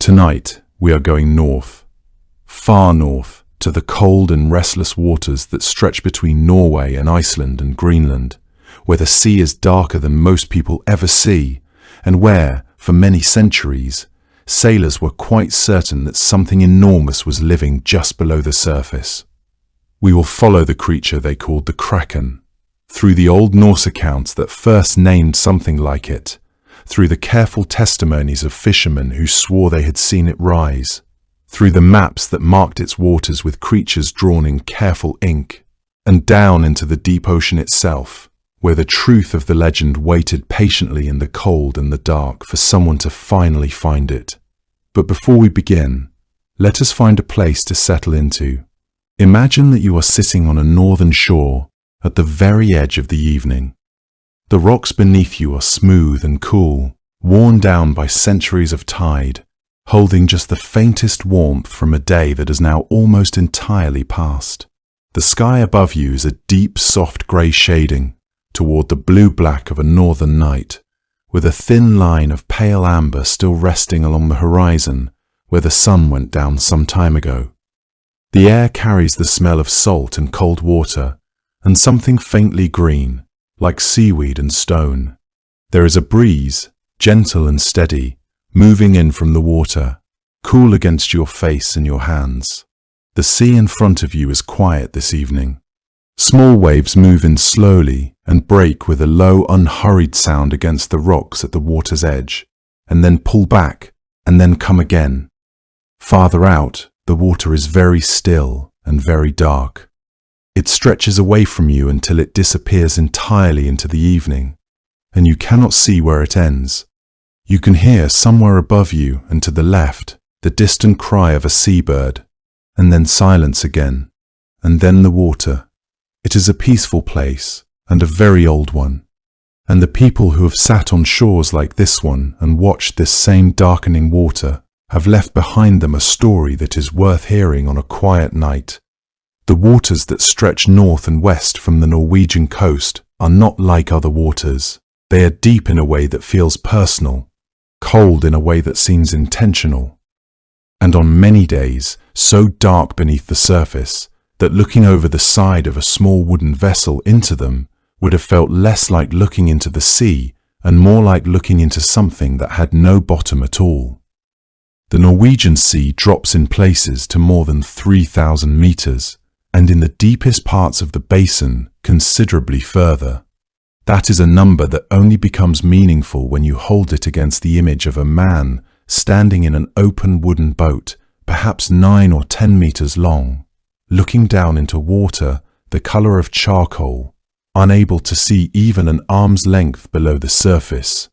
Tonight, we are going north, far north, to the cold and restless waters that stretch between Norway and Iceland and Greenland, where the sea is darker than most people ever see, and where, for many centuries, sailors were quite certain that something enormous was living just below the surface. We will follow the creature they called the Kraken, through the Old Norse accounts that first named something like it, through the careful testimonies of fishermen who swore they had seen it rise, through the maps that marked its waters with creatures drawn in careful ink, and down into the deep ocean itself, where the truth of the legend waited patiently in the cold and the dark for someone to finally find it. But before we begin, let us find a place to settle into. Imagine that you are sitting on a northern shore at the very edge of the evening. The rocks beneath you are smooth and cool, worn down by centuries of tide, holding just the faintest warmth from a day that is now almost entirely past. The sky above you is a deep, soft grey shading toward the blue-black of a northern night, with a thin line of pale amber still resting along the horizon where the sun went down some time ago. The air carries the smell of salt and cold water, and something faintly green, like seaweed and stone. There is a breeze, gentle and steady, moving in from the water, cool against your face and your hands. The sea in front of you is quiet this evening. Small waves move in slowly and break with a low, unhurried sound against the rocks at the water's edge, and then pull back, and then come again. Farther out, the water is very still and very dark. It stretches away from you until it disappears entirely into the evening, and you cannot see where it ends. You can hear somewhere above you and to the left the distant cry of a seabird, and then silence again, and then the water. It is a peaceful place, and a very old one, and the people who have sat on shores like this one and watched this same darkening water have left behind them a story that is worth hearing on a quiet night. The waters that stretch north and west from the Norwegian coast are not like other waters. They are deep in a way that feels personal, cold in a way that seems intentional, and on many days so dark beneath the surface that looking over the side of a small wooden vessel into them would have felt less like looking into the sea and more like looking into something that had no bottom at all. The Norwegian Sea drops in places to more than 3,000 meters, and in the deepest parts of the basin considerably further. That is a number that only becomes meaningful when you hold it against the image of a man standing in an open wooden boat, perhaps 9 or 10 meters long, looking down into water the color of charcoal, unable to see even an arm's length below the surface.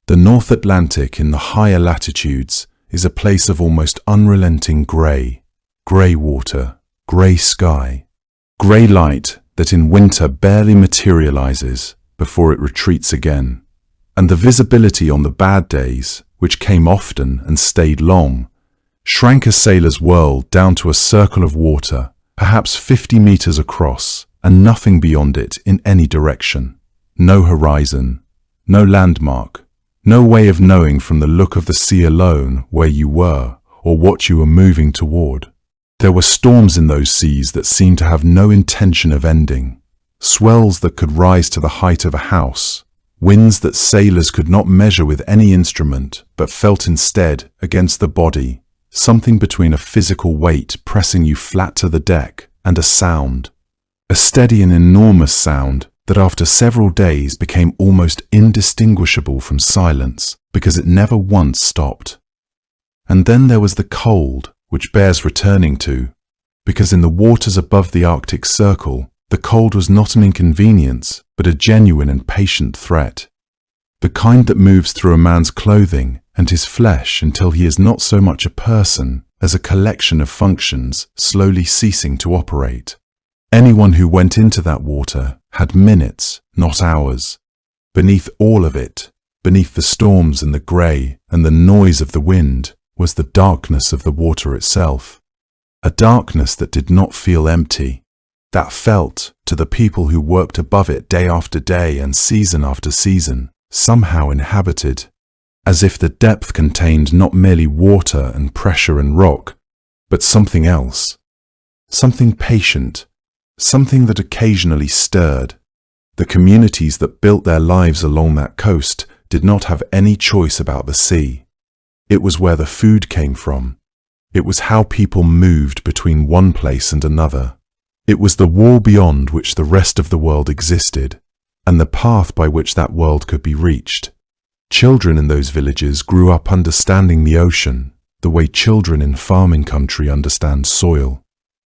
The North Atlantic in the higher latitudes is a place of almost unrelenting grey water, grey sky, grey light that in winter barely materializes before it retreats again, and the visibility on the bad days, which came often and stayed long, shrank a sailor's world down to a circle of water, perhaps 50 meters across, and nothing beyond it in any direction. No horizon, no landmark, no way of knowing from the look of the sea alone where you were or what you were moving toward. There were storms in those seas that seemed to have no intention of ending, swells that could rise to the height of a house, winds that sailors could not measure with any instrument but felt instead against the body, something between a physical weight pressing you flat to the deck and a sound, a steady and enormous sound that after several days became almost indistinguishable from silence because it never once stopped. And then there was the cold, which bears returning to, because in the waters above the Arctic Circle, the cold was not an inconvenience, but a genuine and patient threat. The kind that moves through a man's clothing and his flesh until he is not so much a person as a collection of functions slowly ceasing to operate. Anyone who went into that water had minutes, not hours. Beneath all of it, beneath the storms and the grey and the noise of the wind, was the darkness of the water itself. A darkness that did not feel empty, that felt, to the people who worked above it day after day and season after season, somehow inhabited. as if the depth contained not merely water and pressure and rock, but something else, something patient, something that occasionally stirred. The communities that built their lives along that coast did not have any choice about the sea. It was where the food came from. It was how people moved between one place and another. It was the wall beyond which the rest of the world existed, and the path by which that world could be reached. Children in those villages grew up understanding the ocean, the way children in farming country understand soil,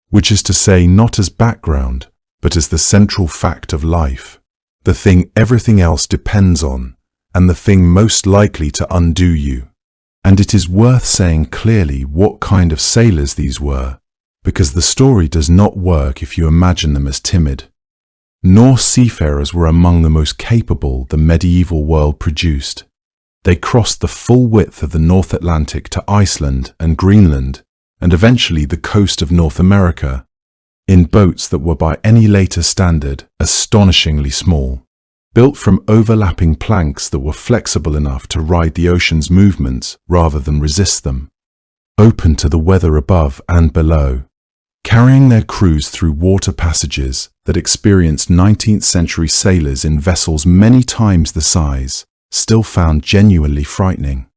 which is to say not as background, but as the central fact of life, the thing everything else depends on, and the thing most likely to undo you. And it is worth saying clearly what kind of sailors these were, because the story does not work if you imagine them as timid. Norse seafarers were among the most capable the medieval world produced. They crossed the full width of the North Atlantic to Iceland and Greenland, and eventually the coast of North America, in boats that were by any later standard astonishingly small, built from overlapping planks that were flexible enough to ride the ocean's movements rather than resist them, open to the weather above and below, carrying their crews through water passages that experienced 19th century sailors in vessels many times the size still found genuinely frightening.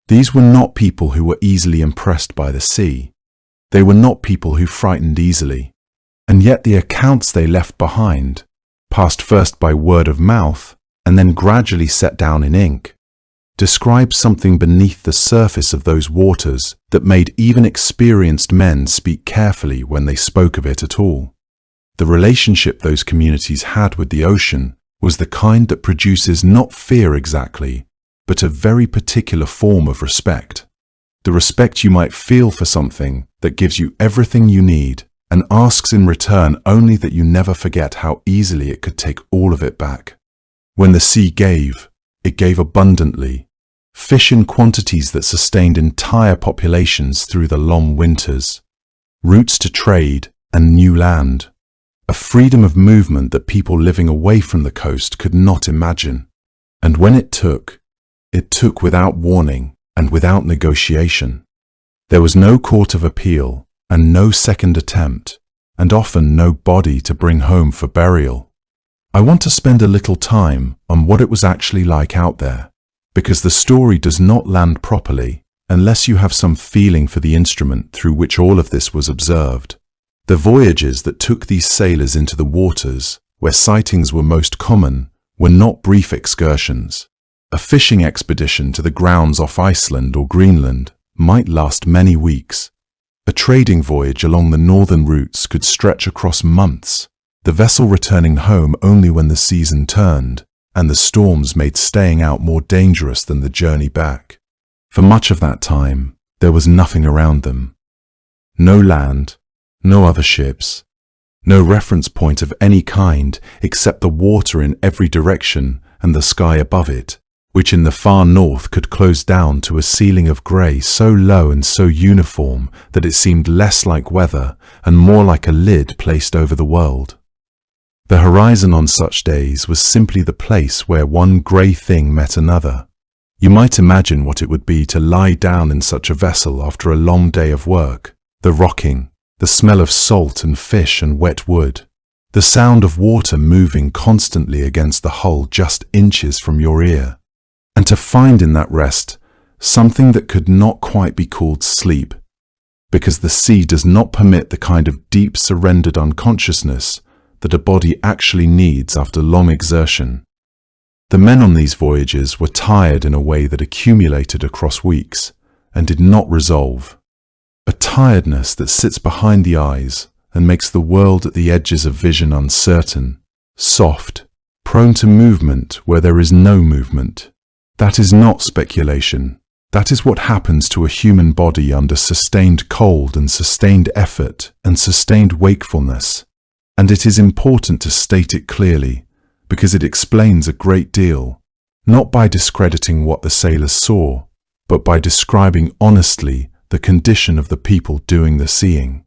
These were not people who were easily impressed by the sea. They were not people who frightened easily. And yet the accounts they left behind, passed first by word of mouth and then gradually set down in ink, describe something beneath the surface of those waters that made even experienced men speak carefully when they spoke of it at all. The relationship those communities had with the ocean was the kind that produces not fear exactly, but a very particular form of respect. The respect you might feel for something that gives you everything you need and asks in return only that you never forget how easily it could take all of it back. When the sea gave, it gave abundantly, fish in quantities that sustained entire populations through the long winters, routes to trade and new land, a freedom of movement that people living away from the coast could not imagine. And when it took without warning and without negotiation. There was no court of appeal and no second attempt, and often no body to bring home for burial. I want to spend a little time on what it was actually like out there, because the story does not land properly unless you have some feeling for the instrument through which all of this was observed. The voyages that took these sailors into the waters, where sightings were most common, were not brief excursions. A fishing expedition to the grounds off Iceland or Greenland might last many weeks. A trading voyage along the northern routes could stretch across months, the vessel returning home only when the season turned, and the storms made staying out more dangerous than the journey back. For much of that time, there was nothing around them. No land, no other ships, no reference point of any kind except the water in every direction and the sky above it, which in the far north could close down to a ceiling of grey so low and so uniform that it seemed less like weather and more like a lid placed over the world. The horizon on such days was simply the place where one grey thing met another. You might imagine what it would be to lie down in such a vessel after a long day of work, the rocking, the smell of salt and fish and wet wood, the sound of water moving constantly against the hull just inches from your ear. And to find in that rest something that could not quite be called sleep, because the sea does not permit the kind of deep surrendered unconsciousness that a body actually needs after long exertion. The men on these voyages were tired in a way that accumulated across weeks and did not resolve. A tiredness that sits behind the eyes and makes the world at the edges of vision uncertain, soft, prone to movement where there is no movement. That is not speculation. That is what happens to a human body under sustained cold and sustained effort and sustained wakefulness. And it is important to state it clearly, because it explains a great deal, not by discrediting what the sailors saw, but by describing honestly the condition of the people doing the seeing.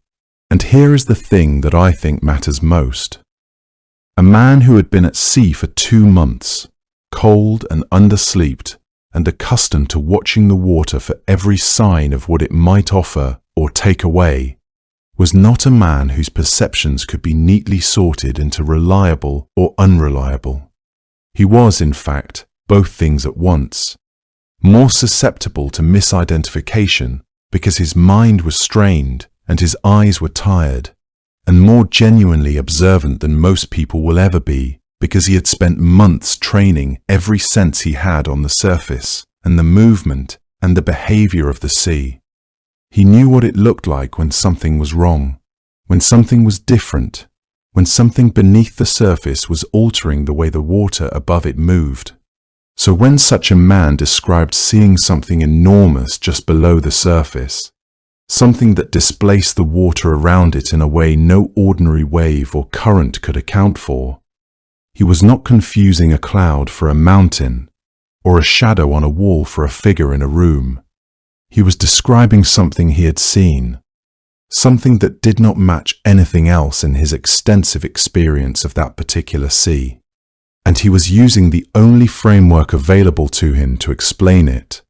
And here is the thing that I think matters most. A man who had been at sea for 2 months, cold and underslept, and accustomed to watching the water for every sign of what it might offer or take away, was not a man whose perceptions could be neatly sorted into reliable or unreliable. He was, in fact, both things at once, more susceptible to misidentification because his mind was strained and his eyes were tired, and more genuinely observant than most people will ever be because he had spent months training every sense he had on the surface and the movement and the behavior of the sea. He knew what it looked like when something was wrong, when something was different, when something beneath the surface was altering the way the water above it moved. So when such a man described seeing something enormous just below the surface, something that displaced the water around it in a way no ordinary wave or current could account for, he was not confusing a cloud for a mountain or a shadow on a wall for a figure in a room. He was describing something he had seen, something that did not match anything else in his extensive experience of that particular sea. And he was using the only framework available to him to explain it.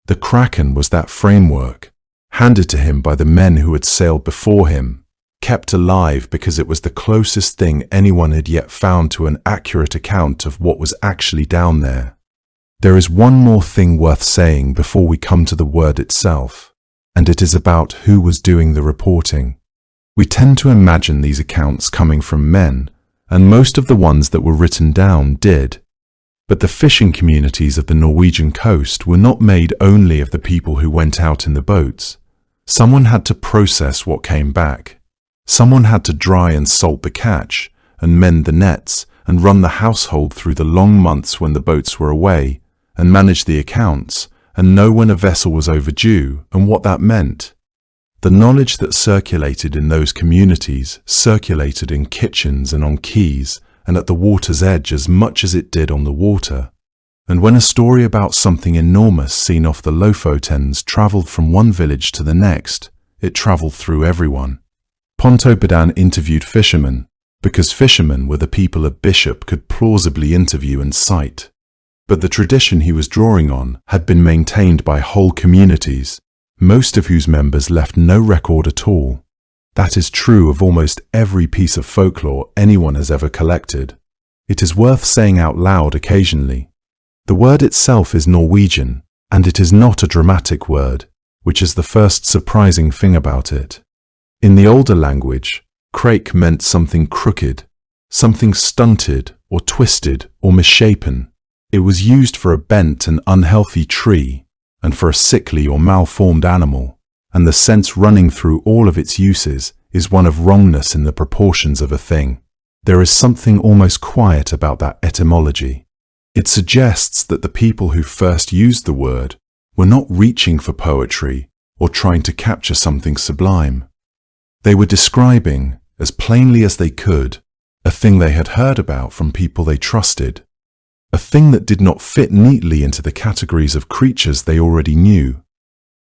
The Kraken was that framework, handed to him by the men who had sailed before him, kept alive because it was the closest thing anyone had yet found to an accurate account of what was actually down there. There is one more thing worth saying before we come to the word itself, and it is about who was doing the reporting. We tend to imagine these accounts coming from men, and most of the ones that were written down did. But the fishing communities of the Norwegian coast were not made only of the people who went out in the boats. Someone had to process what came back. Someone had to dry and salt the catch, and mend the nets, and run the household through the long months when the boats were away, and manage the accounts, and know when a vessel was overdue and what that meant. The knowledge that circulated in those communities circulated in kitchens and on quays and at the water's edge as much as it did on the water. And when a story about something enormous seen off the Lofotens travelled from one village to the next, it travelled through everyone. Pontoppidan interviewed fishermen, because fishermen were the people a bishop could plausibly interview and cite. But the tradition he was drawing on had been maintained by whole communities, most of whose members left no record at all. That is true of almost every piece of folklore anyone has ever collected. It is worth saying out loud occasionally. The word itself is Norwegian, and it is not a dramatic word, which is the first surprising thing about it. In the older language, crake meant something crooked, something stunted or twisted or misshapen. It was used for a bent and unhealthy tree, and for a sickly or malformed animal, and the sense running through all of its uses is one of wrongness in the proportions of a thing. There is something almost quiet about that etymology. It suggests that the people who first used the word were not reaching for poetry or trying to capture something sublime. They were describing, as plainly as they could, a thing they had heard about from people they trusted, a thing that did not fit neatly into the categories of creatures they already knew,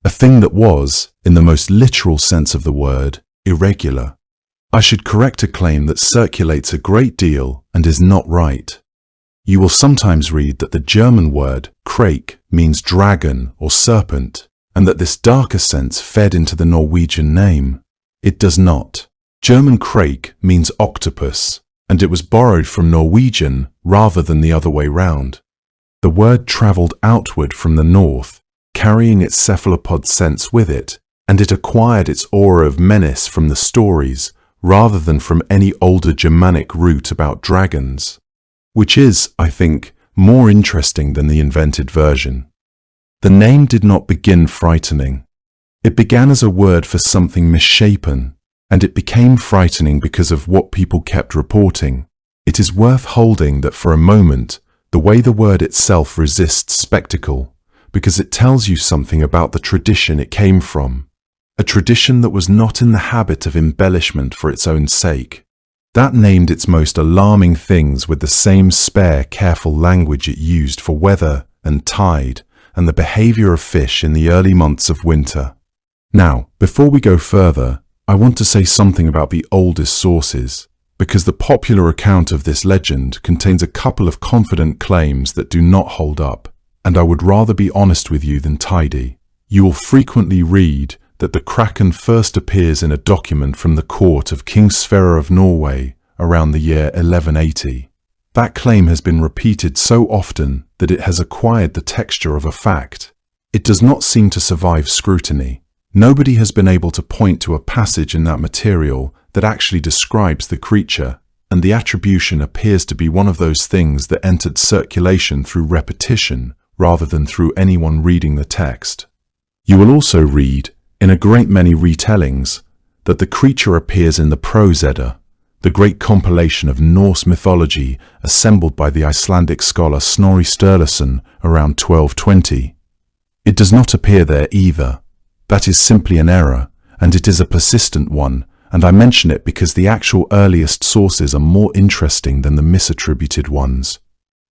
a thing that was, in the most literal sense of the word, irregular. I should correct a claim that circulates a great deal and is not right. You will sometimes read that the German word krake means dragon or serpent, and that this darker sense fed into the Norwegian name. It does not. German krake means octopus, and it was borrowed from Norwegian rather than the other way round. The word travelled outward from the north, carrying its cephalopod sense with it, and it acquired its aura of menace from the stories rather than from any older Germanic root about dragons, which is, I think, more interesting than the invented version. The name did not begin frightening. It began as a word for something misshapen, and it became frightening because of what people kept reporting. It is worth holding that for a moment, the way the word itself resists spectacle, because it tells you something about the tradition it came from, a tradition that was not in the habit of embellishment for its own sake. That named its most alarming things with the same spare, careful language it used for weather and tide and the behavior of fish in the early months of winter. Now, before we go further, I want to say something about the oldest sources, because the popular account of this legend contains a couple of confident claims that do not hold up. and I would rather be honest with you than tidy. You will frequently read that the Kraken first appears in a document from the court of King Sverre of Norway around the year 1180. That claim has been repeated so often that it has acquired the texture of a fact. It does not seem to survive scrutiny. Nobody has been able to point to a passage in that material that actually describes the creature, and the attribution appears to be one of those things that entered circulation through repetition rather than through anyone reading the text. You will also read, in a great many retellings, that the creature appears in the Prose Edda, the great compilation of Norse mythology assembled by the Icelandic scholar Snorri Sturluson around 1220. It does not appear there either. That is simply an error, and it is a persistent one, and I mention it because the actual earliest sources are more interesting than the misattributed ones.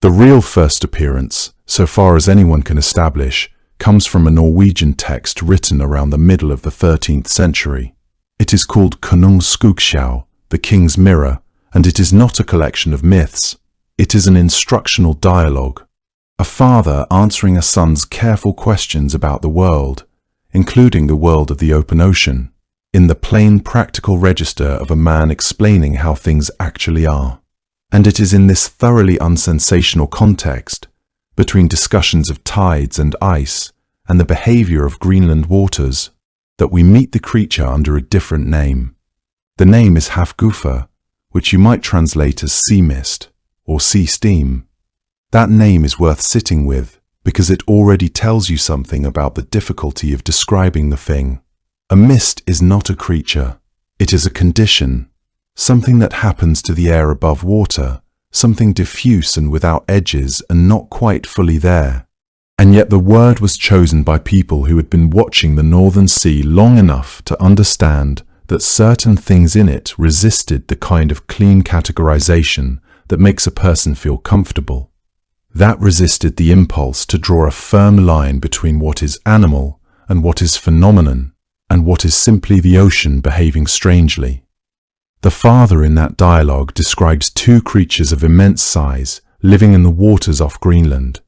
The real first appearance, so far as anyone can establish, comes from a Norwegian text written around the middle of the 13th century. It is called Konungs Skuggsjá, the King's Mirror, and it is not a collection of myths. It is an instructional dialogue. A father answering a son's careful questions about the world, including the world of the open ocean, in the plain practical register of a man explaining how things actually are. And it is in this thoroughly unsensational context, between discussions of tides and ice and the behavior of Greenland waters, that we meet the creature under a different name. The name is Hafgufa, which you might translate as sea mist or sea steam. That name is worth sitting with because it already tells you something about the difficulty of describing the thing. A mist is not a creature. It is a condition, something that happens to the air above water, something diffuse and without edges and not quite fully there. And yet the word was chosen by people who had been watching the Northern Sea long enough to understand that certain things in it resisted the kind of clean categorization that makes a person feel comfortable. That resisted the impulse to draw a firm line between what is animal and what is phenomenon, and what is simply the ocean behaving strangely. The father in that dialogue describes two creatures of immense size living in the waters off Greenland,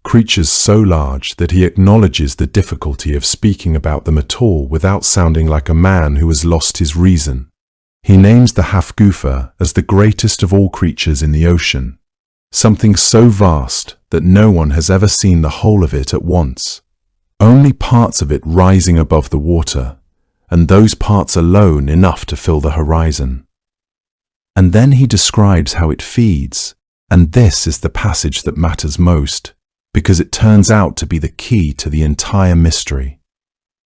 creatures so large that he acknowledges the difficulty of speaking about them at all without sounding like a man who has lost his reason. He names the Hafgufa as the greatest of all creatures in the ocean, something so vast that no one has ever seen the whole of it at once, only parts of it rising above the water, and those parts alone enough to fill the horizon. And then he describes how it feeds, and this is the passage that matters most, because it turns out to be the key to the entire mystery.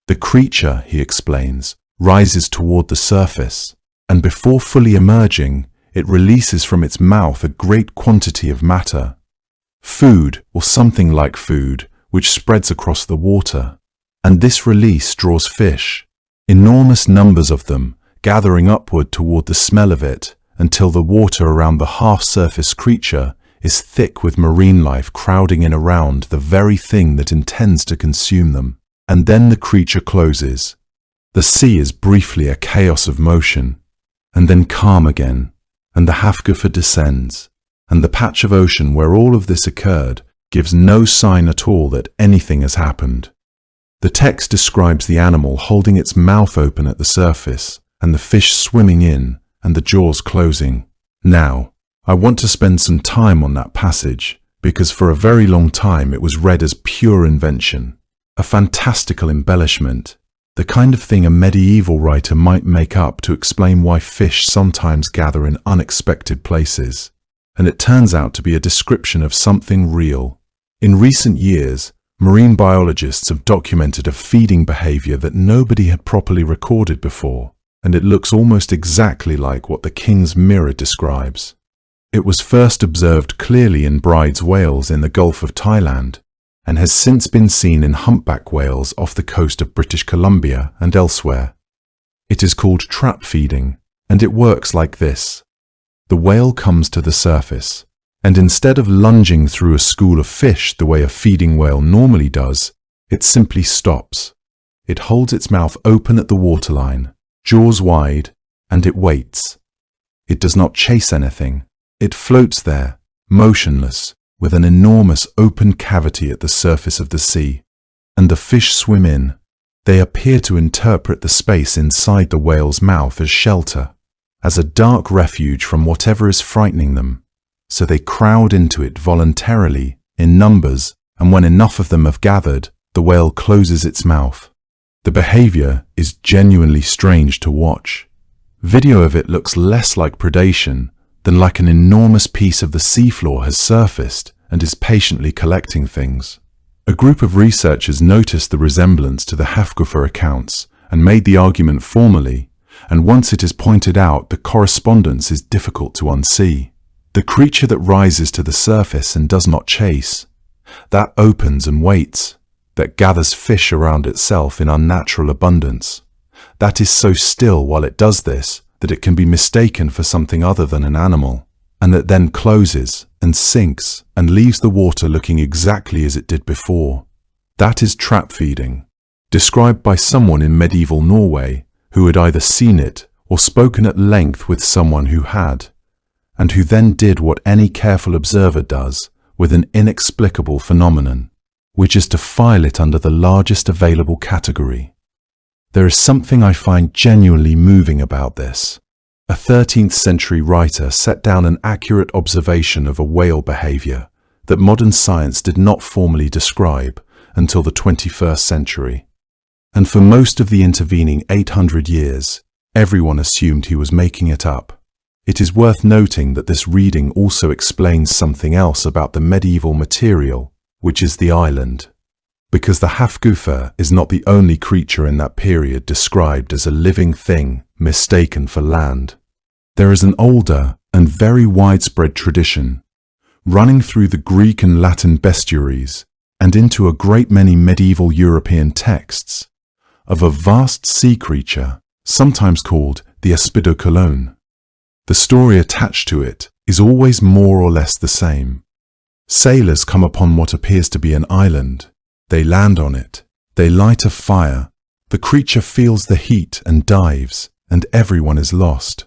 The creature, he explains, rises toward the surface, and before fully emerging, it releases from its mouth a great quantity of matter, food or something like food, which spreads across the water. And this release draws fish, enormous numbers of them, gathering upward toward the smell of it, until the water around the half-surface creature is thick with marine life crowding in around the very thing that intends to consume them. And then the creature closes. The sea is briefly a chaos of motion, and then calm again, and the Hafgufa descends, and the patch of ocean where all of this occurred gives no sign at all that anything has happened. The text describes the animal holding its mouth open at the surface, and the fish swimming in, and the jaws closing. Now, I want to spend some time on that passage, because for a very long time it was read as pure invention, a fantastical embellishment, the kind of thing a medieval writer might make up to explain why fish sometimes gather in unexpected places. And it turns out to be a description of something real. In recent years, marine biologists have documented a feeding behavior that nobody had properly recorded before, and it looks almost exactly like what the King's Mirror describes. It was first observed clearly in Bride's whales in the Gulf of Thailand, and has since been seen in humpback whales off the coast of British Columbia and elsewhere. It is called trap feeding, and it works like this. The whale comes to the surface, and instead of lunging through a school of fish the way a feeding whale normally does, it simply stops. It holds its mouth open at the waterline, jaws wide, and it waits. It does not chase anything. It floats there, motionless, with an enormous open cavity at the surface of the sea, and the fish swim in. They appear to interpret the space inside the whale's mouth as shelter, as a dark refuge from whatever is frightening them, so they crowd into it voluntarily, in numbers, and when enough of them have gathered, the whale closes its mouth. The behavior is genuinely strange to watch. Video of it looks less like predation than like an enormous piece of the seafloor has surfaced and is patiently collecting things. A group of researchers noticed the resemblance to the Hafgufer accounts and made the argument formally, and once it is pointed out, the correspondence is difficult to unsee. The creature that rises to the surface and does not chase, that opens and waits, that gathers fish around itself in unnatural abundance, that is so still while it does this that it can be mistaken for something other than an animal, and that then closes and sinks and leaves the water looking exactly as it did before. That is trap feeding, described by someone in medieval Norway who had either seen it or spoken at length with someone who had, and who then did what any careful observer does with an inexplicable phenomenon, which is to file it under the largest available category. There is something I find genuinely moving about this. A 13th century writer set down an accurate observation of a whale behavior that modern science did not formally describe until the 21st century. And for most of the intervening 800 years, everyone assumed he was making it up. It is worth noting that this reading also explains something else about the medieval material, which is the island. Because the Hafgufer is not the only creature in that period described as a living thing mistaken for land. There is an older and very widespread tradition, running through the Greek and Latin bestiaries and into a great many medieval European texts, of a vast sea creature, sometimes called the Aspidocolone. The story attached to it is always more or less the same. Sailors come upon what appears to be an island. They land on it. They light a fire. The creature feels the heat and dives, and everyone is lost.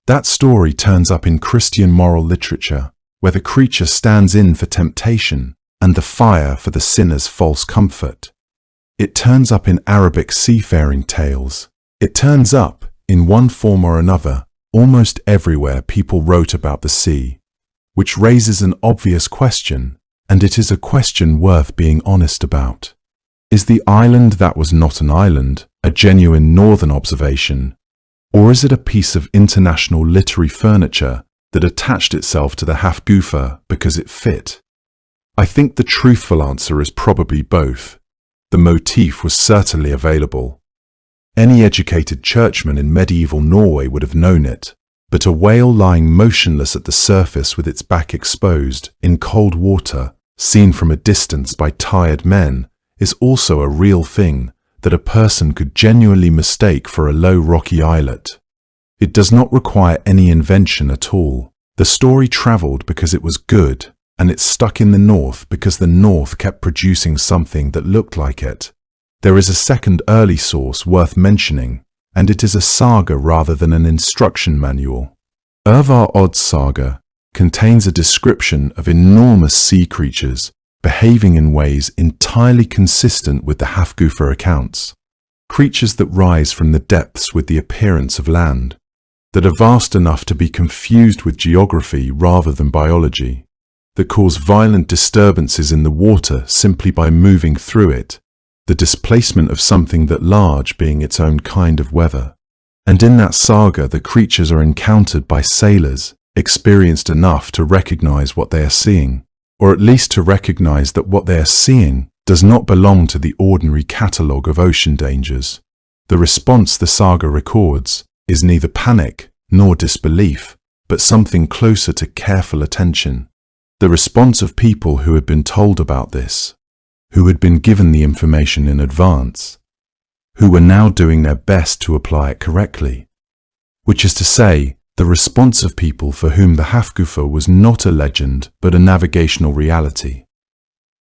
That story turns up in Christian moral literature, where the creature stands in for temptation and the fire for the sinner's false comfort. It turns up in Arabic seafaring tales. It turns up, in one form or another, almost everywhere people wrote about the sea, which raises an obvious question, and it is a question worth being honest about. Is the island that was not an island a genuine northern observation, or is it a piece of international literary furniture that attached itself to the Hafgufer because it fit? I think the truthful answer is probably both. The motif was certainly available. Any educated churchman in medieval Norway would have known it, but a whale lying motionless at the surface with its back exposed, in cold water, seen from a distance by tired men, is also a real thing that a person could genuinely mistake for a low rocky islet. It does not require any invention at all. The story travelled because it was good, and it stuck in the north because the north kept producing something that looked like it. There is a second early source worth mentioning, and it is a saga rather than an instruction manual. Irvar Odd's saga contains a description of enormous sea creatures behaving in ways entirely consistent with the Hafgufer accounts. Creatures that rise from the depths with the appearance of land, that are vast enough to be confused with geography rather than biology, that cause violent disturbances in the water simply by moving through it, the displacement of something that large being its own kind of weather. And in that saga the creatures are encountered by sailors experienced enough to recognize what they are seeing, or at least to recognize that what they are seeing does not belong to the ordinary catalogue of ocean dangers. The response the saga records is neither panic nor disbelief, but something closer to careful attention. The response of people who had been told about this, who had been given the information in advance, who were now doing their best to apply it correctly, which is to say, the response of people for whom the Hafgufer was not a legend but a navigational reality.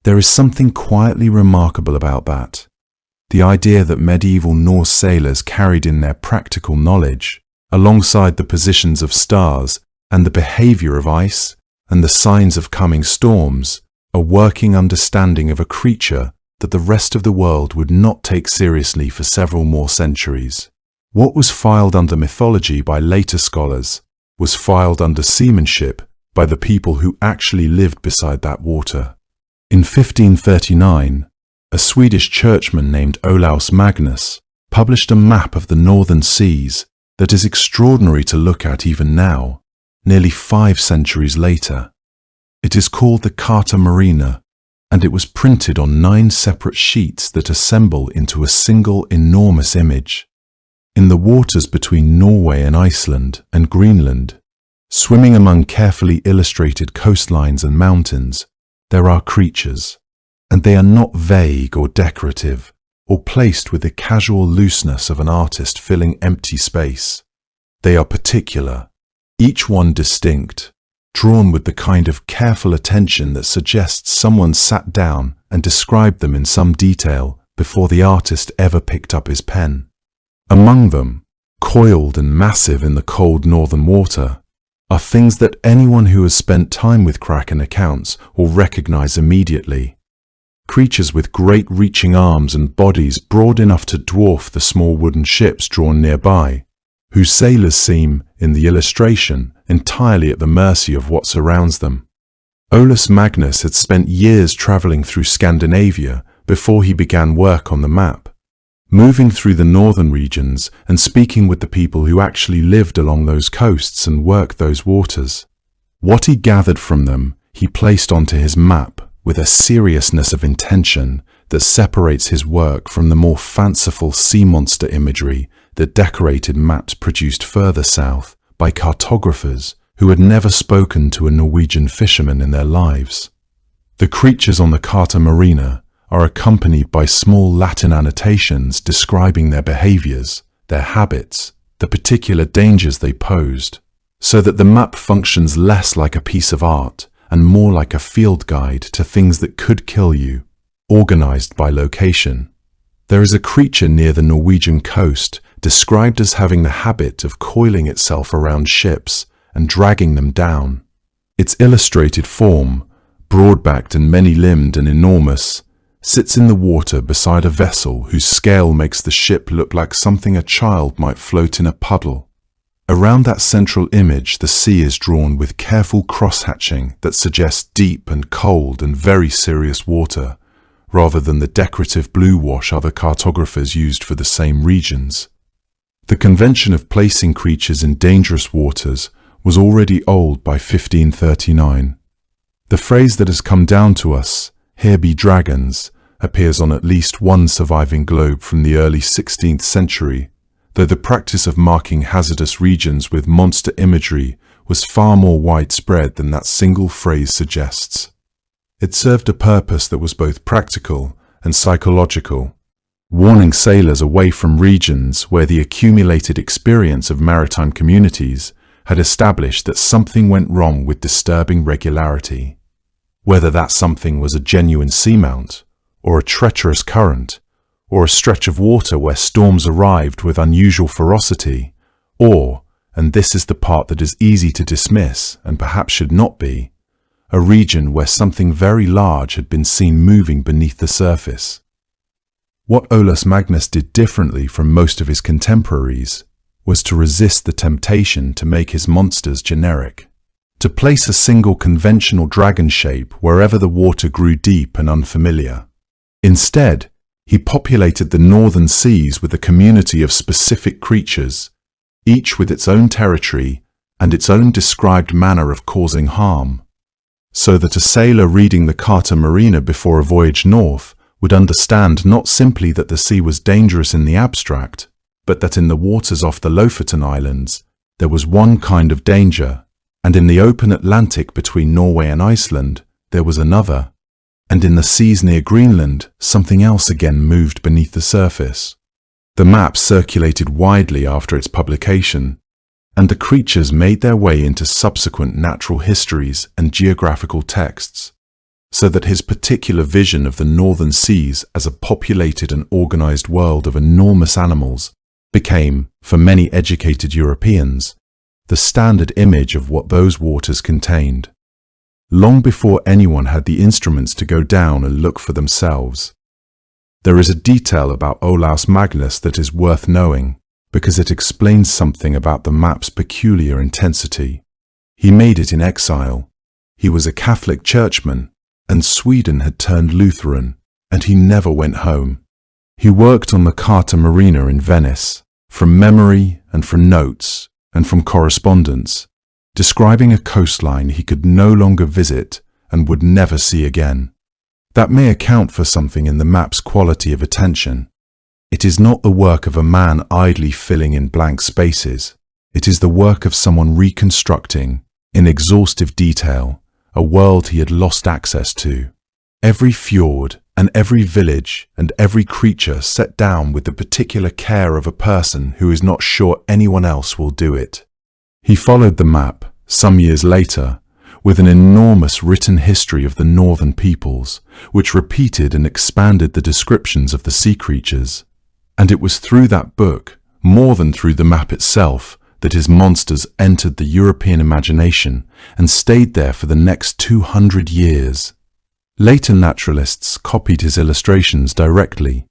There is something quietly remarkable about that. The idea that medieval Norse sailors carried in their practical knowledge, alongside the positions of stars and the behavior of ice and the signs of coming storms, a working understanding of a creature that the rest of the world would not take seriously for several more centuries. What was filed under mythology by later scholars was filed under seamanship by the people who actually lived beside that water. In 1539, a Swedish churchman named Olaus Magnus published a map of the northern seas that is extraordinary to look at even now, nearly 5 centuries later. It is called the Carta Marina, and it was printed on 9 separate sheets that assemble into a single enormous image. In the waters between Norway and Iceland and Greenland, swimming among carefully illustrated coastlines and mountains, there are creatures, and they are not vague or decorative, or placed with the casual looseness of an artist filling empty space. They are particular, each one distinct, drawn with the kind of careful attention that suggests someone sat down and described them in some detail before the artist ever picked up his pen. Among them, coiled and massive in the cold northern water, are things that anyone who has spent time with Kraken accounts will recognize immediately. Creatures with great reaching arms and bodies broad enough to dwarf the small wooden ships drawn nearby, whose sailors seem, in the illustration, entirely at the mercy of what surrounds them. Olaus Magnus had spent years travelling through Scandinavia before he began work on the map, moving through the northern regions and speaking with the people who actually lived along those coasts and worked those waters. What he gathered from them, he placed onto his map with a seriousness of intention that separates his work from the more fanciful sea monster imagery that decorated maps produced further south by cartographers who had never spoken to a Norwegian fisherman in their lives. The creatures on the Carta Marina are accompanied by small Latin annotations describing their behaviors, their habits, the particular dangers they posed, so that the map functions less like a piece of art and more like a field guide to things that could kill you, organized by location. There is a creature near the Norwegian coast described as having the habit of coiling itself around ships and dragging them down. Its illustrated form, broad-backed and many-limbed and enormous, sits in the water beside a vessel whose scale makes the ship look like something a child might float in a puddle. Around that central image, the sea is drawn with careful cross-hatching that suggests deep and cold and very serious water, rather than the decorative blue wash other cartographers used for the same regions. The convention of placing creatures in dangerous waters was already old by 1539. The phrase that has come down to us, "Here be dragons," appears on at least one surviving globe from the early 16th century, though the practice of marking hazardous regions with monster imagery was far more widespread than that single phrase suggests. It served a purpose that was both practical and psychological, warning sailors away from regions where the accumulated experience of maritime communities had established that something went wrong with disturbing regularity. Whether that something was a genuine seamount, or a treacherous current, or a stretch of water where storms arrived with unusual ferocity, or, and this is the part that is easy to dismiss and perhaps should not be, a region where something very large had been seen moving beneath the surface. What Olaus Magnus did differently from most of his contemporaries was to resist the temptation to make his monsters generic, to place a single conventional dragon shape wherever the water grew deep and unfamiliar. Instead, he populated the northern seas with a community of specific creatures, each with its own territory and its own described manner of causing harm, so that a sailor reading the Carta Marina before a voyage north would understand not simply that the sea was dangerous in the abstract, but that in the waters off the Lofoten Islands there was one kind of danger, and in the open Atlantic between Norway and Iceland there was another, and in the seas near Greenland something else again moved beneath the surface. The map circulated widely after its publication, and the creatures made their way into subsequent natural histories and geographical texts, so that his particular vision of the northern seas as a populated and organized world of enormous animals became, for many educated Europeans, the standard image of what those waters contained. long before anyone had the instruments to go down and look for themselves. There is a detail about Olaus Magnus that is worth knowing, because it explains something about the map's peculiar intensity. He made it in exile. He was a Catholic churchman, and Sweden had turned Lutheran, and he never went home. He worked on the Carta Marina in Venice, from memory and from notes and from correspondence, describing a coastline he could no longer visit and would never see again. That may account for something in the map's quality of attention. It is not the work of a man idly filling in blank spaces. It is the work of someone reconstructing, in exhaustive detail, a world he had lost access to. Every fjord and every village and every creature set down with the particular care of a person who is not sure anyone else will do it. He followed the map, some years later, with an enormous written history of the northern peoples, which repeated and expanded the descriptions of the sea creatures. And it was through that book, more than through the map itself, that his monsters entered the European imagination and stayed there for the next 200 years. Later naturalists copied his illustrations directly.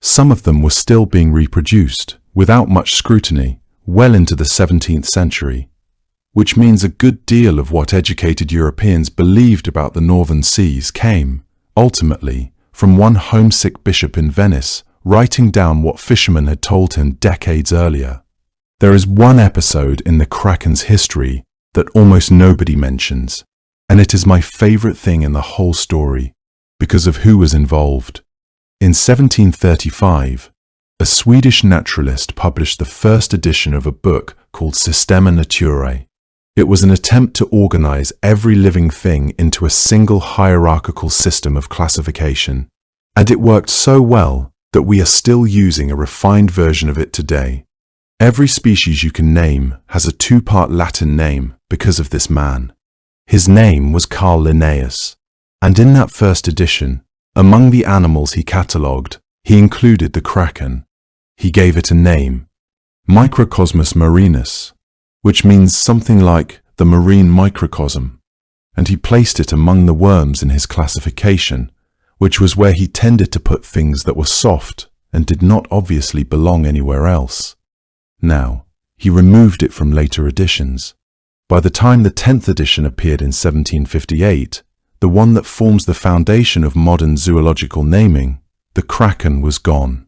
Some of them were still being reproduced, without much scrutiny, well into the 17th century, which means a good deal of what educated Europeans believed about the northern seas came, ultimately, from one homesick bishop in Venice writing down what fishermen had told him decades earlier. There is one episode in the Kraken's history that almost nobody mentions, and it is my favorite thing in the whole story, because of who was involved. In 1735, a Swedish naturalist published the first edition of a book called Systema Naturae. It was an attempt to organize every living thing into a single hierarchical system of classification, and it worked so well that we are still using a refined version of it today. Every species you can name has a two-part Latin name because of this man. His name was Carl Linnaeus, and in that first edition, among the animals he catalogued, he included the Kraken. He gave it a name, Microcosmus marinus, which means something like the marine microcosm, and he placed it among the worms in his classification, which was where he tended to put things that were soft and did not obviously belong anywhere else. Now, he removed it from later editions. By the time the 10th edition appeared in 1758, the one that forms the foundation of modern zoological naming, the Kraken was gone.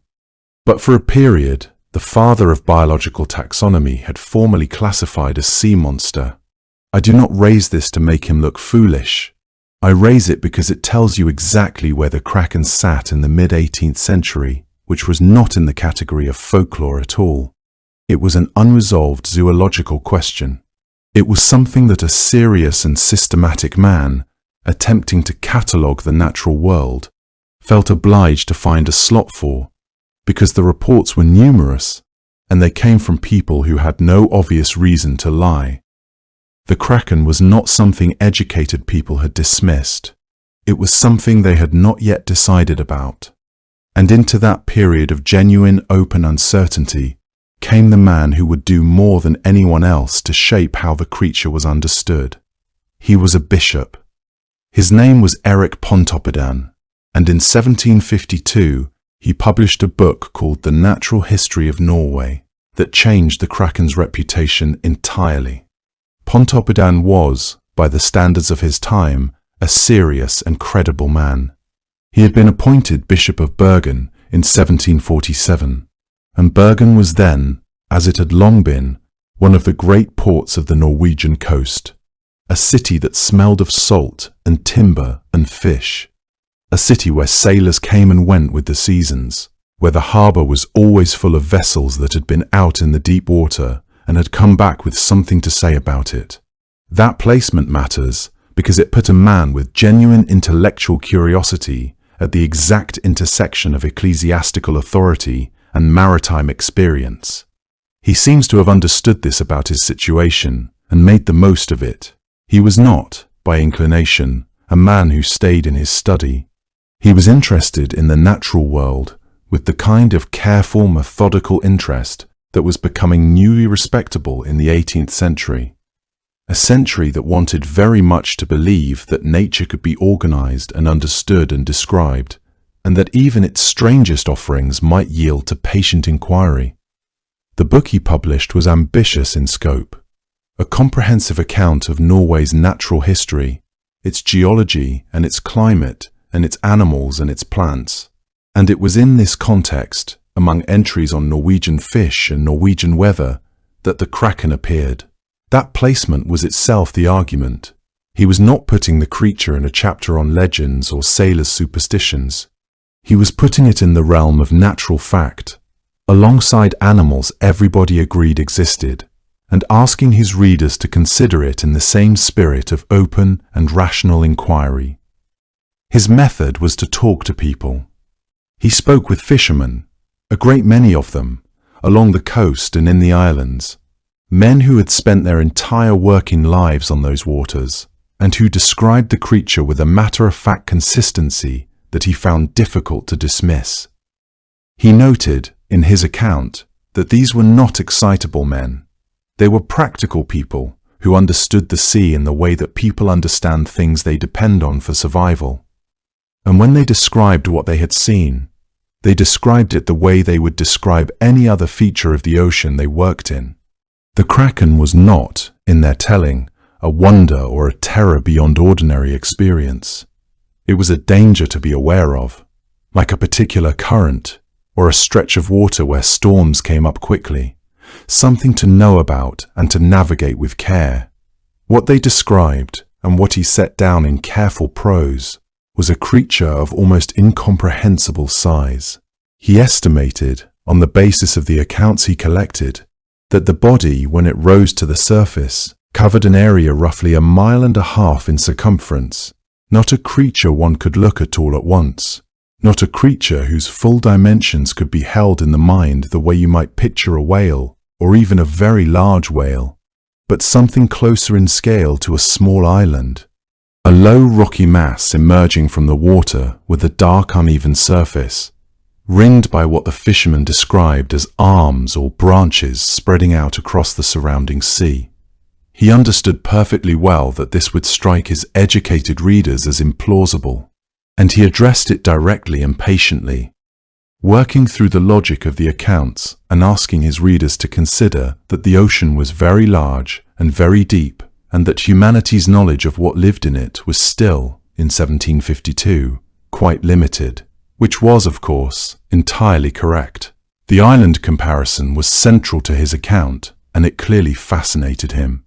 But for a period, the father of biological taxonomy had formally classified a sea monster. I do not raise this to make him look foolish. I raise it because it tells you exactly where the Kraken sat in the mid-18th century, which was not in the category of folklore at all. It was an unresolved zoological question. It was something that a serious and systematic man, attempting to catalogue the natural world, felt obliged to find a slot for, because the reports were numerous, and they came from people who had no obvious reason to lie. The Kraken was not something educated people had dismissed. It was something they had not yet decided about. And into that period of genuine open uncertainty came the man who would do more than anyone else to shape how the creature was understood. He was a bishop. His name was Erik Pontoppidan, and in 1752 he published a book called The Natural History of Norway that changed the Kraken's reputation entirely. Pontoppidan was, by the standards of his time, a serious and credible man. He had been appointed Bishop of Bergen in 1747, and Bergen was then, as it had long been, one of the great ports of the Norwegian coast, a city that smelled of salt and timber and fish, a city where sailors came and went with the seasons, where the harbour was always full of vessels that had been out in the deep water and had come back with something to say about it. That placement matters because it put a man with genuine intellectual curiosity at the exact intersection of ecclesiastical authority and maritime experience. He seems to have understood this about his situation and made the most of it. He was not, by inclination, a man who stayed in his study. He was interested in the natural world with the kind of careful, methodical interest that was becoming newly respectable in the 18th century. a century that wanted very much to believe that nature could be organized and understood and described, and that even its strangest offerings might yield to patient inquiry. The book he published was ambitious in scope, a comprehensive account of Norway's natural history, its geology and its climate and its animals and its plants. And it was in this context, among entries on Norwegian fish and Norwegian weather, that the Kraken appeared. That placement was itself the argument. He was not putting the creature in a chapter on legends or sailors' superstitions. He was putting it in the realm of natural fact, alongside animals everybody agreed existed, and asking his readers to consider it in the same spirit of open and rational inquiry. His method was to talk to people. He spoke with fishermen, a great many of them, along the coast and in the islands, men who had spent their entire working lives on those waters, and who described the creature with a matter-of-fact consistency that he found difficult to dismiss. He noted, in his account, that these were not excitable men. They were practical people who understood the sea in the way that people understand things they depend on for survival. And when they described what they had seen, they described it the way they would describe any other feature of the ocean they worked in. The Kraken was not, in their telling, a wonder or a terror beyond ordinary experience. It was a danger to be aware of, like a particular current or a stretch of water where storms came up quickly, something to know about and to navigate with care. What they described, and what he set down in careful prose, was a creature of almost incomprehensible size. He estimated, on the basis of the accounts he collected, that the body, when it rose to the surface, covered an area roughly 1.5 miles in circumference. Not a creature one could look at all at once. Not a creature whose full dimensions could be held in the mind the way you might picture a whale, or even a very large whale, but something closer in scale to a small island. A low rocky mass emerging from the water with a dark uneven surface, ringed by what the fishermen described as arms or branches spreading out across the surrounding sea. He understood perfectly well that this would strike his educated readers as implausible, and he addressed it directly and patiently, working through the logic of the accounts and asking his readers to consider that the ocean was very large and very deep, and that humanity's knowledge of what lived in it was still, in 1752, quite limited, which was, of course, entirely correct. The island comparison was central to his account, and it clearly fascinated him.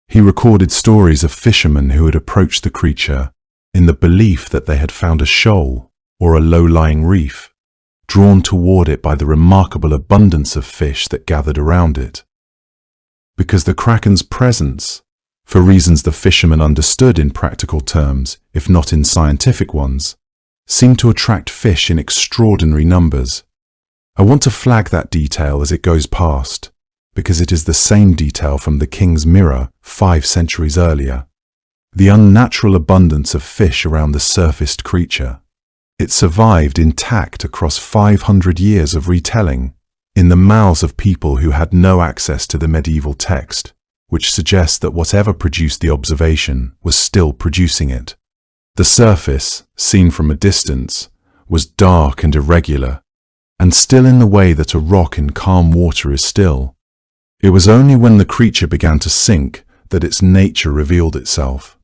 He recorded stories of fishermen who had approached the creature in the belief that they had found a shoal or a low-lying reef, drawn toward it by the remarkable abundance of fish that gathered around it. Because the Kraken's presence, for reasons the fishermen understood in practical terms, if not in scientific ones, seemed to attract fish in extraordinary numbers. I want to flag that detail as it goes past, because it is the same detail from the King's Mirror 5 centuries earlier. The unnatural abundance of fish around the surfaced creature. It survived intact across 500 years of retelling, in the mouths of people who had no access to the medieval text, which suggests that whatever produced the observation was still producing it. The surface, seen from a distance, was dark and irregular, and still in the way that a rock in calm water is still. It was only when the creature began to sink that its nature revealed itself.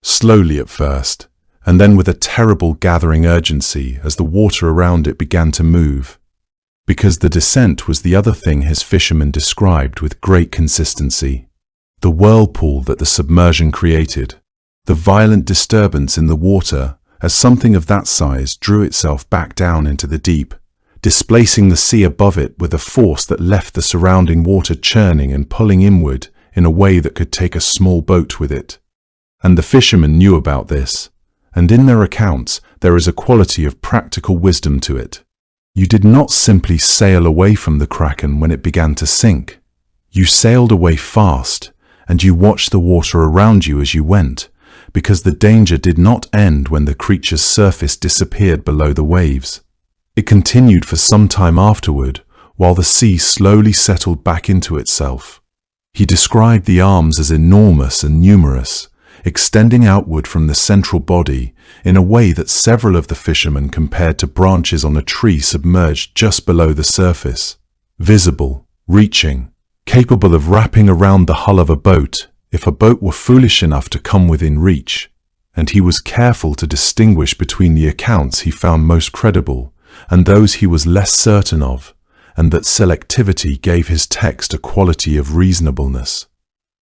Slowly at first, and then with a terrible gathering urgency as the water around it began to move, because the descent was the other thing his fishermen described with great consistency. The whirlpool that the submersion created, the violent disturbance in the water as something of that size drew itself back down into the deep, displacing the sea above it with a force that left the surrounding water churning and pulling inward in a way that could take a small boat with it. And the fishermen knew about this, and in their accounts there is a quality of practical wisdom to it. You did not simply sail away from the Kraken when it began to sink. You sailed away fast, and you watched the water around you as you went, because the danger did not end when the creature's surface disappeared below the waves. It continued for some time afterward, while the sea slowly settled back into itself. He described the arms as enormous and numerous, extending outward from the central body in a way that several of the fishermen compared to branches on a tree submerged just below the surface. Visible, reaching, capable of wrapping around the hull of a boat if a boat were foolish enough to come within reach, and he was careful to distinguish between the accounts he found most credible and those he was less certain of, and that selectivity gave his text a quality of reasonableness,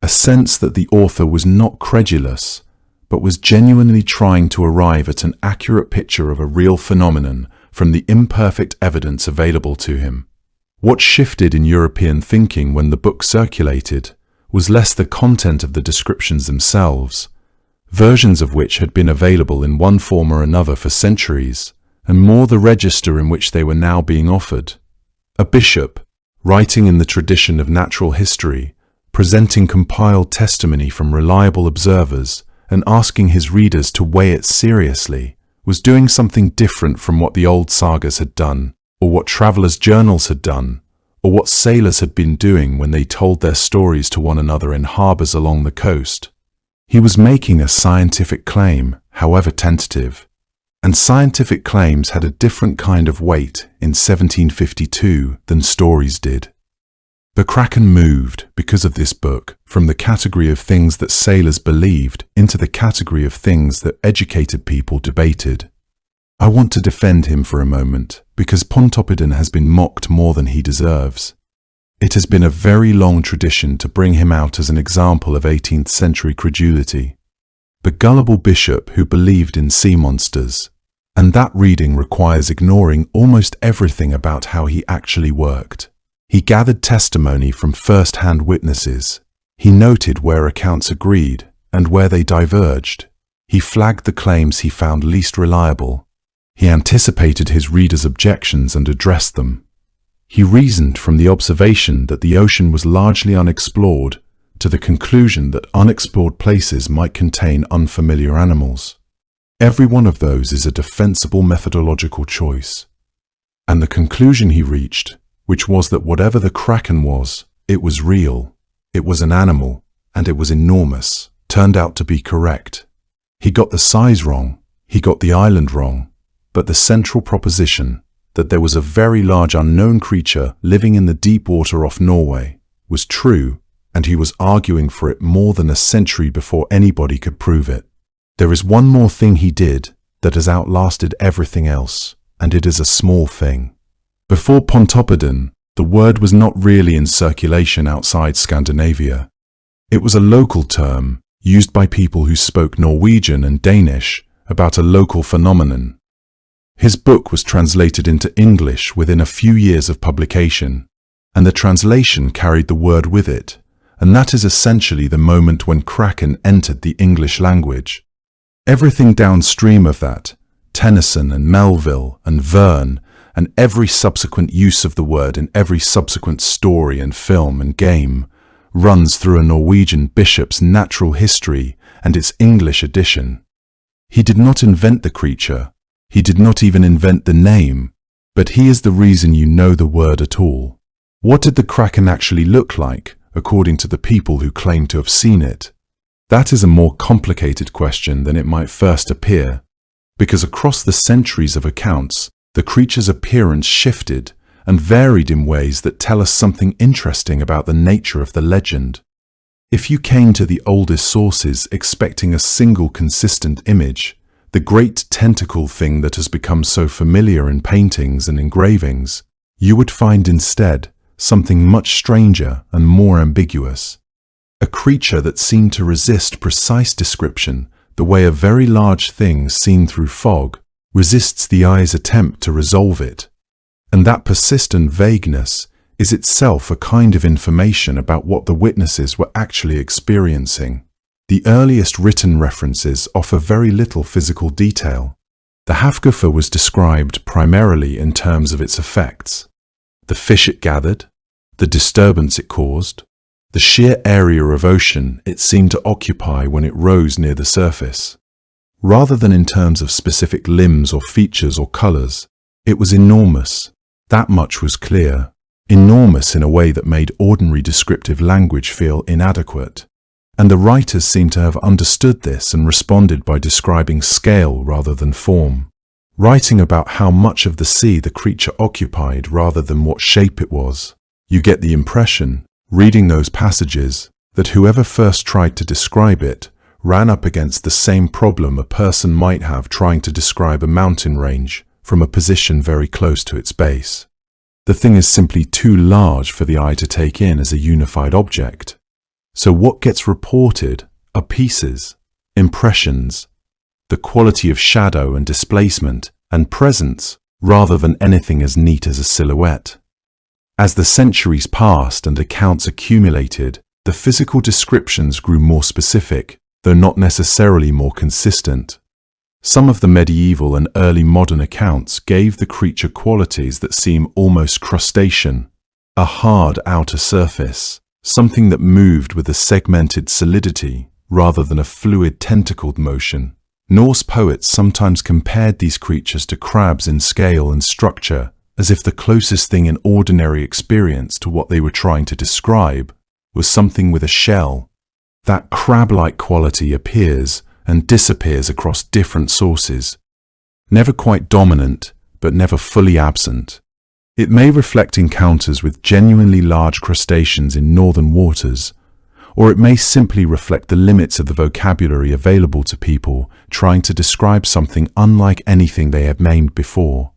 a sense that the author was not credulous, but was genuinely trying to arrive at an accurate picture of a real phenomenon from the imperfect evidence available to him. What shifted in European thinking when the book circulated was less the content of the descriptions themselves, versions of which had been available in one form or another for centuries, and more the register in which they were now being offered. A bishop, writing in the tradition of natural history, presenting compiled testimony from reliable observers and asking his readers to weigh it seriously, was doing something different from what the old sagas had done, or what travelers' journals had done, or what sailors had been doing when they told their stories to one another in harbors along the coast. He was making a scientific claim, however tentative, and scientific claims had a different kind of weight in 1752 than stories did. The Kraken moved, because of this book, from the category of things that sailors believed into the category of things that educated people debated. I want to defend him for a moment, because Pontoppidan has been mocked more than he deserves. It has been a very long tradition to bring him out as an example of 18th century credulity. The gullible bishop who believed in sea monsters, and that reading requires ignoring almost everything about how he actually worked. He gathered testimony from first-hand witnesses. He noted where accounts agreed and where they diverged. He flagged the claims he found least reliable. He anticipated his readers' objections and addressed them. He reasoned from the observation that the ocean was largely unexplored to the conclusion that unexplored places might contain unfamiliar animals. Every one of those is a defensible methodological choice. And the conclusion he reached, which was that whatever the Kraken was, it was real, it was an animal, and it was enormous, turned out to be correct. He got the size wrong, he got the island wrong, but the central proposition, that there was a very large unknown creature living in the deep water off Norway, was true, and he was arguing for it more than a century before anybody could prove it. There is one more thing he did that has outlasted everything else, and it is a small thing. Before Pontoppidan, the word was not really in circulation outside Scandinavia. It was a local term used by people who spoke Norwegian and Danish about a local phenomenon. His book was translated into English within a few years of publication, and the translation carried the word with it, and that is essentially the moment when Kraken entered the English language. Everything downstream of that, Tennyson and Melville and Verne, and every subsequent use of the word in every subsequent story and film and game, runs through a Norwegian bishop's natural history and its English edition. He did not invent the creature, he did not even invent the name, but he is the reason you know the word at all. What did the Kraken actually look like, according to the people who claim to have seen it? That is a more complicated question than it might first appear, because across the centuries of accounts, the creature's appearance shifted and varied in ways that tell us something interesting about the nature of the legend. If you came to the oldest sources expecting a single consistent image, the great tentacle thing that has become so familiar in paintings and engravings, you would find instead something much stranger and more ambiguous. A creature that seemed to resist precise description the way a very large thing seen through fog resists the eye's attempt to resolve it. And that persistent vagueness is itself a kind of information about what the witnesses were actually experiencing. The earliest written references offer very little physical detail. The Hafgufa was described primarily in terms of its effects: the fish it gathered, the disturbance it caused, the sheer area of ocean it seemed to occupy when it rose near the surface. Rather than in terms of specific limbs or features or colors, it was enormous. That much was clear. enormous in a way that made ordinary descriptive language feel inadequate. And the writers seem to have understood this and responded by describing scale rather than form, writing about how much of the sea the creature occupied rather than what shape it was. You get the impression, reading those passages, that whoever first tried to describe it ran up against the same problem a person might have trying to describe a mountain range from a position very close to its base. The thing is simply too large for the eye to take in as a unified object. So what gets reported are pieces, impressions, the quality of shadow and displacement and presence, rather than anything as neat as a silhouette. As the centuries passed and accounts accumulated, the physical descriptions grew more specific, though not necessarily more consistent. Some of the medieval and early modern accounts gave the creature qualities that seem almost crustacean, a hard outer surface, something that moved with a segmented solidity rather than a fluid tentacled motion. Norse poets sometimes compared these creatures to crabs in scale and structure, as if the closest thing in ordinary experience to what they were trying to describe was something with a shell. That crab-like quality appears and disappears across different sources, never quite dominant, but never fully absent. It may reflect encounters with genuinely large crustaceans in northern waters, or it may simply reflect the limits of the vocabulary available to people trying to describe something unlike anything they had named before.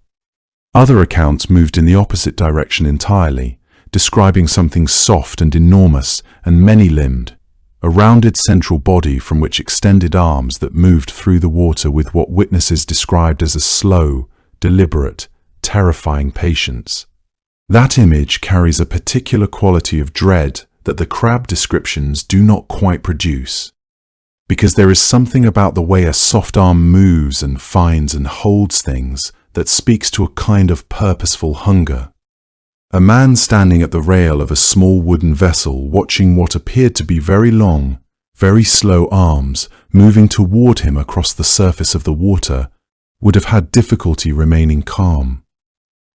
Other accounts moved in the opposite direction entirely, describing something soft and enormous and many-limbed, a rounded central body from which extended arms that moved through the water with what witnesses described as a slow, deliberate, terrifying patience. That image carries a particular quality of dread that the crab descriptions do not quite produce, because there is something about the way a soft arm moves and finds and holds things that speaks to a kind of purposeful hunger. A man standing at the rail of a small wooden vessel watching what appeared to be very long, very slow arms moving toward him across the surface of the water would have had difficulty remaining calm.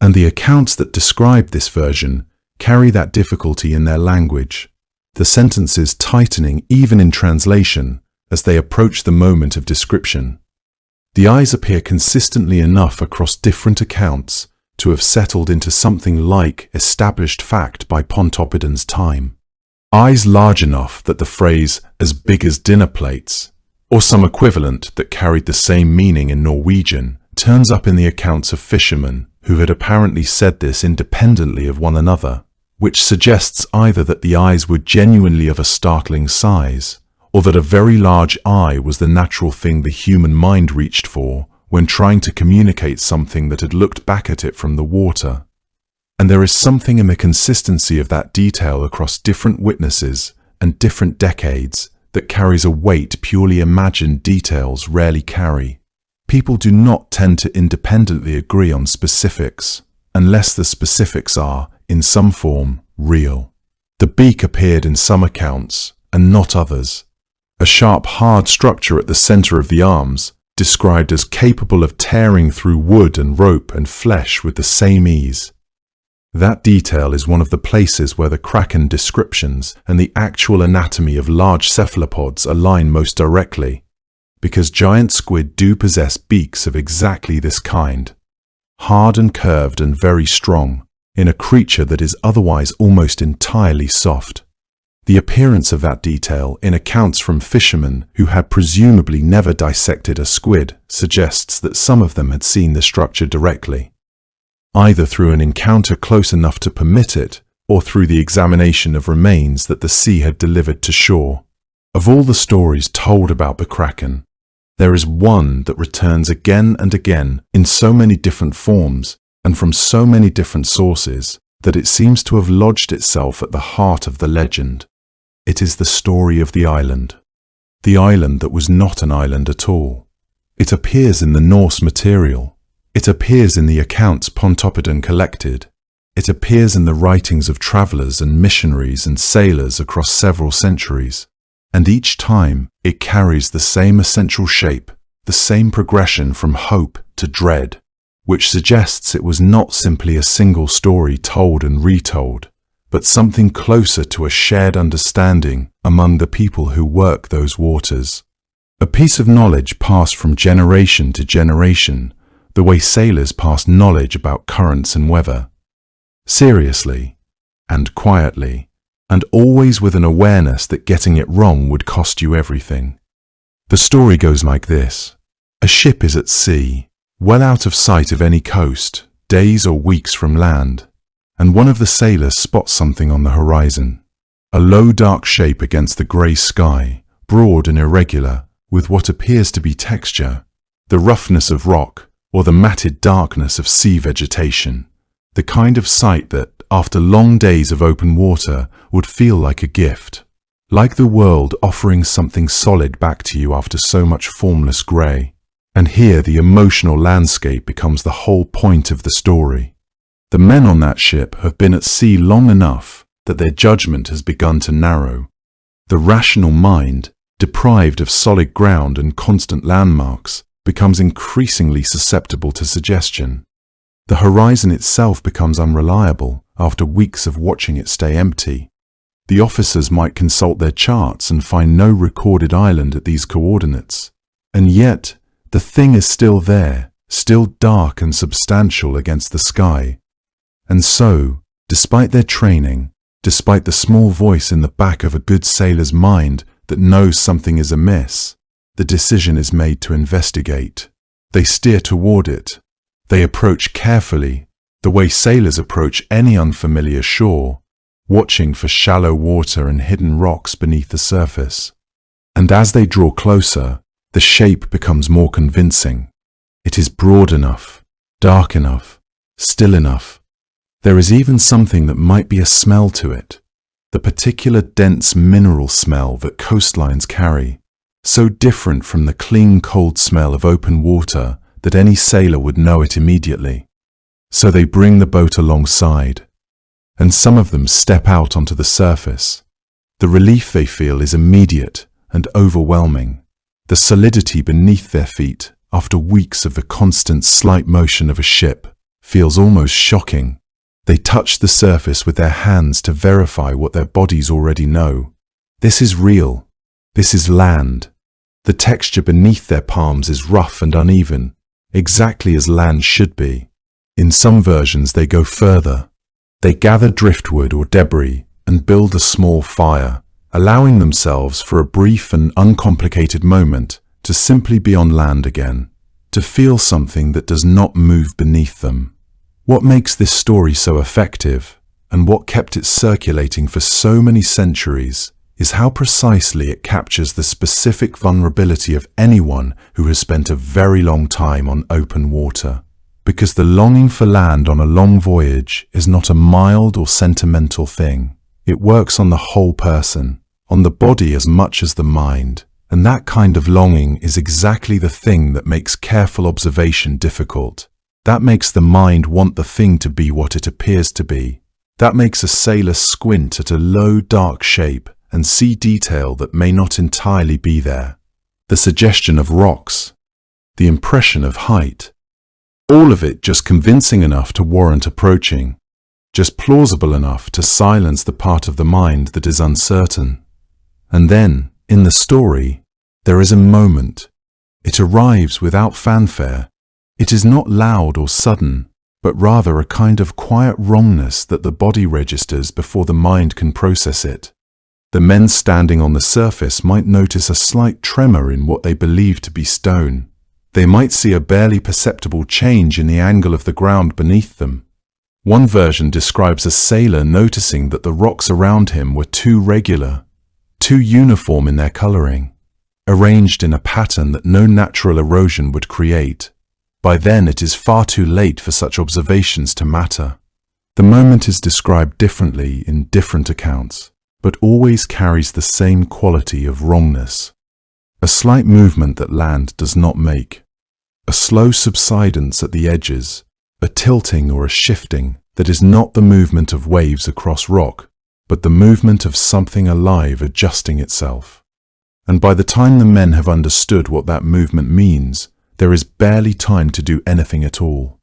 And the accounts that describe this version carry that difficulty in their language, the sentences tightening even in translation as they approach the moment of description. The eyes appear consistently enough across different accounts to have settled into something like established fact by Pontoppidans' time. Eyes large enough that the phrase "as big as dinner plates," or some equivalent that carried the same meaning in Norwegian, turns up in the accounts of fishermen who had apparently said this independently of one another, which suggests either that the eyes were genuinely of a startling size, or that a very large eye was the natural thing the human mind reached for when trying to communicate something that had looked back at it from the water. And there is something in the consistency of that detail across different witnesses and different decades that carries a weight purely imagined details rarely carry. People do not tend to independently agree on specifics, unless the specifics are, in some form, real. The beak appeared in some accounts, and not others. A sharp, hard structure at the center of the arms, described as capable of tearing through wood and rope and flesh with the same ease. That detail is one of the places where the Kraken descriptions and the actual anatomy of large cephalopods align most directly, because giant squid do possess beaks of exactly this kind, hard and curved and very strong, in a creature that is otherwise almost entirely soft. The appearance of that detail in accounts from fishermen who had presumably never dissected a squid suggests that some of them had seen the structure directly, either through an encounter close enough to permit it, or through the examination of remains that the sea had delivered to shore. Of all the stories told about the Kraken, there is one that returns again and again in so many different forms and from so many different sources that it seems to have lodged itself at the heart of the legend. It is the story of the island that was not an island at all. It appears in the Norse material. It appears in the accounts Pontoppidan collected. It appears in the writings of travelers and missionaries and sailors across several centuries. And each time it carries the same essential shape, the same progression from hope to dread. which suggests it was not simply a single story told and retold, but something closer to a shared understanding among the people who work those waters. A piece of knowledge passed from generation to generation, the way sailors pass knowledge about currents and weather. Seriously, and quietly, and always with an awareness that getting it wrong would cost you everything. The story goes like this. A ship is at sea, well out of sight of any coast, days or weeks from land, and one of the sailors spots something on the horizon. A low dark shape against the grey sky, broad and irregular, with what appears to be texture, the roughness of rock, or the matted darkness of sea vegetation, the kind of sight that, after long days of open water, would feel like a gift, like the world offering something solid back to you after so much formless grey. And here the emotional landscape becomes the whole point of the story. The men on that ship have been at sea long enough that their judgment has begun to narrow. The rational mind, deprived of solid ground and constant landmarks, becomes increasingly susceptible to suggestion. The horizon itself becomes unreliable after weeks of watching it stay empty. The officers might consult their charts and find no recorded island at these coordinates. And yet, the thing is still there, still dark and substantial against the sky. And so, despite their training, despite the small voice in the back of a good sailor's mind that knows something is amiss, the decision is made to investigate. They steer toward it. They approach carefully, the way sailors approach any unfamiliar shore, watching for shallow water and hidden rocks beneath the surface. And as they draw closer, the shape becomes more convincing. It is broad enough, dark enough, still enough. There is even something that might be a smell to it, the particular dense mineral smell that coastlines carry, so different from the clean, cold smell of open water that any sailor would know it immediately. So they bring the boat alongside, and some of them step out onto the surface. The relief they feel is immediate and overwhelming. The solidity beneath their feet, after weeks of the constant slight motion of a ship, feels almost shocking. They touch the surface with their hands to verify what their bodies already know. This is real. This is land. The texture beneath their palms is rough and uneven, exactly as land should be. In some versions they go further. They gather driftwood or debris and build a small fire, allowing themselves for a brief and uncomplicated moment to simply be on land again, to feel something that does not move beneath them. What makes this story so effective, and what kept it circulating for so many centuries, is how precisely it captures the specific vulnerability of anyone who has spent a very long time on open water. Because the longing for land on a long voyage is not a mild or sentimental thing. It works on the whole person, on the body as much as the mind, and that kind of longing is exactly the thing that makes careful observation difficult. That makes the mind want the thing to be what it appears to be. That makes a sailor squint at a low, dark shape and see detail that may not entirely be there. The suggestion of rocks, the impression of height, all of it just convincing enough to warrant approaching, just plausible enough to silence the part of the mind that is uncertain. And then, in the story, there is a moment. It arrives without fanfare. It is not loud or sudden, but rather a kind of quiet wrongness that the body registers before the mind can process it. The men standing on the surface might notice a slight tremor in what they believe to be stone. They might see a barely perceptible change in the angle of the ground beneath them. One version describes a sailor noticing that the rocks around him were too regular, too uniform in their coloring, arranged in a pattern that no natural erosion would create. By then it is far too late for such observations to matter. The moment is described differently in different accounts, but always carries the same quality of wrongness. A slight movement that land does not make, a slow subsidence at the edges, a tilting or a shifting that is not the movement of waves across rock, but the movement of something alive adjusting itself. And by the time the men have understood what that movement means, there is barely time to do anything at all.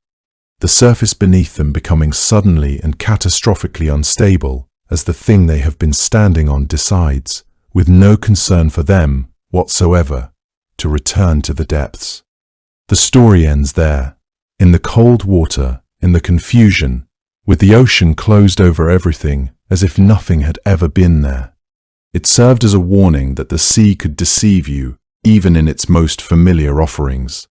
the surface beneath them becoming suddenly and catastrophically unstable as the thing they have been standing on decides, with no concern for them whatsoever, to return to the depths. The story ends there, in the cold water, in the confusion, with the ocean closed over everything as if nothing had ever been there. It served as a warning that the sea could deceive you even in its most familiar offerings,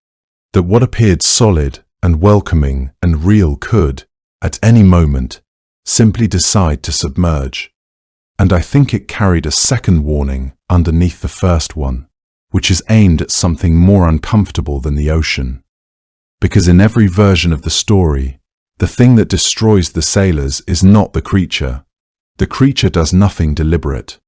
that what appeared solid and welcoming and real could, at any moment, simply decide to submerge. And I think it carried a second warning underneath the first one, which is aimed at something more uncomfortable than the ocean. Because in every version of the story, the thing that destroys the sailors is not the creature. The creature does nothing deliberate.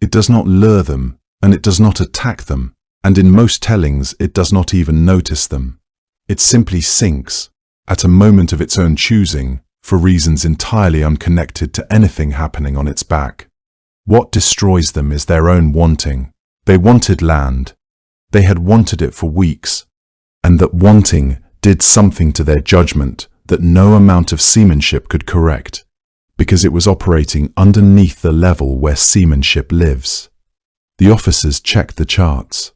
It does not lure them, and it does not attack them, and in most tellings it does not even notice them. It simply sinks, at a moment of its own choosing, for reasons entirely unconnected to anything happening on its back. What destroys them is their own wanting. They wanted land. They had wanted it for weeks, and that wanting did something to their judgment that no amount of seamanship could correct, because it was operating underneath the level where seamanship lives. The officers checked the charts.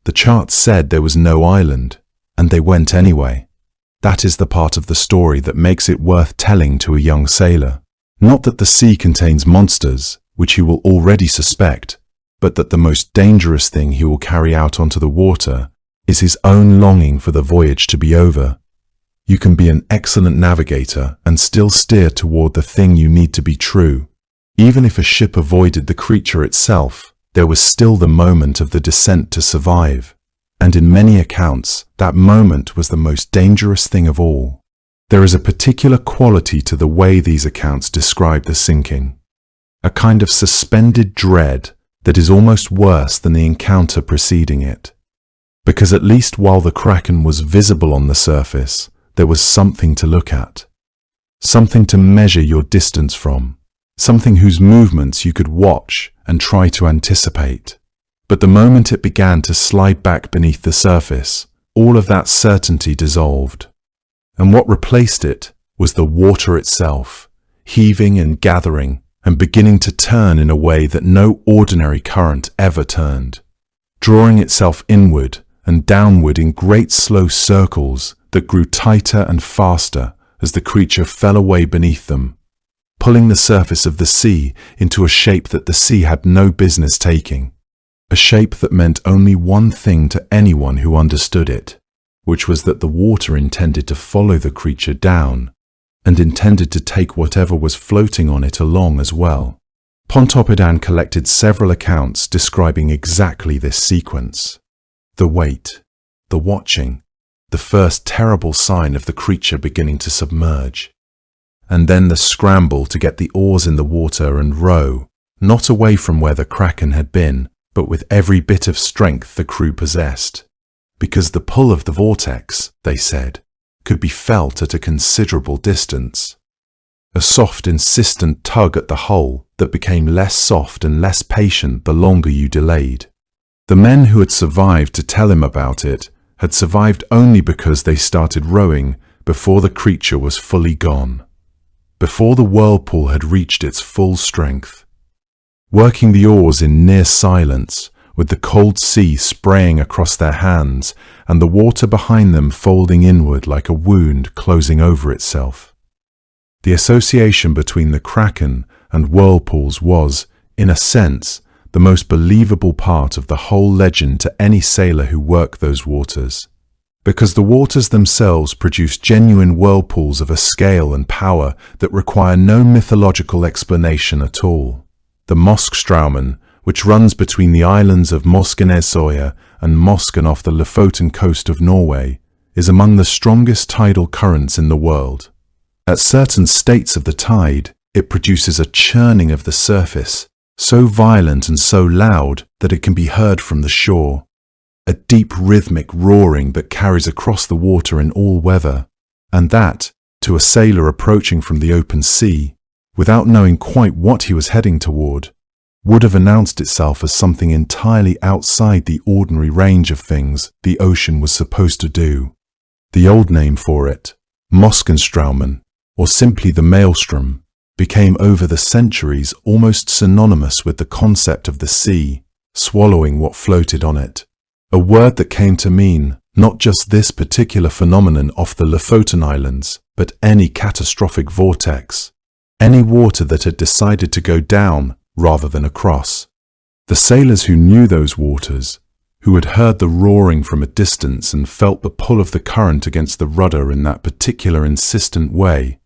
The charts said there was no island, and they went anyway. That is the part of the story that makes it worth telling to a young sailor. Not that the sea contains monsters, which he will already suspect, but that the most dangerous thing he will carry out onto the water is his own longing for the voyage to be over. You can be an excellent navigator and still steer toward the thing you need to be true. Even if a ship avoided the creature itself, there was still the moment of the descent to survive. And in many accounts, that moment was the most dangerous thing of all. There is a particular quality to the way these accounts describe the sinking. A kind of suspended dread that is almost worse than the encounter preceding it. Because at least while the Kraken was visible on the surface, there was something to look at. Something to measure your distance from. Something whose movements you could watch and try to anticipate. But the moment it began to slide back beneath the surface, all of that certainty dissolved. And what replaced it was the water itself, heaving and gathering and beginning to turn in a way that no ordinary current ever turned, drawing itself inward and downward in great slow circles that grew tighter and faster as the creature fell away beneath them, pulling the surface of the sea into a shape that the sea had no business taking. A shape that meant only one thing to anyone who understood it, which was that the water intended to follow the creature down, and intended to take whatever was floating on it along as well. Pontoppidan collected several accounts describing exactly this sequence. The wait, the watching, the first terrible sign of the creature beginning to submerge, and then the scramble to get the oars in the water and row, not away from where the Kraken had been, but with every bit of strength the crew possessed, because the pull of the vortex, they said, could be felt at a considerable distance. A soft, insistent tug at the hull that became less soft and less patient the longer you delayed. The men who had survived to tell him about it had survived only because they started rowing before the creature was fully gone, before the whirlpool had reached its full strength. Working the oars in near silence, with the cold sea spraying across their hands and the water behind them folding inward like a wound closing over itself. The association between the Kraken and whirlpools was, in a sense, the most believable part of the whole legend to any sailor who worked those waters, because the waters themselves produce genuine whirlpools of a scale and power that require no mythological explanation at all. The Moskstraumen, which runs between the islands of Moskenesøya and Mosken off the Lofoten coast of Norway, is among the strongest tidal currents in the world. At certain states of the tide, it produces a churning of the surface, so violent and so loud that it can be heard from the shore. A deep rhythmic roaring that carries across the water in all weather, and that, to a sailor approaching from the open sea, without knowing quite what he was heading toward, would have announced itself as something entirely outside the ordinary range of things the ocean was supposed to do. The old name for it, Moskenstraumen, or simply the maelstrom, became over the centuries almost synonymous with the concept of the sea, swallowing what floated on it. A word that came to mean not just this particular phenomenon off the Lofoten Islands, but any catastrophic vortex, any water that had decided to go down rather than across. The sailors who knew those waters, who had heard the roaring from a distance and felt the pull of the current against the rudder in that particular insistent way,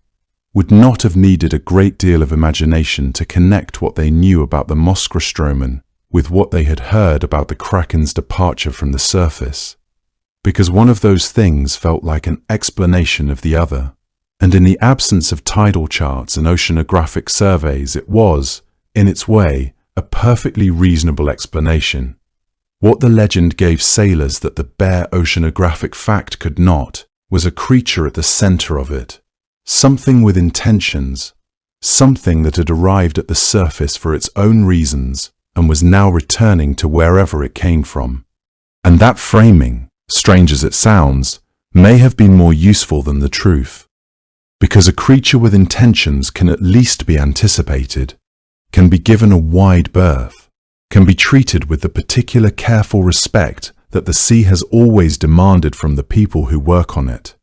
would not have needed a great deal of imagination to connect what they knew about the Moskenstraumen with what they had heard about the Kraken's departure from the surface, because one of those things felt like an explanation of the other, and in the absence of tidal charts and oceanographic surveys it was, in its way, a perfectly reasonable explanation. What the legend gave sailors that the bare oceanographic fact could not was a creature at the center of it, something with intentions, something that had arrived at the surface for its own reasons and was now returning to wherever it came from. And that framing, strange as it sounds, may have been more useful than the truth, because a creature with intentions can at least be anticipated, can be given a wide berth, can be treated with the particular careful respect that the sea has always demanded from the people who work on it.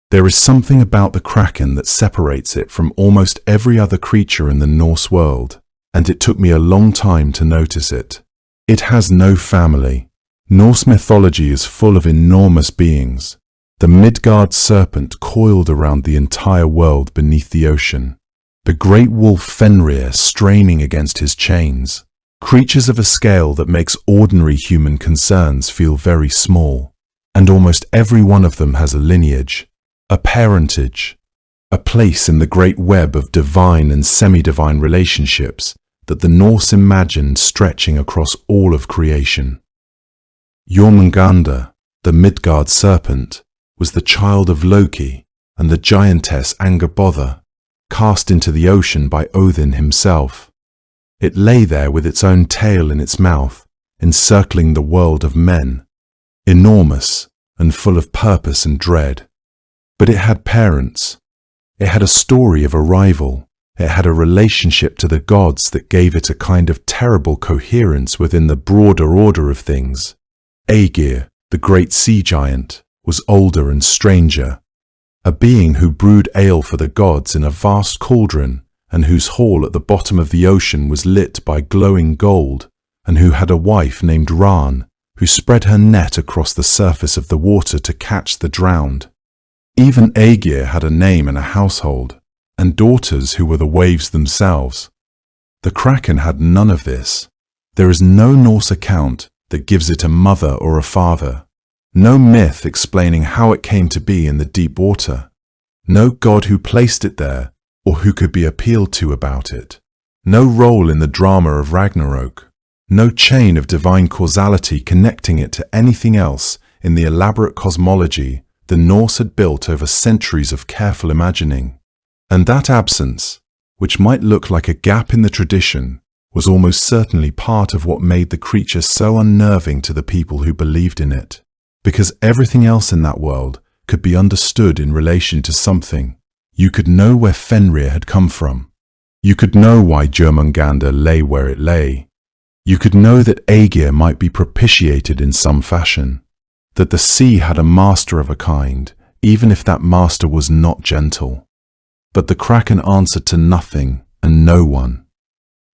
There is something about the Kraken that separates it from almost every other creature in the Norse world, and it took me a long time to notice it. It has no family. Norse mythology is full of enormous beings. The Midgard serpent coiled around the entire world beneath the ocean. The great wolf Fenrir straining against his chains. Creatures of a scale that makes ordinary human concerns feel very small. And almost every one of them has a lineage, a parentage, a place in the great web of divine and semi-divine relationships that the Norse imagined stretching across all of creation. Jormungandr, the Midgard serpent, was the child of Loki and the giantess Angerbother, cast into the ocean by Odin himself. It lay there with its own tail in its mouth, encircling the world of men, enormous and full of purpose and dread. But it had parents. It had a story of arrival. It had a relationship to the gods that gave it a kind of terrible coherence within the broader order of things. Aegir, the great sea giant, was older and stranger, a being who brewed ale for the gods in a vast cauldron and whose hall at the bottom of the ocean was lit by glowing gold, and who had a wife named Ran, who spread her net across the surface of the water to catch the drowned. Even Aegir had a name and a household, and daughters who were the waves themselves. The Kraken had none of this. There is no Norse account that gives it a mother or a father, no myth explaining how it came to be in the deep water, no god who placed it there or who could be appealed to about it, no role in the drama of Ragnarok, no chain of divine causality connecting it to anything else in the elaborate cosmology the Norse had built over centuries of careful imagining. And that absence, which might look like a gap in the tradition, was almost certainly part of what made the creature so unnerving to the people who believed in it, because everything else in that world could be understood in relation to something. You could know where Fenrir had come from. You could know why Jormungandr lay where it lay. You could know that Aegir might be propitiated in some fashion, that the sea had a master of a kind, even if that master was not gentle. But the Kraken answered to nothing and no one.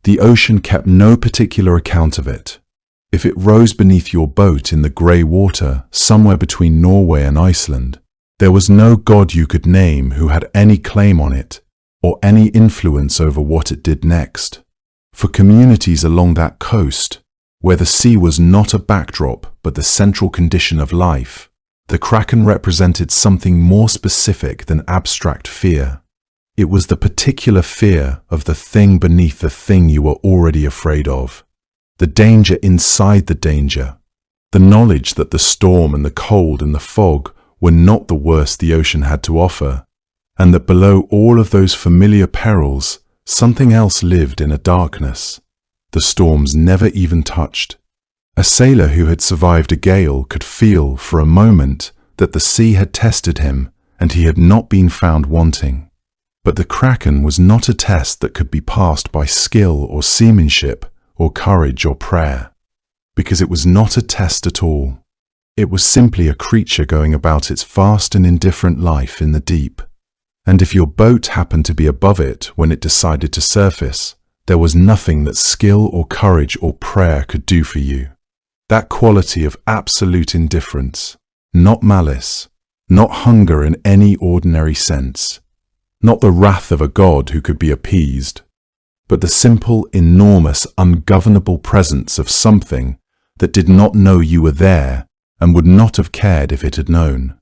The ocean kept no particular account of it. If it rose beneath your boat in the grey water somewhere between Norway and Iceland, there was no god you could name who had any claim on it or any influence over what it did next. For communities along that coast, where the sea was not a backdrop but the central condition of life, the Kraken represented something more specific than abstract fear. It was the particular fear of the thing beneath the thing you were already afraid of, the danger inside the danger, the knowledge that the storm and the cold and the fog were not the worst the ocean had to offer, and that below all of those familiar perils, something else lived in a darkness the storms never even touched. A sailor who had survived a gale could feel for a moment that the sea had tested him and he had not been found wanting. But the Kraken was not a test that could be passed by skill or seamanship or courage or prayer, because it was not a test at all. It was simply a creature going about its vast and indifferent life in the deep. And if your boat happened to be above it when it decided to surface, there was nothing that skill or courage or prayer could do for you. That quality of absolute indifference, not malice, not hunger in any ordinary sense, not the wrath of a god who could be appeased, but the simple, enormous, ungovernable presence of something that did not know you were there and would not have cared if it had known.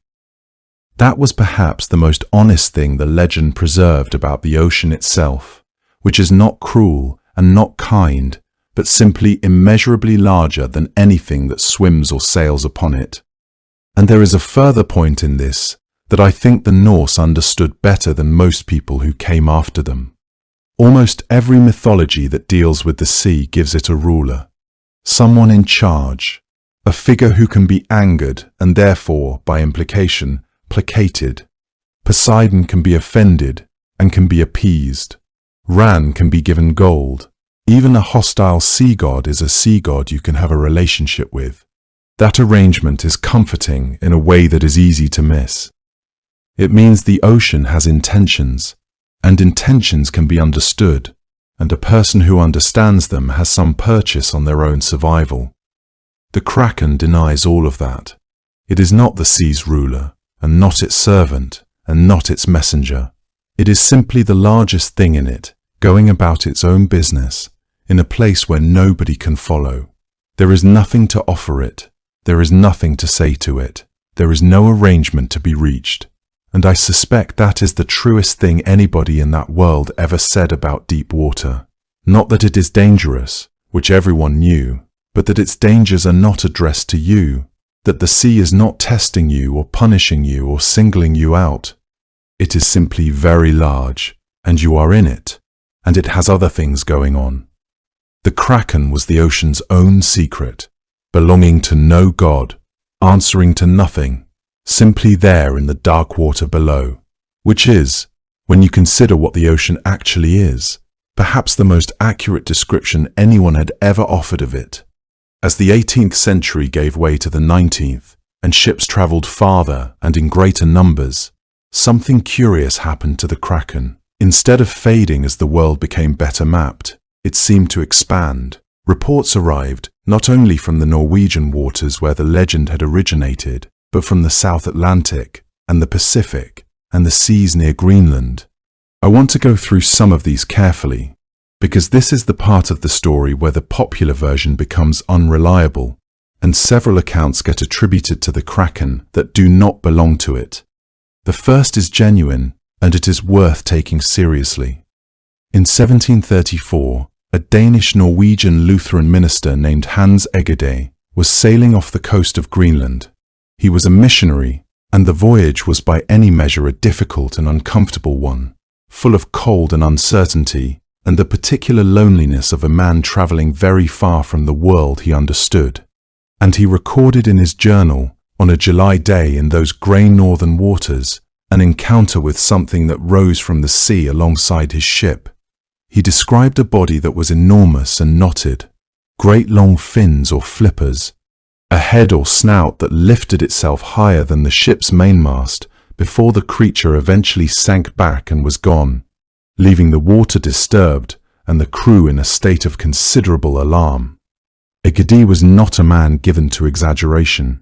That was perhaps the most honest thing the legend preserved about the ocean itself, which is not cruel and not kind, but simply immeasurably larger than anything that swims or sails upon it. And there is a further point in this that I think the Norse understood better than most people who came after them. Almost every mythology that deals with the sea gives it a ruler, someone in charge, a figure who can be angered and therefore, by implication, placated. Poseidon can be offended and can be appeased. Ran can be given gold. Even a hostile sea god is a sea god you can have a relationship with. That arrangement is comforting in a way that is easy to miss. It means the ocean has intentions, and intentions can be understood, and a person who understands them has some purchase on their own survival. The Kraken denies all of that. It is not the sea's ruler, and not its servant, and not its messenger. It is simply the largest thing in it, going about its own business, in a place where nobody can follow. There is nothing to offer it. There is nothing to say to it. There is no arrangement to be reached. And I suspect that is the truest thing anybody in that world ever said about deep water. Not that it is dangerous, which everyone knew, but that its dangers are not addressed to you, that the sea is not testing you or punishing you or singling you out. It is simply very large, and you are in it, and it has other things going on. The Kraken was the ocean's own secret, belonging to no god, answering to nothing, simply there in the dark water below, which is, when you consider what the ocean actually is, perhaps the most accurate description anyone had ever offered of it. As the 18th century gave way to the 19th, and ships travelled farther and in greater numbers, something curious happened to the Kraken. Instead of fading as the world became better mapped, it seemed to expand. Reports arrived not only from the Norwegian waters where the legend had originated, but from the South Atlantic and the Pacific and the seas near Greenland. I want to go through some of these carefully, because this is the part of the story where the popular version becomes unreliable, and several accounts get attributed to the Kraken that do not belong to it. The first is genuine, and it is worth taking seriously. In 1734, a Danish-Norwegian Lutheran minister named Hans Egede was sailing off the coast of Greenland. He was a missionary, and the voyage was by any measure a difficult and uncomfortable one, full of cold and uncertainty, and the particular loneliness of a man travelling very far from the world he understood. And he recorded in his journal, on a July day in those grey northern waters, an encounter with something that rose from the sea alongside his ship. He described a body that was enormous and knotted, great long fins or flippers, a head or snout that lifted itself higher than the ship's mainmast before the creature eventually sank back and was gone, leaving the water disturbed and the crew in a state of considerable alarm. Egede was not a man given to exaggeration.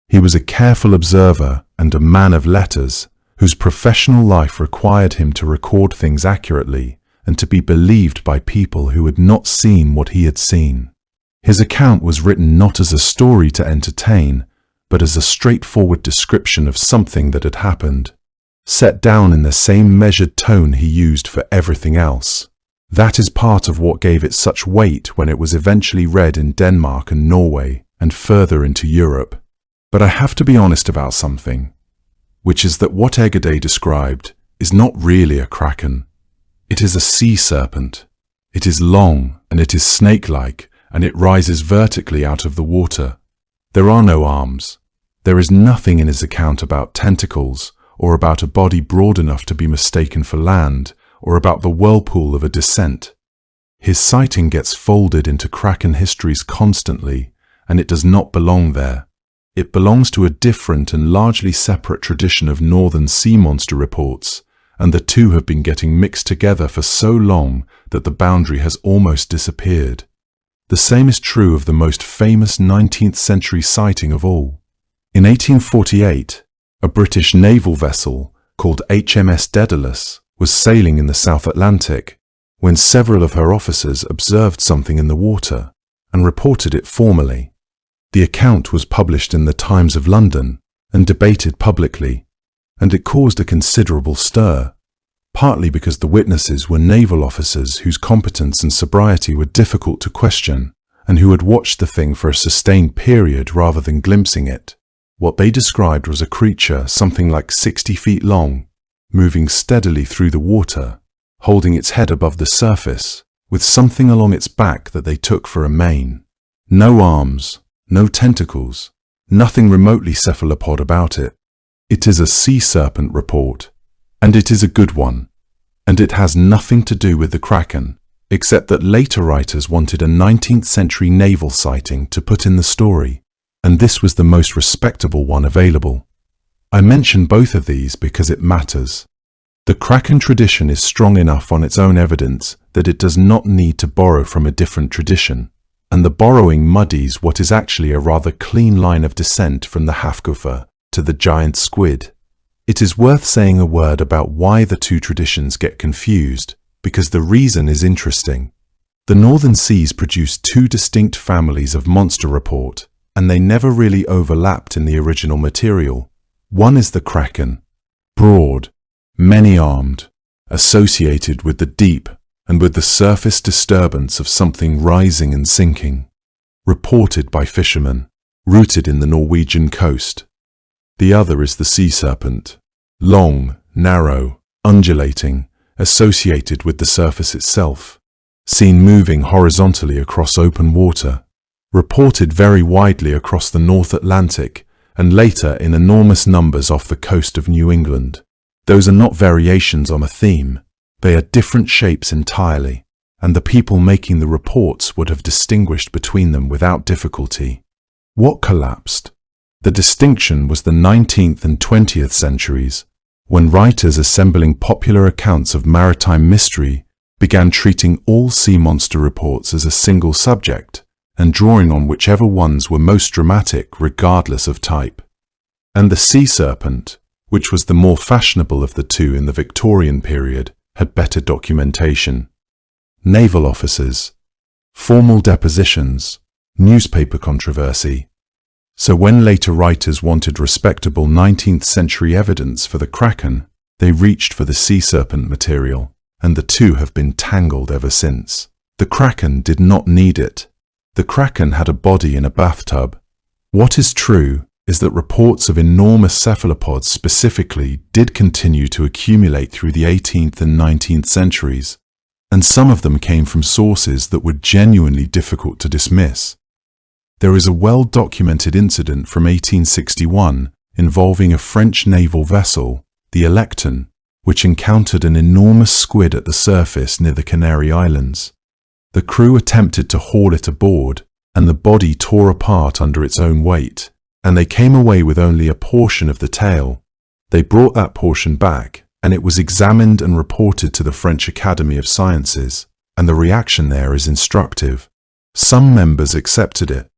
He was a careful observer and a man of letters, whose professional life required him to record things accurately and to be believed by people who had not seen what he had seen. His account was written not as a story to entertain, but as a straightforward description of something that had happened, set down in the same measured tone he used for everything else. That is part of what gave it such weight when it was eventually read in Denmark and Norway and further into Europe. But I have to be honest about something, which is that what Egede described is not really a kraken. It is a sea serpent. It is long and it is snake-like, and it rises vertically out of the water. There are no arms. There is nothing in his account about tentacles or about a body broad enough to be mistaken for land, or about the whirlpool of a descent. His sighting gets folded into Kraken histories constantly, and it does not belong there. It belongs to a different and largely separate tradition of northern sea monster reports, and the two have been getting mixed together for so long that the boundary has almost disappeared. The same is true of the most famous 19th century sighting of all. In 1848, a British naval vessel called HMS Daedalus was sailing in the South Atlantic when several of her officers observed something in the water and reported it formally. The account was published in the Times of London and debated publicly, and it caused a considerable stir, partly because the witnesses were naval officers whose competence and sobriety were difficult to question and who had watched the thing for a sustained period rather than glimpsing it. What they described was a creature something like 60 feet long, moving steadily through the water, holding its head above the surface, with something along its back that they took for a mane. No arms, no tentacles, nothing remotely cephalopod about it. It is a sea serpent report, and it is a good one, and it has nothing to do with the Kraken, except that later writers wanted a 19th century naval sighting to put in the story, and this was the most respectable one available. I mention both of these because it matters. The Kraken tradition is strong enough on its own evidence that it does not need to borrow from a different tradition, and the borrowing muddies what is actually a rather clean line of descent from the Hafguffer to the giant squid. It is worth saying a word about why the two traditions get confused, because the reason is interesting. The northern seas produce two distinct families of monster report, and they never really overlapped in the original material. One is the Kraken, broad, many-armed, associated with the deep and with the surface disturbance of something rising and sinking, reported by fishermen, rooted in the Norwegian coast. The other is the sea serpent, long, narrow, undulating, associated with the surface itself, seen moving horizontally across open water, reported very widely across the North Atlantic and later in enormous numbers off the coast of New England. Those are not variations on a theme, they are different shapes entirely, and the people making the reports would have distinguished between them without difficulty. What collapsed? The distinction was the 19th and 20th centuries, when writers assembling popular accounts of maritime mystery began treating all sea monster reports as a single subject and drawing on whichever ones were most dramatic regardless of type. And the sea serpent, which was the more fashionable of the two in the Victorian period, had better documentation. Naval officers, formal depositions, newspaper controversy. So when later writers wanted respectable 19th century evidence for the Kraken, they reached for the sea serpent material, and the two have been tangled ever since. The Kraken did not need it. The Kraken had a body in a bathtub. What is true is that reports of enormous cephalopods specifically did continue to accumulate through the 18th and 19th centuries, and some of them came from sources that were genuinely difficult to dismiss. There is a well-documented incident from 1861 involving a French naval vessel, the Electon, which encountered an enormous squid at the surface near the Canary Islands. The crew attempted to haul it aboard, and the body tore apart under its own weight, and they came away with only a portion of the tail. They brought that portion back, and it was examined and reported to the French Academy of Sciences, and the reaction there is instructive. Some members accepted it.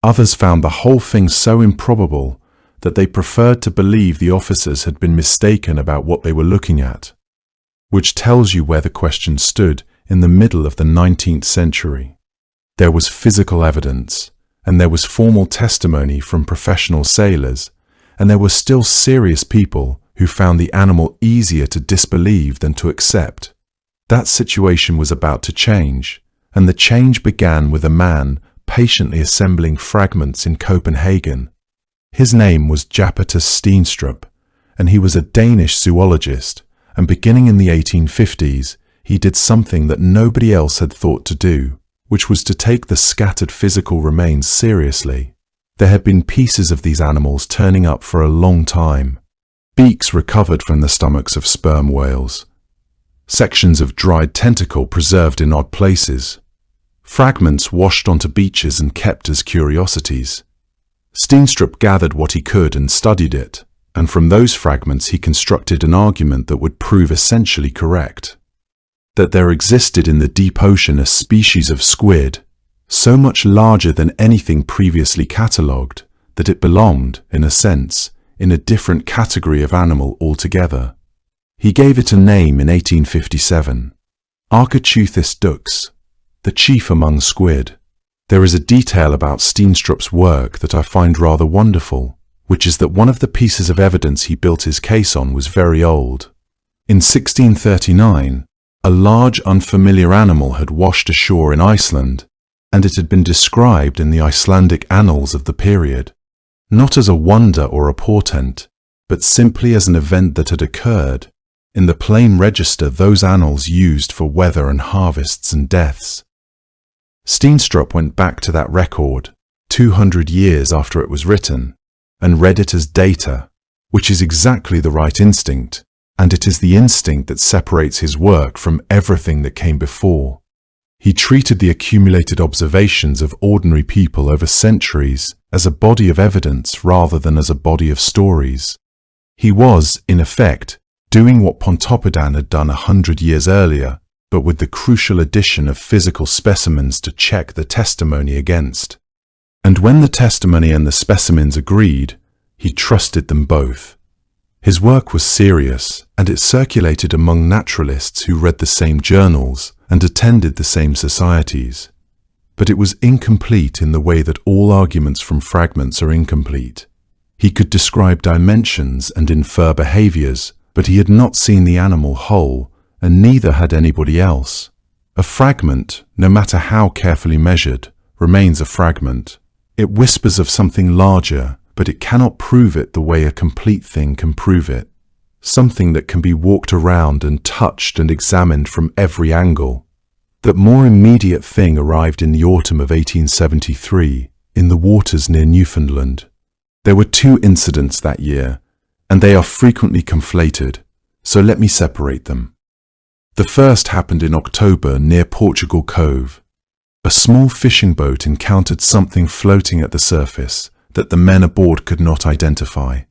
Others found the whole thing so improbable that they preferred to believe the officers had been mistaken about what they were looking at, which tells you where the question stood in the middle of the 19th century. There was physical evidence, and there was formal testimony from professional sailors, and there were still serious people who found the animal easier to disbelieve than to accept. That situation was about to change, and the change began with a man patiently assembling fragments in Copenhagen. His name was Japetus Steenstrup, and he was a Danish zoologist, and beginning in the 1850s, he did something that nobody else had thought to do, which was to take the scattered physical remains seriously. There had been pieces of these animals turning up for a long time. beaks recovered from the stomachs of sperm whales, sections of dried tentacle preserved in odd places, fragments washed onto beaches and kept as curiosities. Steenstrup gathered what he could and studied it, and from those fragments he constructed an argument that would prove essentially correct. That there existed in the deep ocean a species of squid, so much larger than anything previously catalogued, that it belonged, in a sense, in a different category of animal altogether. He gave it a name in 1857, Archachuthis dux, the chief among squid. There is a detail about Steenstrup's work that I find rather wonderful, which is that one of the pieces of evidence he built his case on was very old. In 1639, a large unfamiliar animal had washed ashore in Iceland, and it had been described in the Icelandic annals of the period, not as a wonder or a portent, but simply as an event that had occurred, in the plain register those annals used for weather and harvests and deaths. Steenstrup went back to that record, 200 years after it was written, and read it as data, which is exactly the right instinct, and it is the instinct that separates his work from everything that came before. He treated the accumulated observations of ordinary people over centuries as a body of evidence rather than as a body of stories. He was, in effect, doing what Pontoppidan had done 100 years earlier, but with the crucial addition of physical specimens to check the testimony against. And when the testimony and the specimens agreed, he trusted them both. His work was serious, and it circulated among naturalists who read the same journals and attended the same societies. But it was incomplete in the way that all arguments from fragments are incomplete. He could describe dimensions and infer behaviors, but he had not seen the animal whole, and neither had anybody else. A fragment, no matter how carefully measured, remains a fragment. It whispers of something larger, but it cannot prove it the way a complete thing can prove it. Something that can be walked around and touched and examined from every angle. That more immediate thing arrived in the autumn of 1873, in the waters near Newfoundland. There were 2 incidents that year, and they are frequently conflated, so let me separate them. The first happened in October near Portugal Cove. A small fishing boat encountered something floating at the surface that the men aboard could not identify.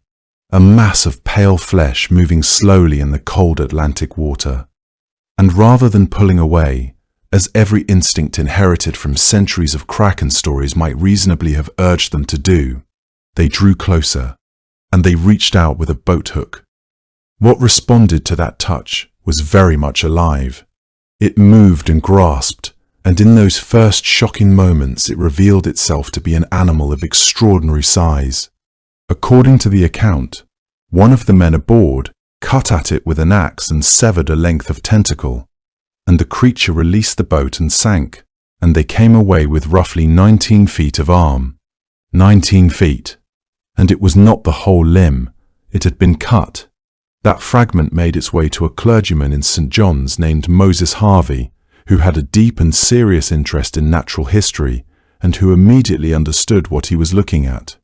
A mass of pale flesh moving slowly in the cold Atlantic water. And rather than pulling away, as every instinct inherited from centuries of Kraken stories might reasonably have urged them to do, they drew closer, and they reached out with a boat hook. What responded to that touch was very much alive. It moved and grasped, and in those first shocking moments it revealed itself to be an animal of extraordinary size. According to the account, one of the men aboard cut at it with an axe and severed a length of tentacle, and the creature released the boat and sank, and they came away with roughly 19 feet of arm. 19 feet. And it was not the whole limb, it had been cut. That fragment made its way to a clergyman in St. John's named Moses Harvey, who had a deep and serious interest in natural history, and who immediately understood what he was looking at.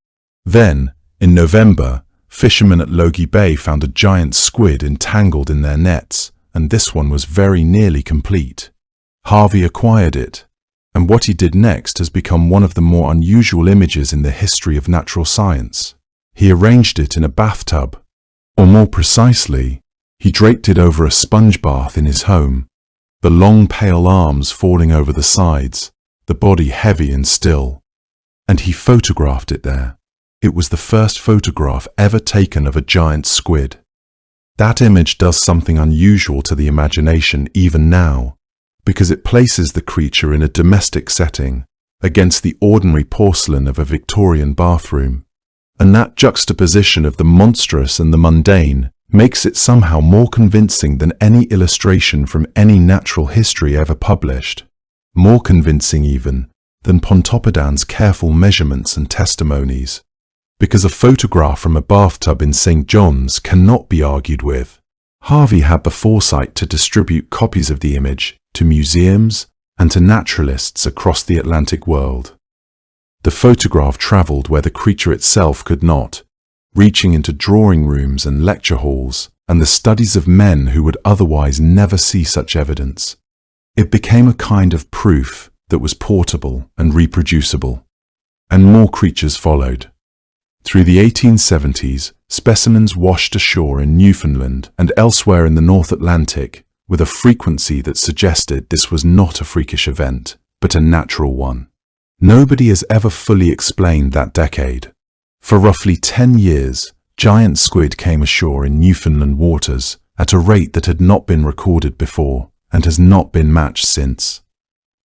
Then, in November, fishermen at Logie Bay found a giant squid entangled in their nets, and this one was very nearly complete. Harvey acquired it, and what he did next has become one of the more unusual images in the history of natural science. He arranged it in a bathtub, or more precisely, he draped it over a sponge bath in his home, the long pale arms falling over the sides, the body heavy and still. And he photographed it there. It was the first photograph ever taken of a giant squid. That image does something unusual to the imagination even now, because it places the creature in a domestic setting against the ordinary porcelain of a Victorian bathroom. And that juxtaposition of the monstrous and the mundane makes it somehow more convincing than any illustration from any natural history ever published. More convincing even than Pontoppidan's careful measurements and testimonies. Because a photograph from a bathtub in St. John's cannot be argued with. Harvey had the foresight to distribute copies of the image to museums and to naturalists across the Atlantic world. The photograph travelled where the creature itself could not, reaching into drawing rooms and lecture halls and the studies of men who would otherwise never see such evidence. It became a kind of proof that was portable and reproducible, and more creatures followed. Through the 1870s, specimens washed ashore in Newfoundland and elsewhere in the North Atlantic with a frequency that suggested this was not a freakish event, but a natural one. Nobody has ever fully explained that decade. For roughly 10 years, giant squid came ashore in Newfoundland waters at a rate that had not been recorded before and has not been matched since.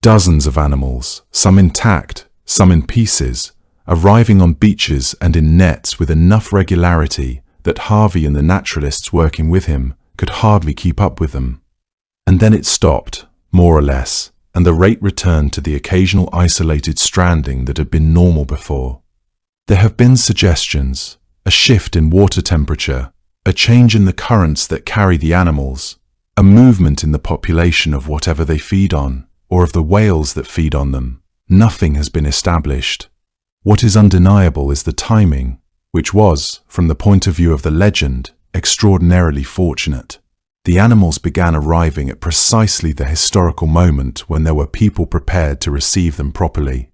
Dozens of animals, some intact, some in pieces, arriving on beaches and in nets with enough regularity that Harvey and the naturalists working with him could hardly keep up with them. And then it stopped, more or less, and the rate returned to the occasional isolated stranding that had been normal before. There have been suggestions, a shift in water temperature, a change in the currents that carry the animals, a movement in the population of whatever they feed on, or of the whales that feed on them. Nothing has been established. What is undeniable is the timing, which was, from the point of view of the legend, extraordinarily fortunate. The animals began arriving at precisely the historical moment when there were people prepared to receive them properly,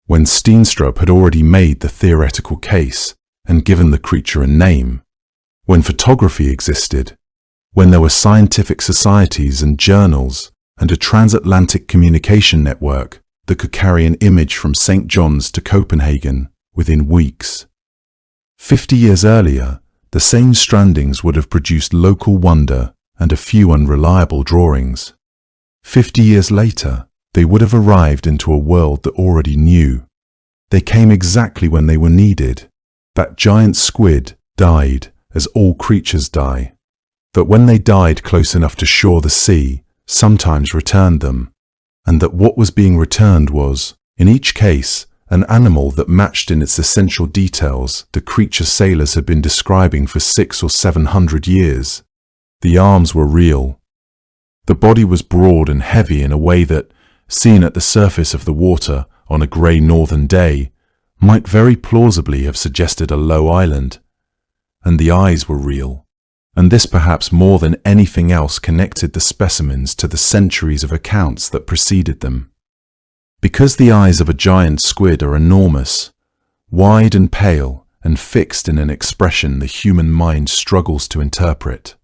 when Steenstrup had already made the theoretical case and given the creature a name, when photography existed, when there were scientific societies and journals and a transatlantic communication network that could carry an image from St. John's to Copenhagen within weeks. 50 years earlier, the same strandings would have produced local wonder and a few unreliable drawings. 50 years later, they would have arrived into a world that already knew. They came exactly when they were needed. That giant squid died as all creatures die. But when they died close enough to shore, the sea sometimes returned them. And that what was being returned was, in each case, an animal that matched in its essential details the creature sailors had been describing for 600 or 700 years. The arms were real. The body was broad and heavy in a way that, seen at the surface of the water on a grey northern day, might very plausibly have suggested a low island. And the eyes were real. And this perhaps more than anything else connected the specimens to the centuries of accounts that preceded them. Because the eyes of a giant squid are enormous, wide and pale and fixed in an expression the human mind struggles to interpret,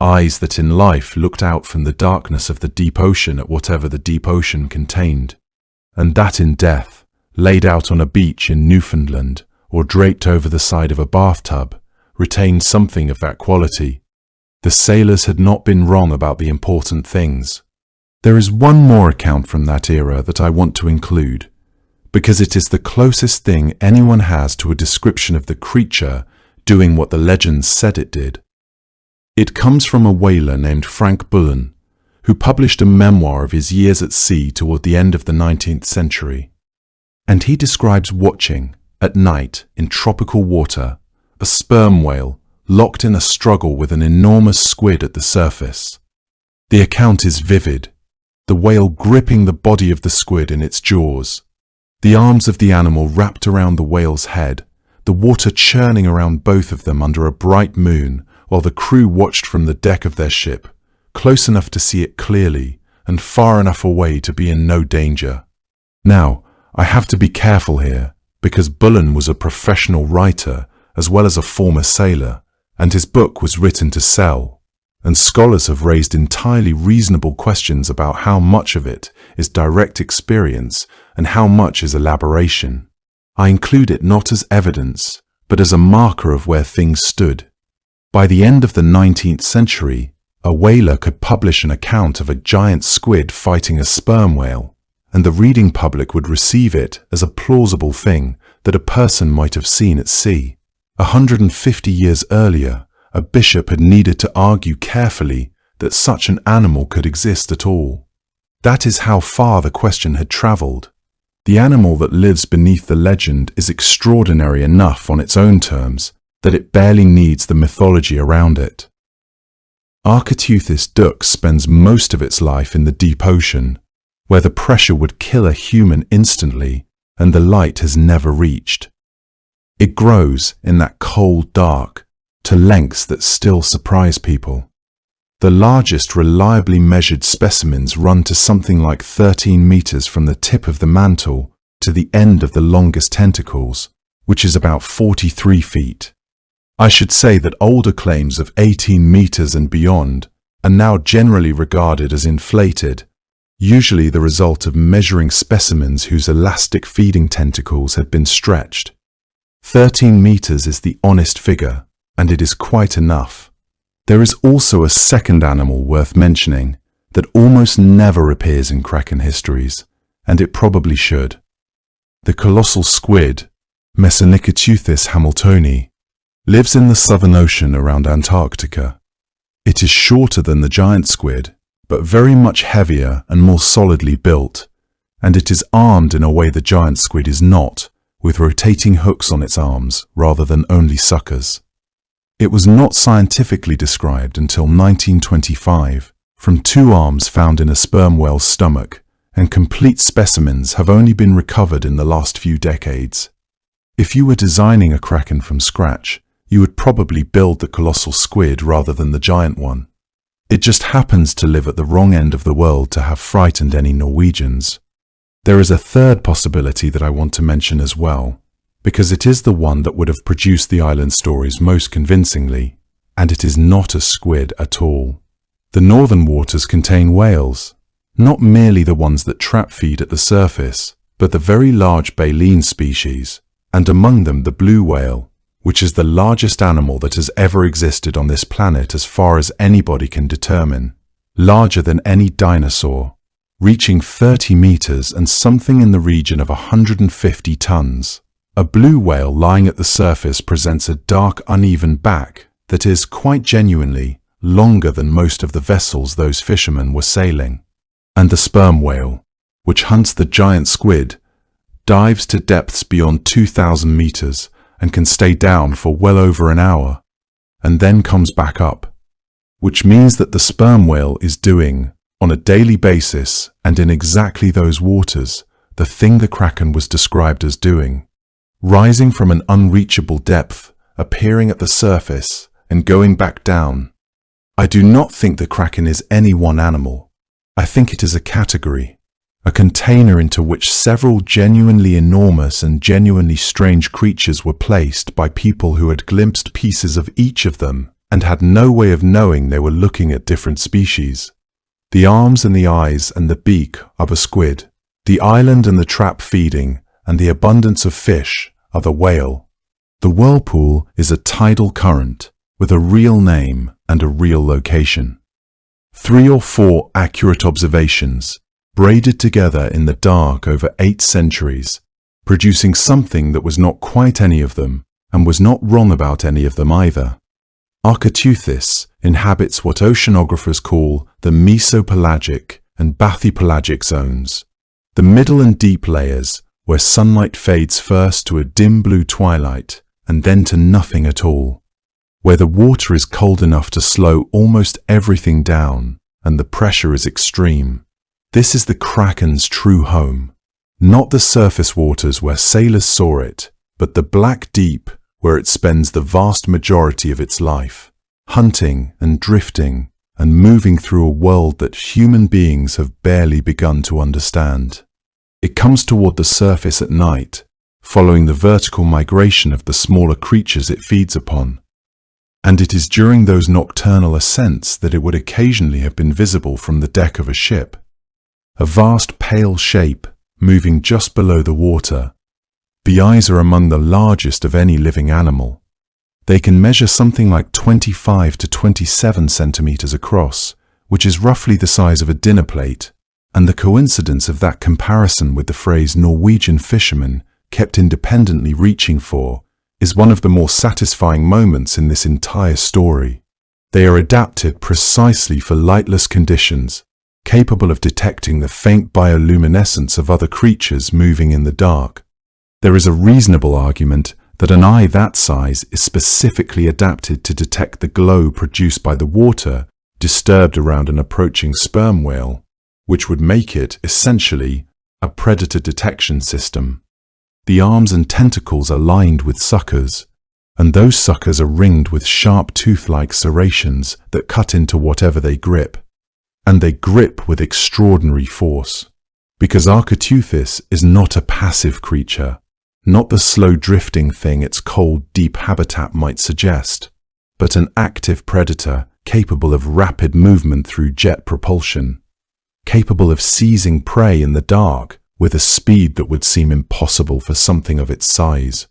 eyes that in life looked out from the darkness of the deep ocean at whatever the deep ocean contained, and that in death, laid out on a beach in Newfoundland or draped over the side of a bathtub, retained something of that quality. The sailors had not been wrong about the important things. There is one more account from that era that I want to include, because it is the closest thing anyone has to a description of the creature doing what the legends said it did. It comes from a whaler named Frank Bullen, who published a memoir of his years at sea toward the end of the 19th century. And he describes watching, at night, in tropical water, a sperm whale locked in a struggle with an enormous squid at the surface. The account is vivid, the whale gripping the body of the squid in its jaws, the arms of the animal wrapped around the whale's head, the water churning around both of them under a bright moon while the crew watched from the deck of their ship, close enough to see it clearly and far enough away to be in no danger. Now, I have to be careful here, because Bullen was a professional writer as well as a former sailor, and his book was written to sell, and scholars have raised entirely reasonable questions about how much of it is direct experience and how much is elaboration. I include it not as evidence, but as a marker of where things stood. By the end of the 19th century, a whaler could publish an account of a giant squid fighting a sperm whale, and the reading public would receive it as a plausible thing that a person might have seen at sea. 150 years earlier, a bishop had needed to argue carefully that such an animal could exist at all. That is how far the question had travelled. The animal that lives beneath the legend is extraordinary enough on its own terms that it barely needs the mythology around it. Architeuthis dux spends most of its life in the deep ocean, where the pressure would kill a human instantly and the light has never reached. It grows in that cold dark to lengths that still surprise people. The largest reliably measured specimens run to something like 13 meters from the tip of the mantle to the end of the longest tentacles, which is about 43 feet. I should say that older claims of 18 meters and beyond are now generally regarded as inflated, usually the result of measuring specimens whose elastic feeding tentacles had been stretched. 13 meters is the honest figure, and it is quite enough. There is also a second animal worth mentioning that almost never appears in Kraken histories, and it probably should. The colossal squid, Messonychoteuthis hamiltoni, lives in the Southern Ocean around Antarctica. It is shorter than the giant squid, but very much heavier and more solidly built, and it is armed in a way the giant squid is not, with rotating hooks on its arms rather than only suckers. It was not scientifically described until 1925 from 2 arms found in a sperm whale's stomach, and complete specimens have only been recovered in the last few decades. If you were designing a Kraken from scratch, you would probably build the colossal squid rather than the giant one. It just happens to live at the wrong end of the world to have frightened any Norwegians. There is a third possibility that I want to mention as well, because it is the one that would have produced the island stories most convincingly, and it is not a squid at all. The northern waters contain whales, not merely the ones that trap feed at the surface, but the very large baleen species, and among them the blue whale, which is the largest animal that has ever existed on this planet as far as anybody can determine, larger than any dinosaur, reaching 30 meters and something in the region of 150 tons. A blue whale lying at the surface presents a dark, uneven back that is, quite genuinely, longer than most of the vessels those fishermen were sailing. And the sperm whale, which hunts the giant squid, dives to depths beyond 2,000 meters and can stay down for well over an hour, and then comes back up, which means that the sperm whale is doing, on a daily basis and in exactly those waters, the thing the Kraken was described as doing. Rising from an unreachable depth, appearing at the surface, and going back down. I do not think the Kraken is any one animal. I think it is a category, a container into which several genuinely enormous and genuinely strange creatures were placed by people who had glimpsed pieces of each of them and had no way of knowing they were looking at different species. The arms and the eyes and the beak are the squid. The island and the trap feeding and the abundance of fish are the whale. The whirlpool is a tidal current with a real name and a real location. 3 or 4 accurate observations, braided together in the dark over 8 centuries, producing something that was not quite any of them and was not wrong about any of them either. Architeuthis inhabits what oceanographers call the mesopelagic and bathypelagic zones, the middle and deep layers where sunlight fades first to a dim blue twilight and then to nothing at all, where the water is cold enough to slow almost everything down and the pressure is extreme. This is the Kraken's true home, not the surface waters where sailors saw it, but the black deep where it spends the vast majority of its life, hunting and drifting and moving through a world that human beings have barely begun to understand. It comes toward the surface at night, following the vertical migration of the smaller creatures it feeds upon. And it is during those nocturnal ascents that it would occasionally have been visible from the deck of a ship. A vast pale shape, moving just below the water. The eyes are among the largest of any living animal. They can measure something like 25 to 27 centimeters across, which is roughly the size of a dinner plate, and the coincidence of that comparison with the phrase Norwegian fishermen kept independently reaching for is one of the more satisfying moments in this entire story. They are adapted precisely for lightless conditions, capable of detecting the faint bioluminescence of other creatures moving in the dark. There is a reasonable argument that an eye that size is specifically adapted to detect the glow produced by the water disturbed around an approaching sperm whale, which would make it, essentially, a predator detection system. The arms and tentacles are lined with suckers, and those suckers are ringed with sharp tooth-like serrations that cut into whatever they grip. And they grip with extraordinary force. Because Architeuthis is not a passive creature, not the slow drifting thing its cold, deep habitat might suggest, but an active predator capable of rapid movement through jet propulsion, capable of seizing prey in the dark with a speed that would seem impossible for something of its size.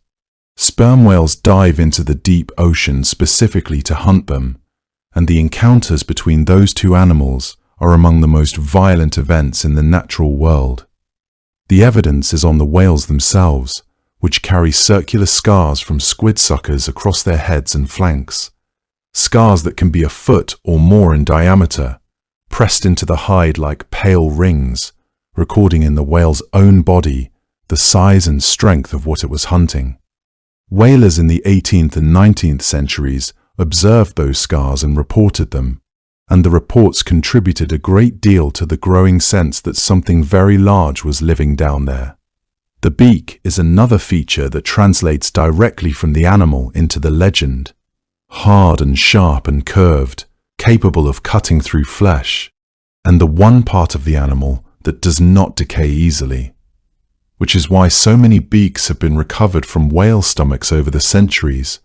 Sperm whales dive into the deep ocean specifically to hunt them, and the encounters between those two animals are among the most violent events in the natural world. The evidence is on the whales themselves, which carry circular scars from squid suckers across their heads and flanks, scars that can be a foot or more in diameter, pressed into the hide like pale rings, recording in the whale's own body the size and strength of what it was hunting. Whalers in the 18th and 19th centuries observed those scars and reported them, and the reports contributed a great deal to the growing sense that something very large was living down there. The beak is another feature that translates directly from the animal into the legend. Hard and sharp and curved, capable of cutting through flesh, and the one part of the animal that does not decay easily, which is why so many beaks have been recovered from whale stomachs over the centuries,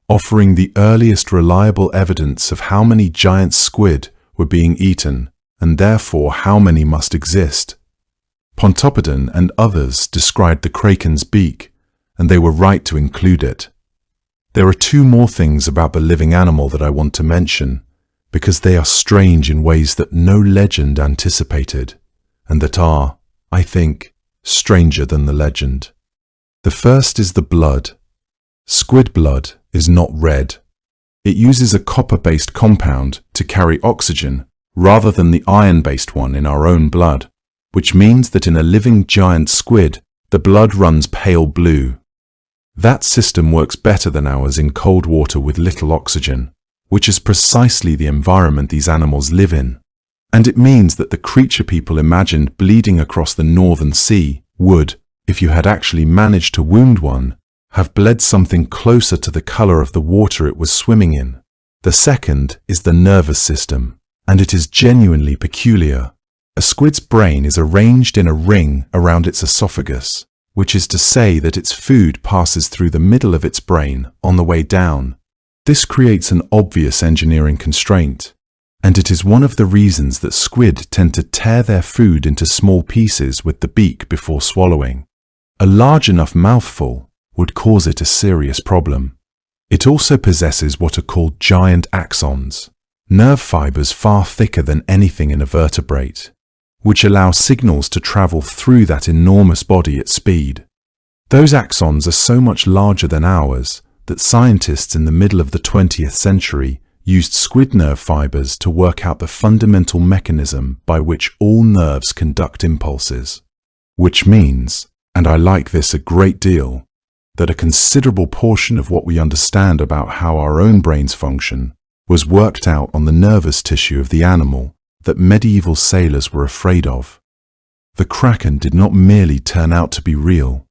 offering the earliest reliable evidence of how many giant squid were being eaten, and therefore how many must exist. Pontoppidan and others described the kraken's beak, and they were right to include it. There are two more things about the living animal that I want to mention, because they are strange in ways that no legend anticipated, and that are, I think, stranger than the legend. The first is the blood. Squid blood is not red. It uses a copper-based compound to carry oxygen rather than the iron-based one in our own blood, which means that in a living giant squid, the blood runs pale blue. That system works better than ours in cold water with little oxygen, which is precisely the environment these animals live in. And it means that the creature people imagined bleeding across the northern sea would, if you had actually managed to wound one, have bled something closer to the color of the water it was swimming in. The second is the nervous system, and it is genuinely peculiar. A squid's brain is arranged in a ring around its esophagus, which is to say that its food passes through the middle of its brain on the way down. This creates an obvious engineering constraint, and it is one of the reasons that squid tend to tear their food into small pieces with the beak before swallowing. A large enough mouthful would cause it a serious problem. It also possesses what are called giant axons, nerve fibers far thicker than anything in a vertebrate, which allow signals to travel through that enormous body at speed. Those axons are so much larger than ours that scientists in the middle of the 20th century used squid nerve fibers to work out the fundamental mechanism by which all nerves conduct impulses. Which means, and I like this a great deal, that a considerable portion of what we understand about how our own brains function was worked out on the nervous tissue of the animal that medieval sailors were afraid of. The Kraken did not merely turn out to be real,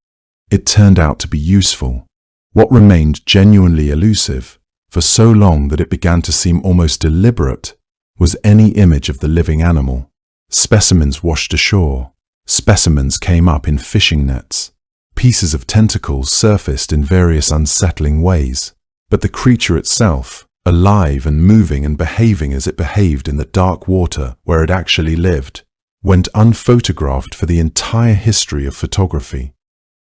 it turned out to be useful. What remained genuinely elusive for so long that it began to seem almost deliberate was any image of the living animal. Specimens washed ashore, specimens came up in fishing nets, pieces of tentacles surfaced in various unsettling ways, but the creature itself, alive and moving and behaving as it behaved in the dark water where it actually lived, went unphotographed for the entire history of photography.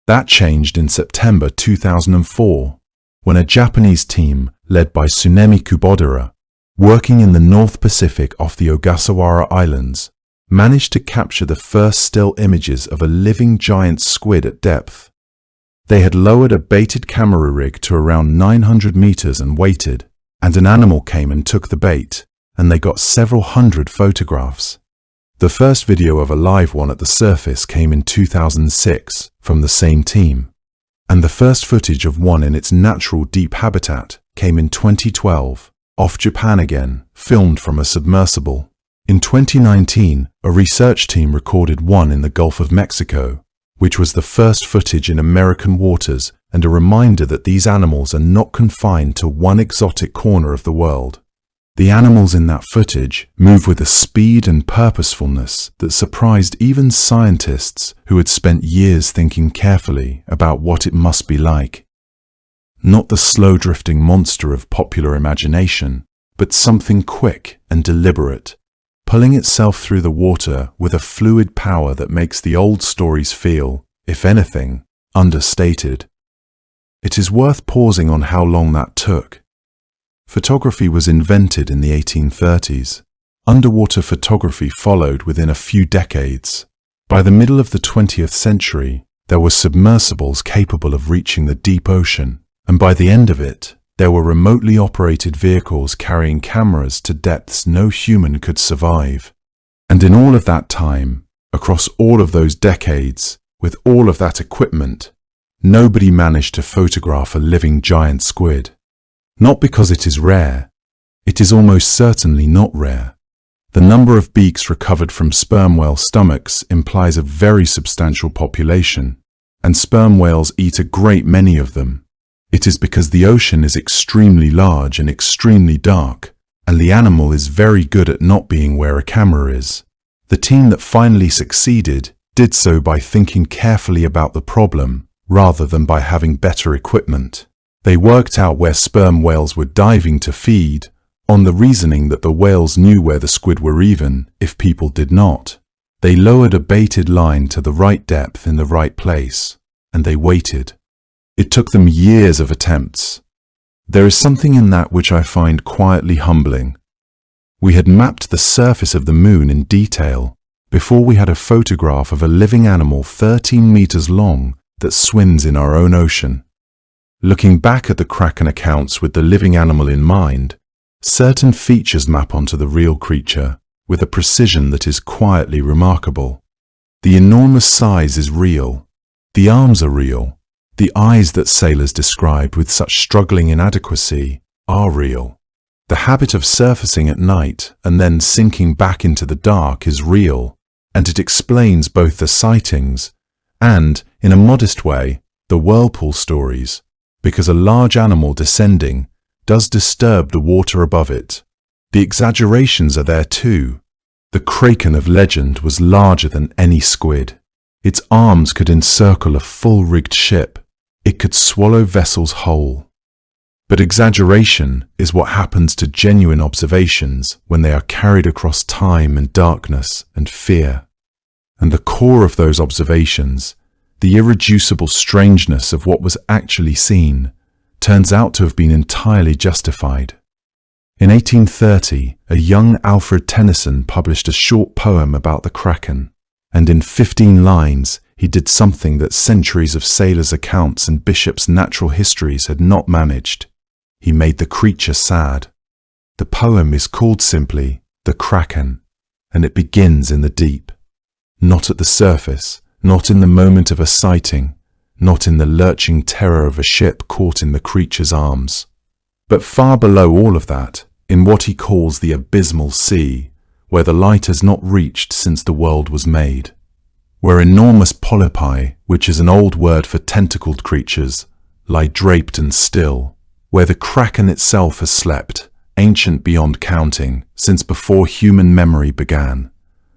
That changed in September 2004, when a Japanese team led by Tsunemi Kubodera, working in the North Pacific off the Ogasawara Islands, managed to capture the first still images of a living giant squid at depth. They had lowered a baited camera rig to around 900 meters and waited, and an animal came and took the bait, and they got several hundred photographs. The first video of a live one at the surface came in 2006 from the same team, and the first footage of one in its natural deep habitat came in 2012, off Japan again, filmed from a submersible. In 2019, a research team recorded one in the Gulf of Mexico, which was the first footage in American waters and a reminder that these animals are not confined to one exotic corner of the world. The animals in that footage move with a speed and purposefulness that surprised even scientists who had spent years thinking carefully about what it must be like. Not the slow-drifting monster of popular imagination, but something quick and deliberate, pulling itself through the water with a fluid power that makes the old stories feel, if anything, understated. It is worth pausing on how long that took. Photography was invented in the 1830s. Underwater photography followed within a few decades. By the middle of the 20th century, there were submersibles capable of reaching the deep ocean, and by the end of it, there were remotely operated vehicles carrying cameras to depths no human could survive. And in all of that time, across all of those decades, with all of that equipment, nobody managed to photograph a living giant squid. Not because it is rare. It is almost certainly not rare. The number of beaks recovered from sperm whale stomachs implies a very substantial population, and sperm whales eat a great many of them. It is because the ocean is extremely large and extremely dark, and the animal is very good at not being where a camera is. The team that finally succeeded did so by thinking carefully about the problem, rather than by having better equipment. They worked out where sperm whales were diving to feed, on the reasoning that the whales knew where the squid were even, if people did not. They lowered a baited line to the right depth in the right place, and they waited. It took them years of attempts. There is something in that which I find quietly humbling. We had mapped the surface of the moon in detail before we had a photograph of a living animal 13 meters long that swims in our own ocean. Looking back at the Kraken accounts with the living animal in mind, certain features map onto the real creature with a precision that is quietly remarkable. The enormous size is real. The arms are real. The eyes that sailors described with such struggling inadequacy are real. The habit of surfacing at night and then sinking back into the dark is real, and it explains both the sightings and, in a modest way, the whirlpool stories, because a large animal descending does disturb the water above it. The exaggerations are there too. The Kraken of legend was larger than any squid. Its arms could encircle a full-rigged ship. It could swallow vessels whole. But exaggeration is what happens to genuine observations when they are carried across time and darkness and fear. And the core of those observations, the irreducible strangeness of what was actually seen, turns out to have been entirely justified. In 1830, a young Alfred Tennyson published a short poem about the Kraken, and in 15 lines he did something that centuries of sailors' accounts and bishops' natural histories had not managed. He made the creature sad. The poem is called simply The Kraken, and it begins in the deep. Not at the surface, not in the moment of a sighting, not in the lurching terror of a ship caught in the creature's arms, but far below all of that, in what he calls the abysmal sea, where the light has not reached since the world was made, where enormous polypi, which is an old word for tentacled creatures, lie draped and still, where the Kraken itself has slept, ancient beyond counting, since before human memory began,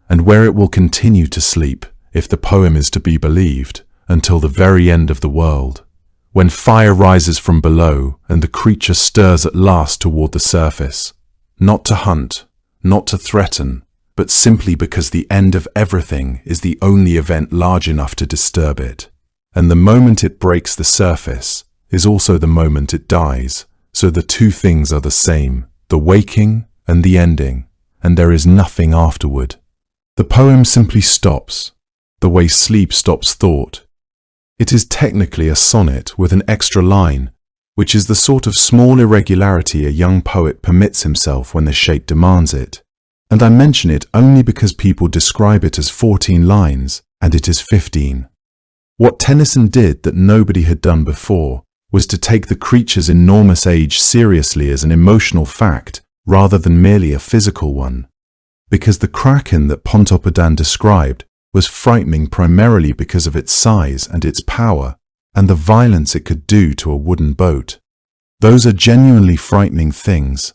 and where it will continue to sleep, if the poem is to be believed, until the very end of the world, when fire rises from below and the creature stirs at last toward the surface, not to hunt, not to threaten, but simply because the end of everything is the only event large enough to disturb it. And the moment it breaks the surface is also the moment it dies, so the two things are the same, the waking and the ending, and there is nothing afterward. The poem simply stops, the way sleep stops thought. It is technically a sonnet with an extra line, which is the sort of small irregularity a young poet permits himself when the shape demands it. And I mention it only because people describe it as 14 lines, and it is 15. What Tennyson did that nobody had done before was to take the creature's enormous age seriously as an emotional fact rather than merely a physical one. Because the Kraken that Pontoppidan described was frightening primarily because of its size and its power, and the violence it could do to a wooden boat. Those are genuinely frightening things,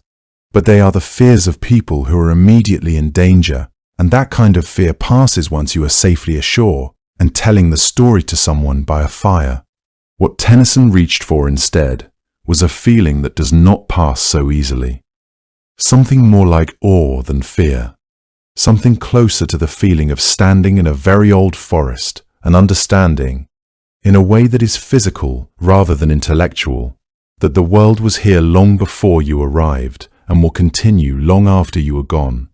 but they are the fears of people who are immediately in danger, and that kind of fear passes once you are safely ashore and telling the story to someone by a fire. What Tennyson reached for instead was a feeling that does not pass so easily. Something more like awe than fear. Something closer to the feeling of standing in a very old forest and understanding, in a way that is physical rather than intellectual, that the world was here long before you arrived and will continue long after you are gone.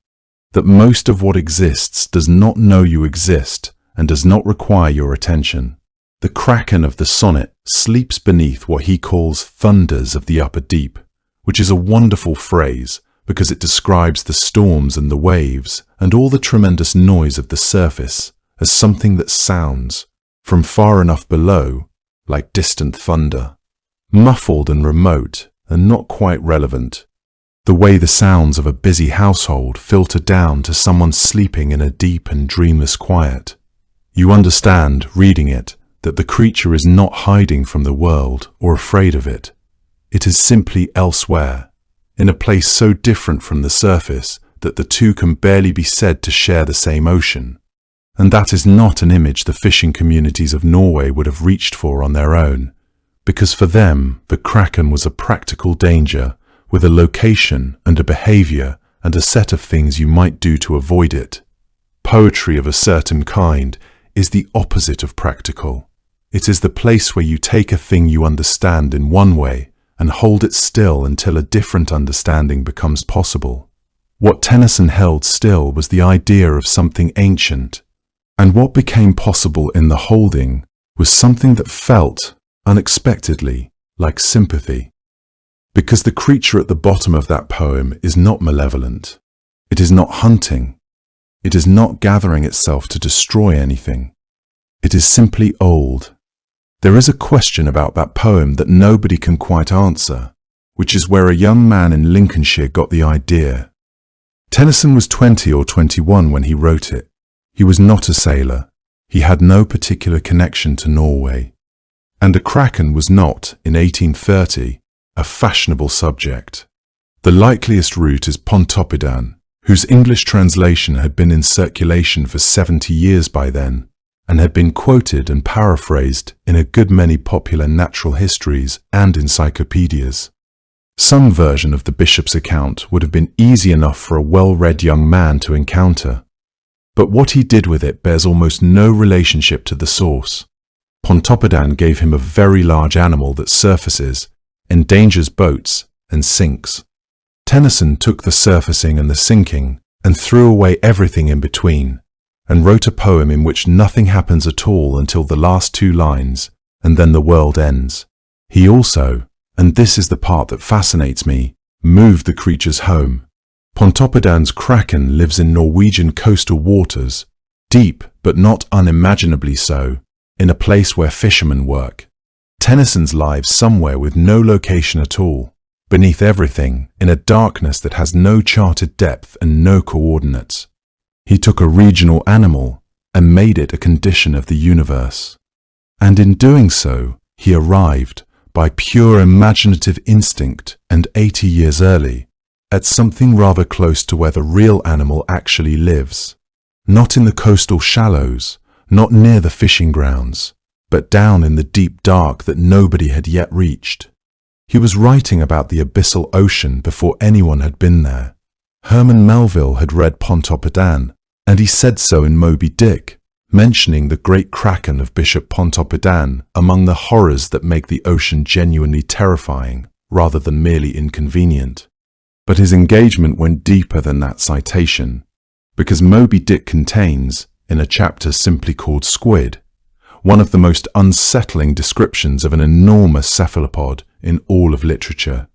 That most of what exists does not know you exist and does not require your attention. The Kraken of the sonnet sleeps beneath what he calls thunders of the upper deep, which is a wonderful phrase because it describes the storms and the waves and all the tremendous noise of the surface as something that sounds, from far enough below, like distant thunder, muffled and remote and not quite relevant. The way the sounds of a busy household filter down to someone sleeping in a deep and dreamless quiet. You understand, reading it, that the creature is not hiding from the world or afraid of it. It is simply elsewhere, in a place so different from the surface that the two can barely be said to share the same ocean. And that is not an image the fishing communities of Norway would have reached for on their own, because for them the Kraken was a practical danger with a location and a behavior and a set of things you might do to avoid it. Poetry of a certain kind is the opposite of practical. It is the place where you take a thing you understand in one way and hold it still until a different understanding becomes possible. What Tennyson held still was the idea of something ancient, and what became possible in the holding was something that felt, unexpectedly, like sympathy. Because the creature at the bottom of that poem is not malevolent. It is not hunting. It is not gathering itself to destroy anything. It is simply old. There is a question about that poem that nobody can quite answer, which is where a young man in Lincolnshire got the idea. Tennyson was 20 or 21 when he wrote it. He was not a sailor. He had no particular connection to Norway. And a kraken was not, in 1830, a fashionable subject. The likeliest route is Pontoppidan, whose English translation had been in circulation for 70 years by then, and had been quoted and paraphrased in a good many popular natural histories and encyclopedias. Some version of the bishop's account would have been easy enough for a well-read young man to encounter, but what he did with it bears almost no relationship to the source. Pontoppidan gave him a very large animal that surfaces, endangers boats, and sinks. Tennyson took the surfacing and the sinking and threw away everything in between, and wrote a poem in which nothing happens at all until the last two lines, and then the world ends. He also, and this is the part that fascinates me, moved the creatures home. Pontoppidan's Kraken lives in Norwegian coastal waters, deep but not unimaginably so, in a place where fishermen work. Tennyson's lives somewhere with no location at all, beneath everything, in a darkness that has no charted depth and no coordinates. He took a regional animal and made it a condition of the universe. And in doing so, he arrived, by pure imaginative instinct and 80 years early, at something rather close to where the real animal actually lives. Not in the coastal shallows, not near the fishing grounds, but down in the deep dark that nobody had yet reached. He was writing about the abyssal ocean before anyone had been there. Herman Melville had read Pontoppidan, and he said so in Moby Dick, mentioning the great Kraken of Bishop Pontoppidan among the horrors that make the ocean genuinely terrifying, rather than merely inconvenient. But his engagement went deeper than that citation, because Moby Dick contains, in a chapter simply called Squid, one of the most unsettling descriptions of an enormous cephalopod in all of literature.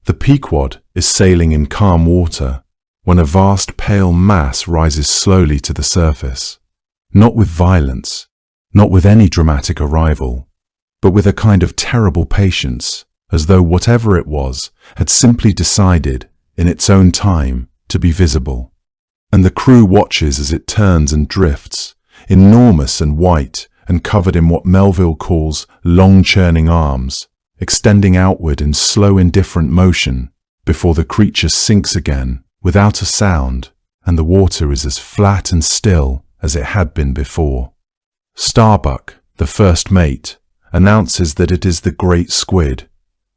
The Pequod is sailing in calm water when a vast pale mass rises slowly to the surface, not with violence, not with any dramatic arrival, but with a kind of terrible patience, as though whatever it was had simply decided, in its own time, to be visible. And the crew watches as it turns and drifts, enormous and white and covered in what Melville calls long churning arms, extending outward in slow indifferent motion before the creature sinks again without a sound, and the water is as flat and still as it had been before. Starbuck, the first mate, announces that it is the great squid,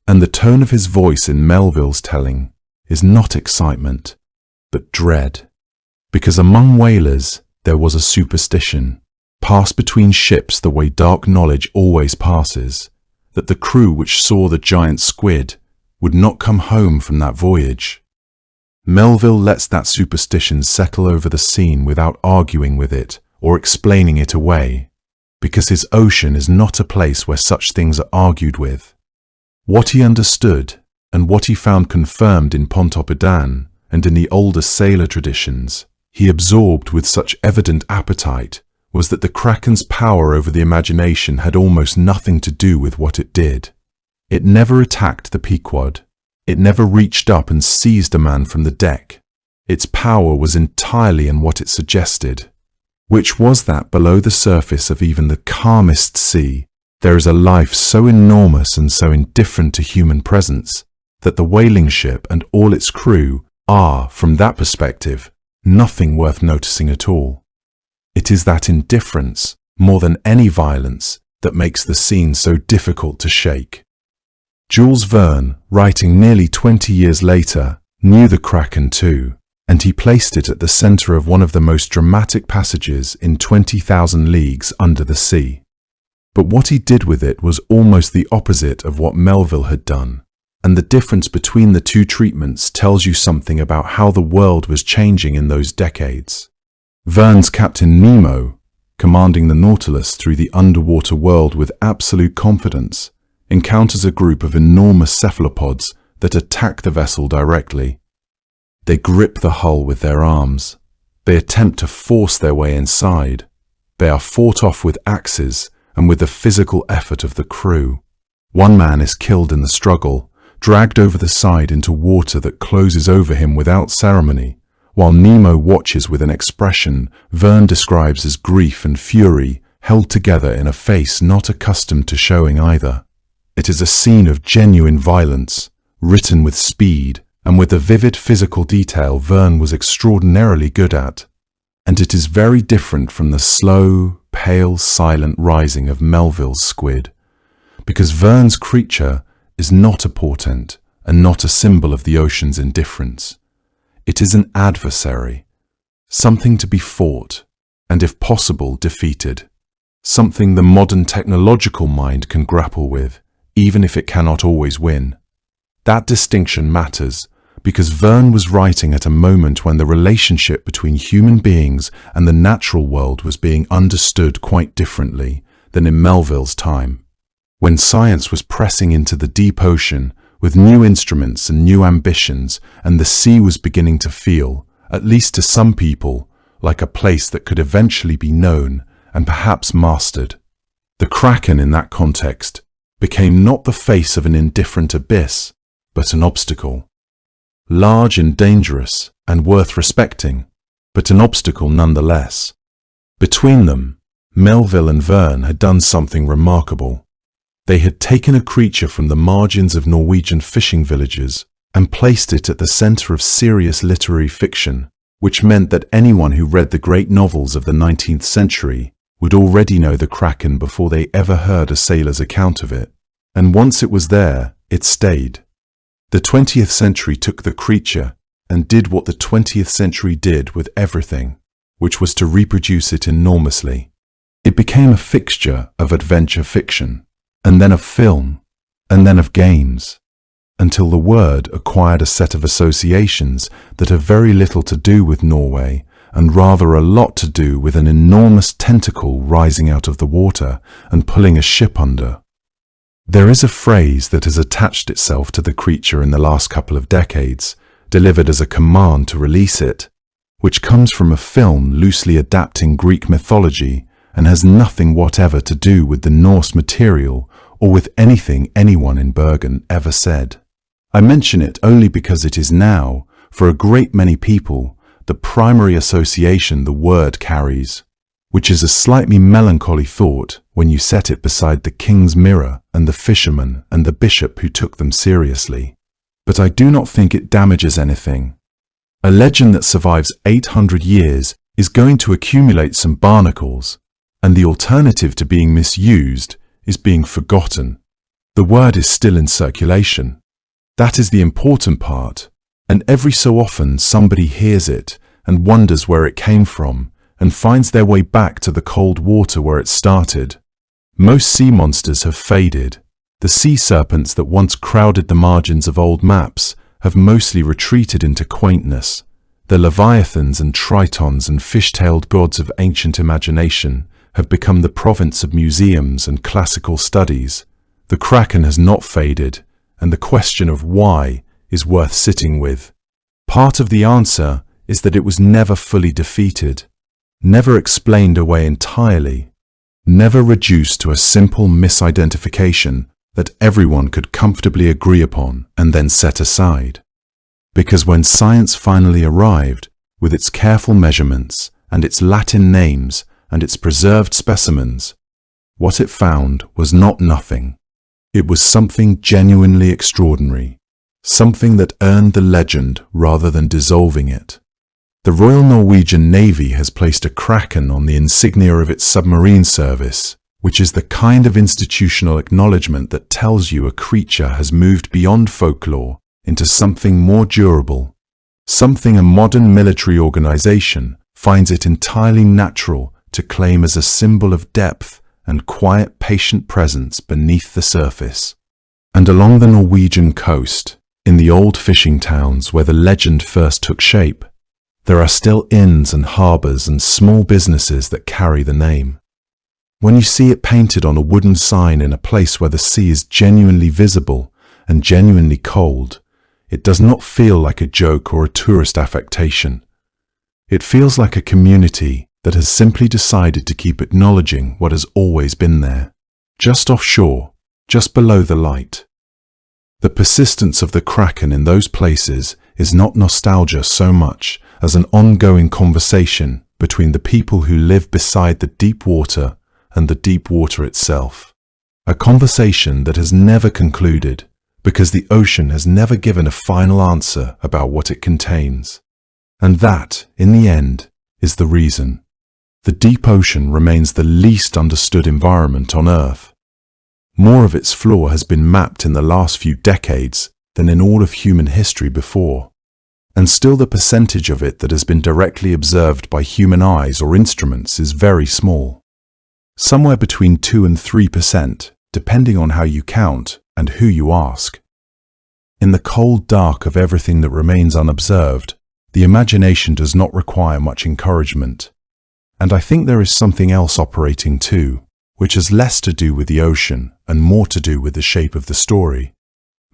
and the tone of his voice in Melville's telling is not excitement, but dread. Because among whalers there was a superstition, passed between ships the way dark knowledge always passes, that the crew which saw the giant squid would not come home from that voyage. Melville lets that superstition settle over the scene without arguing with it or explaining it away, because his ocean is not a place where such things are argued with. What he understood and what he found confirmed in Pontoppidan and in the older sailor traditions he absorbed with such evident appetite was that the Kraken's power over the imagination had almost nothing to do with what it did. It never attacked the Pequod. It never reached up and seized a man from the deck. Its power was entirely in what it suggested, which was that below the surface of even the calmest sea there is a life so enormous and so indifferent to human presence that the whaling ship and all its crew are, from that perspective, nothing worth noticing at all. It is that indifference, more than any violence, that makes the scene so difficult to shake. Jules Verne, writing nearly 20 years later, knew the Kraken too, and he placed it at the center of one of the most dramatic passages in 20,000 Leagues Under the Sea. But what he did with it was almost the opposite of what Melville had done, and the difference between the two treatments tells you something about how the world was changing in those decades. Verne's Captain Nemo, commanding the Nautilus through the underwater world with absolute confidence, encounters a group of enormous cephalopods that attack the vessel directly. They grip the hull with their arms. They attempt to force their way inside. They are fought off with axes and with the physical effort of the crew. One man is killed in the struggle, dragged over the side into water that closes over him without ceremony, while Nemo watches with an expression Verne describes as grief and fury held together in a face not accustomed to showing either. It is a scene of genuine violence, written with speed and with the vivid physical detail Verne was extraordinarily good at, and it is very different from the slow, pale, silent rising of Melville's squid, because Verne's creature is not a portent and not a symbol of the ocean's indifference. It is an adversary, something to be fought, and if possible defeated, something the modern technological mind can grapple with, even if it cannot always win. That distinction matters because Verne was writing at a moment when the relationship between human beings and the natural world was being understood quite differently than in Melville's time, when science was pressing into the deep ocean with new instruments and new ambitions, and the sea was beginning to feel, at least to some people, like a place that could eventually be known and perhaps mastered. The Kraken in that context became not the face of an indifferent abyss, but an obstacle. Large and dangerous and worth respecting, but an obstacle nonetheless. Between them, Melville and Verne had done something remarkable. They had taken a creature from the margins of Norwegian fishing villages and placed it at the center of serious literary fiction, which meant that anyone who read the great novels of the 19th century would already know the Kraken before they ever heard a sailor's account of it. And once it was there, it stayed. The 20th century took the creature and did what the 20th century did with everything, which was to reproduce it enormously. It became a fixture of adventure fiction, and then of film, and then of games, until the word acquired a set of associations that have very little to do with Norway and rather a lot to do with an enormous tentacle rising out of the water and pulling a ship under. There is a phrase that has attached itself to the creature in the last couple of decades, delivered as a command to release it, which comes from a film loosely adapting Greek mythology and has nothing whatever to do with the Norse material or with anything anyone in Bergen ever said. I mention it only because it is now, for a great many people, the primary association the word carries. which is a slightly melancholy thought when you set it beside the king's mirror and the fisherman and the bishop who took them seriously. But I do not think it damages anything. A legend that survives 800 years is going to accumulate some barnacles, and the alternative to being misused is being forgotten. The word is still in circulation. That is the important part, and every so often somebody hears it and wonders where it came from and finds their way back to the cold water where it started. Most sea monsters have faded. The sea serpents that once crowded the margins of old maps have mostly retreated into quaintness. The leviathans and tritons and fish-tailed gods of ancient imagination have become the province of museums and classical studies. The Kraken has not faded, and the question of why is worth sitting with. Part of the answer is that it was never fully defeated, never explained away entirely, never reduced to a simple misidentification that everyone could comfortably agree upon and then set aside. Because when science finally arrived, with its careful measurements and its Latin names and its preserved specimens, what it found was not nothing. It was something genuinely extraordinary, something that earned the legend rather than dissolving it. The Royal Norwegian Navy has placed a Kraken on the insignia of its submarine service, which is the kind of institutional acknowledgement that tells you a creature has moved beyond folklore into something more durable, something a modern military organization finds it entirely natural to claim as a symbol of depth and quiet, patient presence beneath the surface. And along the Norwegian coast, in the old fishing towns where the legend first took shape, there are still inns and harbours and small businesses that carry the name. When you see it painted on a wooden sign in a place where the sea is genuinely visible and genuinely cold, it does not feel like a joke or a tourist affectation. It feels like a community that has simply decided to keep acknowledging what has always been there, just offshore, just below the light. The persistence of the Kraken in those places is not nostalgia so much as an ongoing conversation between the people who live beside the deep water and the deep water itself. A conversation that has never concluded because the ocean has never given a final answer about what it contains. And that, in the end, is the reason. The deep ocean remains the least understood environment on Earth. More of its floor has been mapped in the last few decades than in all of human history before. And still the percentage of it that has been directly observed by human eyes or instruments is very small. Somewhere between 2 and 3%, depending on how you count and who you ask. In the cold dark of everything that remains unobserved, the imagination does not require much encouragement. And I think there is something else operating too, which has less to do with the ocean and more to do with the shape of the story.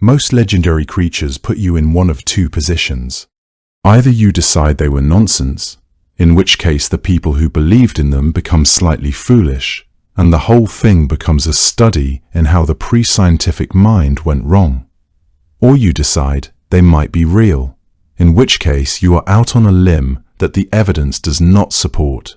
Most legendary creatures put you in one of two positions. Either you decide they were nonsense, in which case the people who believed in them become slightly foolish, and the whole thing becomes a study in how the pre-scientific mind went wrong. Or you decide they might be real, in which case you are out on a limb that the evidence does not support.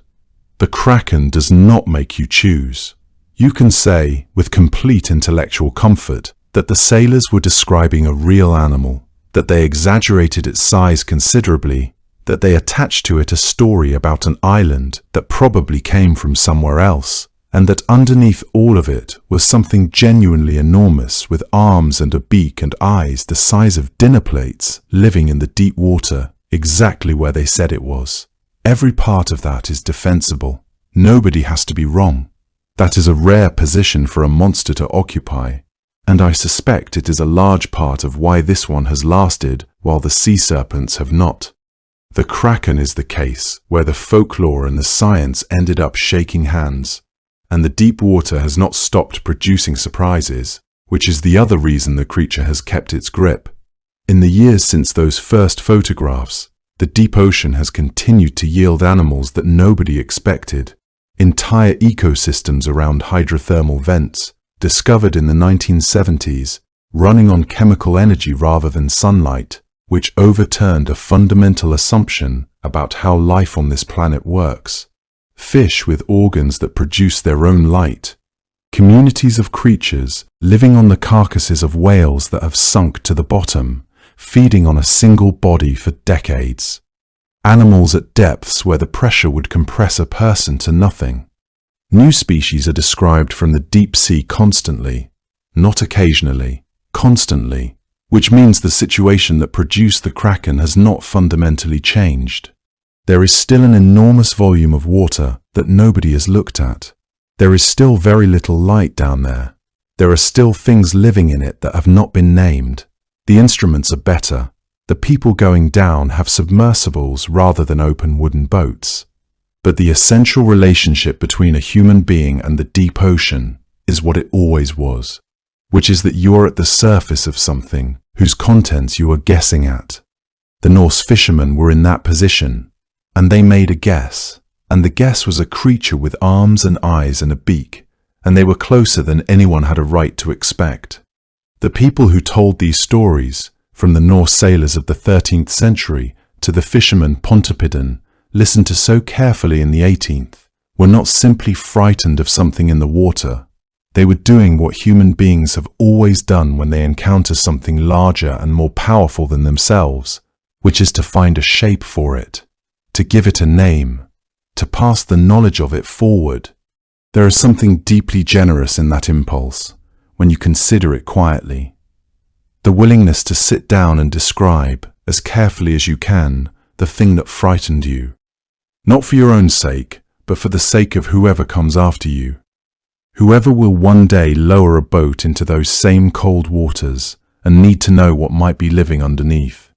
The Kraken does not make you choose. You can say, with complete intellectual comfort, that the sailors were describing a real animal, that they exaggerated its size considerably, that they attached to it a story about an island that probably came from somewhere else, and that underneath all of it was something genuinely enormous with arms and a beak and eyes the size of dinner plates living in the deep water, exactly where they said it was. Every part of that is defensible. Nobody has to be wrong. That is a rare position for a monster to occupy, and I suspect it is a large part of why this one has lasted while the sea serpents have not. The Kraken is the case where the folklore and the science ended up shaking hands, and the deep water has not stopped producing surprises, which is the other reason the creature has kept its grip. In the years since those first photographs, the deep ocean has continued to yield animals that nobody expected. Entire ecosystems around hydrothermal vents, discovered in the 1970s, running on chemical energy rather than sunlight, which overturned a fundamental assumption about how life on this planet works. fish with organs that produce their own light, communities of creatures living on the carcasses of whales that have sunk to the bottom, feeding on a single body for decades, animals at depths where the pressure would compress a person to nothing. New species are described from the deep sea constantly, not occasionally, constantly, which means the situation that produced the Kraken has not fundamentally changed. There is still an enormous volume of water that nobody has looked at. There is still very little light down there. There are still things living in it that have not been named. The instruments are better. The people going down have submersibles rather than open wooden boats. But the essential relationship between a human being and the deep ocean is what it always was, which is that you are at the surface of something whose contents you are guessing at. The Norse fishermen were in that position, and they made a guess, and the guess was a creature with arms and eyes and a beak, and they were closer than anyone had a right to expect. The people who told these stories, from the Norse sailors of the 13th century to the fisherman Pontoppidan, listened to so carefully in the 18th, were not simply frightened of something in the water. They were doing what human beings have always done when they encounter something larger and more powerful than themselves, which is to find a shape for it, to give it a name, to pass the knowledge of it forward. There is something deeply generous in that impulse, when you consider it quietly. The willingness to sit down and describe, as carefully as you can, the thing that frightened you. Not for your own sake, but for the sake of whoever comes after you. Whoever will one day lower a boat into those same cold waters and need to know what might be living underneath.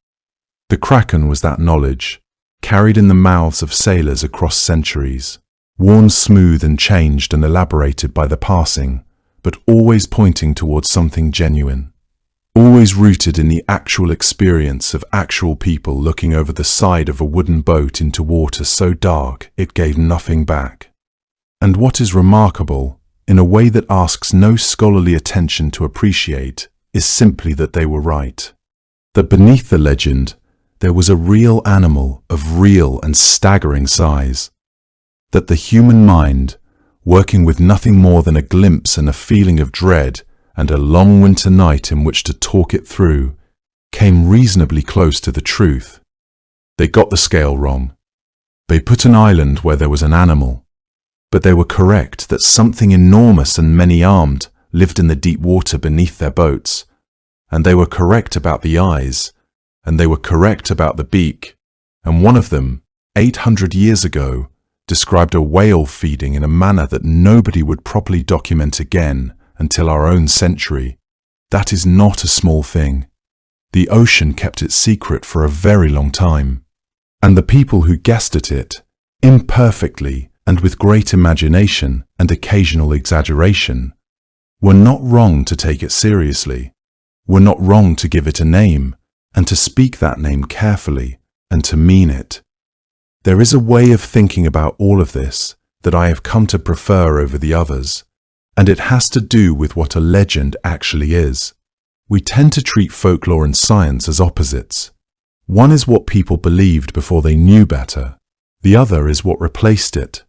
The Kraken was that knowledge, carried in the mouths of sailors across centuries, worn smooth and changed and elaborated by the passing, but always pointing towards something genuine. Always rooted in the actual experience of actual people looking over the side of a wooden boat into water so dark it gave nothing back. And what is remarkable, in a way that asks no scholarly attention to appreciate, is simply that they were right. That beneath the legend, there was a real animal of real and staggering size. That the human mind, working with nothing more than a glimpse and a feeling of dread, and a long winter night in which to talk it through, came reasonably close to the truth. They got the scale wrong. They put an island where there was an animal, but they were correct that something enormous and many-armed lived in the deep water beneath their boats, and they were correct about the eyes, and they were correct about the beak, and one of them, 800 years ago, described a whale feeding in a manner that nobody would properly document again until our own century. That is not a small thing. The ocean kept its secret for a very long time, and the people who guessed at it, imperfectly and with great imagination and occasional exaggeration, were not wrong to take it seriously, were not wrong to give it a name, and to speak that name carefully, and to mean it. There is a way of thinking about all of this that I have come to prefer over the others, and it has to do with what a legend actually is. We tend to treat folklore and science as opposites. One is what people believed before they knew better. The other is what replaced it.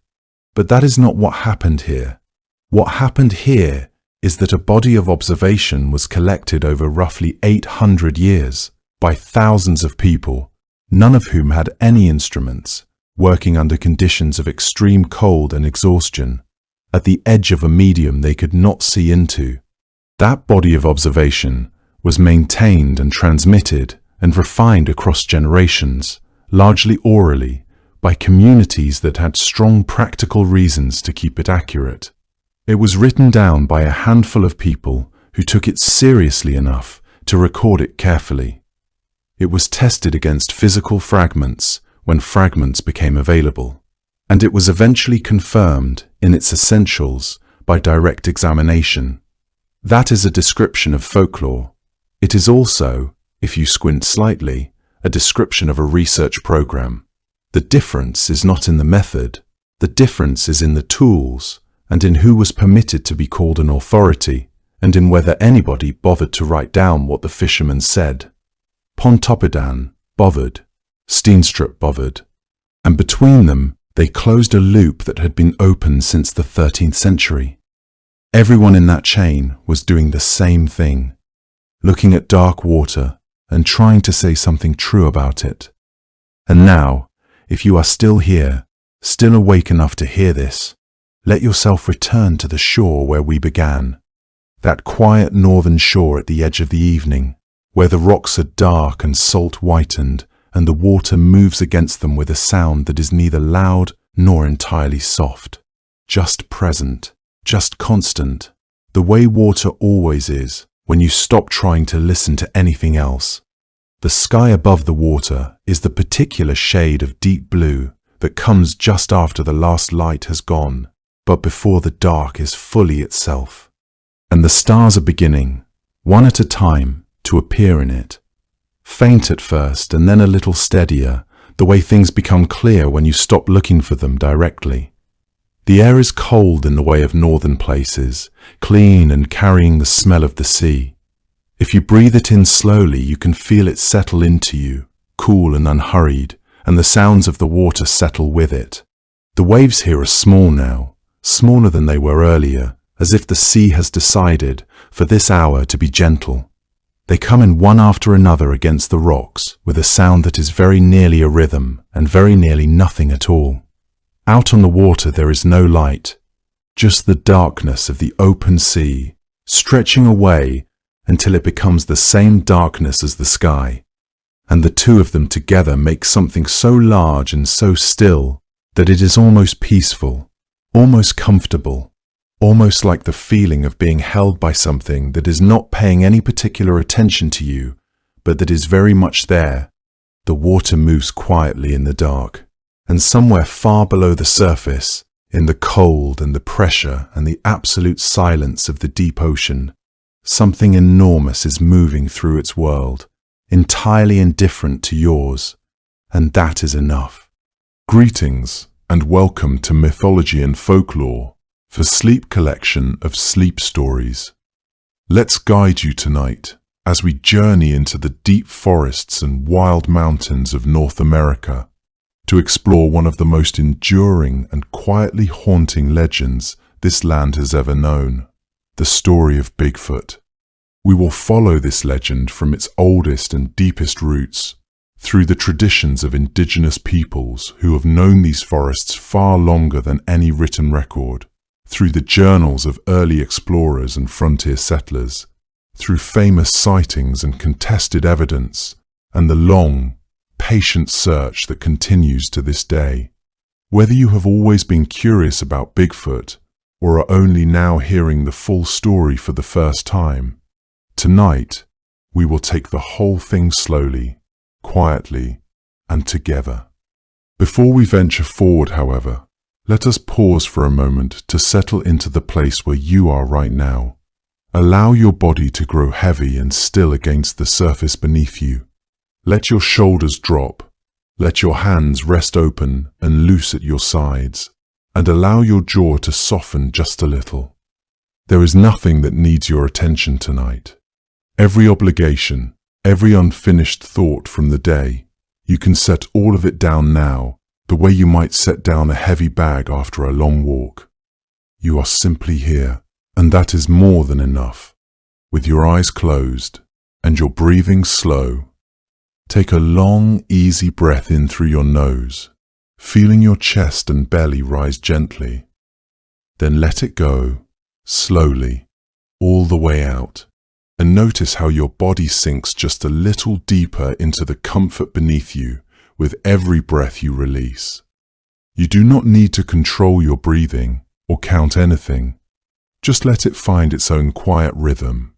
But that is not what happened here. What happened here is that a body of observation was collected over roughly 800 years by thousands of people, none of whom had any instruments, working under conditions of extreme cold and exhaustion, at the edge of a medium they could not see into. That body of observation was maintained and transmitted and refined across generations, largely orally, by communities that had strong practical reasons to keep it accurate. It was written down by a handful of people who took it seriously enough to record it carefully. It was tested against physical fragments when fragments became available, and it was eventually confirmed in its essentials by direct examination. That is a description of folklore. It is also, if you squint slightly, a description of a research program. The difference is not in the method. The difference is in the tools, and in who was permitted to be called an authority, and in whether anybody bothered to write down what the fisherman said. Pontoppidan bothered, Steenstrup bothered, and between them They closed a loop that had been open since the 13th century. Everyone in that chain was doing the same thing, looking at dark water and trying to say something true about it. And now, if you are still here, still awake enough to hear this, let yourself return to the shore where we began, that quiet northern shore at the edge of the evening, where the rocks are dark and salt whitened, and the water moves against them with a sound that is neither loud nor entirely soft, just present, just constant, the way water always is when you stop trying to listen to anything else. The sky above the water is the particular shade of deep blue that comes just after the last light has gone, but before the dark is fully itself. And the stars are beginning, one at a time, to appear in it. Faint at first and then a little steadier, the way things become clear when you stop looking for them directly. The air is cold in the way of northern places, clean and carrying the smell of the sea. If you breathe it in slowly, you can feel it settle into you, cool and unhurried, and the sounds of the water settle with it. The waves here are small now, smaller than they were earlier, as if the sea has decided for this hour to be gentle. They come in one after another against the rocks with a sound that is very nearly a rhythm and very nearly nothing at all. Out on the water there is no light, just the darkness of the open sea, stretching away until it becomes the same darkness as the sky. And the two of them together make something so large and so still that it is almost peaceful, almost comfortable, almost like the feeling of being held by something that is not paying any particular attention to you, but that is very much there. The water moves quietly in the dark, and somewhere far below the surface, in the cold and the pressure and the absolute silence of the deep ocean, something enormous is moving through its world, entirely indifferent to yours, and that is enough. Greetings and welcome to Mythology and Folklore, for Sleep Collection of Sleep Stories. Let's guide you tonight as we journey into the deep forests and wild mountains of North America to explore one of the most enduring and quietly haunting legends this land has ever known, the story of Bigfoot. We will follow this legend from its oldest and deepest roots through the traditions of indigenous peoples who have known these forests far longer than any written record, through the journals of early explorers and frontier settlers, through famous sightings and contested evidence, and the long, patient search that continues to this day. Whether you have always been curious about Bigfoot, or are only now hearing the full story for the first time, tonight we will take the whole thing slowly, quietly, and together. Before we venture forward, however, let us pause for a moment to settle into the place where you are right now. Allow your body to grow heavy and still against the surface beneath you. Let your shoulders drop. Let your hands rest open and loose at your sides, and allow your jaw to soften just a little. There is nothing that needs your attention tonight. Every obligation, every unfinished thought from the day, you can set all of it down now, the way you might set down a heavy bag after a long walk. You are simply here, and that is more than enough. With your eyes closed and your breathing slow, take a long, easy breath in through your nose, feeling your chest and belly rise gently. Then let it go, slowly, all the way out, and notice how your body sinks just a little deeper into the comfort beneath you with every breath you release. You do not need to control your breathing or count anything. Just let it find its own quiet rhythm,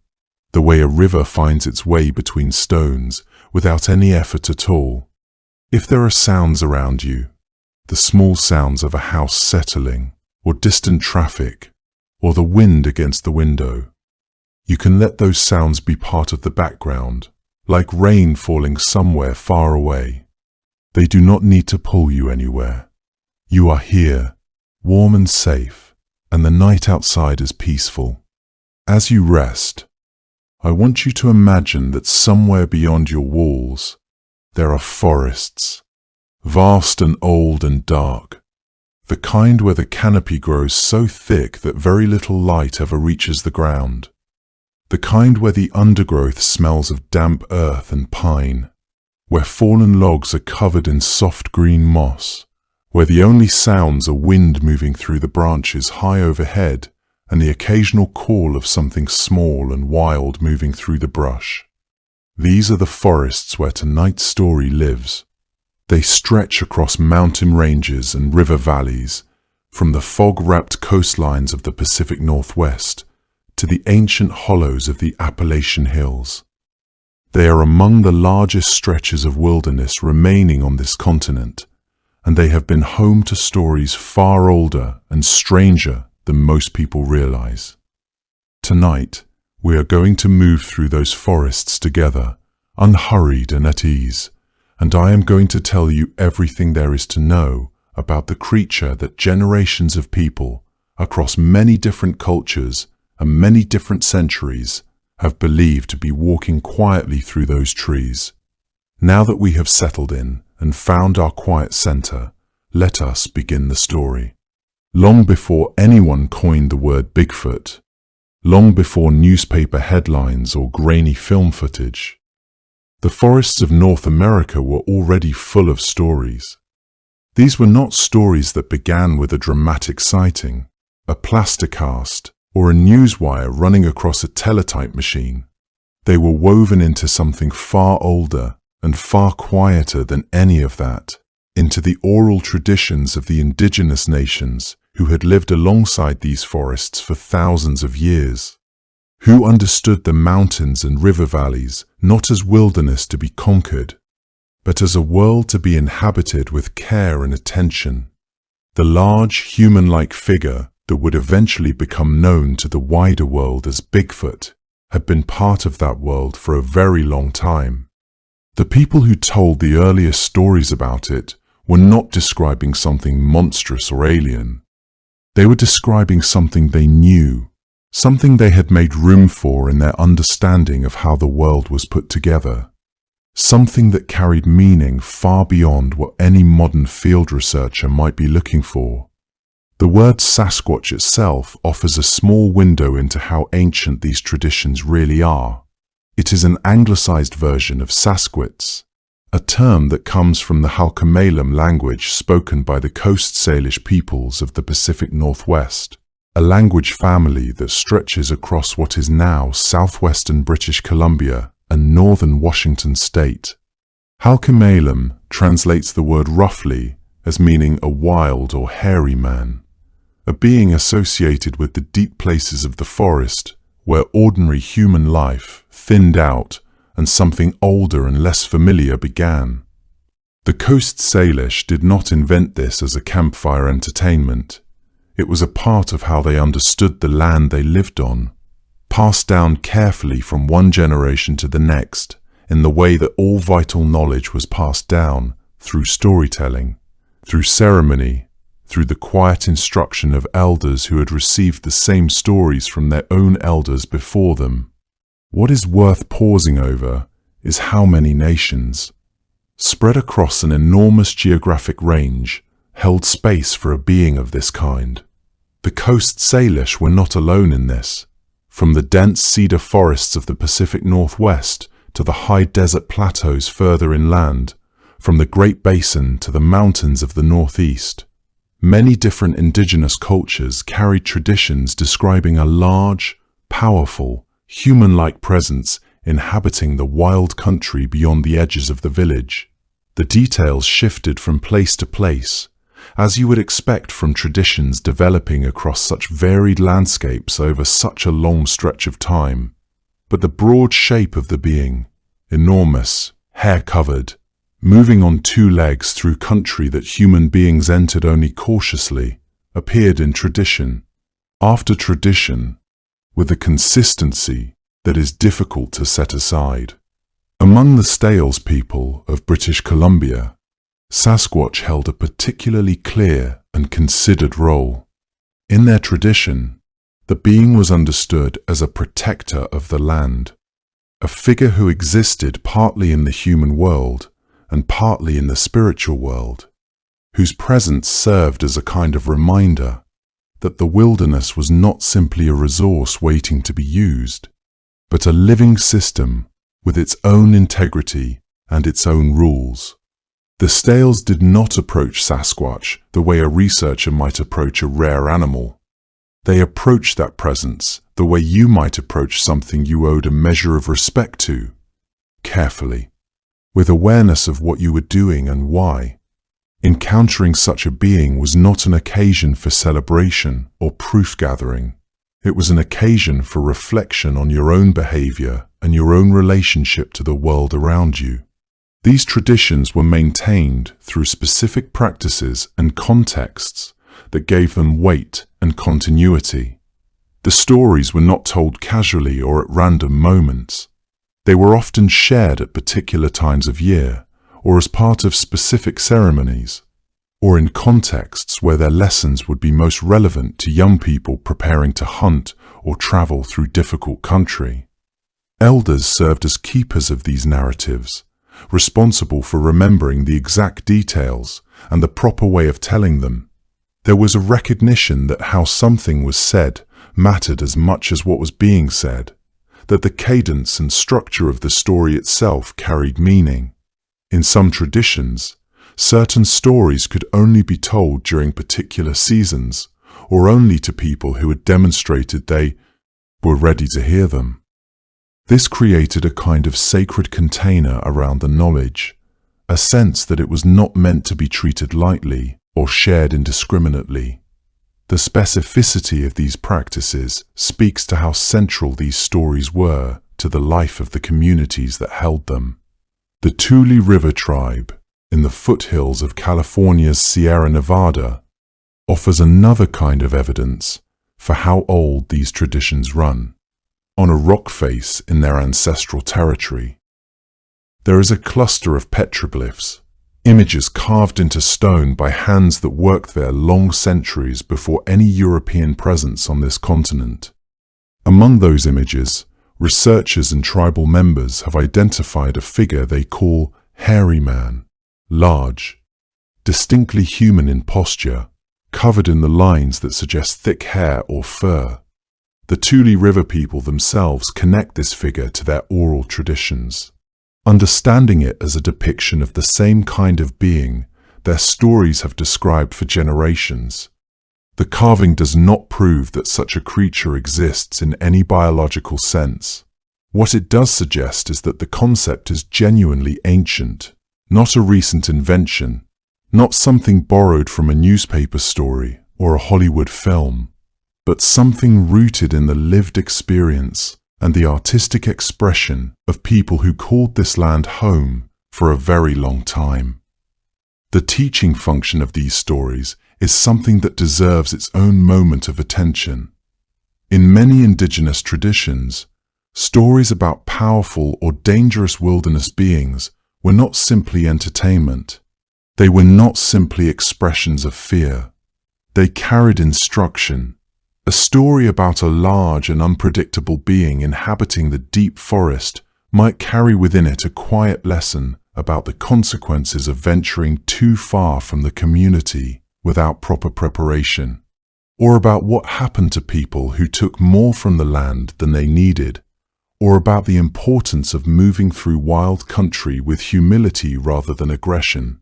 the way a river finds its way between stones without any effort at all. If there are sounds around you, the small sounds of a house settling, or distant traffic, or the wind against the window, you can let those sounds be part of the background, like rain falling somewhere far away. They do not need to pull you anywhere. You are here, warm and safe, and the night outside is peaceful. As you rest, I want you to imagine that somewhere beyond your walls, there are forests, vast and old and dark, the kind where the canopy grows so thick that very little light ever reaches the ground, the kind where the undergrowth smells of damp earth and pine, where fallen logs are covered in soft green moss, where the only sounds are wind moving through the branches high overhead and the occasional call of something small and wild moving through the brush. These are the forests where tonight's story lives. They stretch across mountain ranges and river valleys, from the fog-wrapped coastlines of the Pacific Northwest to the ancient hollows of the Appalachian Hills. They are among the largest stretches of wilderness remaining on this continent, and they have been home to stories far older and stranger than most people realize. Tonight, we are going to move through those forests together, unhurried and at ease, and I am going to tell you everything there is to know about the creature that generations of people across many different cultures and many different centuries have believed to be walking quietly through those trees. Now that we have settled in and found our quiet center, let us begin the story. Long before anyone coined the word Bigfoot, long before newspaper headlines or grainy film footage, the forests of North America were already full of stories. These were not stories that began with a dramatic sighting, a plastercast, or a newswire running across a teletype machine. They were woven into something far older and far quieter than any of that, into the oral traditions of the indigenous nations who had lived alongside these forests for thousands of years, who understood the mountains and river valleys not as wilderness to be conquered, but as a world to be inhabited with care and attention. The large, human-like figure that would eventually become known to the wider world as Bigfoot had been part of that world for a very long time. The people who told the earliest stories about it were not describing something monstrous or alien. They were describing something they knew, something they had made room for in their understanding of how the world was put together, something that carried meaning far beyond what any modern field researcher might be looking for. The word Sasquatch itself offers a small window into how ancient these traditions really are. It is an anglicized version of Sasquatch, a term that comes from the Halkomelem language spoken by the Coast Salish peoples of the Pacific Northwest, a language family that stretches across what is now southwestern British Columbia and northern Washington state. Halkomelem translates the word roughly as meaning a wild or hairy man, a being associated with the deep places of the forest where ordinary human life thinned out and something older and less familiar began. The Coast Salish did not invent this as a campfire entertainment. It was a part of how they understood the land they lived on, passed down carefully from one generation to the next in the way that all vital knowledge was passed down through storytelling, through ceremony, through the quiet instruction of elders who had received the same stories from their own elders before them. What is worth pausing over is how many nations, spread across an enormous geographic range, held space for a being of this kind. The Coast Salish were not alone in this. From the dense cedar forests of the Pacific Northwest to the high desert plateaus further inland, from the Great Basin to the mountains of the Northeast, many different indigenous cultures carried traditions describing a large, powerful, human-like presence inhabiting the wild country beyond the edges of the village. The details shifted from place to place, as you would expect from traditions developing across such varied landscapes over such a long stretch of time. But the broad shape of the being, enormous, hair-covered, moving on two legs through country that human beings entered only cautiously, appeared in tradition after tradition, with a consistency that is difficult to set aside. Among the Stales people of British Columbia, Sasquatch held a particularly clear and considered role. In their tradition, the being was understood as a protector of the land, a figure who existed partly in the human world and partly in the spiritual world, whose presence served as a kind of reminder that the wilderness was not simply a resource waiting to be used, but a living system with its own integrity and its own rules. The Stales did not approach Sasquatch the way a researcher might approach a rare animal. They approached that presence the way you might approach something you owed a measure of respect to, carefully, with awareness of what you were doing and why. Encountering such a being was not an occasion for celebration or proof-gathering. It was an occasion for reflection on your own behavior and your own relationship to the world around you. These traditions were maintained through specific practices and contexts that gave them weight and continuity. The stories were not told casually or at random moments. They were often shared at particular times of year, or as part of specific ceremonies, or in contexts where their lessons would be most relevant to young people preparing to hunt or travel through difficult country. Elders served as keepers of these narratives, responsible for remembering the exact details and the proper way of telling them. There was a recognition that how something was said mattered as much as what was being said, that the cadence and structure of the story itself carried meaning. In some traditions, certain stories could only be told during particular seasons, or only to people who had demonstrated they were ready to hear them. This created a kind of sacred container around the knowledge, a sense that it was not meant to be treated lightly or shared indiscriminately. The specificity of these practices speaks to how central these stories were to the life of the communities that held them. The Tule River tribe, in the foothills of California's Sierra Nevada, offers another kind of evidence for how old these traditions run. On a rock face in their ancestral territory, there is a cluster of petroglyphs, images carved into stone by hands that worked there long centuries before any European presence on this continent. Among those images, researchers and tribal members have identified a figure they call hairy man, large, distinctly human in posture, covered in the lines that suggest thick hair or fur. The Tule River people themselves connect this figure to their oral traditions. Understanding it as a depiction of the same kind of being their stories have described for generations. The carving does not prove that such a creature exists in any biological sense. What it does suggest is that the concept is genuinely ancient, not a recent invention, not something borrowed from a newspaper story or a Hollywood film, but something rooted in the lived experience and the artistic expression of people who called this land home for a very long time. The teaching function of these stories is something that deserves its own moment of attention. In many indigenous traditions, stories about powerful or dangerous wilderness beings were not simply entertainment. They were not simply expressions of fear. They carried instruction. A story about a large and unpredictable being inhabiting the deep forest might carry within it a quiet lesson about the consequences of venturing too far from the community without proper preparation, or about what happened to people who took more from the land than they needed, or about the importance of moving through wild country with humility rather than aggression.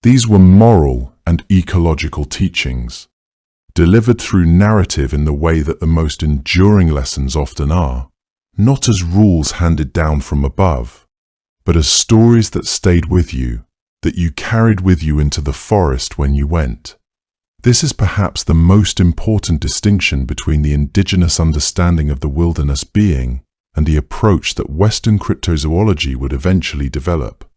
These were moral and ecological teachings, delivered through narrative in the way that the most enduring lessons often are, not as rules handed down from above, but as stories that stayed with you, that you carried with you into the forest when you went. This is perhaps the most important distinction between the indigenous understanding of the wilderness being and the approach that Western cryptozoology would eventually develop.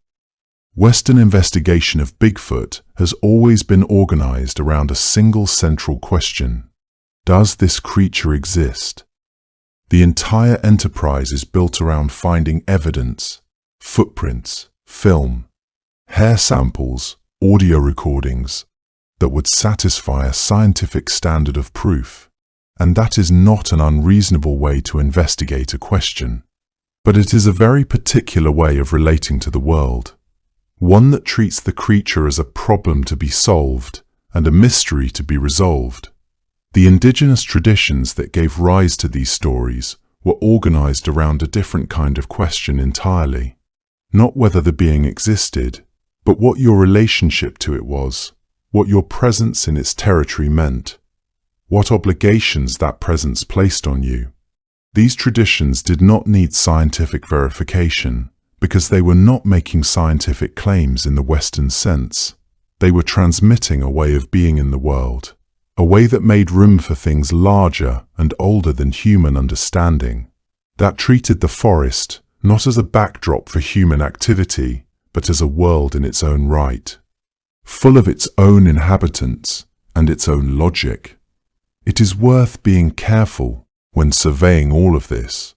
Western investigation of Bigfoot has always been organized around a single central question: does this creature exist? The entire enterprise is built around finding evidence, footprints, film, hair samples, audio recordings that would satisfy a scientific standard of proof. And that is not an unreasonable way to investigate a question, but it is a very particular way of relating to the world. one that treats the creature as a problem to be solved and a mystery to be resolved. The indigenous traditions that gave rise to these stories were organized around a different kind of question entirely. Not whether the being existed, but what your relationship to it was, what your presence in its territory meant, what obligations that presence placed on you. These traditions did not need scientific verification, because they were not making scientific claims in the Western sense. They were transmitting a way of being in the world, a way that made room for things larger and older than human understanding, that treated the forest not as a backdrop for human activity, but as a world in its own right, full of its own inhabitants and its own logic. It is worth being careful when surveying all of this,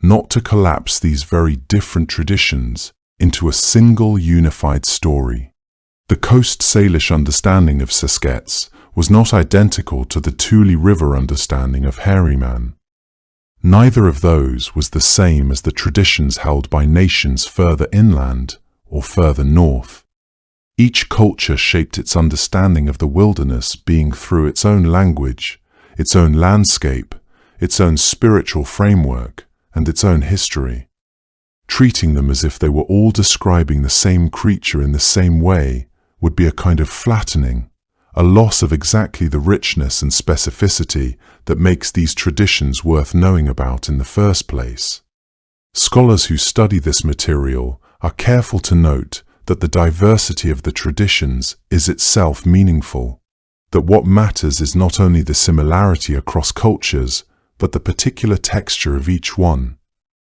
not to collapse these very different traditions into a single unified story. The Coast Salish understanding of Saskets was not identical to the Tule River understanding of Hairy Man. Neither of those was the same as the traditions held by nations further inland or further north. Each culture shaped its understanding of the wilderness being through its own language, its own landscape, its own spiritual framework, and its own history. Treating them as if they were all describing the same creature in the same way would be a kind of flattening, a loss of exactly the richness and specificity that makes these traditions worth knowing about in the first place. Scholars who study this material are careful to note that the diversity of the traditions is itself meaningful, that what matters is not only the similarity across cultures, but the particular texture of each one.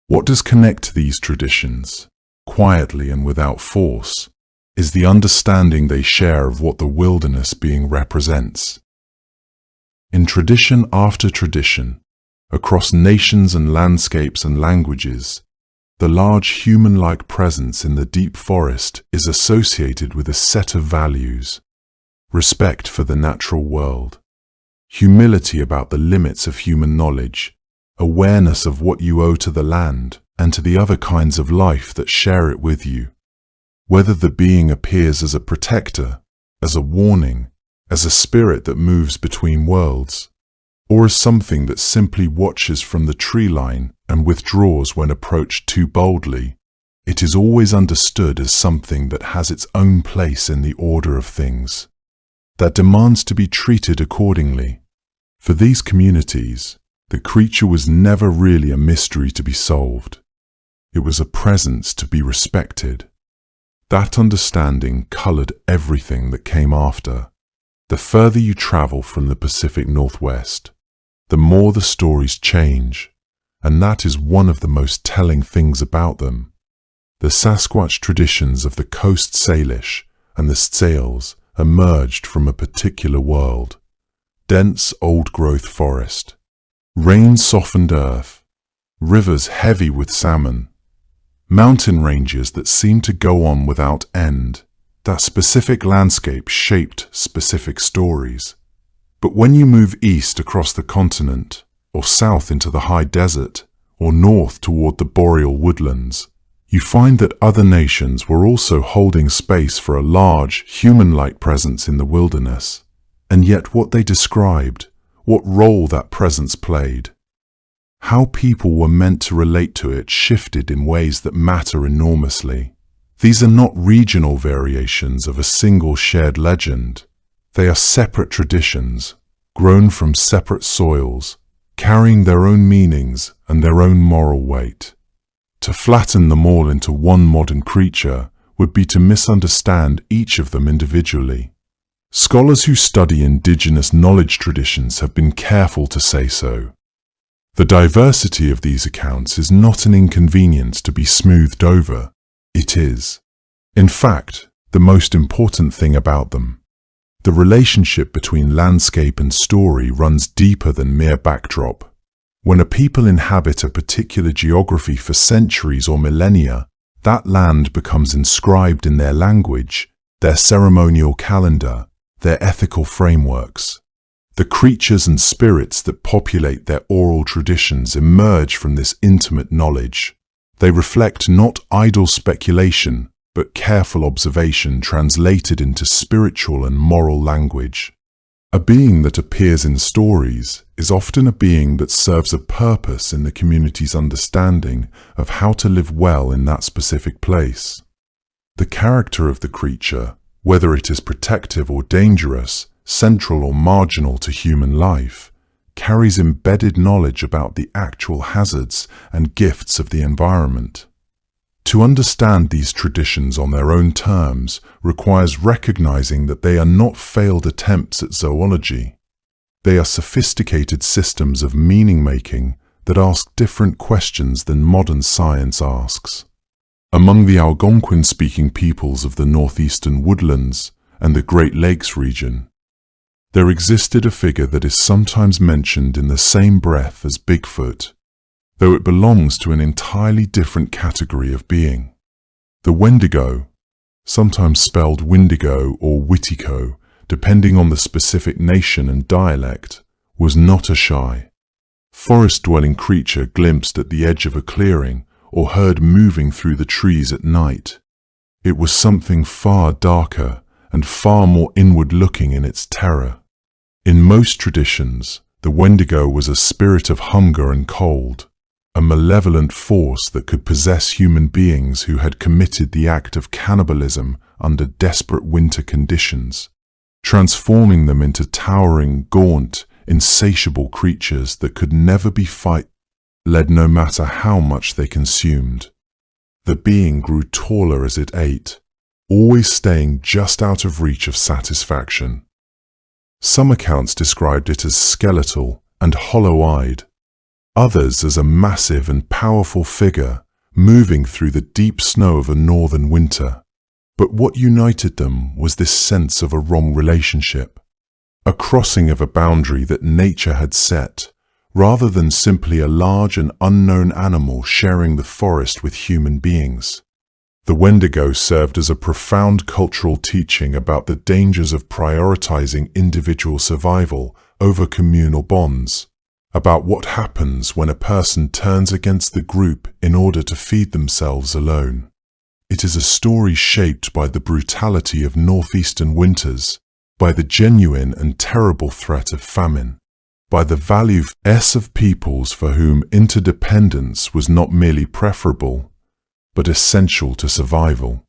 What does connect these traditions, quietly and without force, is the understanding they share of what the wilderness being represents. In tradition after tradition, across nations and landscapes and languages, the large human-like presence in the deep forest is associated with a set of values: respect for the natural world, humility about the limits of human knowledge, awareness of what you owe to the land and to the other kinds of life that share it with you. Whether the being appears as a protector, as a warning, as a spirit that moves between worlds, or as something that simply watches from the tree line and withdraws when approached too boldly, it is always understood as something that has its own place in the order of things, that demands to be treated accordingly. For these communities, the creature was never really a mystery to be solved. It was a presence to be respected. That understanding colored everything that came after. The further you travel from the Pacific Northwest, the more the stories change, and that is one of the most telling things about them. The Sasquatch traditions of the Coast Salish and the Tsales emerged from a particular world: dense old-growth forest, rain-softened earth, rivers heavy with salmon, mountain ranges that seemed to go on without end. That specific landscape shaped specific stories. But when you move east across the continent, or south into the high desert, or north toward the boreal woodlands, you find that other nations were also holding space for a large, human-like presence in the wilderness. And yet what they described, what role that presence played, how people were meant to relate to it shifted in ways that matter enormously. These are not regional variations of a single shared legend. They are separate traditions, grown from separate soils, carrying their own meanings and their own moral weight. To flatten them all into one modern creature would be to misunderstand each of them individually. Scholars who study indigenous knowledge traditions have been careful to say so. The diversity of these accounts is not an inconvenience to be smoothed over. It is, in fact, the most important thing about them. The relationship between landscape and story runs deeper than mere backdrop. When a people inhabit a particular geography for centuries or millennia, that land becomes inscribed in their language, their ceremonial calendar, their ethical frameworks. The creatures and spirits that populate their oral traditions emerge from this intimate knowledge. They reflect not idle speculation, but careful observation translated into spiritual and moral language. A being that appears in stories is often a being that serves a purpose in the community's understanding of how to live well in that specific place. The character of the creature, whether it is protective or dangerous, central or marginal to human life, carries embedded knowledge about the actual hazards and gifts of the environment. To understand these traditions on their own terms requires recognizing that they are not failed attempts at zoology. They are sophisticated systems of meaning-making that ask different questions than modern science asks. Among the Algonquin-speaking peoples of the northeastern woodlands and the Great Lakes region, there existed a figure that is sometimes mentioned in the same breath as Bigfoot, though it belongs to an entirely different category of being. The Wendigo, sometimes spelled Windigo or Witiko, depending on the specific nation and dialect, was not a shy, forest-dwelling creature glimpsed at the edge of a clearing or heard moving through the trees at night. It was something far darker and far more inward-looking in its terror. In most traditions, the Wendigo was a spirit of hunger and cold, a malevolent force that could possess human beings who had committed the act of cannibalism under desperate winter conditions, transforming them into towering, gaunt, insatiable creatures that could never be led no matter how much they consumed. The being grew taller as it ate, always staying just out of reach of satisfaction. Some accounts described it as skeletal and hollow-eyed, others as a massive and powerful figure moving through the deep snow of a northern winter. But what united them was this sense of a wrong relationship, a crossing of a boundary that nature had set, rather than simply a large and unknown animal sharing the forest with human beings. The Wendigo served as a profound cultural teaching about the dangers of prioritizing individual survival over communal bonds, about what happens when a person turns against the group in order to feed themselves alone. It is a story shaped by the brutality of northeastern winters, by the genuine and terrible threat of famine, by the value of peoples for whom interdependence was not merely preferable, but essential to survival.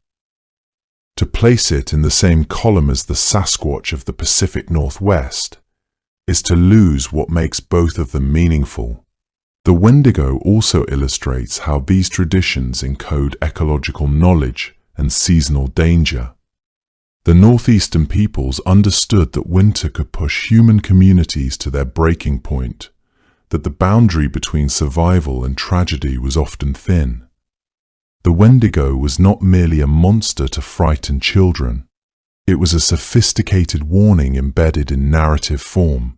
To place it in the same column as the Sasquatch of the Pacific Northwest is to lose what makes both of them meaningful. The Wendigo also illustrates how these traditions encode ecological knowledge and seasonal danger. The northeastern peoples understood that winter could push human communities to their breaking point, that the boundary between survival and tragedy was often thin. The Wendigo was not merely a monster to frighten children. It was a sophisticated warning embedded in narrative form,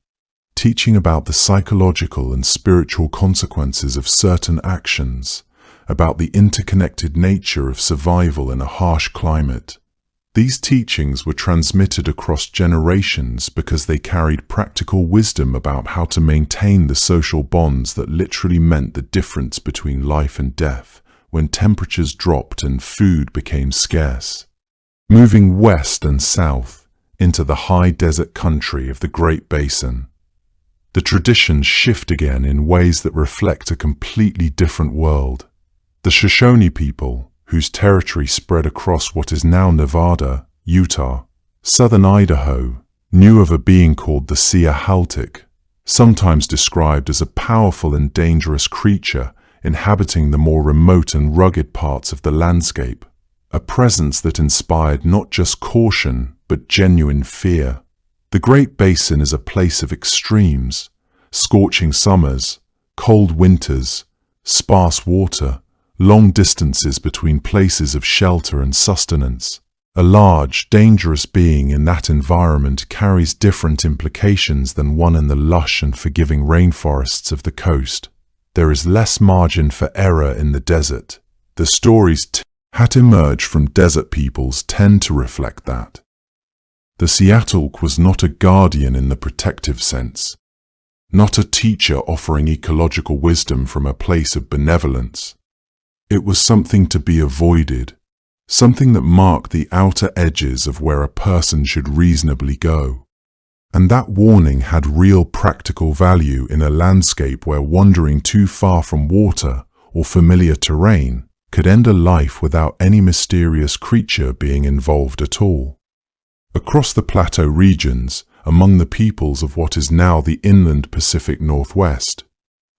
teaching about the psychological and spiritual consequences of certain actions, about the interconnected nature of survival in a harsh climate. These teachings were transmitted across generations because they carried practical wisdom about how to maintain the social bonds that literally meant the difference between life and death when temperatures dropped and food became scarce. Moving west and south into the high desert country of the Great Basin, the traditions shift again in ways that reflect a completely different world. The Shoshone people, whose territory spread across what is now Nevada, Utah, southern Idaho, knew of a being called the Sea-Haltic, sometimes described as a powerful and dangerous creature inhabiting the more remote and rugged parts of the landscape, a presence that inspired not just caution but genuine fear. The Great Basin is a place of extremes: scorching summers, cold winters, sparse water, long distances between places of shelter and sustenance. A large, dangerous being in that environment carries different implications than one in the lush and forgiving rainforests of the coast. There is less margin for error in the desert. The stories that emerge from desert peoples tend to reflect that. The Sea-Haltic was not a guardian in the protective sense, not a teacher offering ecological wisdom from a place of benevolence. It was something to be avoided, something that marked the outer edges of where a person should reasonably go. And that warning had real practical value in a landscape where wandering too far from water or familiar terrain could end a life without any mysterious creature being involved at all. Across the plateau regions, among the peoples of what is now the inland Pacific Northwest,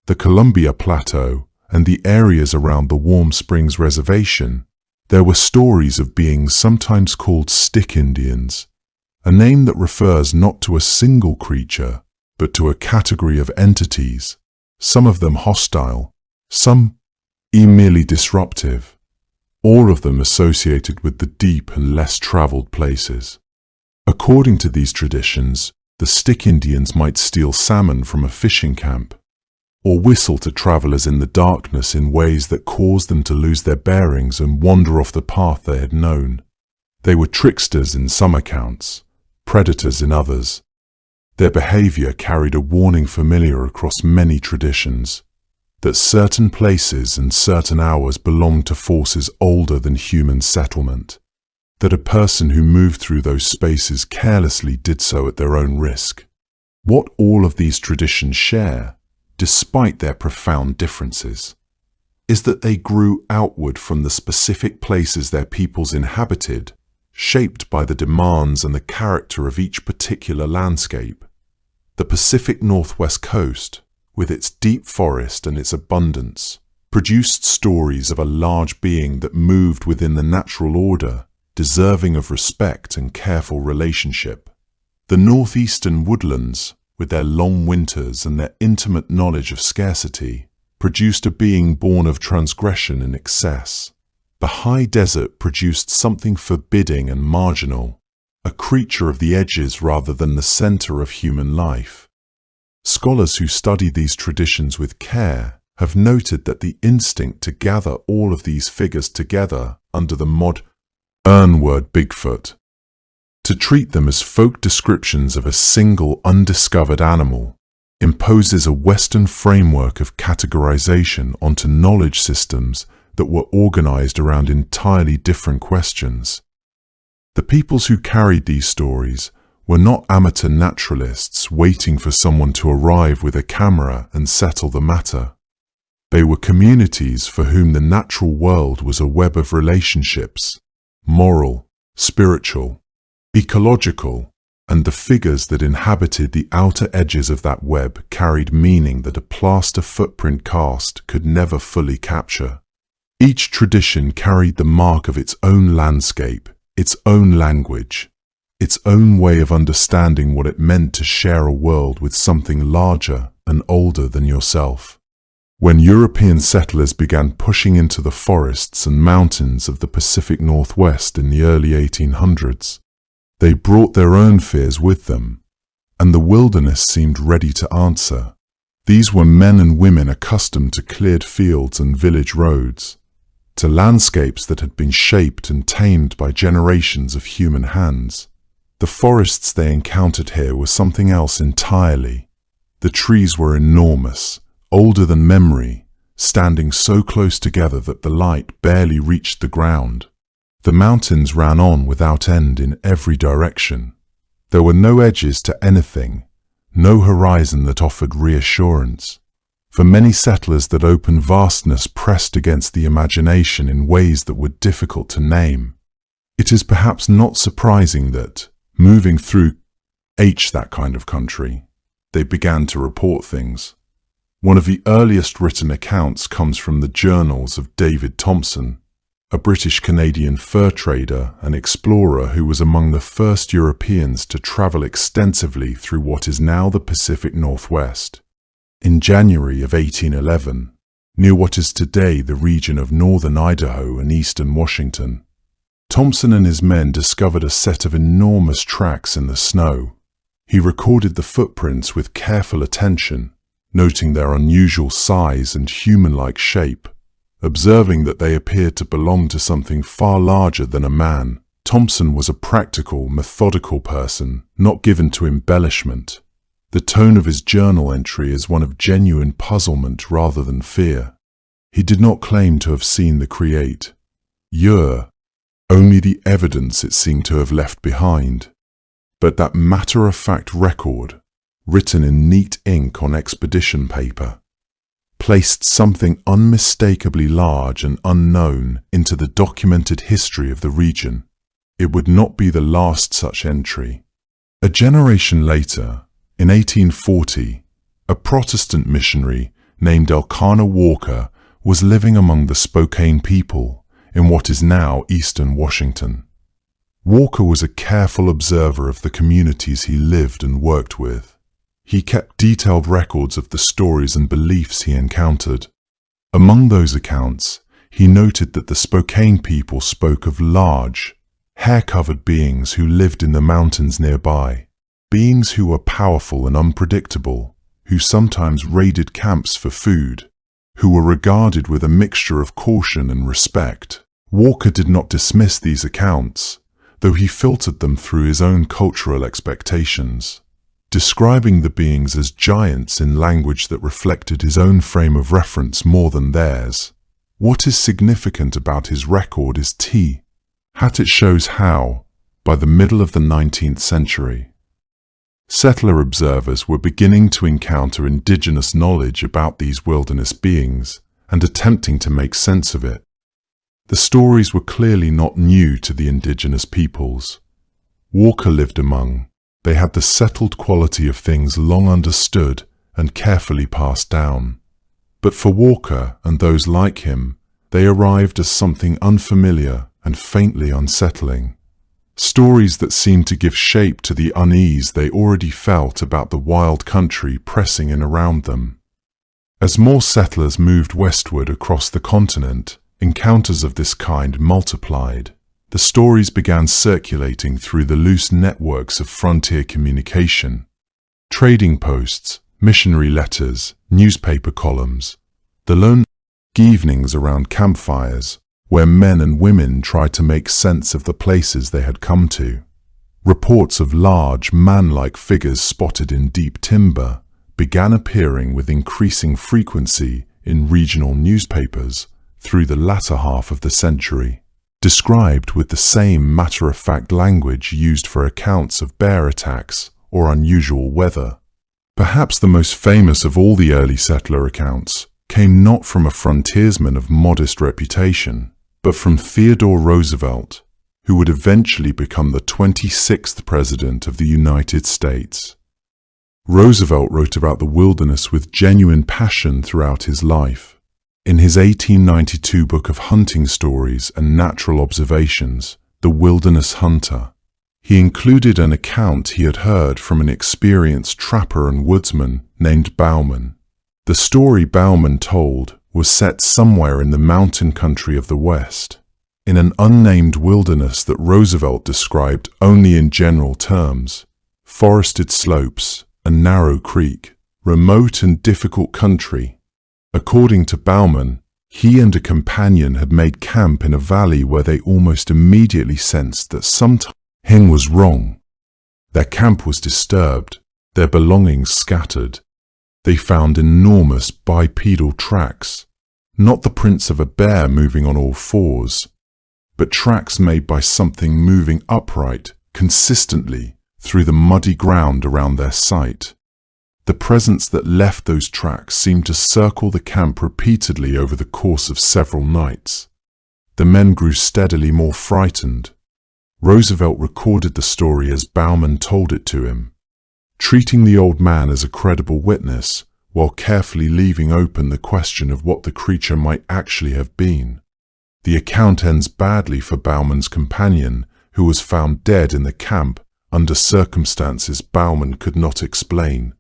the Columbia Plateau, and the areas around the Warm Springs Reservation, there were stories of beings sometimes called stick Indians, a name that refers not to a single creature, but to a category of entities, some of them hostile, some merely disruptive, all of them associated with the deep and less traveled places. According to these traditions, the stick Indians might steal salmon from a fishing camp, or whistle to travelers in the darkness in ways that caused them to lose their bearings and wander off the path they had known. They were tricksters in some accounts, predators in others. Their behavior carried a warning familiar across many traditions, that certain places and certain hours belonged to forces older than human settlement, that a person who moved through those spaces carelessly did so at their own risk. What all of these traditions share, despite their profound differences, is that they grew outward from the specific places their peoples inhabited, shaped by the demands and the character of each particular landscape. The Pacific Northwest coast, with its deep forest and its abundance, produced stories of a large being that moved within the natural order, deserving of respect and careful relationship. The northeastern woodlands, with their long winters and their intimate knowledge of scarcity, produced a being born of transgression and excess. The high desert produced something forbidding and marginal, a creature of the edges rather than the center of human life. Scholars who study these traditions with care have noted that the instinct to gather all of these figures together under the modern word Bigfoot, to treat them as folk descriptions of a single undiscovered animal, imposes a Western framework of categorization onto knowledge systems that were organized around entirely different questions. The peoples who carried these stories were not amateur naturalists waiting for someone to arrive with a camera and settle the matter. They were communities for whom the natural world was a web of relationships, moral, spiritual, ecological, and the figures that inhabited the outer edges of that web carried meaning that a plaster footprint cast could never fully capture. Each tradition carried the mark of its own landscape, its own language, its own way of understanding what it meant to share a world with something larger and older than yourself. When European settlers began pushing into the forests and mountains of the Pacific Northwest in the early 1800s, they brought their own fears with them, and the wilderness seemed ready to answer. These were men and women accustomed to cleared fields and village roads, to landscapes that had been shaped and tamed by generations of human hands. The forests they encountered here were something else entirely. The trees were enormous, older than memory, standing so close together that the light barely reached the ground. The mountains ran on without end in every direction. There were no edges to anything, no horizon that offered reassurance. For many settlers, that open vastness pressed against the imagination in ways that were difficult to name. It is perhaps not surprising that, moving through that kind of country, they began to report things. One of the earliest written accounts comes from the journals of David Thompson, a British-Canadian fur trader and explorer who was among the first Europeans to travel extensively through what is now the Pacific Northwest. In January of 1811, near what is today the region of northern Idaho and eastern Washington, Thompson and his men discovered a set of enormous tracks in the snow. He recorded the footprints with careful attention, noting their unusual size and human-like shape. Observing that they appeared to belong to something far larger than a man, Thompson was a practical, methodical person, not given to embellishment. The tone of his journal entry is one of genuine puzzlement rather than fear. He did not claim to have seen the create. only the evidence it seemed to have left behind. But that matter-of-fact record, written in neat ink on expedition paper, placed something unmistakably large and unknown into the documented history of the region. It would not be the last such entry. A generation later, in 1840, a Protestant missionary named Elkanah Walker was living among the Spokane people in what is now eastern Washington. Walker was a careful observer of the communities he lived and worked with. He kept detailed records of the stories and beliefs he encountered. Among those accounts, he noted that the Spokane people spoke of large, hair-covered beings who lived in the mountains nearby, beings who were powerful and unpredictable, who sometimes raided camps for food, who were regarded with a mixture of caution and respect. Walker did not dismiss these accounts, though he filtered them through his own cultural expectations, describing the beings as giants in language that reflected his own frame of reference more than theirs. What is significant about his record is it shows how, by the middle of the 19th century, settler observers were beginning to encounter indigenous knowledge about these wilderness beings and attempting to make sense of it. The stories were clearly not new to the indigenous peoples Walker lived among. They had the settled quality of things long understood and carefully passed down. But for Walker and those like him, they arrived as something unfamiliar and faintly unsettling. Stories that seemed to give shape to the unease they already felt about the wild country pressing in around them. As more settlers moved westward across the continent, encounters of this kind multiplied. The stories began circulating through the loose networks of frontier communication. Trading posts, missionary letters, newspaper columns, the lone evenings around campfires, where men and women tried to make sense of the places they had come to. Reports of large, man-like figures spotted in deep timber began appearing with increasing frequency in regional newspapers through the latter half of the century, described with the same matter-of-fact language used for accounts of bear attacks or unusual weather. Perhaps the most famous of all the early settler accounts came not from a frontiersman of modest reputation, but from Theodore Roosevelt, who would eventually become the 26th President of the United States. Roosevelt wrote about the wilderness with genuine passion throughout his life. In his 1892 book of hunting stories and natural observations, The Wilderness Hunter, he included an account he had heard from an experienced trapper and woodsman named Bauman. The story Bauman told was set somewhere in the mountain country of the West, in an unnamed wilderness that Roosevelt described only in general terms: forested slopes, a narrow creek, remote and difficult country. According to Bauman, he and a companion had made camp in a valley where they almost immediately sensed that something was wrong. Their camp was disturbed, their belongings scattered. They found enormous bipedal tracks, not the prints of a bear moving on all fours, but tracks made by something moving upright, consistently, through the muddy ground around their site. The presence that left those tracks seemed to circle the camp repeatedly over the course of several nights. The men grew steadily more frightened. Roosevelt recorded the story as Bauman told it to him, treating the old man as a credible witness, while carefully leaving open the question of what the creature might actually have been. The account ends badly for Bauman's companion, who was found dead in the camp under circumstances Bauman could not explain.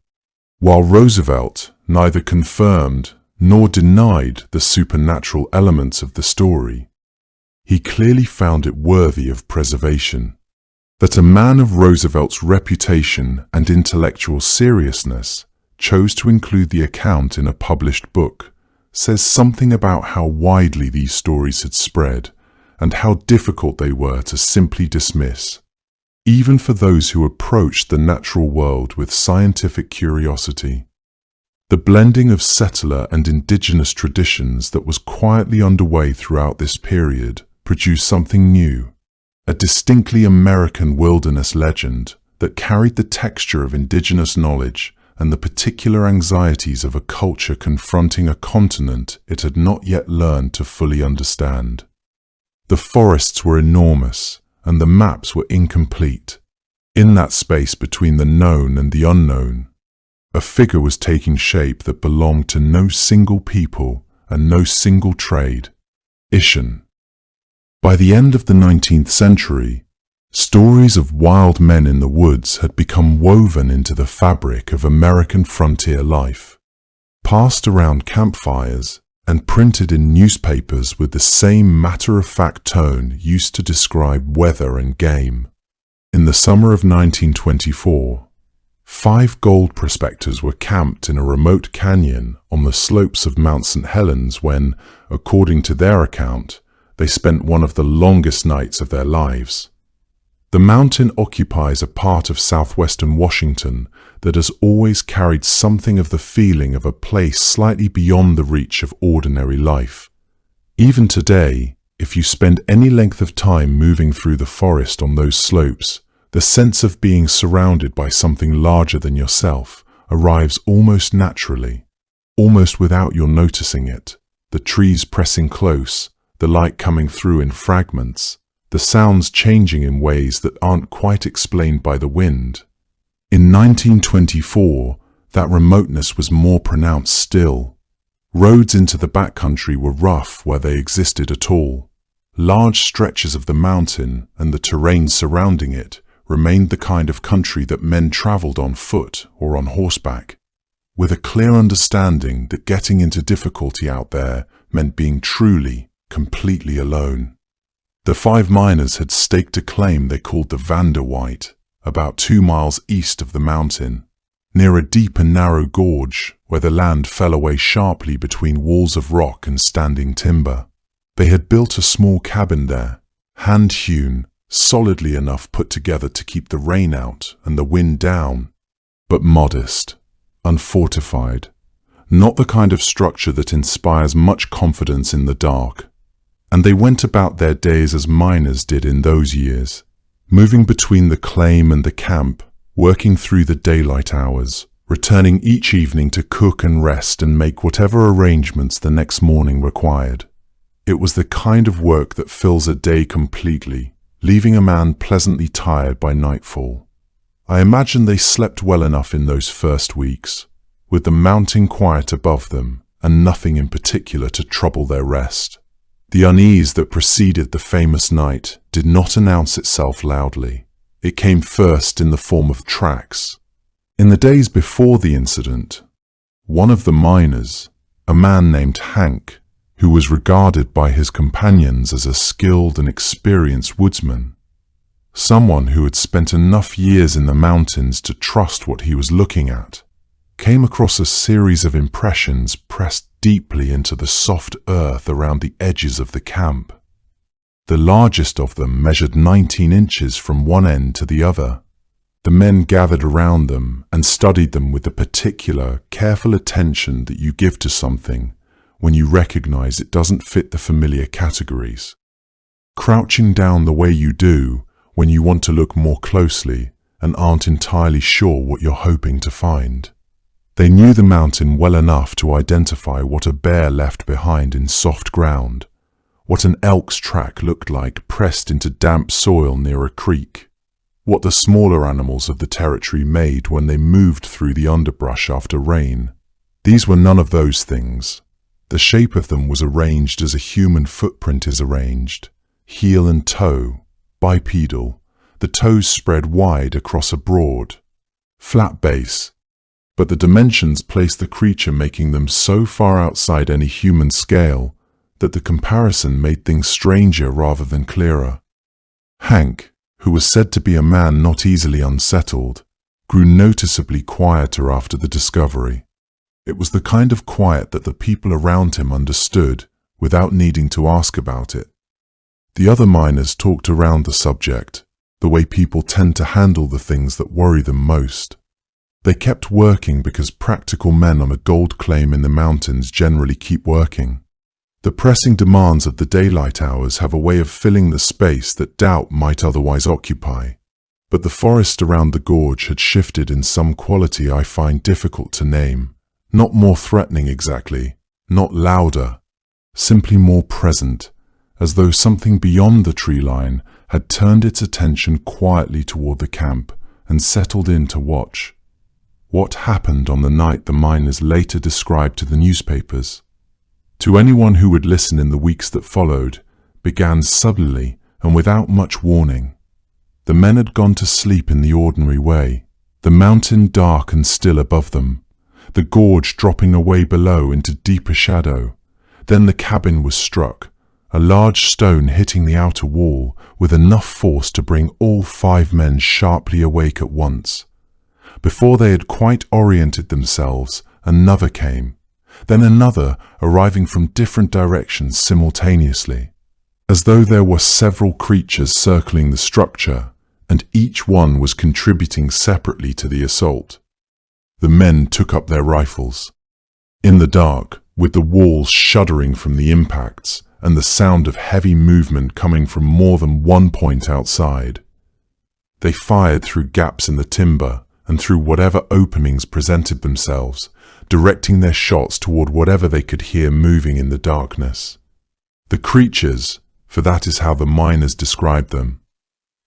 While Roosevelt neither confirmed nor denied the supernatural elements of the story, he clearly found it worthy of preservation. That a man of Roosevelt's reputation and intellectual seriousness chose to include the account in a published book says something about how widely these stories had spread and how difficult they were to simply dismiss, even for those who approached the natural world with scientific curiosity. The blending of settler and indigenous traditions that was quietly underway throughout this period produced something new, a distinctly American wilderness legend that carried the texture of indigenous knowledge and the particular anxieties of a culture confronting a continent it had not yet learned to fully understand. The forests were enormous, and the maps were incomplete. In that space between the known and the unknown, a figure was taking shape that belonged to no single people and no single trade: Ishan. By the end of the 19th century, stories of wild men in the woods had become woven into the fabric of American frontier life, passed around campfires and printed in newspapers with the same matter-of-fact tone used to describe weather and game. In the summer of 1924, 5 gold prospectors were camped in a remote canyon on the slopes of Mount St. Helens when, according to their account, they spent one of the longest nights of their lives. The mountain occupies a part of southwestern Washington that has always carried something of the feeling of a place slightly beyond the reach of ordinary life. Even today, if you spend any length of time moving through the forest on those slopes, the sense of being surrounded by something larger than yourself arrives almost naturally, almost without your noticing it. The trees pressing close, the light coming through in fragments, the sounds changing in ways that aren't quite explained by the wind. In 1924, that remoteness was more pronounced still. Roads into the backcountry were rough where they existed at all. Large stretches of the mountain and the terrain surrounding it remained the kind of country that men traveled on foot or on horseback, with a clear understanding that getting into difficulty out there meant being truly, completely alone. The 5 miners had staked a claim they called the Vanderwhite, about 2 miles east of the mountain, near a deep and narrow gorge where the land fell away sharply between walls of rock and standing timber. They had built a small cabin there, hand-hewn, solidly enough put together to keep the rain out and the wind down, but modest, unfortified, not the kind of structure that inspires much confidence in the dark. And they went about their days as miners did in those years, moving between the claim and the camp, working through the daylight hours, returning each evening to cook and rest and make whatever arrangements the next morning required. It was the kind of work that fills a day completely, leaving a man pleasantly tired by nightfall. I imagine they slept well enough in those first weeks, with the mountain quiet above them and nothing in particular to trouble their rest. The unease that preceded the famous night did not announce itself loudly. It came first in the form of tracks. In the days before the incident, one of the miners, a man named Hank, who was regarded by his companions as a skilled and experienced woodsman, someone who had spent enough years in the mountains to trust what he was looking at, came across a series of impressions pressed deeply into the soft earth around the edges of the camp. The largest of them measured 19 inches from one end to the other. The men gathered around them and studied them with the particular, careful attention that you give to something when you recognize it doesn't fit the familiar categories. Crouching down the way you do when you want to look more closely and aren't entirely sure what you're hoping to find. They knew the mountain well enough to identify what a bear left behind in soft ground, what an elk's track looked like pressed into damp soil near a creek, what the smaller animals of the territory made when they moved through the underbrush after rain. These were none of those things. The shape of them was arranged as a human footprint is arranged, heel and toe, bipedal, the toes spread wide across a broad, flat base, but the dimensions placed the creature making them so far outside any human scale that the comparison made things stranger rather than clearer. Hank, who was said to be a man not easily unsettled, grew noticeably quieter after the discovery. It was the kind of quiet that the people around him understood without needing to ask about it. The other miners talked around the subject, the way people tend to handle the things that worry them most. They kept working because practical men on a gold claim in the mountains generally keep working. The pressing demands of the daylight hours have a way of filling the space that doubt might otherwise occupy. But the forest around the gorge had shifted in some quality I find difficult to name. Not more threatening exactly, not louder, simply more present, as though something beyond the tree line had turned its attention quietly toward the camp and settled in to watch. What happened on the night the miners later described to the newspapers, to anyone who would listen in the weeks that followed, began suddenly and without much warning. The men had gone to sleep in the ordinary way, the mountain dark and still above them, the gorge dropping away below into deeper shadow. Then the cabin was struck, a large stone hitting the outer wall with enough force to bring all 5 men sharply awake at once. Before they had quite oriented themselves, another came, then another, arriving from different directions simultaneously, as though there were several creatures circling the structure, and each one was contributing separately to the assault. The men took up their rifles. In the dark, with the walls shuddering from the impacts, and the sound of heavy movement coming from more than one point outside, they fired through gaps in the timber and through whatever openings presented themselves, directing their shots toward whatever they could hear moving in the darkness. The creatures, for that is how the miners described them,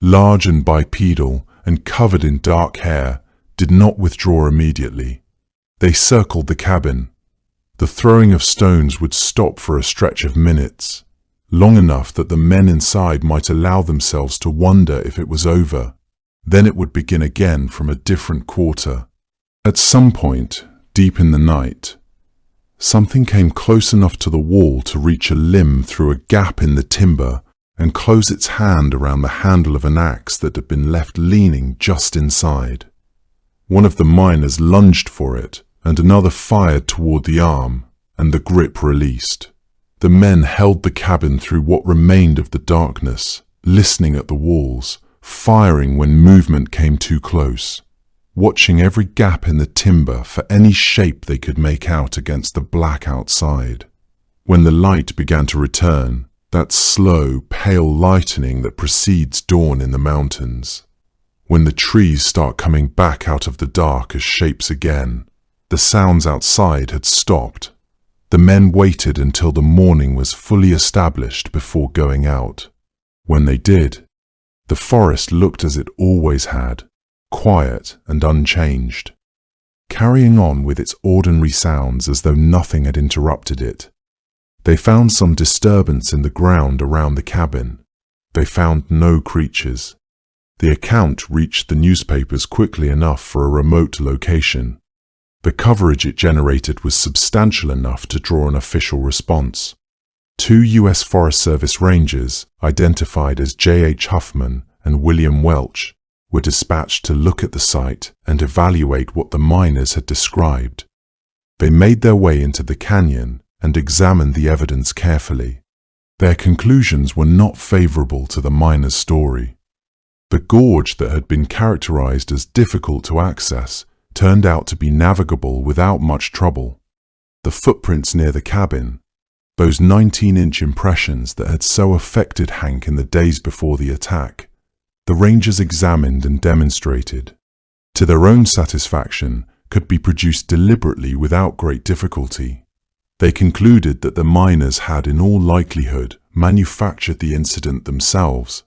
large and bipedal and covered in dark hair, did not withdraw immediately. They circled the cabin. The throwing of stones would stop for a stretch of minutes, long enough that the men inside might allow themselves to wonder if it was over. Then it would begin again from a different quarter. At some point, deep in the night, something came close enough to the wall to reach a limb through a gap in the timber and close its hand around the handle of an axe that had been left leaning just inside. One of the miners lunged for it, and another fired toward the arm, and the grip released. The men held the cabin through what remained of the darkness, listening at the walls, firing when movement came too close, watching every gap in the timber for any shape they could make out against the black outside. When the light began to return, that slow, pale lightening that precedes dawn in the mountains, when the trees start coming back out of the dark as shapes again, the sounds outside had stopped. The men waited until the morning was fully established before going out. When they did, the forest looked as it always had, quiet and unchanged, carrying on with its ordinary sounds as though nothing had interrupted it. They found some disturbance in the ground around the cabin. They found no creatures. The account reached the newspapers quickly enough for a remote location. The coverage it generated was substantial enough to draw an official response. 2 U.S. Forest Service rangers, identified as J.H. Huffman and William Welch, were dispatched to look at the site and evaluate what the miners had described. They made their way into the canyon and examined the evidence carefully. Their conclusions were not favorable to the miners' story. The gorge that had been characterized as difficult to access turned out to be navigable without much trouble. The footprints near the cabin, those 19-inch impressions that had so affected Hank in the days before the attack, the rangers examined and demonstrated, to their own satisfaction, could be produced deliberately without great difficulty. They concluded that the miners had in all likelihood manufactured the incident themselves,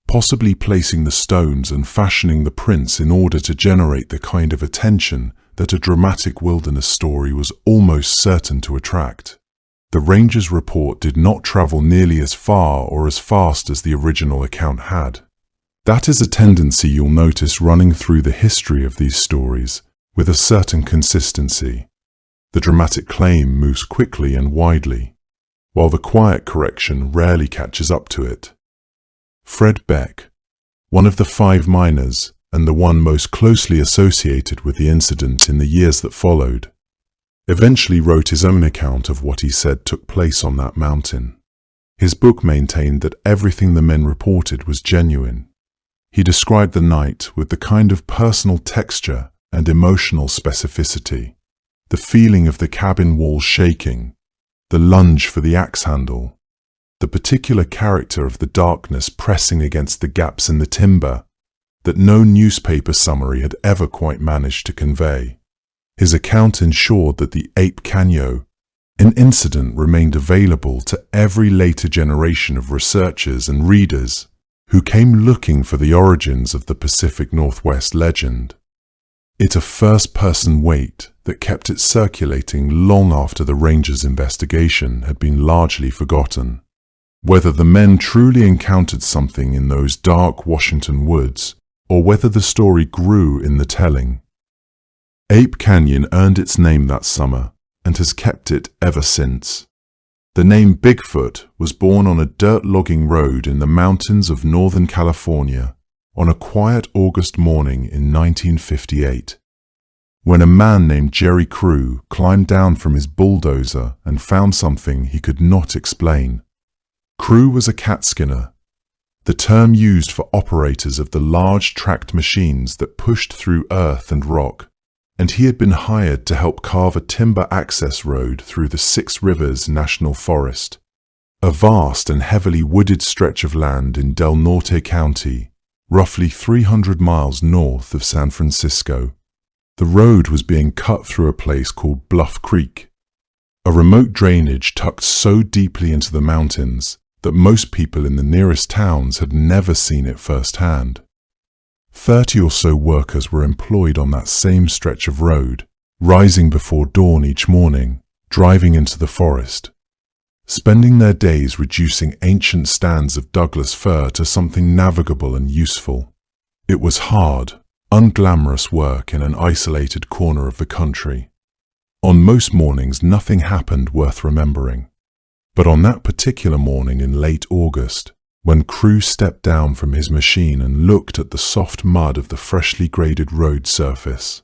possibly placing the stones and fashioning the prints in order to generate the kind of attention that a dramatic wilderness story was almost certain to attract. The rangers' report did not travel nearly as far or as fast as the original account had. That is a tendency you'll notice running through the history of these stories with a certain consistency. The dramatic claim moves quickly and widely, while the quiet correction rarely catches up to it. Fred Beck, one of the 5 miners and the one most closely associated with the incident in the years that followed, eventually wrote his own account of what he said took place on that mountain. His book maintained that everything the men reported was genuine. He described the night with the kind of personal texture and emotional specificity, the feeling of the cabin walls shaking, the lunge for the axe handle, the particular character of the darkness pressing against the gaps in the timber that no newspaper summary had ever quite managed to convey. His account ensured that the Ape Canyo, an incident, remained available to every later generation of researchers and readers who came looking for the origins of the Pacific Northwest legend. It a first-person weight that kept it circulating long after the Rangers' investigation had been largely forgotten. Whether the men truly encountered something in those dark Washington woods, or whether the story grew in the telling, Ape Canyon earned its name that summer and has kept it ever since. The name Bigfoot was born on a dirt logging road in the mountains of Northern California on a quiet August morning in 1958, when a man named Jerry Crew climbed down from his bulldozer and found something he could not explain. Crew was a cat skinner, the term used for operators of the large tracked machines that pushed through earth and rock, and he had been hired to help carve a timber access road through the Six Rivers National Forest, a vast and heavily wooded stretch of land in Del Norte County, roughly 300 miles north of San Francisco. The road was being cut through a place called Bluff Creek, a remote drainage tucked so deeply into the mountains that most people in the nearest towns had never seen it firsthand. 30 or so workers were employed on that same stretch of road, rising before dawn each morning, driving into the forest, spending their days reducing ancient stands of Douglas fir to something navigable and useful. It was hard, unglamorous work in an isolated corner of the country. On most mornings, nothing happened worth remembering. But on that particular morning in late August, when Crew stepped down from his machine and looked at the soft mud of the freshly graded road surface,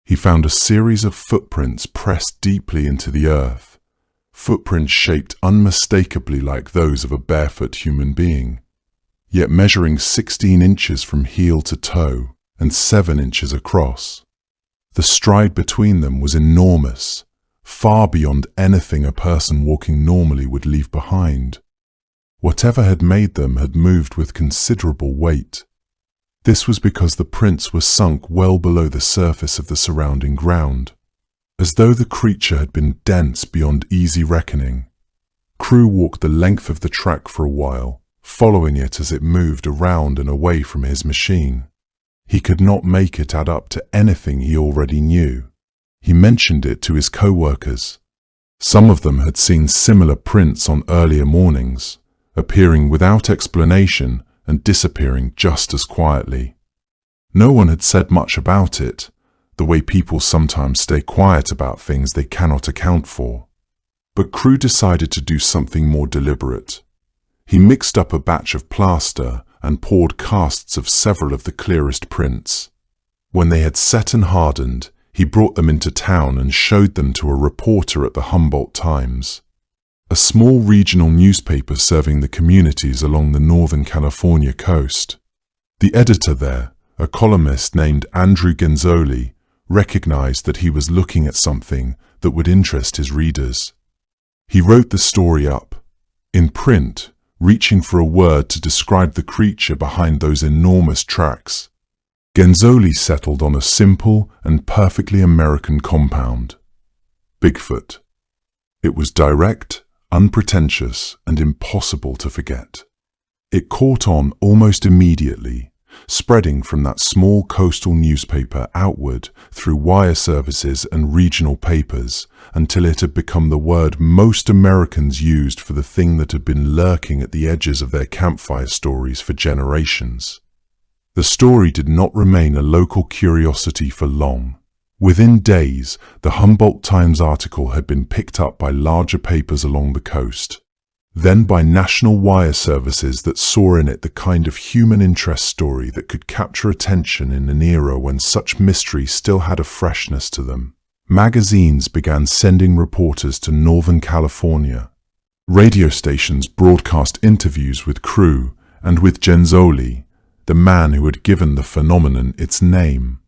he found a series of footprints pressed deeply into the earth, footprints shaped unmistakably like those of a barefoot human being, yet measuring 16 inches from heel to toe and 7 inches across. The stride between them was enormous, far beyond anything a person walking normally would leave behind. Whatever had made them had moved with considerable weight. This was because the prints were sunk well below the surface of the surrounding ground, as though the creature had been dense beyond easy reckoning. Crew walked the length of the track for a while, following it as it moved around and away from his machine. He could not make it add up to anything he already knew. He mentioned it to his co-workers. Some of them had seen similar prints on earlier mornings, appearing without explanation and disappearing just as quietly. No one had said much about it, the way people sometimes stay quiet about things they cannot account for. But Crew decided to do something more deliberate. He mixed up a batch of plaster and poured casts of several of the clearest prints. When they had set and hardened, he brought them into town and showed them to a reporter at the Humboldt Times, a small regional newspaper serving the communities along the Northern California coast. The editor there, a columnist named Andrew Genzoli, recognized that he was looking at something that would interest his readers. He wrote the story up, in print, reaching for a word to describe the creature behind those enormous tracks. Genzoli settled on a simple and perfectly American compound: Bigfoot. It was direct, unpretentious, and impossible to forget. It caught on almost immediately, spreading from that small coastal newspaper outward through wire services and regional papers until it had become the word most Americans used for the thing that had been lurking at the edges of their campfire stories for generations. The story did not remain a local curiosity for long. Within days, the Humboldt Times article had been picked up by larger papers along the coast, then by national wire services that saw in it the kind of human interest story that could capture attention in an era when such mysteries still had a freshness to them. Magazines began sending reporters to Northern California. Radio stations broadcast interviews with Crew and with Genzoli, the man who had given the phenomenon its name.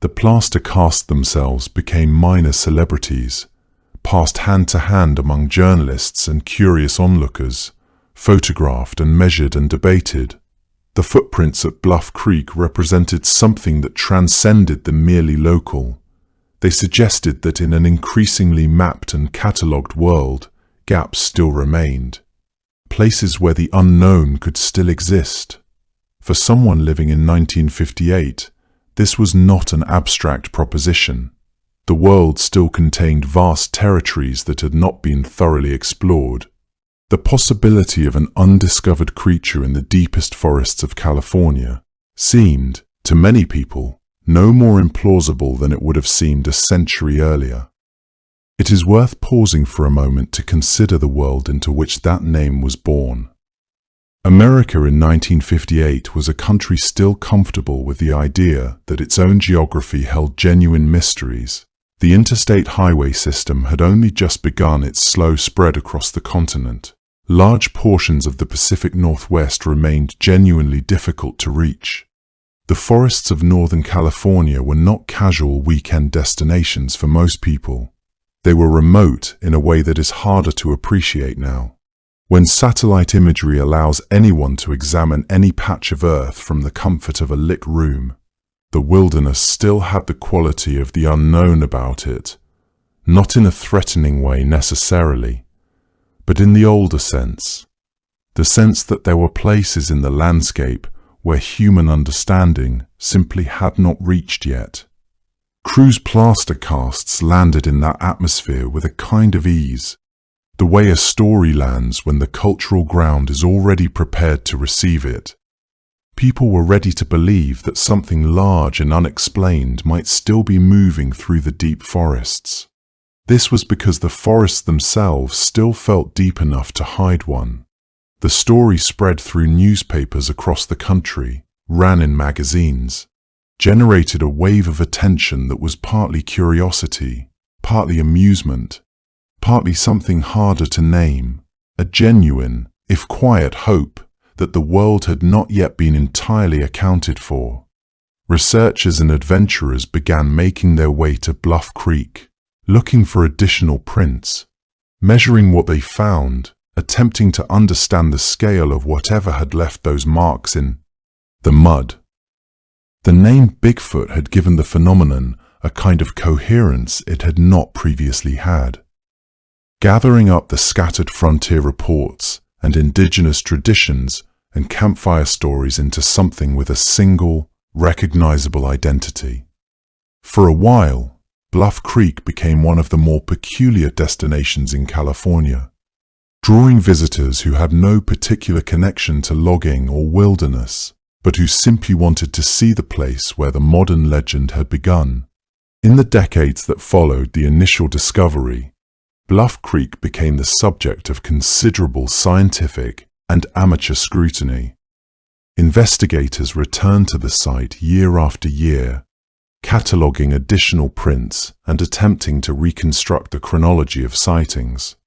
The plaster cast themselves became minor celebrities, passed hand to hand among journalists and curious onlookers, photographed and measured and debated. The footprints at Bluff Creek represented something that transcended the merely local. They suggested that in an increasingly mapped and catalogued world, gaps still remained. Places where the unknown could still exist. For someone living in 1958, this was not an abstract proposition. The world still contained vast territories that had not been thoroughly explored. The possibility of an undiscovered creature in the deepest forests of California seemed, to many people, no more implausible than it would have seemed a century earlier. It is worth pausing for a moment to consider the world into which that name was born. America in 1958 was a country still comfortable with the idea that its own geography held genuine mysteries. The interstate highway system had only just begun its slow spread across the continent. Large portions of the Pacific Northwest remained genuinely difficult to reach. The forests of Northern California were not casual weekend destinations for most people. They were remote in a way that is harder to appreciate now. When satellite imagery allows anyone to examine any patch of Earth from the comfort of a lit room, the wilderness still had the quality of the unknown about it, not in a threatening way necessarily, but in the older sense, the sense that there were places in the landscape where human understanding simply had not reached yet. Cruise plaster casts landed in that atmosphere with a kind of ease, the way a story lands when the cultural ground is already prepared to receive it. People were ready to believe that something large and unexplained might still be moving through the deep forests. This was because the forests themselves still felt deep enough to hide one. The story spread through newspapers across the country, ran in magazines, generated a wave of attention that was partly curiosity, partly amusement, partly something harder to name, a genuine, if quiet, hope that the world had not yet been entirely accounted for. Researchers and adventurers began making their way to Bluff Creek, looking for additional prints, measuring what they found, attempting to understand the scale of whatever had left those marks in the mud. The name Bigfoot had given the phenomenon a kind of coherence it had not previously had. Gathering up the scattered frontier reports and indigenous traditions and campfire stories into something with a single, recognizable identity. For a while, Bluff Creek became one of the more peculiar destinations in California, drawing visitors who had no particular connection to logging or wilderness, but who simply wanted to see the place where the modern legend had begun. In the decades that followed the initial discovery, Bluff Creek became the subject of considerable scientific and amateur scrutiny. Investigators returned to the site year after year, cataloguing additional prints and attempting to reconstruct the chronology of sightings.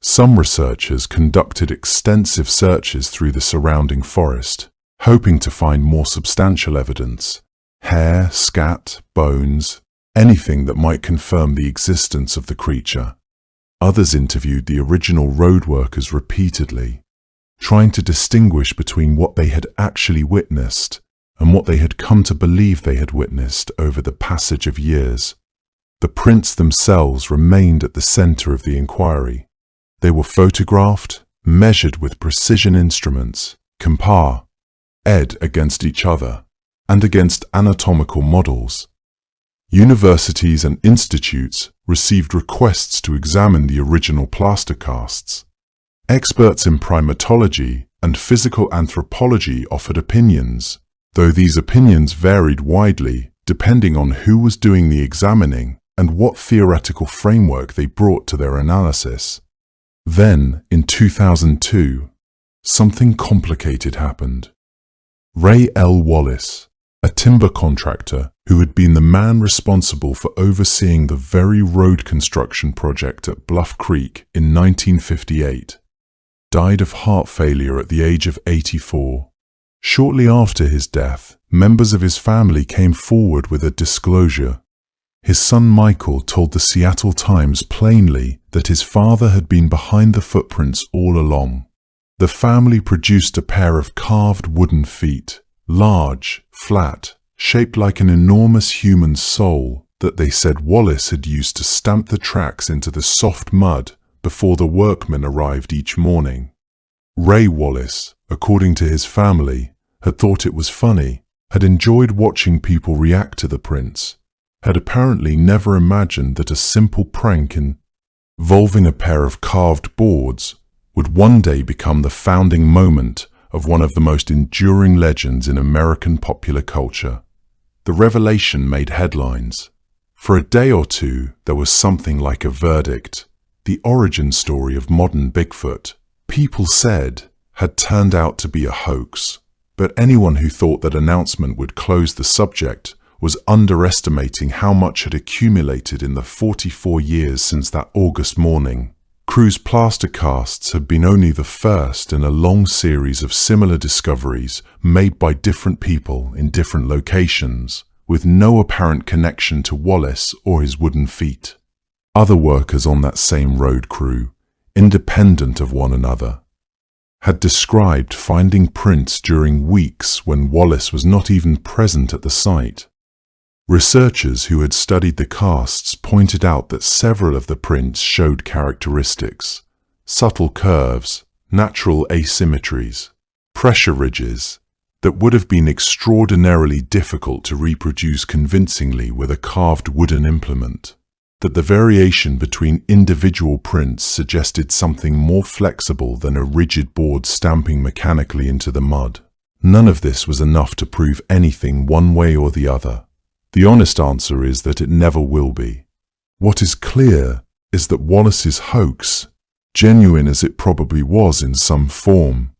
Some researchers conducted extensive searches through the surrounding forest, hoping to find more substantial evidence, hair, scat, bones, anything that might confirm the existence of the creature. Others interviewed the original road workers repeatedly, trying to distinguish between what they had actually witnessed and what they had come to believe they had witnessed over the passage of years. The prints themselves remained at the center of the inquiry. They were photographed, measured with precision instruments, compared against each other, and against anatomical models. Universities and institutes received requests to examine the original plaster casts. Experts in primatology and physical anthropology offered opinions, though these opinions varied widely depending on who was doing the examining and what theoretical framework they brought to their analysis. Then, in 2002, something complicated happened. Ray L. Wallace, a timber contractor who had been the man responsible for overseeing the very road construction project at Bluff Creek in 1958, died of heart failure at the age of 84. Shortly after his death, members of his family came forward with a disclosure. His son Michael told the Seattle Times plainly that his father had been behind the footprints all along. The family produced a pair of carved wooden feet, large, flat, shaped like an enormous human soul, that they said Wallace had used to stamp the tracks into the soft mud before the workmen arrived each morning. Ray Wallace, according to his family, had thought it was funny, had enjoyed watching people react to the prints, had apparently never imagined that a simple prank involving a pair of carved boards would one day become the founding moment of one of the most enduring legends in American popular culture. The revelation made headlines. For a day or two, there was something like a verdict. The origin story of modern Bigfoot, people said, had turned out to be a hoax. But anyone who thought that announcement would close the subject was underestimating how much had accumulated in the 44 years since that August morning. Crew's plaster casts had been only the first in a long series of similar discoveries made by different people in different locations, with no apparent connection to Wallace or his wooden feet. Other workers on that same road crew, independent of one another, had described finding prints during weeks when Wallace was not even present at the site. Researchers who had studied the casts pointed out that several of the prints showed characteristics, subtle curves, natural asymmetries, pressure ridges, that would have been extraordinarily difficult to reproduce convincingly with a carved wooden implement, that the variation between individual prints suggested something more flexible than a rigid board stamping mechanically into the mud. None of this was enough to prove anything one way or the other. The honest answer is that it never will be. What is clear is that Wallace's hoax, genuine as it probably was in some form,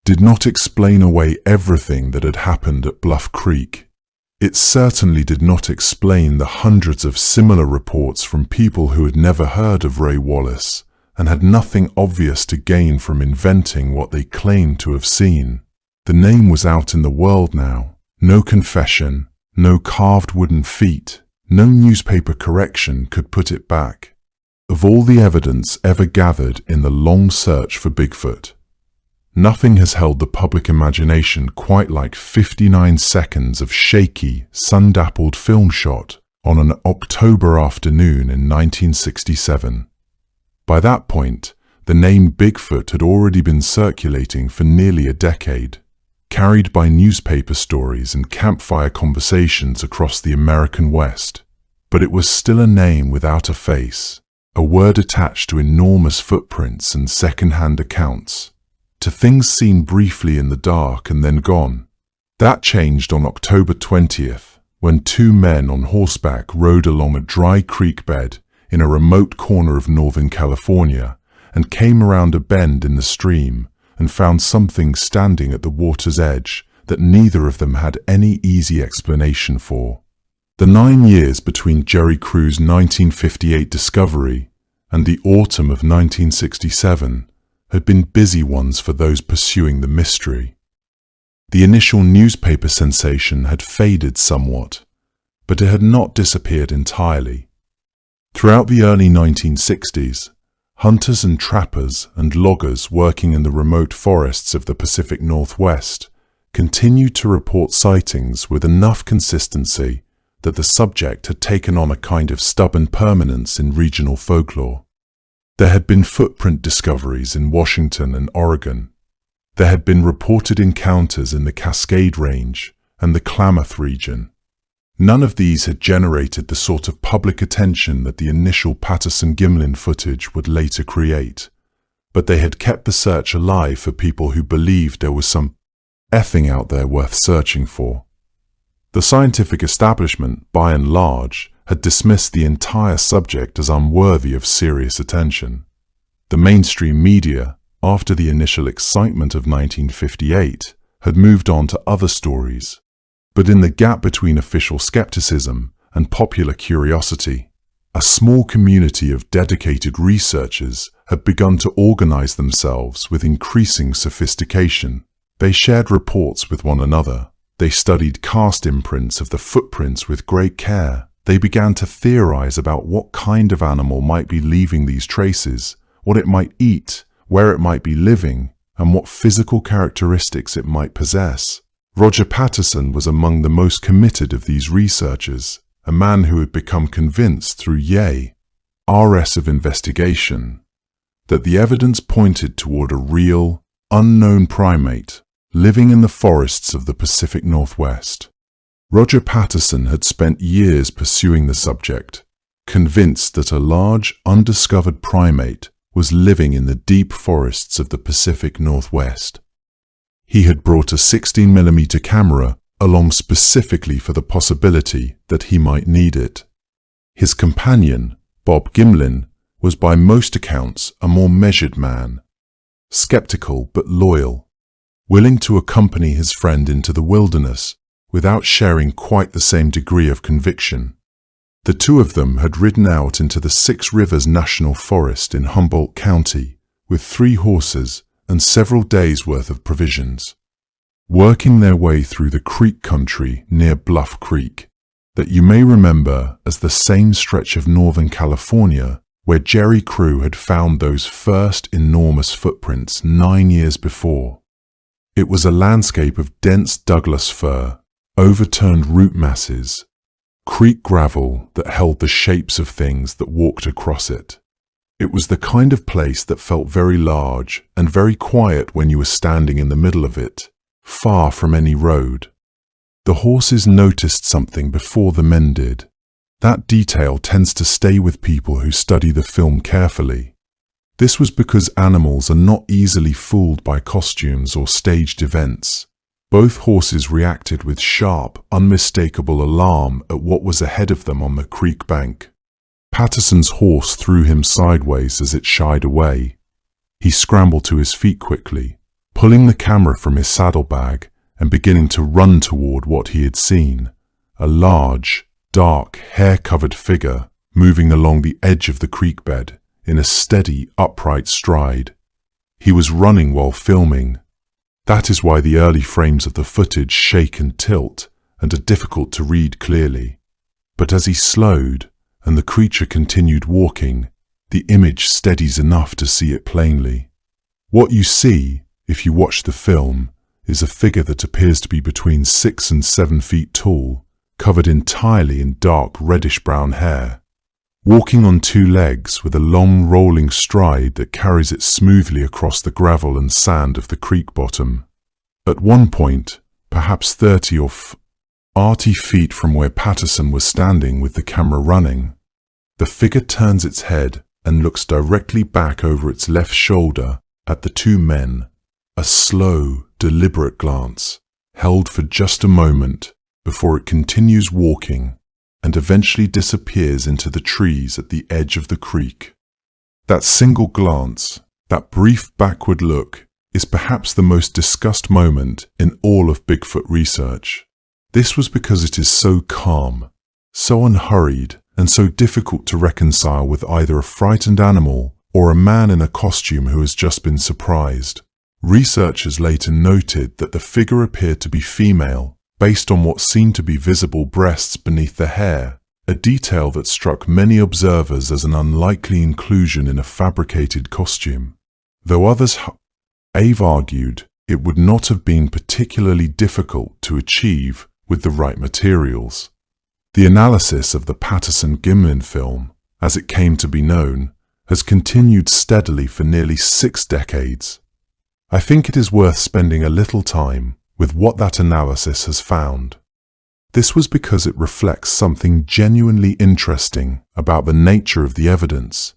did not explain away everything that had happened at Bluff Creek. It certainly did not explain the hundreds of similar reports from people who had never heard of Ray Wallace and had nothing obvious to gain from inventing what they claimed to have seen. The name was out in the world now. No confession, no carved wooden feet, no newspaper correction could put it back. Of all the evidence ever gathered in the long search for Bigfoot, nothing has held the public imagination quite like 59 seconds of shaky, sun-dappled film shot on an October afternoon in 1967. By that point, the name Bigfoot had already been circulating for nearly a decade, carried by newspaper stories and campfire conversations across the American West. But it was still a name without a face, a word attached to enormous footprints and second-hand accounts, to things seen briefly in the dark and then gone. That changed on October 20th, when two men on horseback rode along a dry creek bed in a remote corner of Northern California and came around a bend in the stream and found something standing at the water's edge that neither of them had any easy explanation for. The 9 years between Jerry Crew's 1958 discovery and the autumn of 1967 had been busy ones for those pursuing the mystery. The initial newspaper sensation had faded somewhat, but it had not disappeared entirely. Throughout the early 1960s, hunters and trappers and loggers working in the remote forests of the Pacific Northwest continued to report sightings with enough consistency that the subject had taken on a kind of stubborn permanence in regional folklore. There had been footprint discoveries in Washington and Oregon. There had been reported encounters in the Cascade Range and the Klamath region. None of these had generated the sort of public attention that the initial Patterson-Gimlin footage would later create, but they had kept the search alive for people who believed there was some effing out there worth searching for. The scientific establishment, by and large, had dismissed the entire subject as unworthy of serious attention. The mainstream media, after the initial excitement of 1958, had moved on to other stories. But in the gap between official skepticism and popular curiosity, a small community of dedicated researchers had begun to organize themselves with increasing sophistication. They shared reports with one another. They studied cast imprints of the footprints with great care. they began to theorize about what kind of animal might be leaving these traces, what it might eat, where it might be living, and what physical characteristics it might possess. Roger Patterson was among the most committed of these researchers, a man who had become convinced through years of investigation that the evidence pointed toward a real, unknown primate living in the forests of the Pacific Northwest. Roger Patterson had spent years pursuing the subject, convinced that a large, undiscovered primate was living in the deep forests of the Pacific Northwest. He had brought a 16mm camera along specifically for the possibility that he might need it. His companion, Bob Gimlin, was by most accounts a more measured man, skeptical but loyal, willing to accompany his friend into the wilderness without sharing quite the same degree of conviction. The two of them had ridden out into the Six Rivers National Forest in Humboldt County with 3 horses and several days' worth of provisions, working their way through the creek country near Bluff Creek, that you may remember as the same stretch of Northern California where Jerry Crew had found those first enormous footprints 9 years before. It was a landscape of dense Douglas fir, overturned root masses, creek gravel that held the shapes of things that walked across it. It was the kind of place that felt very large and very quiet when you were standing in the middle of it, far from any road. The horses noticed something before the men did. That detail tends to stay with people who study the film carefully. This was because animals are not easily fooled by costumes or staged events. Both horses reacted with sharp, unmistakable alarm at what was ahead of them on the creek bank. Patterson's horse threw him sideways as it shied away. He scrambled to his feet quickly, pulling the camera from his saddlebag and beginning to run toward what he had seen, a large, dark, hair-covered figure moving along the edge of the creek bed in a steady, upright stride. He was running while filming. That is why the early frames of the footage shake and tilt and are difficult to read clearly. But as he slowed and the creature continued walking, the image steadies enough to see it plainly. What you see, if you watch the film, is a figure that appears to be between 6 and 7 feet tall, covered entirely in dark reddish-brown hair, walking on 2 legs with a long rolling stride that carries it smoothly across the gravel and sand of the creek bottom. At one point, perhaps 30 or 40 feet from where Patterson was standing with the camera running, the figure turns its head and looks directly back over its left shoulder at the 2 men, a slow, deliberate glance, held for just a moment before it continues walking and eventually disappears into the trees at the edge of the creek. That single glance, that brief backward look, is perhaps the most discussed moment in all of Bigfoot research. This was because it is so calm, so unhurried, and so difficult to reconcile with either a frightened animal or a man in a costume who has just been surprised. Researchers later noted that the figure appeared to be female, based on what seemed to be visible breasts beneath the hair, a detail that struck many observers as an unlikely inclusion in a fabricated costume. Though others have argued it would not have been particularly difficult to achieve with the right materials. The analysis of the Patterson-Gimlin film, as it came to be known, has continued steadily for nearly 6 decades. I think it is worth spending a little time with what that analysis has found. This was because it reflects something genuinely interesting about the nature of the evidence.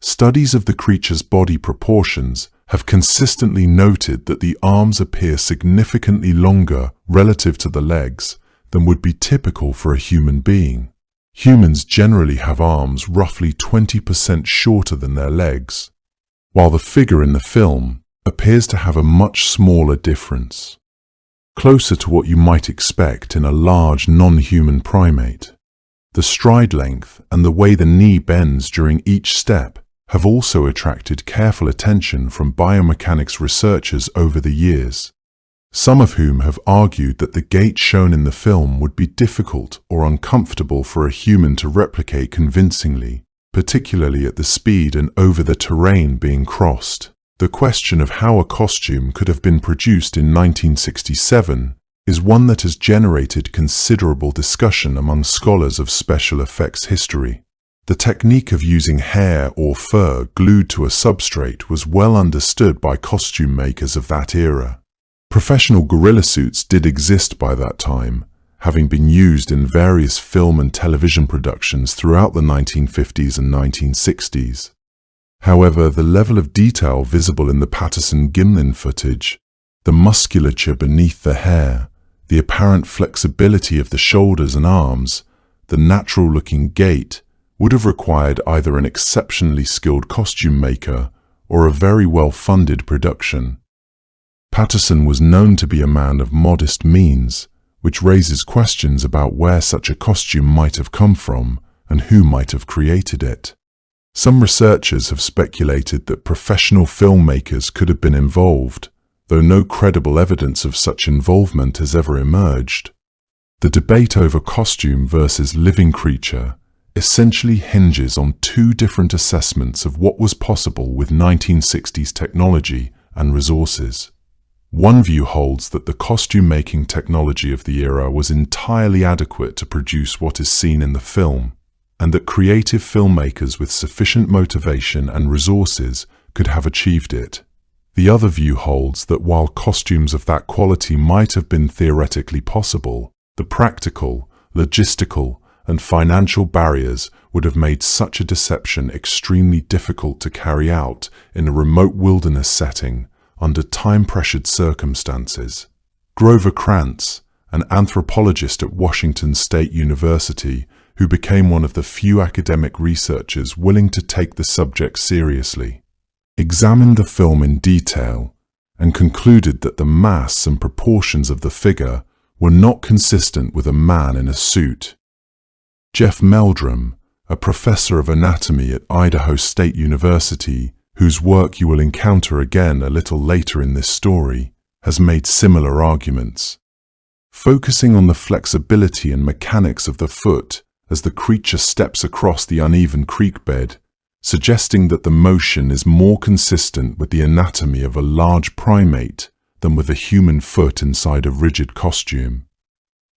Studies of the creature's body proportions have consistently noted that the arms appear significantly longer relative to the legs than would be typical for a human being. Humans generally have arms roughly 20% shorter than their legs, while the figure in the film appears to have a much smaller difference, closer to what you might expect in a large non-human primate. The stride length and the way the knee bends during each step have also attracted careful attention from biomechanics researchers over the years. some of whom have argued that the gait shown in the film would be difficult or uncomfortable for a human to replicate convincingly, particularly at the speed and over the terrain being crossed. The question of how a costume could have been produced in 1967 is one that has generated considerable discussion among scholars of special effects history. The technique of using hair or fur glued to a substrate was well understood by costume makers of that era. Professional gorilla suits did exist by that time, having been used in various film and television productions throughout the 1950s and 1960s. However, the level of detail visible in the Patterson-Gimlin footage, the musculature beneath the hair, the apparent flexibility of the shoulders and arms, the natural-looking gait, would have required either an exceptionally skilled costume maker or a very well-funded production. Patterson was known to be a man of modest means, which raises questions about where such a costume might have come from and who might have created it. Some researchers have speculated that professional filmmakers could have been involved, though no credible evidence of such involvement has ever emerged. The debate over costume versus living creature essentially hinges on two different assessments of what was possible with 1960s technology and resources. One view holds that the costume-making technology of the era was entirely adequate to produce what is seen in the film, and that creative filmmakers with sufficient motivation and resources could have achieved it. The other view holds that while costumes of that quality might have been theoretically possible, the practical, logistical, and financial barriers would have made such a deception extremely difficult to carry out in a remote wilderness setting under time-pressured circumstances. Grover Krantz, an anthropologist at Washington State University who became one of the few academic researchers willing to take the subject seriously, examined the film in detail and concluded that the mass and proportions of the figure were not consistent with a man in a suit. Jeff Meldrum, a professor of anatomy at Idaho State University, whose work you will encounter again a little later in this story, has made similar arguments. Focusing on the flexibility and mechanics of the foot as the creature steps across the uneven creek bed, suggesting that the motion is more consistent with the anatomy of a large primate than with a human foot inside a rigid costume.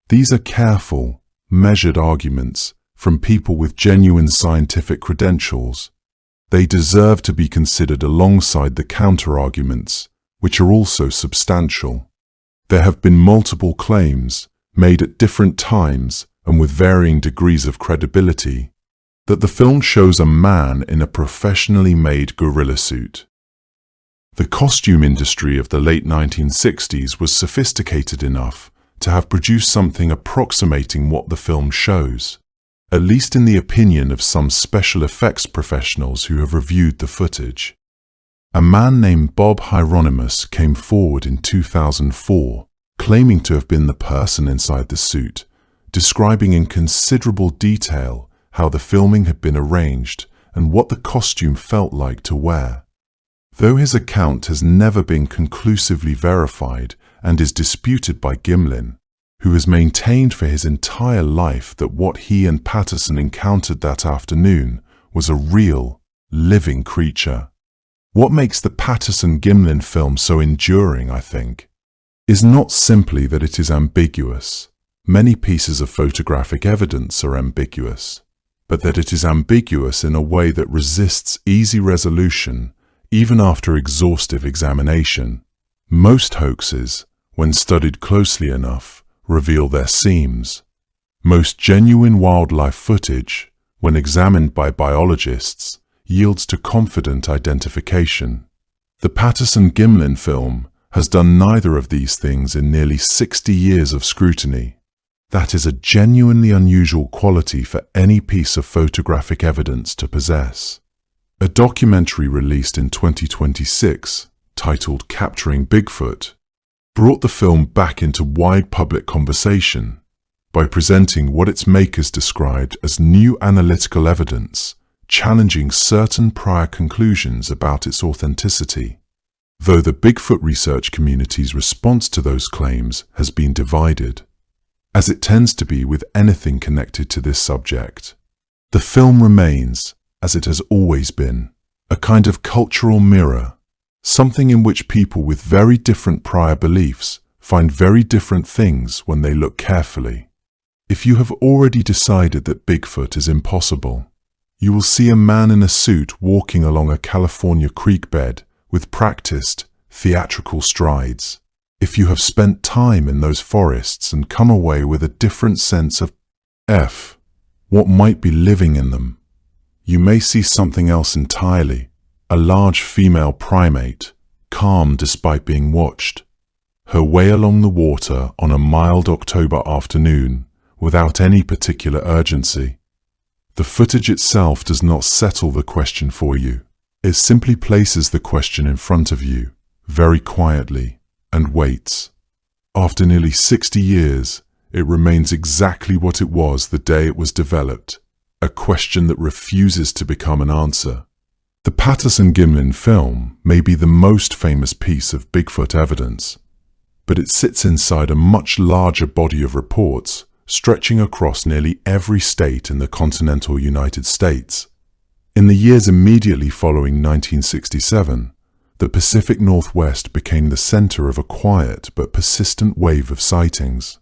These are careful, measured arguments from people with genuine scientific credentials. They deserve to be considered alongside the counter-arguments, which are also substantial. There have been multiple claims, made at different times and with varying degrees of credibility, that the film shows a man in a professionally made gorilla suit. The costume industry of the late 1960s was sophisticated enough to have produced something approximating what the film shows, at least in the opinion of some special effects professionals who have reviewed the footage. A man named Bob Hieronymus came forward in 2004, claiming to have been the person inside the suit, describing in considerable detail how the filming had been arranged and what the costume felt like to wear. Though his account has never been conclusively verified and is disputed by Gimlin, who has maintained for his entire life that what he and Patterson encountered that afternoon was a real, living creature. What makes the Patterson-Gimlin film so enduring, I think, is not simply that it is ambiguous. Many pieces of photographic evidence are ambiguous, but that it is ambiguous in a way that resists easy resolution even after exhaustive examination. Most hoaxes, when studied closely enough, reveal their seams. Most genuine wildlife footage, when examined by biologists, yields to confident identification. The Patterson-Gimlin film has done neither of these things in nearly 60 years of scrutiny. That is a genuinely unusual quality for any piece of photographic evidence to possess. A documentary released in 2026, titled Capturing Bigfoot, brought the film back into wide public conversation by presenting what its makers described as new analytical evidence, challenging certain prior conclusions about its authenticity. though the Bigfoot research community's response to those claims has been divided, as it tends to be with anything connected to this subject. The film remains, as it has always been, a kind of cultural mirror, something in which people with very different prior beliefs find very different things when they look carefully. If you have already decided that Bigfoot is impossible, you will see a man in a suit walking along a California creek bed with practiced, theatrical strides. If you have spent time in those forests and come away with a different sense of what might be living in them, you may see something else entirely, a large female primate, calm despite being watched, her way along the water on a mild October afternoon without any particular urgency. The footage itself does not settle the question for you. It simply places the question in front of you, very quietly, and waits. After nearly 60 years, it remains exactly what it was the day it was developed, a question that refuses to become an answer. The Patterson-Gimlin film may be the most famous piece of Bigfoot evidence, but it sits inside a much larger body of reports stretching across nearly every state in the continental United States. In the years immediately following 1967, the Pacific Northwest became the center of a quiet but persistent wave of sightings.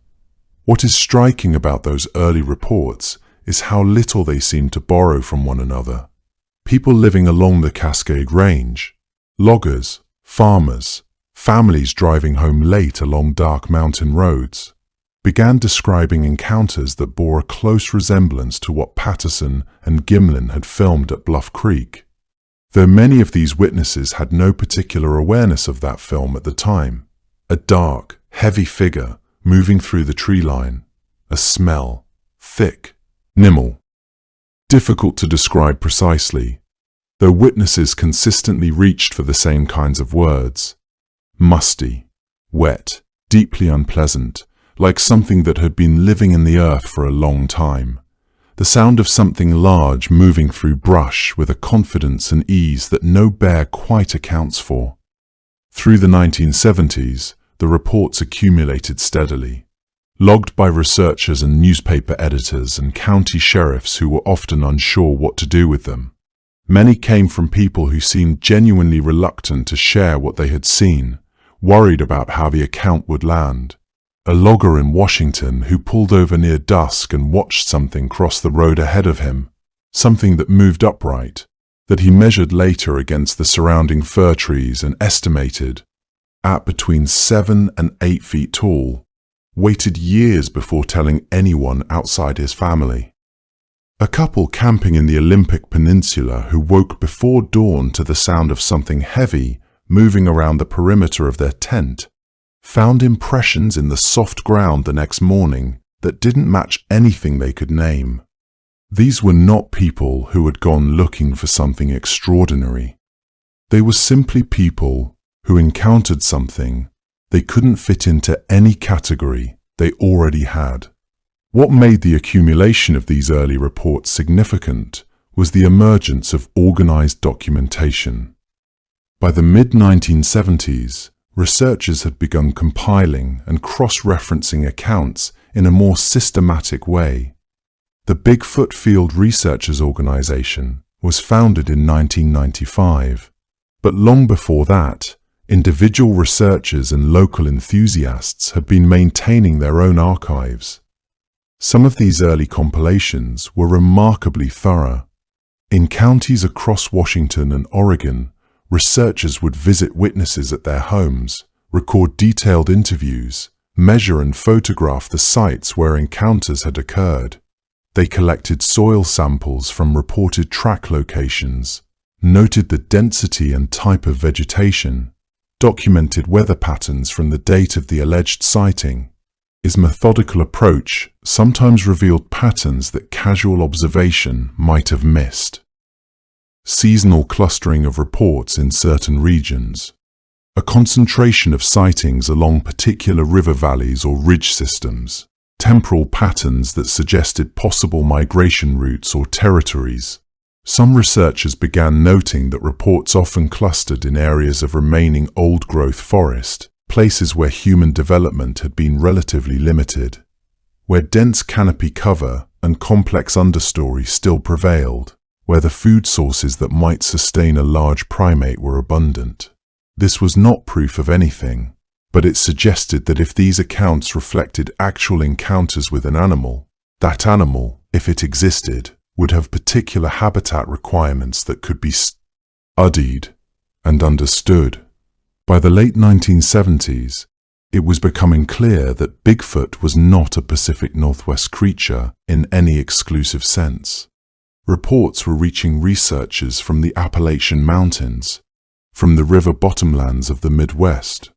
What is striking about those early reports is how little they seem to borrow from one another. People living along the Cascade Range, loggers, farmers, families driving home late along dark mountain roads, began describing encounters that bore a close resemblance to what Patterson and Gimlin had filmed at Bluff Creek. Though many of these witnesses had no particular awareness of that film at the time, a dark, heavy figure moving through the tree line, a smell, thick, nimble. Difficult to describe precisely, though witnesses consistently reached for the same kinds of words. Musty, wet, deeply unpleasant, like something that had been living in the earth for a long time. The sound of something large moving through brush with a confidence and ease that no bear quite accounts for. Through the 1970s, the reports accumulated steadily, logged by researchers and newspaper editors and county sheriffs who were often unsure what to do with them. Many came from people who seemed genuinely reluctant to share what they had seen, worried about how the account would land. A logger in Washington who pulled over near dusk and watched something cross the road ahead of him, something that moved upright, that he measured later against the surrounding fir trees and estimated, at between 7 and 8 feet tall, waited years before telling anyone outside his family. A couple camping in the Olympic Peninsula who woke before dawn to the sound of something heavy moving around the perimeter of their tent found impressions in the soft ground the next morning that didn't match anything they could name. These were not people who had gone looking for something extraordinary. They were simply people who encountered something they couldn't fit into any category they already had. What made the accumulation of these early reports significant was the emergence of organized documentation. By the mid-1970s, researchers had begun compiling and cross-referencing accounts in a more systematic way. The Bigfoot Field Researchers Organization was founded in 1995, but long before that, individual researchers and local enthusiasts had been maintaining their own archives. Some of these early compilations were remarkably thorough. In counties across Washington and Oregon, researchers would visit witnesses at their homes, record detailed interviews, measure and photograph the sites where encounters had occurred. They collected soil samples from reported track locations, noted the density and type of vegetation, documented weather patterns from the date of the alleged sighting. His methodical approach sometimes revealed patterns that casual observation might have missed. Seasonal clustering of reports in certain regions, a concentration of sightings along particular river valleys or ridge systems, temporal patterns that suggested possible migration routes or territories. Some researchers began noting that reports often clustered in areas of remaining old-growth forest, places where human development had been relatively limited, where dense canopy cover and complex understory still prevailed, where the food sources that might sustain a large primate were abundant. This was not proof of anything, but it suggested that if these accounts reflected actual encounters with an animal, that animal, if it existed, would have particular habitat requirements that could be studied and understood. By the late 1970s, it was becoming clear that Bigfoot was not a Pacific Northwest creature in any exclusive sense. Reports were reaching researchers from the Appalachian Mountains, from the river bottomlands of the Midwest,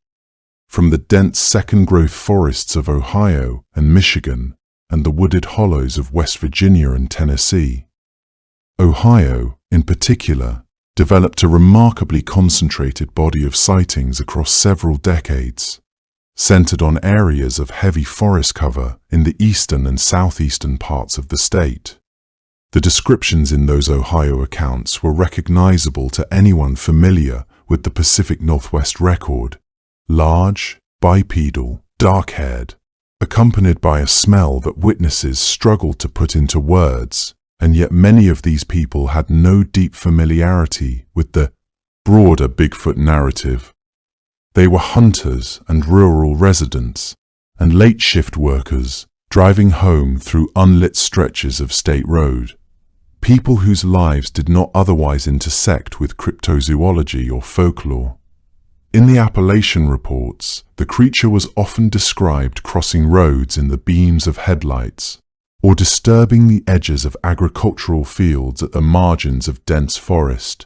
from the dense second-growth forests of Ohio and Michigan, and the wooded hollows of West Virginia and Tennessee. Ohio, in particular, developed a remarkably concentrated body of sightings across several decades, centered on areas of heavy forest cover in the eastern and southeastern parts of the state. The descriptions in those Ohio accounts were recognizable to anyone familiar with the Pacific Northwest record: large, bipedal, dark-haired, accompanied by a smell that witnesses struggled to put into words, and yet many of these people had no deep familiarity with the broader Bigfoot narrative. They were hunters and rural residents, and late-shift workers, driving home through unlit stretches of state road. People whose lives did not otherwise intersect with cryptozoology or folklore. In the Appalachian reports, the creature was often described crossing roads in the beams of headlights, or disturbing the edges of agricultural fields at the margins of dense forest,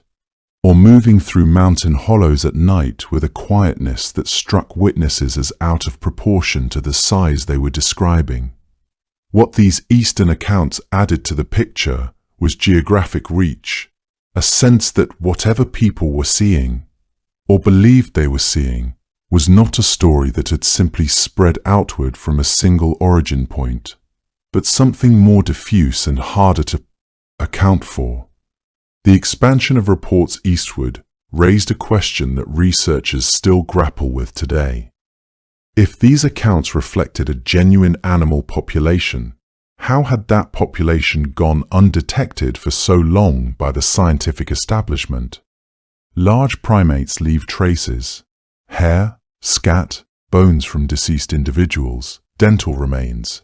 or moving through mountain hollows at night with a quietness that struck witnesses as out of proportion to the size they were describing. What these eastern accounts added to the picture was geographic reach, a sense that whatever people were seeing, or believed they were seeing, was not a story that had simply spread outward from a single origin point, but something more diffuse and harder to account for. The expansion of reports eastward raised a question that researchers still grapple with today. If these accounts reflected a genuine animal population, how had that population gone undetected for so long by the scientific establishment? Large primates leave traces: hair, scat, bones from deceased individuals, dental remains.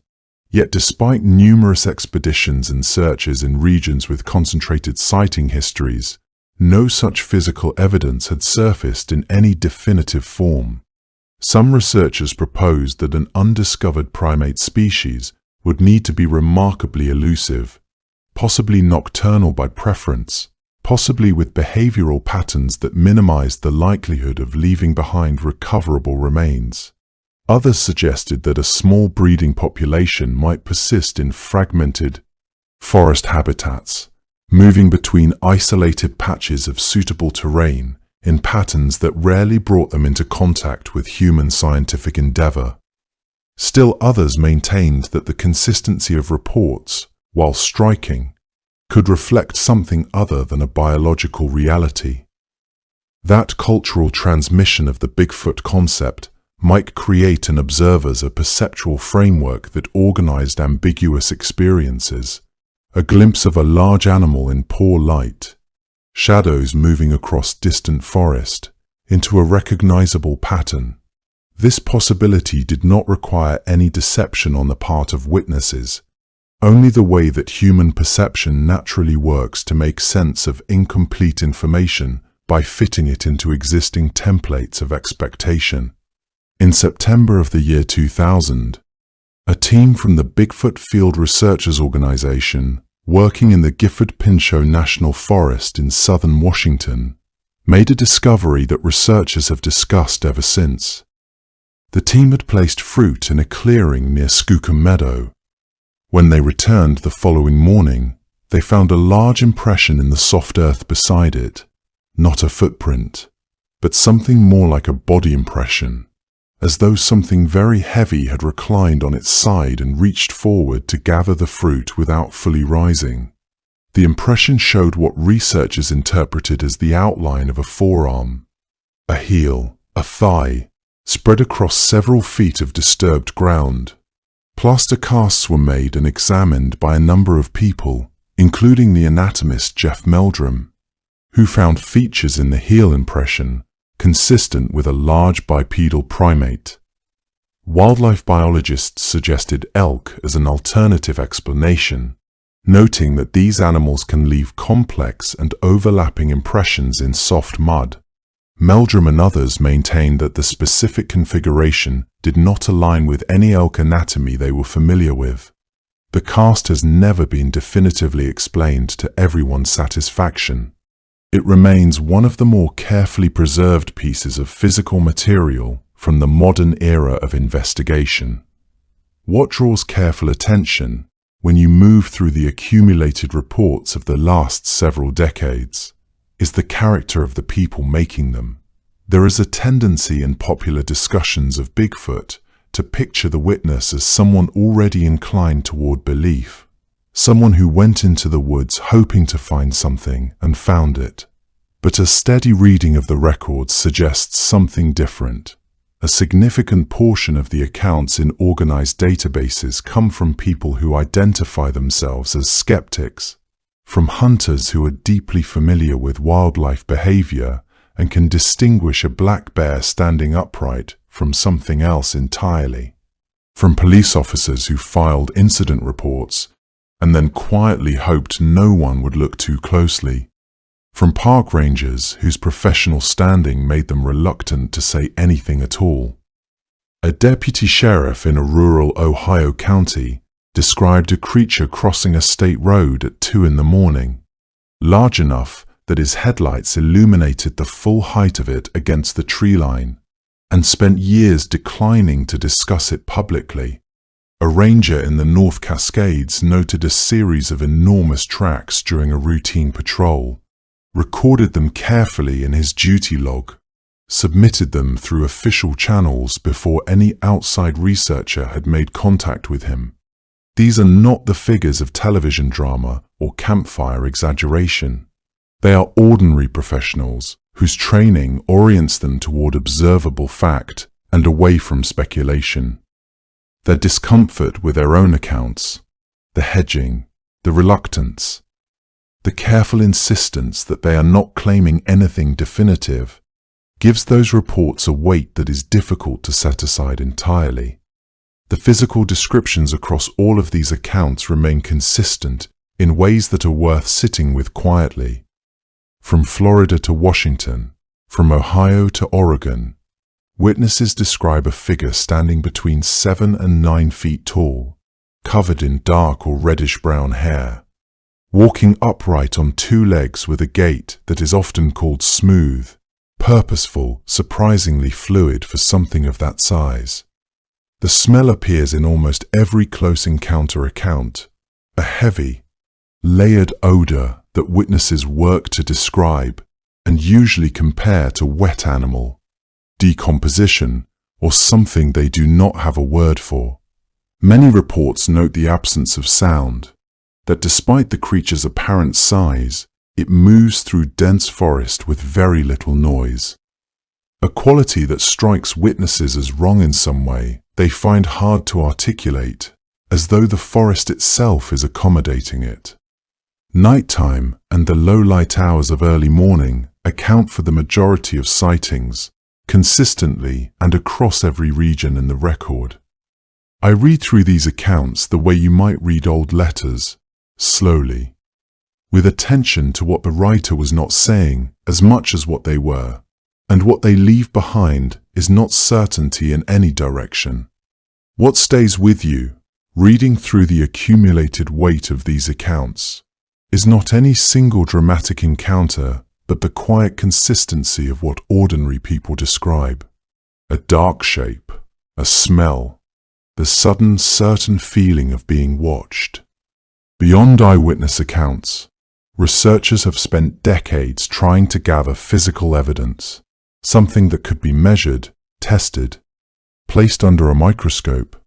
Yet despite numerous expeditions and searches in regions with concentrated sighting histories, no such physical evidence had surfaced in any definitive form. Some researchers proposed that an undiscovered primate species would need to be remarkably elusive, possibly nocturnal by preference, possibly with behavioral patterns that minimized the likelihood of leaving behind recoverable remains. Others suggested that a small breeding population might persist in fragmented forest habitats, moving between isolated patches of suitable terrain in patterns that rarely brought them into contact with human scientific endeavor. Still others maintained that the consistency of reports, while striking, could reflect something other than a biological reality. That cultural transmission of the Bigfoot concept might create in observers a perceptual framework that organized ambiguous experiences, a glimpse of a large animal in poor light, shadows moving across distant forest, into a recognizable pattern. This possibility did not require any deception on the part of witnesses, only the way that human perception naturally works to make sense of incomplete information by fitting it into existing templates of expectation. In September of the year 2000, a team from the Bigfoot Field Researchers Organization, working in the Gifford-Pinchot National Forest in southern Washington, made a discovery that researchers have discussed ever since. The team had placed fruit in a clearing near Skookum Meadow. When they returned the following morning, they found a large impression in the soft earth beside it, not a footprint, but something more like a body impression, as though something very heavy had reclined on its side and reached forward to gather the fruit without fully rising. The impression showed what researchers interpreted as the outline of a forearm, a heel, a thigh, spread across several feet of disturbed ground. Plaster casts were made and examined by a number of people, including the anatomist Jeff Meldrum, who found features in the heel impression consistent with a large bipedal primate. Wildlife biologists suggested elk as an alternative explanation, noting that these animals can leave complex and overlapping impressions in soft mud. Meldrum and others maintained that the specific configuration did not align with any elk anatomy they were familiar with. The cast has never been definitively explained to everyone's satisfaction. It remains one of the more carefully preserved pieces of physical material from the modern era of investigation. What draws careful attention when you move through the accumulated reports of the last several decades is the character of the people making them. There is a tendency in popular discussions of Bigfoot to picture the witness as someone already inclined toward belief, someone who went into the woods hoping to find something and found it. But a steady reading of the records suggests something different. A significant portion of the accounts in organized databases come from people who identify themselves as skeptics, from hunters who are deeply familiar with wildlife behavior and can distinguish a black bear standing upright from something else entirely, from police officers who filed incident reports and then quietly hoped no one would look too closely, from park rangers whose professional standing made them reluctant to say anything at all. A deputy sheriff in a rural Ohio county described a creature crossing a state road at 2 a.m, large enough that his headlights illuminated the full height of it against the tree line, and spent years declining to discuss it publicly. A ranger in the North Cascades noted a series of enormous tracks during a routine patrol, recorded them carefully in his duty log, submitted them through official channels before any outside researcher had made contact with him. These are not the figures of television drama or campfire exaggeration. They are ordinary professionals whose training orients them toward observable fact and away from speculation. Their discomfort with their own accounts, the hedging, the reluctance, the careful insistence that they are not claiming anything definitive, gives those reports a weight that is difficult to set aside entirely. The physical descriptions across all of these accounts remain consistent in ways that are worth sitting with quietly. From Florida to Washington, from Ohio to Oregon, witnesses describe a figure standing between 7 and 9 feet tall, covered in dark or reddish-brown hair, walking upright on 2 legs with a gait that is often called smooth, purposeful, surprisingly fluid for something of that size. The smell appears in almost every close encounter account, a heavy, layered odor that witnesses work to describe and usually compare to wet animal, decomposition, or something they do not have a word for. Many reports note the absence of sound, that despite the creature's apparent size, it moves through dense forest with very little noise. A quality that strikes witnesses as wrong in some way they find hard to articulate, as though the forest itself is accommodating it. Nighttime and the low-light hours of early morning account for the majority of sightings, consistently and across every region in the record. I read through these accounts the way you might read old letters, slowly, with attention to what the writer was not saying as much as what they were, and what they leave behind is not certainty in any direction. What stays with you, reading through the accumulated weight of these accounts, is not any single dramatic encounter, but the quiet consistency of what ordinary people describe. A dark shape, a smell, the sudden certain feeling of being watched. Beyond eyewitness accounts, researchers have spent decades trying to gather physical evidence, something that could be measured, tested, placed under a microscope.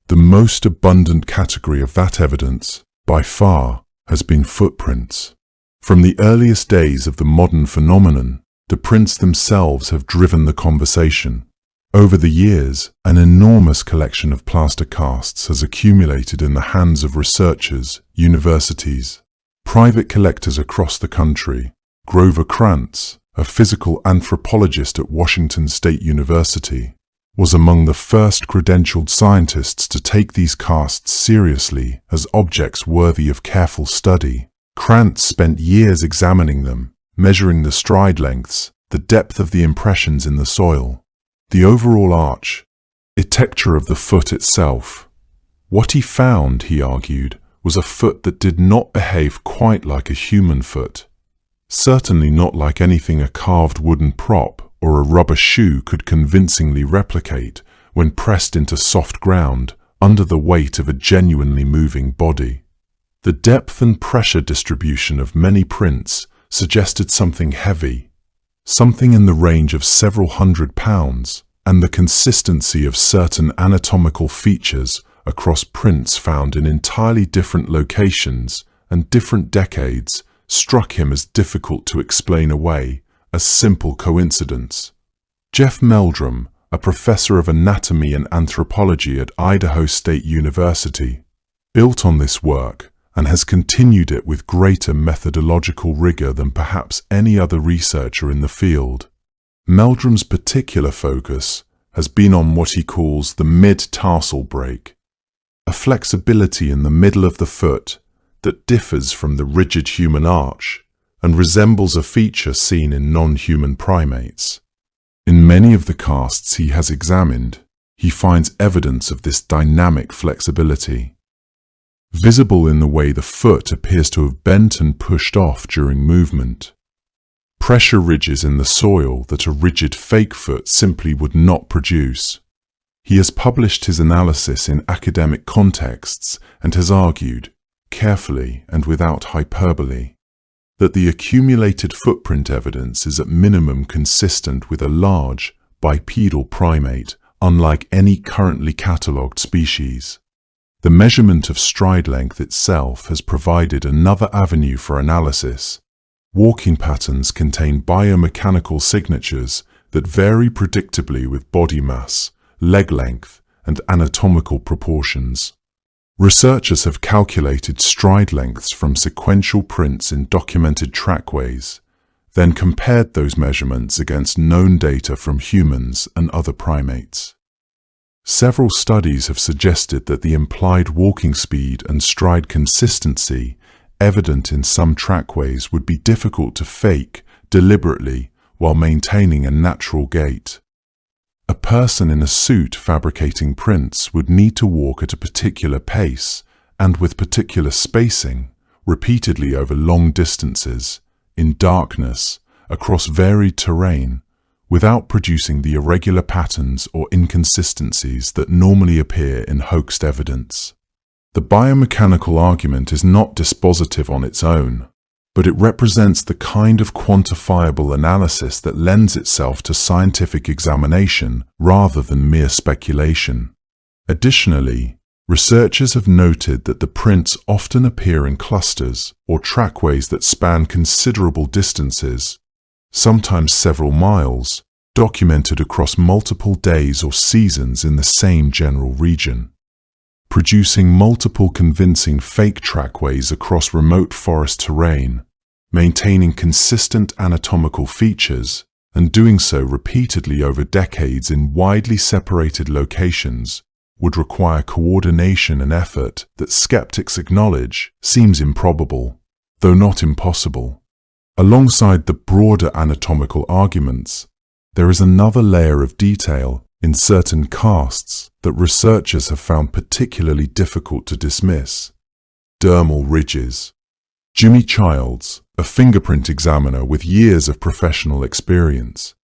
The most abundant category of that evidence, by far, has been footprints. From the earliest days of the modern phenomenon, the prints themselves have driven the conversation. Over the years, an enormous collection of plaster casts has accumulated in the hands of researchers, universities, private collectors across the country. Grover Krantz, a physical anthropologist at Washington State University, was among the first credentialed scientists to take these casts seriously as objects worthy of careful study. Krantz spent years examining them, measuring the stride lengths, the depth of the impressions in the soil, the overall architecture of the foot itself. What he found, he argued, was a foot that did not behave quite like a human foot. Certainly not like anything a carved wooden prop or a rubber shoe could convincingly replicate when pressed into soft ground under the weight of a genuinely moving body. The depth and pressure distribution of many prints suggested something heavy, something in the range of several hundred pounds, and the consistency of certain anatomical features across prints found in entirely different locations and different decades struck him as difficult to explain away as simple coincidence. Jeff Meldrum, a professor of anatomy and anthropology at Idaho State University, built on this work and has continued it with greater methodological rigor than perhaps any other researcher in the field. Meldrum's particular focus has been on what he calls the mid-tarsal break, a flexibility in the middle of the foot that differs from the rigid human arch and resembles a feature seen in non-human primates. In many of the casts he has examined, he finds evidence of this dynamic flexibility, visible in the way the foot appears to have bent and pushed off during movement. Pressure ridges in the soil that a rigid fake foot simply would not produce. He has published his analysis in academic contexts and has argued, carefully and without hyperbole, that the accumulated footprint evidence is at minimum consistent with a large, bipedal primate, unlike any currently catalogued species. The measurement of stride length itself has provided another avenue for analysis. Walking patterns contain biomechanical signatures that vary predictably with body mass, leg length, and anatomical proportions. Researchers have calculated stride lengths from sequential prints in documented trackways, then compared those measurements against known data from humans and other primates. Several studies have suggested that the implied walking speed and stride consistency evident in some trackways would be difficult to fake deliberately while maintaining a natural gait. A person in a suit fabricating prints would need to walk at a particular pace and with particular spacing, repeatedly over long distances, in darkness, across varied terrain, without producing the irregular patterns or inconsistencies that normally appear in hoaxed evidence. The biomechanical argument is not dispositive on its own, but it represents the kind of quantifiable analysis that lends itself to scientific examination rather than mere speculation. Additionally, researchers have noted that the prints often appear in clusters or trackways that span considerable distances, sometimes several miles, documented across multiple days or seasons in the same general region, producing multiple convincing fake trackways across remote forest terrain, maintaining consistent anatomical features, and doing so repeatedly over decades in widely separated locations would require coordination and effort that skeptics acknowledge seems improbable, though not impossible. Alongside the broader anatomical arguments, there is another layer of detail in certain casts that researchers have found particularly difficult to dismiss: dermal ridges. Jimmy Childs, a fingerprint examiner with years of professional experience,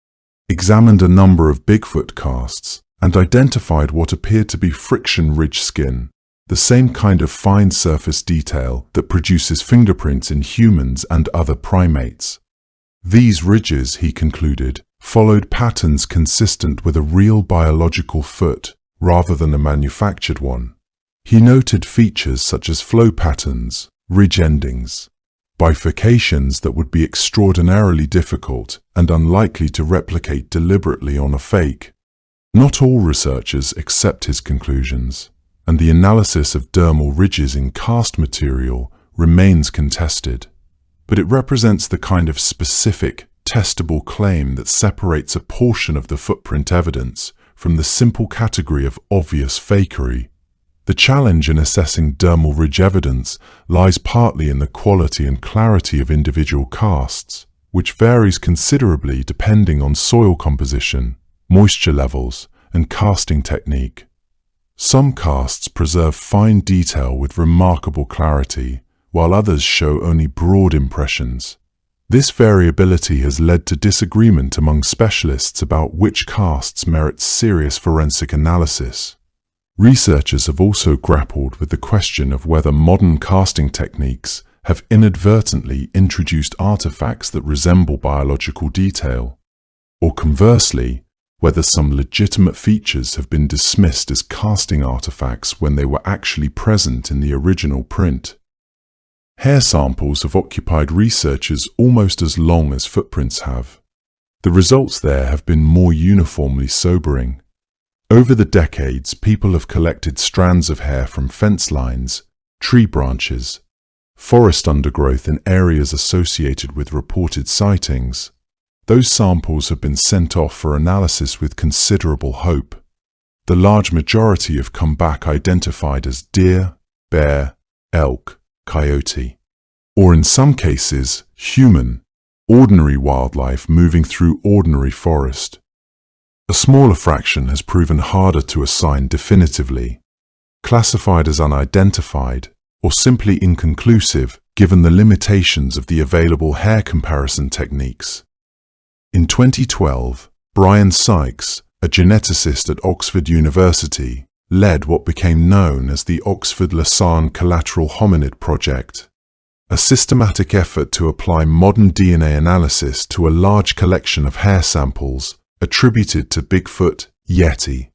examined a number of Bigfoot casts and identified what appeared to be friction ridge skin, the same kind of fine surface detail that produces fingerprints in humans and other primates. These ridges, he concluded, followed patterns consistent with a real biological foot rather than a manufactured one. He noted features such as flow patterns, ridge endings, bifurcations that would be extraordinarily difficult and unlikely to replicate deliberately on a fake. Not all researchers accept his conclusions, and the analysis of dermal ridges in cast material remains contested, but it represents the kind of specific, testable claim that separates a portion of the footprint evidence from the simple category of obvious fakery. The challenge in assessing dermal ridge evidence lies partly in the quality and clarity of individual casts, which varies considerably depending on soil composition, moisture levels, and casting technique. Some casts preserve fine detail with remarkable clarity, while others show only broad impressions. This variability has led to disagreement among specialists about which casts merit serious forensic analysis. Researchers have also grappled with the question of whether modern casting techniques have inadvertently introduced artifacts that resemble biological detail, or conversely, whether some legitimate features have been dismissed as casting artifacts when they were actually present in the original print. Hair samples have occupied researchers almost as long as footprints have. The results there have been more uniformly sobering. Over the decades, people have collected strands of hair from fence lines, tree branches, forest undergrowth in areas associated with reported sightings. Those samples have been sent off for analysis with considerable hope. The large majority have come back identified as deer, bear, elk, coyote, or in some cases, human, ordinary wildlife moving through ordinary forest. A smaller fraction has proven harder to assign definitively, classified as unidentified, or simply inconclusive given the limitations of the available hair comparison techniques. In 2012, Brian Sykes, a geneticist at Oxford University, led what became known as the Oxford-Lausanne Collateral Hominid Project, a systematic effort to apply modern DNA analysis to a large collection of hair samples attributed to Bigfoot, Yeti,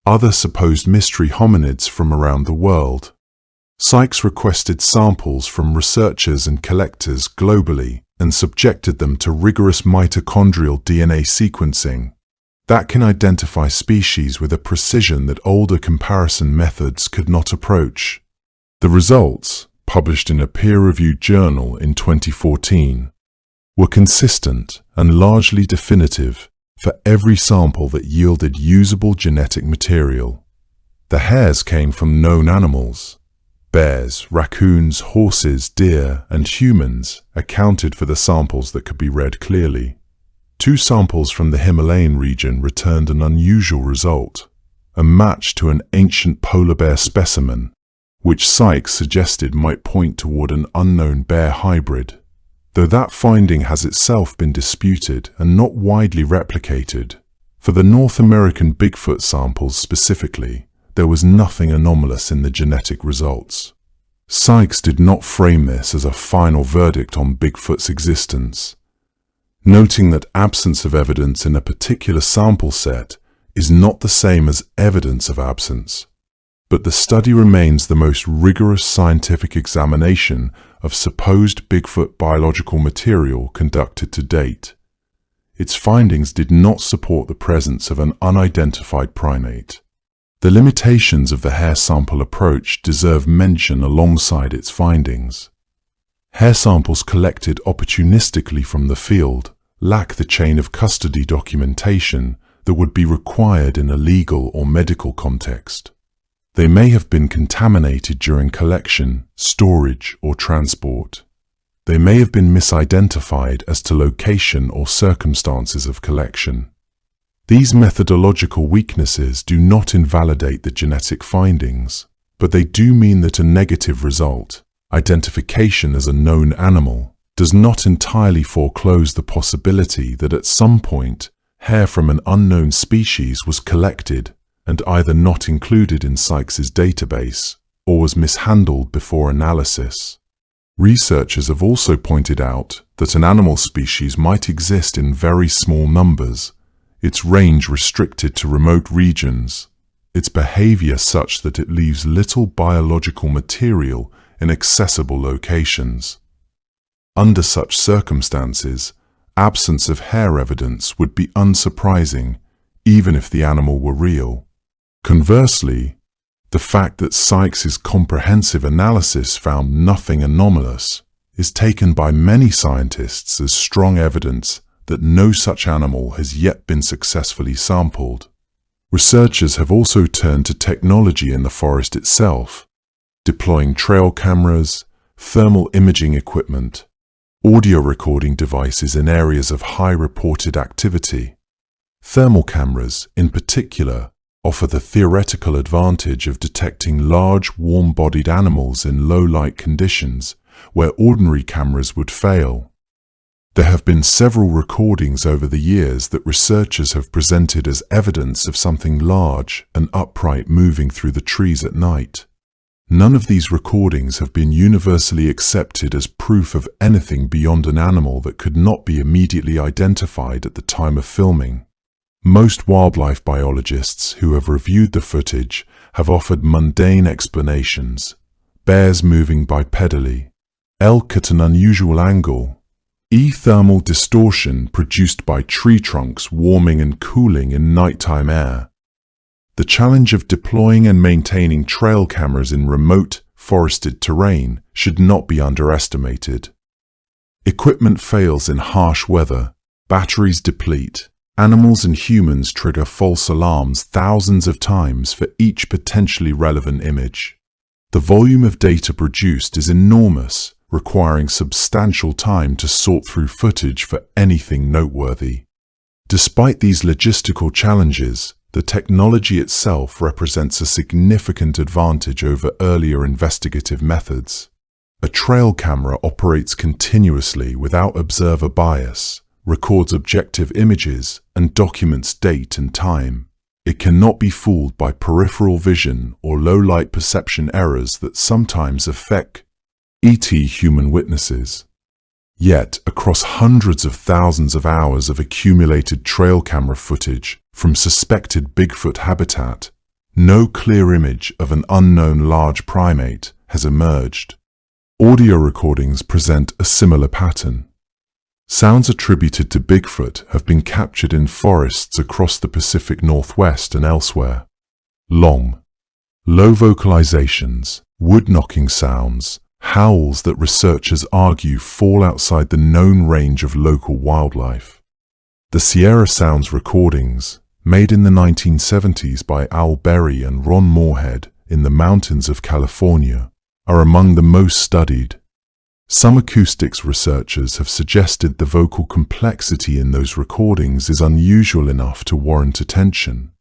other supposed mystery hominids from around the world. Sykes requested samples from researchers and collectors globally and subjected them to rigorous mitochondrial DNA sequencing that can identify species with a precision that older comparison methods could not approach. The results, published in a peer-reviewed journal in 2014, were consistent and largely definitive for every sample that yielded usable genetic material. The hairs came from known animals. Bears, raccoons, horses, deer, and humans accounted for the samples that could be read clearly. 2 samples from the Himalayan region returned an unusual result, a match to an ancient polar bear specimen, which Sykes suggested might point toward an unknown bear hybrid, though that finding has itself been disputed and not widely replicated. For the North American Bigfoot samples specifically, there was nothing anomalous in the genetic results. Sykes did not frame this as a final verdict on Bigfoot's existence, noting that absence of evidence in a particular sample set is not the same as evidence of absence, but the study remains the most rigorous scientific examination of supposed Bigfoot biological material conducted to date. Its findings did not support the presence of an unidentified primate. The limitations of the hair sample approach deserve mention alongside its findings. Hair samples collected opportunistically from the field lack the chain of custody documentation that would be required in a legal or medical context. They may have been contaminated during collection, storage, or transport. They may have been misidentified as to location or circumstances of collection. These methodological weaknesses do not invalidate the genetic findings, but they do mean that a negative result, identification as a known animal, does not entirely foreclose the possibility that at some point hair from an unknown species was collected and either not included in Sykes's database or was mishandled before analysis. Researchers have also pointed out that an animal species might exist in very small numbers, its range restricted to remote regions, its behavior such that it leaves little biological material in accessible locations. Under such circumstances, absence of hair evidence would be unsurprising, even if the animal were real. Conversely, the fact that Sykes's comprehensive analysis found nothing anomalous is taken by many scientists as strong evidence that no such animal has yet been successfully sampled. Researchers have also turned to technology in the forest itself, deploying trail cameras, thermal imaging equipment, audio recording devices in areas of high reported activity. Thermal cameras, in particular, offer the theoretical advantage of detecting large, warm-bodied animals in low-light conditions where ordinary cameras would fail. There have been several recordings over the years that researchers have presented as evidence of something large and upright moving through the trees at night. None of these recordings have been universally accepted as proof of anything beyond an animal that could not be immediately identified at the time of filming. Most wildlife biologists who have reviewed the footage have offered mundane explanations: bears moving bipedally, elk at an unusual angle, thermal distortion produced by tree trunks warming and cooling in nighttime air. The challenge of deploying and maintaining trail cameras in remote, forested terrain should not be underestimated. Equipment fails in harsh weather, batteries deplete, animals and humans trigger false alarms thousands of times for each potentially relevant image. The volume of data produced is enormous, requiring substantial time to sort through footage for anything noteworthy. Despite these logistical challenges, the technology itself represents a significant advantage over earlier investigative methods. A trail camera operates continuously without observer bias, records objective images, and documents date and time. It cannot be fooled by peripheral vision or low-light perception errors that sometimes affect human witnesses. Yet, across hundreds of thousands of hours of accumulated trail camera footage from suspected Bigfoot habitat, no clear image of an unknown large primate has emerged. Audio recordings present a similar pattern. Sounds attributed to Bigfoot have been captured in forests across the Pacific Northwest and elsewhere. Long, low vocalizations, wood-knocking sounds, howls that researchers argue fall outside the known range of local wildlife. The Sierra Sounds recordings, made in the 1970s by Al Berry and Ron Moorhead in the mountains of California, are among the most studied. Some acoustics researchers have suggested the vocal complexity in those recordings is unusual enough to warrant attention.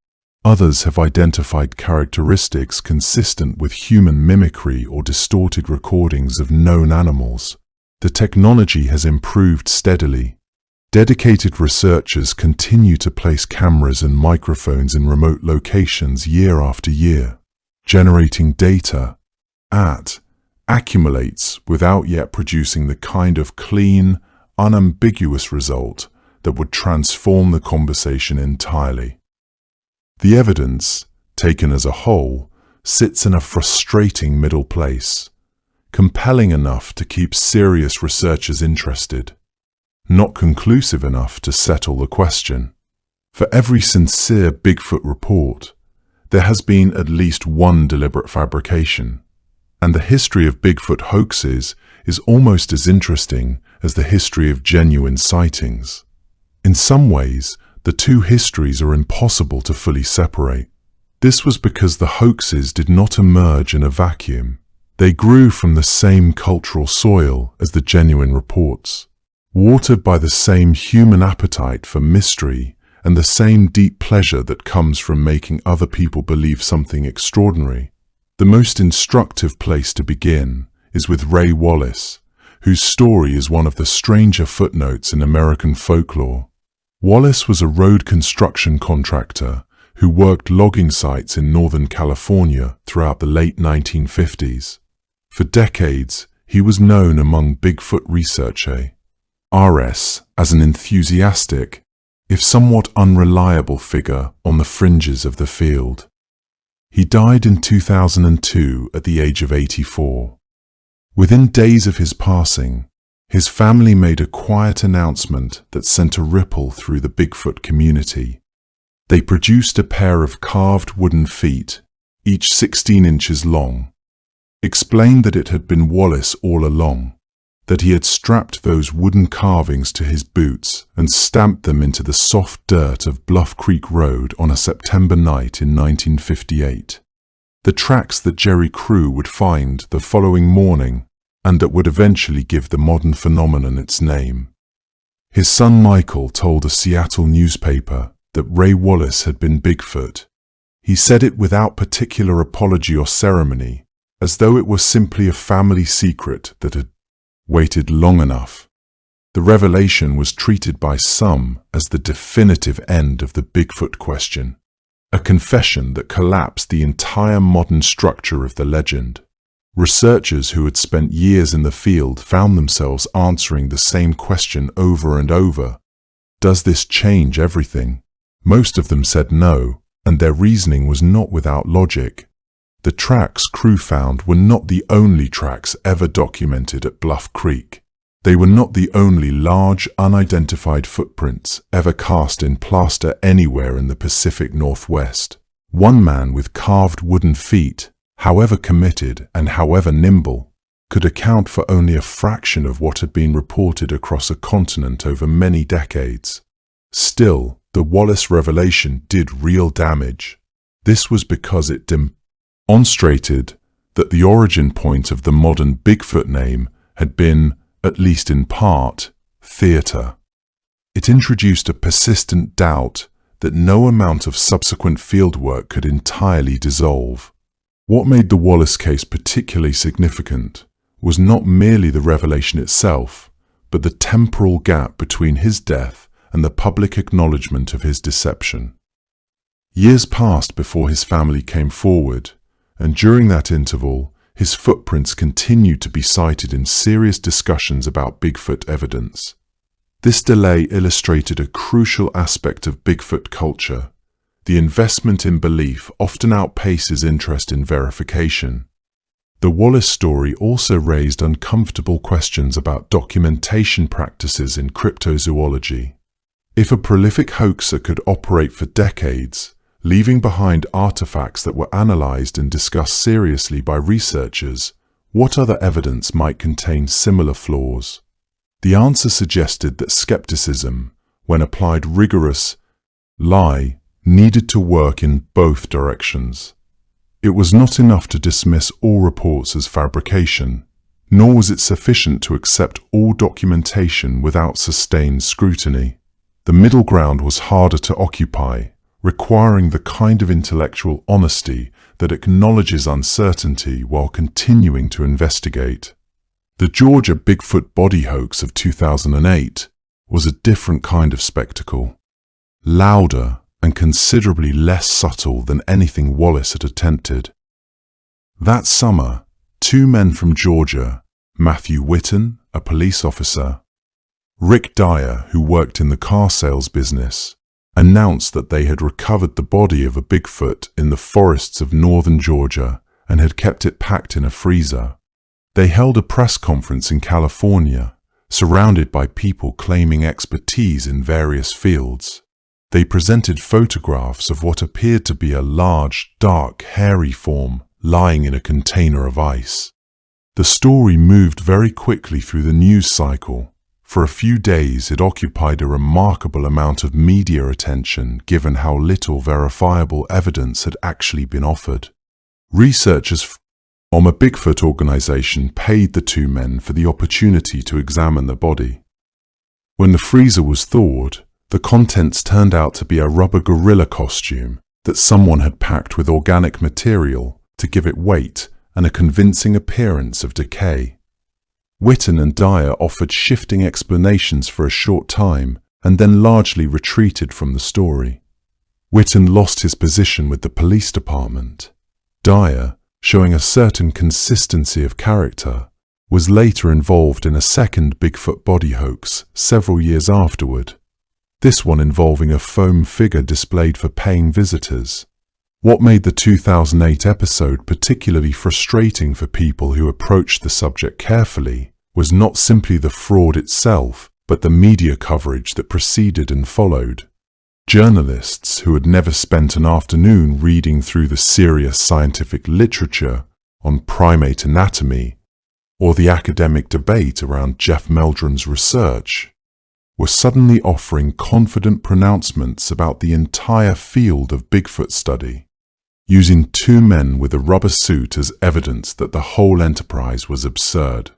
Others have identified characteristics consistent with human mimicry or distorted recordings of known animals. The technology has improved steadily. Dedicated researchers continue to place cameras and microphones in remote locations year after year, generating data that accumulates without yet producing the kind of clean, unambiguous result that would transform the conversation entirely. The evidence, taken as a whole, sits in a frustrating middle place, compelling enough to keep serious researchers interested, not conclusive enough to settle the question. For every sincere Bigfoot report, there has been at least one deliberate fabrication, and the history of Bigfoot hoaxes is almost as interesting as the history of genuine sightings. In some ways, the two histories are impossible to fully separate. This was because the hoaxes did not emerge in a vacuum. They grew from the same cultural soil as the genuine reports, watered by the same human appetite for mystery and the same deep pleasure that comes from making other people believe something extraordinary. The most instructive place to begin is with Ray Wallace, whose story is one of the stranger footnotes in American folklore. Wallace was a road construction contractor who worked logging sites in Northern California throughout the late 1950s. For decades, he was known among Bigfoot researchers as an enthusiastic, if somewhat unreliable figure on the fringes of the field. He died in 2002 at the age of 84. Within days of his passing, his family made a quiet announcement that sent a ripple through the Bigfoot community. They produced a pair of carved wooden feet, each 16 inches long, explained that it had been Wallace all along, that he had strapped those wooden carvings to his boots and stamped them into the soft dirt of Bluff Creek Road on a September night in 1958. The tracks that Jerry Crew would find the following morning and that would eventually give the modern phenomenon its name. His son Michael told a Seattle newspaper that Ray Wallace had been Bigfoot. He said it without particular apology or ceremony, as though it were simply a family secret that had waited long enough. The revelation was treated by some as the definitive end of the Bigfoot question, a confession that collapsed the entire modern structure of the legend. Researchers who had spent years in the field found themselves answering the same question over and over. Does this change everything? Most of them said no, and their reasoning was not without logic. The tracks Crew found were not the only tracks ever documented at Bluff Creek. They were not the only large, unidentified footprints ever cast in plaster anywhere in the Pacific Northwest. One man with carved wooden feet, however committed and however nimble, could account for only a fraction of what had been reported across a continent over many decades. Still, the Wallace revelation did real damage. This was because it demonstrated that the origin point of the modern Bigfoot name had been, at least in part, theater. It introduced a persistent doubt that no amount of subsequent fieldwork could entirely dissolve. What made the Wallace case particularly significant was not merely the revelation itself, but the temporal gap between his death and the public acknowledgement of his deception. Years passed before his family came forward, and during that interval, his footprints continued to be cited in serious discussions about Bigfoot evidence. This delay illustrated a crucial aspect of Bigfoot culture. The investment in belief often outpaces interest in verification. The Wallace story also raised uncomfortable questions about documentation practices in cryptozoology. If a prolific hoaxer could operate for decades, leaving behind artifacts that were analyzed and discussed seriously by researchers, what other evidence might contain similar flaws? The answer suggested that skepticism, when applied rigorous lie, needed to work in both directions. It was not enough to dismiss all reports as fabrication, nor was it sufficient to accept all documentation without sustained scrutiny. The middle ground was harder to occupy, requiring the kind of intellectual honesty that acknowledges uncertainty while continuing to investigate. The Georgia Bigfoot body hoax of 2008 was a different kind of spectacle, louder and considerably less subtle than anything Wallace had attempted. That summer, two men from Georgia, Matthew Whitten, a police officer, Rick Dyer, who worked in the car sales business, announced that they had recovered the body of a Bigfoot in the forests of northern Georgia and had kept it packed in a freezer. They held a press conference in California, surrounded by people claiming expertise in various fields. They presented photographs of what appeared to be a large, dark, hairy form lying in a container of ice. The story moved very quickly through the news cycle. For a few days, it occupied a remarkable amount of media attention given how little verifiable evidence had actually been offered. Researchers from a Bigfoot organization paid the two men for the opportunity to examine the body. When the freezer was thawed, the contents turned out to be a rubber gorilla costume that someone had packed with organic material to give it weight and a convincing appearance of decay. Whitten and Dyer offered shifting explanations for a short time and then largely retreated from the story. Whitten lost his position with the police department. Dyer, showing a certain consistency of character, was later involved in a second Bigfoot body hoax several years afterward, this one involving a foam figure displayed for paying visitors. What made the 2008 episode particularly frustrating for people who approached the subject carefully was not simply the fraud itself, but the media coverage that preceded and followed. Journalists who had never spent an afternoon reading through the serious scientific literature on primate anatomy or the academic debate around Jeff Meldrum's research were suddenly offering confident pronouncements about the entire field of Bigfoot study, using two men with a rubber suit as evidence that the whole enterprise was absurd.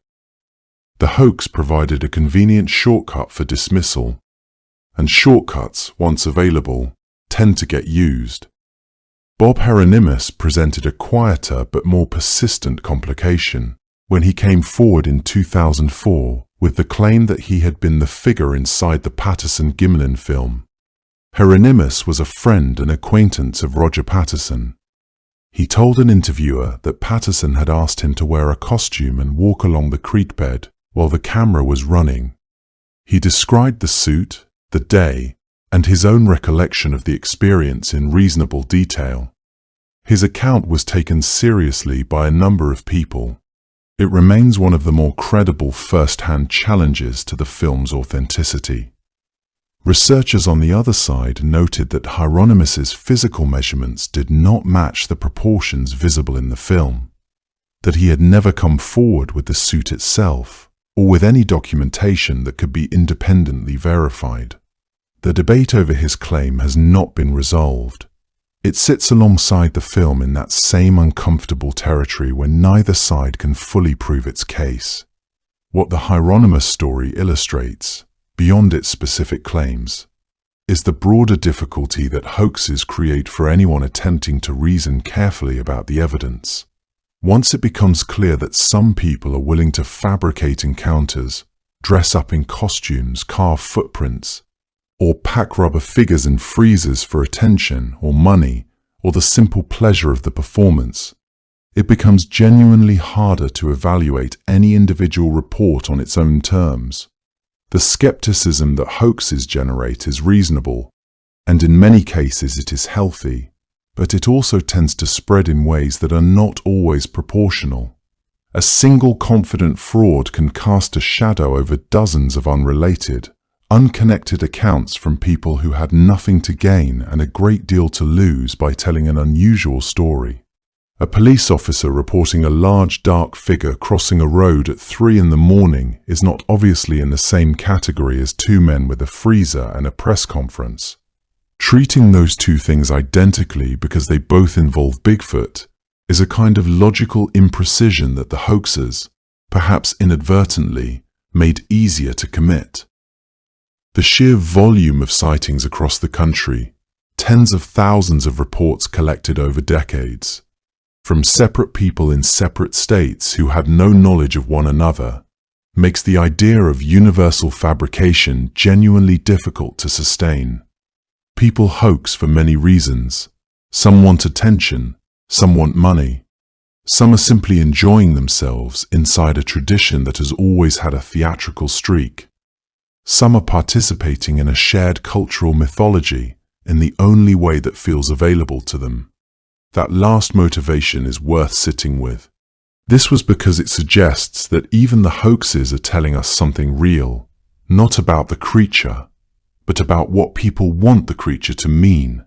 The hoax provided a convenient shortcut for dismissal, and shortcuts, once available, tend to get used. Bob Hieronymus presented a quieter but more persistent complication when he came forward in 2004 with the claim that he had been the figure inside the Patterson-Gimlin film. Hieronymus was a friend and acquaintance of Roger Patterson. He told an interviewer that Patterson had asked him to wear a costume and walk along the creek bed while the camera was running. He described the suit, the day, and his own recollection of the experience in reasonable detail. His account was taken seriously by a number of people. It remains one of the more credible first-hand challenges to the film's authenticity. Researchers on the other side noted that Hieronymus's physical measurements did not match the proportions visible in the film, that he had never come forward with the suit itself, or with any documentation that could be independently verified. The debate over his claim has not been resolved. It sits alongside the film in that same uncomfortable territory where neither side can fully prove its case. What the Hieronymus story illustrates, beyond its specific claims, is the broader difficulty that hoaxes create for anyone attempting to reason carefully about the evidence. Once it becomes clear that some people are willing to fabricate encounters, dress up in costumes, carve footprints, or pack rubber figures in freezers for attention or money or the simple pleasure of the performance, it becomes genuinely harder to evaluate any individual report on its own terms. The skepticism that hoaxes generate is reasonable, and in many cases it is healthy, but it also tends to spread in ways that are not always proportional. A single confident fraud can cast a shadow over dozens of unrelated, unconnected accounts from people who had nothing to gain and a great deal to lose by telling an unusual story. A police officer reporting a large dark figure crossing a road at 3 a.m. is not obviously in the same category as two men with a freezer and a press conference. Treating those two things identically because they both involve Bigfoot is a kind of logical imprecision that the hoaxers, perhaps inadvertently, made easier to commit. The sheer volume of sightings across the country, tens of thousands of reports collected over decades, from separate people in separate states who had no knowledge of one another, makes the idea of universal fabrication genuinely difficult to sustain. People hoax for many reasons. Some want attention, some want money. Some are simply enjoying themselves inside a tradition that has always had a theatrical streak. Some are participating in a shared cultural mythology in the only way that feels available to them. That last motivation is worth sitting with. This was because it suggests that even the hoaxes are telling us something real, not about the creature, but about what people want the creature to mean.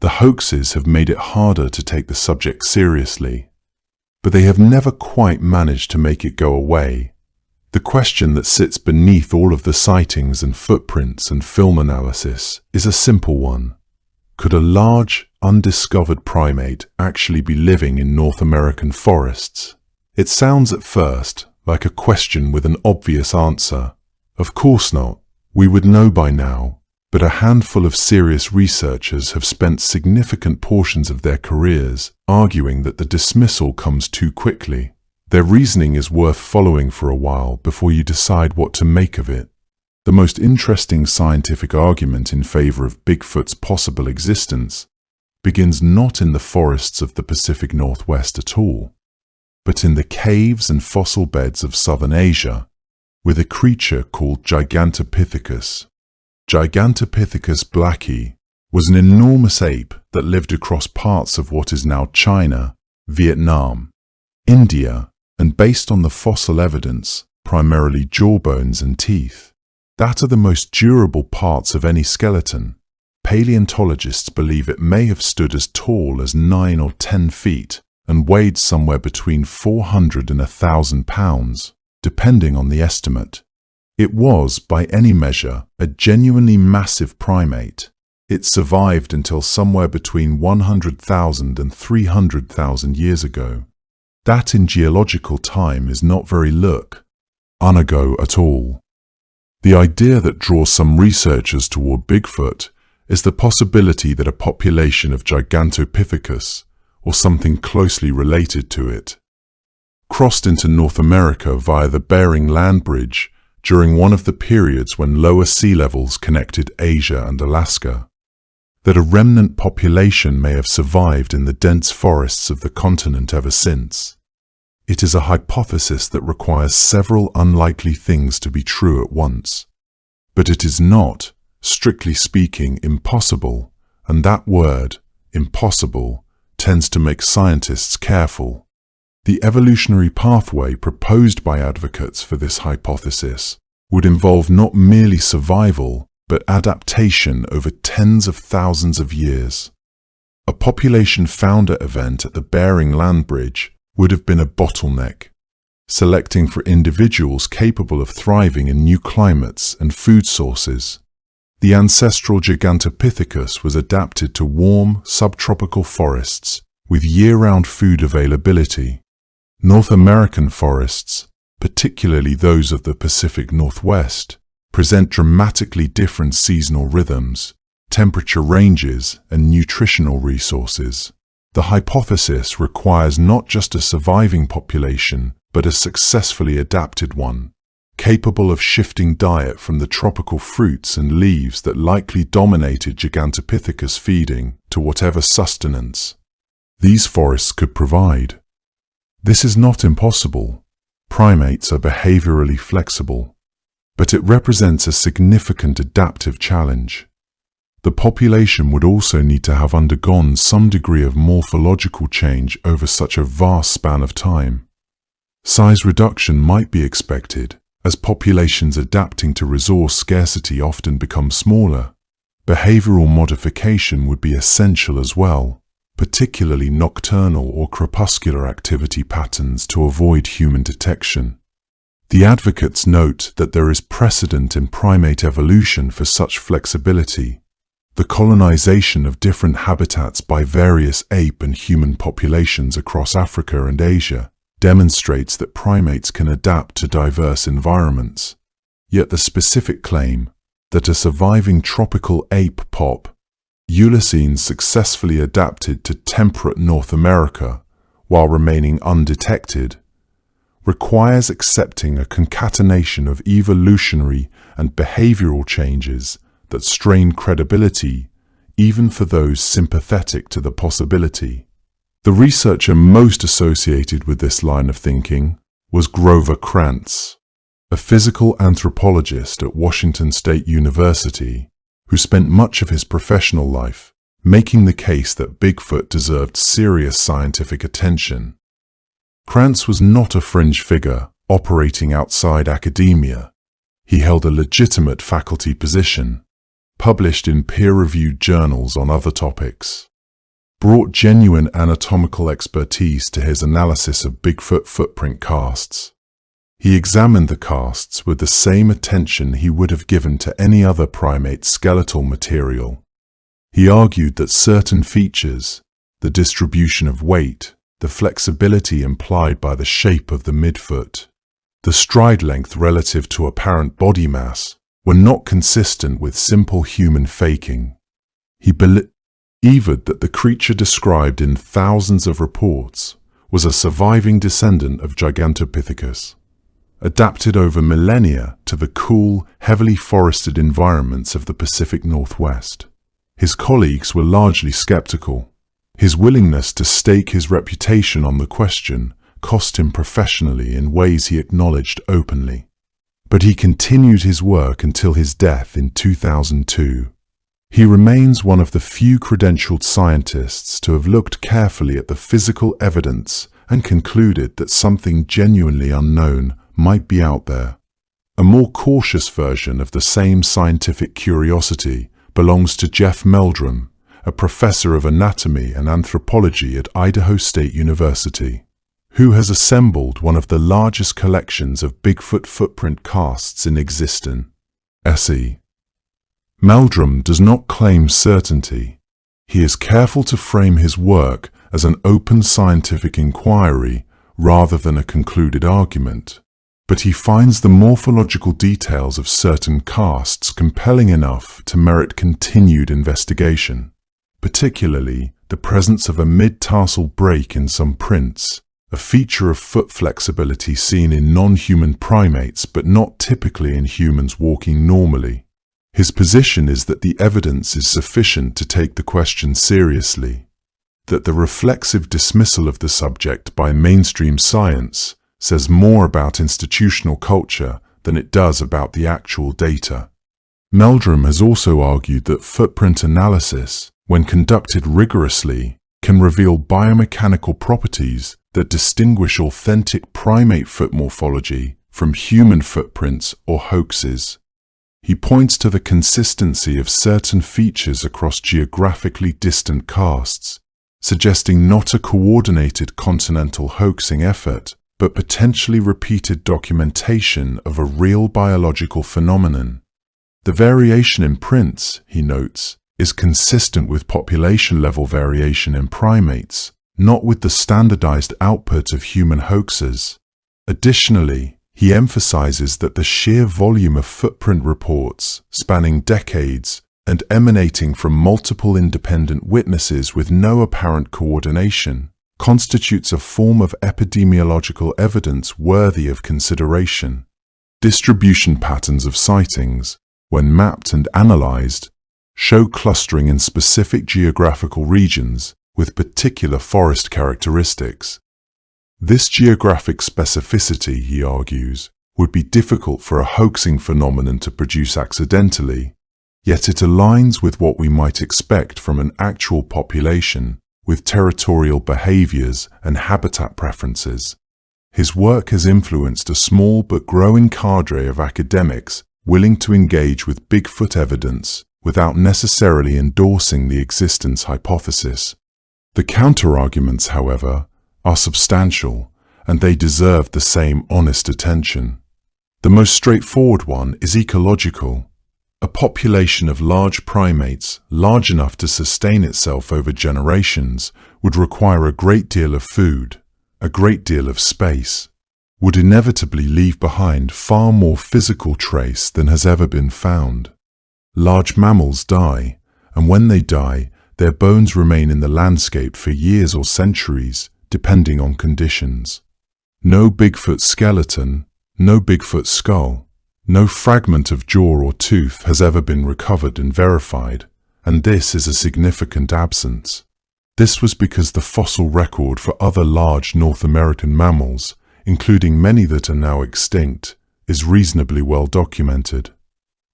The hoaxes have made it harder to take the subject seriously, but they have never quite managed to make it go away. The question that sits beneath all of the sightings and footprints and film analysis is a simple one. Could a large, undiscovered primate actually be living in North American forests? It sounds at first like a question with an obvious answer. Of course not. We would know by now, but a handful of serious researchers have spent significant portions of their careers arguing that the dismissal comes too quickly. Their reasoning is worth following for a while before you decide what to make of it. The most interesting scientific argument in favor of Bigfoot's possible existence begins not in the forests of the Pacific Northwest at all, but in the caves and fossil beds of southern Asia, with a creature called Gigantopithecus. Gigantopithecus blacki was an enormous ape that lived across parts of what is now China, Vietnam, India, and based on the fossil evidence, primarily jawbones and teeth, that are the most durable parts of any skeleton. Paleontologists believe it may have stood as tall as 9 or 10 feet and weighed somewhere between 400 and 1,000 pounds, depending on the estimate. It was, by any measure, a genuinely massive primate. It survived until somewhere between 100,000 and 300,000 years ago. That in geological time is not very ago at all. The idea that draws some researchers toward Bigfoot is the possibility that a population of Gigantopithecus, or something closely related to it, crossed into North America via the Bering Land Bridge during one of the periods when lower sea levels connected Asia and Alaska. That a remnant population may have survived in the dense forests of the continent ever since. It is a hypothesis that requires several unlikely things to be true at once. But it is not, strictly speaking, impossible, and that word, impossible, tends to make scientists careful. The evolutionary pathway proposed by advocates for this hypothesis would involve not merely survival, but adaptation over tens of thousands of years. A population founder event at the Bering Land Bridge would have been a bottleneck, selecting for individuals capable of thriving in new climates and food sources. The ancestral Gigantopithecus was adapted to warm, subtropical forests with year-round food availability. North American forests, particularly those of the Pacific Northwest, present dramatically different seasonal rhythms, temperature ranges, and nutritional resources. The hypothesis requires not just a surviving population, but a successfully adapted one, capable of shifting diet from the tropical fruits and leaves that likely dominated Gigantopithecus feeding to whatever sustenance these forests could provide. This is not impossible. Primates are behaviorally flexible, but it represents a significant adaptive challenge. The population would also need to have undergone some degree of morphological change over such a vast span of time. Size reduction might be expected, as populations adapting to resource scarcity often become smaller. Behavioral modification would be essential as well, particularly nocturnal or crepuscular activity patterns to avoid human detection. The advocates note that there is precedent in primate evolution for such flexibility. The colonization of different habitats by various ape and human populations across Africa and Asia demonstrates that primates can adapt to diverse environments. Yet the specific claim that a surviving tropical ape pop, Eulacines, successfully adapted to temperate North America while remaining undetected, requires accepting a concatenation of evolutionary and behavioral changes that strain credibility even for those sympathetic to the possibility. The researcher most associated with this line of thinking was Grover Krantz, a physical anthropologist at Washington State University who spent much of his professional life making the case that Bigfoot deserved serious scientific attention. Krantz was not a fringe figure operating outside academia. He held a legitimate faculty position, published in peer-reviewed journals on other topics, brought genuine anatomical expertise to his analysis of Bigfoot footprint casts. He examined the casts with the same attention he would have given to any other primate skeletal material. He argued that certain features, the distribution of weight, the flexibility implied by the shape of the midfoot, the stride length relative to apparent body mass, were not consistent with simple human faking. He believed that the creature described in thousands of reports was a surviving descendant of Gigantopithecus, adapted over millennia to the cool, heavily forested environments of the Pacific Northwest. His colleagues were largely skeptical. His willingness to stake his reputation on the question cost him professionally in ways he acknowledged openly. But he continued his work until his death in 2002. He remains one of the few credentialed scientists to have looked carefully at the physical evidence and concluded that something genuinely unknown might be out there. A more cautious version of the same scientific curiosity belongs to Jeff Meldrum, a professor of anatomy and anthropology at Idaho State University, who has assembled one of the largest collections of Bigfoot footprint casts in existence. SE. Meldrum does not claim certainty. He is careful to frame his work as an open scientific inquiry rather than a concluded argument, but he finds the morphological details of certain casts compelling enough to merit continued investigation, particularly the presence of a mid-tarsal break in some prints, a feature of foot flexibility seen in non-human primates but not typically in humans walking normally. His position is that the evidence is sufficient to take the question seriously, that the reflexive dismissal of the subject by mainstream science says more about institutional culture than it does about the actual data. Meldrum has also argued that footprint analysis, when conducted rigorously, can reveal biomechanical properties that distinguish authentic primate foot morphology from human footprints or hoaxes. He points to the consistency of certain features across geographically distant casts, suggesting not a coordinated continental hoaxing effort, but potentially repeated documentation of a real biological phenomenon. The variation in prints, he notes, is consistent with population-level variation in primates, not with the standardized output of human hoaxes. Additionally, he emphasizes that the sheer volume of footprint reports, spanning decades and emanating from multiple independent witnesses with no apparent coordination, constitutes a form of epidemiological evidence worthy of consideration. Distribution patterns of sightings, when mapped and analyzed, show clustering in specific geographical regions with particular forest characteristics. This geographic specificity, he argues, would be difficult for a hoaxing phenomenon to produce accidentally, yet it aligns with what we might expect from an actual population with territorial behaviors and habitat preferences. His work has influenced a small but growing cadre of academics willing to engage with Bigfoot evidence without necessarily endorsing the existence hypothesis. The counterarguments, however, are substantial, and they deserve the same honest attention. The most straightforward one is ecological. A population of large primates, large enough to sustain itself over generations, would require a great deal of food, a great deal of space, would inevitably leave behind far more physical trace than has ever been found. Large mammals die, and when they die, their bones remain in the landscape for years or centuries, depending on conditions. No Bigfoot skeleton, no Bigfoot skull, no fragment of jaw or tooth has ever been recovered and verified, and this is a significant absence. This was because the fossil record for other large North American mammals, including many that are now extinct, is reasonably well documented.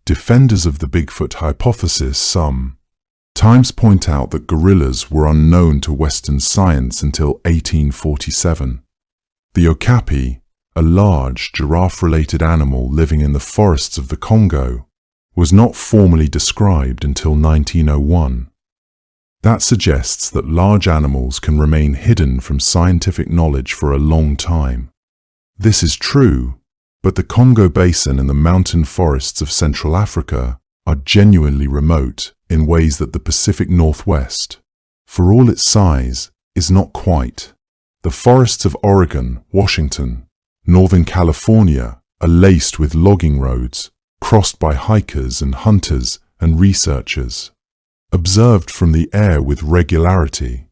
Defenders of the Bigfoot hypothesis sometimes point out that gorillas were unknown to Western science until 1847. The okapi, a large giraffe-related animal living in the forests of the Congo, was not formally described until 1901. That suggests that large animals can remain hidden from scientific knowledge for a long time. This is true, but the Congo Basin and the mountain forests of Central Africa are genuinely remote in ways that the Pacific Northwest, for all its size, is not quite. The forests of Oregon, Washington, Northern California are laced with logging roads, crossed by hikers and hunters and researchers. Observed from the air with regularity,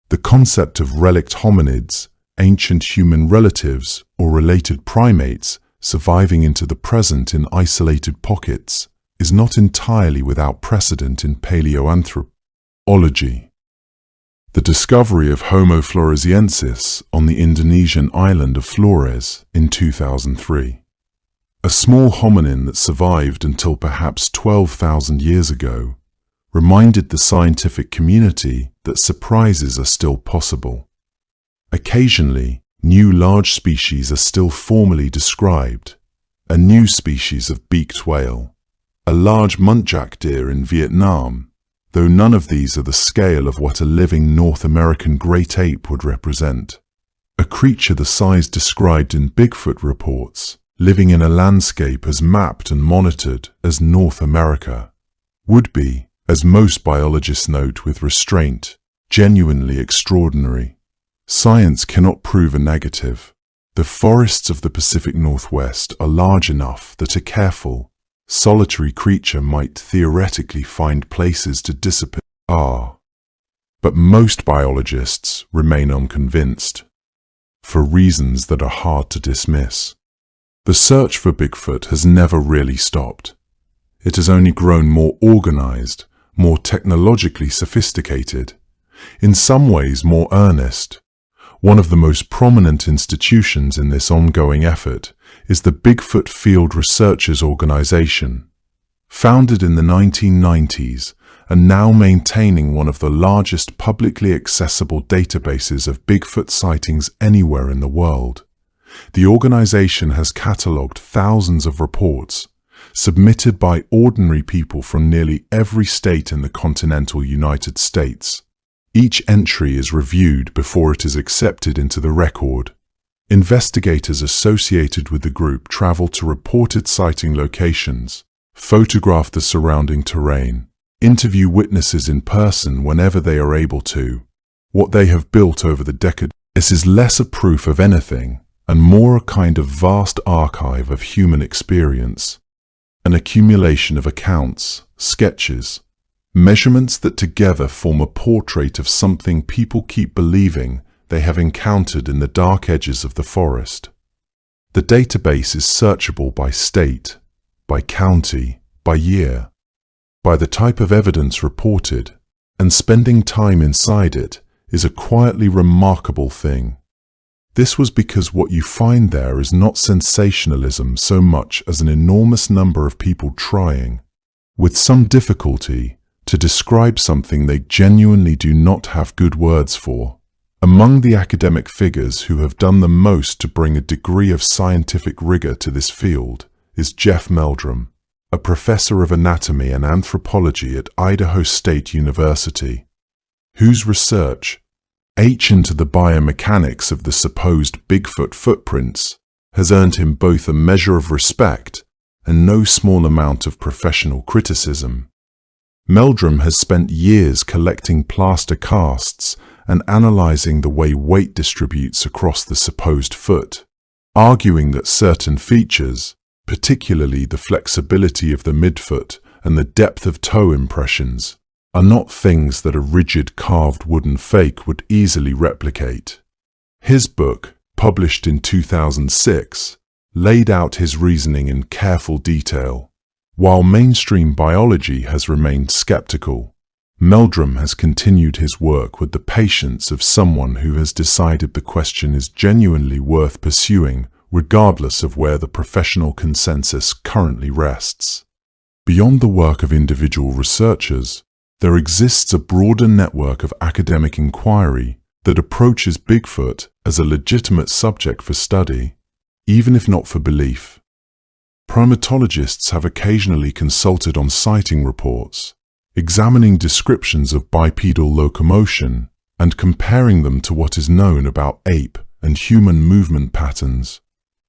the concept of relict hominids, ancient human relatives or related primates surviving into the present in isolated pockets, is not entirely without precedent in paleoanthropology. The discovery of Homo floresiensis on the Indonesian island of Flores in 2003, a small hominin that survived until perhaps 12,000 years ago, reminded the scientific community that surprises are still possible. Occasionally, new large species are still formally described. A new species of beaked whale, a large muntjac deer in Vietnam, though none of these are the scale of what a living North American great ape would represent. A creature the size described in Bigfoot reports, living in a landscape as mapped and monitored as North America, would be, as most biologists note with restraint, genuinely extraordinary. Science cannot prove a negative. The forests of the Pacific Northwest are large enough that a careful, solitary creature might theoretically find places to dissipate. But most biologists remain unconvinced, for reasons that are hard to dismiss. The search for Bigfoot has never really stopped. It has only grown more organized, more technologically sophisticated, in some ways more earnest. One of the most prominent institutions in this ongoing effort is the Bigfoot Field Researchers Organization. Founded in the 1990s and now maintaining one of the largest publicly accessible databases of Bigfoot sightings anywhere in the world, the organization has catalogued thousands of reports submitted by ordinary people from nearly every state in the continental United States. Each entry is reviewed before it is accepted into the record. Investigators associated with the group travel to reported sighting locations, photograph the surrounding terrain, interview witnesses in person whenever they are able to. What they have built over the decades is less a proof of anything and more a kind of vast archive of human experience, an accumulation of accounts, sketches, measurements that together form a portrait of something people keep believing they have encountered in the dark edges of the forest. The database is searchable by state, by county, by year, by the type of evidence reported, and spending time inside it is a quietly remarkable thing. This was because what you find there is not sensationalism so much as an enormous number of people trying, with some difficulty, to describe something they genuinely do not have good words for. Among the academic figures who have done the most to bring a degree of scientific rigor to this field is Jeff Meldrum, a professor of anatomy and anthropology at Idaho State University, whose research, into the biomechanics of the supposed Bigfoot footprints, has earned him both a measure of respect and no small amount of professional criticism. Meldrum has spent years collecting plaster casts and analyzing the way weight distributes across the supposed foot, arguing that certain features, particularly the flexibility of the midfoot and the depth of toe impressions, are not things that a rigid carved wooden fake would easily replicate. His book, published in 2006, laid out his reasoning in careful detail. While mainstream biology has remained skeptical, Meldrum has continued his work with the patience of someone who has decided the question is genuinely worth pursuing, regardless of where the professional consensus currently rests. Beyond the work of individual researchers, there exists a broader network of academic inquiry that approaches Bigfoot as a legitimate subject for study, even if not for belief. Primatologists have occasionally consulted on sighting reports, examining descriptions of bipedal locomotion and comparing them to what is known about ape and human movement patterns.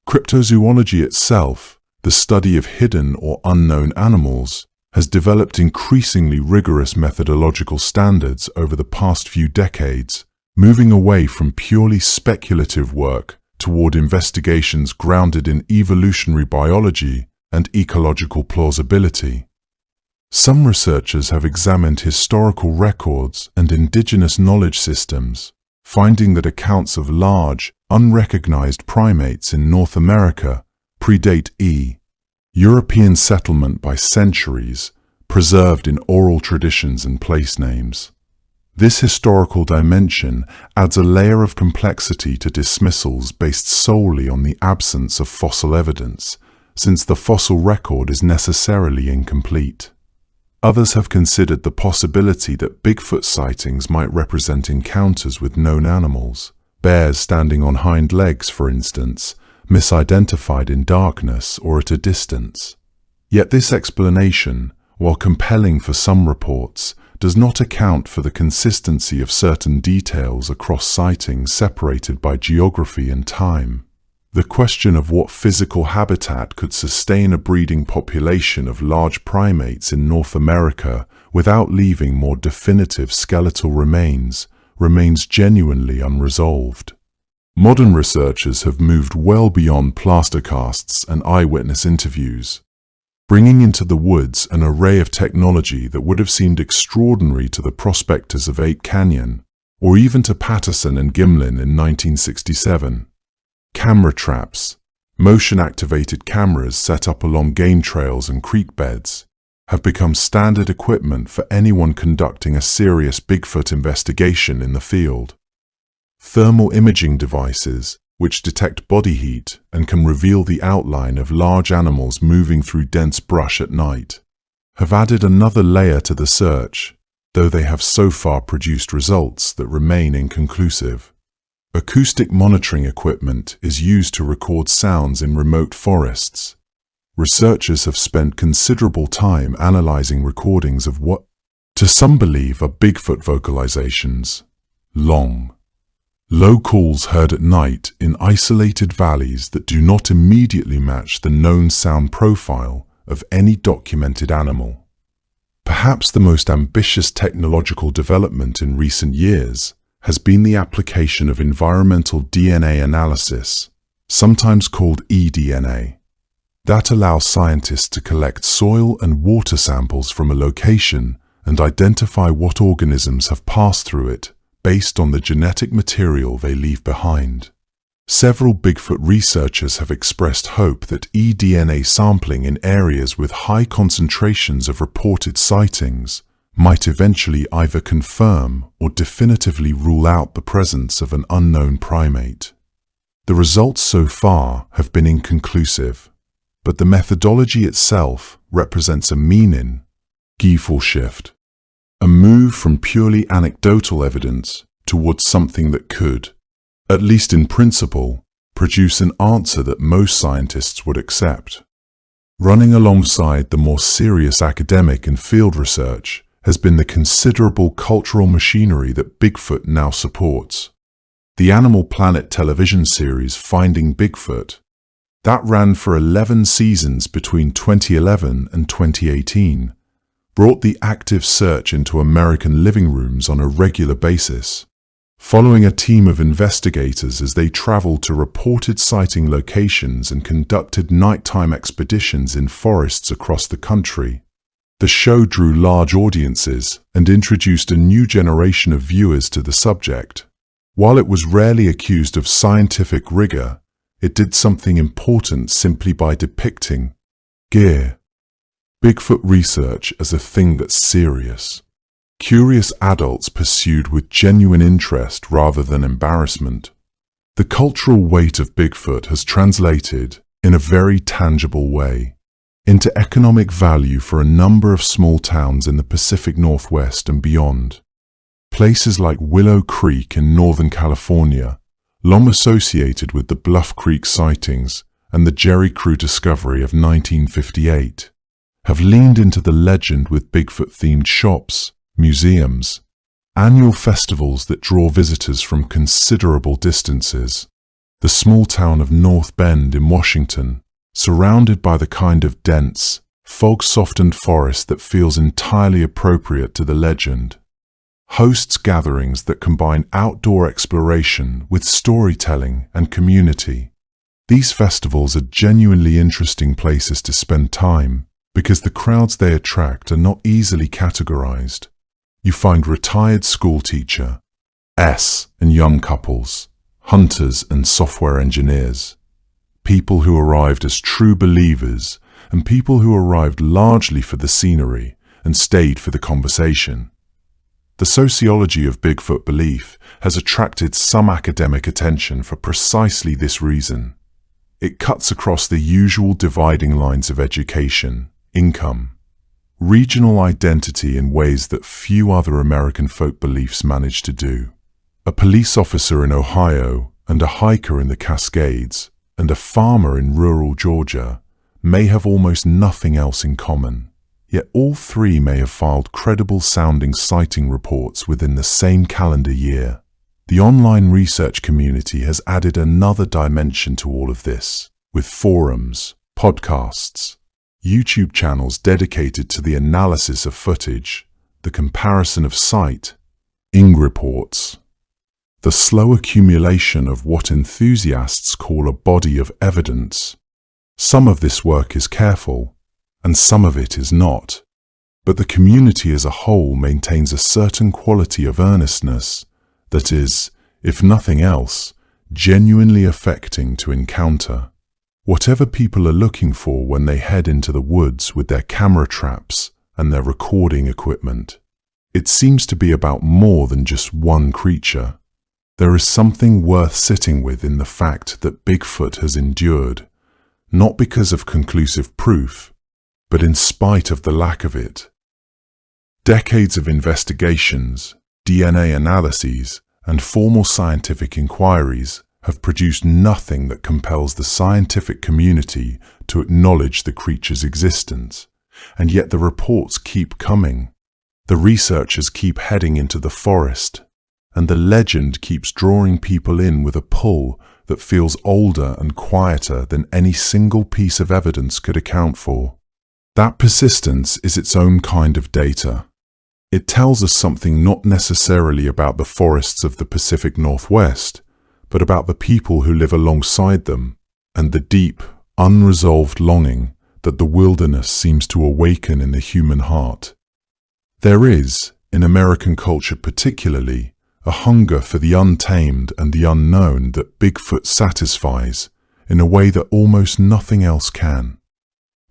Cryptozoology itself, the study of hidden or unknown animals, has developed increasingly rigorous methodological standards over the past few decades, moving away from purely speculative work toward investigations grounded in evolutionary biology and ecological plausibility. Some researchers have examined historical records and indigenous knowledge systems, finding that accounts of large, unrecognized primates in North America predate European settlement by centuries, preserved in oral traditions and place names. This historical dimension adds a layer of complexity to dismissals based solely on the absence of fossil evidence, since the fossil record is necessarily incomplete. Others have considered the possibility that Bigfoot sightings might represent encounters with known animals, bears standing on hind legs, for instance, misidentified in darkness or at a distance. Yet this explanation, while compelling for some reports, does not account for the consistency of certain details across sightings separated by geography and time. The question of what physical habitat could sustain a breeding population of large primates in North America without leaving more definitive skeletal remains remains genuinely unresolved. Modern researchers have moved well beyond plaster casts and eyewitness interviews, bringing into the woods an array of technology that would have seemed extraordinary to the prospectors of Ape Canyon, or even to Patterson and Gimlin in 1967. Camera traps, motion-activated cameras set up along game trails and creek beds, have become standard equipment for anyone conducting a serious Bigfoot investigation in the field. Thermal imaging devices, which detect body heat and can reveal the outline of large animals moving through dense brush at night, have added another layer to the search, though they have so far produced results that remain inconclusive. Acoustic monitoring equipment is used to record sounds in remote forests. Researchers have spent considerable time analyzing recordings of what, to some believe, are Bigfoot vocalizations. Long, low calls heard at night in isolated valleys that do not immediately match the known sound profile of any documented animal. Perhaps the most ambitious technological development in recent years has been the application of environmental DNA analysis, sometimes called eDNA. That allows scientists to collect soil and water samples from a location and identify what organisms have passed through it based on the genetic material they leave behind. Several Bigfoot researchers have expressed hope that eDNA sampling in areas with high concentrations of reported sightings might eventually either confirm or definitively rule out the presence of an unknown primate. The results so far have been inconclusive, but the methodology itself represents a meaningful shift, a move from purely anecdotal evidence towards something that could, at least in principle, produce an answer that most scientists would accept. Running alongside the more serious academic and field research has been the considerable cultural machinery that Bigfoot now supports. The Animal Planet television series Finding Bigfoot, that ran for 11 seasons between 2011 and 2018, brought the active search into American living rooms on a regular basis, following a team of investigators as they traveled to reported sighting locations and conducted nighttime expeditions in forests across the country. The show drew large audiences and introduced a new generation of viewers to the subject. While it was rarely accused of scientific rigor, it did something important simply by depicting Bigfoot research as a thing that's serious. Curious adults pursued with genuine interest rather than embarrassment. The cultural weight of Bigfoot has translated, in a very tangible way, into economic value for a number of small towns in the Pacific Northwest and beyond. Places like Willow Creek in Northern California, long associated with the Bluff Creek sightings and the Jerry Crew discovery of 1958, have leaned into the legend with Bigfoot-themed shops, museums, annual festivals that draw visitors from considerable distances. The small town of North Bend in Washington, surrounded by the kind of dense, fog-softened forest that feels entirely appropriate to the legend, hosts gatherings that combine outdoor exploration with storytelling and community. These festivals are genuinely interesting places to spend time because the crowds they attract are not easily categorized. You find retired school teacher, and young couples, hunters and software engineers, people who arrived as true believers and people who arrived largely for the scenery and stayed for the conversation. The sociology of Bigfoot belief has attracted some academic attention for precisely this reason. It cuts across the usual dividing lines of education, income, regional identity in ways that few other American folk beliefs manage to do. A police officer in Ohio and a hiker in the Cascades and a farmer in rural Georgia may have almost nothing else in common, yet all three may have filed credible-sounding sighting reports within the same calendar year. The online research community has added another dimension to all of this, with forums, podcasts, YouTube channels dedicated to the analysis of footage, the comparison of sight, ING reports, the slow accumulation of what enthusiasts call a body of evidence. Some of this work is careful, and some of it is not, but the community as a whole maintains a certain quality of earnestness that is, if nothing else, genuinely affecting to encounter. Whatever people are looking for when they head into the woods with their camera traps and their recording equipment, it seems to be about more than just one creature. There is something worth sitting with in the fact that Bigfoot has endured, not because of conclusive proof, but in spite of the lack of it. Decades of investigations, DNA analyses, and formal scientific inquiries have produced nothing that compels the scientific community to acknowledge the creature's existence, and yet the reports keep coming. The researchers keep heading into the forest, and the legend keeps drawing people in with a pull that feels older and quieter than any single piece of evidence could account for. That persistence is its own kind of data. It tells us something not necessarily about the forests of the Pacific Northwest, but about the people who live alongside them, and the deep, unresolved longing that the wilderness seems to awaken in the human heart. There is, in American culture particularly, a hunger for the untamed and the unknown that Bigfoot satisfies in a way that almost nothing else can.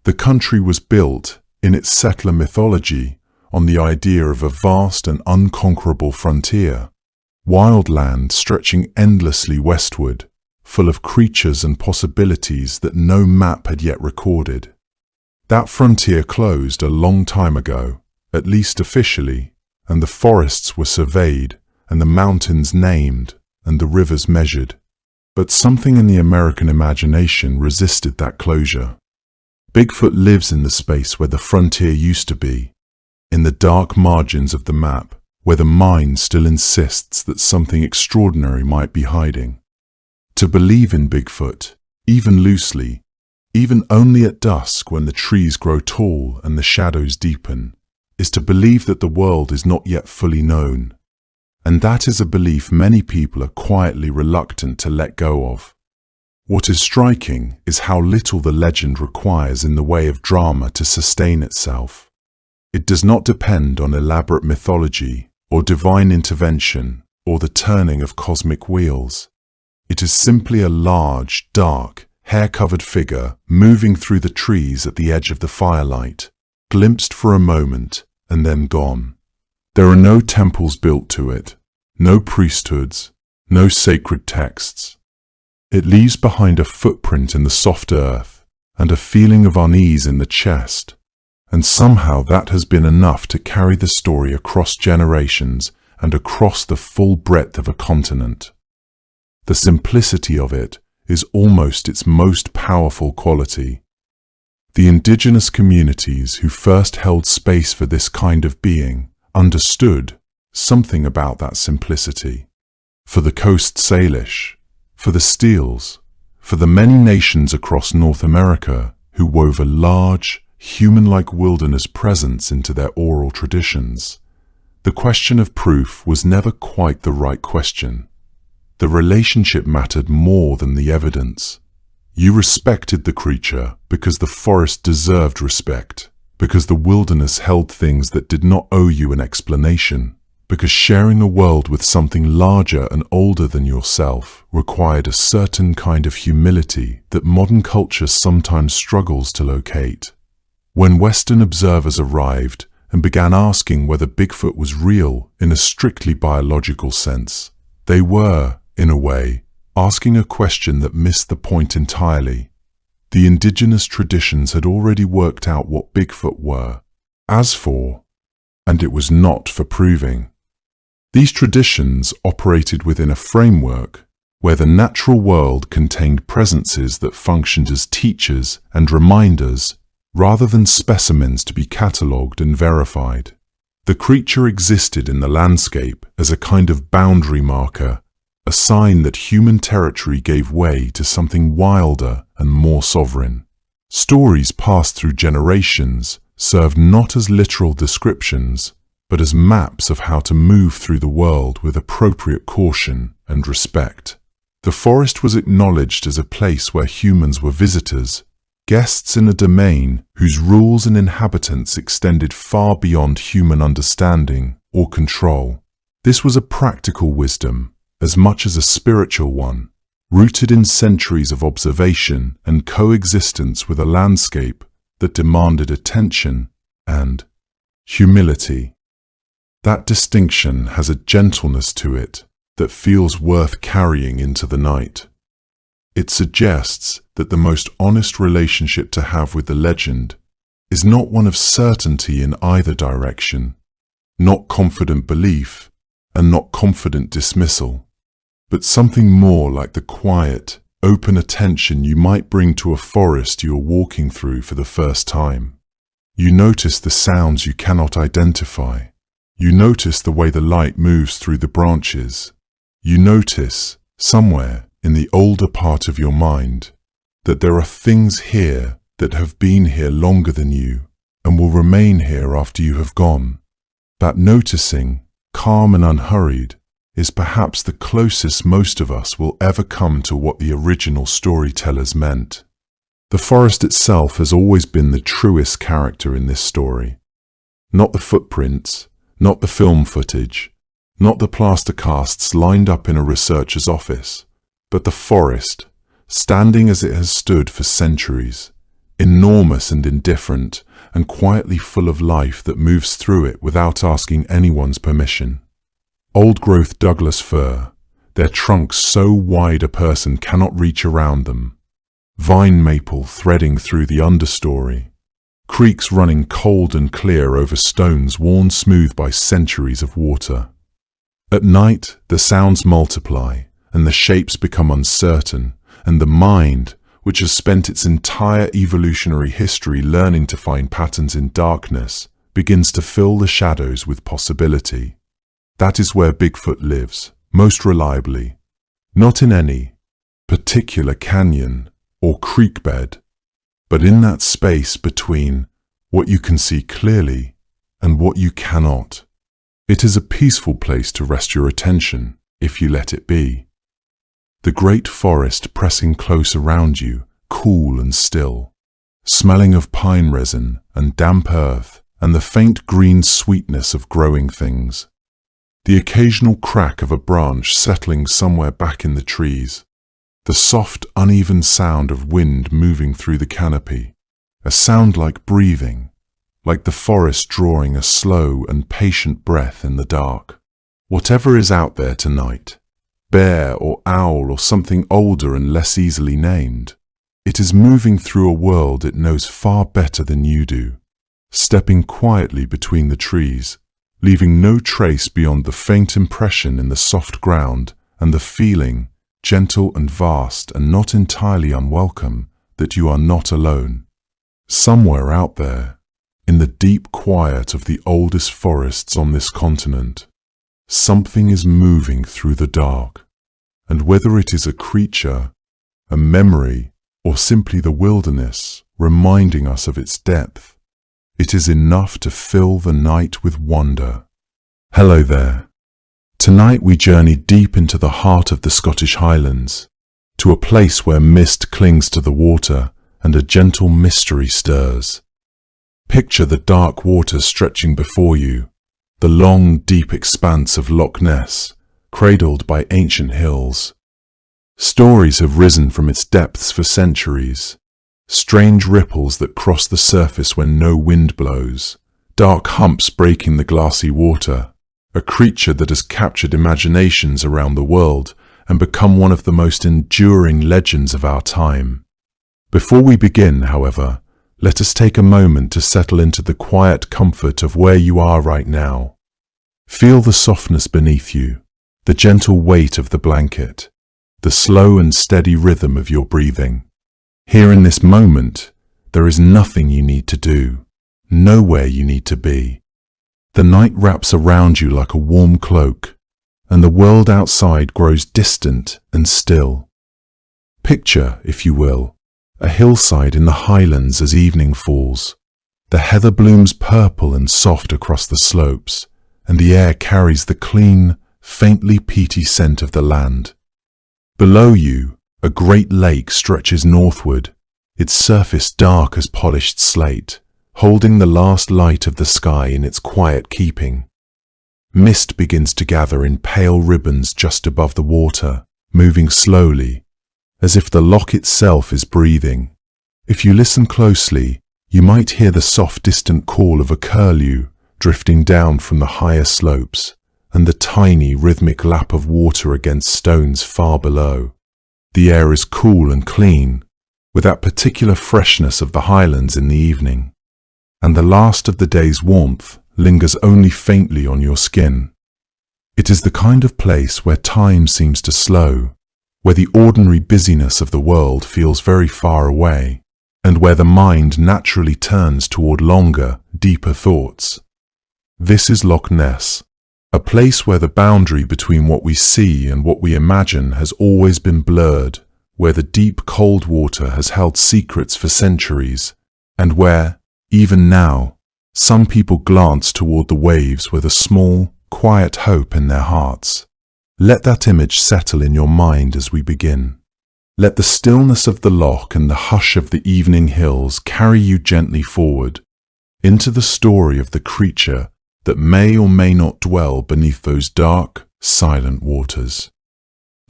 The country was built, in its settler mythology, on the idea of a vast and unconquerable frontier, wild land stretching endlessly westward, full of creatures and possibilities that no map had yet recorded. That frontier closed a long time ago, at least officially, and the forests were surveyed, and the mountains named, and the rivers measured. But something in the American imagination resisted that closure. Bigfoot lives in the space where the frontier used to be, in the dark margins of the map, where the mind still insists that something extraordinary might be hiding. To believe in Bigfoot, even loosely, even only at dusk when the trees grow tall and the shadows deepen, is to believe that the world is not yet fully known. And that is a belief many people are quietly reluctant to let go of. What is striking is how little the legend requires in the way of drama to sustain itself. It does not depend on elaborate mythology or divine intervention or the turning of cosmic wheels. It is simply a large, dark, hair-covered figure moving through the trees at the edge of the firelight, glimpsed for a moment and then gone. There are no temples built to it, no priesthoods, no sacred texts. It leaves behind a footprint in the soft earth and a feeling of unease in the chest. And somehow that has been enough to carry the story across generations and across the full breadth of a continent. The simplicity of it is almost its most powerful quality. The indigenous communities who first held space for this kind of being understood something about that simplicity. For the Coast Salish, for the Steels, for the many nations across North America who wove a large, human-like wilderness presence into their oral traditions, the question of proof was never quite the right question. The relationship mattered more than the evidence. You respected the creature because the forest deserved respect, because the wilderness held things that did not owe you an explanation, because sharing a world with something larger and older than yourself required a certain kind of humility that modern culture sometimes struggles to locate. When Western observers arrived and began asking whether Bigfoot was real in a strictly biological sense, they were, in a way, asking a question that missed the point entirely. The indigenous traditions had already worked out what Bigfoot were, as for, and it was not for proving. These traditions operated within a framework where the natural world contained presences that functioned as teachers and reminders rather than specimens to be catalogued and verified. The creature existed in the landscape as a kind of boundary marker, a sign that human territory gave way to something wilder and more sovereign. Stories passed through generations served not as literal descriptions, but as maps of how to move through the world with appropriate caution and respect. The forest was acknowledged as a place where humans were visitors, guests in a domain whose rules and inhabitants extended far beyond human understanding or control. This was a practical wisdom, as much as a spiritual one, rooted in centuries of observation and coexistence with a landscape that demanded attention and humility. That distinction has a gentleness to it that feels worth carrying into the night. It suggests that the most honest relationship to have with the legend is not one of certainty in either direction, not confident belief and not confident dismissal, but something more like the quiet, open attention you might bring to a forest you are walking through for the first time. You notice the sounds you cannot identify. You notice the way the light moves through the branches. You notice, somewhere in the older part of your mind, that there are things here that have been here longer than you and will remain here after you have gone. That noticing, calm and unhurried, is perhaps the closest most of us will ever come to what the original storytellers meant. The forest itself has always been the truest character in this story. Not the footprints, not the film footage, not the plaster casts lined up in a researcher's office, but the forest, standing as it has stood for centuries, enormous and indifferent, and quietly full of life that moves through it without asking anyone's permission. Old-growth Douglas fir, their trunks so wide a person cannot reach around them. Vine maple threading through the understory. Creeks running cold and clear over stones worn smooth by centuries of water. At night, the sounds multiply, and the shapes become uncertain, and the mind, which has spent its entire evolutionary history learning to find patterns in darkness, begins to fill the shadows with possibility. That is where Bigfoot lives, most reliably, not in any particular canyon or creek bed, but in that space between what you can see clearly and what you cannot. It is a peaceful place to rest your attention, if you let it be. The great forest pressing close around you, cool and still, smelling of pine resin and damp earth and the faint green sweetness of growing things. The occasional crack of a branch settling somewhere back in the trees. The soft, uneven sound of wind moving through the canopy. A sound like breathing, like the forest drawing a slow and patient breath in the dark. Whatever is out there tonight, bear or owl or something older and less easily named, it is moving through a world it knows far better than you do, stepping quietly between the trees, leaving no trace beyond the faint impression in the soft ground and the feeling, gentle and vast and not entirely unwelcome, that you are not alone. Somewhere out there, in the deep quiet of the oldest forests on this continent, something is moving through the dark, and whether it is a creature, a memory, or simply the wilderness reminding us of its depth, it is enough to fill the night with wonder. Hello there. Tonight we journey deep into the heart of the Scottish Highlands, to a place where mist clings to the water and a gentle mystery stirs. Picture the dark waters stretching before you, the long, deep expanse of Loch Ness, cradled by ancient hills. Stories have risen from its depths for centuries. Strange ripples that cross the surface when no wind blows, dark humps breaking the glassy water, a creature that has captured imaginations around the world and become one of the most enduring legends of our time. Before we begin, however, let us take a moment to settle into the quiet comfort of where you are right now. Feel the softness beneath you, the gentle weight of the blanket, the slow and steady rhythm of your breathing. Here in this moment, there is nothing you need to do, nowhere you need to be. The night wraps around you like a warm cloak, and the world outside grows distant and still. Picture, if you will, a hillside in the highlands as evening falls. The heather blooms purple and soft across the slopes, and the air carries the clean, faintly peaty scent of the land. Below you, a great lake stretches northward, its surface dark as polished slate, holding the last light of the sky in its quiet keeping. Mist begins to gather in pale ribbons just above the water, moving slowly, as if the loch itself is breathing. If you listen closely, you might hear the soft distant call of a curlew drifting down from the higher slopes, and the tiny rhythmic lap of water against stones far below. The air is cool and clean, with that particular freshness of the highlands in the evening, and the last of the day's warmth lingers only faintly on your skin. It is the kind of place where time seems to slow, where the ordinary busyness of the world feels very far away, and where the mind naturally turns toward longer, deeper thoughts. This is Loch Ness, a place where the boundary between what we see and what we imagine has always been blurred, where the deep cold water has held secrets for centuries, and where, even now, some people glance toward the waves with a small, quiet hope in their hearts. Let that image settle in your mind as we begin. Let the stillness of the loch and the hush of the evening hills carry you gently forward, into the story of the creature that may or may not dwell beneath those dark, silent waters.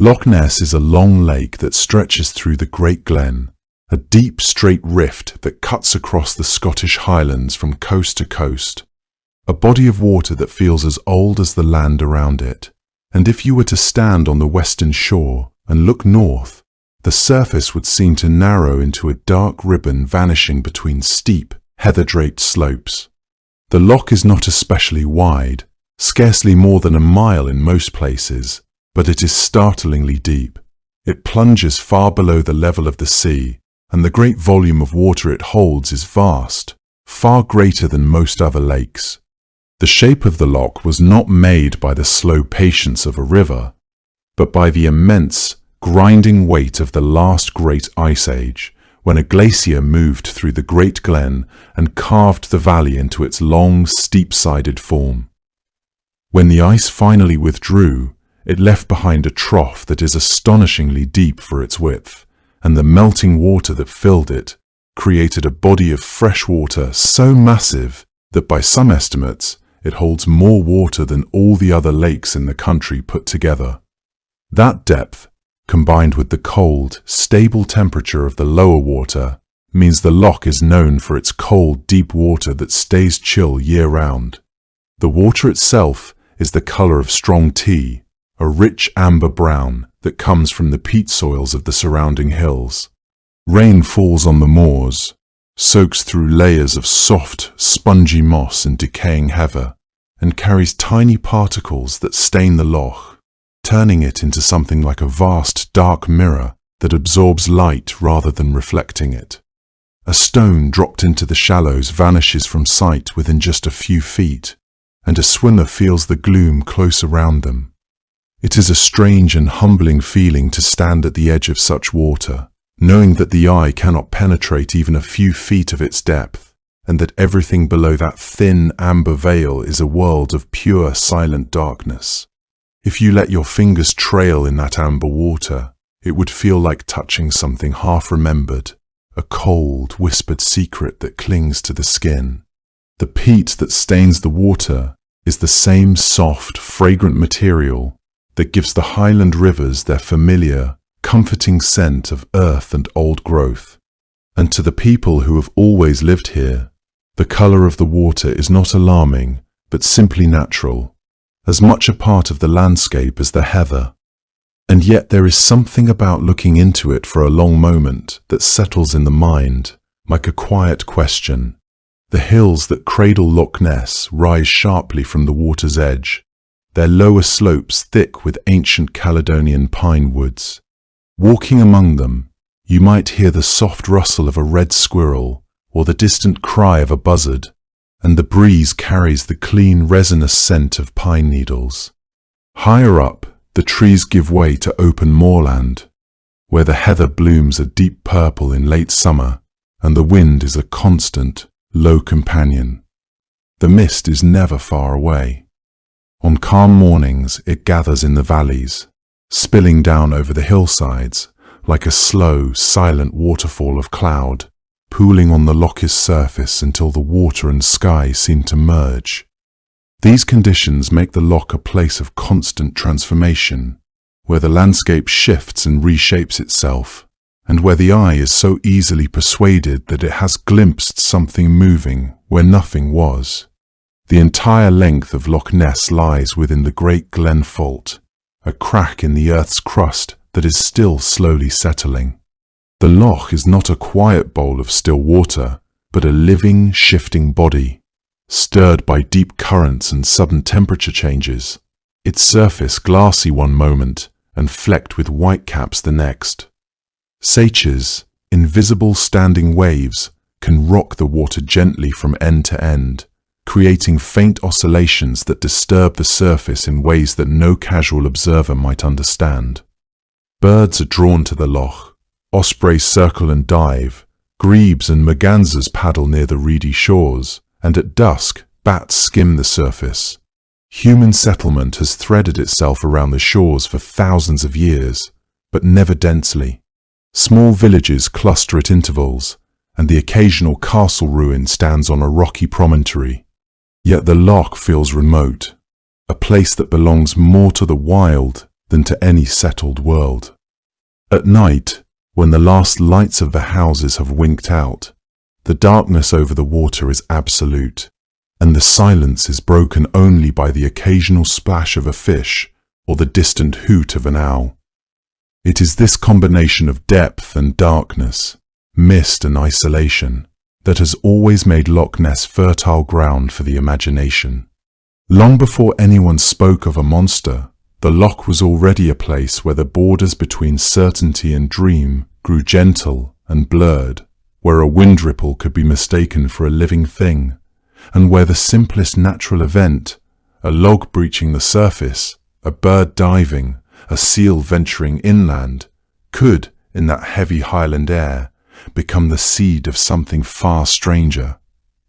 Loch Ness is a long lake that stretches through the Great Glen, a deep straight rift that cuts across the Scottish Highlands from coast to coast, a body of water that feels as old as the land around it. And if you were to stand on the western shore and look north, the surface would seem to narrow into a dark ribbon vanishing between steep, heather-draped slopes. The loch is not especially wide, scarcely more than a mile in most places, but it is startlingly deep. It plunges far below the level of the sea, and the great volume of water it holds is vast, far greater than most other lakes. The shape of the loch was not made by the slow patience of a river, but by the immense, grinding weight of the last great ice age, when a glacier moved through the Great Glen and carved the valley into its long, steep-sided form. When the ice finally withdrew, it left behind a trough that is astonishingly deep for its width, and the melting water that filled it created a body of fresh water so massive that by some estimates it holds more water than all the other lakes in the country put together. That depth, combined with the cold, stable temperature of the lower water, means the loch is known for its cold, deep water that stays chill year-round. The water itself is the color of strong tea, a rich amber brown that comes from the peat soils of the surrounding hills. Rain falls on the moors, soaks through layers of soft, spongy moss and decaying heather, and carries tiny particles that stain the loch, turning it into something like a vast, dark mirror that absorbs light rather than reflecting it. A stone dropped into the shallows vanishes from sight within just a few feet, and a swimmer feels the gloom close around them. It is a strange and humbling feeling to stand at the edge of such water, knowing that the eye cannot penetrate even a few feet of its depth, and that everything below that thin amber veil is a world of pure, silent darkness. If you let your fingers trail in that amber water, it would feel like touching something half-remembered, a cold, whispered secret that clings to the skin. The peat that stains the water is the same soft, fragrant material that gives the highland rivers their familiar, comforting scent of earth and old growth. And to the people who have always lived here, the color of the water is not alarming, but simply natural, as much a part of the landscape as the heather. And yet there is something about looking into it for a long moment that settles in the mind, like a quiet question. The hills that cradle Loch Ness rise sharply from the water's edge, their lower slopes thick with ancient Caledonian pine woods. Walking among them, you might hear the soft rustle of a red squirrel or the distant cry of a buzzard, and the breeze carries the clean, resinous scent of pine needles. Higher up, the trees give way to open moorland, where the heather blooms a deep purple in late summer, and the wind is a constant, low companion. The mist is never far away. On calm mornings, it gathers in the valleys, spilling down over the hillsides like a slow, silent waterfall of cloud, pooling on the loch's surface until the water and sky seem to merge. These conditions make the loch a place of constant transformation, where the landscape shifts and reshapes itself, and where the eye is so easily persuaded that it has glimpsed something moving where nothing was. The entire length of Loch Ness lies within the Great Glen Fault, a crack in the earth's crust that is still slowly settling. The loch is not a quiet bowl of still water, but a living, shifting body, stirred by deep currents and sudden temperature changes, its surface glassy one moment and flecked with whitecaps the next. Seiches, invisible standing waves, can rock the water gently from end to end, creating faint oscillations that disturb the surface in ways that no casual observer might understand. Birds are drawn to the loch. Ospreys circle and dive, grebes and mergansers paddle near the reedy shores, and at dusk, bats skim the surface. Human settlement has threaded itself around the shores for thousands of years, but never densely. Small villages cluster at intervals, and the occasional castle ruin stands on a rocky promontory. Yet the loch feels remote, a place that belongs more to the wild than to any settled world. At night, when the last lights of the houses have winked out, the darkness over the water is absolute, and the silence is broken only by the occasional splash of a fish or the distant hoot of an owl. It is this combination of depth and darkness, mist and isolation, that has always made Loch Ness fertile ground for the imagination. Long before anyone spoke of a monster, the loch was already a place where the borders between certainty and dream grew gentle and blurred, where a wind ripple could be mistaken for a living thing, and where the simplest natural event, a log breaching the surface, a bird diving, a seal venturing inland, could, in that heavy highland air, become the seed of something far stranger.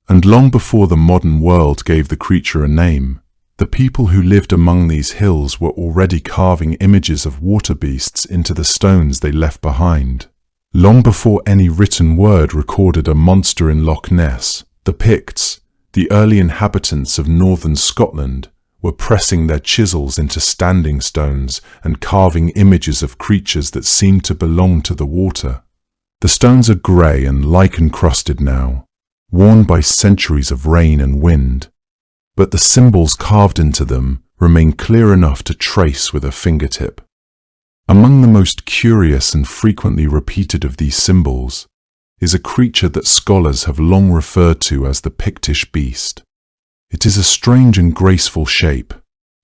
And long before the modern world gave the creature a name, the people who lived among these hills were already carving images of water beasts into the stones they left behind. Long before any written word recorded a monster in Loch Ness, the Picts, the early inhabitants of northern Scotland, were pressing their chisels into standing stones and carving images of creatures that seemed to belong to the water. The stones are grey and lichen-crusted now, worn by centuries of rain and wind, but the symbols carved into them remain clear enough to trace with a fingertip. Among the most curious and frequently repeated of these symbols is a creature that scholars have long referred to as the Pictish beast. It is a strange and graceful shape,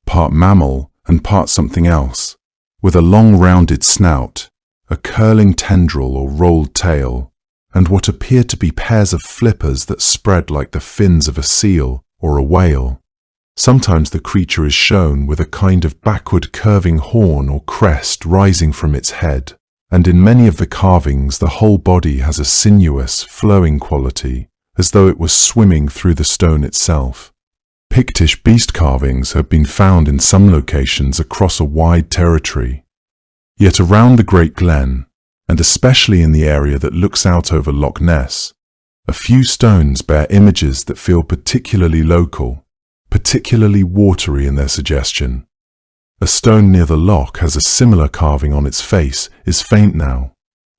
part mammal and part something else, with a long rounded snout, a curling tendril or rolled tail, and what appear to be pairs of flippers that spread like the fins of a seal or a whale. Sometimes the creature is shown with a kind of backward curving horn or crest rising from its head, and in many of the carvings the whole body has a sinuous, flowing quality, as though it was swimming through the stone itself. Pictish beast carvings have been found in some locations across a wide territory. Yet around the Great Glen, and especially in the area that looks out over Loch Ness, a few stones bear images that feel particularly local, particularly watery in their suggestion. A stone near the loch has a similar carving on its face, is faint now,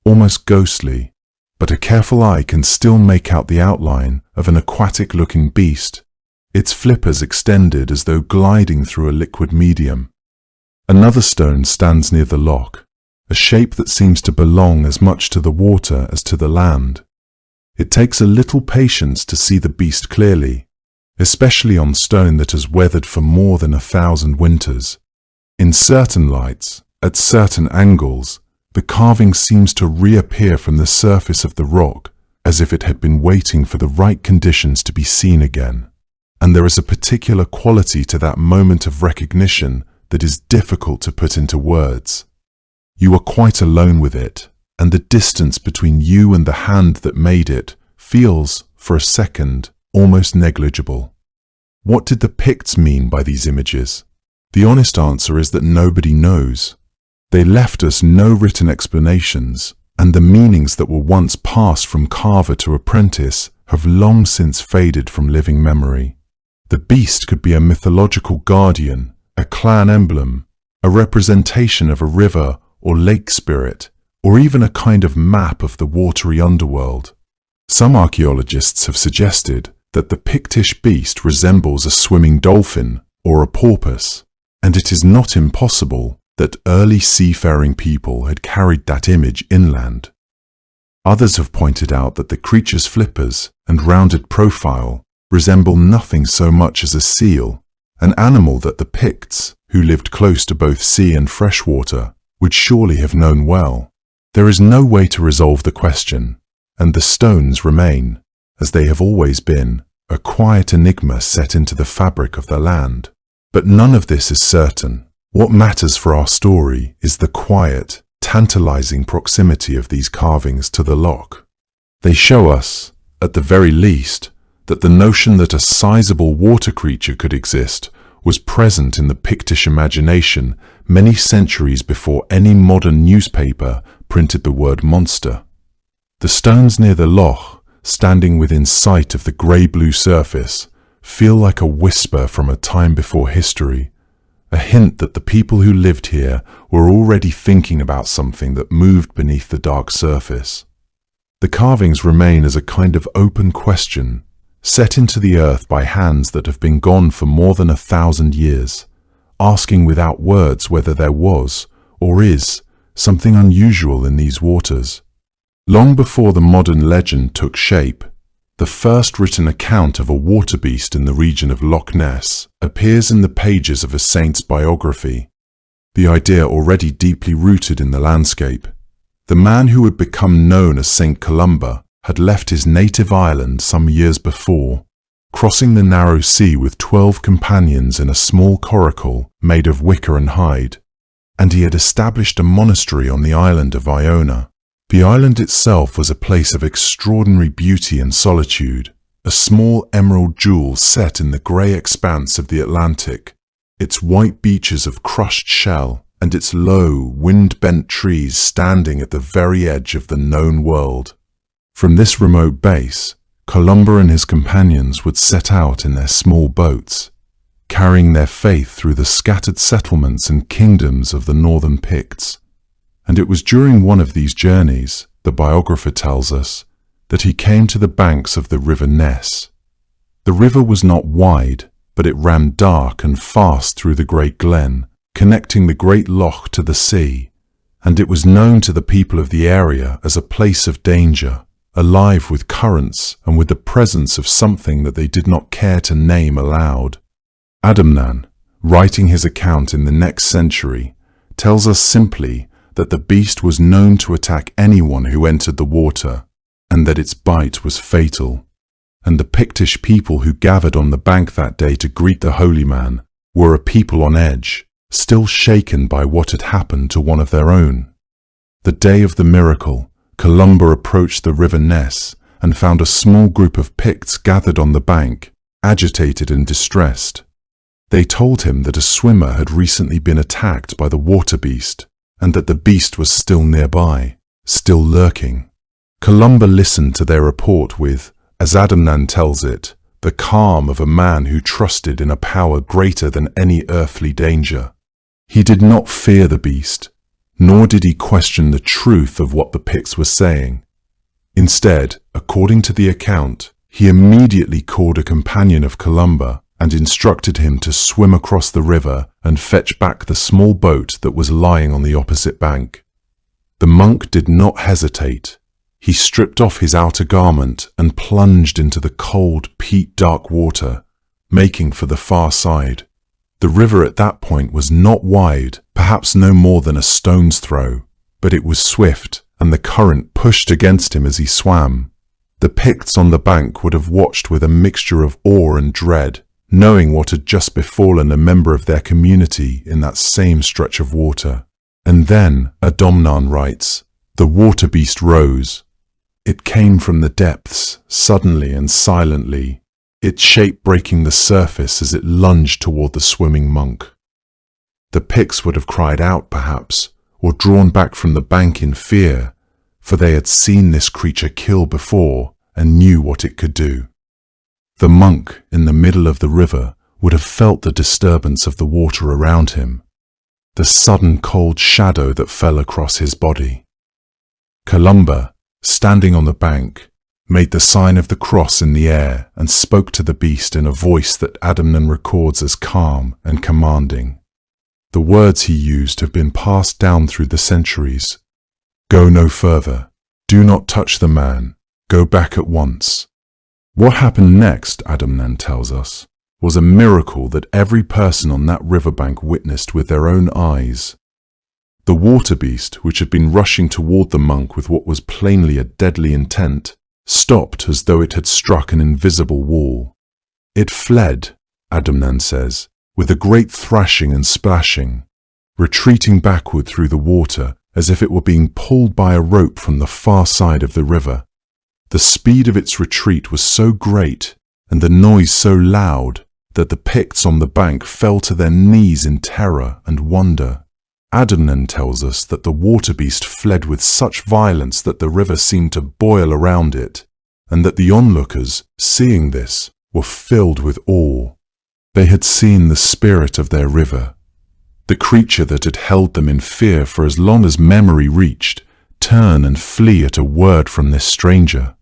almost ghostly, but a careful eye can still make out the outline of an aquatic-looking beast, its flippers extended as though gliding through a liquid medium. Another stone stands near the loch, a shape that seems to belong as much to the water as to the land. It takes a little patience to see the beast clearly, especially on stone that has weathered for more than 1,000 winters. In certain lights, at certain angles, the carving seems to reappear from the surface of the rock as if it had been waiting for the right conditions to be seen again. And there is a particular quality to that moment of recognition that is difficult to put into words. You are quite alone with it, and the distance between you and the hand that made it feels, for a second, almost negligible. What did the Picts mean by these images? The honest answer is that nobody knows. They left us no written explanations, and the meanings that were once passed from carver to apprentice have long since faded from living memory. The beast could be a mythological guardian, a clan emblem, a representation of a river or lake spirit, or even a kind of map of the watery underworld. Some archaeologists have suggested that the Pictish beast resembles a swimming dolphin or a porpoise, and it is not impossible that early seafaring people had carried that image inland. Others have pointed out that the creature's flippers and rounded profile resemble nothing so much as a seal, an animal that the Picts, who lived close to both sea and fresh water, would surely have known well. There is no way to resolve the question, and the stones remain, as they have always been, a quiet enigma set into the fabric of the land. But none of this is certain. What matters for our story is the quiet, tantalizing proximity of these carvings to the loch. They show us, at the very least, that the notion that a sizable water creature could exist was present in the Pictish imagination many centuries before any modern newspaper printed the word monster. The stones near the loch, standing within sight of the grey-blue surface, feel like a whisper from a time before history, a hint that the people who lived here were already thinking about something that moved beneath the dark surface. The carvings remain as a kind of open question, set into the earth by hands that have been gone for more than 1,000 years, asking without words whether there was, or is, something unusual in these waters. Long before the modern legend took shape, the first written account of a water beast in the region of Loch Ness appears in the pages of a saint's biography, the idea already deeply rooted in the landscape. The man who would become known as Saint Columba had left his native island some years before, crossing the narrow sea with 12 companions in a small coracle made of wicker and hide, and he had established a monastery on the island of Iona. The island itself was a place of extraordinary beauty and solitude, a small emerald jewel set in the grey expanse of the Atlantic, its white beaches of crushed shell and its low, wind-bent trees standing at the very edge of the known world. From this remote base, Columba and his companions would set out in their small boats, carrying their faith through the scattered settlements and kingdoms of the northern Picts. And it was during one of these journeys, the biographer tells us, that he came to the banks of the river Ness. The river was not wide, but it ran dark and fast through the great glen, connecting the great loch to the sea, and it was known to the people of the area as a place of danger, alive with currents and with the presence of something that they did not care to name aloud. Adamnan, writing his account in the next century, tells us simply that the beast was known to attack anyone who entered the water, and that its bite was fatal. And the Pictish people who gathered on the bank that day to greet the holy man were a people on edge, still shaken by what had happened to one of their own. The day of the miracle, Columba approached the river Ness and found a small group of Picts gathered on the bank, agitated and distressed. They told him that a swimmer had recently been attacked by the water beast, and that the beast was still nearby, still lurking. Columba listened to their report with, as Adamnan tells it, the calm of a man who trusted in a power greater than any earthly danger. He did not fear the beast, nor did he question the truth of what the Picts were saying. Instead, according to the account, he immediately called a companion of Columba and instructed him to swim across the river and fetch back the small boat that was lying on the opposite bank. The monk did not hesitate. He stripped off his outer garment and plunged into the cold, peat-dark water, making for the far side. The river at that point was not wide, perhaps no more than a stone's throw, but it was swift, and the current pushed against him as he swam. The Picts on the bank would have watched with a mixture of awe and dread, knowing what had just befallen a member of their community in that same stretch of water. And then, Adomnan writes, the water beast rose. It came from the depths, suddenly and silently, its shape breaking the surface as it lunged toward the swimming monk. The Picts would have cried out, perhaps, or drawn back from the bank in fear, for they had seen this creature kill before and knew what it could do. The monk in the middle of the river would have felt the disturbance of the water around him, the sudden cold shadow that fell across his body. Columba, standing on the bank, made the sign of the cross in the air and spoke to the beast in a voice that Adomnan records as calm and commanding. The words he used have been passed down through the centuries. Go no further. Do not touch the man. Go back at once. What happened next, Adomnan tells us, was a miracle that every person on that riverbank witnessed with their own eyes. The water beast, which had been rushing toward the monk with what was plainly a deadly intent, stopped as though it had struck an invisible wall. It fled, Adomnan says, with a great thrashing and splashing, retreating backward through the water as if it were being pulled by a rope from the far side of the river. The speed of its retreat was so great and the noise so loud that the Picts on the bank fell to their knees in terror and wonder. Adomnan tells us that the water beast fled with such violence that the river seemed to boil around it, and that the onlookers, seeing this, were filled with awe. They had seen the spirit of their river, the creature that had held them in fear for as long as memory reached, turn and flee at a word from this stranger.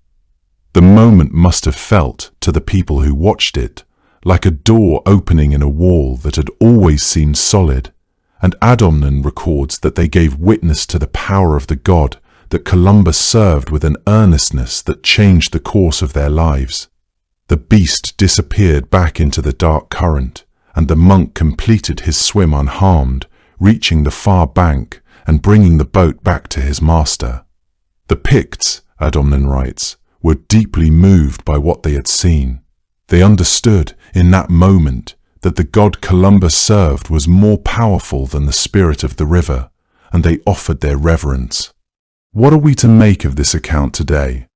The moment must have felt, to the people who watched it, like a door opening in a wall that had always seemed solid, and Adomnan records that they gave witness to the power of the god that Columba served with an earnestness that changed the course of their lives. The beast disappeared back into the dark current, and the monk completed his swim unharmed, reaching the far bank and bringing the boat back to his master. The Picts, Adomnan writes, were deeply moved by what they had seen. They understood, in that moment, that the god Columba served was more powerful than the spirit of the river, and they offered their reverence. What are we to make of this account today?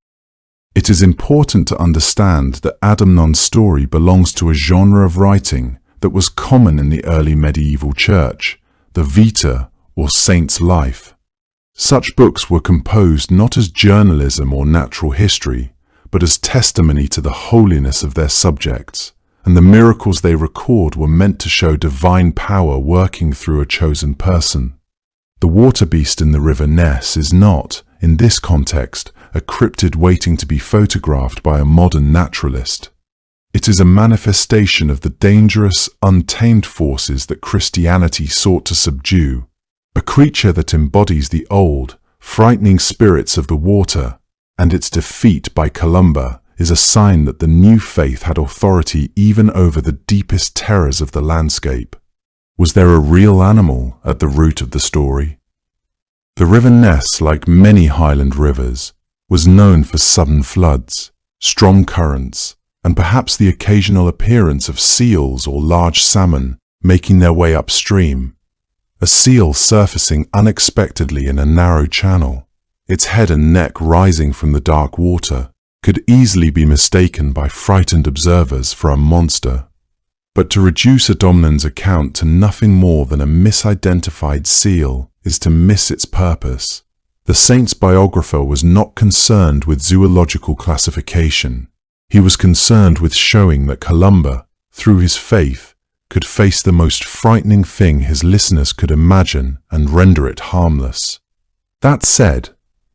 It is important to understand that Adomnan's story belongs to a genre of writing that was common in the early medieval church, the Vita, or saint's life. Such books were composed not as journalism or natural history, but as testimony to the holiness of their subjects, and the miracles they record were meant to show divine power working through a chosen person. The water beast in the River Ness is not, in this context, a cryptid waiting to be photographed by a modern naturalist. It is a manifestation of the dangerous, untamed forces that Christianity sought to subdue, a creature that embodies the old, frightening spirits of the water, and its defeat by Columba is a sign that the new faith had authority even over the deepest terrors of the landscape. Was there a real animal at the root of the story? The River Ness, like many Highland rivers, was known for sudden floods, strong currents, and perhaps the occasional appearance of seals or large salmon making their way upstream. A seal surfacing unexpectedly in a narrow channel, its head and neck rising from the dark water, could easily be mistaken by frightened observers for a monster. But to reduce Adomnan's account to nothing more than a misidentified seal is to miss its purpose. The saint's biographer was not concerned with zoological classification. He was concerned with showing that Columba, through his faith, could face the most frightening thing his listeners could imagine and render it harmless. That said,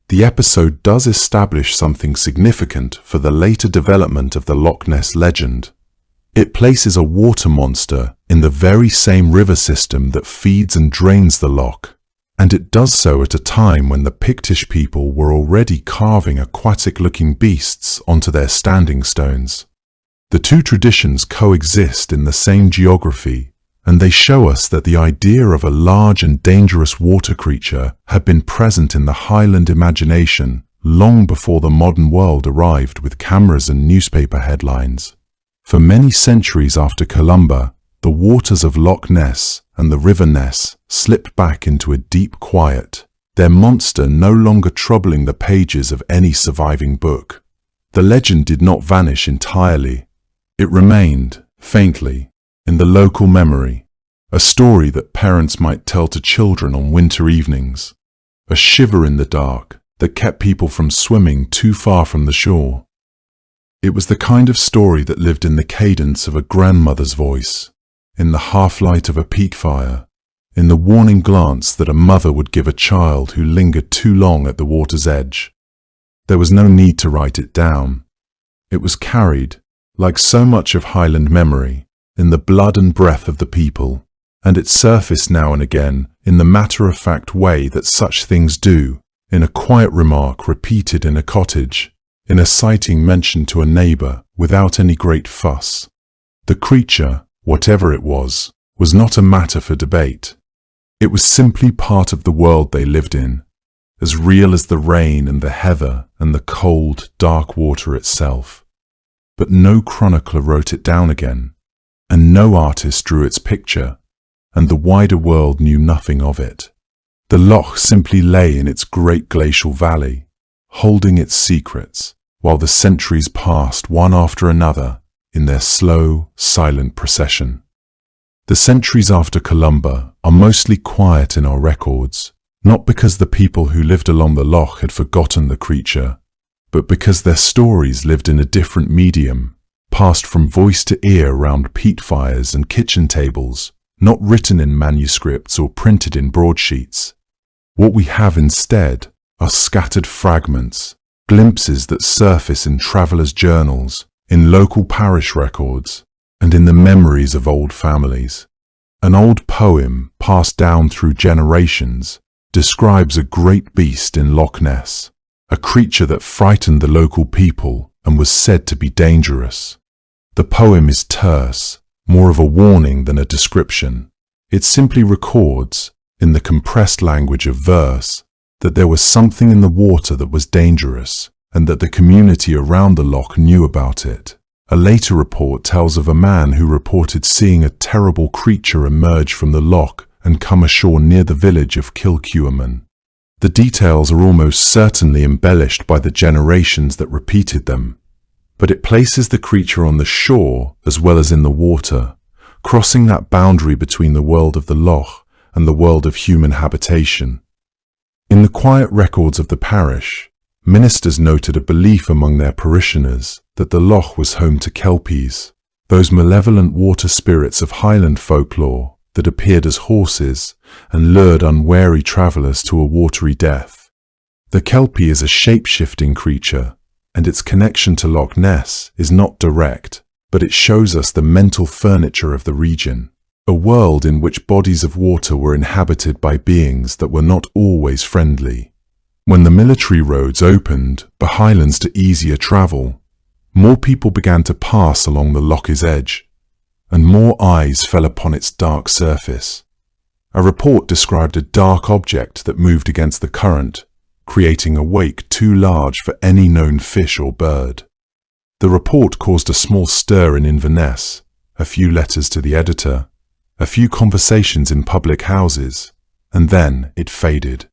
the episode does establish something significant for the later development of the Loch Ness legend. It places a water monster in the very same river system that feeds and drains the loch. And it does so at a time when the Pictish people were already carving aquatic-looking beasts onto their standing stones. The two traditions coexist in the same geography, and they show us that the idea of a large and dangerous water creature had been present in the Highland imagination long before the modern world arrived with cameras and newspaper headlines. For many centuries after Columba, the waters of Loch Ness and the River Ness slipped back into a deep quiet, their monster no longer troubling the pages of any surviving book. The legend did not vanish entirely. It remained, faintly, in the local memory, a story that parents might tell to children on winter evenings, a shiver in the dark that kept people from swimming too far from the shore. It was the kind of story that lived in the cadence of a grandmother's voice, in the half-light of a peat fire, in the warning glance that a mother would give a child who lingered too long at the water's edge. There was no need to write it down. It was carried, like so much of Highland memory, in the blood and breath of the people, and it surfaced now and again in the matter-of-fact way that such things do, in a quiet remark repeated in a cottage, in a sighting mentioned to a neighbour without any great fuss. The creature, whatever it was not a matter for debate. It was simply part of the world they lived in, as real as the rain and the heather and the cold, dark water itself. But no chronicler wrote it down again, and no artist drew its picture, and the wider world knew nothing of it. The loch simply lay in its great glacial valley, holding its secrets, while the centuries passed one after another in their slow, silent procession. The centuries after Columba are mostly quiet in our records, not because the people who lived along the loch had forgotten the creature, but because their stories lived in a different medium, passed from voice to ear round peat fires and kitchen tables, not written in manuscripts or printed in broadsheets. What we have instead are scattered fragments, glimpses that surface in travellers' journals, in local parish records, and in the memories of old families. An old poem passed down through generations describes a great beast in Loch Ness, a creature that frightened the local people and was said to be dangerous. The poem is terse, more of a warning than a description. It simply records, in the compressed language of verse, that there was something in the water that was dangerous, and that the community around the loch knew about it. A later report tells of a man who reported seeing a terrible creature emerge from the loch and come ashore near the village of Kilcuaman. The details are almost certainly embellished by the generations that repeated them, but it places the creature on the shore as well as in the water, crossing that boundary between the world of the loch and the world of human habitation. In the quiet records of the parish, ministers noted a belief among their parishioners that the loch was home to kelpies, those malevolent water spirits of Highland folklore that appeared as horses and lured unwary travellers to a watery death. The kelpie is a shape-shifting creature, and its connection to Loch Ness is not direct, but it shows us the mental furniture of the region. A world in which bodies of water were inhabited by beings that were not always friendly. When the military roads opened the Highlands to easier travel, more people began to pass along the loch's edge, and more eyes fell upon its dark surface. A report described a dark object that moved against the current, creating a wake too large for any known fish or bird. The report caused a small stir in Inverness, a few letters to the editor, a few conversations in public houses, and then it faded.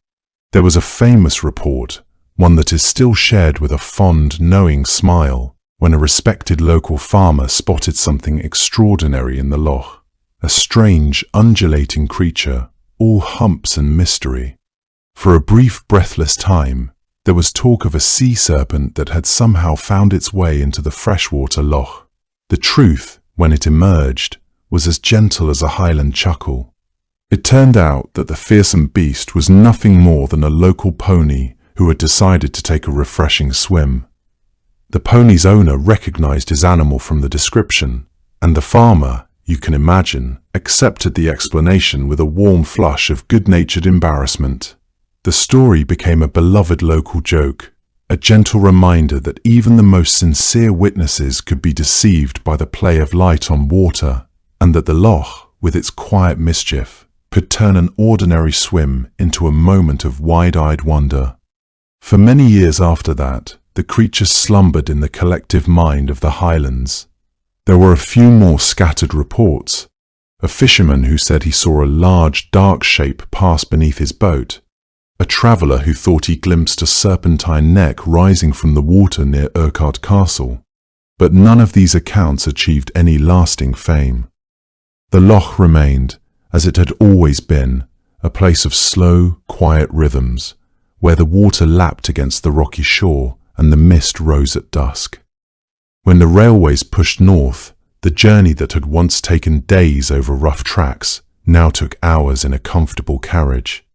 There was a famous report, one that is still shared with a fond, knowing smile, when a respected local farmer spotted something extraordinary in the loch, a strange, undulating creature, all humps and mystery. For a brief, breathless time, there was talk of a sea serpent that had somehow found its way into the freshwater loch. The truth, when it emerged, was as gentle as a Highland chuckle. It turned out that the fearsome beast was nothing more than a local pony who had decided to take a refreshing swim. The pony's owner recognized his animal from the description, and the farmer, you can imagine, accepted the explanation with a warm flush of good-natured embarrassment. The story became a beloved local joke, a gentle reminder that even the most sincere witnesses could be deceived by the play of light on water, and that the loch, with its quiet mischief, could turn an ordinary swim into a moment of wide-eyed wonder. For many years after that, the creature slumbered in the collective mind of the Highlands. There were a few more scattered reports. A fisherman who said he saw a large, dark shape pass beneath his boat. A traveller who thought he glimpsed a serpentine neck rising from the water near Urquhart Castle. But none of these accounts achieved any lasting fame. The loch remained, as it had always been, a place of slow, quiet rhythms, where the water lapped against the rocky shore and the mist rose at dusk. When the railways pushed north, the journey that had once taken days over rough tracks now took hours in a comfortable carriage.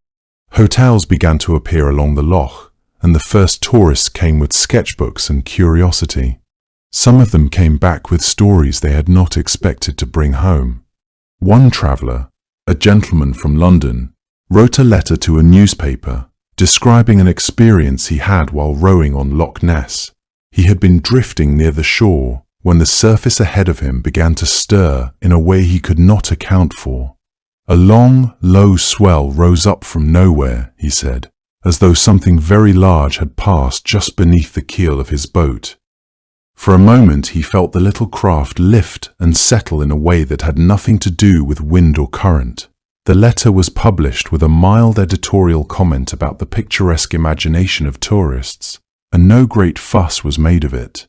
Hotels began to appear along the loch, and the first tourists came with sketchbooks and curiosity. Some of them came back with stories they had not expected to bring home. One traveller, a gentleman from London, wrote a letter to a newspaper describing an experience he had while rowing on Loch Ness. He had been drifting near the shore when the surface ahead of him began to stir in a way he could not account for. A long, low swell rose up from nowhere, he said, as though something very large had passed just beneath the keel of his boat. For a moment he felt the little craft lift and settle in a way that had nothing to do with wind or current. The letter was published with a mild editorial comment about the picturesque imagination of tourists, and no great fuss was made of it.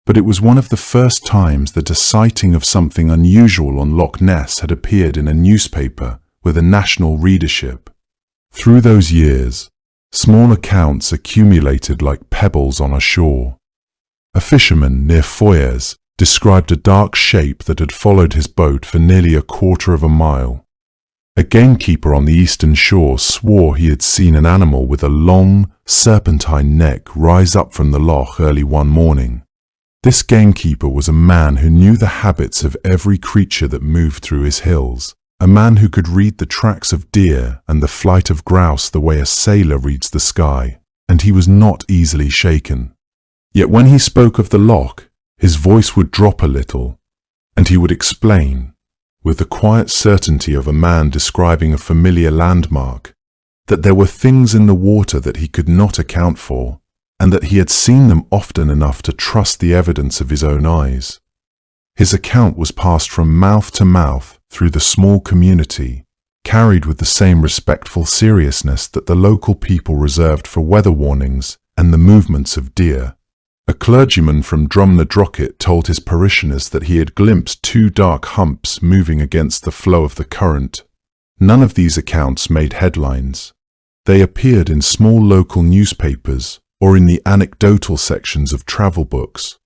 But it was one of the first times that a sighting of something unusual on Loch Ness had appeared in a newspaper with a national readership. Through those years, small accounts accumulated like pebbles on a shore. A fisherman near Foyers described a dark shape that had followed his boat for nearly a quarter of a mile. A gamekeeper on the eastern shore swore he had seen an animal with a long, serpentine neck rise up from the loch early one morning. This gamekeeper was a man who knew the habits of every creature that moved through his hills, a man who could read the tracks of deer and the flight of grouse the way a sailor reads the sky, and he was not easily shaken. Yet when he spoke of the loch, his voice would drop a little, and he would explain, with the quiet certainty of a man describing a familiar landmark, that there were things in the water that he could not account for, and that he had seen them often enough to trust the evidence of his own eyes. His account was passed from mouth to mouth through the small community, carried with the same respectful seriousness that the local people reserved for weather warnings and the movements of deer. A clergyman from Drumnadrochit told his parishioners that he had glimpsed two dark humps moving against the flow of the current. None of these accounts made headlines. They appeared in small local newspapers or in the anecdotal sections of travel books.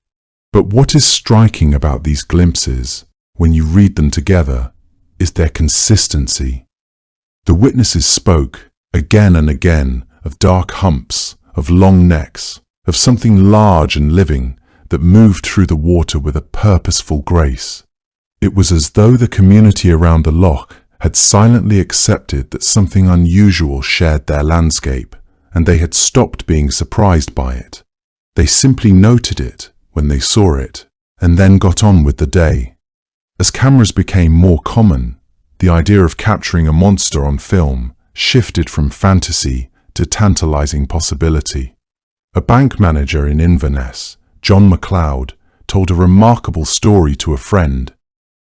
But what is striking about these glimpses, when you read them together, is their consistency. The witnesses spoke, again and again, of dark humps, of long necks, of something large and living that moved through the water with a purposeful grace. It was as though the community around the loch had silently accepted that something unusual shared their landscape, and they had stopped being surprised by it. They simply noted it when they saw it, and then got on with the day. As cameras became more common, the idea of capturing a monster on film shifted from fantasy to tantalizing possibility. A bank manager in Inverness, John MacLeod, told a remarkable story to a friend.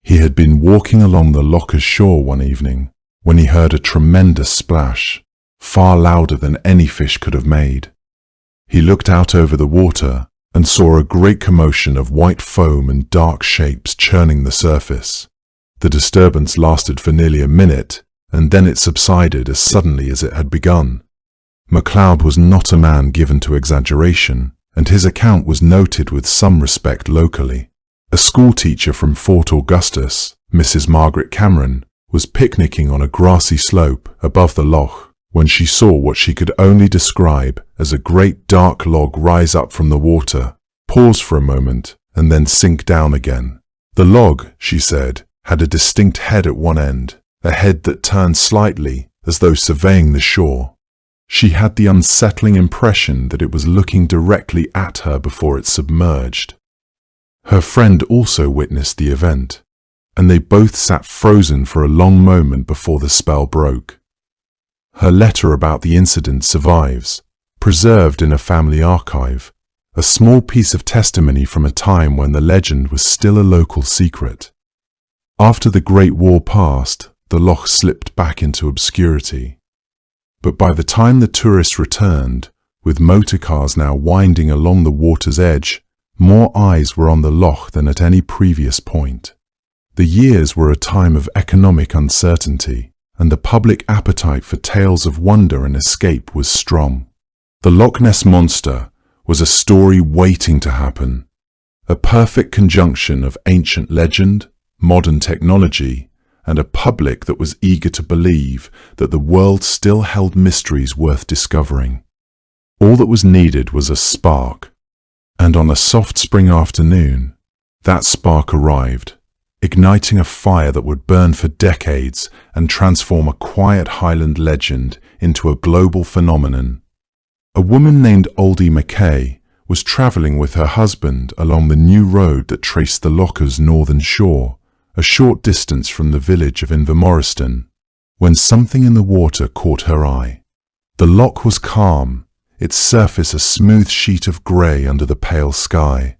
He had been walking along the loch's shore one evening when he heard a tremendous splash, far louder than any fish could have made. He looked out over the water and saw a great commotion of white foam and dark shapes churning the surface. The disturbance lasted for nearly a minute, and then it subsided as suddenly as it had begun. MacLeod was not a man given to exaggeration, and his account was noted with some respect locally. A schoolteacher from Fort Augustus, Mrs. Margaret Cameron, was picnicking on a grassy slope above the loch when she saw what she could only describe as a great dark log rise up from the water, pause for a moment, and then sink down again. The log, she said, had a distinct head at one end, a head that turned slightly as though surveying the shore. She had the unsettling impression that it was looking directly at her before it submerged. Her friend also witnessed the event, and they both sat frozen for a long moment before the spell broke. Her letter about the incident survives, preserved in a family archive, a small piece of testimony from a time when the legend was still a local secret. After the Great War passed, the loch slipped back into obscurity. But by the time the tourists returned, with motor cars now winding along the water's edge, more eyes were on the loch than at any previous point. The years were a time of economic uncertainty, and the public appetite for tales of wonder and escape was strong. The Loch Ness Monster was a story waiting to happen, a perfect conjunction of ancient legend, modern technology, and a public that was eager to believe that the world still held mysteries worth discovering. All that was needed was a spark, and on a soft spring afternoon, that spark arrived, igniting a fire that would burn for decades and transform a quiet Highland legend into a global phenomenon. A woman named Oldie Mackay was travelling with her husband along the new road that traced the loch's northern shore, a short distance from the village of Invermorriston, when something in the water caught her eye. The loch was calm, its surface a smooth sheet of grey under the pale sky.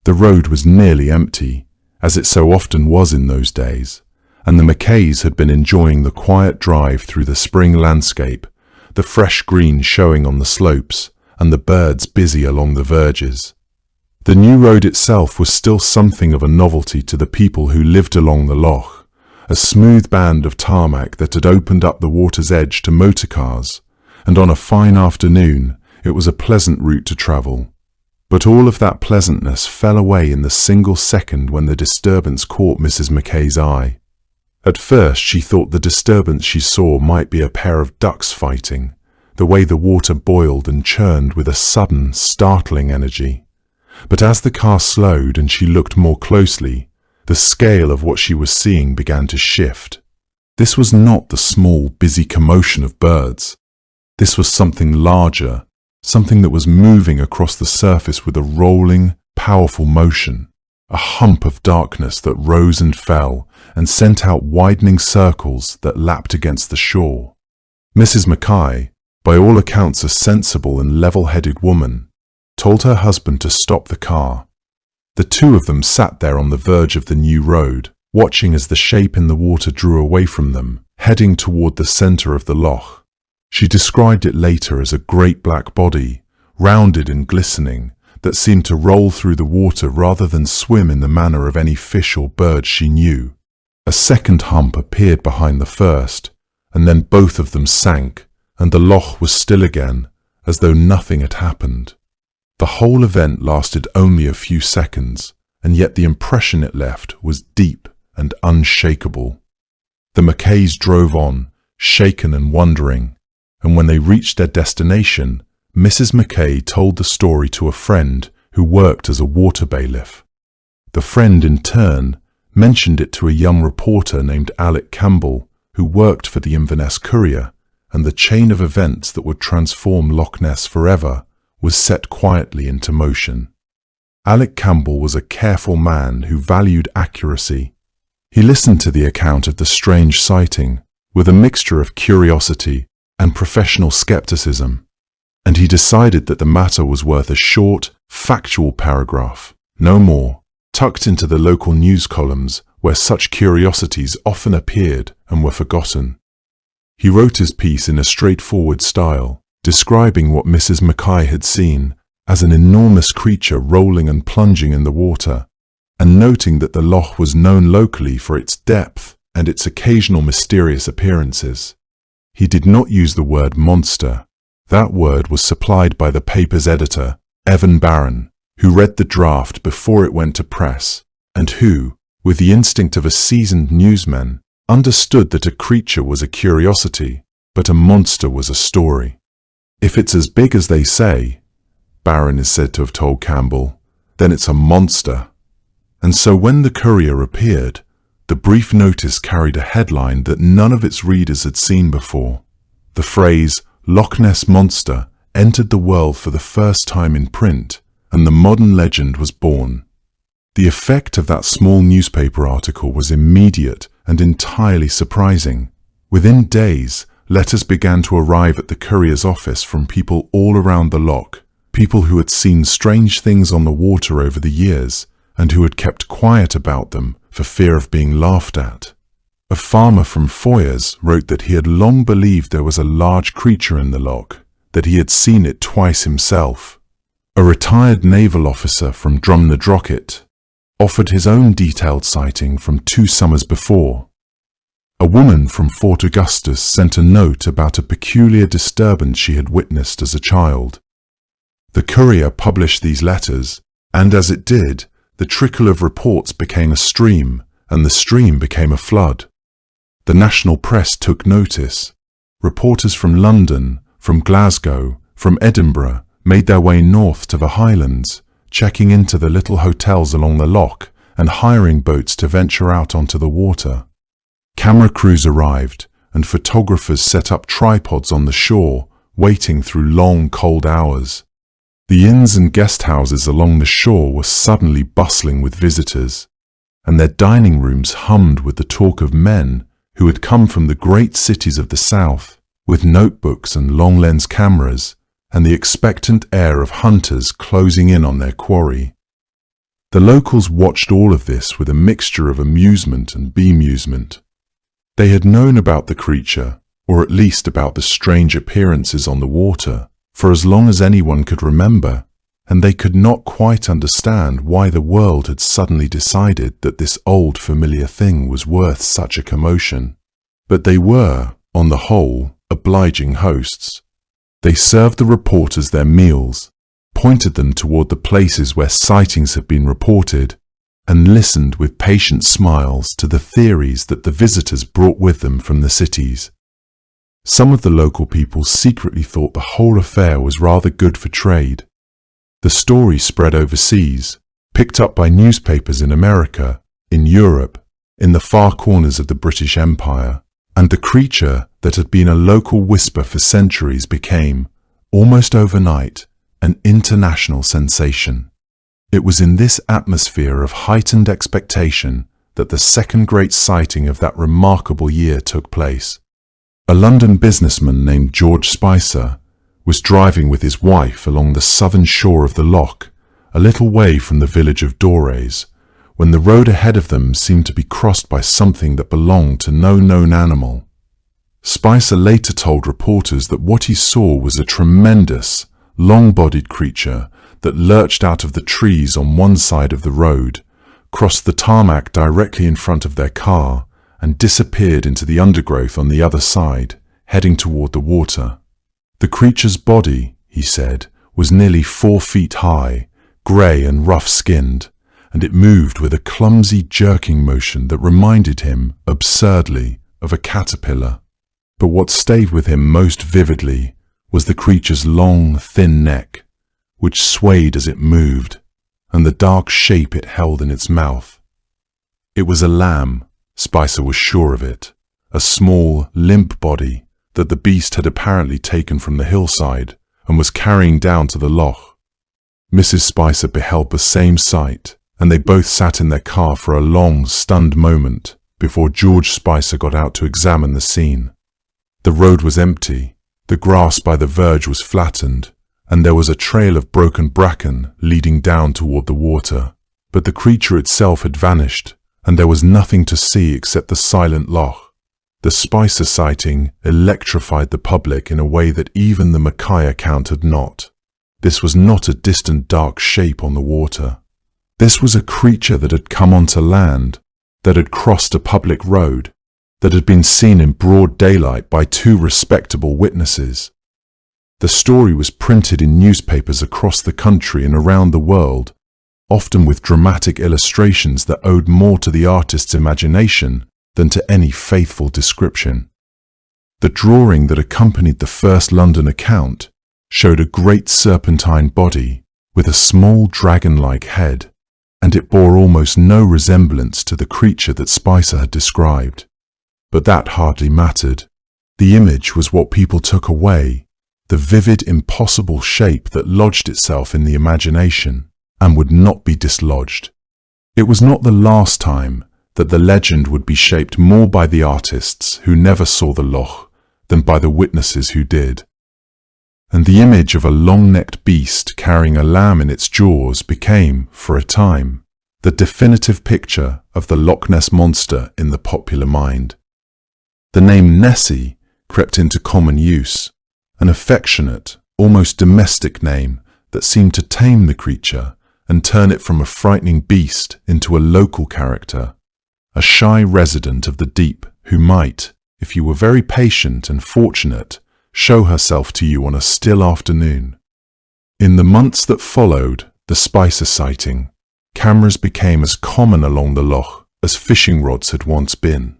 The road was nearly empty, as it so often was in those days, and the Mackays had been enjoying the quiet drive through the spring landscape, the fresh green showing on the slopes, and the birds busy along the verges. The new road itself was still something of a novelty to the people who lived along the loch, a smooth band of tarmac that had opened up the water's edge to motor cars, and on a fine afternoon it was a pleasant route to travel. But all of that pleasantness fell away in the single second when the disturbance caught Mrs. Mackay's eye. At first she thought the disturbance she saw might be a pair of ducks fighting, the way the water boiled and churned with a sudden, startling energy. But as the car slowed and she looked more closely, the scale of what she was seeing began to shift. This was not the small, busy commotion of birds. This was something larger, something that was moving across the surface with a rolling, powerful motion, a hump of darkness that rose and fell and sent out widening circles that lapped against the shore. Mrs. Mackay, by all accounts a sensible and level-headed woman, told her husband to stop the car. The two of them sat there on the verge of the new road, watching as the shape in the water drew away from them, heading toward the centre of the loch. She described it later as a great black body, rounded and glistening, that seemed to roll through the water rather than swim in the manner of any fish or bird she knew. A second hump appeared behind the first, and then both of them sank, and the loch was still again, as though nothing had happened. The whole event lasted only a few seconds, and yet the impression it left was deep and unshakable. The Mackays drove on, shaken and wondering, and when they reached their destination, Mrs. Mackay told the story to a friend who worked as a water bailiff. The friend, in turn, mentioned it to a young reporter named Alec Campbell, who worked for the Inverness Courier, and the chain of events that would transform Loch Ness forever was set quietly into motion. Alec Campbell was a careful man who valued accuracy. He listened to the account of the strange sighting with a mixture of curiosity and professional skepticism, and he decided that the matter was worth a short, factual paragraph, no more, tucked into the local news columns where such curiosities often appeared and were forgotten. He wrote his piece in a straightforward style, describing what Mrs. Mackay had seen as an enormous creature rolling and plunging in the water, and noting that the loch was known locally for its depth and its occasional mysterious appearances. He did not use the word monster. That word was supplied by the paper's editor, Evan Barron, who read the draft before it went to press, and who, with the instinct of a seasoned newsman, understood that a creature was a curiosity, but a monster was a story. If it's as big as they say, Barron is said to have told Campbell, then it's a monster. And so when the courier appeared, The brief notice carried a headline that none of its readers had seen before. The phrase, "Loch Ness Monster," entered the world for the first time in print, and the modern legend was born. The effect of that small newspaper article was immediate and entirely surprising. Within days, letters began to arrive at the courier's office from people all around the loch, people who had seen strange things on the water over the years and who had kept quiet about them for fear of being laughed at. A farmer from Foyers wrote that he had long believed there was a large creature in the loch, that he had seen it twice himself. A retired naval officer from Drumnadrochit offered his own detailed sighting from 2 summers before. A woman from Fort Augustus sent a note about a peculiar disturbance she had witnessed as a child. The courier published these letters, and as it did, the trickle of reports became a stream, and the stream became a flood. The national press took notice. Reporters from London, from Glasgow, from Edinburgh made their way north to the Highlands, checking into the little hotels along the loch and hiring boats to venture out onto the water. Camera crews arrived, and photographers set up tripods on the shore, waiting through long, cold hours. The inns and guest houses along the shore were suddenly bustling with visitors, and their dining rooms hummed with the talk of men who had come from the great cities of the south, with notebooks and long-lens cameras, and the expectant air of hunters closing in on their quarry. The locals watched all of this with a mixture of amusement and bemusement. They had known about the creature, or at least about the strange appearances on the water, for as long as anyone could remember, and they could not quite understand why the world had suddenly decided that this old familiar thing was worth such a commotion. But they were, on the whole, obliging hosts. They served the reporters their meals, pointed them toward the places where sightings had been reported, and listened with patient smiles to the theories that the visitors brought with them from the cities. Some of the local people secretly thought the whole affair was rather good for trade. The story spread overseas, picked up by newspapers in America, in Europe, in the far corners of the British Empire, and the creature that had been a local whisper for centuries became, almost overnight, an international sensation. It was in this atmosphere of heightened expectation that the second great sighting of that remarkable year took place. A London businessman named George Spicer was driving with his wife along the southern shore of the loch, a little way from the village of Dorés, when the road ahead of them seemed to be crossed by something that belonged to no known animal. Spicer later told reporters that what he saw was a tremendous, long-bodied creature that lurched out of the trees on one side of the road, crossed the tarmac directly in front of their car, and disappeared into the undergrowth on the other side, heading toward the water. The creature's body, he said, was nearly 4 feet high, grey and rough-skinned, and it moved with a clumsy jerking motion that reminded him, absurdly, of a caterpillar. But what stayed with him most vividly was the creature's long, thin neck, which swayed as it moved, and the dark shape it held in its mouth. It was a lamb, Spicer was sure of it, a small, limp body that the beast had apparently taken from the hillside and was carrying down to the loch. Mrs. Spicer beheld the same sight, and they both sat in their car for a long, stunned moment before George Spicer got out to examine the scene. The road was empty, the grass by the verge was flattened, and there was a trail of broken bracken leading down toward the water, but the creature itself had vanished, and there was nothing to see except the silent loch. The Spicer sighting electrified the public in a way that even the Mackay account had not. This was not a distant dark shape on the water. This was a creature that had come onto land, that had crossed a public road, that had been seen in broad daylight by 2 respectable witnesses. The story was printed in newspapers across the country and around the world, often with dramatic illustrations that owed more to the artist's imagination than to any faithful description. The drawing that accompanied the first London account showed a great serpentine body with a small dragon-like head, and it bore almost no resemblance to the creature that Spicer had described. But that hardly mattered. The image was what people took away, the vivid, impossible shape that lodged itself in the imagination and would not be dislodged. It was not the last time that the legend would be shaped more by the artists who never saw the loch than by the witnesses who did. And the image of a long-necked beast carrying a lamb in its jaws became, for a time, the definitive picture of the Loch Ness monster in the popular mind. The name Nessie crept into common use, an affectionate, almost domestic name that seemed to tame the creature and turn it from a frightening beast into a local character, a shy resident of the deep who might, if you were very patient and fortunate, show herself to you on a still afternoon. In the months that followed the Spicer sighting, cameras became as common along the loch as fishing rods had once been.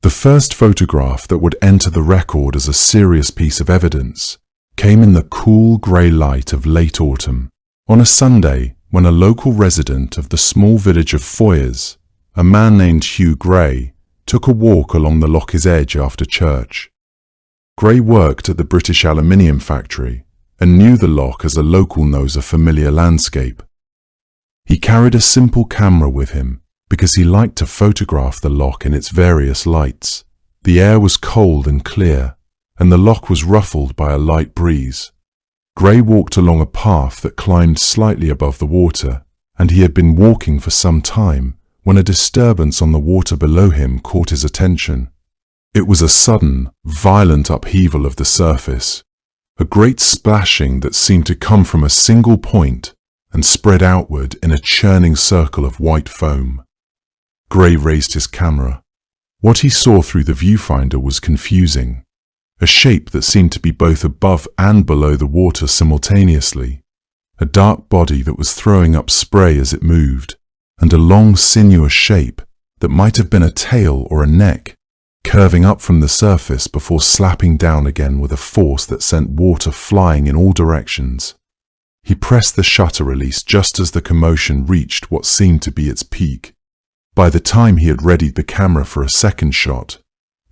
The first photograph that would enter the record as a serious piece of evidence came in the cool grey light of late autumn, on a Sunday when a local resident of the small village of Foyers, a man named Hugh Gray, took a walk along the loch's edge after church. Gray worked at the British aluminium factory and knew the loch as a local knows a familiar landscape. He carried a simple camera with him because he liked to photograph the loch in its various lights. The air was cold and clear, and the loch was ruffled by a light breeze. Gray walked along a path that climbed slightly above the water, and he had been walking for some time when a disturbance on the water below him caught his attention. It was a sudden, violent upheaval of the surface, a great splashing that seemed to come from a single point and spread outward in a churning circle of white foam. Gray raised his camera. What he saw through the viewfinder was confusing, a shape that seemed to be both above and below the water simultaneously, a dark body that was throwing up spray as it moved, and a long sinuous shape that might have been a tail or a neck, curving up from the surface before slapping down again with a force that sent water flying in all directions. He pressed the shutter release just as the commotion reached what seemed to be its peak. By the time he had readied the camera for a second shot,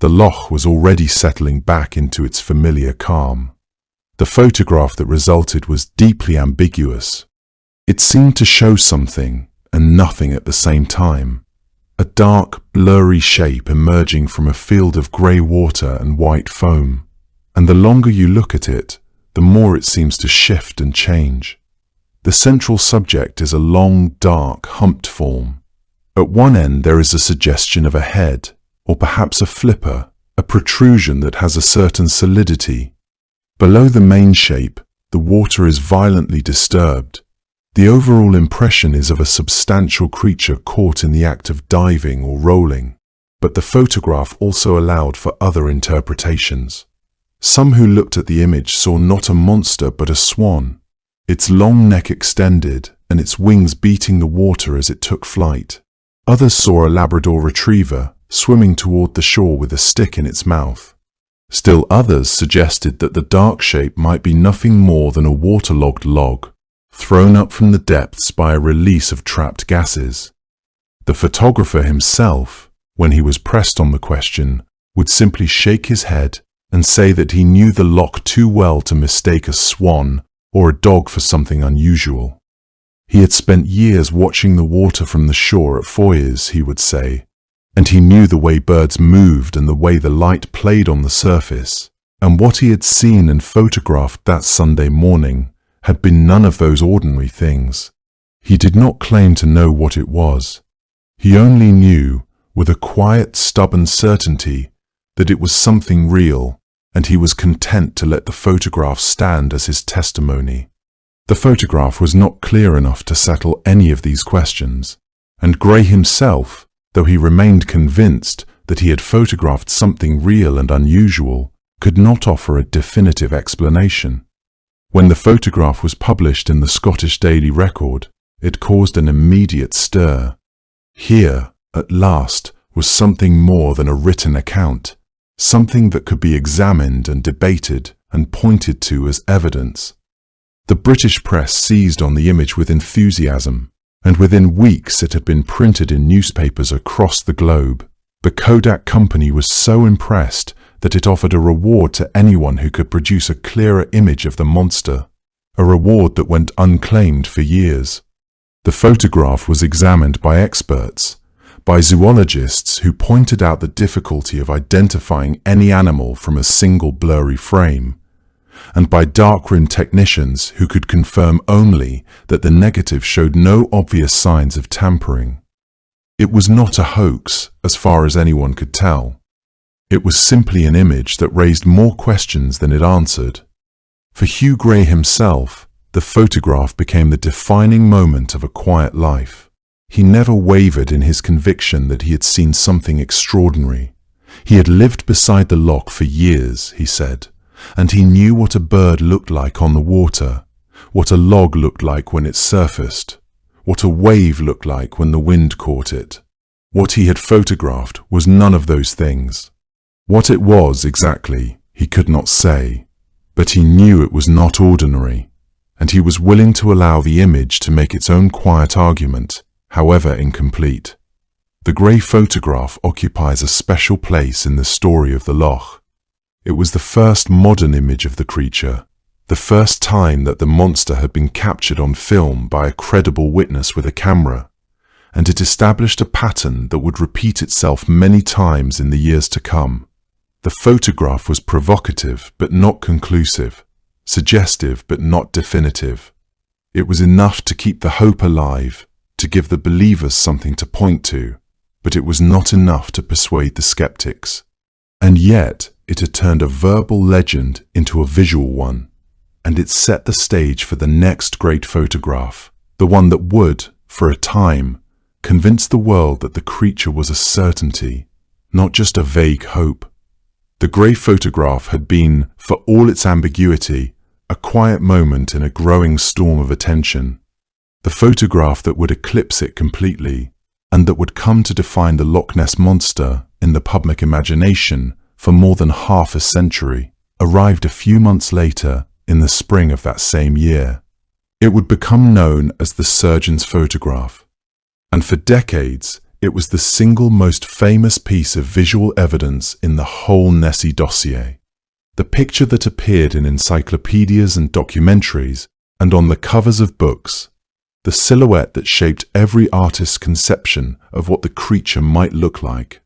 the loch was already settling back into its familiar calm. The photograph that resulted was deeply ambiguous. It seemed to show something and nothing at the same time. A dark, blurry shape emerging from a field of grey water and white foam, and the longer you look at it, the more it seems to shift and change. The central subject is a long, dark, humped form. At one end there is a suggestion of a head, or perhaps a flipper, a protrusion that has a certain solidity. Below the main shape, the water is violently disturbed. The overall impression is of a substantial creature caught in the act of diving or rolling, but the photograph also allowed for other interpretations. Some who looked at the image saw not a monster but a swan, its long neck extended and its wings beating the water as it took flight. Others saw a Labrador retriever swimming toward the shore with a stick in its mouth. Still others suggested that the dark shape might be nothing more than a waterlogged log, thrown up from the depths by a release of trapped gases. The photographer himself, when he was pressed on the question, would simply shake his head and say that he knew the loch too well to mistake a swan or a dog for something unusual. He had spent years watching the water from the shore at Foyers, he would say, and he knew the way birds moved and the way the light played on the surface, and what he had seen and photographed that Sunday morning had been none of those ordinary things. He did not claim to know what it was. He only knew, with a quiet, stubborn certainty, that it was something real, and he was content to let the photograph stand as his testimony. The photograph was not clear enough to settle any of these questions, and Gray himself, though he remained convinced that he had photographed something real and unusual, could not offer a definitive explanation. When the photograph was published in the Scottish Daily Record, it caused an immediate stir. Here, at last, was something more than a written account, something that could be examined and debated and pointed to as evidence. The British press seized on the image with enthusiasm, and within weeks it had been printed in newspapers across the globe. The Kodak company was so impressed that it offered a reward to anyone who could produce a clearer image of the monster, a reward that went unclaimed for years. The photograph was examined by experts, by zoologists who pointed out the difficulty of identifying any animal from a single blurry frame, and by darkroom technicians who could confirm only that the negative showed no obvious signs of tampering. It was not a hoax, as far as anyone could tell. It was simply an image that raised more questions than it answered. For Hugh Gray himself, the photograph became the defining moment of a quiet life. He never wavered in his conviction that he had seen something extraordinary. He had lived beside the loch for years, he said, and he knew what a bird looked like on the water, what a log looked like when it surfaced, what a wave looked like when the wind caught it. What he had photographed was none of those things. What it was exactly, he could not say, but he knew it was not ordinary, and he was willing to allow the image to make its own quiet argument, however incomplete. The grey photograph occupies a special place in the story of the loch. It was the first modern image of the creature, the first time that the monster had been captured on film by a credible witness with a camera, and it established a pattern that would repeat itself many times in the years to come. The photograph was provocative but not conclusive, suggestive but not definitive. It was enough to keep the hope alive, to give the believers something to point to, but it was not enough to persuade the skeptics. And yet, it had turned a verbal legend into a visual one, and it set the stage for the next great photograph, the one that would, for a time, convince the world that the creature was a certainty, not just a vague hope. The grey photograph had been, for all its ambiguity, a quiet moment in a growing storm of attention. The photograph that would eclipse it completely, and that would come to define the Loch Ness monster in the public imagination for more than half a century, arrived a few months later in the spring of that same year. It would become known as the surgeon's photograph, and for decades it was the single most famous piece of visual evidence in the whole Nessie dossier. The picture that appeared in encyclopedias and documentaries and on the covers of books, the silhouette that shaped every artist's conception of what the creature might look like.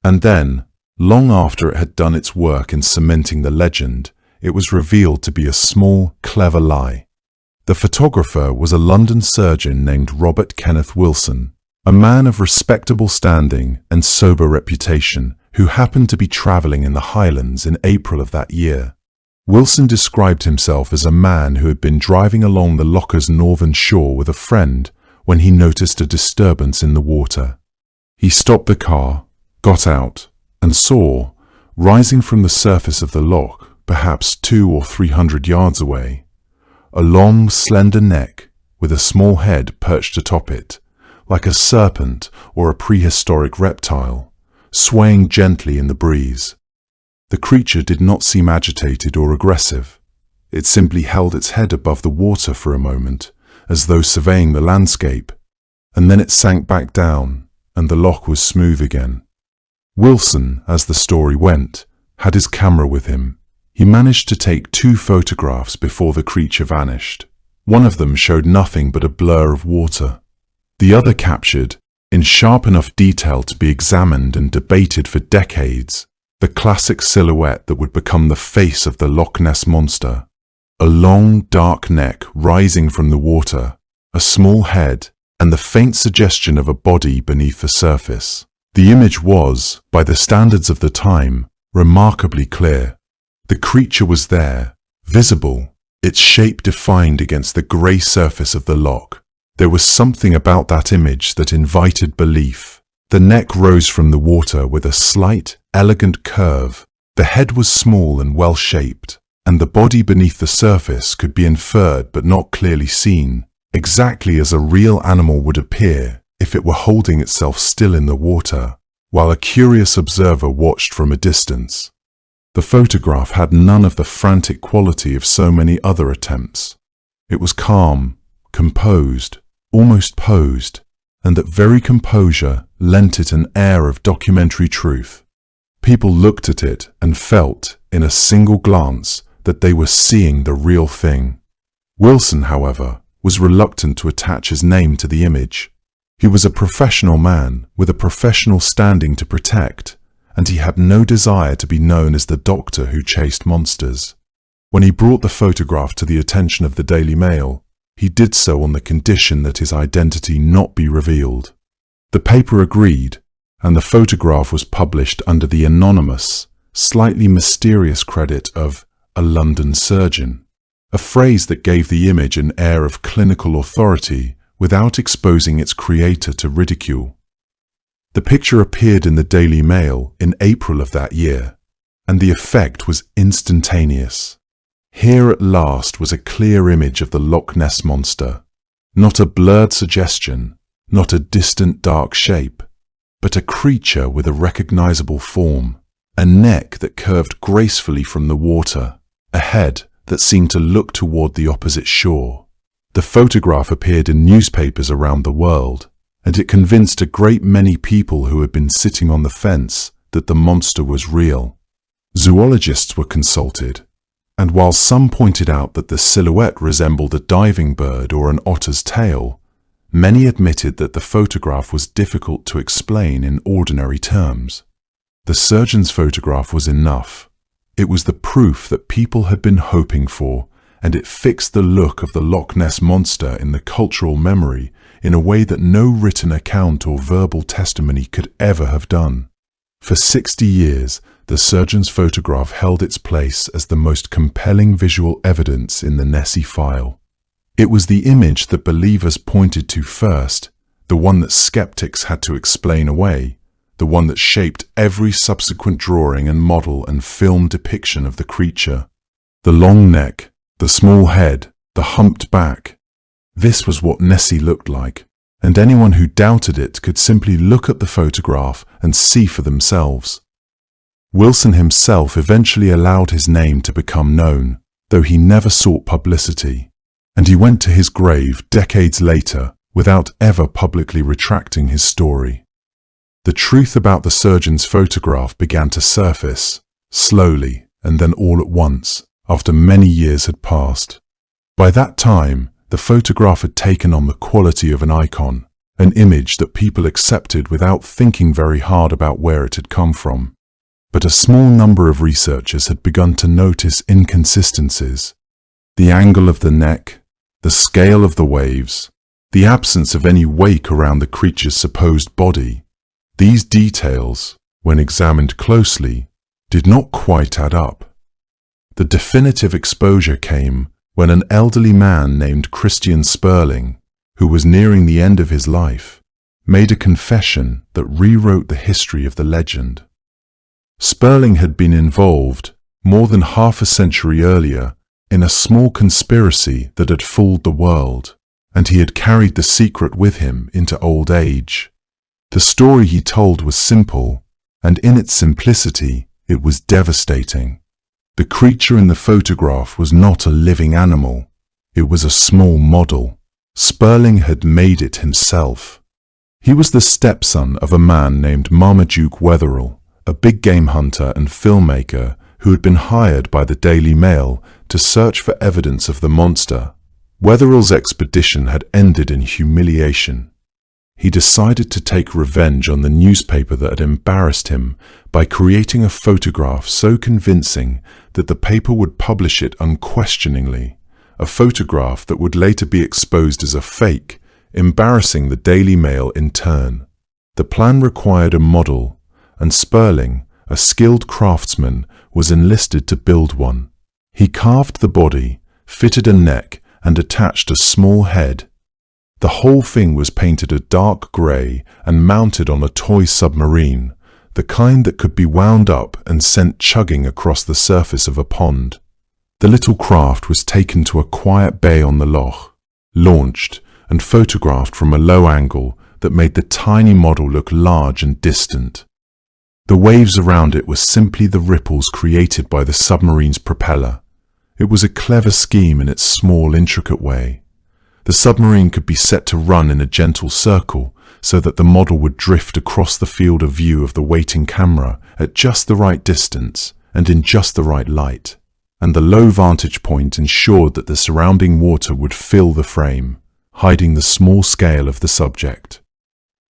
And then, long after it had done its work in cementing the legend, it was revealed to be a small, clever lie. The photographer was a London surgeon named Robert Kenneth Wilson, a man of respectable standing and sober reputation who happened to be travelling in the Highlands in April of that year. Wilson described himself as a man who had been driving along the loch's northern shore with a friend when he noticed a disturbance in the water. He stopped the car, got out, and saw, rising from the surface of the loch, perhaps 200 or 300 yards away, a long, slender neck with a small head perched atop it, like a serpent or a prehistoric reptile, swaying gently in the breeze. The creature did not seem agitated or aggressive. It simply held its head above the water for a moment, as though surveying the landscape, and then it sank back down, and the loch was smooth again. Wilson, as the story went, had his camera with him. He managed to take 2 photographs before the creature vanished. One of them showed nothing but a blur of water. The other captured, in sharp enough detail to be examined and debated for decades, the classic silhouette that would become the face of the Loch Ness monster. A long, dark neck rising from the water, a small head, and the faint suggestion of a body beneath the surface. The image was, by the standards of the time, remarkably clear. The creature was there, visible, its shape defined against the grey surface of the loch. There was something about that image that invited belief. The neck rose from the water with a slight, elegant curve. The head was small and well-shaped, and the body beneath the surface could be inferred but not clearly seen, exactly as a real animal would appear if it were holding itself still in the water, while a curious observer watched from a distance. The photograph had none of the frantic quality of so many other attempts. It was calm, composed, almost posed, and that very composure lent it an air of documentary truth. People looked at it and felt, in a single glance, that they were seeing the real thing. Wilson, however, was reluctant to attach his name to the image. He was a professional man with a professional standing to protect, and he had no desire to be known as the doctor who chased monsters. When he brought the photograph to the attention of the Daily Mail, he did so on the condition that his identity not be revealed. The paper agreed, and the photograph was published under the anonymous, slightly mysterious credit of a London surgeon, a phrase that gave the image an air of clinical authority without exposing its creator to ridicule. The picture appeared in the Daily Mail in April of that year, and the effect was instantaneous. Here at last was a clear image of the Loch Ness monster, not a blurred suggestion, not a distant dark shape, but a creature with a recognizable form, a neck that curved gracefully from the water, a head that seemed to look toward the opposite shore. The photograph appeared in newspapers around the world, and it convinced a great many people who had been sitting on the fence that the monster was real. Zoologists were consulted, and while some pointed out that the silhouette resembled a diving bird or an otter's tail, many admitted that the photograph was difficult to explain in ordinary terms. The surgeon's photograph was enough. It was the proof that people had been hoping for, and it fixed the look of the Loch Ness monster in the cultural memory in a way that no written account or verbal testimony could ever have done. For 60 years, the surgeon's photograph held its place as the most compelling visual evidence in the Nessie file. It was the image that believers pointed to first, the one that skeptics had to explain away, the one that shaped every subsequent drawing and model and film depiction of the creature. The long neck, the small head, the humped back. This was what Nessie looked like, and anyone who doubted it could simply look at the photograph and see for themselves. Wilson himself eventually allowed his name to become known, though he never sought publicity, and he went to his grave decades later without ever publicly retracting his story. The truth about the surgeon's photograph began to surface, slowly and then all at once, after many years had passed. By that time, the photograph had taken on the quality of an icon, an image that people accepted without thinking very hard about where it had come from. But a small number of researchers had begun to notice inconsistencies. The angle of the neck, the scale of the waves, the absence of any wake around the creature's supposed body. These details, when examined closely, did not quite add up. The definitive exposure came when an elderly man named Christian Sperling, who was nearing the end of his life, made a confession that rewrote the history of the legend. Sperling had been involved, more than half a century earlier, in a small conspiracy that had fooled the world, and he had carried the secret with him into old age. The story he told was simple, and in its simplicity, it was devastating. The creature in the photograph was not a living animal. It was a small model. Sperling had made it himself. He was the stepson of a man named Marmaduke Wetherell, a big game hunter and filmmaker who had been hired by the Daily Mail to search for evidence of the monster. Wetherell's expedition had ended in humiliation. He decided to take revenge on the newspaper that had embarrassed him by creating a photograph so convincing that the paper would publish it unquestioningly, a photograph that would later be exposed as a fake, embarrassing the Daily Mail in turn. The plan required a model, and Sperling, a skilled craftsman, was enlisted to build one. He carved the body, fitted a neck, and attached a small head. The whole thing was painted a dark grey and mounted on a toy submarine, the kind that could be wound up and sent chugging across the surface of a pond. The little craft was taken to a quiet bay on the loch, launched, and photographed from a low angle that made the tiny model look large and distant. The waves around it were simply the ripples created by the submarine's propeller. It was a clever scheme in its small, intricate way. The submarine could be set to run in a gentle circle so that the model would drift across the field of view of the waiting camera at just the right distance and in just the right light, and the low vantage point ensured that the surrounding water would fill the frame, hiding the small scale of the subject.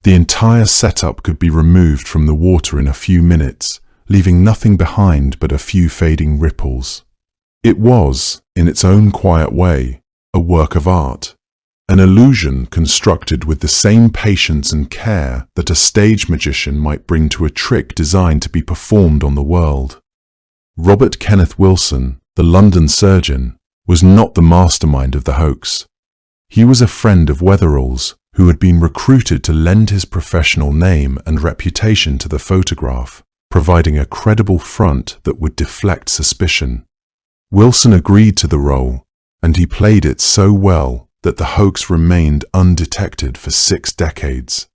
The entire setup could be removed from the water in a few minutes, leaving nothing behind but a few fading ripples. It was, in its own quiet way, a work of art, an illusion constructed with the same patience and care that a stage magician might bring to a trick designed to be performed on the world. Robert Kenneth Wilson, the London surgeon, was not the mastermind of the hoax. He was a friend of Wetherell's who had been recruited to lend his professional name and reputation to the photograph, providing a credible front that would deflect suspicion. Wilson agreed to the role, and he played it so well that the hoax remained undetected for 6 decades.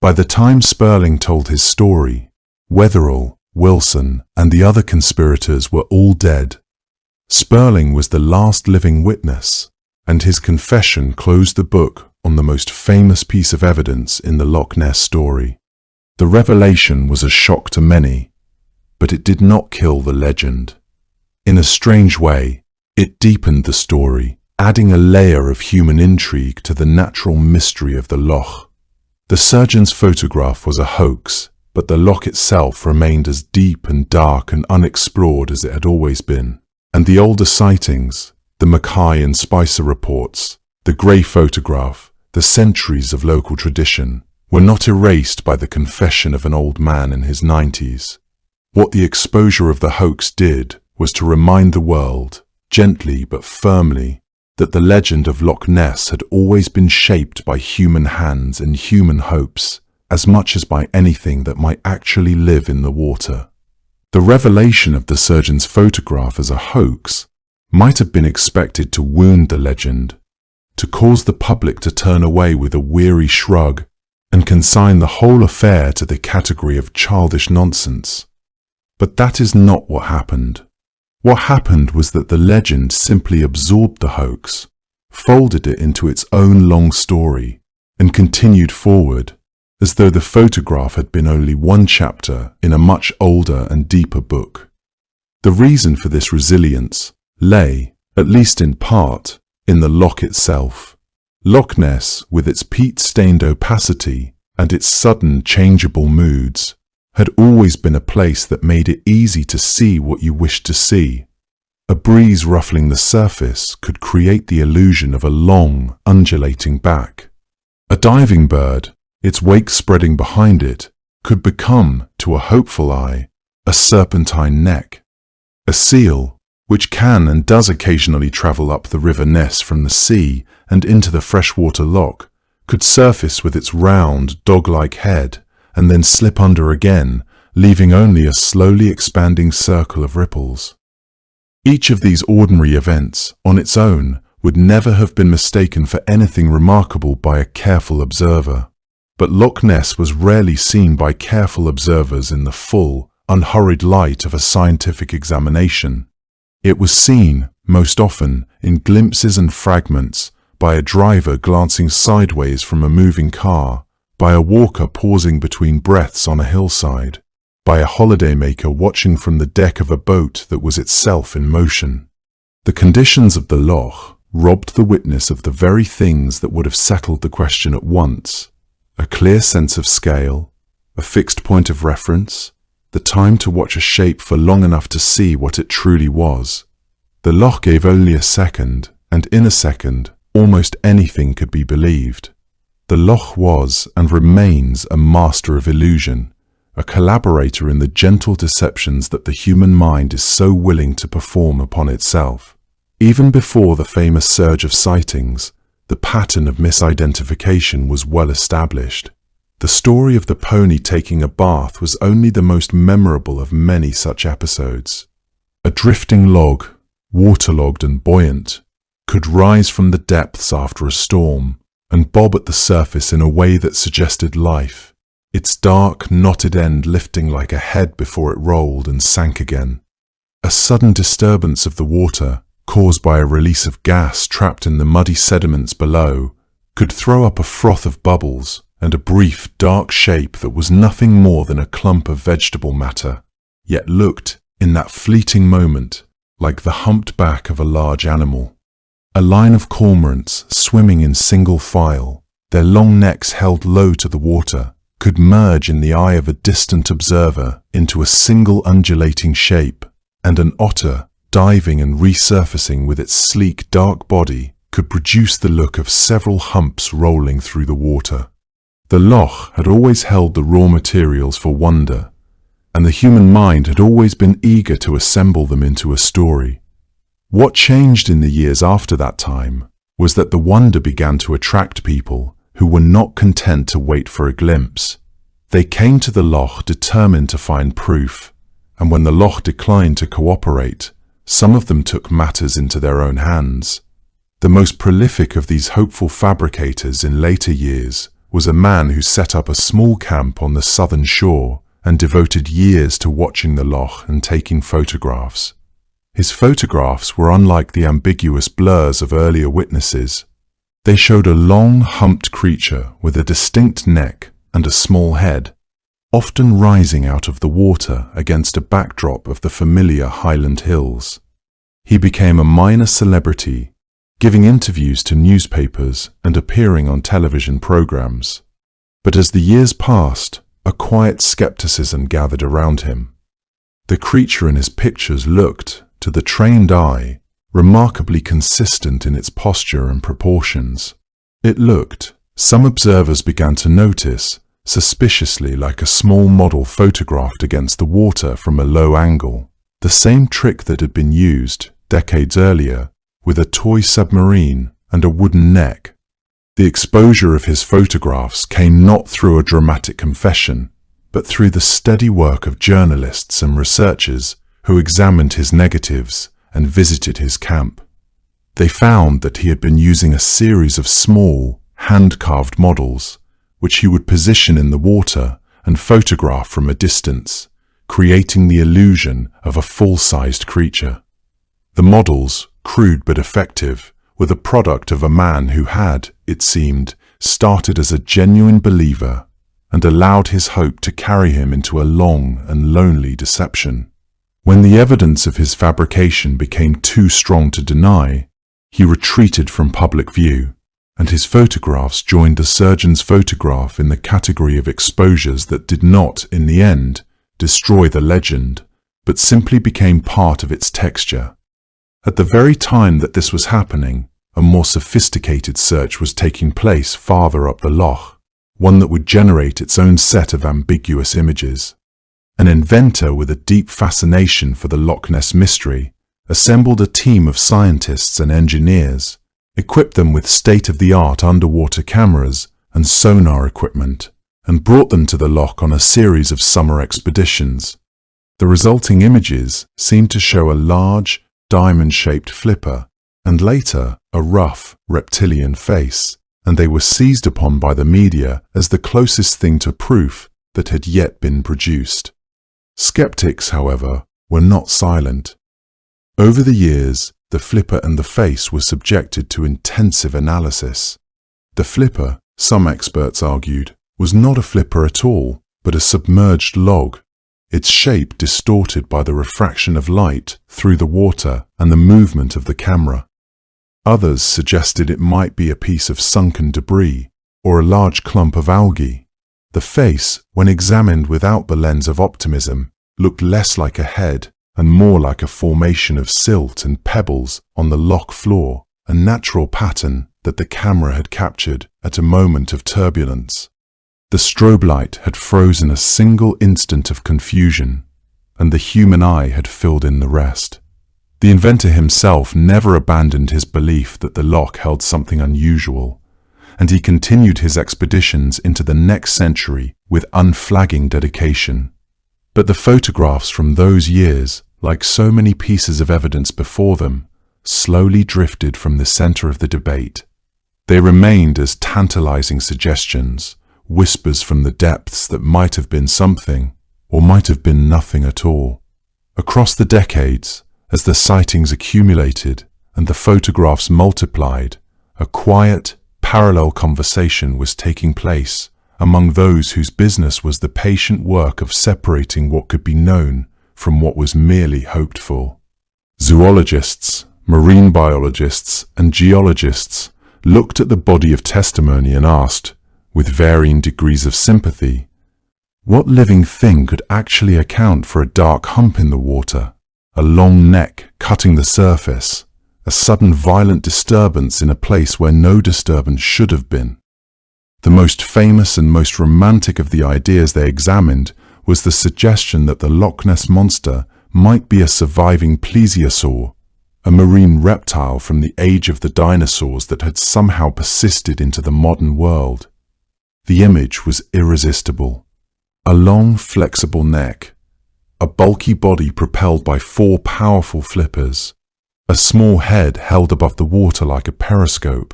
By the time Sperling told his story, Wetherell, Wilson, and the other conspirators were all dead. Sperling was the last living witness, and his confession closed the book on the most famous piece of evidence in the Loch Ness story. The revelation was a shock to many, but it did not kill the legend. In a strange way, it deepened the story, adding a layer of human intrigue to the natural mystery of the loch. The surgeon's photograph was a hoax, but the loch itself remained as deep and dark and unexplored as it had always been. And the older sightings, the Mackay and Spicer reports, the grey photograph, the centuries of local tradition, were not erased by the confession of an old man in his 90s. What the exposure of the hoax did was to remind the world, gently but firmly, that the legend of Loch Ness had always been shaped by human hands and human hopes, as much as by anything that might actually live in the water. The revelation of the surgeon's photograph as a hoax might have been expected to wound the legend, to cause the public to turn away with a weary shrug and consign the whole affair to the category of childish nonsense. But that is not what happened. What happened was that the legend simply absorbed the hoax, folded it into its own long story, and continued forward, as though the photograph had been only one chapter in a much older and deeper book. The reason for this resilience lay, at least in part, in the loch itself. Loch Ness, with its peat-stained opacity and its sudden changeable moods, had always been a place that made it easy to see what you wished to see. A breeze ruffling the surface could create the illusion of a long, undulating back. A diving bird, its wake spreading behind it, could become, to a hopeful eye, a serpentine neck. A seal, which can and does occasionally travel up the River Ness from the sea and into the freshwater loch, could surface with its round, dog-like head and then slip under again, leaving only a slowly expanding circle of ripples. Each of these ordinary events, on its own, would never have been mistaken for anything remarkable by a careful observer. But Loch Ness was rarely seen by careful observers in the full, unhurried light of a scientific examination. It was seen, most often, in glimpses and fragments, by a driver glancing sideways from a moving car, by a walker pausing between breaths on a hillside, by a holidaymaker watching from the deck of a boat that was itself in motion. The conditions of the loch robbed the witness of the very things that would have settled the question at once: a clear sense of scale, a fixed point of reference, the time to watch a shape for long enough to see what it truly was. The loch gave only a second, and in a second, almost anything could be believed. The loch was and remains a master of illusion, a collaborator in the gentle deceptions that the human mind is so willing to perform upon itself. Even before the famous surge of sightings, the pattern of misidentification was well established. The story of the pony taking a bath was only the most memorable of many such episodes. A drifting log, waterlogged and buoyant, could rise from the depths after a storm and bob at the surface in a way that suggested life, its dark, knotted end lifting like a head before it rolled and sank again. A sudden disturbance of the water, caused by a release of gas trapped in the muddy sediments below, could throw up a froth of bubbles and a brief, dark shape that was nothing more than a clump of vegetable matter, yet looked, in that fleeting moment, like the humped back of a large animal. A line of cormorants swimming in single file, their long necks held low to the water, could merge in the eye of a distant observer into a single undulating shape, and an otter, diving and resurfacing with its sleek, dark body, could produce the look of several humps rolling through the water. The loch had always held the raw materials for wonder, and the human mind had always been eager to assemble them into a story. What changed in the years after that time was that the wonder began to attract people who were not content to wait for a glimpse. They came to the loch determined to find proof, and when the loch declined to cooperate, some of them took matters into their own hands. The most prolific of these hopeful fabricators in later years was a man who set up a small camp on the southern shore and devoted years to watching the loch and taking photographs. His photographs were unlike the ambiguous blurs of earlier witnesses. They showed a long, humped creature with a distinct neck and a small head, often rising out of the water against a backdrop of the familiar Highland hills. He became a minor celebrity, giving interviews to newspapers and appearing on television programs. But as the years passed, a quiet skepticism gathered around him. The creature in his pictures looked, to the trained eye, remarkably consistent in its posture and proportions. It looked, some observers began to notice, suspiciously like a small model photographed against the water from a low angle, the same trick that had been used, decades earlier, with a toy submarine and a wooden neck. The exposure of his photographs came not through a dramatic confession, but through the steady work of journalists and researchers who examined his negatives and visited his camp. They found that he had been using a series of small, hand-carved models, which he would position in the water and photograph from a distance, creating the illusion of a full-sized creature. The models, crude but effective, were the product of a man who had, it seemed, started as a genuine believer and allowed his hope to carry him into a long and lonely deception. When the evidence of his fabrication became too strong to deny, he retreated from public view, and his photographs joined the surgeon's photograph in the category of exposures that did not, in the end, destroy the legend, but simply became part of its texture. At the very time that this was happening, a more sophisticated search was taking place farther up the loch, one that would generate its own set of ambiguous images. An inventor with a deep fascination for the Loch Ness mystery assembled a team of scientists and engineers, equipped them with state-of-the-art underwater cameras and sonar equipment, and brought them to the loch on a series of summer expeditions. The resulting images seemed to show a large, diamond-shaped flipper, and later a rough, reptilian face, and they were seized upon by the media as the closest thing to proof that had yet been produced. Skeptics, however, were not silent. Over the years, the flipper and the face were subjected to intensive analysis. The flipper, some experts argued, was not a flipper at all, but a submerged log, its shape distorted by the refraction of light through the water and the movement of the camera. Others suggested it might be a piece of sunken debris or a large clump of algae. The face, when examined without the lens of optimism, looked less like a head and more like a formation of silt and pebbles on the loch floor, a natural pattern that the camera had captured at a moment of turbulence. The strobe light had frozen a single instant of confusion, and the human eye had filled in the rest. The inventor himself never abandoned his belief that the loch held something unusual, and he continued his expeditions into the next century with unflagging dedication. But the photographs from those years, like so many pieces of evidence before them, slowly drifted from the center of the debate. They remained as tantalizing suggestions, whispers from the depths that might have been something, or might have been nothing at all. Across the decades, as the sightings accumulated and the photographs multiplied, a quiet, parallel conversation was taking place among those whose business was the patient work of separating what could be known from what was merely hoped for. Zoologists, marine biologists, and geologists looked at the body of testimony and asked, with varying degrees of sympathy, what living thing could actually account for a dark hump in the water, a long neck cutting the surface, a sudden violent disturbance in a place where no disturbance should have been? The most famous and most romantic of the ideas they examined was the suggestion that the Loch Ness monster might be a surviving plesiosaur, a marine reptile from the age of the dinosaurs that had somehow persisted into the modern world. The image was irresistible. A long, flexible neck, a bulky body propelled by 4 powerful flippers, a small head held above the water like a periscope.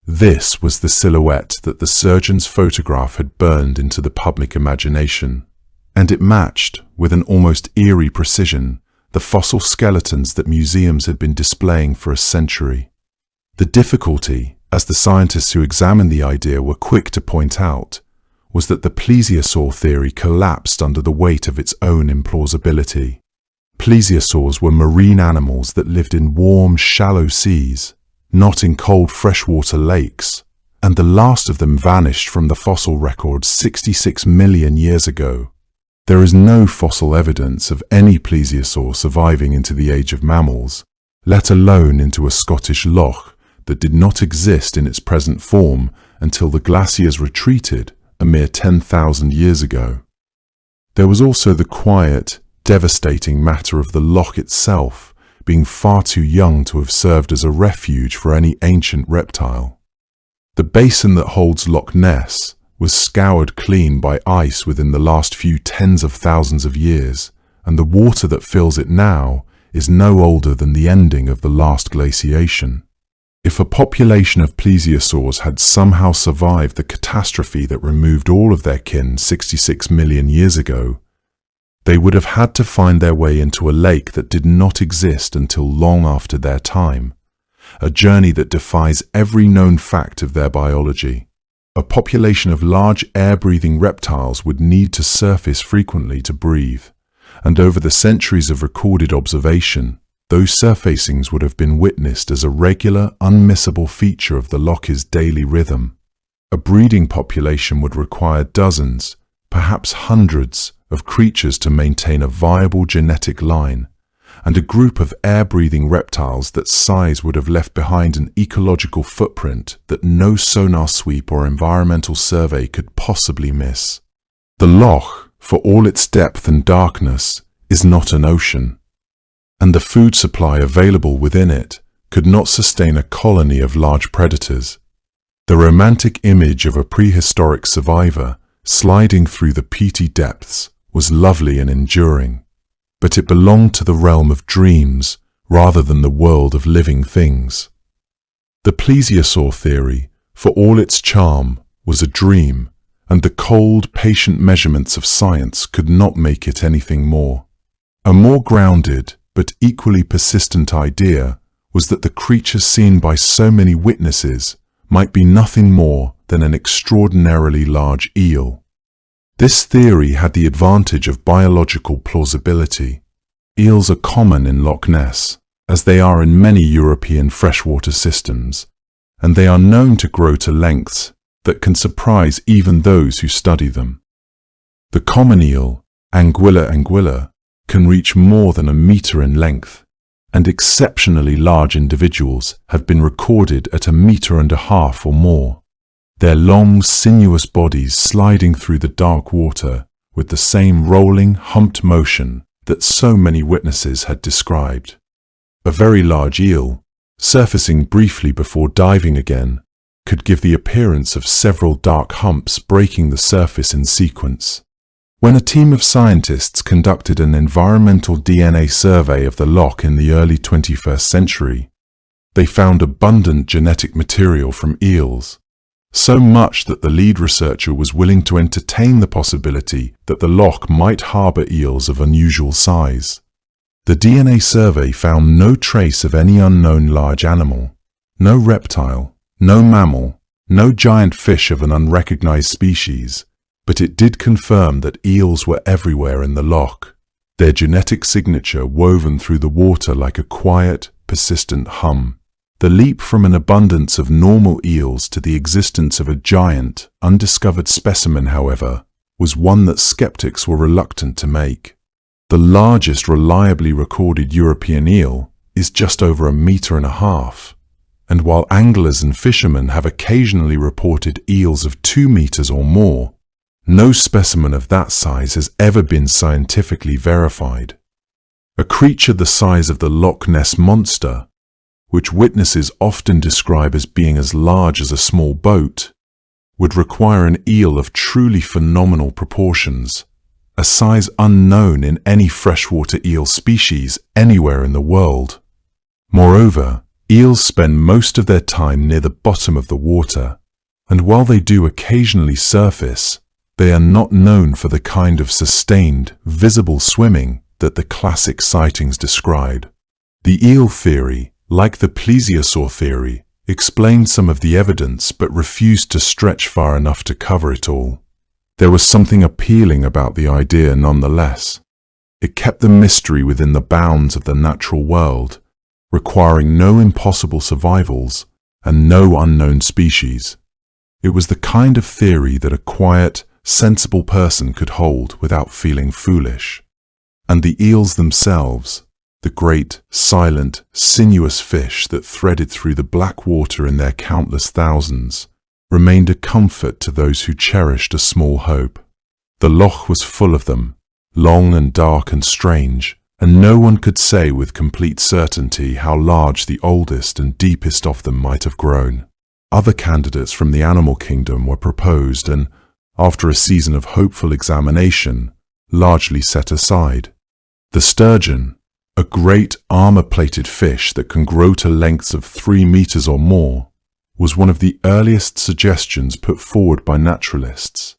This was the silhouette that the surgeon's photograph had burned into the public imagination, and it matched, with an almost eerie precision, the fossil skeletons that museums had been displaying for a century. The difficulty, as the scientists who examined the idea were quick to point out, was that the plesiosaur theory collapsed under the weight of its own implausibility. Plesiosaurs were marine animals that lived in warm, shallow seas, not in cold freshwater lakes, and the last of them vanished from the fossil record 66 million years ago. There is no fossil evidence of any plesiosaur surviving into the age of mammals, let alone into a Scottish loch that did not exist in its present form until the glaciers retreated a mere 10,000 years ago. There was also the quiet, devastating matter of the loch itself being far too young to have served as a refuge for any ancient reptile. The basin that holds Loch Ness was scoured clean by ice within the last few tens of thousands of years, and the water that fills it now is no older than the ending of the last glaciation. If a population of plesiosaurs had somehow survived the catastrophe that removed all of their kin 66 million years ago, they would have had to find their way into a lake that did not exist until long after their time, a journey that defies every known fact of their biology. A population of large air-breathing reptiles would need to surface frequently to breathe, and over the centuries of recorded observation, those surfacings would have been witnessed as a regular, unmissable feature of the loch's daily rhythm. A breeding population would require dozens, perhaps hundreds, of creatures to maintain a viable genetic line, and a group of air-breathing reptiles that size would have left behind an ecological footprint that no sonar sweep or environmental survey could possibly miss. The loch, for all its depth and darkness, is not an ocean, and the food supply available within it could not sustain a colony of large predators. The romantic image of a prehistoric survivor sliding through the peaty depths was lovely and enduring, but it belonged to the realm of dreams rather than the world of living things. The plesiosaur theory, for all its charm, was a dream, and the cold, patient measurements of science could not make it anything more. A more grounded, but equally persistent idea was that the creature seen by so many witnesses might be nothing more than an extraordinarily large eel. This theory had the advantage of biological plausibility. Eels are common in Loch Ness, as they are in many European freshwater systems, and they are known to grow to lengths that can surprise even those who study them. The common eel, Anguilla anguilla, can reach more than a metre in length, and exceptionally large individuals have been recorded at 1.5 meters or more. Their long, sinuous bodies sliding through the dark water with the same rolling, humped motion that so many witnesses had described. A very large eel, surfacing briefly before diving again, could give the appearance of several dark humps breaking the surface in sequence. When a team of scientists conducted an environmental DNA survey of the loch in the early 21st century, they found abundant genetic material from eels, so much that the lead researcher was willing to entertain the possibility that the loch might harbour eels of unusual size. The DNA survey found no trace of any unknown large animal, no reptile, no mammal, no giant fish of an unrecognized species, but it did confirm that eels were everywhere in the loch, their genetic signature woven through the water like a quiet, persistent hum. The leap from an abundance of normal eels to the existence of a giant, undiscovered specimen, however, was one that skeptics were reluctant to make. The largest reliably recorded European eel is just over 1.5 meters, and while anglers and fishermen have occasionally reported eels of 2 meters or more, no specimen of that size has ever been scientifically verified. A creature the size of the Loch Ness monster, which witnesses often describe as being as large as a small boat, would require an eel of truly phenomenal proportions, a size unknown in any freshwater eel species anywhere in the world. Moreover, eels spend most of their time near the bottom of the water, and while they do occasionally surface, they are not known for the kind of sustained, visible swimming that the classic sightings describe. The eel theory, like the plesiosaur theory, explained some of the evidence but refused to stretch far enough to cover it all. There was something appealing about the idea nonetheless. It kept the mystery within the bounds of the natural world, requiring no impossible survivals and no unknown species. It was the kind of theory that a quiet, sensible person could hold without feeling foolish. And the eels themselves, the great, silent, sinuous fish that threaded through the black water in their countless thousands, remained a comfort to those who cherished a small hope. The loch was full of them, long and dark and strange, and no one could say with complete certainty how large the oldest and deepest of them might have grown. Other candidates from the animal kingdom were proposed and, after a season of hopeful examination, largely set aside. The sturgeon, a great armor-plated fish that can grow to lengths of 3 meters or more, was one of the earliest suggestions put forward by naturalists.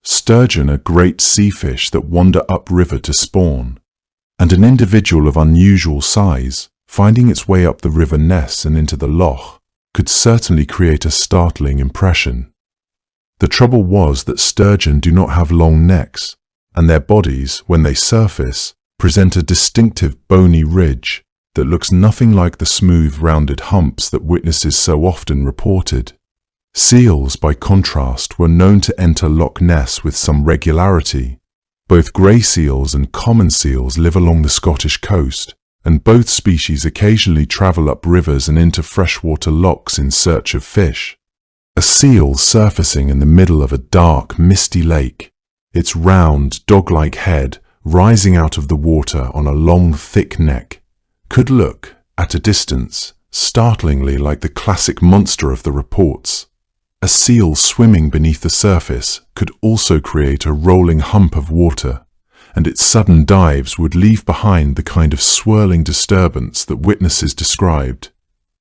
Sturgeon are great sea fish that wander upriver to spawn, and an individual of unusual size, finding its way up the River Ness and into the loch, could certainly create a startling impression. The trouble was that sturgeon do not have long necks, and their bodies, when they surface, present a distinctive bony ridge that looks nothing like the smooth, rounded humps that witnesses so often reported. Seals, by contrast, were known to enter Loch Ness with some regularity. Both grey seals and common seals live along the Scottish coast, and both species occasionally travel up rivers and into freshwater lochs in search of fish. A seal surfacing in the middle of a dark, misty lake, its round, dog-like head rising out of the water on a long, thick neck, could look, at a distance, startlingly like the classic monster of the reports. A seal swimming beneath the surface could also create a rolling hump of water, and its sudden dives would leave behind the kind of swirling disturbance that witnesses described.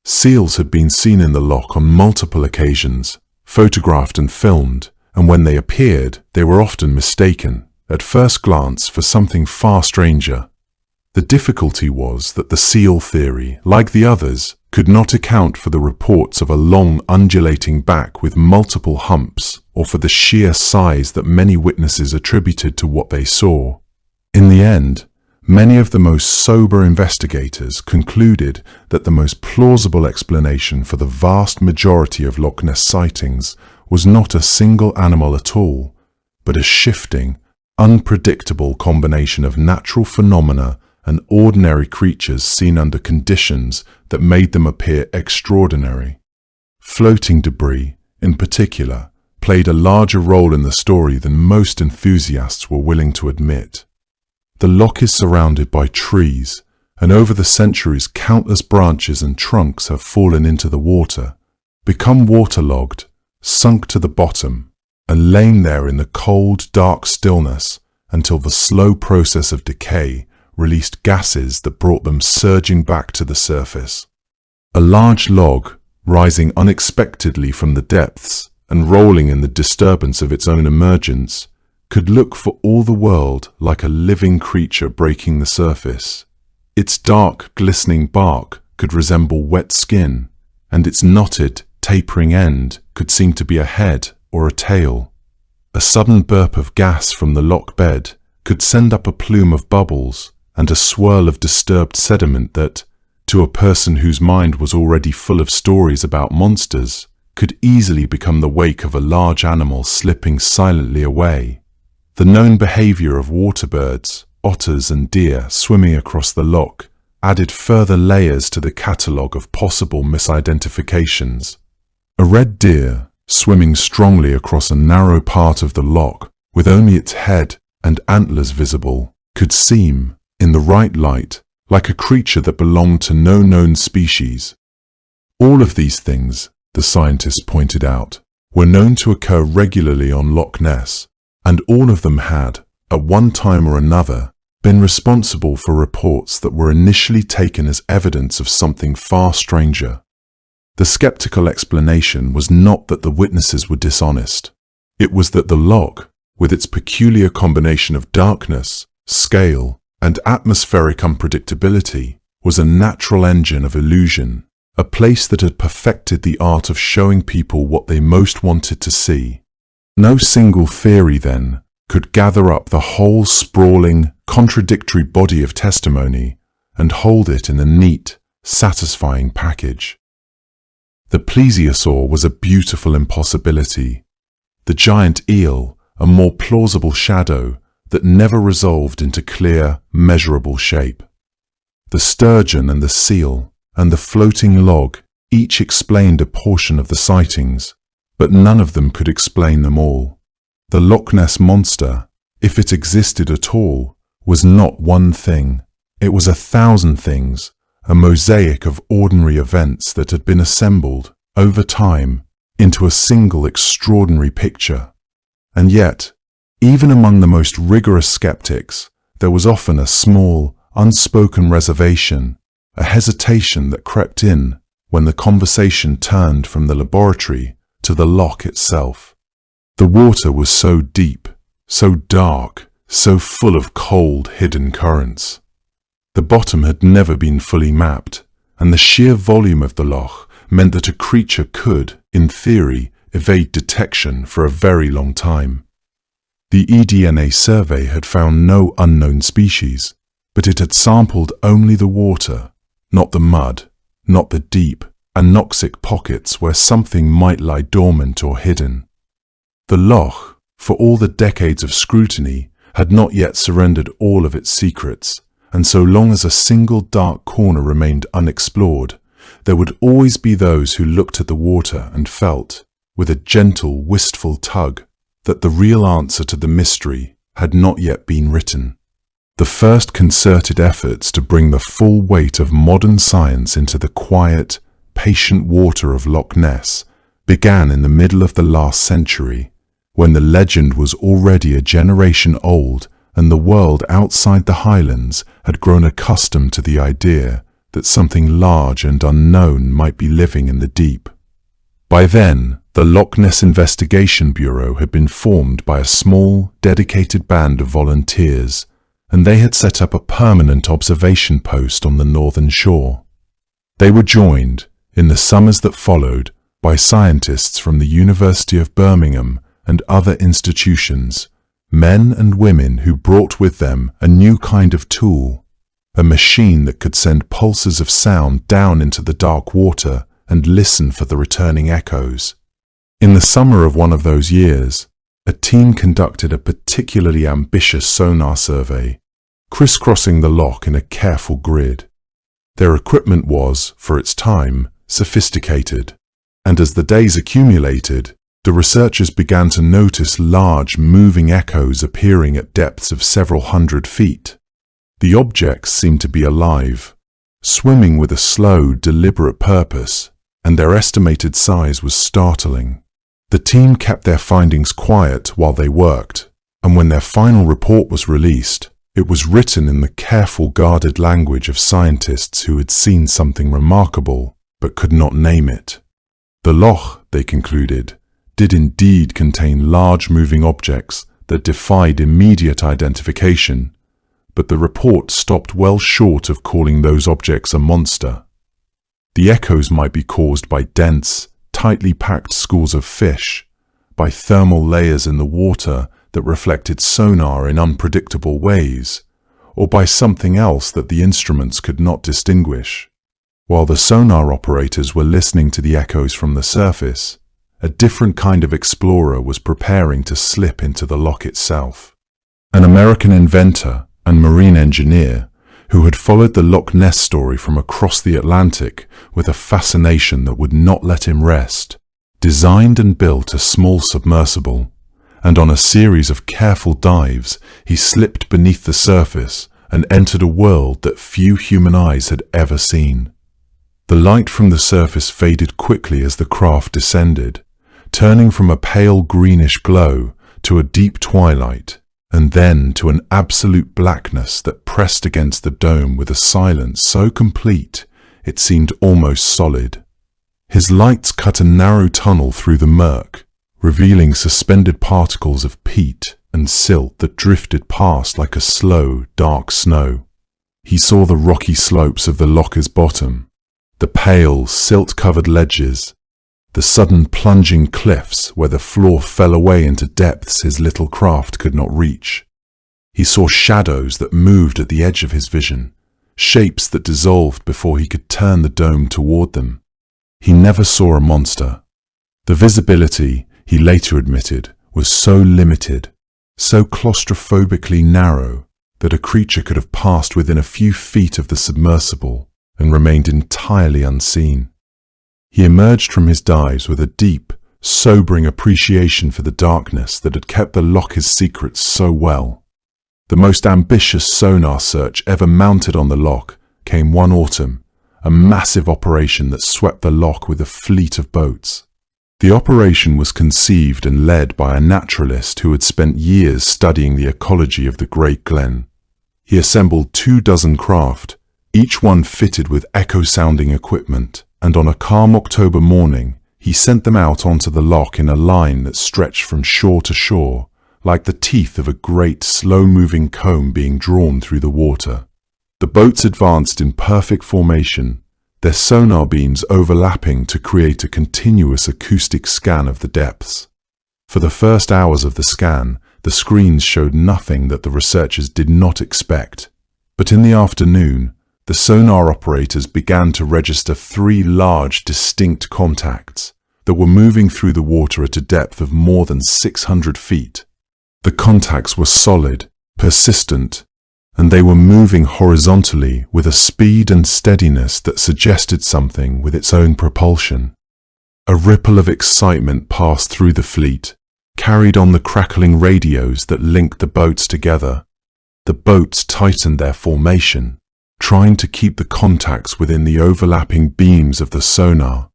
Seals had been seen in the loch on multiple occasions, photographed and filmed, and when they appeared, they were often mistaken, at first glance, for something far stranger. The difficulty was that the seal theory, like the others, could not account for the reports of a long undulating back with multiple humps, or for the sheer size that many witnesses attributed to what they saw. In the end, many of the most sober investigators concluded that the most plausible explanation for the vast majority of Loch Ness sightings was not a single animal at all, but a shifting, unpredictable combination of natural phenomena and ordinary creatures seen under conditions that made them appear extraordinary. Floating debris, in particular, played a larger role in the story than most enthusiasts were willing to admit. The loch is surrounded by trees, and over the centuries countless branches and trunks have fallen into the water, become waterlogged, sunk to the bottom, and lain there in the cold, dark stillness until the slow process of decay released gases that brought them surging back to the surface. A large log, rising unexpectedly from the depths and rolling in the disturbance of its own emergence, could look for all the world like a living creature breaking the surface. Its dark, glistening bark could resemble wet skin, and its knotted, tapering end could seem to be a head or a tail. A sudden burp of gas from the loch bed could send up a plume of bubbles and a swirl of disturbed sediment that, to a person whose mind was already full of stories about monsters, could easily become the wake of a large animal slipping silently away. The known behavior of waterbirds, otters and deer swimming across the loch added further layers to the catalogue of possible misidentifications. A red deer, swimming strongly across a narrow part of the loch with only its head and antlers visible, could seem, in the right light, like a creature that belonged to no known species. All of these things, the scientists pointed out, were known to occur regularly on Loch Ness, and all of them had, at one time or another, been responsible for reports that were initially taken as evidence of something far stranger. The skeptical explanation was not that the witnesses were dishonest. It was that the loch, with its peculiar combination of darkness, scale, and atmospheric unpredictability, was a natural engine of illusion, a place that had perfected the art of showing people what they most wanted to see. No single theory, then, could gather up the whole sprawling, contradictory body of testimony and hold it in a neat, satisfying package. The plesiosaur was a beautiful impossibility. The giant eel, a more plausible shadow that never resolved into clear, measurable shape. The sturgeon and the seal and the floating log each explained a portion of the sightings, but none of them could explain them all. The Loch Ness monster, if it existed at all, was not one thing. It was 1,000 things, a mosaic of ordinary events that had been assembled, over time, into a single extraordinary picture. And yet, even among the most rigorous skeptics, there was often a small, unspoken reservation, a hesitation that crept in when the conversation turned from the laboratory to the loch itself. The water was so deep, so dark, so full of cold, hidden currents. The bottom had never been fully mapped, and the sheer volume of the loch meant that a creature could, in theory, evade detection for a very long time. The eDNA survey had found no unknown species, but it had sampled only the water, not the mud, not the deep, anoxic pockets where something might lie dormant or hidden. The loch, for all the decades of scrutiny, had not yet surrendered all of its secrets, and so long as a single dark corner remained unexplored, there would always be those who looked at the water and felt, with a gentle, wistful tug, that the real answer to the mystery had not yet been written. The first concerted efforts to bring the full weight of modern science into the quiet, patient water of Loch Ness began in the middle of the last century, when the legend was already a generation old and the world outside the Highlands had grown accustomed to the idea that something large and unknown might be living in the deep. By then, the Loch Ness Investigation Bureau had been formed by a small, dedicated band of volunteers, and they had set up a permanent observation post on the northern shore. They were joined, in the summers that followed, by scientists from the University of Birmingham and other institutions, men and women who brought with them a new kind of tool, a machine that could send pulses of sound down into the dark water and listen for the returning echoes. In the summer of one of those years, a team conducted a particularly ambitious sonar survey, crisscrossing the loch in a careful grid. Their equipment was, for its time, sophisticated, and as the days accumulated, the researchers began to notice large, moving echoes appearing at depths of several hundred feet. The objects seemed to be alive, swimming with a slow, deliberate purpose, and their estimated size was startling. The team kept their findings quiet while they worked, and when their final report was released, it was written in the careful, guarded language of scientists who had seen something remarkable but could not name it. The loch, they concluded, did indeed contain large moving objects that defied immediate identification, but the report stopped well short of calling those objects a monster. The echoes might be caused by dense, tightly packed schools of fish, by thermal layers in the water that reflected sonar in unpredictable ways, or by something else that the instruments could not distinguish. While the sonar operators were listening to the echoes from the surface, a different kind of explorer was preparing to slip into the loch itself. An American inventor and marine engineer who had followed the Loch Ness story from across the Atlantic with a fascination that would not let him rest, designed and built a small submersible, and on a series of careful dives, he slipped beneath the surface and entered a world that few human eyes had ever seen. The light from the surface faded quickly as the craft descended, turning from a pale greenish glow to a deep twilight, and then to an absolute blackness that pressed against the dome with a silence so complete it seemed almost solid. His lights cut a narrow tunnel through the murk, revealing suspended particles of peat and silt that drifted past like a slow, dark snow. He saw the rocky slopes of the loch's bottom, the pale, silt-covered ledges, the sudden plunging cliffs where the floor fell away into depths his little craft could not reach. He saw shadows that moved at the edge of his vision, shapes that dissolved before he could turn the dome toward them. He never saw a monster. The visibility, he later admitted, was so limited, so claustrophobically narrow, that a creature could have passed within a few feet of the submersible and remained entirely unseen. He emerged from his dives with a deep, sobering appreciation for the darkness that had kept the loch's secrets so well. The most ambitious sonar search ever mounted on the loch came one autumn, a massive operation that swept the loch with a fleet of boats. The operation was conceived and led by a naturalist who had spent years studying the ecology of the Great Glen. He assembled 24 craft, each one fitted with echo-sounding equipment, and on a calm October morning, he sent them out onto the loch in a line that stretched from shore to shore, like the teeth of a great, slow-moving comb being drawn through the water. The boats advanced in perfect formation, their sonar beams overlapping to create a continuous acoustic scan of the depths. For the first hours of the scan, the screens showed nothing that the researchers did not expect. But in the afternoon, the sonar operators began to register 3 large, distinct contacts that were moving through the water at a depth of more than 600 feet. The contacts were solid, persistent, and they were moving horizontally with a speed and steadiness that suggested something with its own propulsion. A ripple of excitement passed through the fleet, carried on the crackling radios that linked the boats together. The boats tightened their formation, trying to keep the contacts within the overlapping beams of the sonar,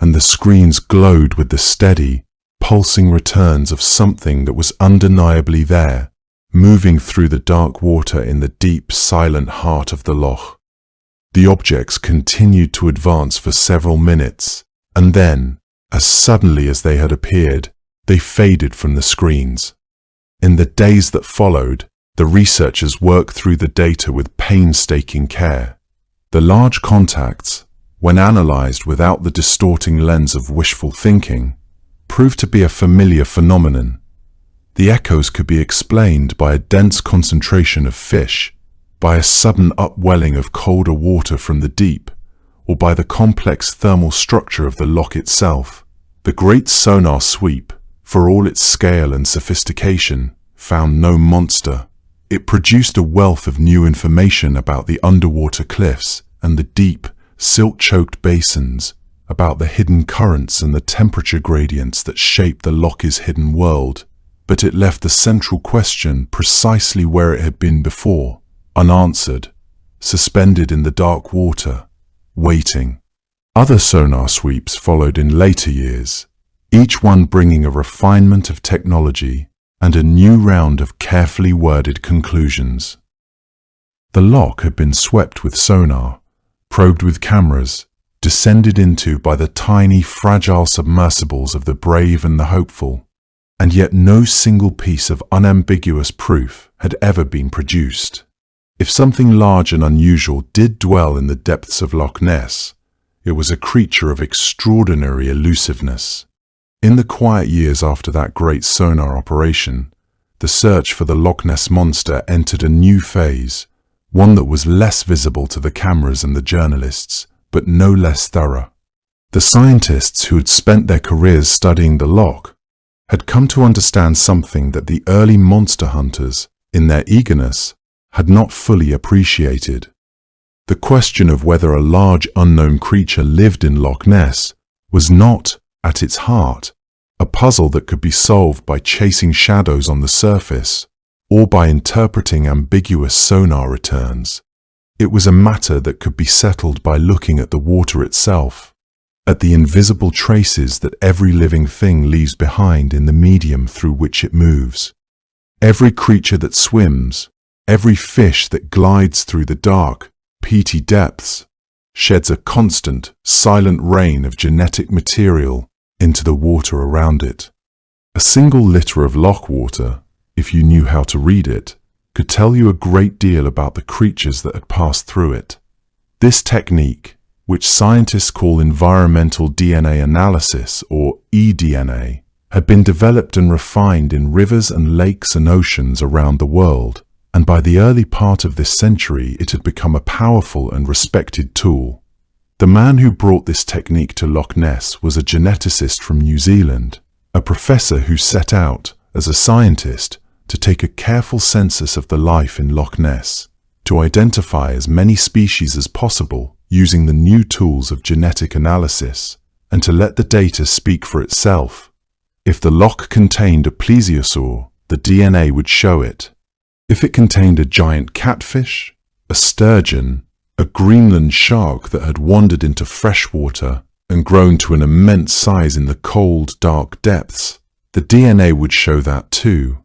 and the screens glowed with the steady, pulsing returns of something that was undeniably there, moving through the dark water in the deep, silent heart of the loch. The objects continued to advance for several minutes, and then, as suddenly as they had appeared, they faded from the screens. In the days that followed, the researchers worked through the data with painstaking care. The large contacts, when analyzed without the distorting lens of wishful thinking, proved to be a familiar phenomenon. The echoes could be explained by a dense concentration of fish, by a sudden upwelling of colder water from the deep, or by the complex thermal structure of the loch itself. The great sonar sweep, for all its scale and sophistication, found no monster. It produced a wealth of new information about the underwater cliffs and the deep, silt-choked basins, about the hidden currents and the temperature gradients that shape the loch's hidden world. But it left the central question precisely where it had been before, unanswered, suspended in the dark water, waiting. Other sonar sweeps followed in later years, each one bringing a refinement of technology and a new round of carefully worded conclusions. The loch had been swept with sonar, probed with cameras, descended into by the tiny, fragile submersibles of the brave and the hopeful, and yet no single piece of unambiguous proof had ever been produced. If something large and unusual did dwell in the depths of Loch Ness, it was a creature of extraordinary elusiveness. In the quiet years after that great sonar operation, the search for the Loch Ness monster entered a new phase, one that was less visible to the cameras and the journalists, but no less thorough. The scientists who had spent their careers studying the loch had come to understand something that the early monster hunters, in their eagerness, had not fully appreciated. The question of whether a large unknown creature lived in Loch Ness was not, at its heart, a puzzle that could be solved by chasing shadows on the surface or by interpreting ambiguous sonar returns. It was a matter that could be settled by looking at the water itself, at the invisible traces that every living thing leaves behind in the medium through which it moves. Every creature that swims, every fish that glides through the dark, peaty depths, sheds a constant, silent rain of genetic material into the water around it. A single liter of loch water, if you knew how to read it, could tell you a great deal about the creatures that had passed through it. This technique, which scientists call environmental DNA analysis, or eDNA, had been developed and refined in rivers and lakes and oceans around the world, and by the early part of this century it had become a powerful and respected tool. The man who brought this technique to Loch Ness was a geneticist from New Zealand, a professor who set out, as a scientist, to take a careful census of the life in Loch Ness, to identify as many species as possible using the new tools of genetic analysis, and to let the data speak for itself. If the loch contained a plesiosaur, the DNA would show it. If it contained a giant catfish, a sturgeon, a Greenland shark that had wandered into fresh water and grown to an immense size in the cold, dark depths, the DNA would show that too.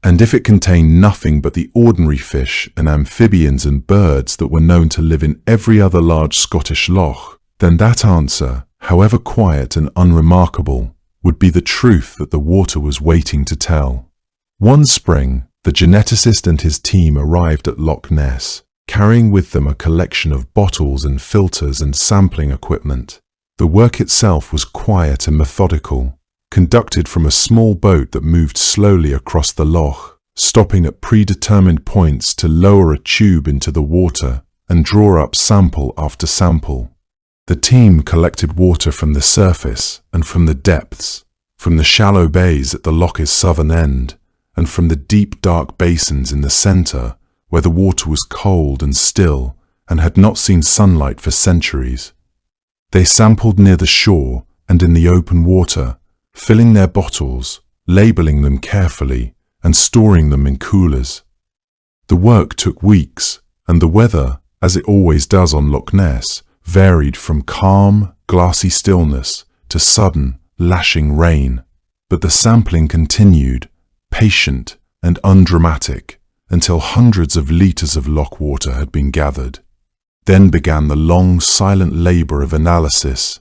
And if it contained nothing but the ordinary fish and amphibians and birds that were known to live in every other large Scottish loch, then that answer, however quiet and unremarkable, would be the truth that the water was waiting to tell. One spring, the geneticist and his team arrived at Loch Ness, carrying with them a collection of bottles and filters and sampling equipment. The work itself was quiet and methodical, conducted from a small boat that moved slowly across the loch, stopping at predetermined points to lower a tube into the water and draw up sample after sample. The team collected water from the surface and from the depths, from the shallow bays at the loch's southern end, and from the deep dark basins in the centre, where the water was cold and still and had not seen sunlight for centuries. They sampled near the shore and in the open water, filling their bottles, labelling them carefully, and storing them in coolers. The work took weeks, and the weather, as it always does on Loch Ness, varied from calm, glassy stillness to sudden, lashing rain. But the sampling continued, patient and undramatic, until hundreds of litres of loch water had been gathered. Then began the long, silent labour of analysis.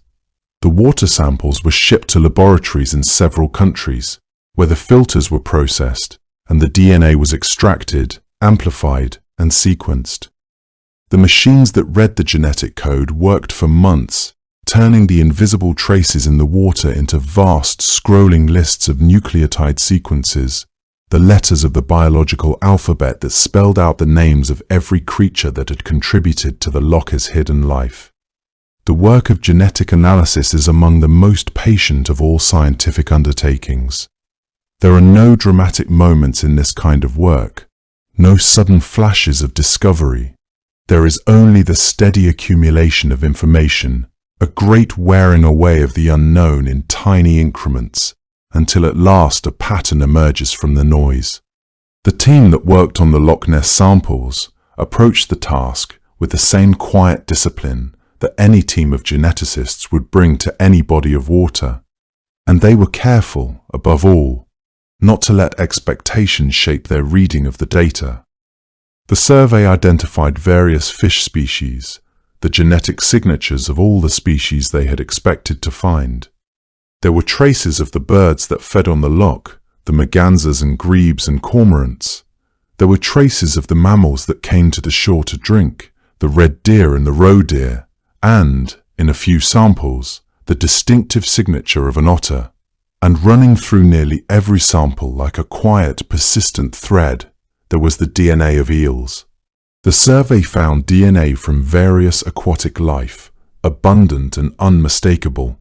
The water samples were shipped to laboratories in several countries, where the filters were processed and the DNA was extracted, amplified, and sequenced. The machines that read the genetic code worked for months, turning the invisible traces in the water into vast, scrolling lists of nucleotide sequences, the letters of the biological alphabet that spelled out the names of every creature that had contributed to the loch's hidden life. The work of genetic analysis is among the most patient of all scientific undertakings. There are no dramatic moments in this kind of work, no sudden flashes of discovery. There is only the steady accumulation of information, a great wearing away of the unknown in tiny increments, until at last a pattern emerges from the noise. The team that worked on the Loch Ness samples approached the task with the same quiet discipline that any team of geneticists would bring to any body of water, and they were careful, above all, not to let expectations shape their reading of the data. The survey identified various fish species, the genetic signatures of all the species they had expected to find. There were traces of the birds that fed on the loch, the mergansers and grebes and cormorants, There were traces of the mammals that came to the shore to drink, the red deer and the roe deer, and, in a few samples, the distinctive signature of an otter. And running through nearly every sample like a quiet, persistent thread, there was the DNA of eels. The survey found DNA from various aquatic life, abundant and unmistakable,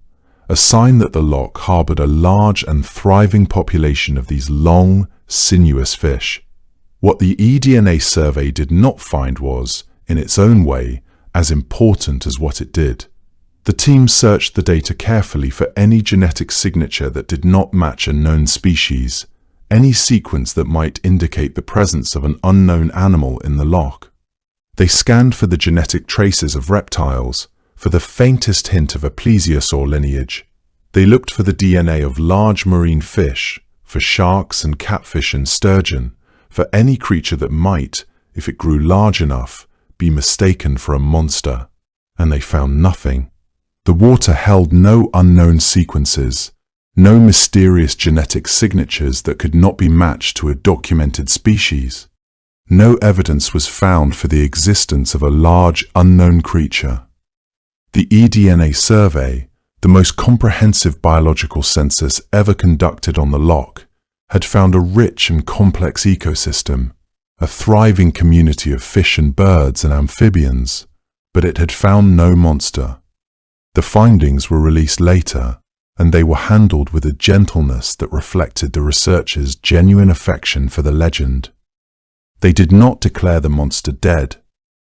a sign that the loch harbored a large and thriving population of these long, sinuous fish. What the eDNA survey did not find was, in its own way, as important as what it did. The team searched the data carefully for any genetic signature that did not match a known species, any sequence that might indicate the presence of an unknown animal in the loch. They scanned for the genetic traces of reptiles, for the faintest hint of a plesiosaur lineage. They looked for the DNA of large marine fish, for sharks and catfish and sturgeon, for any creature that might, if it grew large enough, be mistaken for a monster. And they found nothing. The water held no unknown sequences, no mysterious genetic signatures that could not be matched to a documented species. No evidence was found for the existence of a large unknown creature. The eDNA survey, the most comprehensive biological census ever conducted on the loch, had found a rich and complex ecosystem, a thriving community of fish and birds and amphibians, but it had found no monster. The findings were released later, and they were handled with a gentleness that reflected the researchers' genuine affection for the legend. They did not declare the monster dead.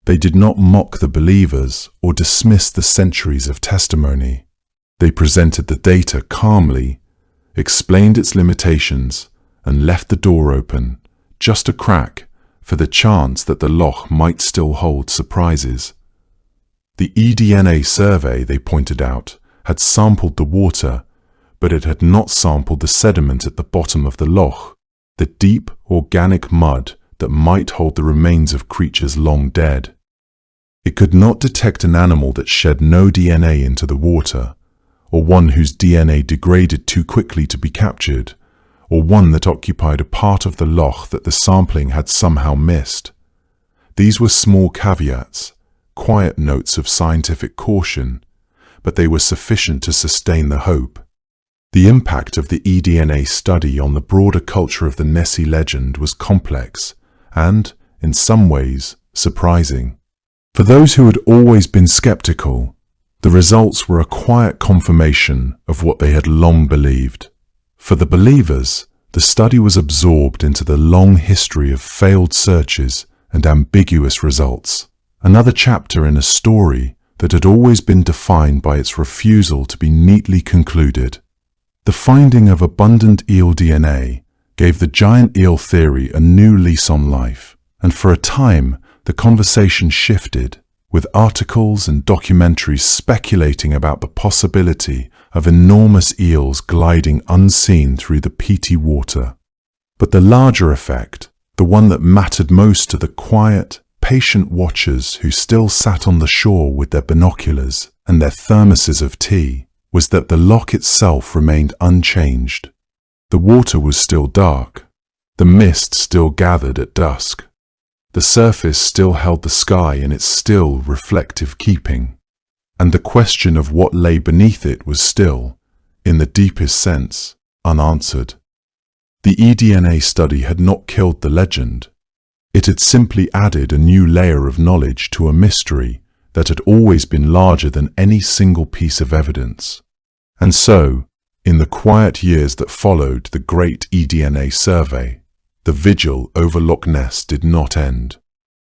They did not mock the believers or dismiss the centuries of testimony. They presented the data calmly, explained its limitations, and left the door open, just a crack, for the chance that the loch might still hold surprises. The eDNA survey, they pointed out, had sampled the water, but it had not sampled the sediment at the bottom of the loch, the deep, organic mud that might hold the remains of creatures long dead. It could not detect an animal that shed no DNA into the water, or one whose DNA degraded too quickly to be captured, or one that occupied a part of the loch that the sampling had somehow missed. These were small caveats, quiet notes of scientific caution, but they were sufficient to sustain the hope. The impact of the eDNA study on the broader culture of the Nessie legend was complex and, in some ways, surprising. For those who had always been skeptical, the results were a quiet confirmation of what they had long believed. For the believers, the study was absorbed into the long history of failed searches and ambiguous results, another chapter in a story that had always been defined by its refusal to be neatly concluded. The finding of abundant eel DNA gave the giant eel theory a new lease on life, and for a time the conversation shifted, with articles and documentaries speculating about the possibility of enormous eels gliding unseen through the peaty water. But the larger effect, the one that mattered most to the quiet, patient watchers who still sat on the shore with their binoculars and their thermoses of tea, was that the loch itself remained unchanged. The water was still dark. The mist still gathered at dusk. The surface still held the sky in its still, reflective keeping. And the question of what lay beneath it was still, in the deepest sense, unanswered. The eDNA study had not killed the legend. It had simply added a new layer of knowledge to a mystery that had always been larger than any single piece of evidence. And so, in the quiet years that followed the great eDNA survey, the vigil over Loch Ness did not end.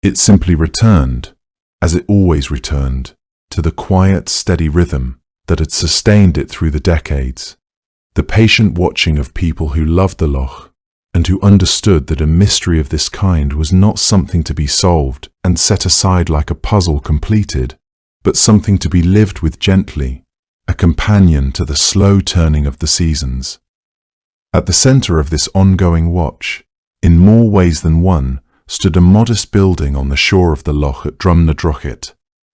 It simply returned, as it always returned, to the quiet, steady rhythm that had sustained it through the decades, the patient watching of people who loved the loch and who understood that a mystery of this kind was not something to be solved and set aside like a puzzle completed, but something to be lived with gently, a companion to the slow turning of the seasons. At the center of this ongoing watch, in more ways than one, stood a modest building on the shore of the loch at Drumnadrochit,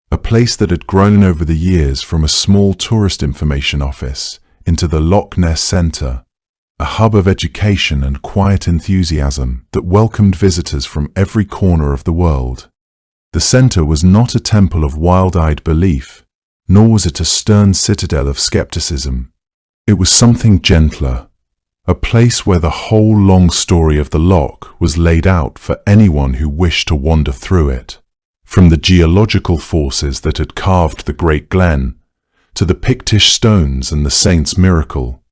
a place that had grown over the years from a small tourist information office into the Loch Ness Centre, a hub of education and quiet enthusiasm that welcomed visitors from every corner of the world. The center was not a temple of wild-eyed belief, nor was it a stern citadel of skepticism. It was something gentler, a place where the whole long story of the loch was laid out for anyone who wished to wander through it. From the geological forces that had carved the Great Glen, to the Pictish stones and the Saint's Miracle,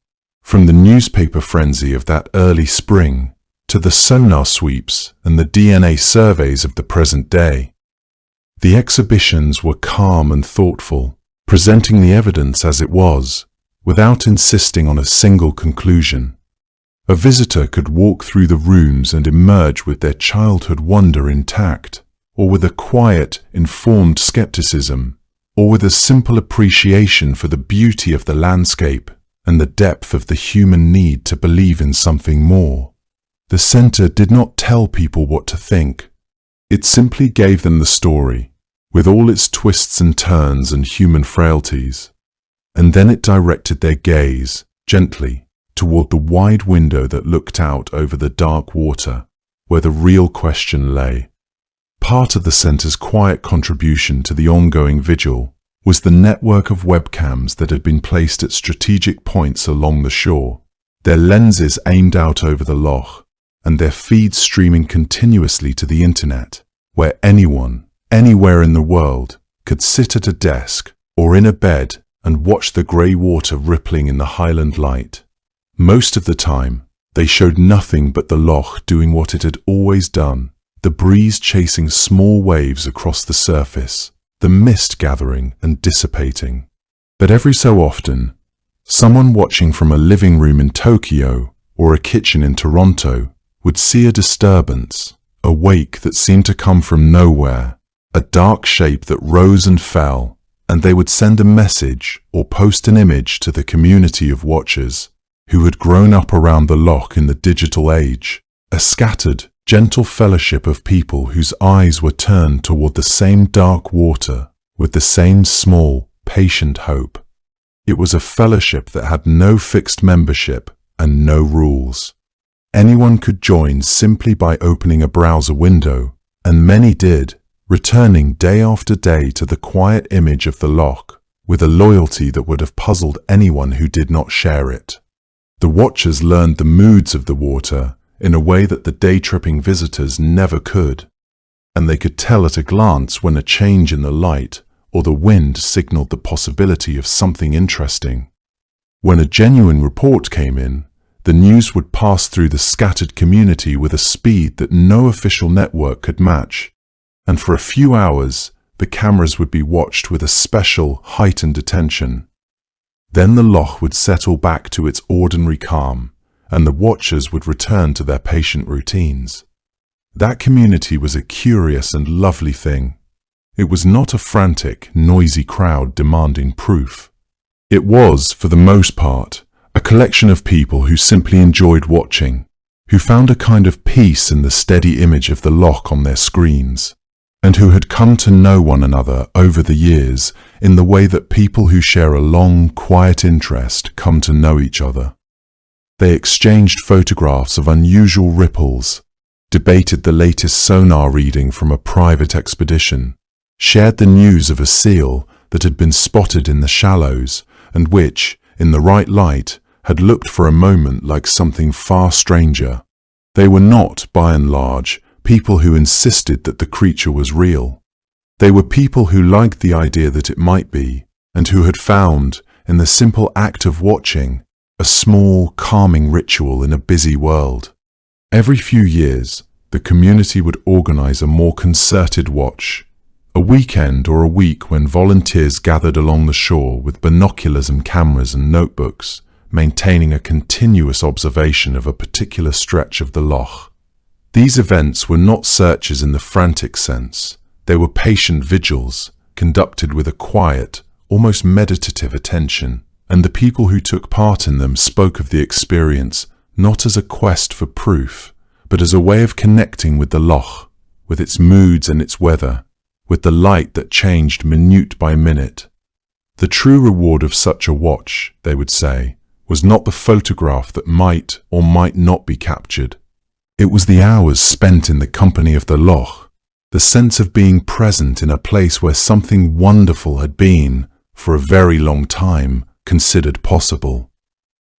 from the newspaper frenzy of that early spring, to the sonar sweeps and the DNA surveys of the present day. The exhibitions were calm and thoughtful, presenting the evidence as it was, without insisting on a single conclusion. A visitor could walk through the rooms and emerge with their childhood wonder intact, or with a quiet, informed skepticism, or with a simple appreciation for the beauty of the landscape and the depth of the human need to believe in something more. The center did not tell people what to think. It simply gave them the story, with all its twists and turns and human frailties. And then it directed their gaze, gently, toward the wide window that looked out over the dark water, where the real question lay. Part of the center's quiet contribution to the ongoing vigil was the network of webcams that had been placed at strategic points along the shore, their lenses aimed out over the loch, and their feeds streaming continuously to the internet, where anyone, anywhere in the world, could sit at a desk or in a bed and watch the grey water rippling in the highland light. Most of the time, they showed nothing but the loch doing what it had always done, the breeze chasing small waves across the surface, the mist gathering and dissipating. But every so often, someone watching from a living room in Tokyo or a kitchen in Toronto would see a disturbance, a wake that seemed to come from nowhere, a dark shape that rose and fell, and they would send a message or post an image to the community of watchers who had grown up around the loch in the digital age, a scattered, gentle fellowship of people whose eyes were turned toward the same dark water with the same small, patient hope. It was a fellowship that had no fixed membership and no rules. Anyone could join simply by opening a browser window, and many did, returning day after day to the quiet image of the loch with a loyalty that would have puzzled anyone who did not share it. The watchers learned the moods of the water in a way that the day-tripping visitors never could, and they could tell at a glance when a change in the light or the wind signaled the possibility of something interesting. When a genuine report came in, the news would pass through the scattered community with a speed that no official network could match, and for a few hours the cameras would be watched with a special, heightened attention. Then the loch would settle back to its ordinary calm, and the watchers would return to their patient routines. That community was a curious and lovely thing. It was not a frantic, noisy crowd demanding proof. It was, for the most part, a collection of people who simply enjoyed watching, who found a kind of peace in the steady image of the loch on their screens, and who had come to know one another over the years in the way that people who share a long, quiet interest come to know each other. They exchanged photographs of unusual ripples, debated the latest sonar reading from a private expedition, shared the news of a seal that had been spotted in the shallows and which, in the right light, had looked for a moment like something far stranger. They were not, by and large, people who insisted that the creature was real. They were people who liked the idea that it might be, and who had found, in the simple act of watching, a small, calming ritual in a busy world. Every few years, the community would organize a more concerted watch, a weekend or a week when volunteers gathered along the shore with binoculars and cameras and notebooks, maintaining a continuous observation of a particular stretch of the loch. These events were not searches in the frantic sense. They were patient vigils, conducted with a quiet, almost meditative attention, and the people who took part in them spoke of the experience not as a quest for proof, but as a way of connecting with the loch, with its moods and its weather, with the light that changed minute by minute. The true reward of such a watch, they would say, was not the photograph that might or might not be captured. It was the hours spent in the company of the loch, the sense of being present in a place where something wonderful had been, for a very long time, considered possible.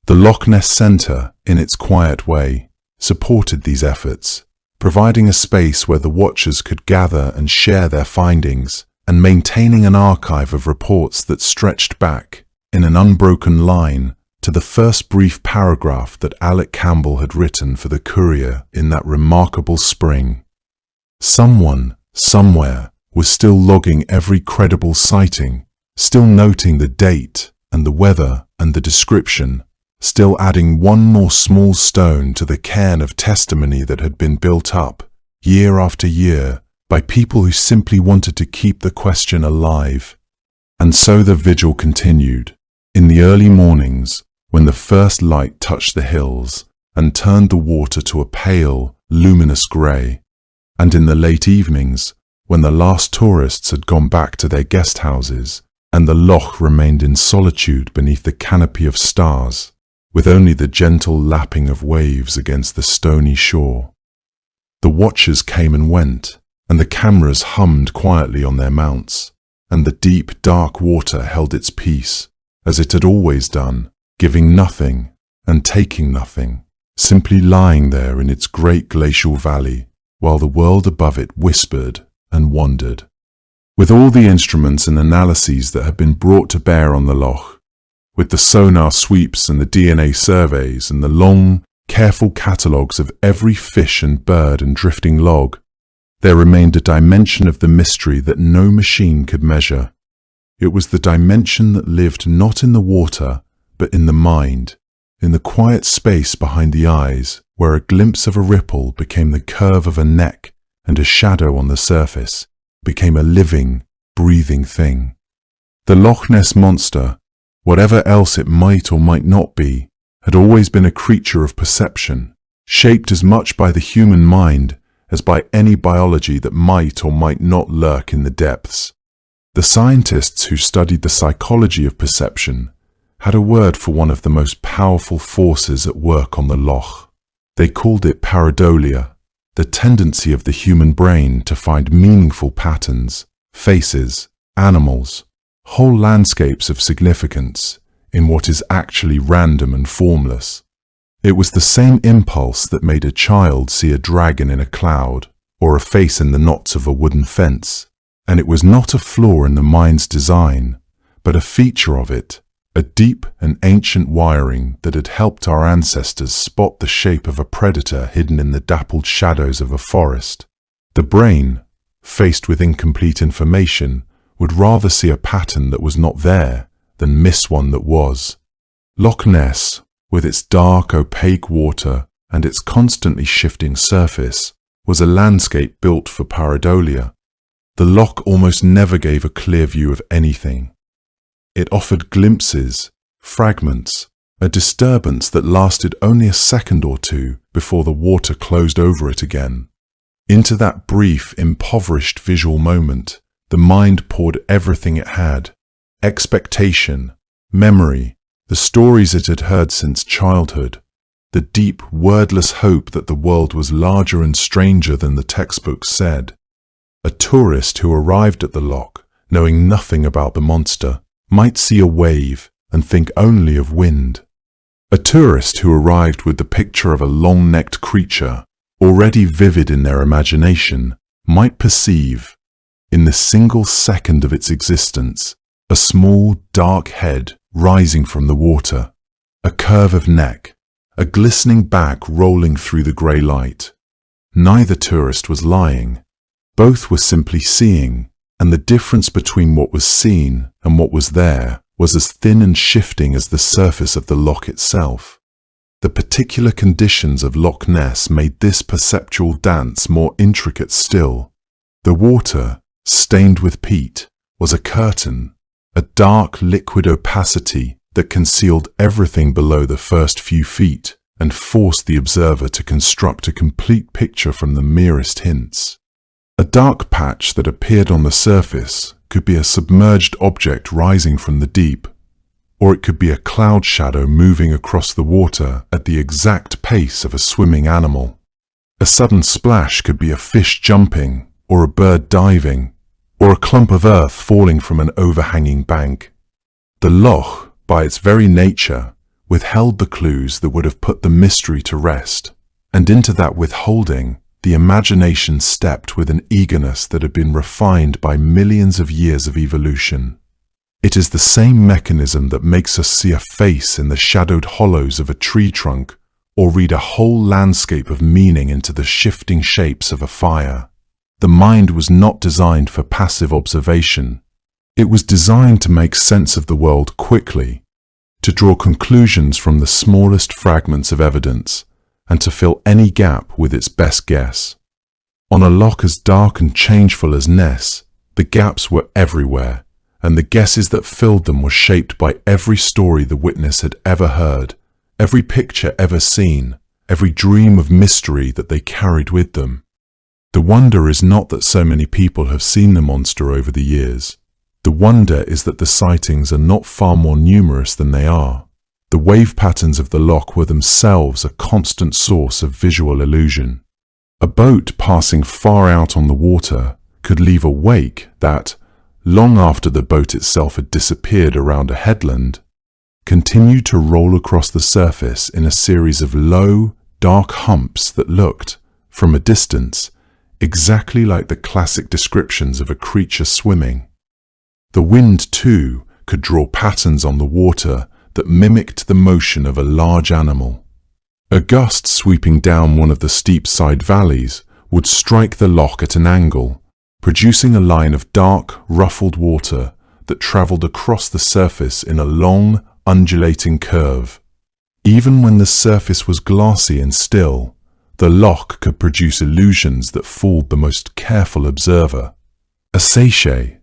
The Loch Ness Centre, in its quiet way, supported these efforts, providing a space where the watchers could gather and share their findings, and maintaining an archive of reports that stretched back, in an unbroken line, to the first brief paragraph that Alec Campbell had written for the Courier in that remarkable spring. Someone, somewhere, was still logging every credible sighting, still noting the date and the weather and the description, still adding one more small stone to the cairn of testimony that had been built up, year after year, by people who simply wanted to keep the question alive. And so the vigil continued. In the early mornings, when the first light touched the hills and turned the water to a pale, luminous grey, and in the late evenings, when the last tourists had gone back to their guest houses, and the loch remained in solitude beneath the canopy of stars, with only the gentle lapping of waves against the stony shore. The watchers came and went, and the cameras hummed quietly on their mounts, and the deep, dark water held its peace, as it had always done, giving nothing and taking nothing, simply lying there in its great glacial valley, while the world above it whispered and wondered. With all the instruments and analyses that had been brought to bear on the loch, with the sonar sweeps and the DNA surveys and the long, careful catalogues of every fish and bird and drifting log, there remained a dimension of the mystery that no machine could measure. It was the dimension that lived not in the water, but in the mind, in the quiet space behind the eyes, where a glimpse of a ripple became the curve of a neck and a shadow on the surface became a living, breathing thing. The Loch Ness monster, whatever else it might or might not be, had always been a creature of perception, shaped as much by the human mind as by any biology that might or might not lurk in the depths. The scientists who studied the psychology of perception had a word for one of the most powerful forces at work on the loch. They called it pareidolia, the tendency of the human brain to find meaningful patterns, faces, animals, whole landscapes of significance in what is actually random and formless. It was the same impulse that made a child see a dragon in a cloud or a face in the knots of a wooden fence, and it was not a flaw in the mind's design, but a feature of it, a deep and ancient wiring that had helped our ancestors spot the shape of a predator hidden in the dappled shadows of a forest. The brain, faced with incomplete information, would rather see a pattern that was not there than miss one that was. Loch Ness, with its dark, opaque water and its constantly shifting surface, was a landscape built for pareidolia. The loch almost never gave a clear view of anything. It offered glimpses, fragments, a disturbance that lasted only a second or two before the water closed over it again. Into that brief, impoverished visual moment, the mind poured everything it had: expectation, memory, the stories it had heard since childhood, the deep, wordless hope that the world was larger and stranger than the textbooks said. A tourist who arrived at the loch, knowing nothing about the monster, might see a wave and think only of wind. A tourist who arrived with the picture of a long-necked creature, already vivid in their imagination, might perceive, in the single second of its existence, a small, dark head rising from the water, a curve of neck, a glistening back rolling through the grey light. Neither tourist was lying. Both were simply seeing, and the difference between what was seen and what was there was as thin and shifting as the surface of the loch itself. The particular conditions of Loch Ness made this perceptual dance more intricate still. The water, stained with peat, was a curtain, a dark liquid opacity that concealed everything below the first few feet and forced the observer to construct a complete picture from the merest hints. A dark patch that appeared on the surface could be a submerged object rising from the deep, or it could be a cloud shadow moving across the water at the exact pace of a swimming animal. A sudden splash could be a fish jumping, or a bird diving, or a clump of earth falling from an overhanging bank. The loch, by its very nature, withheld the clues that would have put the mystery to rest, and into that withholding, the imagination stepped with an eagerness that had been refined by millions of years of evolution. It is the same mechanism that makes us see a face in the shadowed hollows of a tree trunk, or read a whole landscape of meaning into the shifting shapes of a fire. The mind was not designed for passive observation. It was designed to make sense of the world quickly, to draw conclusions from the smallest fragments of evidence, and to fill any gap with its best guess. On a loch as dark and changeful as Ness, the gaps were everywhere, and the guesses that filled them were shaped by every story the witness had ever heard, every picture ever seen, every dream of mystery that they carried with them. The wonder is not that so many people have seen the monster over the years. The wonder is that the sightings are not far more numerous than they are. The wave patterns of the loch were themselves a constant source of visual illusion. A boat passing far out on the water could leave a wake that, long after the boat itself had disappeared around a headland, continued to roll across the surface in a series of low, dark humps that looked, from a distance, exactly like the classic descriptions of a creature swimming. The wind, too, could draw patterns on the water that mimicked the motion of a large animal. A gust sweeping down one of the steep side valleys would strike the loch at an angle, producing a line of dark, ruffled water that travelled across the surface in a long, undulating curve. Even when the surface was glassy and still, the loch could produce illusions that fooled the most careful observer. A seiche,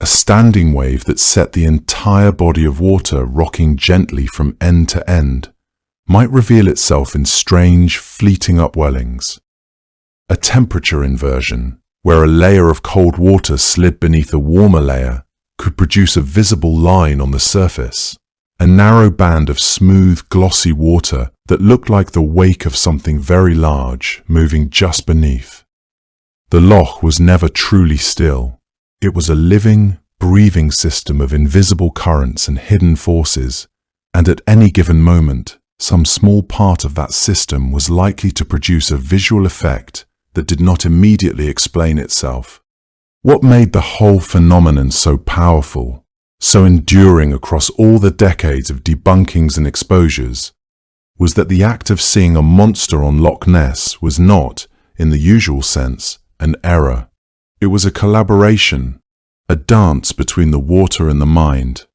a standing wave that set the entire body of water rocking gently from end to end, might reveal itself in strange, fleeting upwellings. A temperature inversion, where a layer of cold water slid beneath a warmer layer, could produce a visible line on the surface, a narrow band of smooth, glossy water that looked like the wake of something very large moving just beneath. The loch was never truly still. It was a living, breathing system of invisible currents and hidden forces, and at any given moment, some small part of that system was likely to produce a visual effect that did not immediately explain itself. What made the whole phenomenon so powerful, so enduring across all the decades of debunkings and exposures, was that the act of seeing a monster on Loch Ness was not, in the usual sense, an error. It was a collaboration, a dance between the water and the mind,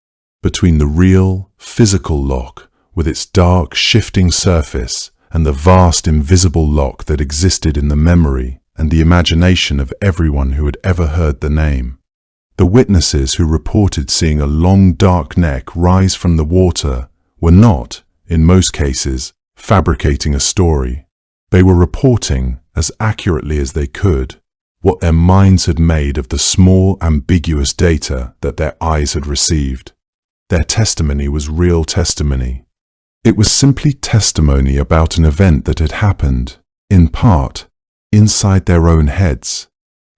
between the real, physical loch with its dark, shifting surface and the vast, invisible loch that existed in the memory and the imagination of everyone who had ever heard the name. The witnesses who reported seeing a long, dark neck rise from the water were not, in most cases, fabricating a story. They were reporting, as accurately as they could, what their minds had made of the small, ambiguous data that their eyes had received. Their testimony was real testimony. It was simply testimony about an event that had happened, in part, inside their own heads,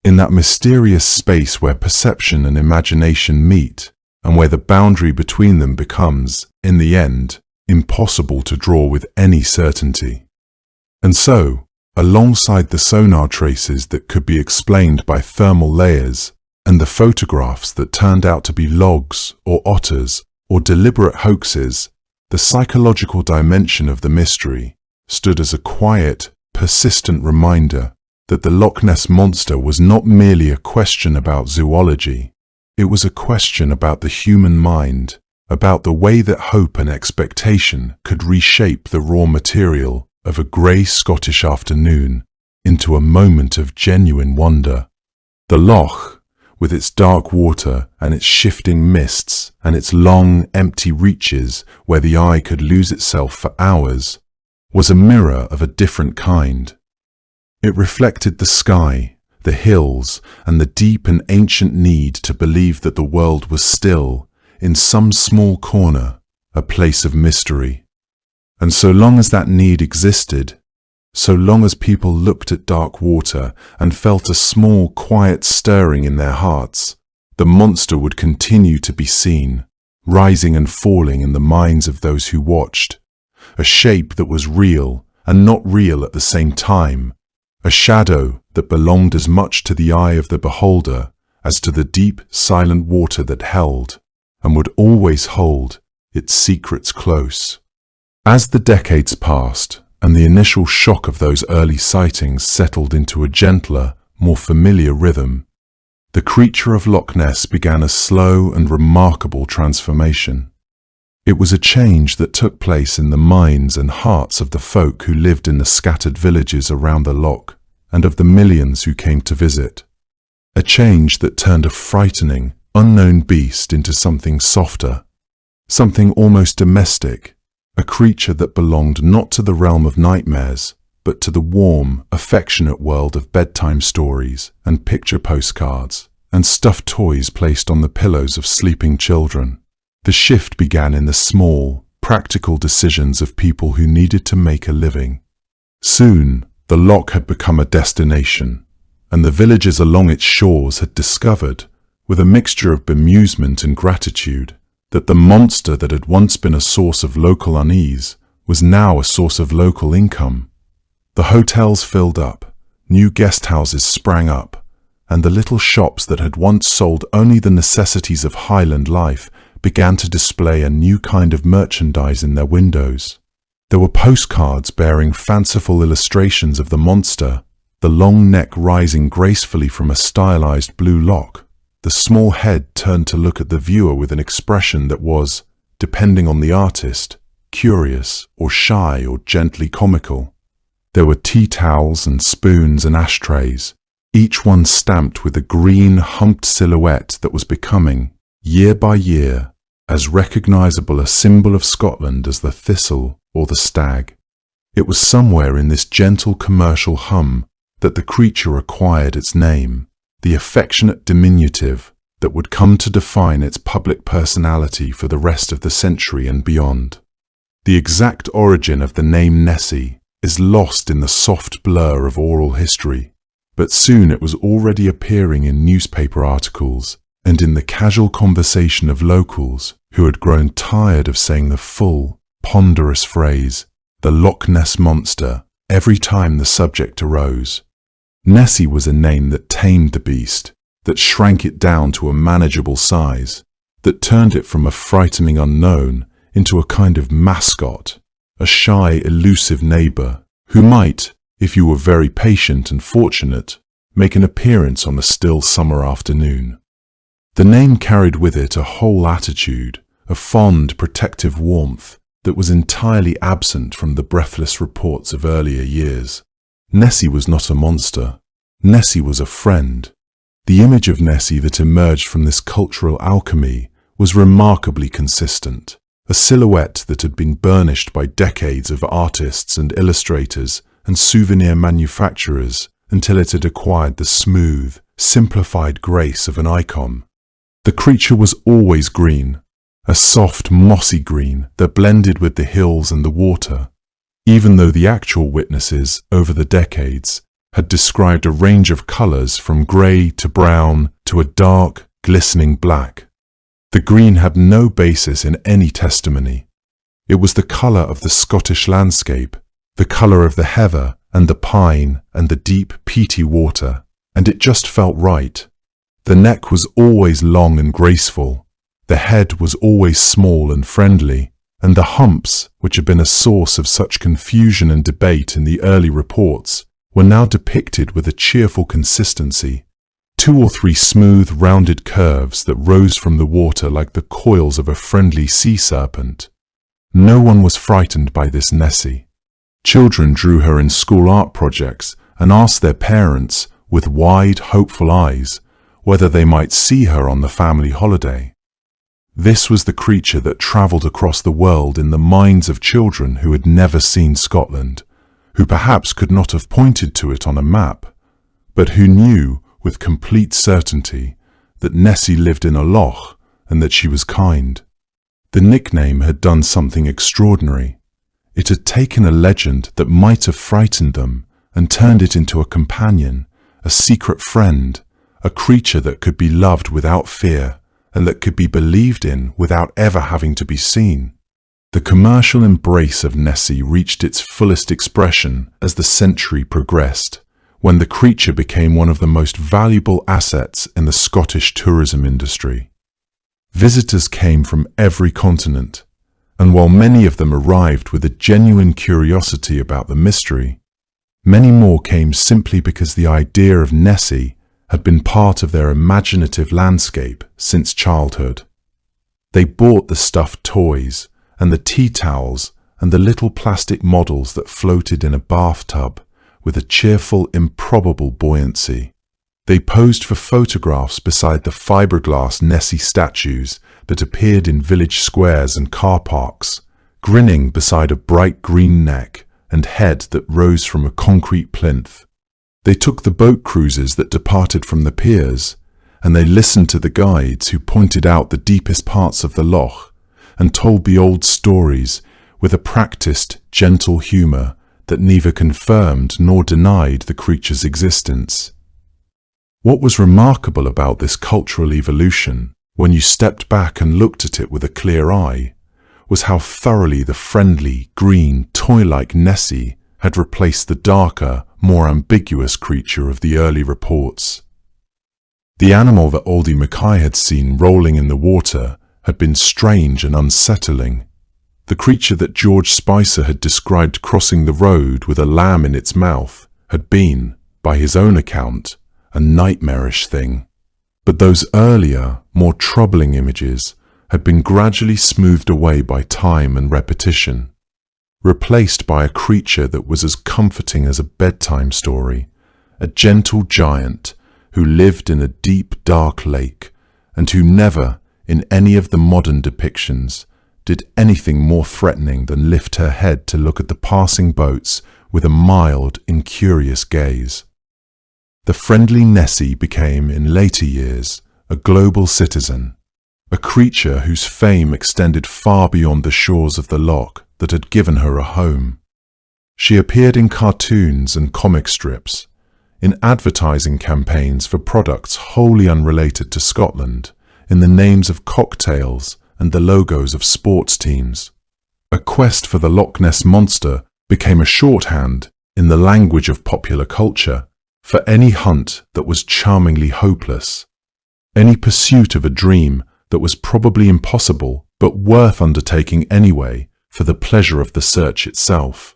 in that mysterious space where perception and imagination meet, and where the boundary between them becomes, in the end, impossible to draw with any certainty. And so, alongside the sonar traces that could be explained by thermal layers, and the photographs that turned out to be logs or otters or deliberate hoaxes, the psychological dimension of the mystery stood as a quiet, persistent reminder that the Loch Ness Monster was not merely a question about zoology. It was a question about the human mind, about the way that hope and expectation could reshape the raw material of a grey Scottish afternoon into a moment of genuine wonder. The loch, with its dark water and its shifting mists and its long, empty reaches where the eye could lose itself for hours, was a mirror of a different kind. It reflected the sky, the hills, and the deep and ancient need to believe that the world was still, in some small corner, a place of mystery. And so long as that need existed, so long as people looked at dark water and felt a small, quiet stirring in their hearts, the monster would continue to be seen, rising and falling in the minds of those who watched. A shape that was real and not real at the same time, a shadow that belonged as much to the eye of the beholder as to the deep, silent water that held, and would always hold, its secrets close. As the decades passed, and the initial shock of those early sightings settled into a gentler, more familiar rhythm, the creature of Loch Ness began a slow and remarkable transformation. It was a change that took place in the minds and hearts of the folk who lived in the scattered villages around the loch, and of the millions who came to visit. A change that turned a frightening, unknown beast into something softer, something almost domestic, a creature that belonged not to the realm of nightmares, but to the warm, affectionate world of bedtime stories and picture postcards and stuffed toys placed on the pillows of sleeping children. The shift began in the small, practical decisions of people who needed to make a living. Soon, the loch had become a destination, and the villagers along its shores had discovered, with a mixture of bemusement and gratitude, that the monster that had once been a source of local unease was now a source of local income. The hotels filled up, new guest houses sprang up, and the little shops that had once sold only the necessities of Highland life began to display a new kind of merchandise in their windows. There were postcards bearing fanciful illustrations of the monster, the long neck rising gracefully from a stylized blue lock, the small head turned to look at the viewer with an expression that was, depending on the artist, curious or shy or gently comical. There were tea towels and spoons and ashtrays, each one stamped with a green, humped silhouette that was becoming, year by year, as recognizable a symbol of Scotland as the thistle or the stag. It was somewhere in this gentle commercial hum that the creature acquired its name, the affectionate diminutive that would come to define its public personality for the rest of the century and beyond. The exact origin of the name Nessie is lost in the soft blur of oral history, but soon it was already appearing in newspaper articles and in the casual conversation of locals who had grown tired of saying the full, ponderous phrase, the Loch Ness Monster, every time the subject arose. Nessie was a name that tamed the beast, that shrank it down to a manageable size, that turned it from a frightening unknown into a kind of mascot, a shy, elusive neighbor who might, if you were very patient and fortunate, make an appearance on a still summer afternoon. The name carried with it a whole attitude, a fond, protective warmth that was entirely absent from the breathless reports of earlier years. Nessie was not a monster. Nessie was a friend. The image of Nessie that emerged from this cultural alchemy was remarkably consistent, a silhouette that had been burnished by decades of artists and illustrators and souvenir manufacturers until it had acquired the smooth, simplified grace of an icon. The creature was always green, a soft, mossy green that blended with the hills and the water, even though the actual witnesses, over the decades, had described a range of colours from grey to brown to a dark, glistening black. The green had no basis in any testimony. It was the colour of the Scottish landscape, the colour of the heather and the pine and the deep, peaty water, and it just felt right. The neck was always long and graceful, the head was always small and friendly, and the humps, which had been a source of such confusion and debate in the early reports, were now depicted with a cheerful consistency. 2 or 3 smooth, rounded curves that rose from the water like the coils of a friendly sea serpent. No one was frightened by this Nessie. Children drew her in school art projects and asked their parents, with wide, hopeful eyes, whether they might see her on the family holiday. This was the creature that travelled across the world in the minds of children who had never seen Scotland, who perhaps could not have pointed to it on a map, but who knew with complete certainty that Nessie lived in a loch and that she was kind. The nickname had done something extraordinary. It had taken a legend that might have frightened them and turned it into a companion, a secret friend, a creature that could be loved without fear and that could be believed in without ever having to be seen. The commercial embrace of Nessie reached its fullest expression as the century progressed, when the creature became one of the most valuable assets in the Scottish tourism industry. Visitors came from every continent, and while many of them arrived with a genuine curiosity about the mystery, many more came simply because the idea of Nessie had been part of their imaginative landscape since childhood. They bought the stuffed toys and the tea towels and the little plastic models that floated in a bathtub with a cheerful, improbable buoyancy. They posed for photographs beside the fiberglass Nessie statues that appeared in village squares and car parks, grinning beside a bright green neck and head that rose from a concrete plinth. They took the boat cruises that departed from the piers, and they listened to the guides who pointed out the deepest parts of the loch and told the old stories with a practiced, gentle humour that neither confirmed nor denied the creature's existence. What was remarkable about this cultural evolution, when you stepped back and looked at it with a clear eye, was how thoroughly the friendly, green, toy-like Nessie had replaced the darker, more ambiguous creature of the early reports. The animal that Oldie Mackay had seen rolling in the water had been strange and unsettling. The creature that George Spicer had described crossing the road with a lamb in its mouth had been, by his own account, a nightmarish thing. But those earlier, more troubling images had been gradually smoothed away by time and repetition, replaced by a creature that was as comforting as a bedtime story, a gentle giant who lived in a deep, dark lake and who never, in any of the modern depictions, did anything more threatening than lift her head to look at the passing boats with a mild, incurious gaze. The friendly Nessie became, in later years, a global citizen, a creature whose fame extended far beyond the shores of the loch that had given her a home. She appeared in cartoons and comic strips, in advertising campaigns for products wholly unrelated to Scotland, in the names of cocktails and the logos of sports teams. A quest for the Loch Ness monster became a shorthand, in the language of popular culture, for any hunt that was charmingly hopeless, any pursuit of a dream that was probably impossible but worth undertaking anyway for the pleasure of the search itself.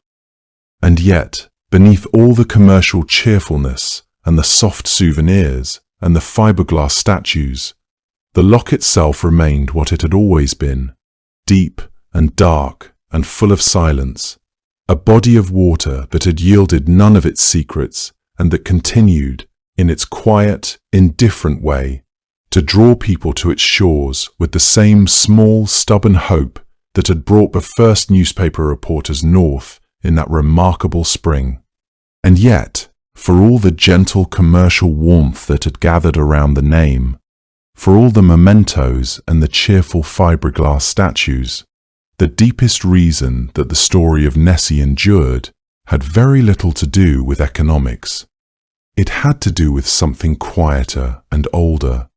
And yet, beneath all the commercial cheerfulness and the soft souvenirs and the fiberglass statues, the loch itself remained what it had always been, deep and dark and full of silence, a body of water that had yielded none of its secrets and that continued, in its quiet, indifferent way, to draw people to its shores with the same small, stubborn hope that had brought the first newspaper reporters north in that remarkable spring. And yet, for all the gentle commercial warmth that had gathered around the name, for all the mementos and the cheerful fiberglass statues, the deepest reason that the story of Nessie endured had very little to do with economics. It had to do with something quieter and older,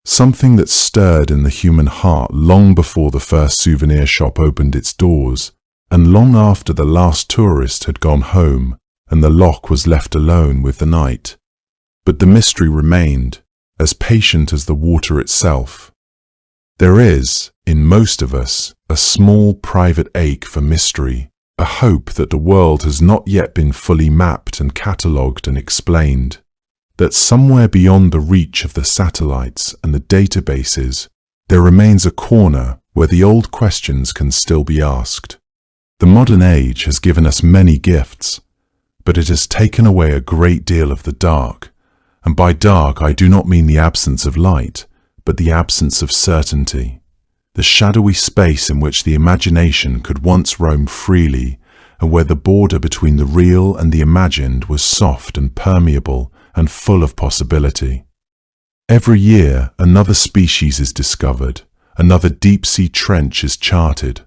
something that stirred in the human heart long before the first souvenir shop opened its doors, and long after the last tourist had gone home and the loch was left alone with the night. But the mystery remained, as patient as the water itself. There is, in most of us, a small private ache for mystery, a hope that the world has not yet been fully mapped and catalogued and explained, that somewhere beyond the reach of the satellites and the databases, there remains a corner where the old questions can still be asked. The modern age has given us many gifts, but it has taken away a great deal of the dark, and by dark I do not mean the absence of light, but the absence of certainty, the shadowy space in which the imagination could once roam freely, and where the border between the real and the imagined was soft and permeable and full of possibility. Every year another species is discovered, Another deep-sea trench is charted,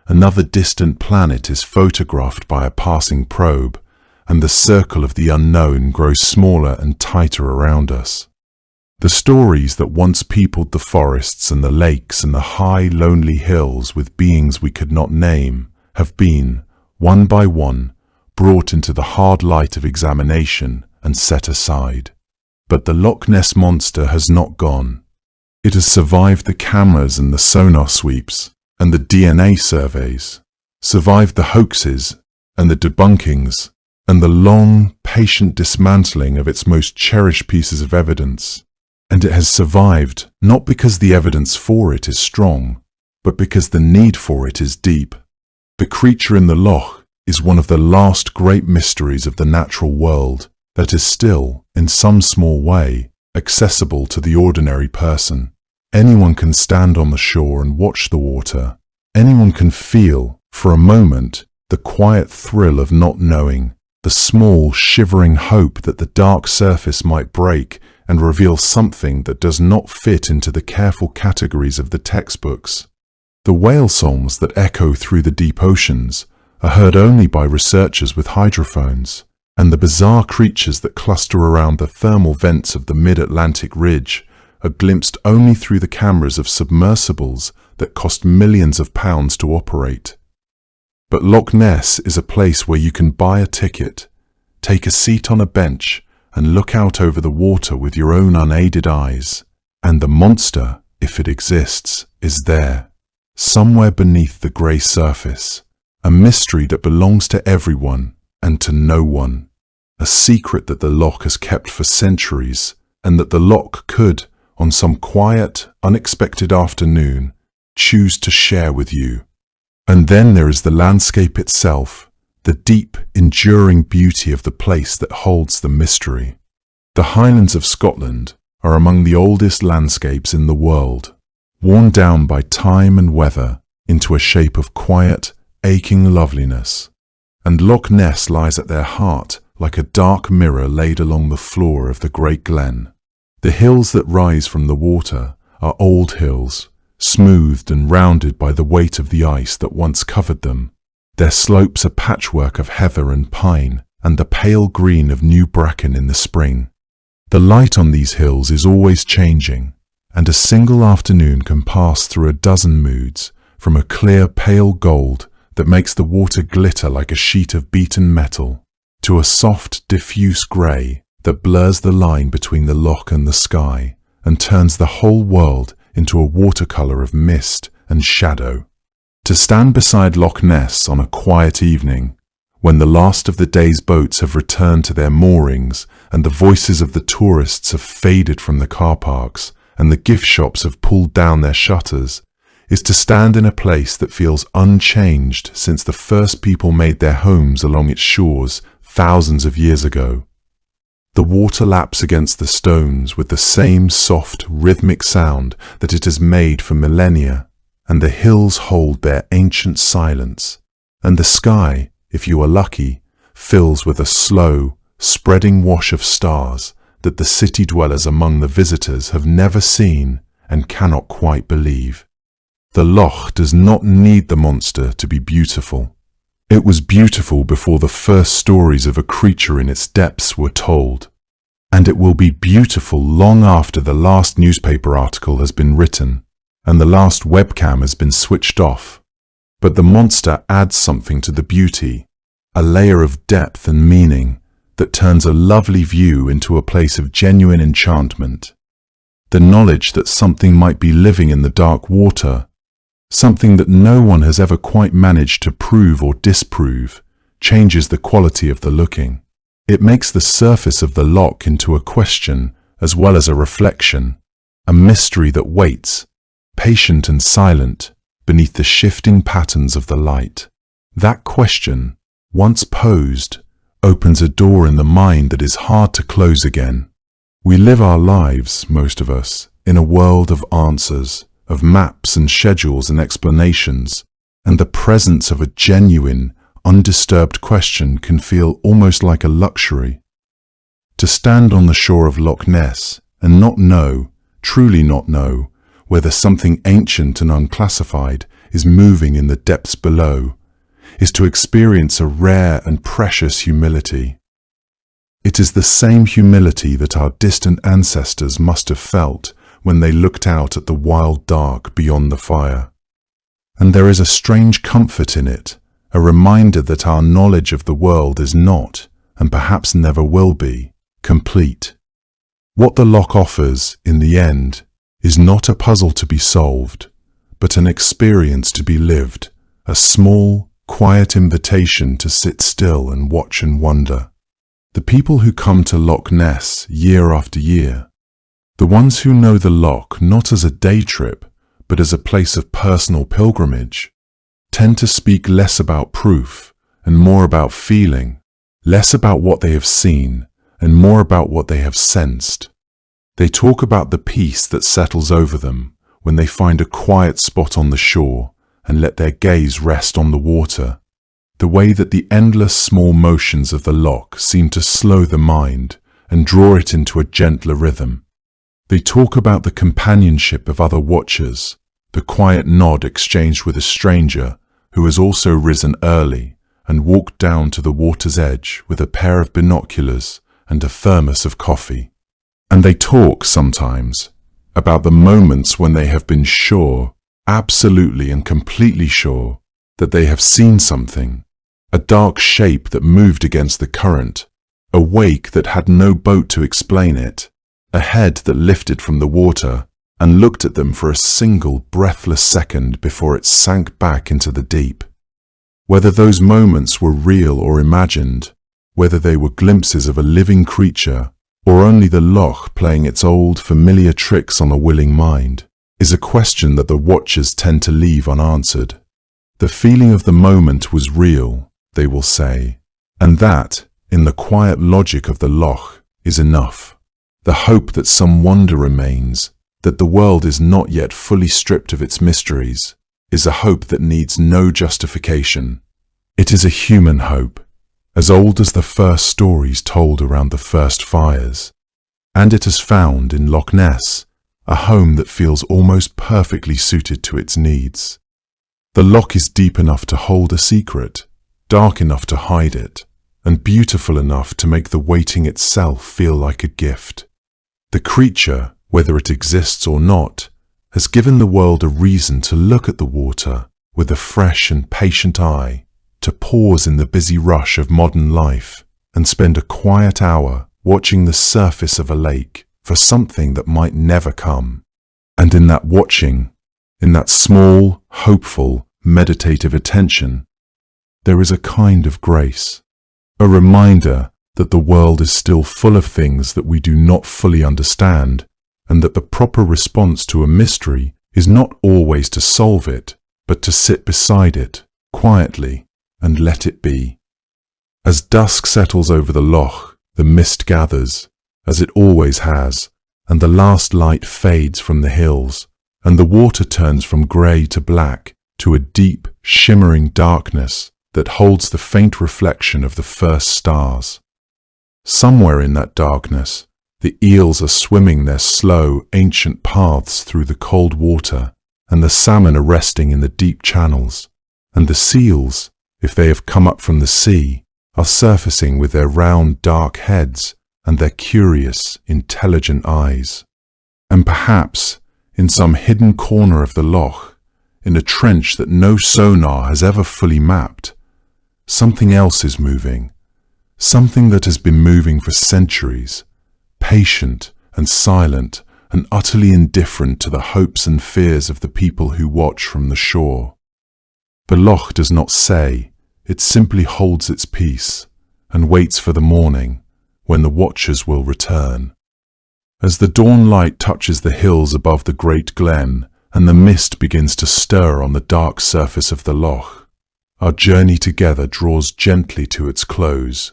another distant planet is photographed by a passing probe, and the circle of the unknown grows smaller and tighter around us. The stories that once peopled the forests and the lakes and the high, lonely hills with beings we could not name have been, one by one, brought into the hard light of examination and set aside. But the Loch Ness monster has not gone. It has survived the cameras and the sonar sweeps and the DNA surveys, survived the hoaxes and the debunkings, and the long, patient dismantling of its most cherished pieces of evidence. And it has survived not because the evidence for it is strong, but because the need for it is deep. The creature in the loch is one of the last great mysteries of the natural world that is still, in some small way, accessible to the ordinary person. Anyone can stand on the shore and watch the water. Anyone can feel, for a moment, the quiet thrill of not knowing, the small, shivering hope that the dark surface might break and reveal something that does not fit into the careful categories of the textbooks. The whale songs that echo through the deep oceans are heard only by researchers with hydrophones, and the bizarre creatures that cluster around the thermal vents of the mid-Atlantic ridge are glimpsed only through the cameras of submersibles that cost millions of pounds to operate. But Loch Ness is a place where you can buy a ticket, take a seat on a bench, and look out over the water with your own unaided eyes. And the monster, if it exists, is there, somewhere beneath the grey surface, a mystery that belongs to everyone and to no one, a secret that the loch has kept for centuries, and that the loch could, on some quiet, unexpected afternoon, choose to share with you. And then there is the landscape itself, the deep, enduring beauty of the place that holds the mystery. The Highlands of Scotland are among the oldest landscapes in the world, worn down by time and weather into a shape of quiet, aching loveliness. And Loch Ness lies at their heart like a dark mirror laid along the floor of the great glen. The hills that rise from the water are old hills, smoothed and rounded by the weight of the ice that once covered them. Their slopes are patchwork of heather and pine, and the pale green of new bracken in the spring. The light on these hills is always changing, and a single afternoon can pass through a dozen moods, from a clear pale gold that makes the water glitter like a sheet of beaten metal, to a soft, diffuse grey that blurs the line between the loch and the sky and turns the whole world into a watercolour of mist and shadow. To stand beside Loch Ness on a quiet evening, when the last of the day's boats have returned to their moorings and the voices of the tourists have faded from the car parks and the gift shops have pulled down their shutters, is to stand in a place that feels unchanged since the first people made their homes along its shores thousands of years ago. The water laps against the stones with the same soft, rhythmic sound that it has made for millennia, and the hills hold their ancient silence, and the sky, if you are lucky, fills with a slow, spreading wash of stars that the city dwellers among the visitors have never seen and cannot quite believe. The loch does not need the monster to be beautiful. It was beautiful before the first stories of a creature in its depths were told, and it will be beautiful long after the last newspaper article has been written and the last webcam has been switched off. But the monster adds something to the beauty, a layer of depth and meaning that turns a lovely view into a place of genuine enchantment. The knowledge that something might be living in the dark water, something that no one has ever quite managed to prove or disprove, changes the quality of the looking. It makes the surface of the loch into a question as well as a reflection, a mystery that waits, patient and silent, beneath the shifting patterns of the light. That question, once posed, opens a door in the mind that is hard to close again. We live our lives, most of us, in a world of answers, of maps and schedules and explanations, and the presence of a genuine, undisturbed question can feel almost like a luxury. To stand on the shore of Loch Ness and not know, truly not know, whether something ancient and unclassified is moving in the depths below, is to experience a rare and precious humility. It is the same humility that our distant ancestors must have felt when they looked out at the wild dark beyond the fire. And there is a strange comfort in it, a reminder that our knowledge of the world is not, and perhaps never will be, complete. What the loch offers, in the end, is not a puzzle to be solved, but an experience to be lived, a small, quiet invitation to sit still and watch and wonder. The people who come to Loch Ness year after year, the ones who know the loch not as a day trip, but as a place of personal pilgrimage, tend to speak less about proof and more about feeling, less about what they have seen and more about what they have sensed. They talk about the peace that settles over them when they find a quiet spot on the shore and let their gaze rest on the water, the way that the endless small motions of the loch seem to slow the mind and draw it into a gentler rhythm. They talk about the companionship of other watchers, the quiet nod exchanged with a stranger who has also risen early and walked down to the water's edge with a pair of binoculars and a thermos of coffee. And they talk sometimes about the moments when they have been sure, absolutely and completely sure, that they have seen something, a dark shape that moved against the current, a wake that had no boat to explain it, a head that lifted from the water and looked at them for a single breathless second before it sank back into the deep. Whether those moments were real or imagined, whether they were glimpses of a living creature or only the loch playing its old familiar tricks on a willing mind, is a question that the watchers tend to leave unanswered. The feeling of the moment was real, they will say, and that, in the quiet logic of the loch, is enough. The hope that some wonder remains, that the world is not yet fully stripped of its mysteries, is a hope that needs no justification. It is a human hope, as old as the first stories told around the first fires, and it has found in Loch Ness a home that feels almost perfectly suited to its needs. The loch is deep enough to hold a secret, dark enough to hide it, and beautiful enough to make the waiting itself feel like a gift. The creature, whether it exists or not, has given the world a reason to look at the water with a fresh and patient eye, to pause in the busy rush of modern life and spend a quiet hour watching the surface of a lake for something that might never come. And in that watching, in that small, hopeful, meditative attention, there is a kind of grace, a reminder that the world is still full of things that we do not fully understand, and that the proper response to a mystery is not always to solve it, but to sit beside it, quietly, and let it be. As dusk settles over the loch, the mist gathers, as it always has, and the last light fades from the hills, and the water turns from grey to black to a deep, shimmering darkness that holds the faint reflection of the first stars. Somewhere in that darkness, the eels are swimming their slow, ancient paths through the cold water, and the salmon are resting in the deep channels, and the seals, if they have come up from the sea, are surfacing with their round, dark heads and their curious, intelligent eyes. And perhaps, in some hidden corner of the loch, in a trench that no sonar has ever fully mapped, something else is moving, something that has been moving for centuries, patient and silent and utterly indifferent to the hopes and fears of the people who watch from the shore. The loch does not say, it simply holds its peace and waits for the morning when the watchers will return. As the dawn light touches the hills above the great glen and the mist begins to stir on the dark surface of the loch, our journey together draws gently to its close.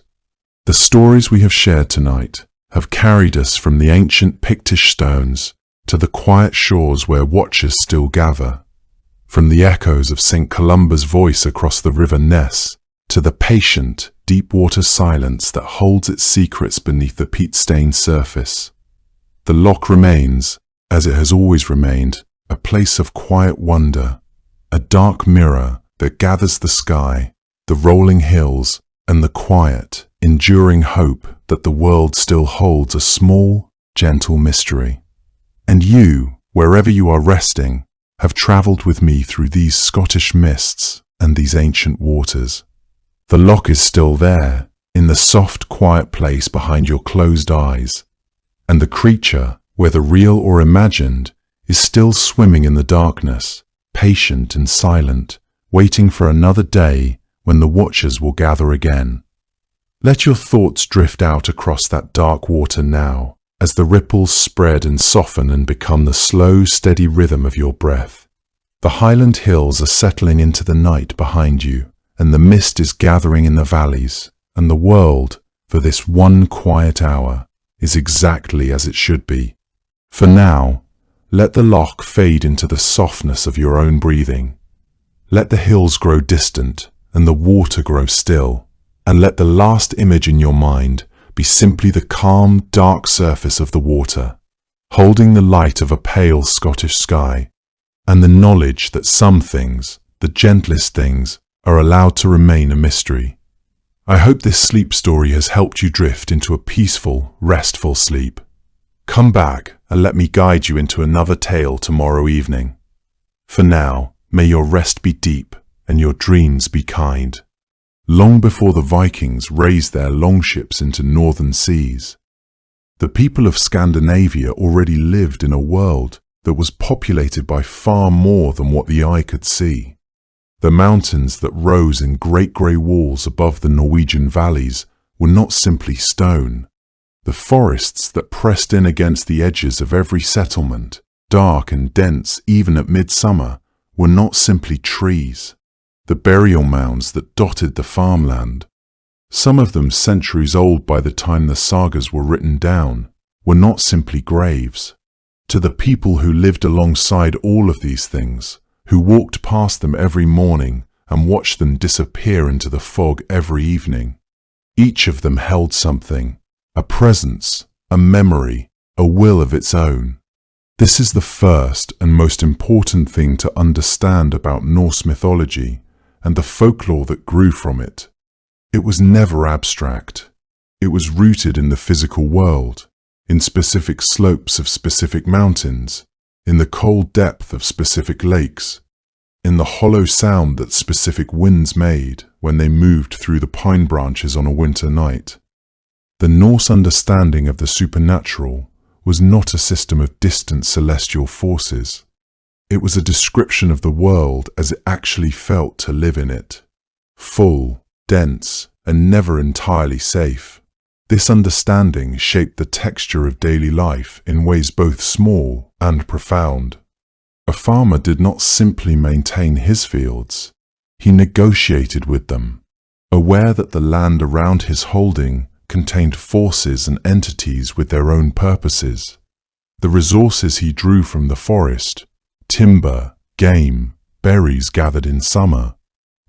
The stories we have shared tonight have carried us from the ancient Pictish stones to the quiet shores where watchers still gather, from the echoes of St. Columba's voice across the River Ness to the patient, deep-water silence that holds its secrets beneath the peat-stained surface. The loch remains, as it has always remained, a place of quiet wonder, a dark mirror that gathers the sky, the rolling hills, and the quiet, enduring hope that the world still holds a small, gentle mystery. And you, wherever you are resting, have travelled with me through these Scottish mists and these ancient waters. The loch is still there, in the soft, quiet place behind your closed eyes, and the creature, whether real or imagined, is still swimming in the darkness, patient and silent, waiting for another day when the watchers will gather again. Let your thoughts drift out across that dark water now, as the ripples spread and soften and become the slow, steady rhythm of your breath. The Highland hills are settling into the night behind you, and the mist is gathering in the valleys, and the world, for this one quiet hour, is exactly as it should be. For now, let the loch fade into the softness of your own breathing. Let the hills grow distant and the water grow still, and let the last image in your mind be simply the calm, dark surface of the water, holding the light of a pale Scottish sky, and the knowledge that some things, the gentlest things, are allowed to remain a mystery. I hope this sleep story has helped you drift into a peaceful, restful sleep. Come back and let me guide you into another tale tomorrow evening. For now, may your rest be deep and your dreams be kind. Long before the Vikings raised their longships into northern seas, the people of Scandinavia already lived in a world that was populated by far more than what the eye could see. The mountains that rose in great grey walls above the Norwegian valleys were not simply stone. The forests that pressed in against the edges of every settlement, dark and dense even at midsummer, were not simply trees. The burial mounds that dotted the farmland, some of them centuries old by the time the sagas were written down, were not simply graves. To the people who lived alongside all of these things, who walked past them every morning and watched them disappear into the fog every evening, each of them held something, a presence, a memory, a will of its own. This is the first and most important thing to understand about Norse mythology and the folklore that grew from it. It was never abstract. It was rooted in the physical world, in specific slopes of specific mountains, in the cold depth of specific lakes, in the hollow sound that specific winds made when they moved through the pine branches on a winter night. The Norse understanding of the supernatural was not a system of distant celestial forces. It was a description of the world as it actually felt to live in it. Full, dense, and never entirely safe. This understanding shaped the texture of daily life in ways both small and profound. A farmer did not simply maintain his fields. He negotiated with them, aware that the land around his holding contained forces and entities with their own purposes. The resources he drew from the forest, timber, game, berries gathered in summer,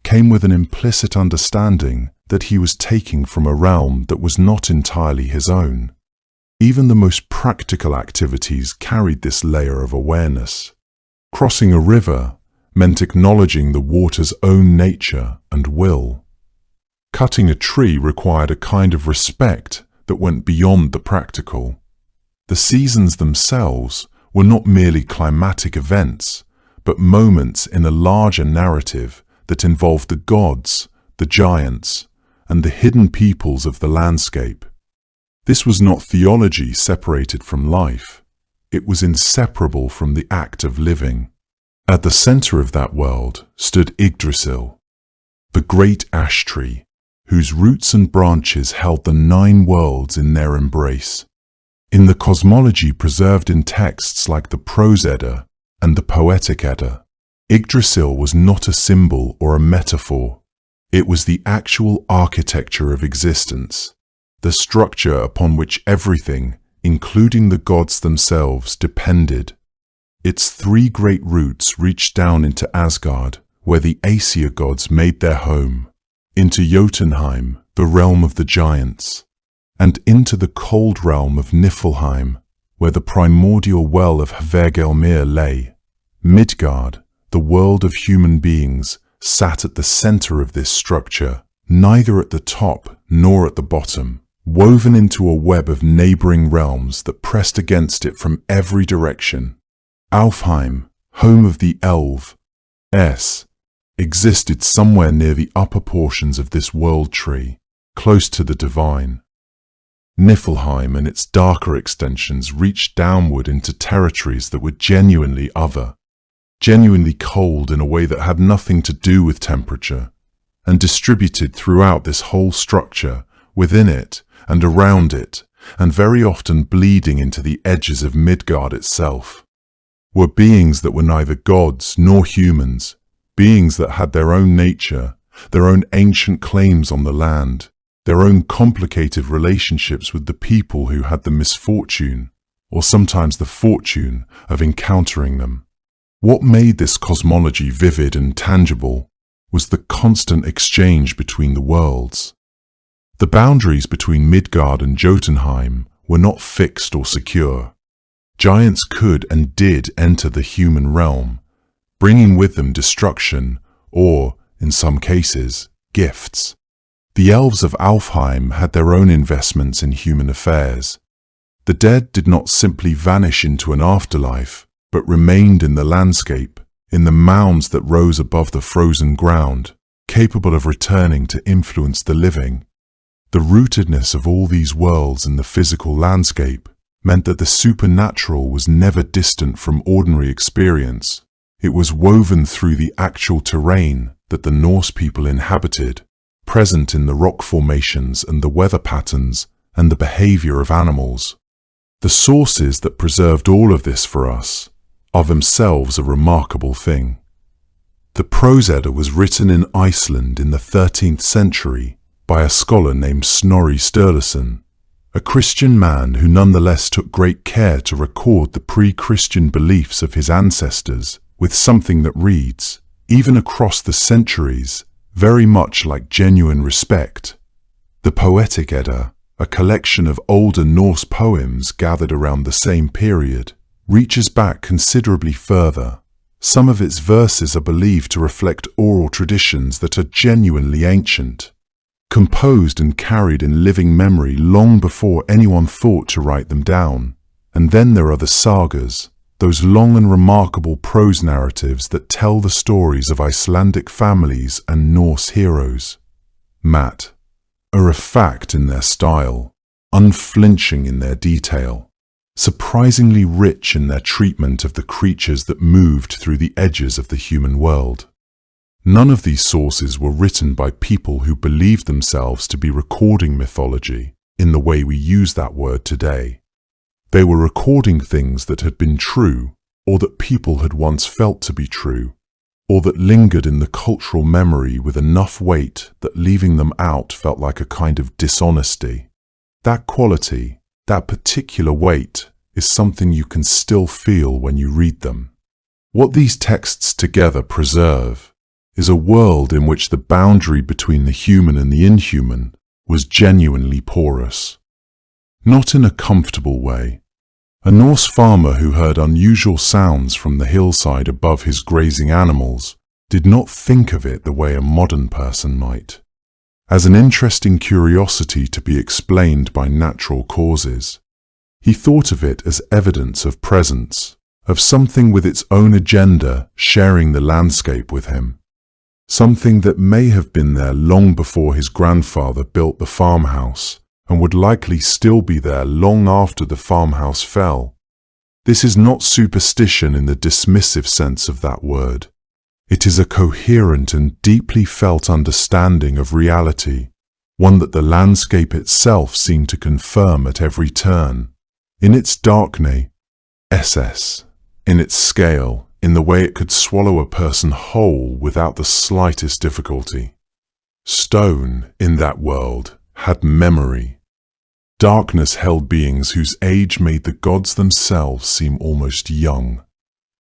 came with an implicit understanding that he was taking from a realm that was not entirely his own. Even the most practical activities carried this layer of awareness. Crossing a river meant acknowledging the water's own nature and will. Cutting a tree required a kind of respect that went beyond the practical. The seasons themselves were not merely climatic events, but moments in a larger narrative that involved the gods, the giants, and the hidden peoples of the landscape. This was not theology separated from life. It was inseparable from the act of living. At the center of that world stood Yggdrasil, the great ash tree, whose roots and branches held the 9 worlds in their embrace. In the cosmology preserved in texts like the Prose Edda and the Poetic Edda, Yggdrasil was not a symbol or a metaphor. It was the actual architecture of existence, the structure upon which everything, including the gods themselves, depended. Its 3 great roots reached down into Asgard, where the Aesir gods made their home, into Jotunheim, the realm of the giants, and into the cold realm of Niflheim, where the primordial well of Hvergelmir lay, Midgard, the world of human beings, sat at the center of this structure, neither at the top nor at the bottom, woven into a web of neighboring realms that pressed against it from every direction. Alfheim, home of the Elves, existed somewhere near the upper portions of this world tree, close to the divine. Niflheim and its darker extensions reached downward into territories that were genuinely other, genuinely cold in a way that had nothing to do with temperature, and distributed throughout this whole structure, within it and around it, and very often bleeding into the edges of Midgard itself, were beings that were neither gods nor humans, beings that had their own nature, their own ancient claims on the land, their own complicated relationships with the people who had the misfortune, or sometimes the fortune, of encountering them. What made this cosmology vivid and tangible was the constant exchange between the worlds. The boundaries between Midgard and Jotunheim were not fixed or secure. Giants could and did enter the human realm, bringing with them destruction or, in some cases, gifts. The elves of Alfheim had their own investments in human affairs. The dead did not simply vanish into an afterlife, but remained in the landscape, in the mounds that rose above the frozen ground, capable of returning to influence the living. The rootedness of all these worlds in the physical landscape meant that the supernatural was never distant from ordinary experience. It was woven through the actual terrain that the Norse people inhabited, present in the rock formations and the weather patterns and the behavior of animals. The sources that preserved all of this for us are themselves a remarkable thing. The Prose Edda was written in Iceland in the 13th century by a scholar named Snorri Sturluson, a Christian man who nonetheless took great care to record the pre-Christian beliefs of his ancestors with something that reads, even across the centuries, very much like genuine respect. The Poetic Edda, a collection of older Norse poems gathered around the same period, reaches back considerably further. Some of its verses are believed to reflect oral traditions that are genuinely ancient, composed and carried in living memory long before anyone thought to write them down. And then there are the sagas, those long and remarkable prose narratives that tell the stories of Icelandic families and Norse heroes. Matt are a fact in their style, unflinching in their detail, surprisingly rich in their treatment of the creatures that moved through the edges of the human world. None of these sources were written by people who believed themselves to be recording mythology in the way we use that word today. They were recording things that had been true, or that people had once felt to be true, or that lingered in the cultural memory with enough weight that leaving them out felt like a kind of dishonesty. That quality, that particular weight, is something you can still feel when you read them. What these texts together preserve is a world in which the boundary between the human and the inhuman was genuinely porous. Not in a comfortable way. A Norse farmer who heard unusual sounds from the hillside above his grazing animals did not think of it the way a modern person might, as an interesting curiosity to be explained by natural causes. He thought of it as evidence of presence, of something with its own agenda sharing the landscape with him, something that may have been there long before his grandfather built the farmhouse, and would likely still be there long after the farmhouse fell. This is not superstition in the dismissive sense of that word. It is a coherent and deeply felt understanding of reality, one that the landscape itself seemed to confirm at every turn, in its darkness, in its scale, in the way it could swallow a person whole without the slightest difficulty. Stone, in that world, had memory. Darkness held beings whose age made the gods themselves seem almost young,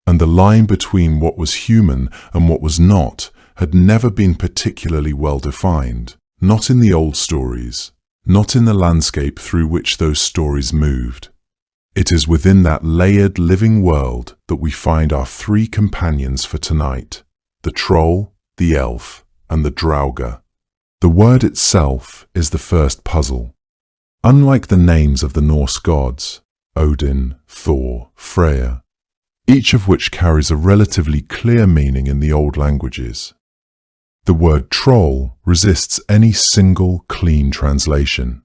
and the line between what was human and what was not had never been particularly well defined, not in the old stories, not in the landscape through which those stories moved. It is within that layered living world that we find our three companions for tonight: the troll, the elf, and the draugr. The word itself is the first puzzle. Unlike the names of the Norse gods, Odin, Thor, Freya, each of which carries a relatively clear meaning in the old languages, the word troll resists any single, clean translation.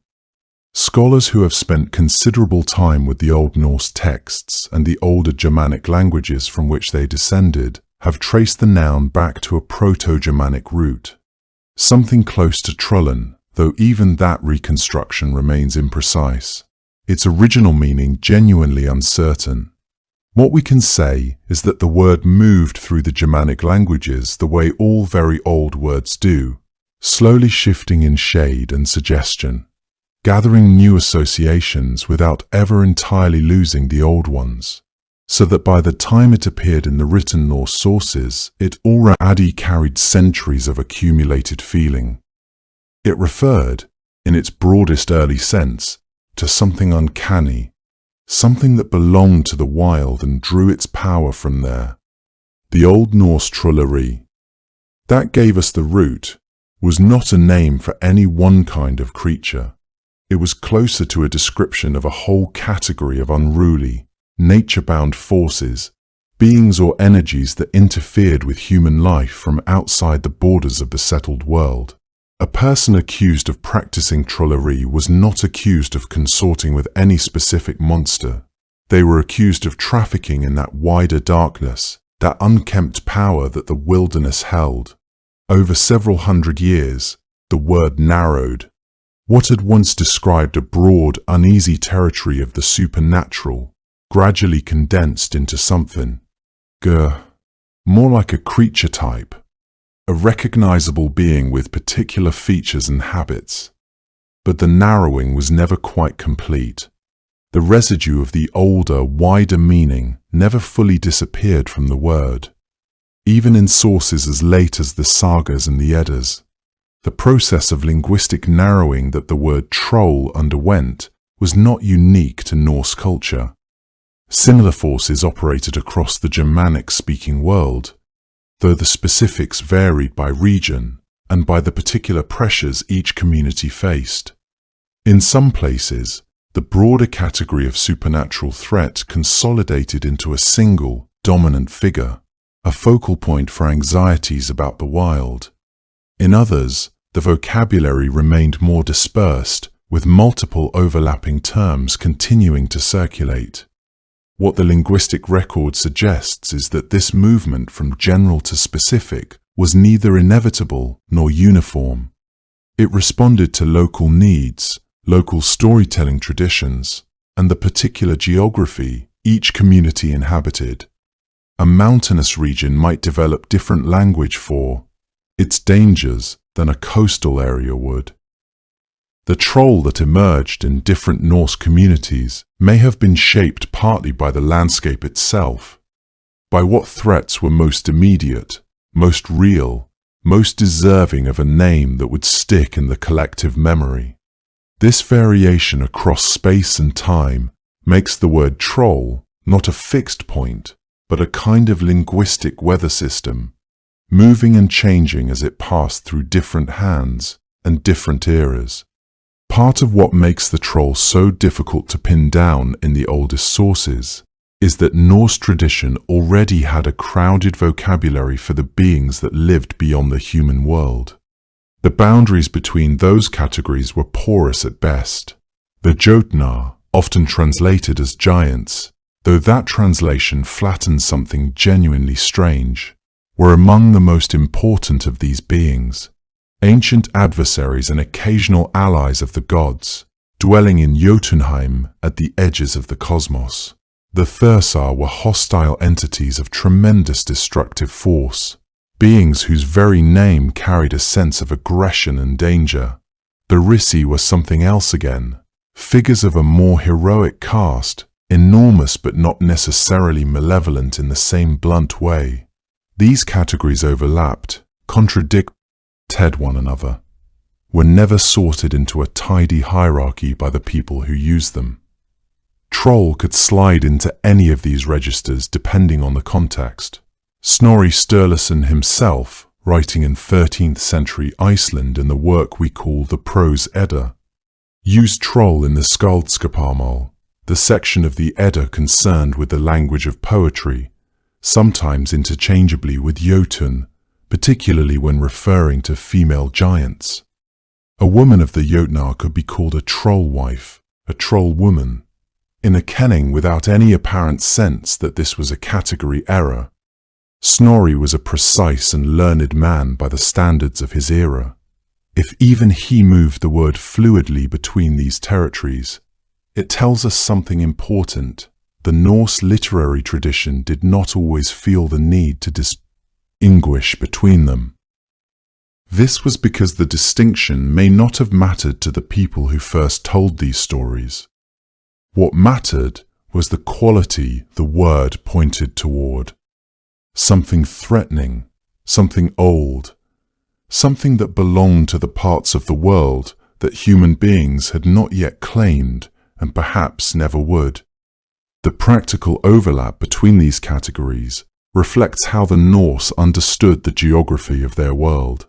Scholars who have spent considerable time with the Old Norse texts and the older Germanic languages from which they descended have traced the noun back to a Proto-Germanic root, something close to trollen, though even that reconstruction remains imprecise, its original meaning genuinely uncertain. What we can say is that the word moved through the Germanic languages the way all very old words do, slowly shifting in shade and suggestion, gathering new associations without ever entirely losing the old ones, so that by the time it appeared in the written Norse sources, it already carried centuries of accumulated feeling. It referred, in its broadest early sense, to something uncanny, something that belonged to the wild and drew its power from there. The Old Norse trolleri, that gave us the root, was not a name for any one kind of creature. It was closer to a description of a whole category of unruly, nature-bound forces, beings or energies that interfered with human life from outside the borders of the settled world. A person accused of practicing trollery was not accused of consorting with any specific monster. They were accused of trafficking in that wider darkness, that unkempt power that the wilderness held. Over several hundred years, the word narrowed. What had once described a broad, uneasy territory of the supernatural gradually condensed into something more like a creature type, a recognizable being with particular features and habits. But the narrowing was never quite complete. The residue of the older, wider meaning never fully disappeared from the word. Even in sources as late as the sagas and the Eddas, the process of linguistic narrowing that the word troll underwent was not unique to Norse culture. Similar forces operated across the Germanic-speaking world, though the specifics varied by region and by the particular pressures each community faced. In some places, the broader category of supernatural threat consolidated into a single, dominant figure, a focal point for anxieties about the wild. In others, the vocabulary remained more dispersed, with multiple overlapping terms continuing to circulate. What the linguistic record suggests is that this movement from general to specific was neither inevitable nor uniform. It responded to local needs, local storytelling traditions, and the particular geography each community inhabited. A mountainous region might develop different language for its dangers than a coastal area would. The troll that emerged in different Norse communities may have been shaped partly by the landscape itself, by what threats were most immediate, most real, most deserving of a name that would stick in the collective memory. This variation across space and time makes the word troll not a fixed point, but a kind of linguistic weather system, moving and changing as it passed through different hands and different eras. Part of what makes the troll so difficult to pin down in the oldest sources is that Norse tradition already had a crowded vocabulary for the beings that lived beyond the human world. The boundaries between those categories were porous at best. The Jotnar, often translated as giants, though that translation flattens something genuinely strange, were among the most important of these beings. Ancient adversaries and occasional allies of the gods, dwelling in Jotunheim at the edges of the cosmos. The Thursar were hostile entities of tremendous destructive force, beings whose very name carried a sense of aggression and danger. The Risi were something else again, figures of a more heroic cast, enormous but not necessarily malevolent in the same blunt way. These categories overlapped, contradicted one another, were never sorted into a tidy hierarchy by the people who used them. Troll could slide into any of these registers depending on the context. Snorri Sturluson himself, writing in 13th century Iceland in the work we call the Prose Edda, used troll in the Skaldskaparmal, the section of the Edda concerned with the language of poetry, sometimes interchangeably with Jotun, particularly when referring to female giants. A woman of the Jotnar could be called a troll wife, a troll woman, in a kenning without any apparent sense that this was a category error. Snorri was a precise and learned man by the standards of his era. If even he moved the word fluidly between these territories, it tells us something important. The Norse literary tradition did not always feel the need to distinguish between them. This was because the distinction may not have mattered to the people who first told these stories. What mattered was the quality the word pointed toward. Something threatening, something old, something that belonged to the parts of the world that human beings had not yet claimed and perhaps never would. The practical overlap between these categories reflects how the Norse understood the geography of their world.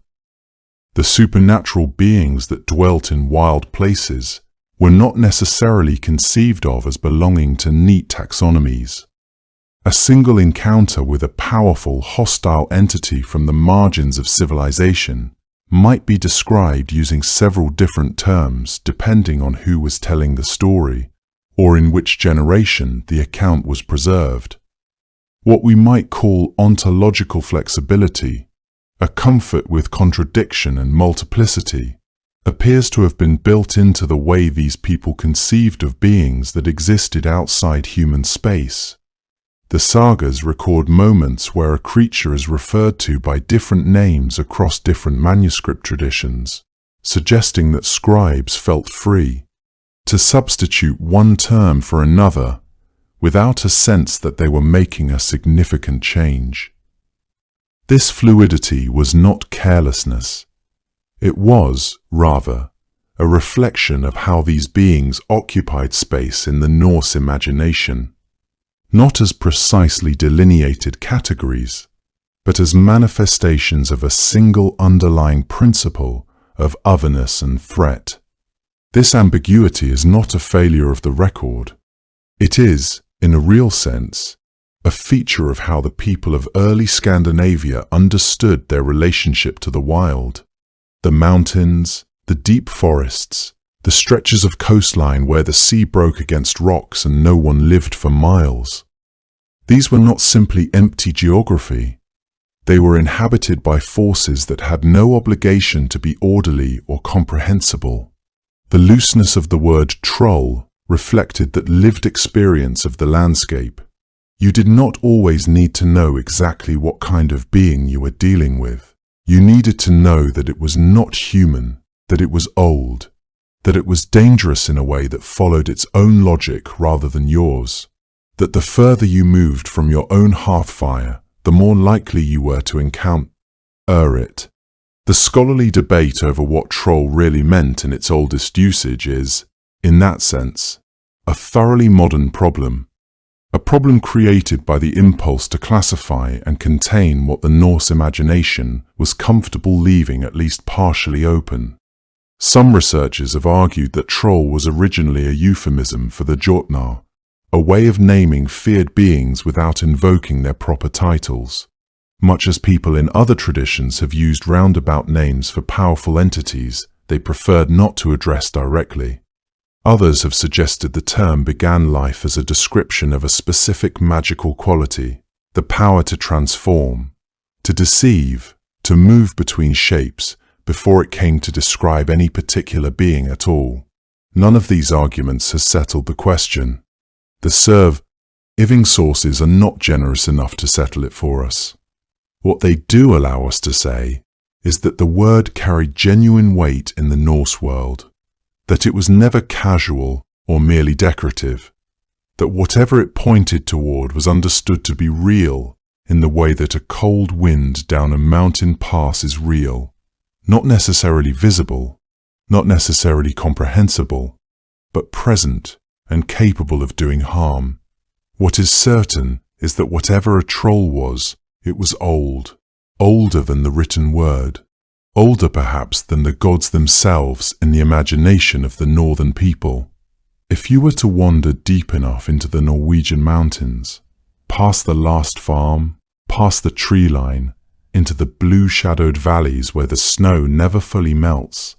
The supernatural beings that dwelt in wild places were not necessarily conceived of as belonging to neat taxonomies. A single encounter with a powerful, hostile entity from the margins of civilization might be described using several different terms depending on who was telling the story, or in which generation the account was preserved. What we might call ontological flexibility, a comfort with contradiction and multiplicity, appears to have been built into the way these people conceived of beings that existed outside human space. The sagas record moments where a creature is referred to by different names across different manuscript traditions, suggesting that scribes felt free to substitute one term for another without a sense that they were making a significant change. This fluidity was not carelessness. It was, rather, a reflection of how these beings occupied space in the Norse imagination, not as precisely delineated categories, but as manifestations of a single underlying principle of otherness and threat. This ambiguity is not a failure of the record. It is, in a real sense, a feature of how the people of early Scandinavia understood their relationship to the wild. The mountains, the deep forests, the stretches of coastline where the sea broke against rocks and no one lived for miles. These were not simply empty geography. They were inhabited by forces that had no obligation to be orderly or comprehensible. The looseness of the word troll reflected that lived experience of the landscape. You did not always need to know exactly what kind of being you were dealing with. You needed to know that it was not human, that it was old, that it was dangerous in a way that followed its own logic rather than yours, that the further you moved from your own hearthfire, the more likely you were to encounter it. The scholarly debate over what troll really meant in its oldest usage is, in that sense, a thoroughly modern problem, a problem created by the impulse to classify and contain what the Norse imagination was comfortable leaving at least partially open. Some researchers have argued that troll was originally a euphemism for the Jotnar, a way of naming feared beings without invoking their proper titles, much as people in other traditions have used roundabout names for powerful entities they preferred not to address directly. Others have suggested the term began life as a description of a specific magical quality, the power to transform, to deceive, to move between shapes, before it came to describe any particular being at all. None of these arguments has settled the question. The surviving sources are not generous enough to settle it for us. What they do allow us to say is that the word carried genuine weight in the Norse world, that it was never casual or merely decorative, that whatever it pointed toward was understood to be real in the way that a cold wind down a mountain pass is real, not necessarily visible, not necessarily comprehensible, but present and capable of doing harm. What is certain is that whatever a troll was, it was old, older than the written word, older perhaps than the gods themselves in the imagination of the northern people. If you were to wander deep enough into the Norwegian mountains, past the last farm, past the tree line, into the blue-shadowed valleys where the snow never fully melts,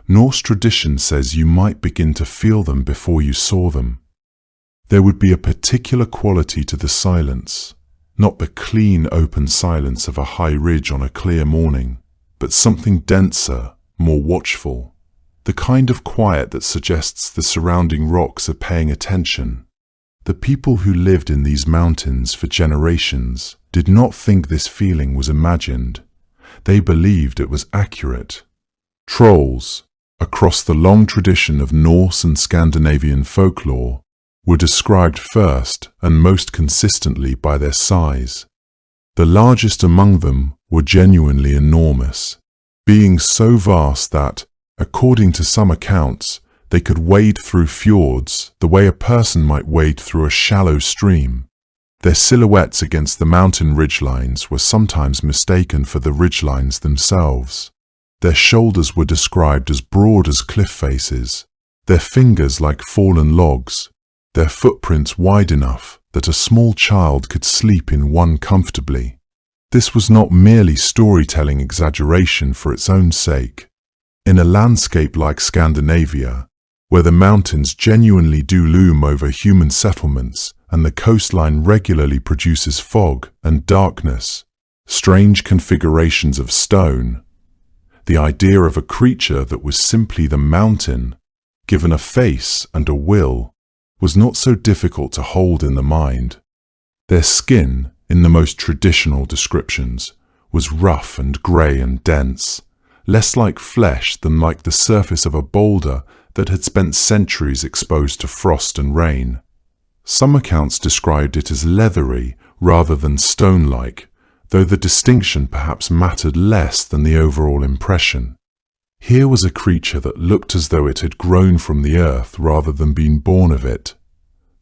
Norse tradition says you might begin to feel them before you saw them. There would be a particular quality to the silence, not the clean, open silence of a high ridge on a clear morning, but something denser, more watchful, the kind of quiet that suggests the surrounding rocks are paying attention. The people who lived in these mountains for generations did not think this feeling was imagined. They believed it was accurate. Trolls, across the long tradition of Norse and Scandinavian folklore, were described first and most consistently by their size. The largest among them were genuinely enormous, being so vast that, according to some accounts, they could wade through fjords the way a person might wade through a shallow stream. Their silhouettes against the mountain ridgelines were sometimes mistaken for the ridgelines themselves. Their shoulders were described as broad as cliff faces, their fingers like fallen logs, their footprints wide enough that a small child could sleep in one comfortably. This was not merely storytelling exaggeration for its own sake. In a landscape like Scandinavia, where the mountains genuinely do loom over human settlements and the coastline regularly produces fog and darkness, strange configurations of stone, the idea of a creature that was simply the mountain, given a face and a will, was not so difficult to hold in the mind. Their skin, in the most traditional descriptions, was rough and grey and dense, less like flesh than like the surface of a boulder that had spent centuries exposed to frost and rain. Some accounts described it as leathery rather than stone-like, though the distinction perhaps mattered less than the overall impression. Here was a creature that looked as though it had grown from the earth rather than been born of it.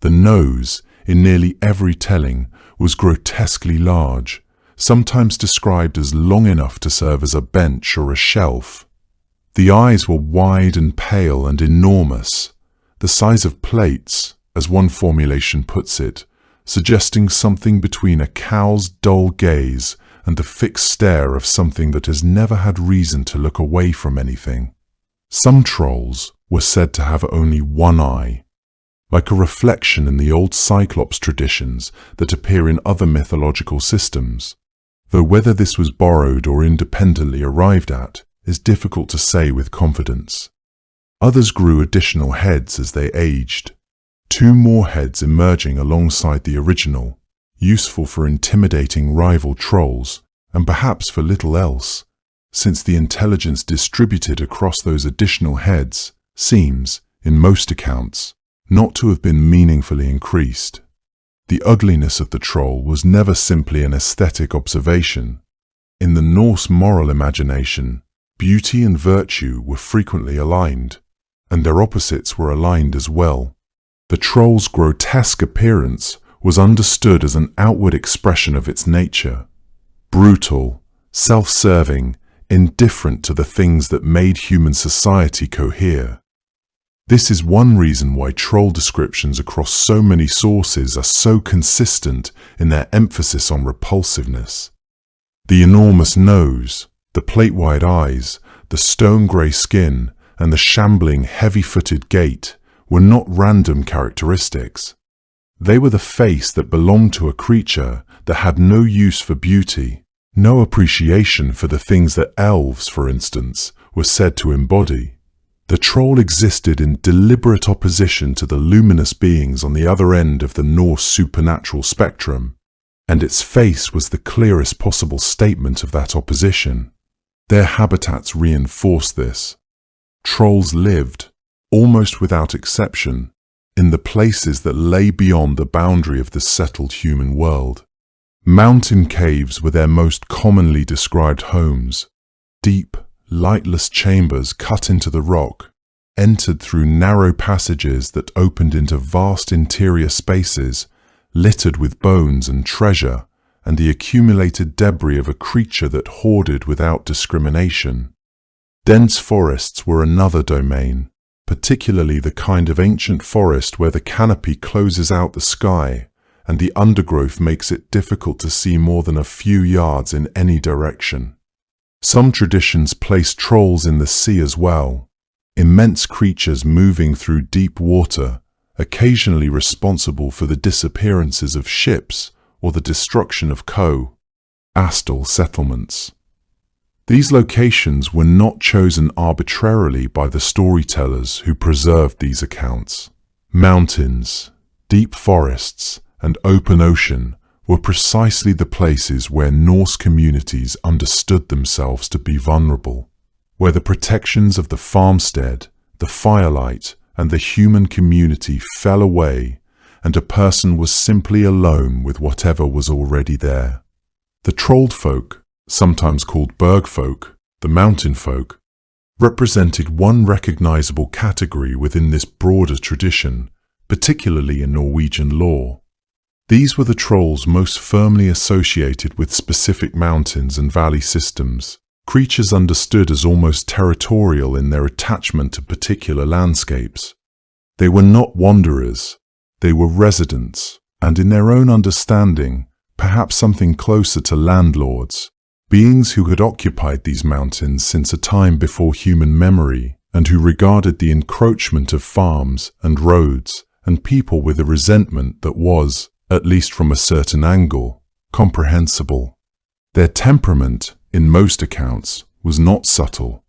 The nose, in nearly every telling, was grotesquely large, sometimes described as long enough to serve as a bench or a shelf. The eyes were wide and pale and enormous, the size of plates, as one formulation puts it, suggesting something between a cow's dull gaze and the fixed stare of something that has never had reason to look away from anything. Some trolls were said to have only one eye, like a reflection in the old Cyclops traditions that appear in other mythological systems, though whether this was borrowed or independently arrived at is difficult to say with confidence. Others grew additional heads as they aged, 2 more heads emerging alongside the original, useful for intimidating rival trolls and perhaps for little else, since the intelligence distributed across those additional heads seems, in most accounts, not to have been meaningfully increased. The ugliness of the troll was never simply an aesthetic observation. In the Norse moral imagination, beauty and virtue were frequently aligned, and their opposites were aligned as well. The troll's grotesque appearance was understood as an outward expression of its nature, brutal, self-serving, indifferent to the things that made human society cohere. This is one reason why troll descriptions across so many sources are so consistent in their emphasis on repulsiveness. The enormous nose, the plate-wide eyes, the stone-grey skin, and the shambling, heavy-footed gait were not random characteristics. They were the face that belonged to a creature that had no use for beauty, no appreciation for the things that elves, for instance, were said to embody. The troll existed in deliberate opposition to the luminous beings on the other end of the Norse supernatural spectrum, and its face was the clearest possible statement of that opposition. Their habitats reinforced this. Trolls lived, almost without exception, in the places that lay beyond the boundary of the settled human world. Mountain caves were their most commonly described homes, deep, lightless chambers cut into the rock, entered through narrow passages that opened into vast interior spaces, littered with bones and treasure, and the accumulated debris of a creature that hoarded without discrimination. Dense forests were another domain, particularly the kind of ancient forest where the canopy closes out the sky, and the undergrowth makes it difficult to see more than a few yards in any direction. Some traditions place trolls in the sea as well, immense creatures moving through deep water, occasionally responsible for the disappearances of ships or the destruction of coastal settlements. These locations were not chosen arbitrarily by the storytellers who preserved these accounts. Mountains, deep forests, and open ocean were precisely the places where Norse communities understood themselves to be vulnerable, where the protections of the farmstead, the firelight, and the human community fell away, and a person was simply alone with whatever was already there. The trolled folk, sometimes called bergfolk, the mountain folk, represented one recognizable category within this broader tradition, particularly in Norwegian lore. These were the trolls most firmly associated with specific mountains and valley systems, creatures understood as almost territorial in their attachment to particular landscapes. They were not wanderers, they were residents, and in their own understanding, perhaps something closer to landlords, beings who had occupied these mountains since a time before human memory, and who regarded the encroachment of farms and roads and people with a resentment that was, at least from a certain angle, comprehensible. Their temperament, in most accounts, was not subtle.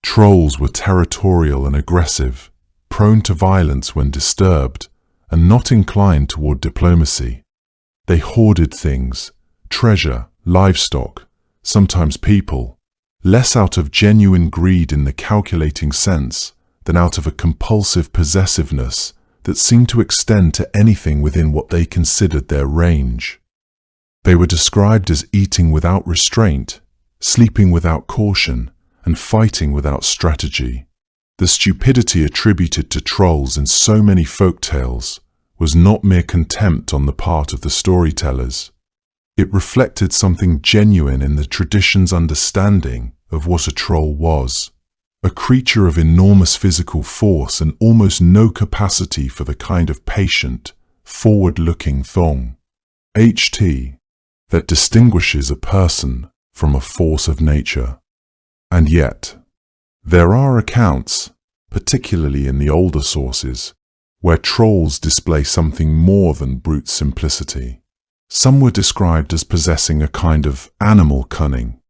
Trolls were territorial and aggressive, prone to violence when disturbed, and not inclined toward diplomacy. They hoarded things, treasure, livestock, sometimes people, less out of genuine greed in the calculating sense than out of a compulsive possessiveness that seemed to extend to anything within what they considered their range. They were described as eating without restraint, sleeping without caution, and fighting without strategy. The stupidity attributed to trolls in so many folk tales was not mere contempt on the part of the storytellers. It reflected something genuine in the tradition's understanding of what a troll was. A creature of enormous physical force and almost no capacity for the kind of patient, forward-looking that distinguishes a person from a force of nature. And yet, there are accounts, particularly in the older sources, where trolls display something more than brute simplicity. Some were described as possessing a kind of animal cunning,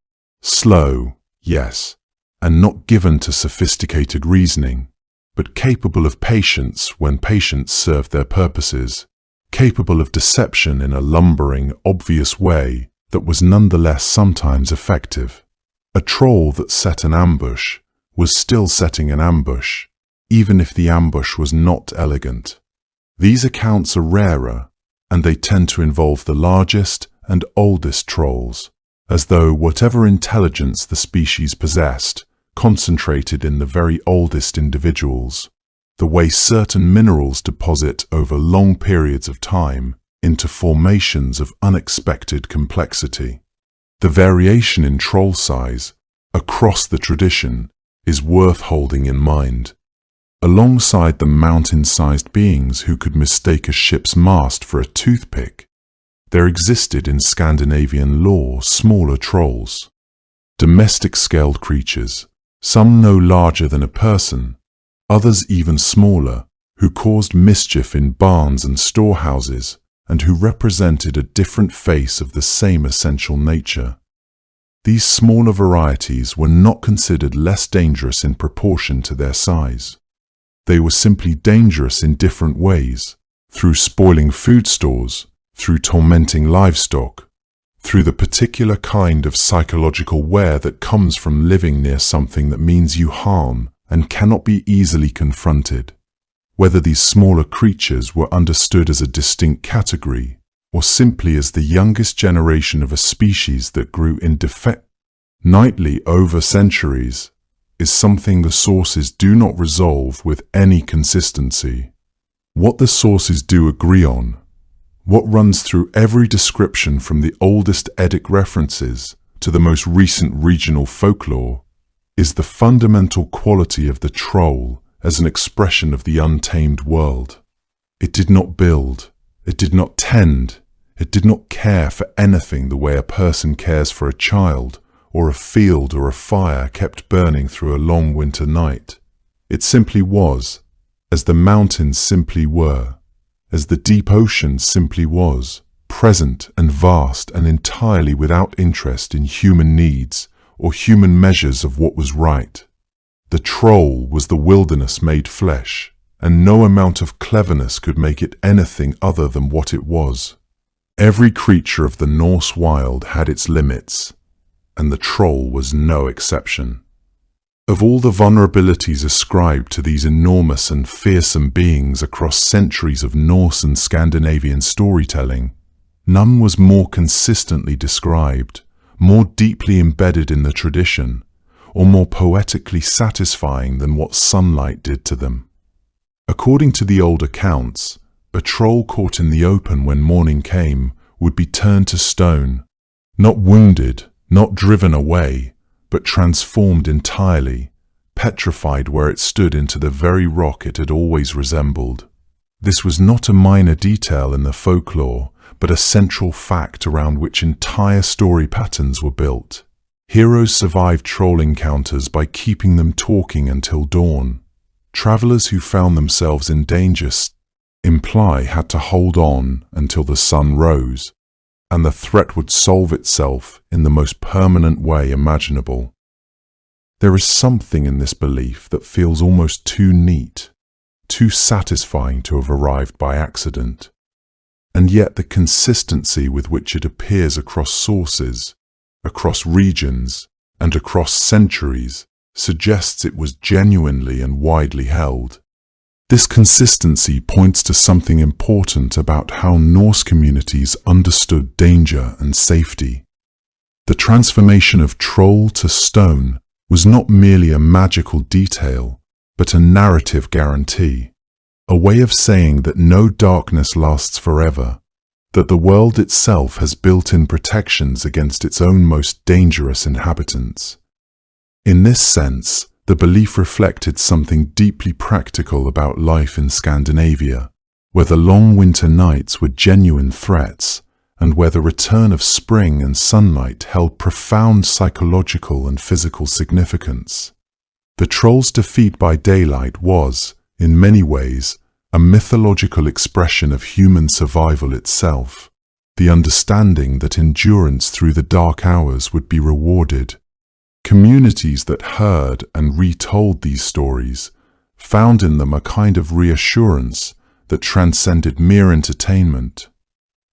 slow, yes, and not given to sophisticated reasoning, but capable of patience when patience served their purposes, capable of deception in a lumbering, obvious way that was nonetheless sometimes effective. A troll that set an ambush was still setting an ambush, even if the ambush was not elegant. These accounts are rarer, and they tend to involve the largest and oldest trolls, as though whatever intelligence the species possessed concentrated in the very oldest individuals, the way certain minerals deposit over long periods of time into formations of unexpected complexity. The variation in troll size across the tradition is worth holding in mind. Alongside the mountain-sized beings who could mistake a ship's mast for a toothpick, there existed in Scandinavian lore smaller trolls, domestic-scaled creatures, some no larger than a person, others even smaller, who caused mischief in barns and storehouses, and who represented a different face of the same essential nature. These smaller varieties were not considered less dangerous in proportion to their size. They were simply dangerous in different ways, through spoiling food stores, through tormenting livestock, through the particular kind of psychological wear that comes from living near something that means you harm and cannot be easily confronted. Whether these smaller creatures were understood as a distinct category, or simply as the youngest generation of a species that grew nightly over centuries, is something the sources do not resolve with any consistency. What the sources do agree on, what runs through every description from the oldest Eddic references to the most recent regional folklore, is the fundamental quality of the troll as an expression of the untamed world. It did not build, it did not tend, it did not care for anything the way a person cares for a child, or a field or a fire kept burning through a long winter night. It simply was, as the mountains simply were, as the deep ocean simply was, present and vast and entirely without interest in human needs or human measures of what was right. The troll was the wilderness made flesh, and no amount of cleverness could make it anything other than what it was. Every creature of the Norse wild had its limits, and the troll was no exception. Of all the vulnerabilities ascribed to these enormous and fearsome beings across centuries of Norse and Scandinavian storytelling, none was more consistently described, more deeply embedded in the tradition, or more poetically satisfying than what sunlight did to them. According to the old accounts, a troll caught in the open when morning came would be turned to stone, not wounded, not driven away, but transformed entirely, petrified where it stood into the very rock it had always resembled. This was not a minor detail in the folklore, but a central fact around which entire story patterns were built. Heroes survived troll encounters by keeping them talking until dawn. Travelers who found themselves in danger had to hold on until the sun rose, and the threat would solve itself in the most permanent way imaginable. There is something in this belief that feels almost too neat, too satisfying to have arrived by accident. And yet the consistency with which it appears across sources, across regions, and across centuries suggests it was genuinely and widely held. This consistency points to something important about how Norse communities understood danger and safety. The transformation of troll to stone was not merely a magical detail, but a narrative guarantee, a way of saying that no darkness lasts forever, that the world itself has built-in protections against its own most dangerous inhabitants. In this sense, the belief reflected something deeply practical about life in Scandinavia, where the long winter nights were genuine threats, and where the return of spring and sunlight held profound psychological and physical significance. The troll's defeat by daylight was, in many ways, a mythological expression of human survival itself, the understanding that endurance through the dark hours would be rewarded. Communities that heard and retold these stories found in them a kind of reassurance that transcended mere entertainment.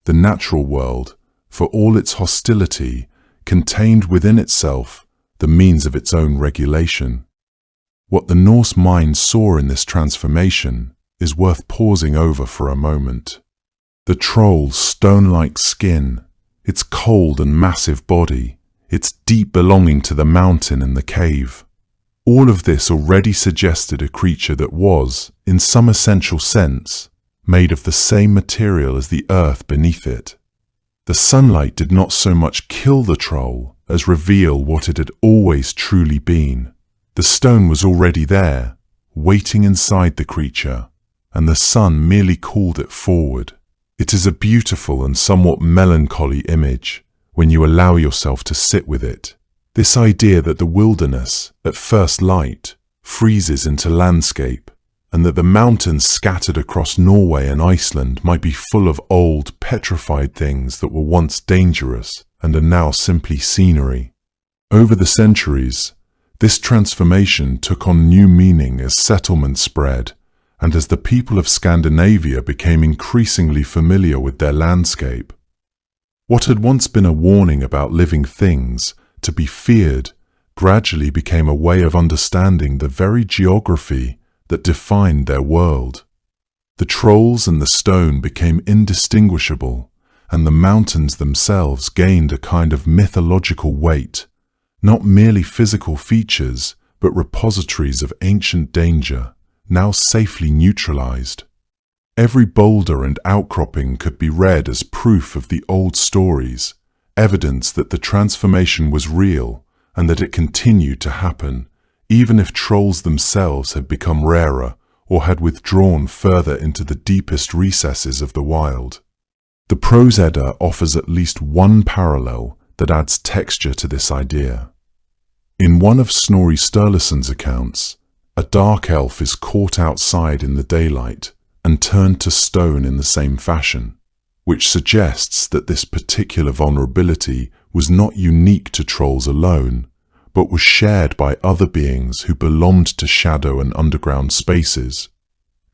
The natural world, for all its hostility, contained within itself the means of its own regulation. What the Norse mind saw in this transformation is worth pausing over for a moment. The troll's stone-like skin, its cold and massive body, its deep belonging to the mountain and the cave. All of this already suggested a creature that was, in some essential sense, made of the same material as the earth beneath it. The sunlight did not so much kill the troll as reveal what it had always truly been. The stone was already there, waiting inside the creature, and the sun merely called it forward. It is a beautiful and somewhat melancholy image when you allow yourself to sit with it. This idea that the wilderness, at first light, freezes into landscape, and that the mountains scattered across Norway and Iceland might be full of old, petrified things that were once dangerous and are now simply scenery. Over the centuries, this transformation took on new meaning as settlement spread, and as the people of Scandinavia became increasingly familiar with their landscape. What had once been a warning about living things, to be feared, gradually became a way of understanding the very geography that defined their world. The trolls and the stone became indistinguishable, and the mountains themselves gained a kind of mythological weight, not merely physical features, but repositories of ancient danger, now safely neutralized. Every boulder and outcropping could be read as proof of the old stories, evidence that the transformation was real and that it continued to happen, even if trolls themselves had become rarer or had withdrawn further into the deepest recesses of the wild. The Prose Edda offers at least one parallel that adds texture to this idea. In one of Snorri Sturluson's accounts, a dark elf is caught outside in the daylight and turned to stone in the same fashion, which suggests that this particular vulnerability was not unique to trolls alone, but was shared by other beings who belonged to shadow and underground spaces,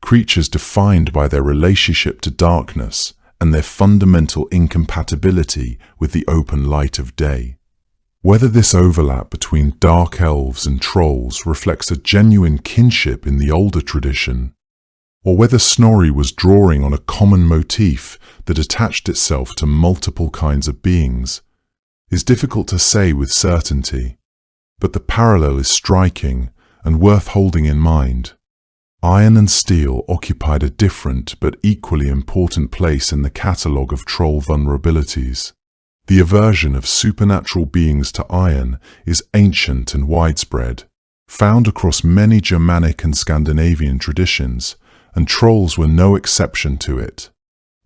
creatures defined by their relationship to darkness and their fundamental incompatibility with the open light of day. Whether this overlap between dark elves and trolls reflects a genuine kinship in the older tradition, or whether Snorri was drawing on a common motif that attached itself to multiple kinds of beings, is difficult to say with certainty, but the parallel is striking and worth holding in mind. Iron and steel occupied a different but equally important place in the catalogue of troll vulnerabilities. The aversion of supernatural beings to iron is ancient and widespread, found across many Germanic and Scandinavian traditions, and trolls were no exception to it.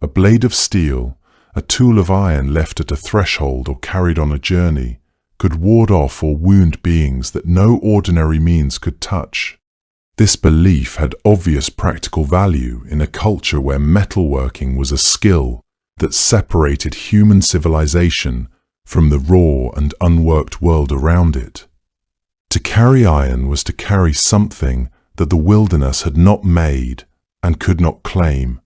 A blade of steel, a tool of iron left at a threshold or carried on a journey, could ward off or wound beings that no ordinary means could touch. This belief had obvious practical value in a culture where metalworking was a skill that separated human civilization from the raw and unworked world around it. To carry iron was to carry something that the wilderness had not made and could not claim,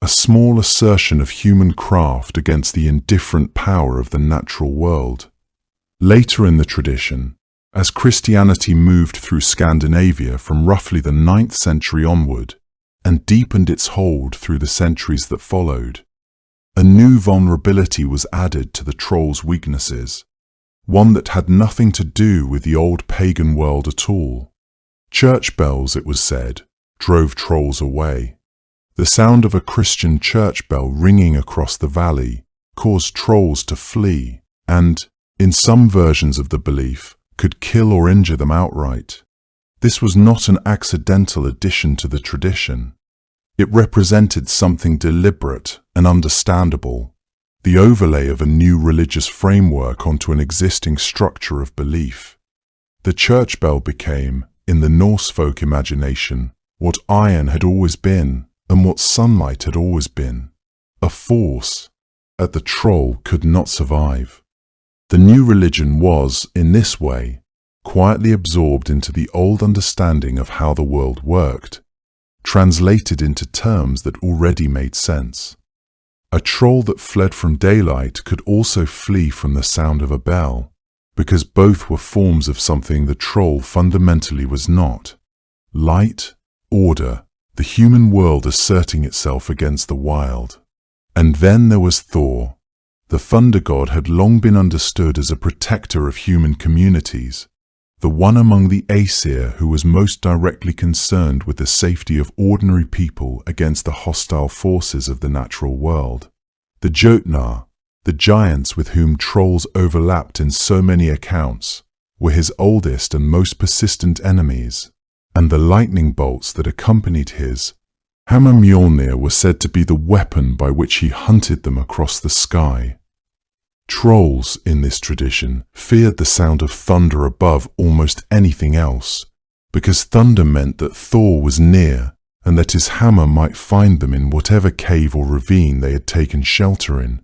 a small assertion of human craft against the indifferent power of the natural world. Later in the tradition, as Christianity moved through Scandinavia from roughly the 9th century onward and deepened its hold through the centuries that followed, a new vulnerability was added to the troll's weaknesses, one that had nothing to do with the old pagan world at all. Church bells, it was said, drove trolls away. The sound of a Christian church bell ringing across the valley caused trolls to flee and, in some versions of the belief, could kill or injure them outright. This was not an accidental addition to the tradition. It represented something deliberate and understandable, the overlay of a new religious framework onto an existing structure of belief. The church bell became, in the Norse folk imagination, what iron had always been and what sunlight had always been, a force that the troll could not survive. The new religion was, in this way, quietly absorbed into the old understanding of how the world worked, translated into terms that already made sense. A troll that fled from daylight could also flee from the sound of a bell, because both were forms of something the troll fundamentally was not: light, order, the human world asserting itself against the wild. And then there was Thor. The thunder god had long been understood as a protector of human communities, the one among the Aesir who was most directly concerned with the safety of ordinary people against the hostile forces of the natural world. The Jotnar, the giants with whom trolls overlapped in so many accounts, were his oldest and most persistent enemies, and the lightning bolts that accompanied his Hammer Mjolnir were said to be the weapon by which he hunted them across the sky. Trolls, in this tradition, feared the sound of thunder above almost anything else, because thunder meant that Thor was near and that his hammer might find them in whatever cave or ravine they had taken shelter in.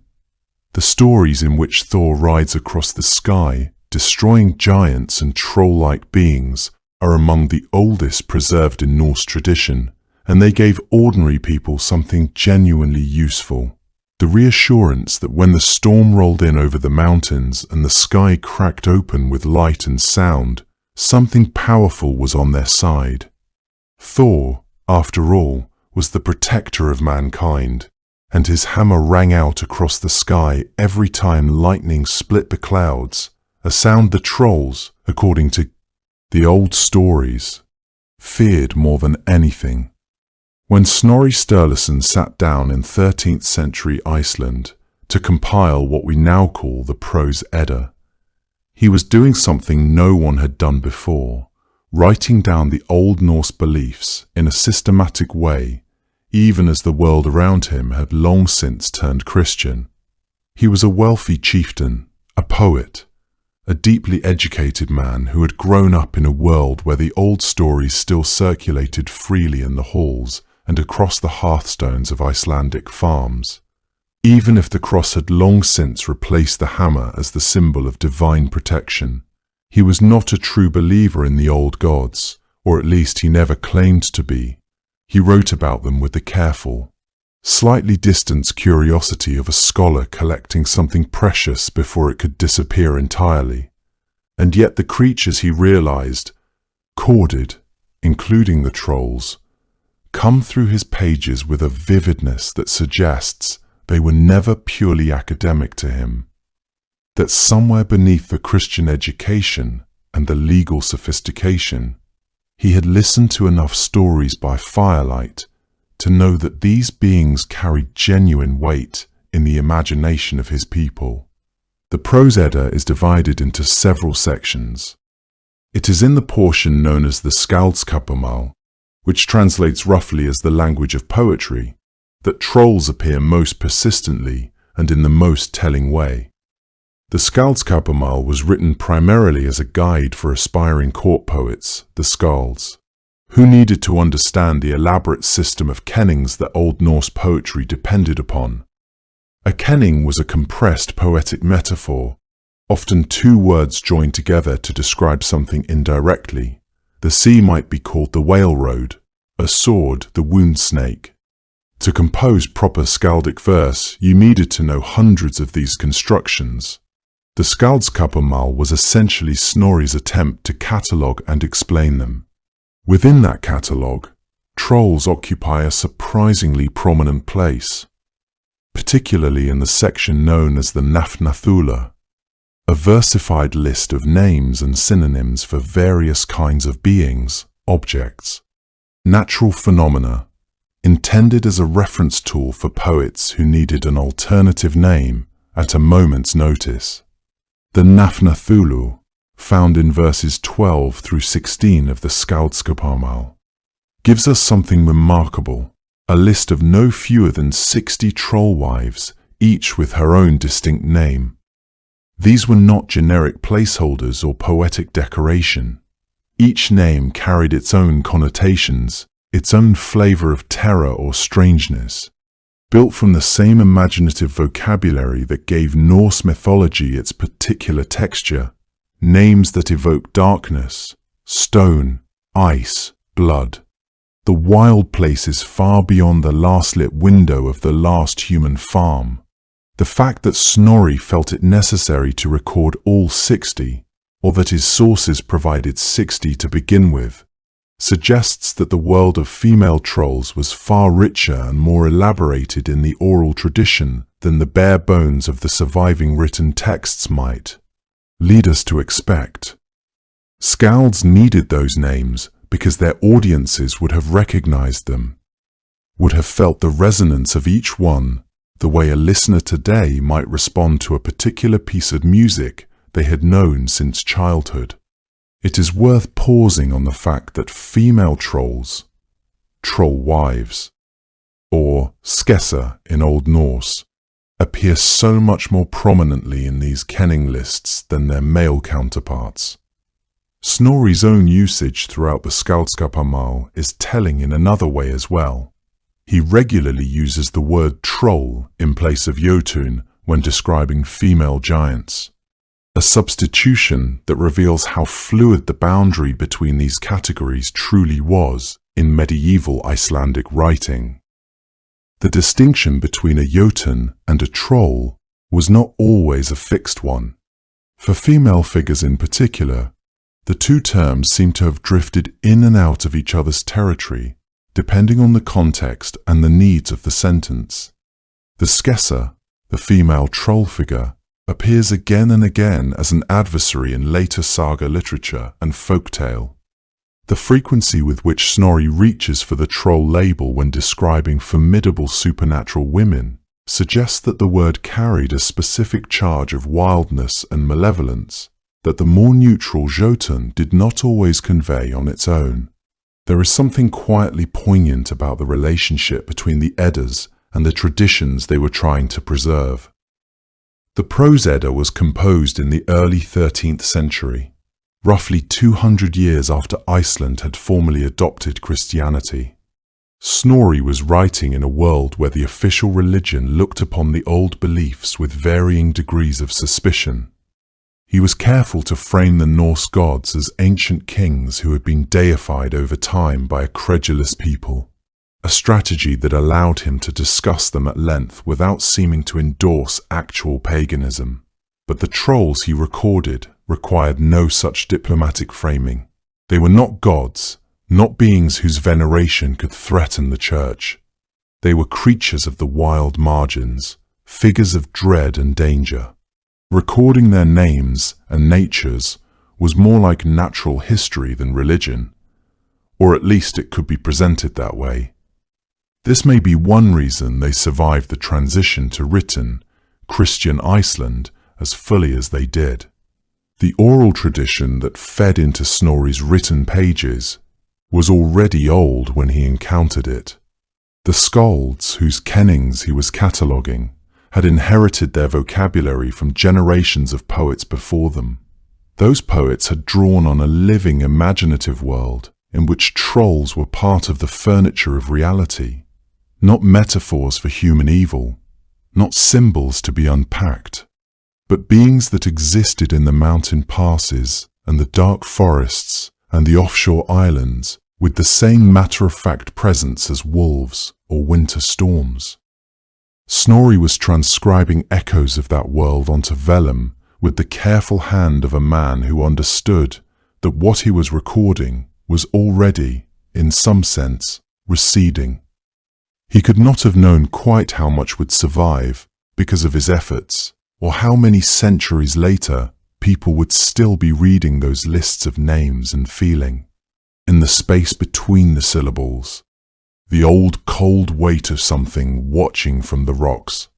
The stories in which Thor rides across the sky, destroying giants and troll-like beings, are among the oldest preserved in Norse tradition, and they gave ordinary people something genuinely useful: the reassurance that when the storm rolled in over the mountains and the sky cracked open with light and sound, something powerful was on their side. Thor, after all, was the protector of mankind, and his hammer rang out across the sky every time lightning split the clouds, a sound the trolls, according to The old stories, feared more than anything. When Snorri Sturluson sat down in 13th century Iceland to compile what we now call the Prose Edda, he was doing something no one had done before, writing down the Old Norse beliefs in a systematic way, even as the world around him had long since turned Christian. He was a wealthy chieftain, a poet, a deeply educated man who had grown up in a world where the old stories still circulated freely in the halls and across the hearthstones of Icelandic farms. Even if the cross had long since replaced the hammer as the symbol of divine protection, he was not a true believer in the old gods, or at least he never claimed to be. He wrote about them with the careful, slightly distanced curiosity of a scholar collecting something precious before it could disappear entirely. And yet the creatures he realized, corded, including the trolls, come through his pages with a vividness that suggests they were never purely academic to him, that somewhere beneath the Christian education and the legal sophistication, he had listened to enough stories by firelight to know that these beings carried genuine weight in the imagination of his people. The Prose Edda is divided into several sections. It is in the portion known as the Skaldskaparmál, which translates roughly as the language of poetry, that trolls appear most persistently and in the most telling way. The Skaldskaparmál was written primarily as a guide for aspiring court poets, the skalds, who needed to understand the elaborate system of kennings that Old Norse poetry depended upon. A kenning was a compressed poetic metaphor, often two words joined together to describe something indirectly. The sea might be called the whale road, a sword the wound snake. To compose proper skaldic verse, you needed to know hundreds of these constructions. The Skaldskaparmál was essentially Snorri's attempt to catalogue and explain them. Within that catalogue, trolls occupy a surprisingly prominent place, particularly in the section known as the Nafnathula, a versified list of names and synonyms for various kinds of beings, objects, natural phenomena, intended as a reference tool for poets who needed an alternative name at a moment's notice. The Nafnathulu, found in verses 12 through 16 of the Skaldskaparmál, gives us something remarkable, a list of no fewer than 60 troll wives, each with her own distinct name. These were not generic placeholders or poetic decoration. Each name carried its own connotations, its own flavor of terror or strangeness, built from the same imaginative vocabulary that gave Norse mythology its particular texture, names that evoke darkness, stone, ice, blood. The wild places far beyond the last lit window of the last human farm. The fact that Snorri felt it necessary to record all 60, or that his sources provided 60 to begin with, suggests that the world of female trolls was far richer and more elaborated in the oral tradition than the bare bones of the surviving written texts might lead us to expect. Skalds needed those names because their audiences would have recognized them, would have felt the resonance of each one, the way a listener today might respond to a particular piece of music they had known since childhood. It is worth pausing on the fact that female trolls, troll wives, or skessa in Old Norse, appear so much more prominently in these kenning lists than their male counterparts. Snorri's own usage throughout the Skaldskaparmál is telling in another way as well. He regularly uses the word troll in place of Jotun when describing female giants, a substitution that reveals how fluid the boundary between these categories truly was in medieval Icelandic writing. The distinction between a Jotun and a troll was not always a fixed one. For female figures in particular, the two terms seem to have drifted in and out of each other's territory, depending on the context and the needs of the sentence. The skessa, the female troll figure, appears again and again as an adversary in later saga literature and folktale. The frequency with which Snorri reaches for the troll label when describing formidable supernatural women suggests that the word carried a specific charge of wildness and malevolence that the more neutral Jotun did not always convey on its own. There is something quietly poignant about the relationship between the Eddas and the traditions they were trying to preserve. The Prose Edda was composed in the early 13th century, roughly 200 years after Iceland had formally adopted Christianity. Snorri was writing in a world where the official religion looked upon the old beliefs with varying degrees of suspicion. He was careful to frame the Norse gods as ancient kings who had been deified over time by a credulous people, a strategy that allowed him to discuss them at length without seeming to endorse actual paganism. But the trolls he recorded required no such diplomatic framing. They were not gods, not beings whose veneration could threaten the church. They were creatures of the wild margins, figures of dread and danger. Recording their names and natures was more like natural history than religion, or at least it could be presented that way. This may be one reason they survived the transition to written, Christian Iceland as fully as they did. The oral tradition that fed into Snorri's written pages was already old when he encountered it. The skalds whose kennings he was cataloguing had inherited their vocabulary from generations of poets before them. Those poets had drawn on a living, imaginative world in which trolls were part of the furniture of reality, not metaphors for human evil, not symbols to be unpacked, but beings that existed in the mountain passes and the dark forests and the offshore islands with the same matter-of-fact presence as wolves or winter storms. Snorri was transcribing echoes of that world onto vellum with the careful hand of a man who understood that what he was recording was already, in some sense, receding. He could not have known quite how much would survive because of his efforts, or how many centuries later people would still be reading those lists of names and feeling. In the space between the syllables, the old cold weight of something watching from the rocks.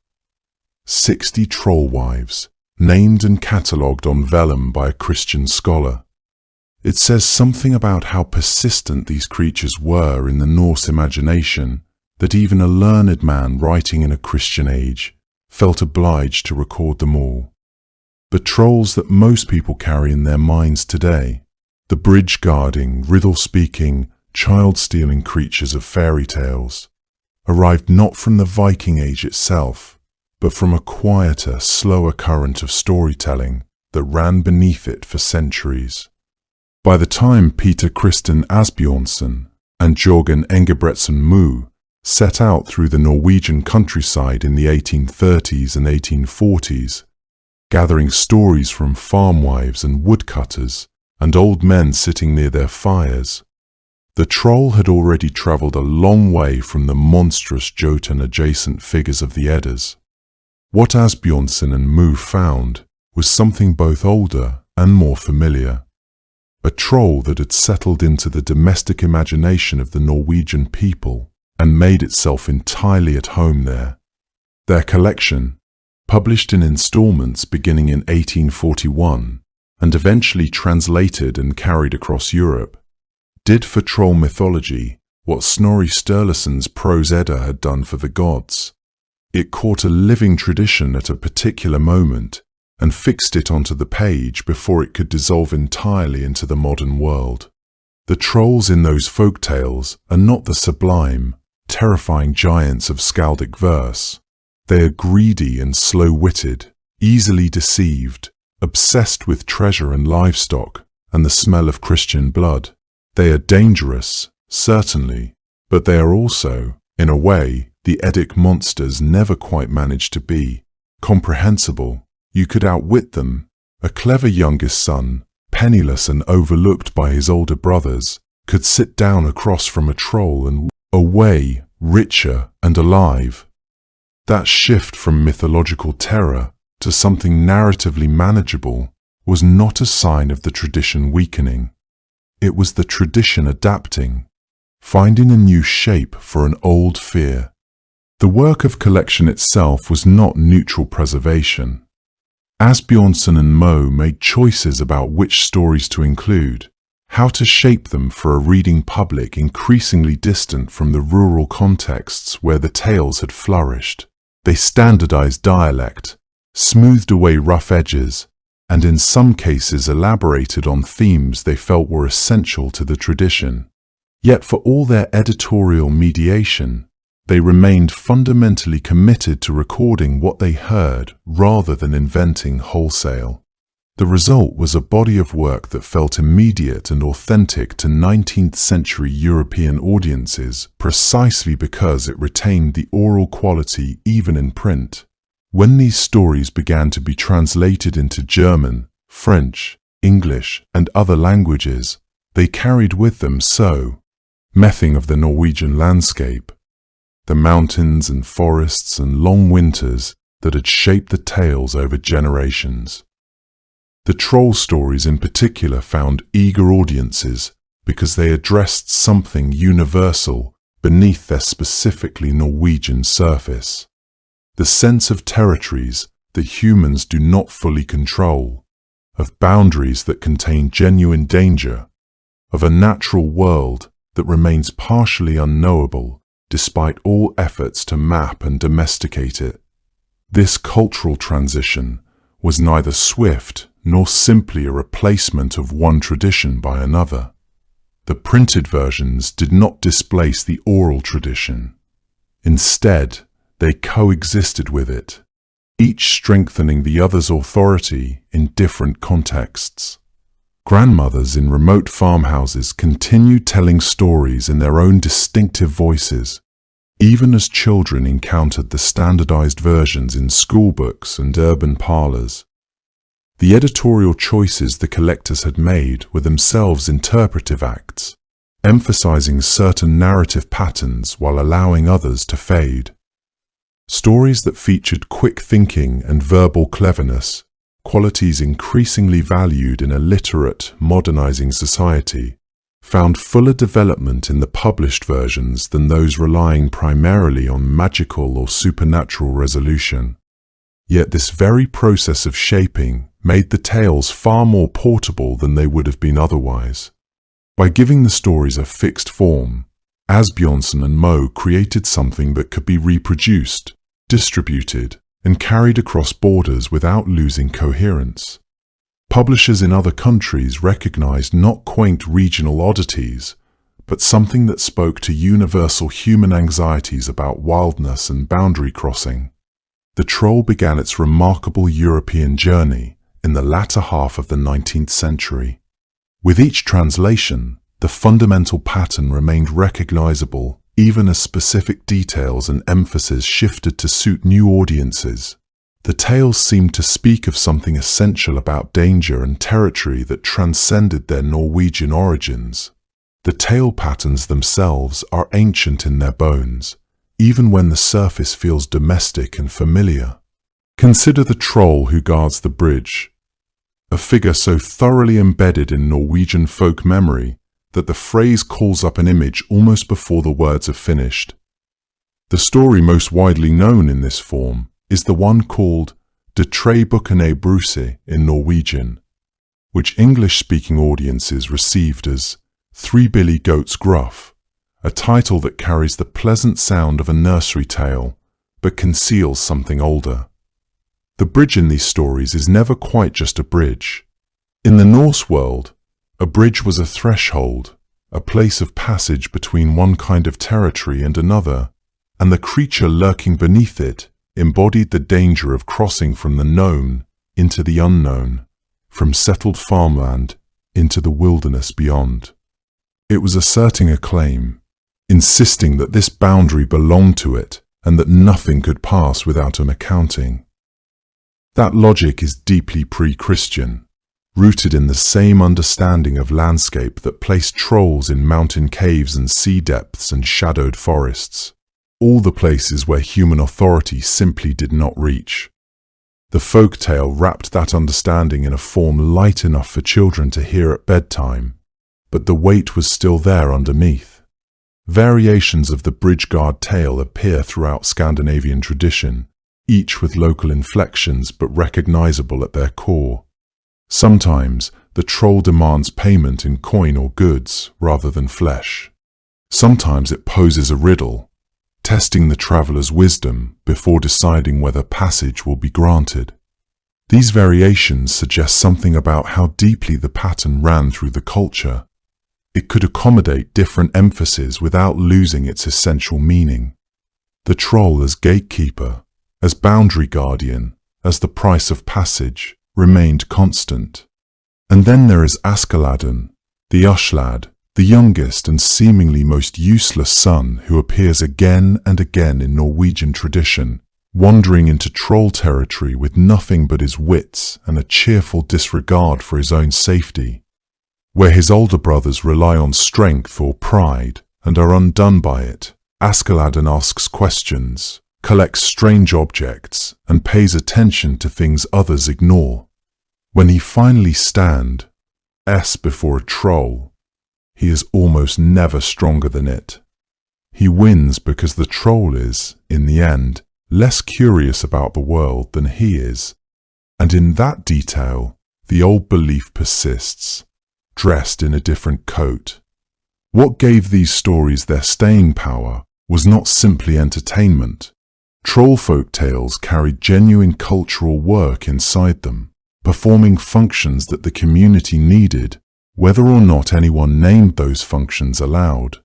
60 troll wives, named and catalogued on vellum by a Christian scholar. It says something about how persistent these creatures were in the Norse imagination that even a learned man writing in a Christian age felt obliged to record them all. The trolls that most people carry in their minds today, the bridge-guarding, riddle-speaking, child-stealing creatures of fairy tales, arrived not from the Viking Age itself, but from a quieter, slower current of storytelling that ran beneath it for centuries. By the time Peter Christen Asbjornsen and Jørgen Engebretsen Moe set out through the Norwegian countryside in the 1830s and 1840s, gathering stories from farmwives and woodcutters and old men sitting near their fires, the troll had already travelled a long way from the monstrous Jotun-adjacent figures of the Eddas. What Asbjornsen and Moe found was something both older and more familiar. A troll that had settled into the domestic imagination of the Norwegian people and made itself entirely at home there. Their collection, published in installments beginning in 1841 and eventually translated and carried across Europe, did for troll mythology what Snorri Sturluson's Prose Edda had done for the gods. It caught a living tradition at a particular moment and fixed it onto the page before it could dissolve entirely into the modern world. The trolls in those folk tales are not the sublime, terrifying giants of skaldic verse. They are greedy and slow-witted, easily deceived, obsessed with treasure and livestock and the smell of Christian blood. They are dangerous, certainly, but they are also, in a way, the Eddic monsters never quite managed to be. Comprehensible, you could outwit them. A clever youngest son, penniless and overlooked by his older brothers, could sit down across from a troll and away, richer and alive. That shift from mythological terror to something narratively manageable was not a sign of the tradition weakening. It was the tradition adapting, finding a new shape for an old fear. The work of collection itself was not neutral preservation. Asbjørnsen and Moe made choices about which stories to include, how to shape them for a reading public increasingly distant from the rural contexts where the tales had flourished. They standardized dialect, smoothed away rough edges, and in some cases elaborated on themes they felt were essential to the tradition. Yet for all their editorial mediation, they remained fundamentally committed to recording what they heard rather than inventing wholesale. The result was a body of work that felt immediate and authentic to 19th-century European audiences precisely because it retained the oral quality even in print. When these stories began to be translated into German, French, English, and other languages, they carried with them mething of the Norwegian landscape, the mountains and forests and long winters that had shaped the tales over generations. The troll stories in particular found eager audiences because they addressed something universal beneath their specifically Norwegian surface. The sense of territories that humans do not fully control, of boundaries that contain genuine danger, of a natural world that remains partially unknowable despite all efforts to map and domesticate it. This cultural transition was neither swift nor simply a replacement of one tradition by another. The printed versions did not displace the oral tradition. Instead, they coexisted with it, each strengthening the other's authority in different contexts. Grandmothers in remote farmhouses continued telling stories in their own distinctive voices, even as children encountered the standardized versions in schoolbooks and urban parlors. The editorial choices the collectors had made were themselves interpretive acts, emphasizing certain narrative patterns while allowing others to fade. Stories that featured quick thinking and verbal cleverness, qualities increasingly valued in a literate, modernizing society, found fuller development in the published versions than those relying primarily on magical or supernatural resolution. Yet this very process of shaping made the tales far more portable than they would have been otherwise. By giving the stories a fixed form, Asbjørnsen and Moe created something that could be reproduced, distributed, and carried across borders without losing coherence. Publishers in other countries recognized not quaint regional oddities, but something that spoke to universal human anxieties about wildness and boundary crossing. The Troll began its remarkable European journey in the latter half of the 19th century. With each translation, the fundamental pattern remained recognizable even as specific details and emphasis shifted to suit new audiences. The tales seemed to speak of something essential about danger and territory that transcended their Norwegian origins. The tale patterns themselves are ancient in their bones, even when the surface feels domestic and familiar. Consider the troll who guards the bridge, a figure so thoroughly embedded in Norwegian folk memory that the phrase calls up an image almost before the words are finished. The story most widely known in this form is the one called De tre bukkene bruse in Norwegian, which English-speaking audiences received as Three Billy Goats Gruff, a title that carries the pleasant sound of a nursery tale, but conceals something older. The bridge in these stories is never quite just a bridge. In the Norse world, a bridge was a threshold, a place of passage between one kind of territory and another, and the creature lurking beneath it embodied the danger of crossing from the known into the unknown, from settled farmland into the wilderness beyond. It was asserting a claim, insisting that this boundary belonged to it and that nothing could pass without an accounting. That logic is deeply pre-Christian, rooted in the same understanding of landscape that placed trolls in mountain caves and sea depths and shadowed forests, all the places where human authority simply did not reach. The folk tale wrapped that understanding in a form light enough for children to hear at bedtime, but the weight was still there underneath. Variations of the Bridgeguard tale appear throughout Scandinavian tradition, each with local inflections but recognizable at their core. Sometimes the troll demands payment in coin or goods rather than flesh. Sometimes it poses a riddle, testing the traveller's wisdom before deciding whether passage will be granted. These variations suggest something about how deeply the pattern ran through the culture. It could accommodate different emphases without losing its essential meaning. The troll as gatekeeper, as boundary guardian, as the price of passage, remained constant. And then there is Askeladden, the Ushlad, the youngest and seemingly most useless son who appears again and again in Norwegian tradition, wandering into troll territory with nothing but his wits and a cheerful disregard for his own safety. Where his older brothers rely on strength or pride and are undone by it, Askeladden asks questions, collects strange objects, and pays attention to things others ignore. When he finally stands before a troll, he is almost never stronger than it. He wins because the troll is, in the end, less curious about the world than he is. And in that detail, the old belief persists, dressed in a different coat. What gave these stories their staying power was not simply entertainment. Troll folk tales carried genuine cultural work inside them, performing functions that the community needed, whether or not anyone named those functions aloud.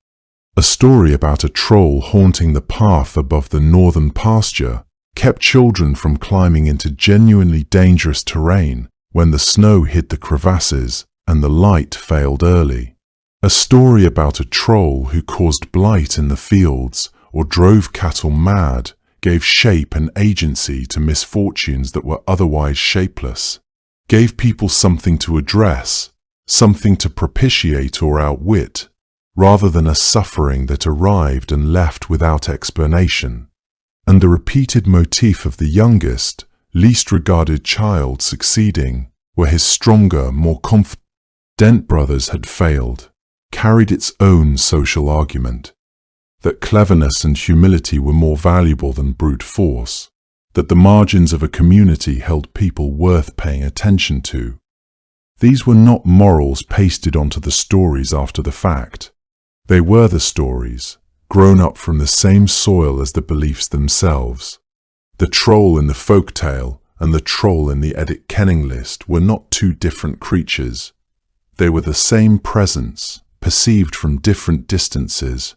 A story about a troll haunting the path above the northern pasture kept children from climbing into genuinely dangerous terrain when the snow hid the crevasses and the light failed early. A story about a troll who caused blight in the fields or drove cattle mad gave shape and agency to misfortunes that were otherwise shapeless, gave people something to address, something to propitiate or outwit, rather than a suffering that arrived and left without explanation. And the repeated motif of the youngest, least regarded child succeeding, where his stronger, more confident brothers had failed, carried its own social argument. That cleverness and humility were more valuable than brute force, that the margins of a community held people worth paying attention to. These were not morals pasted onto the stories after the fact. They were the stories, grown up from the same soil as the beliefs themselves. The troll in the folk tale and the troll in the Edith Kenning list were not two different creatures. They were the same presence, perceived from different distances,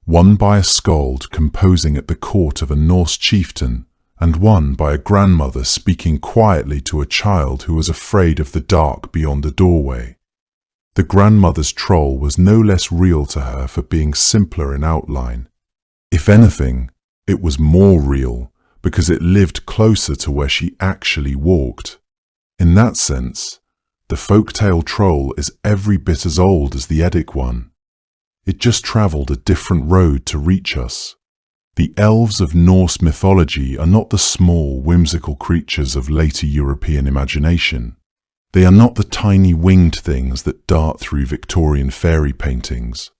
one by a skald composing at the court of a Norse chieftain, and one by a grandmother speaking quietly to a child who was afraid of the dark beyond the doorway. The grandmother's troll was no less real to her for being simpler in outline. If anything, it was more real because it lived closer to where she actually walked. In that sense, the folktale troll is every bit as old as the Eddic one. It just travelled a different road to reach us. The elves of Norse mythology are not the small, whimsical creatures of later European imagination. They are not the tiny winged things that dart through Victorian fairy paintings,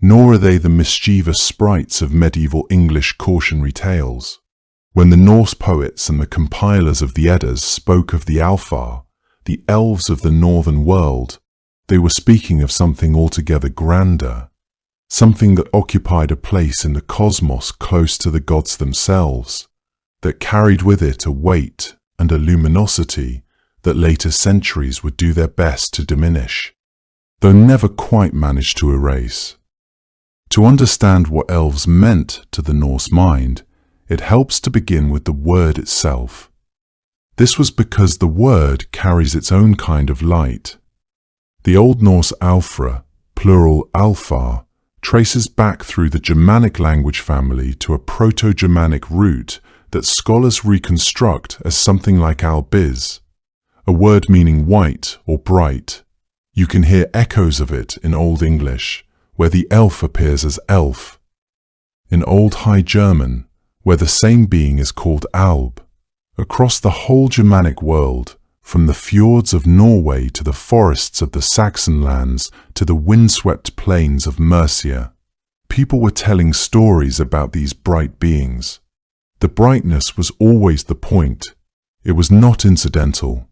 nor are they the mischievous sprites of medieval English cautionary tales. When the Norse poets and the compilers of the Eddas spoke of the Alfar, the elves of the northern world, they were speaking of something altogether grander, something that occupied a place in the cosmos close to the gods themselves, that carried with it a weight and a luminosity that later centuries would do their best to diminish, though never quite managed to erase. To understand what elves meant to the Norse mind, it helps to begin with the word itself. This was because the word carries its own kind of light. The Old Norse alfra, plural alfar, traces back through the Germanic language family to a Proto-Germanic root that scholars reconstruct as something like albiz, a word meaning white or bright. You can hear echoes of it in Old English, where the elf appears as elf. In Old High German, where the same being is called alb, Across the whole Germanic world, from the fjords of Norway to the forests of the Saxon lands to the windswept plains of Mercia, people were telling stories about these bright beings. The brightness was always the point. It was not incidental.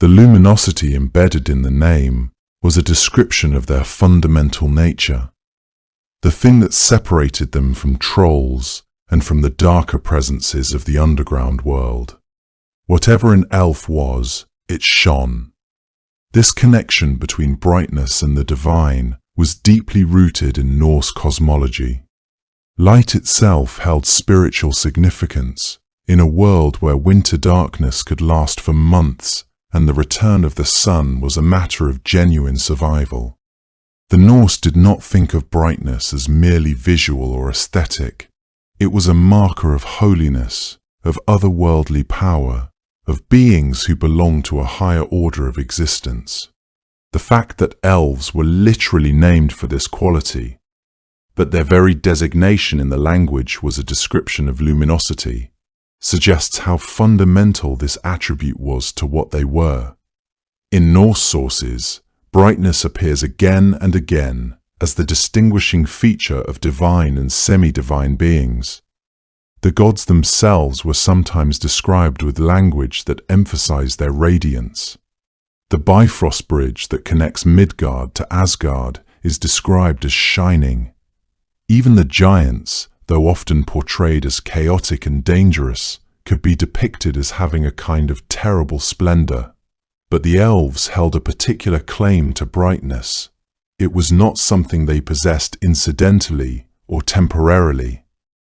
The luminosity embedded in the name was a description of their fundamental nature. The thing that separated them from trolls and from the darker presences of the underground world. Whatever an elf was, it shone. This connection between brightness and the divine was deeply rooted in Norse cosmology. Light itself held spiritual significance in a world where winter darkness could last for months and the return of the sun was a matter of genuine survival. The Norse did not think of brightness as merely visual or aesthetic. It was a marker of holiness, of otherworldly power, of beings who belonged to a higher order of existence. The fact that elves were literally named for this quality, but their very designation in the language was a description of luminosity, suggests how fundamental this attribute was to what they were. In Norse sources, brightness appears again and again as the distinguishing feature of divine and semi-divine beings. The gods themselves were sometimes described with language that emphasized their radiance. The Bifrost Bridge that connects Midgard to Asgard is described as shining. Even the giants, though often portrayed as chaotic and dangerous, could be depicted as having a kind of terrible splendor. But the elves held a particular claim to brightness. It was not something they possessed incidentally or temporarily.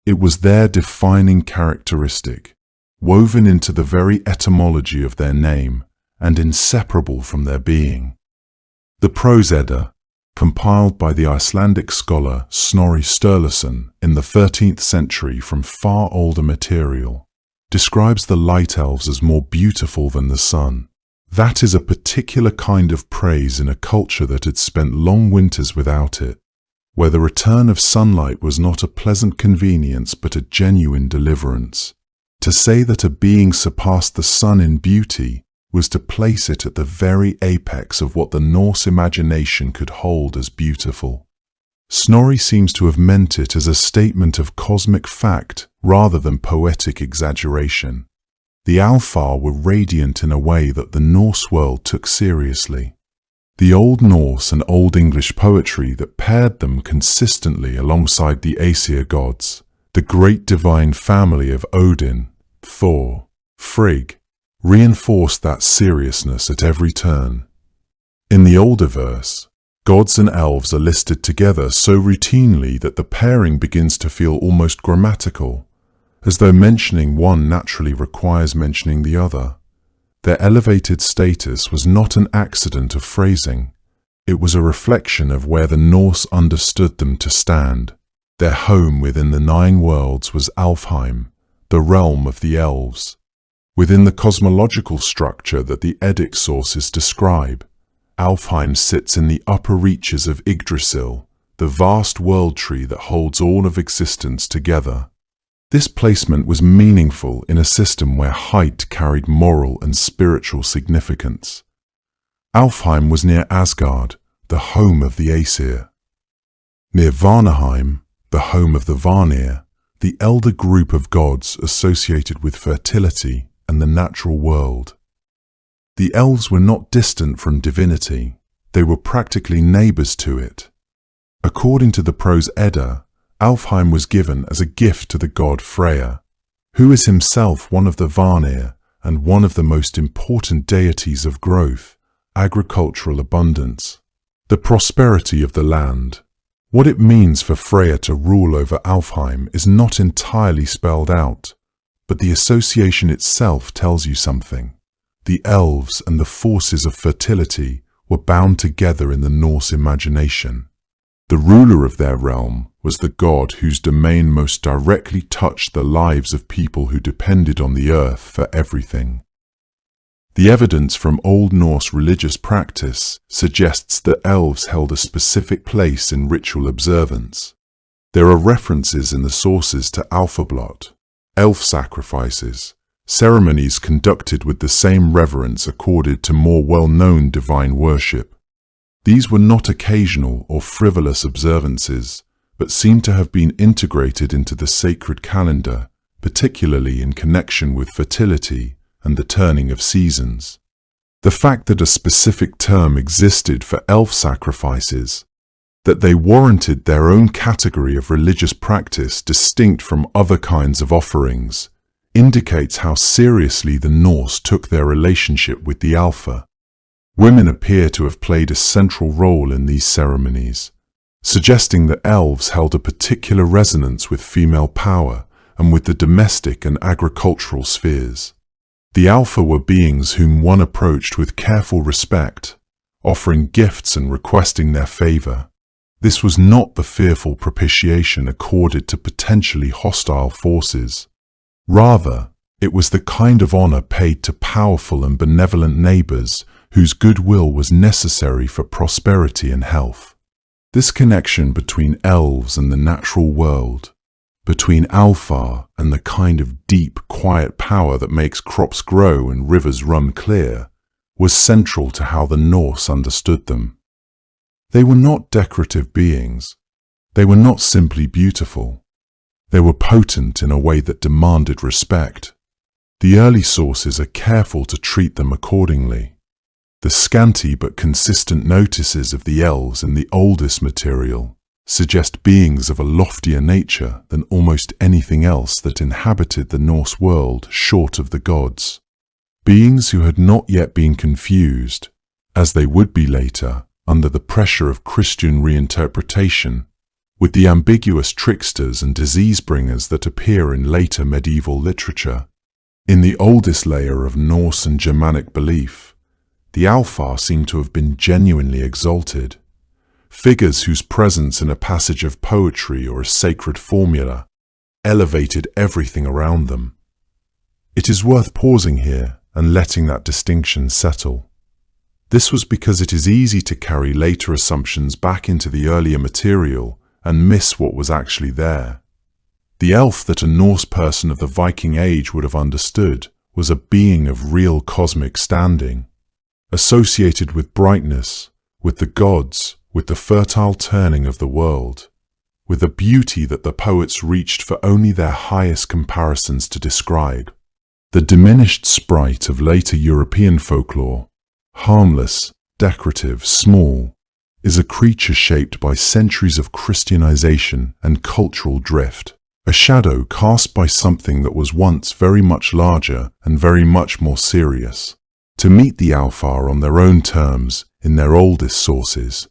It was their defining characteristic, woven into the very etymology of their name and inseparable from their being. The Prose Edda, compiled by the Icelandic scholar Snorri Sturluson in the 13th century from far older material, describes the light elves as more beautiful than the sun. That is a particular kind of praise in a culture that had spent long winters without it, where the return of sunlight was not a pleasant convenience but a genuine deliverance. To say that a being surpassed the sun in beauty was to place it at the very apex of what the Norse imagination could hold as beautiful. Snorri seems to have meant it as a statement of cosmic fact rather than poetic exaggeration. The Alfar were radiant in a way that the Norse world took seriously. The Old Norse and Old English poetry that paired them consistently alongside the Aesir gods, the great divine family of Odin, Thor, Frigg, reinforced that seriousness at every turn. In the older verse, gods and elves are listed together so routinely that the pairing begins to feel almost grammatical, as though mentioning one naturally requires mentioning the other. Their elevated status was not an accident of phrasing. It was a reflection of where the Norse understood them to stand. Their home within the 9 worlds was Alfheim, the realm of the elves. Within the cosmological structure that the Eddic sources describe, Alfheim sits in the upper reaches of Yggdrasil, the vast world tree that holds all of existence together. This placement was meaningful in a system where height carried moral and spiritual significance. Alfheim was near Asgard, the home of the Aesir. Near Vanaheim, the home of the Vanir, the elder group of gods associated with fertility and the natural world. The elves were not distant from divinity, they were practically neighbours to it. According to the Prose Edda, Alfheim was given as a gift to the god Freyr, who is himself one of the Vanir and one of the most important deities of growth, agricultural abundance, the prosperity of the land. What it means for Freyr to rule over Alfheim is not entirely spelled out, but the association itself tells you something. The elves and the forces of fertility were bound together in the Norse imagination. The ruler of their realm was the god whose domain most directly touched the lives of people who depended on the earth for everything. The evidence from Old Norse religious practice suggests that elves held a specific place in ritual observance. There are references in the sources to Alfablot, elf sacrifices, ceremonies conducted with the same reverence accorded to more well-known divine worship. These were not occasional or frivolous observances, but seem to have been integrated into the sacred calendar, particularly in connection with fertility and the turning of seasons. The fact that a specific term existed for elf sacrifices, that they warranted their own category of religious practice distinct from other kinds of offerings, indicates how seriously the Norse took their relationship with the Alpha. Women appear to have played a central role in these ceremonies, suggesting that elves held a particular resonance with female power and with the domestic and agricultural spheres. The Alpha were beings whom one approached with careful respect, offering gifts and requesting their favor. This was not the fearful propitiation accorded to potentially hostile forces. Rather, it was the kind of honor paid to powerful and benevolent neighbors whose goodwill was necessary for prosperity and health. This connection between elves and the natural world, between Alfar and the kind of deep, quiet power that makes crops grow and rivers run clear, was central to how the Norse understood them. They were not decorative beings. They were not simply beautiful. They were potent in a way that demanded respect. The early sources are careful to treat them accordingly. The scanty but consistent notices of the elves in the oldest material suggest beings of a loftier nature than almost anything else that inhabited the Norse world short of the gods. Beings who had not yet been confused, as they would be later, under the pressure of Christian reinterpretation, with the ambiguous tricksters and disease-bringers that appear in later medieval literature. In the oldest layer of Norse and Germanic belief, the Alfar seem to have been genuinely exalted, figures whose presence in a passage of poetry or a sacred formula elevated everything around them. It is worth pausing here and letting that distinction settle. This was because it is easy to carry later assumptions back into the earlier material and miss what was actually there. The elf that a Norse person of the Viking Age would have understood was a being of real cosmic standing, associated with brightness, with the gods, with the fertile turning of the world, with a beauty that the poets reached for only their highest comparisons to describe. The diminished sprite of later European folklore, harmless, decorative, small, is a creature shaped by centuries of Christianization and cultural drift, a shadow cast by something that was once very much larger and very much more serious. To meet the Alfar on their own terms in their oldest sources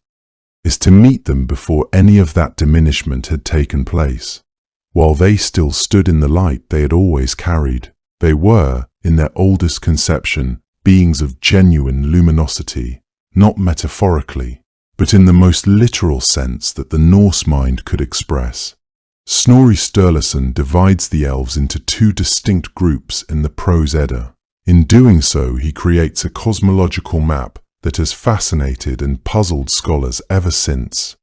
is to meet them before any of that diminishment had taken place. While they still stood in the light they had always carried, they were, in their oldest conception, beings of genuine luminosity, not metaphorically, but in the most literal sense that the Norse mind could express. Snorri Sturluson divides the elves into two distinct groups in the Prose Edda. In doing so, he creates a cosmological map that has fascinated and puzzled scholars ever since.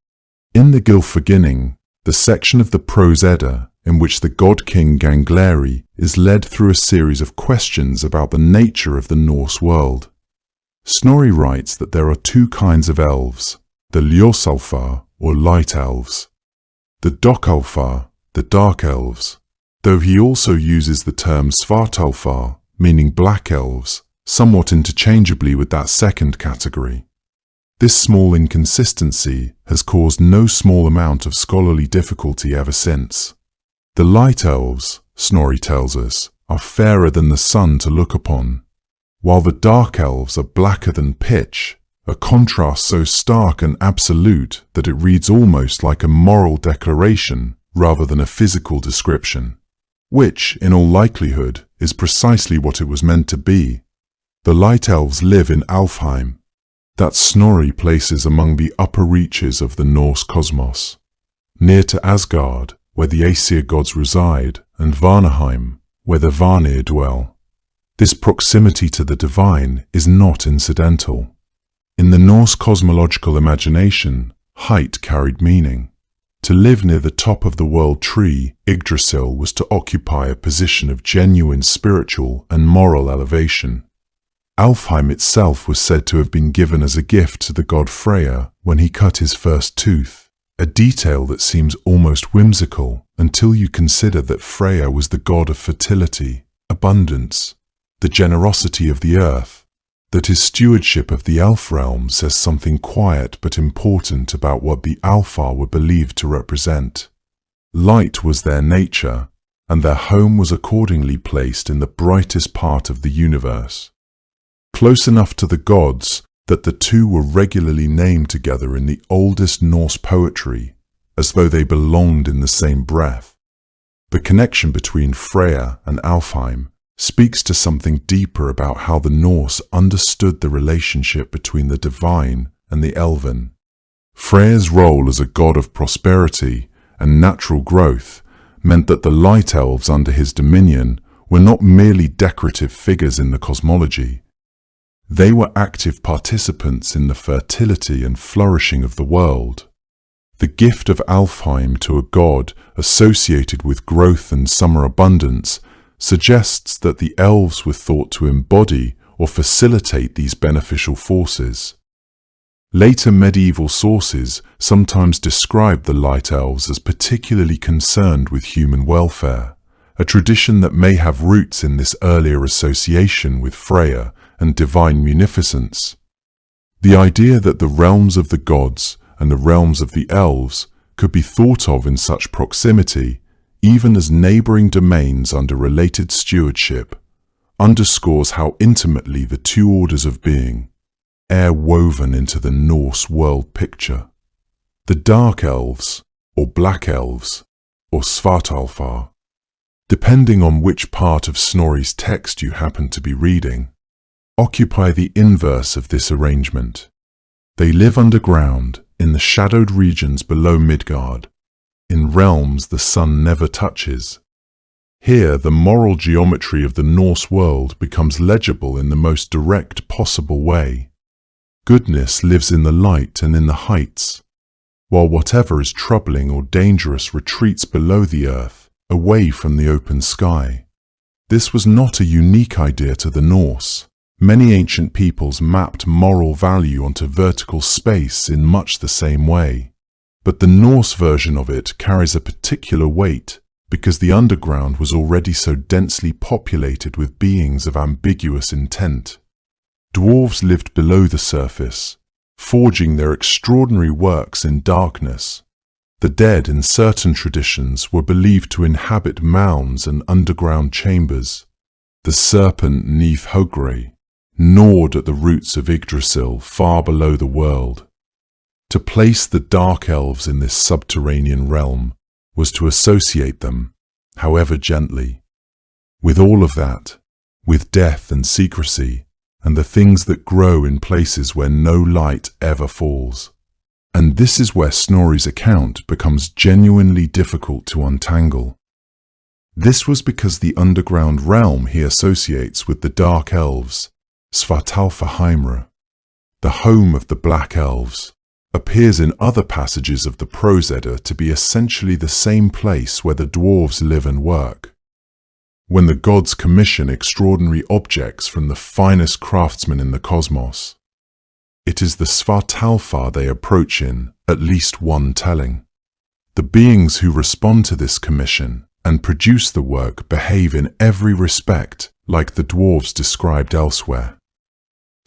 In the Gylfaginning, the section of the Prose Edda in which the god-king Gangleri is led through a series of questions about the nature of the Norse world, Snorri writes that there are two kinds of elves, the Ljósalfar, or light elves, the Dokkalfar, the dark elves, though he also uses the term Svartalfar, meaning black elves, somewhat interchangeably with that second category. This small inconsistency has caused no small amount of scholarly difficulty ever since. The light elves, Snorri tells us, are fairer than the sun to look upon, while the dark elves are blacker than pitch, a contrast so stark and absolute that it reads almost like a moral declaration rather than a physical description, which, in all likelihood, is precisely what it was meant to be. The light elves live in Alfheim, that Snorri places among the upper reaches of the Norse cosmos, near to Asgard, where the Aesir gods reside, and Vanaheim, where the Vanir dwell. This proximity to the divine is not incidental. In the Norse cosmological imagination, height carried meaning. To live near the top of the world tree, Yggdrasil was to occupy a position of genuine spiritual and moral elevation. Alfheim itself was said to have been given as a gift to the god Freyr when he cut his first tooth, a detail that seems almost whimsical until you consider that Freyr was the god of fertility, abundance, the generosity of the earth, that his stewardship of the elf realm says something quiet but important about what the Alfar were believed to represent. Light was their nature, and their home was accordingly placed in the brightest part of the universe. Close enough to the gods that the two were regularly named together in the oldest Norse poetry, as though they belonged in the same breath. The connection between Freyr and Alfheim speaks to something deeper about how the Norse understood the relationship between the divine and the elven. Freyr's role as a god of prosperity and natural growth meant that the light elves under his dominion were not merely decorative figures in the cosmology. They were active participants in the fertility and flourishing of the world. The gift of Alfheim to a god associated with growth and summer abundance suggests that the elves were thought to embody or facilitate these beneficial forces. Later medieval sources sometimes describe the light elves as particularly concerned with human welfare, a tradition that may have roots in this earlier association with Freyr and divine munificence. The idea that the realms of the gods and the realms of the elves could be thought of in such proximity, even as neighboring domains under related stewardship, underscores how intimately the two orders of being are woven into the Norse world picture. The Dark Elves, or Black Elves, or Svartalfar, depending on which part of Snorri's text you happen to be reading, occupy the inverse of this arrangement. They live underground in the shadowed regions below Midgard, in realms the sun never touches. Here, the moral geometry of the Norse world becomes legible in the most direct possible way. Goodness lives in the light and in the heights, while whatever is troubling or dangerous retreats below the earth, away from the open sky. This was not a unique idea to the Norse. Many ancient peoples mapped moral value onto vertical space in much the same way. But the Norse version of it carries a particular weight because the underground was already so densely populated with beings of ambiguous intent. Dwarves lived below the surface, forging their extraordinary works in darkness. The dead in certain traditions were believed to inhabit mounds and underground chambers. The serpent Nifhogre gnawed at the roots of Yggdrasil far below the world. To place the Dark Elves in this subterranean realm was to associate them, however gently, with all of that, with death and secrecy, and the things that grow in places where no light ever falls. And this is where Snorri's account becomes genuinely difficult to untangle. This was because the underground realm he associates with the Dark Elves, Svartalfaheimra, the home of the Black Elves, appears in other passages of the Prose Edda to be essentially the same place where the dwarves live and work. When the gods commission extraordinary objects from the finest craftsmen in the cosmos, it is the Svartalfar they approach in at least one telling. The beings who respond to this commission and produce the work behave in every respect like the dwarves described elsewhere.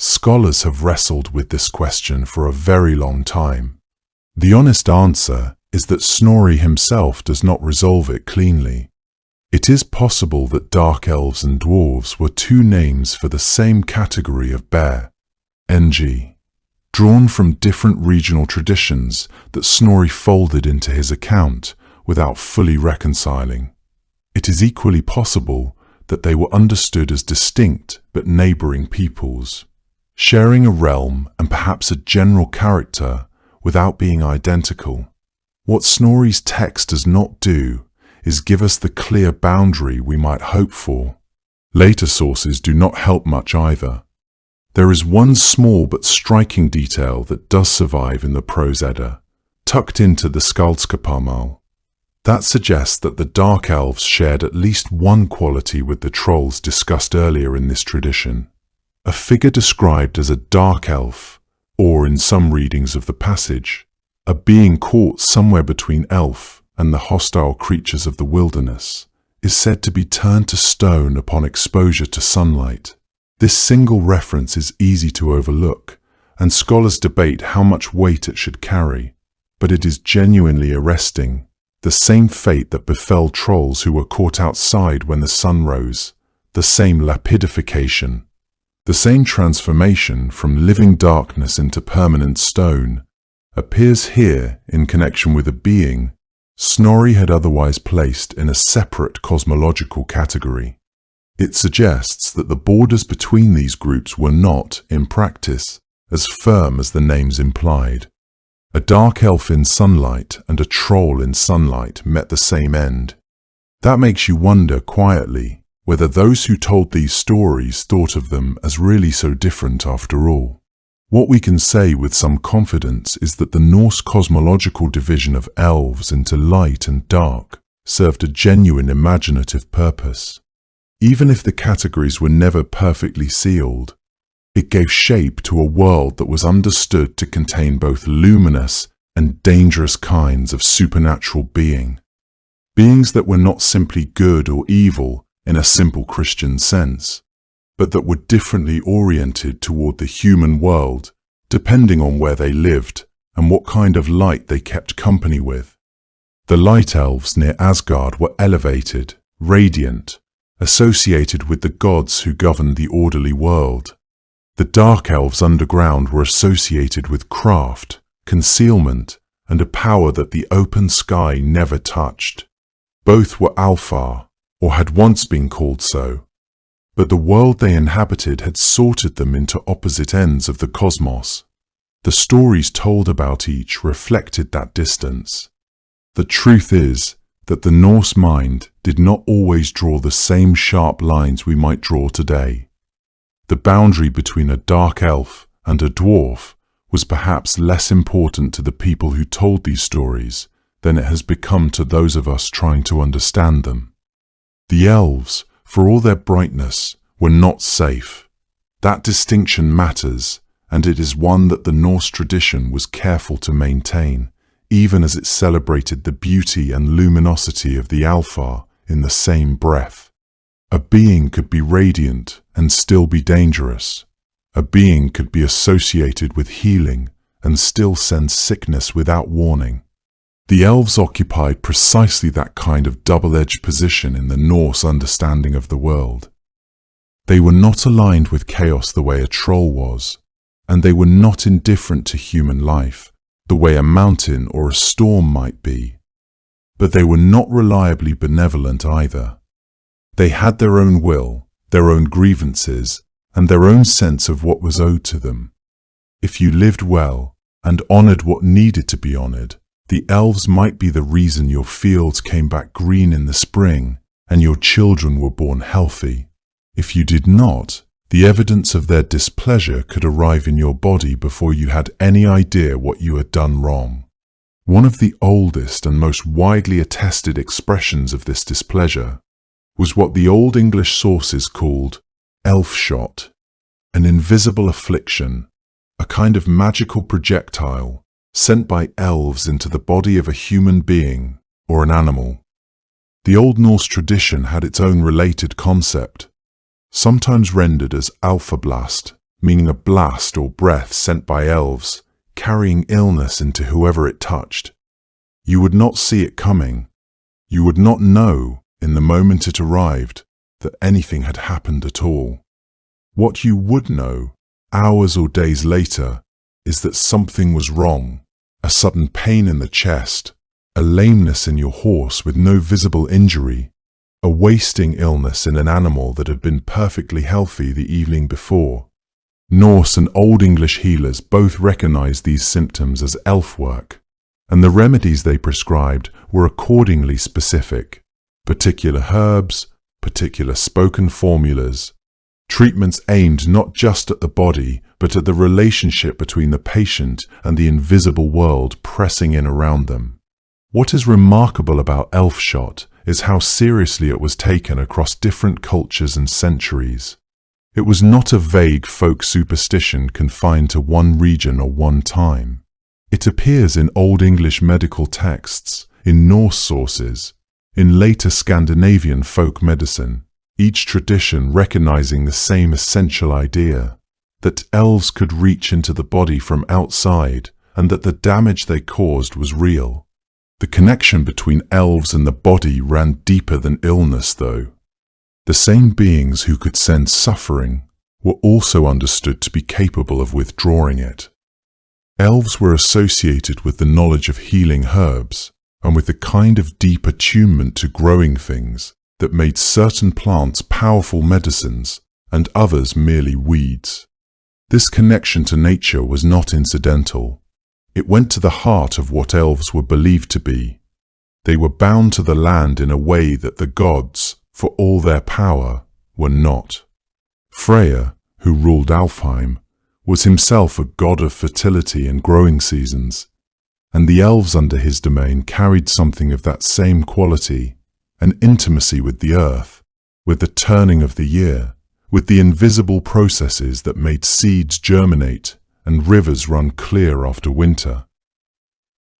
Scholars have wrestled with this question for a very long time. The honest answer is that Snorri himself does not resolve it cleanly. It is possible that Dark Elves and Dwarves were two names for the same category of bear, NG, drawn from different regional traditions that Snorri folded into his account without fully reconciling. It is equally possible that they were understood as distinct but neighboring peoples, sharing a realm and perhaps a general character without being identical. What Snorri's text does not do is give us the clear boundary we might hope for. Later sources do not help much either. There is one small but striking detail that does survive in the Prose Edda, tucked into the Skaldskaparmal. That suggests that the Dark Elves shared at least one quality with the trolls discussed earlier in this tradition. A figure described as a Dark Elf, or in some readings of the passage, a being caught somewhere between elf and the hostile creatures of the wilderness, is said to be turned to stone upon exposure to sunlight. This single reference is easy to overlook, and scholars debate how much weight it should carry, but it is genuinely arresting. The same fate that befell trolls who were caught outside when the sun rose, the same lapidification, the same transformation from living darkness into permanent stone, appears here in connection with a being Snorri had otherwise placed in a separate cosmological category. It suggests that the borders between these groups were not, in practice, as firm as the names implied. A dark elf in sunlight and a troll in sunlight met the same end. That makes you wonder quietly whether those who told these stories thought of them as really so different after all. What we can say with some confidence is that the Norse cosmological division of elves into light and dark served a genuine imaginative purpose. Even if the categories were never perfectly sealed, it gave shape to a world that was understood to contain both luminous and dangerous kinds of supernatural being. Beings that were not simply good or evil in a simple Christian sense, but that were differently oriented toward the human world, depending on where they lived and what kind of light they kept company with. The light elves near Asgard were elevated, radiant, associated with the gods who governed the orderly world. The dark elves underground were associated with craft, concealment, and a power that the open sky never touched. Both were Alfar, or had once been called so, but the world they inhabited had sorted them into opposite ends of the cosmos. The stories told about each reflected that distance. The truth is that the Norse mind did not always draw the same sharp lines we might draw today. The boundary between a dark elf and a dwarf was perhaps less important to the people who told these stories than it has become to those of us trying to understand them. The elves, for all their brightness, were not safe. That distinction matters, and it is one that the Norse tradition was careful to maintain, even as it celebrated the beauty and luminosity of the Alfar in the same breath. A being could be radiant and still be dangerous. A being could be associated with healing and still send sickness without warning. The elves occupied precisely that kind of double-edged position in the Norse understanding of the world. They were not aligned with chaos the way a troll was, and they were not indifferent to human life, the way a mountain or a storm might be. But they were not reliably benevolent either. They had their own will, their own grievances, and their own sense of what was owed to them. If you lived well and honored what needed to be honored, the elves might be the reason your fields came back green in the spring and your children were born healthy. If you did not, the evidence of their displeasure could arrive in your body before you had any idea what you had done wrong. One of the oldest and most widely attested expressions of this displeasure was what the Old English sources called elf shot, an invisible affliction, a kind of magical projectile sent by elves into the body of a human being or an animal. The Old Norse tradition had its own related concept, sometimes rendered as alphablast, meaning a blast or breath sent by elves, carrying illness into whoever it touched. You would not see it coming. You would not know, in the moment it arrived, that anything had happened at all. What you would know, hours or days later, is that something was wrong, a sudden pain in the chest, a lameness in your horse with no visible injury, a wasting illness in an animal that had been perfectly healthy the evening before. Norse and Old English healers both recognized these symptoms as elf work, and the remedies they prescribed were accordingly specific. Particular herbs, particular spoken formulas, treatments aimed not just at the body, but at the relationship between the patient and the invisible world pressing in around them. What is remarkable about Elfshot is how seriously it was taken across different cultures and centuries. It was not a vague folk superstition confined to one region or one time. It appears in Old English medical texts, in Norse sources, in later Scandinavian folk medicine, each tradition recognizing the same essential idea, that elves could reach into the body from outside and that the damage they caused was real. The connection between elves and the body ran deeper than illness, though. The same beings who could send suffering were also understood to be capable of withdrawing it. Elves were associated with the knowledge of healing herbs and with the kind of deep attunement to growing things that made certain plants powerful medicines and others merely weeds. This connection to nature was not incidental. It went to the heart of what elves were believed to be. They were bound to the land in a way that the gods, for all their power, were not. Freya, who ruled Alfheim, was himself a god of fertility and growing seasons, and the elves under his domain carried something of that same quality, an intimacy with the earth, with the turning of the year, with the invisible processes that made seeds germinate and rivers run clear after winter.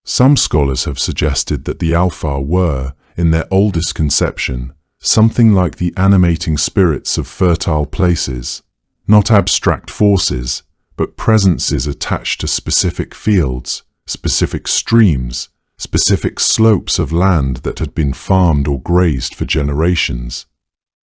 Some scholars have suggested that the Alfar were, in their oldest conception, something like the animating spirits of fertile places, not abstract forces, but presences attached to specific fields, specific streams, specific slopes of land that had been farmed or grazed for generations.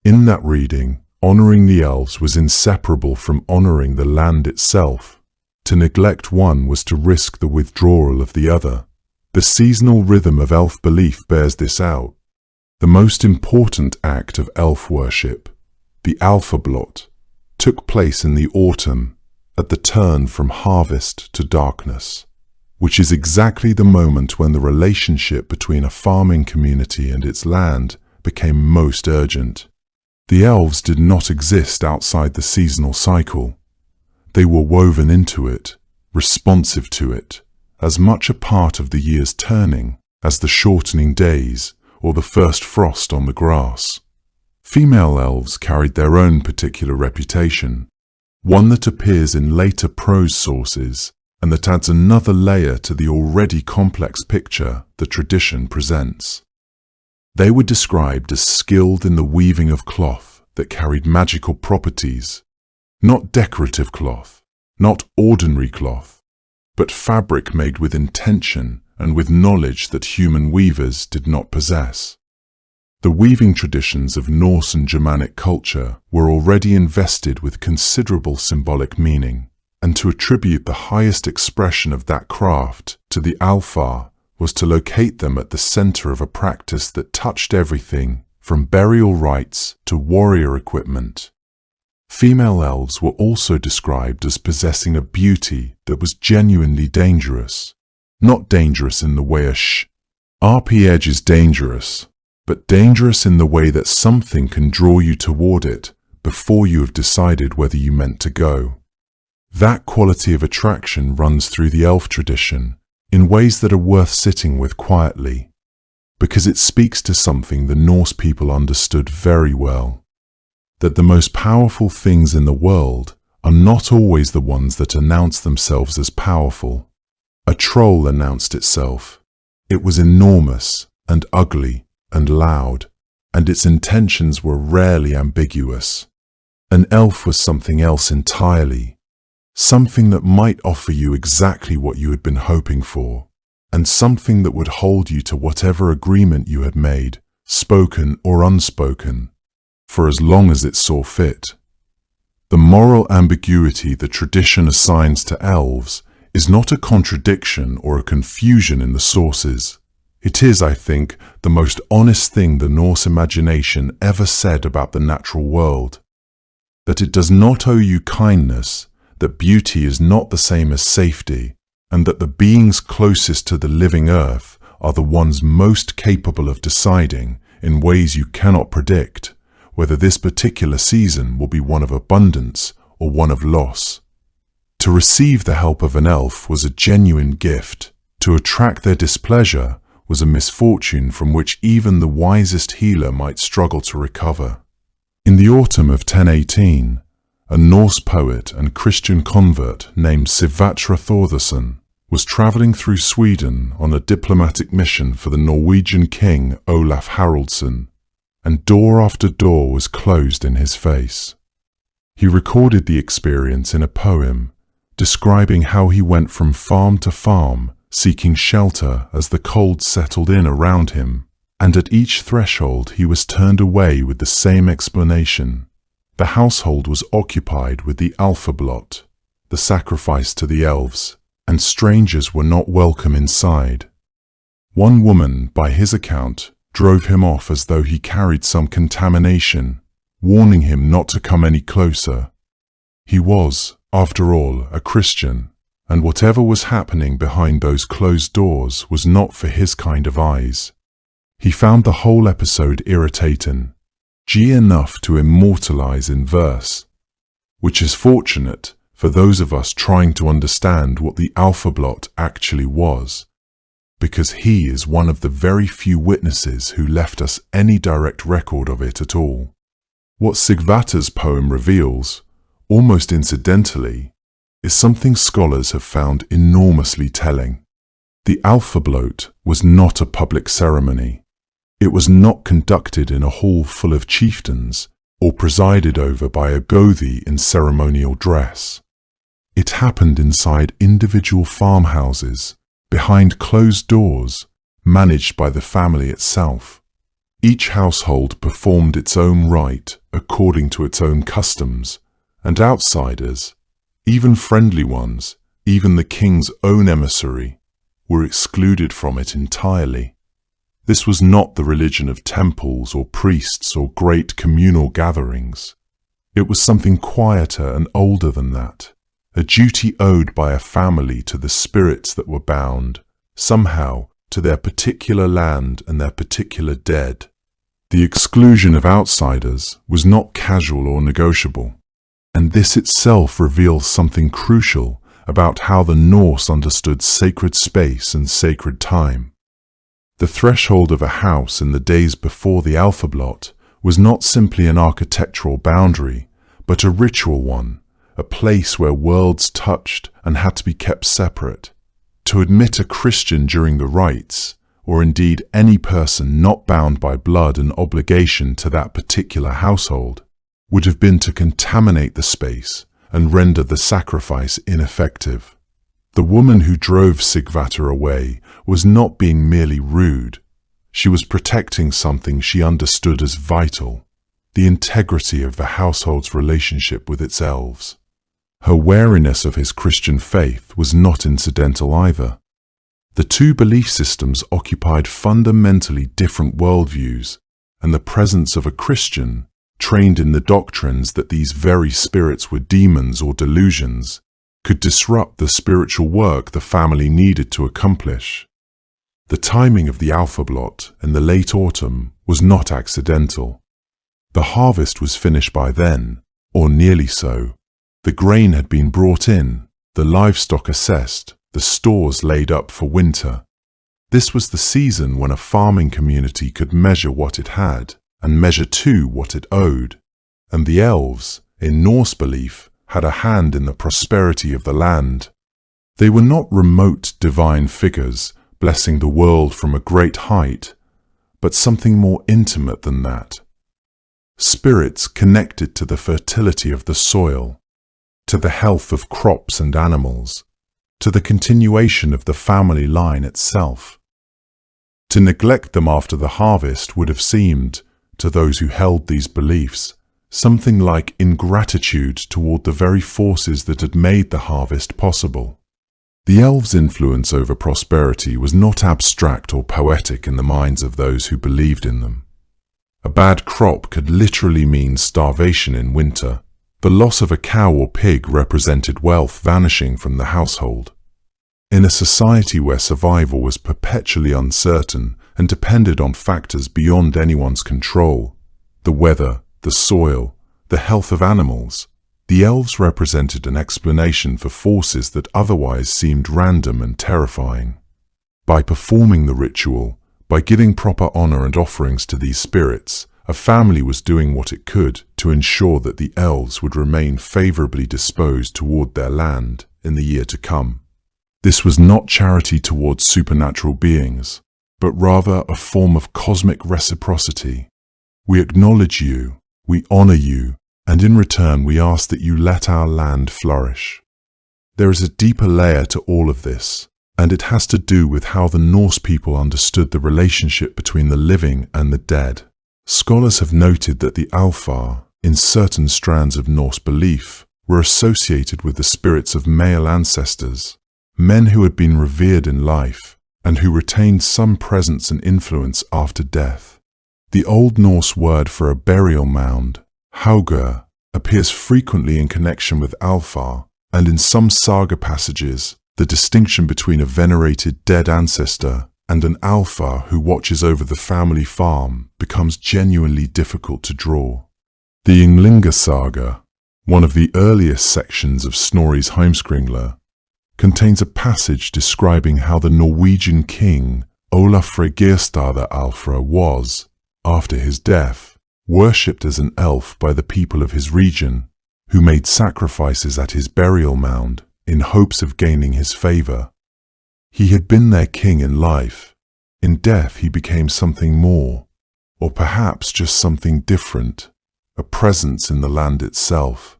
In that reading, honoring the elves was inseparable from honoring the land itself. To neglect one was to risk the withdrawal of the other. The seasonal rhythm of elf belief bears this out. The most important act of elf worship, the Alfablot, took place in the autumn, at the turn from harvest to darkness, which is exactly the moment when the relationship between a farming community and its land became most urgent. The elves did not exist outside the seasonal cycle. They were woven into it, responsive to it, as much a part of the year's turning as the shortening days or the first frost on the grass. Female elves carried their own particular reputation, one that appears in later prose sources and that adds another layer to the already complex picture the tradition presents. They were described as skilled in the weaving of cloth that carried magical properties, not decorative cloth, not ordinary cloth, but fabric made with intention and with knowledge that human weavers did not possess. The weaving traditions of Norse and Germanic culture were already invested with considerable symbolic meaning, and to attribute the highest expression of that craft to the Alfar was to locate them at the center of a practice that touched everything from burial rites to warrior equipment. Female elves were also described as possessing a beauty that was genuinely dangerous. Not dangerous in the way a RP is dangerous, but dangerous in the way that something can draw you toward it before you have decided whether you meant to go. That quality of attraction runs through the elf tradition in ways that are worth sitting with quietly, because it speaks to something the Norse people understood very well, that the most powerful things in the world are not always the ones that announce themselves as powerful. A troll announced itself. It was enormous and ugly and loud, and its intentions were rarely ambiguous. An elf was something else entirely, something that might offer you exactly what you had been hoping for, and something that would hold you to whatever agreement you had made, spoken or unspoken, for as long as it saw fit. The moral ambiguity the tradition assigns to elves is not a contradiction or a confusion in the sources. It is, I think, the most honest thing the Norse imagination ever said about the natural world. That it does not owe you kindness, that beauty is not the same as safety, and that the beings closest to the living earth are the ones most capable of deciding, in ways you cannot predict, whether this particular season will be one of abundance or one of loss. To receive the help of an elf was a genuine gift. To attract their displeasure was a misfortune from which even the wisest healer might struggle to recover. In the autumn of 1018, a Norse poet and Christian convert named Sivatra Thordarson was travelling through Sweden on a diplomatic mission for the Norwegian king Olaf Haraldsson, and door after door was closed in his face. He recorded the experience in a poem, describing how he went from farm to farm, seeking shelter as the cold settled in around him, and at each threshold he was turned away with the same explanation. The household was occupied with the alphablot, the sacrifice to the elves, and strangers were not welcome inside. One woman, by his account, drove him off as though he carried some contamination, warning him not to come any closer. He was, after all, a Christian, and whatever was happening behind those closed doors was not for his kind of eyes. He found the whole episode irritating, enough to immortalize in verse, which is fortunate for those of us trying to understand what the alphablot actually was, because he is one of the very few witnesses who left us any direct record of it at all. What Sigvatar's poem reveals, almost incidentally, is something scholars have found enormously telling. The alphablot was not a public ceremony. It was not conducted in a hall full of chieftains or presided over by a gothi in ceremonial dress. It happened inside individual farmhouses, behind closed doors, managed by the family itself. Each household performed its own rite according to its own customs, and outsiders, even friendly ones, even the king's own emissary, were excluded from it entirely. This was not the religion of temples or priests or great communal gatherings. It was something quieter and older than that, a duty owed by a family to the spirits that were bound, somehow, to their particular land and their particular dead. The exclusion of outsiders was not casual or negotiable, and this itself reveals something crucial about how the Norse understood sacred space and sacred time. The threshold of a house in the days before the alphablot was not simply an architectural boundary, but a ritual one, a place where worlds touched and had to be kept separate. To admit a Christian during the rites, or indeed any person not bound by blood and obligation to that particular household, would have been to contaminate the space and render the sacrifice ineffective. The woman who drove Sigvatar away was not being merely rude. She was protecting something she understood as vital, the integrity of the household's relationship with its elves. Her wariness of his Christian faith was not incidental either. The two belief systems occupied fundamentally different worldviews, and the presence of a Christian, trained in the doctrines that these very spirits were demons or delusions, could disrupt the spiritual work the family needed to accomplish. The timing of the alphablot in the late autumn was not accidental. The harvest was finished by then, or nearly so. The grain had been brought in, the livestock assessed, the stores laid up for winter. This was the season when a farming community could measure what it had, and measure too what it owed. And the elves, in Norse belief, had a hand in the prosperity of the land. They were not remote divine figures blessing the world from a great height, but something more intimate than that. Spirits connected to the fertility of the soil, to the health of crops and animals, to the continuation of the family line itself. To neglect them after the harvest would have seemed, to those who held these beliefs, something like ingratitude toward the very forces that had made the harvest possible. The elves' influence over prosperity was not abstract or poetic in the minds of those who believed in them. A bad crop could literally mean starvation in winter. The loss of a cow or pig represented wealth vanishing from the household. In a society where survival was perpetually uncertain and depended on factors beyond anyone's control, the weather, the soil, the health of animals, The elves represented an explanation for forces that otherwise seemed random and terrifying. By performing the ritual, by giving proper honor and offerings to these spirits, a family was doing what it could to ensure that the elves would remain favorably disposed toward their land in the year to come. This was not charity towards supernatural beings, but rather a form of cosmic reciprocity. We acknowledge you, we honor you, and in return we ask that you let our land flourish. There is a deeper layer to all of this, and it has to do with how the Norse people understood the relationship between the living and the dead. Scholars have noted that the Alfar, in certain strands of Norse belief, were associated with the spirits of male ancestors, men who had been revered in life, and who retained some presence and influence after death. The Old Norse word for a burial mound, haugur, appears frequently in connection with Alfar, and in some saga passages, the distinction between a venerated dead ancestor and an Alfar who watches over the family farm becomes genuinely difficult to draw. The Ynglinga saga, one of the earliest sections of Snorri's Heimskringla, contains a passage describing how the Norwegian king Olafur Geirstadalfra was, after his death, worshipped as an elf by the people of his region, who made sacrifices at his burial mound in hopes of gaining his favor. He had been their king in life. In death he became something more, or perhaps just something different, a presence in the land itself.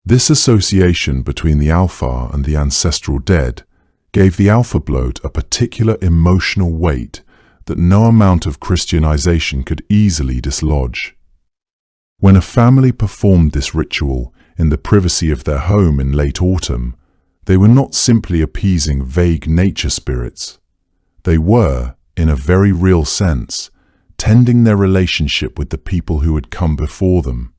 This association between the Alfar and the ancestral dead gave the Alfabloat a particular emotional weight that no amount of Christianization could easily dislodge. When a family performed this ritual in the privacy of their home in late autumn, they were not simply appeasing vague nature spirits. They were, in a very real sense, tending their relationship with the people who had come before them.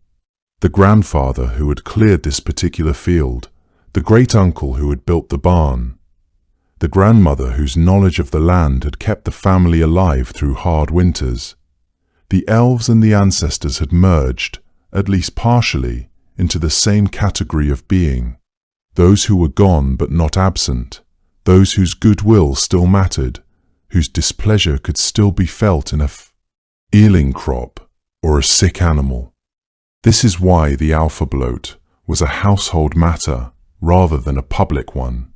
The grandfather who had cleared this particular field, the great-uncle who had built the barn, the grandmother whose knowledge of the land had kept the family alive through hard winters. The elves and the ancestors had merged, at least partially, into the same category of being. Those who were gone but not absent, those whose goodwill still mattered, whose displeasure could still be felt in a ailing crop or a sick animal. This is why the Alfabloat was a household matter rather than a public one.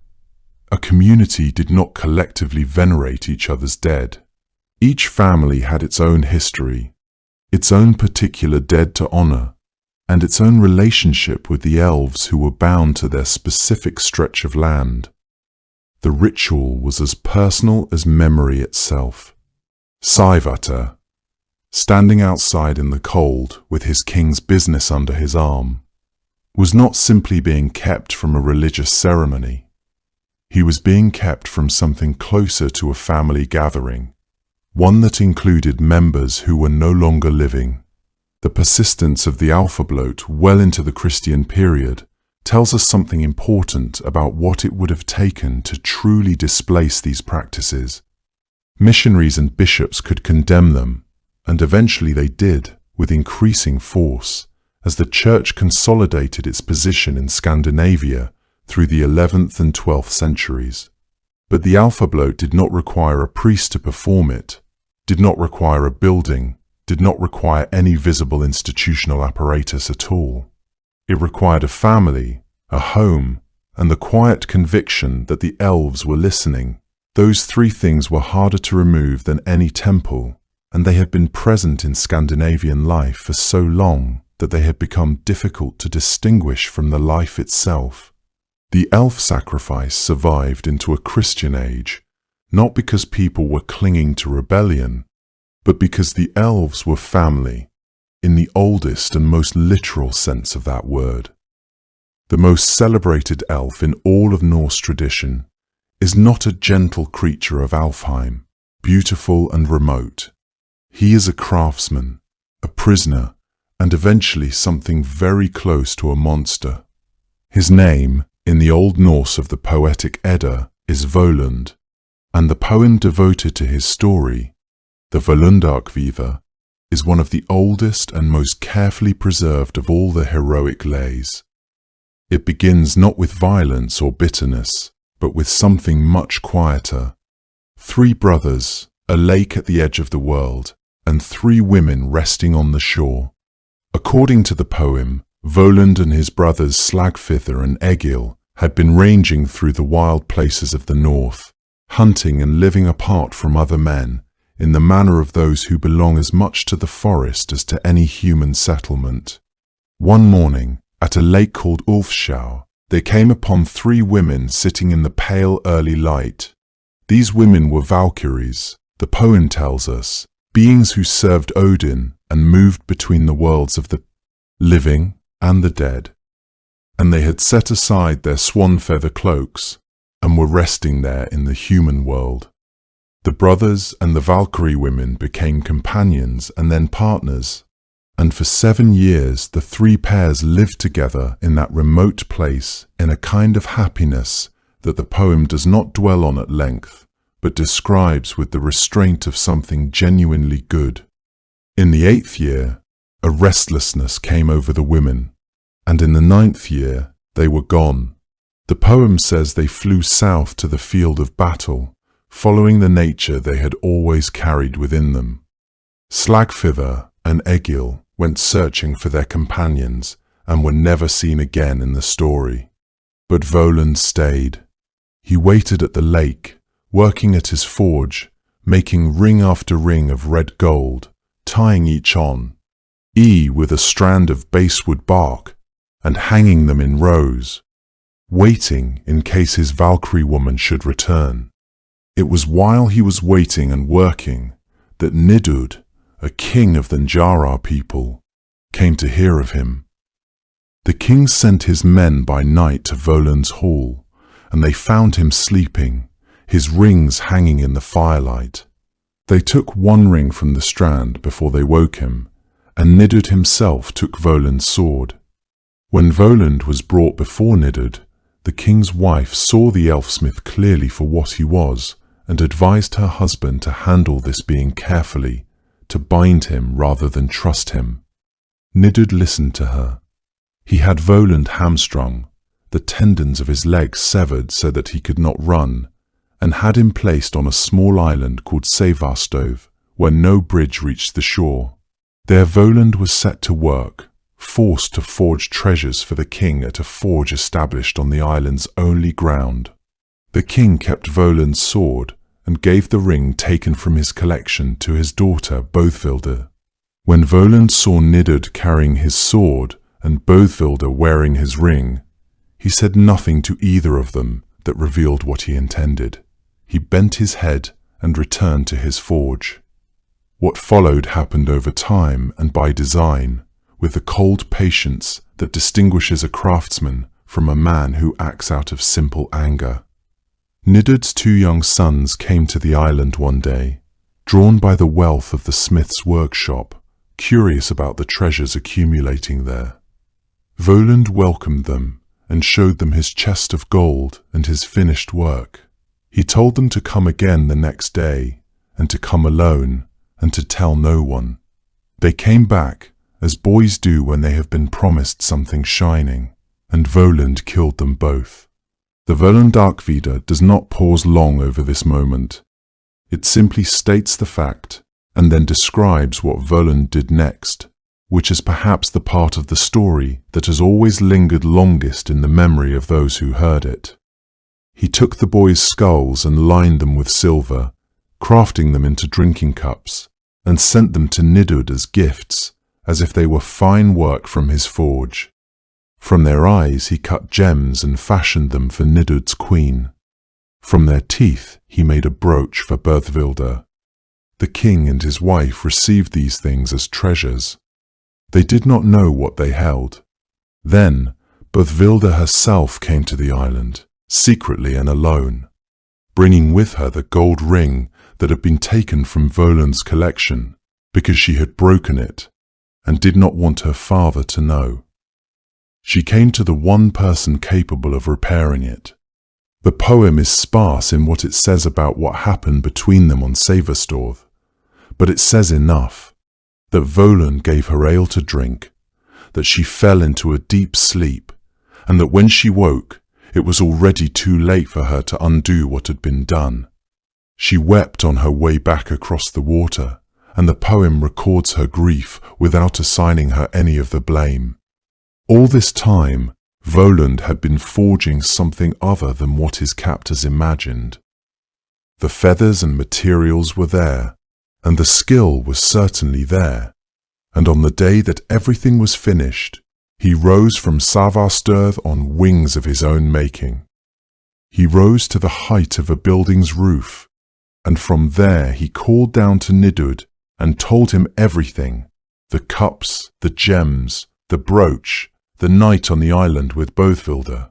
A community did not collectively venerate each other's dead. Each family had its own history, its own particular dead to honor, and its own relationship with the elves who were bound to their specific stretch of land. The ritual was as personal as memory itself. Sævatar, standing outside in the cold with his king's business under his arm, was not simply being kept from a religious ceremony. He was being kept from something closer to a family gathering, one that included members who were no longer living. The persistence of the Alfabloat well into the Christian period tells us something important about what it would have taken to truly displace these practices. Missionaries and bishops could condemn them, and eventually they did, with increasing force, as the Church consolidated its position in Scandinavia through the 11th and 12th centuries. But the Alfabloat did not require a priest to perform it, did not require a building, did not require any visible institutional apparatus at all. It required a family, a home, and the quiet conviction that the elves were listening. Those three things were harder to remove than any temple, and they had been present in Scandinavian life for so long that they had become difficult to distinguish from the life itself. The elf sacrifice survived into a Christian age, not because people were clinging to rebellion, but because the elves were family, in the oldest and most literal sense of that word. The most celebrated elf in all of Norse tradition is not a gentle creature of Alfheim, beautiful and remote. He is a craftsman, a prisoner, and eventually something very close to a monster. His name, in the Old Norse of the poetic Edda, is Volund, and the poem devoted to his story, the Volundarkviða, is one of the oldest and most carefully preserved of all the heroic lays. It begins not with violence or bitterness, but with something much quieter. 3 brothers, a lake at the edge of the world, and 3 women resting on the shore. According to the poem, Voland and his brothers Slagfither and Egil had been ranging through the wild places of the north, hunting and living apart from other men, in the manner of those who belong as much to the forest as to any human settlement. One morning, at a lake called Ulfsjö, they came upon 3 women sitting in the pale early light. These women were Valkyries, the poem tells us, beings who served Odin and moved between the worlds of the living and the dead. And they had set aside their swan feather cloaks and were resting there in the human world. The brothers and the Valkyrie women became companions and then partners, and for 7 years the 3 pairs lived together in that remote place in a kind of happiness that the poem does not dwell on at length, but describes with the restraint of something genuinely good. In the 8th year, a restlessness came over the women, and in the 9th year they were gone. The poem says they flew south to the field of battle, following the nature they had always carried within them. Slagfither and Egil went searching for their companions and were never seen again in the story. But Voland stayed. He waited at the lake, working at his forge, making ring after ring of red gold, tying each on, with a strand of basswood bark, and hanging them in rows, waiting in case his Valkyrie woman should return. It was while he was waiting and working that Nidud, a king of the Njara people, came to hear of him. The king sent his men by night to Voland's hall, and they found him sleeping, his rings hanging in the firelight. They took 1 ring from the strand before they woke him, and Nidud himself took Voland's sword. When Voland was brought before Nidud, the king's wife saw the elfsmith clearly for what he was, and advised her husband to handle this being carefully, to bind him rather than trust him. Nidud listened to her. He had Voland hamstrung, the tendons of his legs severed so that he could not run, and had him placed on a small island called Sevarstove, where no bridge reached the shore. There Voland was set to work, forced to forge treasures for the king at a forge established on the island's only ground. The king kept Voland's sword and gave the ring taken from his collection to his daughter Bothvilde. When Voland saw Nidud carrying his sword and Bothvilde wearing his ring, he said nothing to either of them that revealed what he intended. He bent his head and returned to his forge. What followed happened over time and by design, with the cold patience that distinguishes a craftsman from a man who acts out of simple anger. Nidud's 2 young sons came to the island one day, drawn by the wealth of the smith's workshop, curious about the treasures accumulating there. Voland welcomed them and showed them his chest of gold and his finished work. He told them to come again the next day, and to come alone, and to tell no one. They came back, as boys do when they have been promised something shining, and Voland killed them both. The Volandarkvida does not pause long over this moment. It simply states the fact, and then describes what Voland did next, which is perhaps the part of the story that has always lingered longest in the memory of those who heard it. He took the boys' skulls and lined them with silver, crafting them into drinking cups, and sent them to Nidud as gifts, as if they were fine work from his forge. From their eyes he cut gems and fashioned them for Nidud's queen. From their teeth he made a brooch for Berthvilde. The king and his wife received these things as treasures. They did not know what they held. Then Berthvilde herself came to the island, secretly and alone, bringing with her the gold ring that had been taken from Voland's collection, because she had broken it, and did not want her father to know. She came to the one person capable of repairing it. The poem is sparse in what it says about what happened between them on Sevarstove, but it says enough, that Voland gave her ale to drink, that she fell into a deep sleep, and that when she woke, it was already too late for her to undo what had been done. She wept on her way back across the water, and the poem records her grief without assigning her any of the blame. All this time, Voland had been forging something other than what his captors imagined. The feathers and materials were there, and the skill was certainly there, and on the day that everything was finished, he rose from Savarstøð on wings of his own making. He rose to the height of a building's roof, and from there he called down to Nidud and told him everything, the cups, the gems, the brooch, the night on the island with Bothvilda.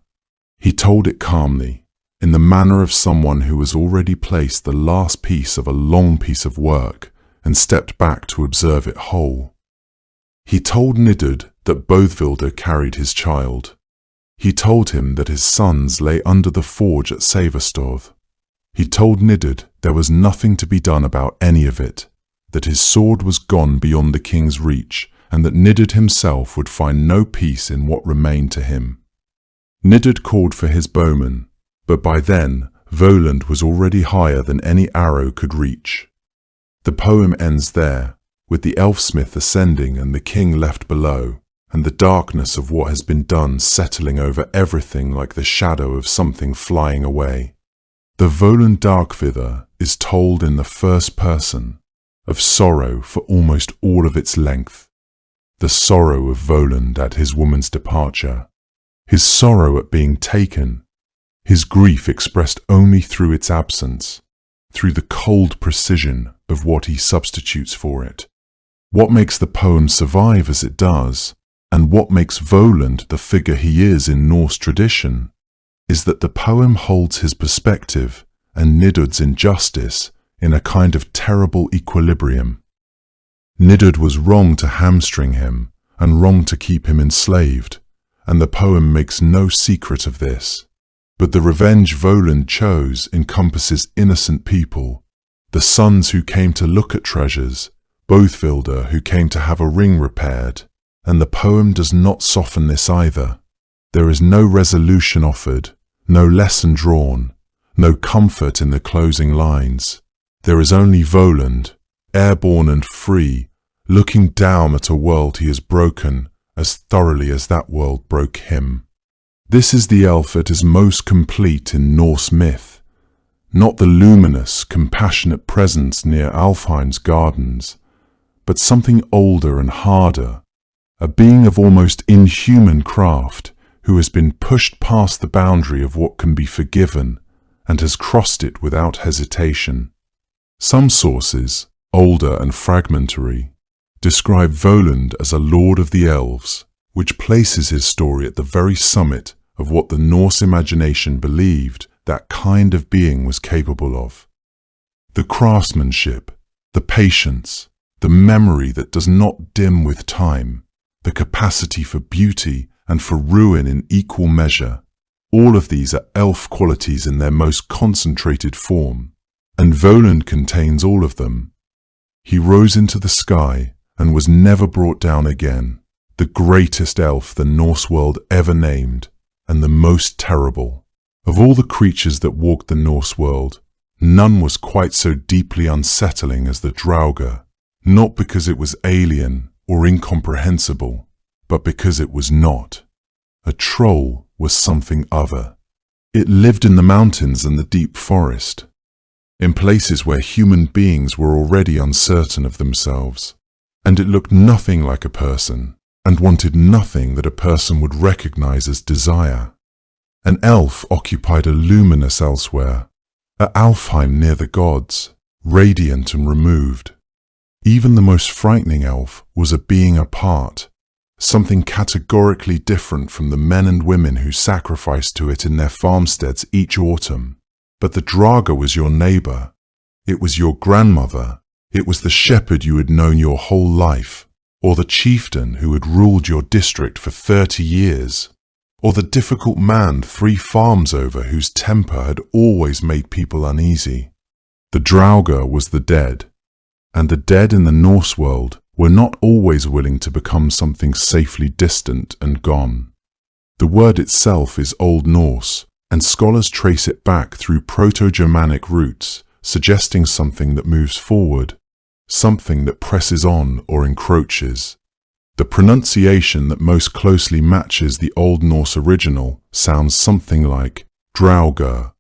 He told it calmly, in the manner of someone who has already placed the last piece of a long piece of work and stepped back to observe it whole. He told Nidud that Bothvilda carried his child. He told him that his sons lay under the forge at Savarstøð. He told Nidud there was nothing to be done about any of it, that his sword was gone beyond the king's reach, and that Nidud himself would find no peace in what remained to him. Nidud called for his bowmen, but by then Voland was already higher than any arrow could reach. The poem ends there, with the elfsmith ascending and the king left below, and the darkness of what has been done settling over everything like the shadow of something flying away. The Voland Darkvidder is told in the first person, of sorrow for almost all of its length. The sorrow of Voland at his woman's departure, his sorrow at being taken, his grief expressed only through its absence, through the cold precision of what he substitutes for it. What makes the poem survive as it does, and what makes Voland the figure he is in Norse tradition, is that the poem holds his perspective and Nidud's injustice in a kind of terrible equilibrium. Nidud was wrong to hamstring him and wrong to keep him enslaved, and the poem makes no secret of this. But the revenge Voland chose encompasses innocent people, the sons who came to look at treasures, Bothvilda who came to have a ring repaired, and the poem does not soften this either. There is no resolution offered, no lesson drawn, no comfort in the closing lines. There is only Voland, airborne and free, looking down at a world he has broken as thoroughly as that world broke him. This is the elf at his most complete in Norse myth, not the luminous, compassionate presence near Alfheim's gardens, but something older and harder, a being of almost inhuman craft who has been pushed past the boundary of what can be forgiven and has crossed it without hesitation. Some sources, older and fragmentary, describe Voland as a lord of the elves, which places his story at the very summit of what the Norse imagination believed that kind of being was capable of. The craftsmanship, the patience, the memory that does not dim with time, the capacity for beauty and for ruin in equal measure, all of these are elf qualities in their most concentrated form, and Voland contains all of them. He rose into the sky and was never brought down again, the greatest elf the Norse world ever named, and the most terrible. Of all the creatures that walked the Norse world, none was quite so deeply unsettling as the Draugr, not because it was alien or incomprehensible, but because it was not. A troll was something other. It lived in the mountains and the deep forest, in places where human beings were already uncertain of themselves, and it looked nothing like a person, and wanted nothing that a person would recognize as desire. An elf occupied a luminous elsewhere, at Alfheim near the gods, radiant and removed. Even the most frightening elf was a being apart, something categorically different from the men and women who sacrificed to it in their farmsteads each autumn. But the Draugr was your neighbor. It was your grandmother. It was the shepherd you had known your whole life, or the chieftain who had ruled your district for 30 years, or the difficult man 3 farms over whose temper had always made people uneasy. The Draugr was the dead, and the dead in the Norse world were not always willing to become something safely distant and gone. The word itself is Old Norse, and scholars trace it back through Proto-Germanic roots, suggesting something that moves forward, something that presses on or encroaches. The pronunciation that most closely matches the Old Norse original sounds something like draugr,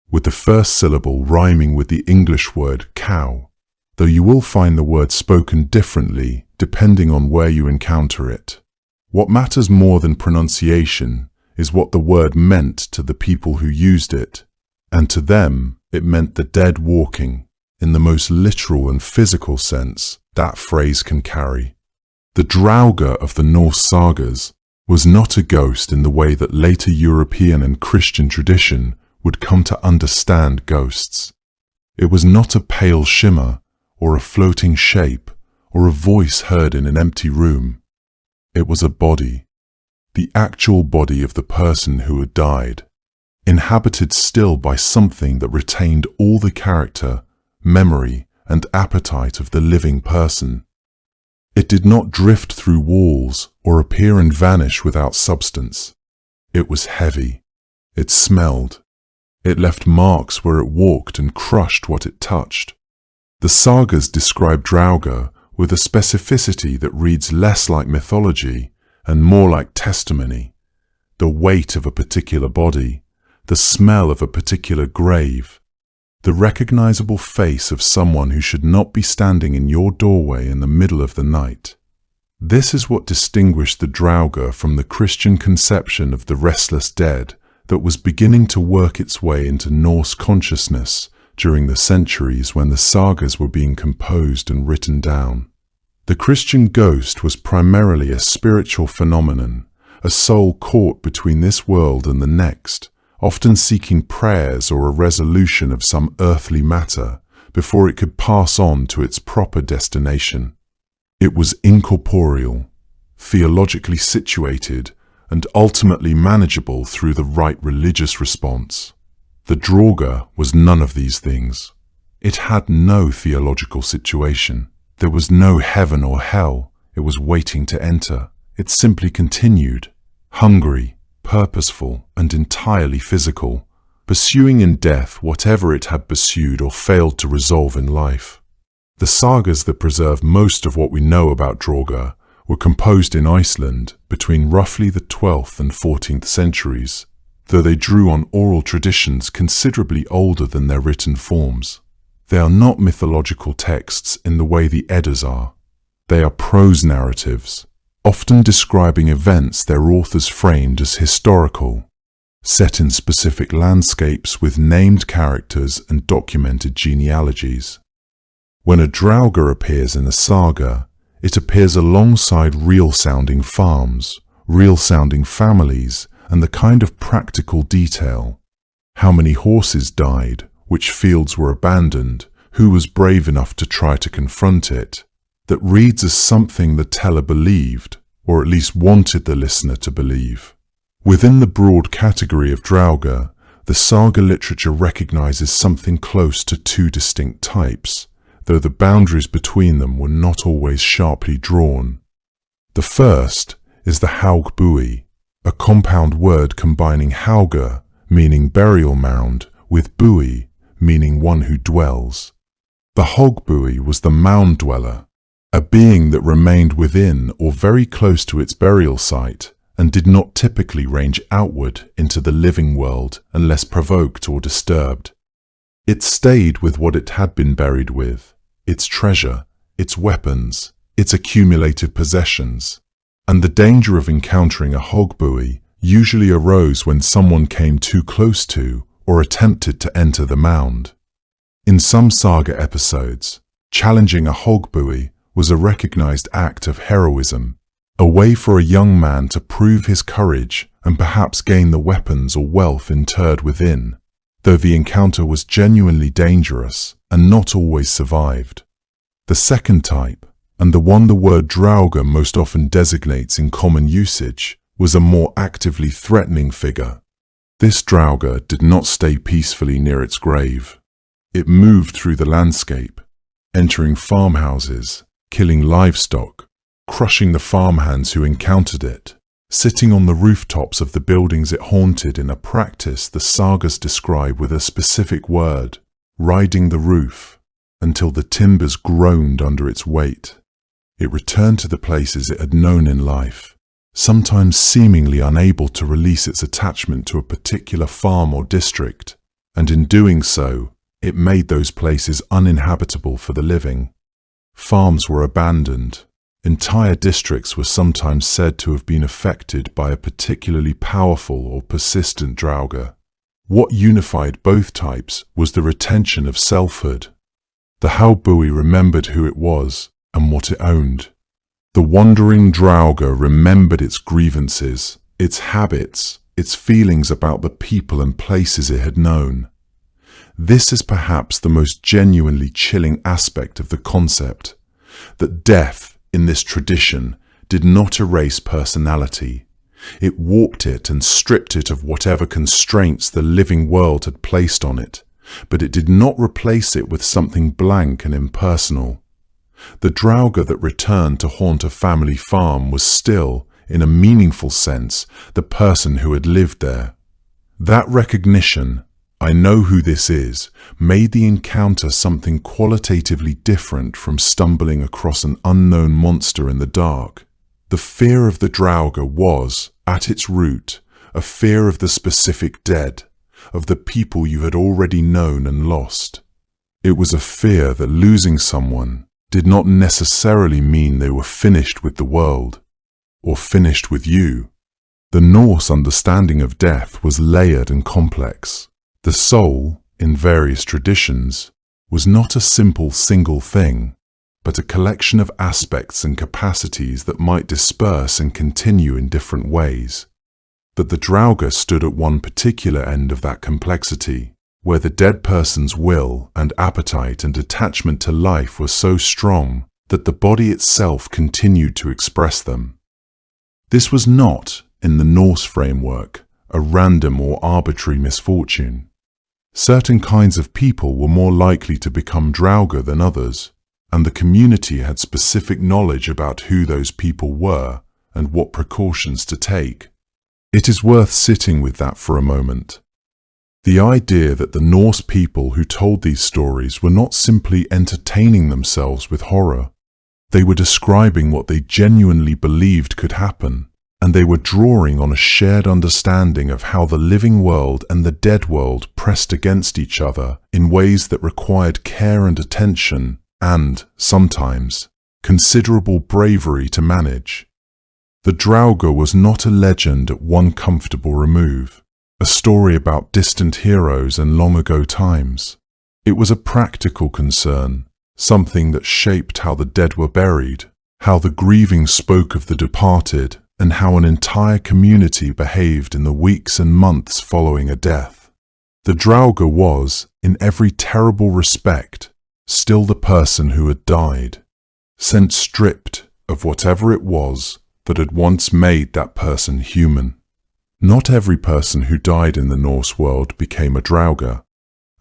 with the first syllable rhyming with the English word cow, though you will find the word spoken differently depending on where you encounter it. What matters more than pronunciation is what the word meant to the people who used it, and to them it meant the dead walking, in the most literal and physical sense that phrase can carry. The draugr of the Norse sagas was not a ghost in the way that later European and Christian tradition would come to understand ghosts. It was not a pale shimmer, or a floating shape, or a voice heard in an empty room. It was a body, the actual body of the person who had died, inhabited still by something that retained all the character, memory, and appetite of the living person. It did not drift through walls or appear and vanish without substance. It was heavy. It smelled. It left marks where it walked and crushed what it touched. The sagas describe draugr with a specificity that reads less like mythology and more like testimony. The weight of a particular body, the smell of a particular grave, the recognizable face of someone who should not be standing in your doorway in the middle of the night. This is what distinguished the draugr from the Christian conception of the restless dead that was beginning to work its way into Norse consciousness during the centuries when the sagas were being composed and written down. The Christian ghost was primarily a spiritual phenomenon, a soul caught between this world and the next, often seeking prayers or a resolution of some earthly matter before it could pass on to its proper destination. It was incorporeal, theologically situated, and ultimately manageable through the right religious response. The draugr was none of these things. It had no theological situation. There was no heaven or hell it was waiting to enter. It simply continued, hungry, purposeful, and entirely physical, pursuing in death whatever it had pursued or failed to resolve in life. The sagas that preserve most of what we know about draugr were composed in Iceland between roughly the 12th and 14th centuries, though they drew on oral traditions considerably older than their written forms. They are not mythological texts in the way the Eddas are. They are prose narratives, often describing events their authors framed as historical, set in specific landscapes with named characters and documented genealogies. When a draugr appears in a saga, it appears alongside real-sounding farms, real-sounding families, and the kind of practical detail. How many horses died, which fields were abandoned, who was brave enough to try to confront it, that reads as something the teller believed, or at least wanted the listener to believe. Within the broad category of draugr, the saga literature recognizes something close to two distinct types, though the boundaries between them were not always sharply drawn. The first is the haugbúi, a compound word combining haugr, meaning burial mound, with búi, meaning one who dwells. The hogbúi was the mound dweller, a being that remained within or very close to its burial site and did not typically range outward into the living world unless provoked or disturbed. It stayed with what it had been buried with, its treasure, its weapons, its accumulated possessions, and the danger of encountering a hogbúi usually arose when someone came too close to or attempted to enter the mound. In some saga episodes, challenging a hogbúi was a recognized act of heroism, a way for a young man to prove his courage and perhaps gain the weapons or wealth interred within, though the encounter was genuinely dangerous and not always survived. The second type, and the one the word draugr most often designates in common usage, was a more actively threatening figure. This draugr did not stay peacefully near its grave. It moved through the landscape, entering farmhouses, killing livestock, crushing the farmhands who encountered it, sitting on the rooftops of the buildings it haunted in a practice the sagas describe with a specific word, riding the roof, until the timbers groaned under its weight. It returned to the places it had known in life, sometimes seemingly unable to release its attachment to a particular farm or district, and in doing so, it made those places uninhabitable for the living. Farms were abandoned. Entire districts were sometimes said to have been affected by a particularly powerful or persistent drauga. What unified both types was the retention of selfhood. The Haubui remembered who it was and what it owned. The wandering drauga remembered its grievances, its habits, its feelings about the people and places it had known. This is perhaps the most genuinely chilling aspect of the concept, that death, in this tradition, did not erase personality. It warped it and stripped it of whatever constraints the living world had placed on it, but it did not replace it with something blank and impersonal. The drauga that returned to haunt a family farm was still, in a meaningful sense, the person who had lived there. That recognition, I know who this is, made the encounter something qualitatively different from stumbling across an unknown monster in the dark. The fear of the drauga was, at its root, a fear of the specific dead, of the people you had already known and lost. It was a fear that losing someone did not necessarily mean they were finished with the world, or finished with you. The Norse understanding of death was layered and complex. The soul, in various traditions, was not a simple single thing, but a collection of aspects and capacities that might disperse and continue in different ways. That the drauga stood at one particular end of that complexity, where the dead person's will and appetite and attachment to life were so strong that the body itself continued to express them. This was not, in the Norse framework, a random or arbitrary misfortune. Certain kinds of people were more likely to become drauga than others, and the community had specific knowledge about who those people were and what precautions to take. It is worth sitting with that for a moment. The idea that the Norse people who told these stories were not simply entertaining themselves with horror. They were describing what they genuinely believed could happen, and they were drawing on a shared understanding of how the living world and the dead world pressed against each other in ways that required care and attention and, sometimes, considerable bravery to manage. The drauga was not a legend at one comfortable remove, a story about distant heroes and long-ago times. It was a practical concern, something that shaped how the dead were buried, how the grieving spoke of the departed, and how an entire community behaved in the weeks and months following a death. The drauga was, in every terrible respect, still the person who had died, sent stripped of whatever it was that had once made that person human. Not every person who died in the Norse world became a drauga,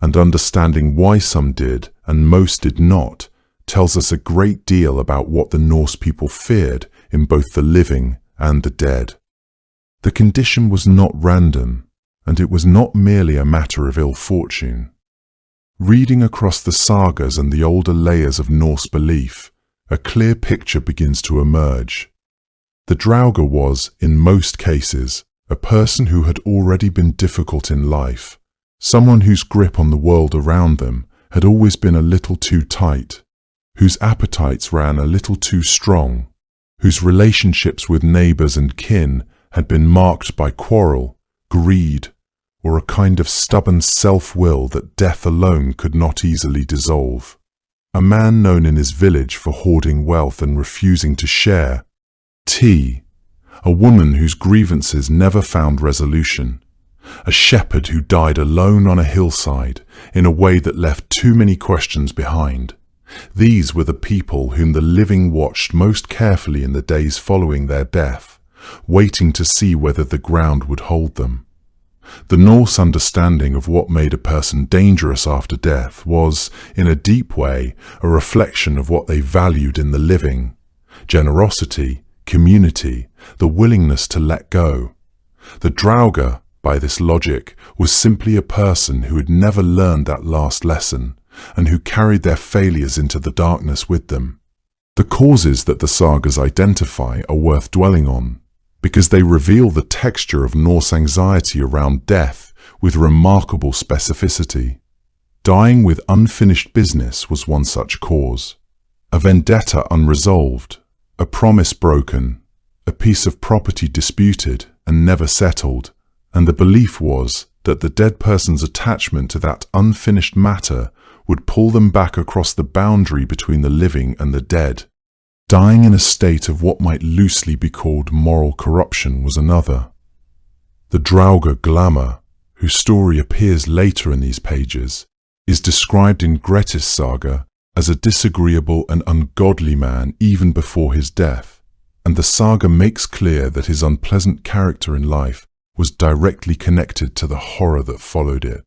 and understanding why some did and most did not tells us a great deal about what the Norse people feared in both the living and the dead. The condition was not random, and it was not merely a matter of ill fortune. Reading across the sagas and the older layers of Norse belief, a clear picture begins to emerge. The drauga was, in most cases, a person who had already been difficult in life, someone whose grip on the world around them had always been a little too tight, whose appetites ran a little too strong, whose relationships with neighbours and kin had been marked by quarrel, greed, or a kind of stubborn self-will that death alone could not easily dissolve. A man known in his village for hoarding wealth and refusing to share. A woman whose grievances never found resolution. A shepherd who died alone on a hillside in a way that left too many questions behind. These were the people whom the living watched most carefully in the days following their death, waiting to see whether the ground would hold them. The Norse understanding of what made a person dangerous after death was, in a deep way, a reflection of what they valued in the living: generosity, community, the willingness to let go. The Draugr, by this logic, was simply a person who had never learned that last lesson, and who carried their failures into the darkness with them. The causes that the sagas identify are worth dwelling on, because they reveal the texture of Norse anxiety around death with remarkable specificity. Dying with unfinished business was one such cause. A vendetta unresolved, a promise broken, a piece of property disputed and never settled, and the belief was that the dead person's attachment to that unfinished matter would pull them back across the boundary between the living and the dead. Dying in a state of what might loosely be called moral corruption was another. The Draugr Glamour, whose story appears later in these pages, is described in Grettis saga as a disagreeable and ungodly man even before his death, and the saga makes clear that his unpleasant character in life was directly connected to the horror that followed it.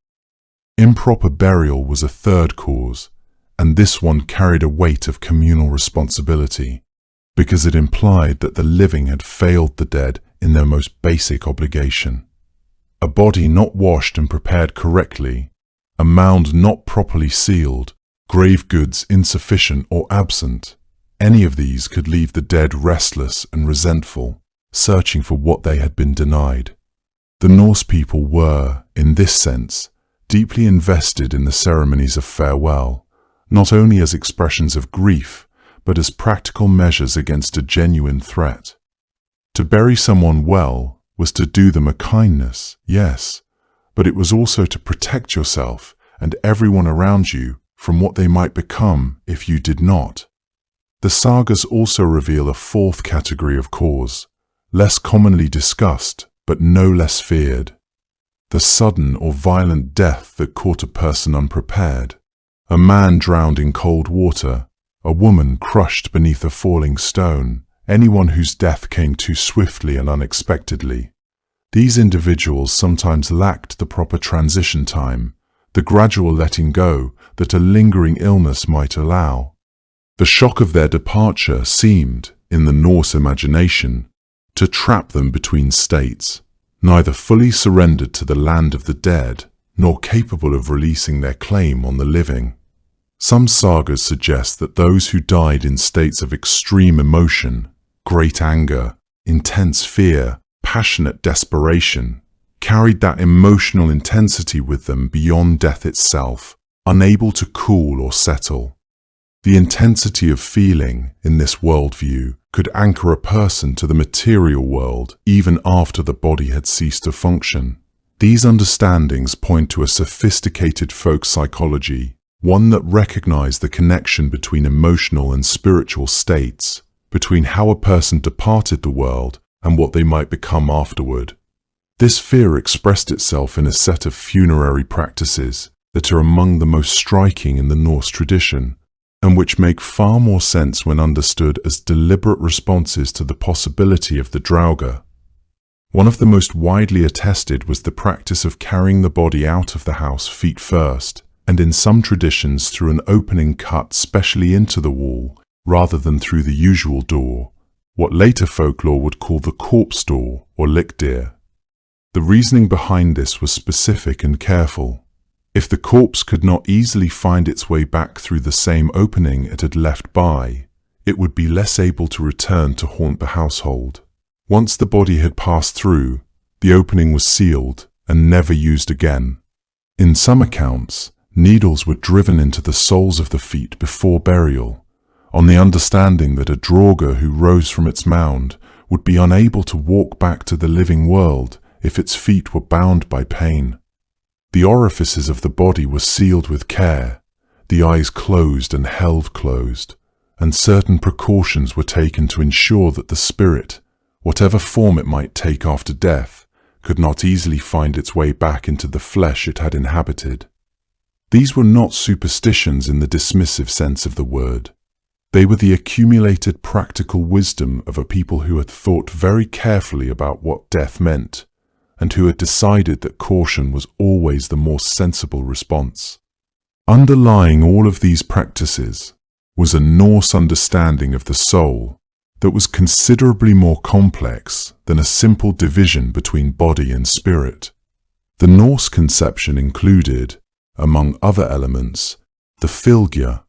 Improper burial was a third cause, and this one carried a weight of communal responsibility, because it implied that the living had failed the dead in their most basic obligation. A body not washed and prepared correctly, a mound not properly sealed, grave goods insufficient or absent, any of these could leave the dead restless and resentful, searching for what they had been denied. The Norse people were, in this sense, deeply invested in the ceremonies of farewell, not only as expressions of grief, but as practical measures against a genuine threat. To bury someone well was to do them a kindness, yes, but it was also to protect yourself and everyone around you from what they might become if you did not. The sagas also reveal a fourth category of cause, less commonly discussed, but no less feared. The sudden or violent death that caught a person unprepared. A man drowned in cold water, a woman crushed beneath a falling stone, anyone whose death came too swiftly and unexpectedly. These individuals sometimes lacked the proper transition time, the gradual letting go that a lingering illness might allow. The shock of their departure seemed, in the Norse imagination, to trap them between states, neither fully surrendered to the land of the dead, nor capable of releasing their claim on the living. Some sagas suggest that those who died in states of extreme emotion, great anger, intense fear, passionate desperation, carried that emotional intensity with them beyond death itself, unable to cool or settle. The intensity of feeling in this worldview could anchor a person to the material world even after the body had ceased to function. These understandings point to a sophisticated folk psychology, one that recognized the connection between emotional and spiritual states, between how a person departed the world and what they might become afterward. This fear expressed itself in a set of funerary practices that are among the most striking in the Norse tradition, and which make far more sense when understood as deliberate responses to the possibility of the Draugr. One of the most widely attested was the practice of carrying the body out of the house feet first, and in some traditions through an opening cut specially into the wall, rather than through the usual door, what later folklore would call the corpse door or lickdir. The reasoning behind this was specific and careful. If the corpse could not easily find its way back through the same opening it had left by, it would be less able to return to haunt the household. Once the body had passed through, the opening was sealed and never used again. In some accounts, needles were driven into the soles of the feet before burial, on the understanding that a Draugr who rose from its mound would be unable to walk back to the living world if its feet were bound by pain. The orifices of the body were sealed with care, the eyes closed and held closed, and certain precautions were taken to ensure that the spirit, whatever form it might take after death, could not easily find its way back into the flesh it had inhabited. These were not superstitions in the dismissive sense of the word. They were the accumulated practical wisdom of a people who had thought very carefully about what death meant, and who had decided that caution was always the more sensible response. Underlying all of these practices was a Norse understanding of the soul, that was considerably more complex than a simple division between body and spirit. The Norse conception included, among other elements, the fylgja,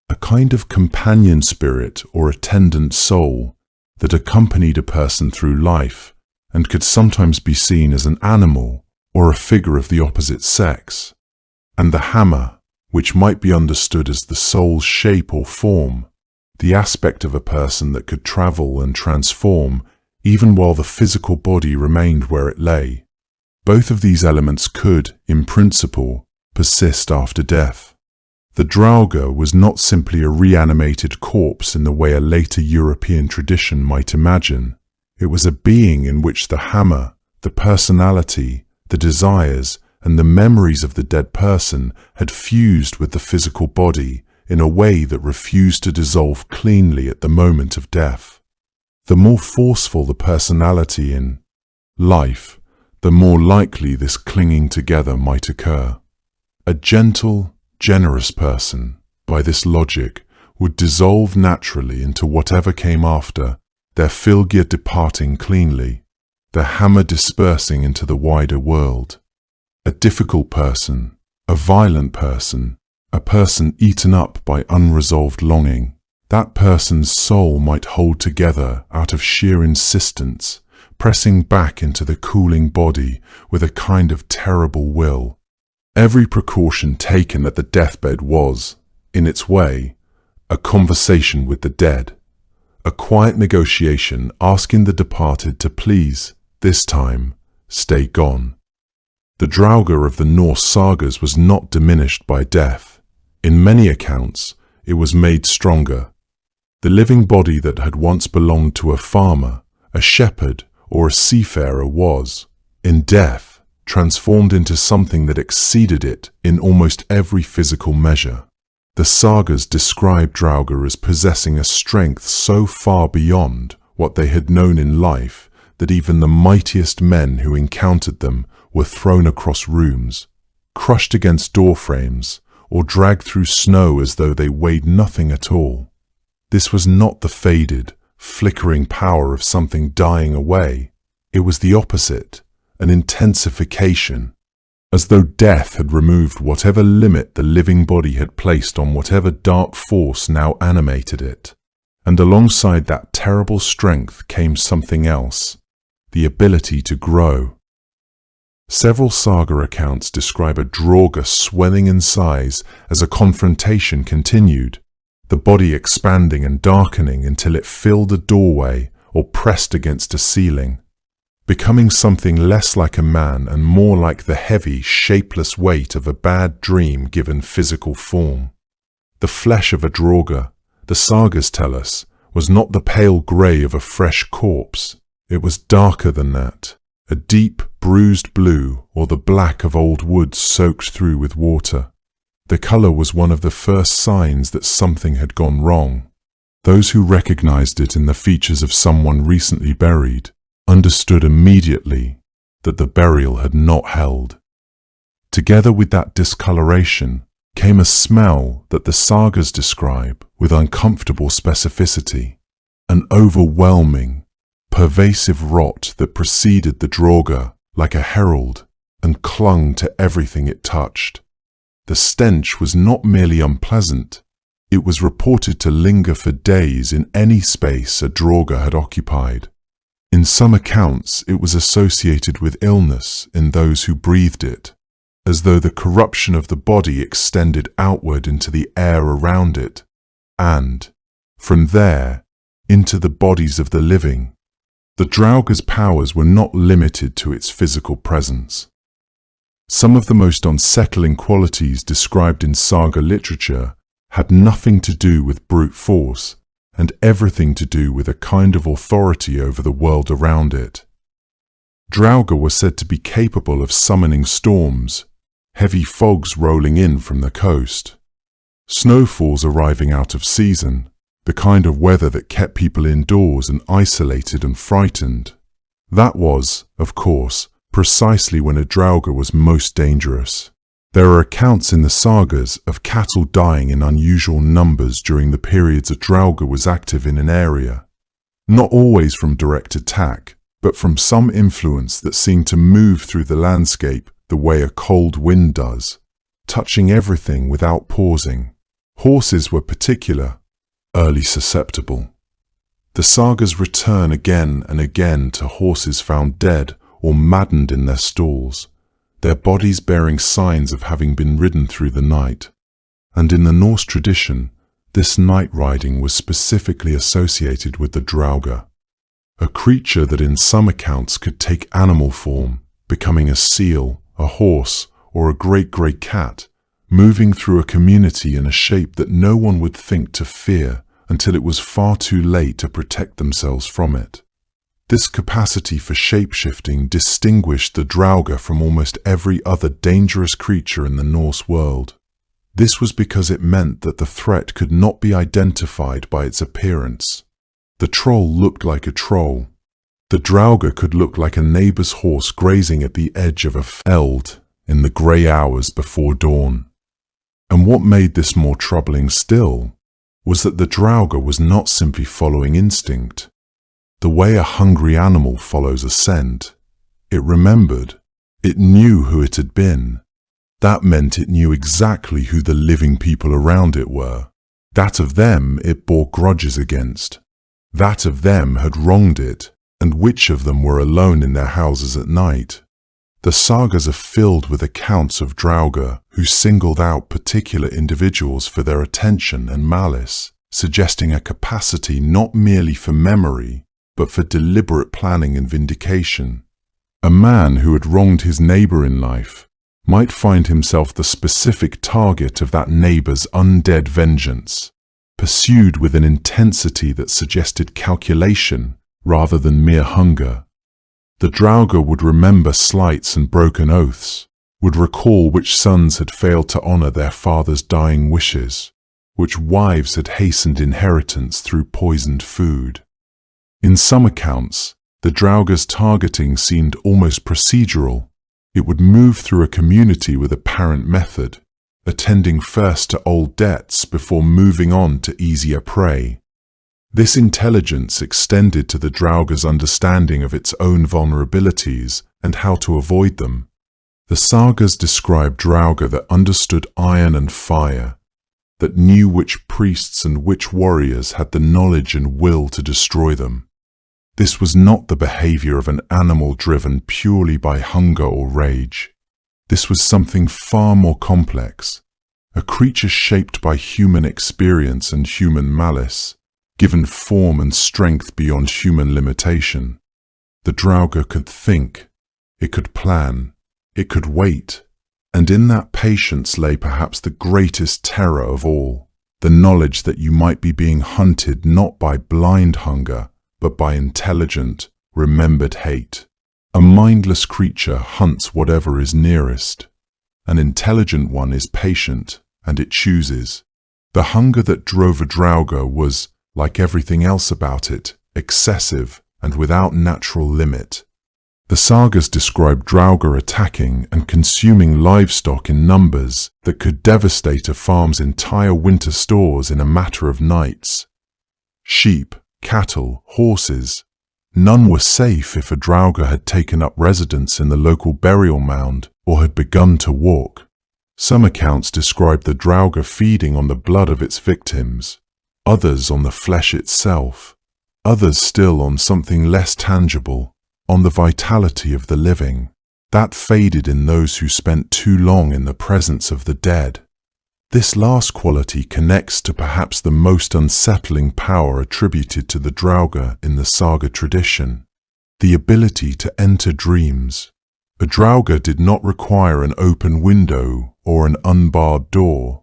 a kind of companion spirit or attendant soul that accompanied a person through life and could sometimes be seen as an animal or a figure of the opposite sex, and the hammer, which might be understood as the soul's shape or form, the aspect of a person that could travel and transform even while the physical body remained where it lay. Both of these elements could, in principle, persist after death. The Draugr was not simply a reanimated corpse in the way a later European tradition might imagine. It was a being in which the hammer, the personality, the desires, and the memories of the dead person had fused with the physical body in a way that refused to dissolve cleanly at the moment of death. The more forceful the personality in life, the more likely this clinging together might occur. A gentle, generous person, by this logic, would dissolve naturally into whatever came after, their fylgja departing cleanly, the hammer dispersing into the wider world. A difficult person, a violent person, a person eaten up by unresolved longing, that person's soul might hold together out of sheer insistence, pressing back into the cooling body with a kind of terrible will. Every precaution taken at the deathbed was, in its way, a conversation with the dead, a quiet negotiation asking the departed to please, this time, stay gone. The Draugr of the Norse sagas was not diminished by death. In many accounts, it was made stronger. The living body that had once belonged to a farmer, a shepherd, or a seafarer was, in death, transformed into something that exceeded it in almost every physical measure. The sagas describe Draugr as possessing a strength so far beyond what they had known in life that even the mightiest men who encountered them were thrown across rooms, crushed against door frames, or dragged through snow as though they weighed nothing at all. This was not the faded, flickering power of something dying away. It was the opposite, an intensification, as though death had removed whatever limit the living body had placed on whatever dark force now animated it. And alongside that terrible strength came something else, the ability to grow. Several saga accounts describe a Draugr swelling in size as a confrontation continued, the body expanding and darkening until it filled a doorway or pressed against a ceiling, becoming something less like a man and more like the heavy, shapeless weight of a bad dream given physical form. The flesh of a Draugr, the sagas tell us, was not the pale grey of a fresh corpse. It was darker than that, a deep, bruised blue or the black of old wood soaked through with water. The colour was one of the first signs that something had gone wrong. Those who recognized it in the features of someone recently buried understood immediately that the burial had not held. Together with that discoloration came a smell that the sagas describe with uncomfortable specificity, an overwhelming, pervasive rot that preceded the Draugr like a herald and clung to everything it touched. The stench was not merely unpleasant, it was reported to linger for days in any space a Draugr had occupied. In some accounts it was associated with illness in those who breathed it, as though the corruption of the body extended outward into the air around it, and, from there, into the bodies of the living. The Draugr's powers were not limited to its physical presence. Some of the most unsettling qualities described in saga literature had nothing to do with brute force and everything to do with a kind of authority over the world around it. Draugr were said to be capable of summoning storms, heavy fogs rolling in from the coast, snowfalls arriving out of season, the kind of weather that kept people indoors and isolated and frightened. That was, of course, precisely when a Draugr was most dangerous. There are accounts in the sagas of cattle dying in unusual numbers during the periods a Draugr was active in an area. not always from direct attack, but from some influence that seemed to move through the landscape the way a cold wind does, touching everything without pausing. Horses were particularly susceptible. The sagas return again and again to horses found dead or maddened in their stalls, their bodies bearing signs of having been ridden through the night. And in the Norse tradition, this night riding was specifically associated with the Draugr, a creature that in some accounts could take animal form, becoming a seal, a horse, or a great grey cat, moving through a community in a shape that no one would think to fear until it was far too late to protect themselves from it. This capacity for shape-shifting distinguished the Draugr from almost every other dangerous creature in the Norse world. This was because it meant that the threat could not be identified by its appearance. The troll looked like a troll. The Draugr could look like a neighbour's horse grazing at the edge of a feld in the grey hours before dawn. And what made this more troubling still was that the Draugr was not simply following instinct. The way a hungry animal follows a scent. It remembered. It knew who it had been. That meant it knew exactly who the living people around it were. That of them it bore grudges against. That of them had wronged it, and which of them were alone in their houses at night. The sagas are filled with accounts of Draugr who singled out particular individuals for their attention and malice, suggesting a capacity not merely for memory, but for deliberate planning and vindication. A man who had wronged his neighbour in life might find himself the specific target of that neighbour's undead vengeance, pursued with an intensity that suggested calculation rather than mere hunger. The Draugr would remember slights and broken oaths, would recall which sons had failed to honour their father's dying wishes, which wives had hastened inheritance through poisoned food. In some accounts, the Draugr's targeting seemed almost procedural. It would move through a community with apparent method, attending first to old debts before moving on to easier prey. This intelligence extended to the Draugr's understanding of its own vulnerabilities and how to avoid them. The sagas describe Draugr that understood iron and fire, that knew which priests and which warriors had the knowledge and will to destroy them. This was not the behavior of an animal driven purely by hunger or rage. This was something far more complex, a creature shaped by human experience and human malice, given form and strength beyond human limitation. The Draugr could think, it could plan, it could wait, and in that patience lay perhaps the greatest terror of all, the knowledge that you might be being hunted not by blind hunger, but by intelligent, remembered hate. A mindless creature hunts whatever is nearest. An intelligent one is patient, and it chooses. The hunger that drove a Draugr was, like everything else about it, excessive and without natural limit. The sagas describe Draugr attacking and consuming livestock in numbers that could devastate a farm's entire winter stores in a matter of nights. Sheep, cattle, horses. None were safe if a Draugr had taken up residence in the local burial mound or had begun to walk. Some accounts describe the Draugr feeding on the blood of its victims, others on the flesh itself, others still on something less tangible, on the vitality of the living. That faded in those who spent too long in the presence of the dead. This last quality connects to perhaps the most unsettling power attributed to the Draugr in the saga tradition, the ability to enter dreams. A Draugr did not require an open window or an unbarred door.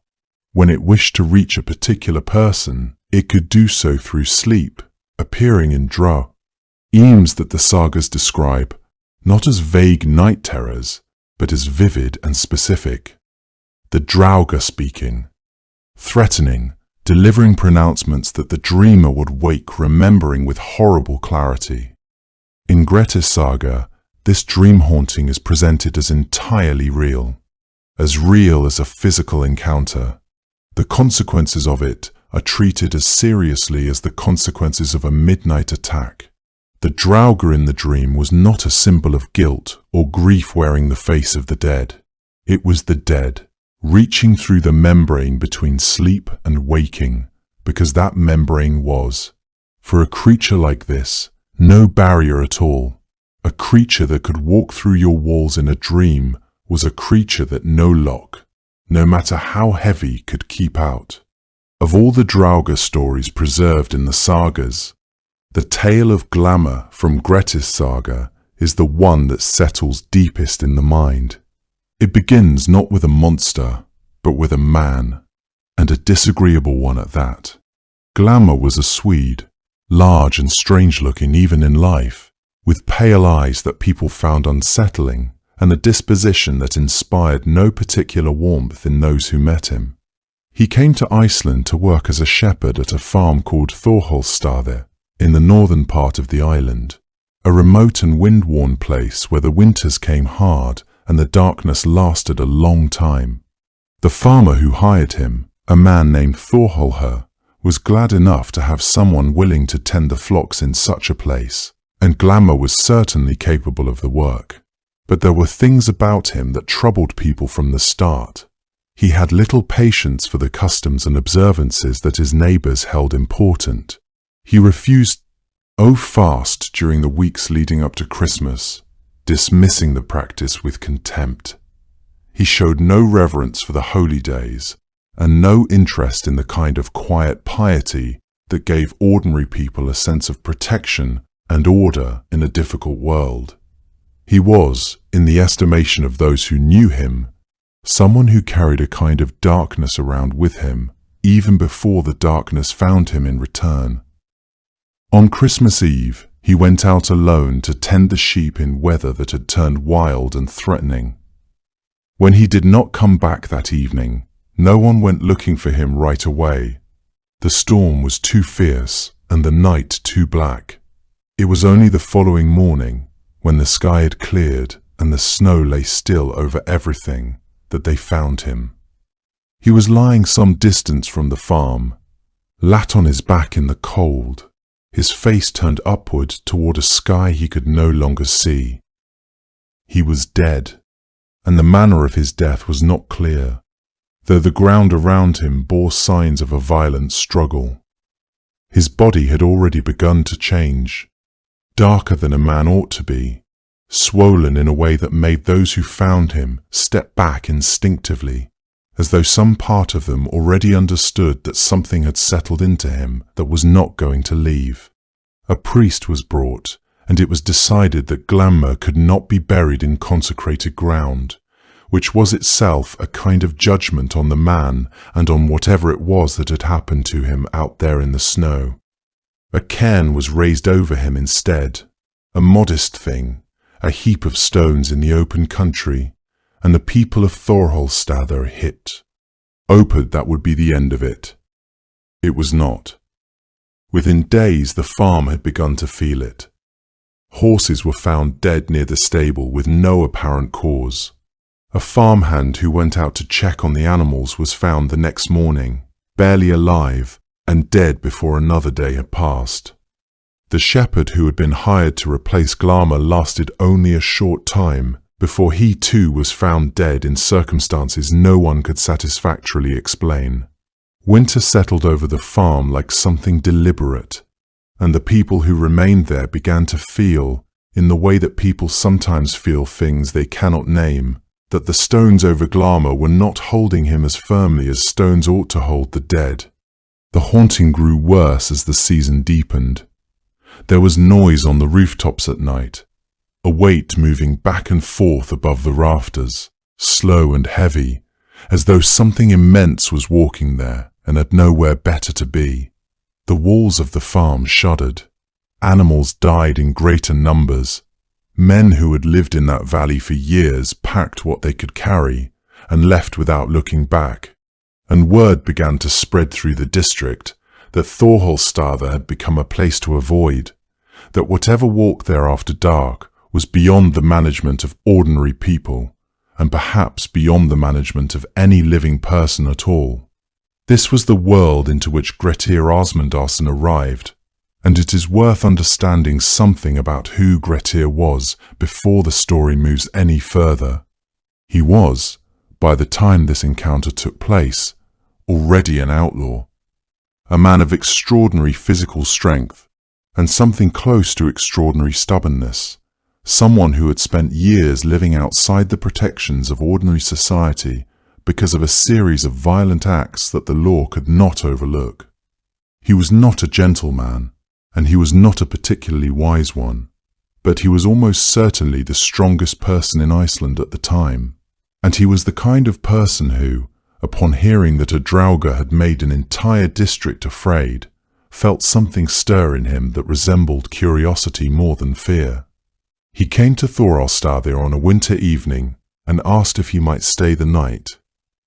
When it wished to reach a particular person, it could do so through sleep, appearing in dreams that the sagas describe, not as vague night terrors, but as vivid and specific. The Draugr speaking, threatening, delivering pronouncements that the dreamer would wake remembering with horrible clarity. In Grettir's saga, this dream haunting is presented as entirely real as a physical encounter. The consequences of it are treated as seriously as the consequences of a midnight attack. The drauga in the dream was not a symbol of guilt or grief wearing the face of the dead. It was the dead, reaching through the membrane between sleep and waking, because that membrane was, for a creature like this, no barrier at all. A creature that could walk through your walls in a dream was a creature that no lock, no matter how heavy, could keep out. Of all the drauga stories preserved in the sagas, the tale of Glamour from Grettis saga is the one that settles deepest in the mind. It begins not with a monster, but with a man, and a disagreeable one at that. Glamour was a Swede, large and strange-looking even in life, with pale eyes that people found unsettling, and a disposition that inspired no particular warmth in those who met him. He came to Iceland to work as a shepherd at a farm called Þorhólstaðir, in the northern part of the island, a remote and wind-worn place where the winters came hard and the darkness lasted a long time. The farmer who hired him, a man named Þorhólfur, was glad enough to have someone willing to tend the flocks in such a place, and Glamour was certainly capable of the work. But there were things about him that troubled people from the start. He had little patience for the customs and observances that his neighbors held important. He refused to fast during the weeks leading up to Christmas, dismissing the practice with contempt. He showed no reverence for the holy days, and no interest in the kind of quiet piety that gave ordinary people a sense of protection and order in a difficult world. He was, in the estimation of those who knew him, someone who carried a kind of darkness around with him, even before the darkness found him in return. On Christmas Eve, he went out alone to tend the sheep in weather that had turned wild and threatening. When he did not come back that evening, no one went looking for him right away. The storm was too fierce and the night too black. It was only the following morning, when the sky had cleared and the snow lay still over everything, that they found him. He was lying some distance from the farm, lat on his back in the cold, his face turned upward toward a sky he could no longer see. He was dead, and the manner of his death was not clear, though the ground around him bore signs of a violent struggle. His body had already begun to change, darker than a man ought to be, swollen in a way that made those who found him step back instinctively, as though some part of them already understood that something had settled into him that was not going to leave. A priest was brought, and it was decided that Glamour could not be buried in consecrated ground, which was itself a kind of judgment on the man and on whatever it was that had happened to him out there in the snow. A cairn was raised over him instead, a modest thing, a heap of stones in the open country, and the people of Þorhólstaðir hoped that would be the end of it. It was not. Within days the farm had begun to feel it. Horses were found dead near the stable with no apparent cause. A farmhand who went out to check on the animals was found the next morning, barely alive, and dead before another day had passed. The shepherd who had been hired to replace Glamour lasted only a short time before he too was found dead in circumstances no one could satisfactorily explain. Winter settled over the farm like something deliberate, and the people who remained there began to feel, in the way that people sometimes feel things they cannot name, that the stones over Glamour were not holding him as firmly as stones ought to hold the dead. The haunting grew worse as the season deepened. There was noise on the rooftops at night, a weight moving back and forth above the rafters, slow and heavy, as though something immense was walking there and had nowhere better to be. The walls of the farm shuddered. Animals died in greater numbers. Men who had lived in that valley for years packed what they could carry and left without looking back, and word began to spread through the district that Þorhólstaðir had become a place to avoid, that whatever walked there after dark was beyond the management of ordinary people, and perhaps beyond the management of any living person at all. This was the world into which Grettir Asmundarson arrived, and it is worth understanding something about who Grettir was before the story moves any further. He was, by the time this encounter took place, already an outlaw, a man of extraordinary physical strength and something close to extraordinary stubbornness, someone who had spent years living outside the protections of ordinary society because of a series of violent acts that the law could not overlook. He was not a gentleman, and he was not a particularly wise one, but he was almost certainly the strongest person in Iceland at the time, and he was the kind of person who, upon hearing that a Draugr had made an entire district afraid, felt something stir in him that resembled curiosity more than fear. He came to Thoralstaðir on a winter evening and asked if he might stay the night.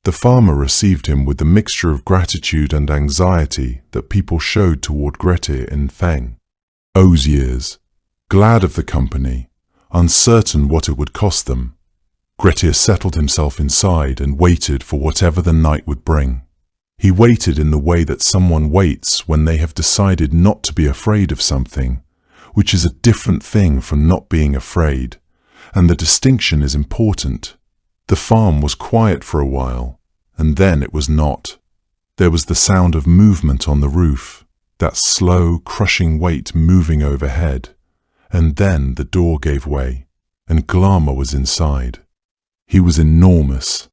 The farmer received him with the mixture of gratitude and anxiety that people showed toward Grettir in Theng. O's years, glad of the company, uncertain what it would cost them, Grettir settled himself inside and waited for whatever the night would bring. He waited in the way that someone waits when they have decided not to be afraid of something, which is a different thing from not being afraid, and the distinction is important. The farm was quiet for a while, and then it was not. There was the sound of movement on the roof, that slow, crushing weight moving overhead, and then the door gave way, and Glama was inside. He was enormous.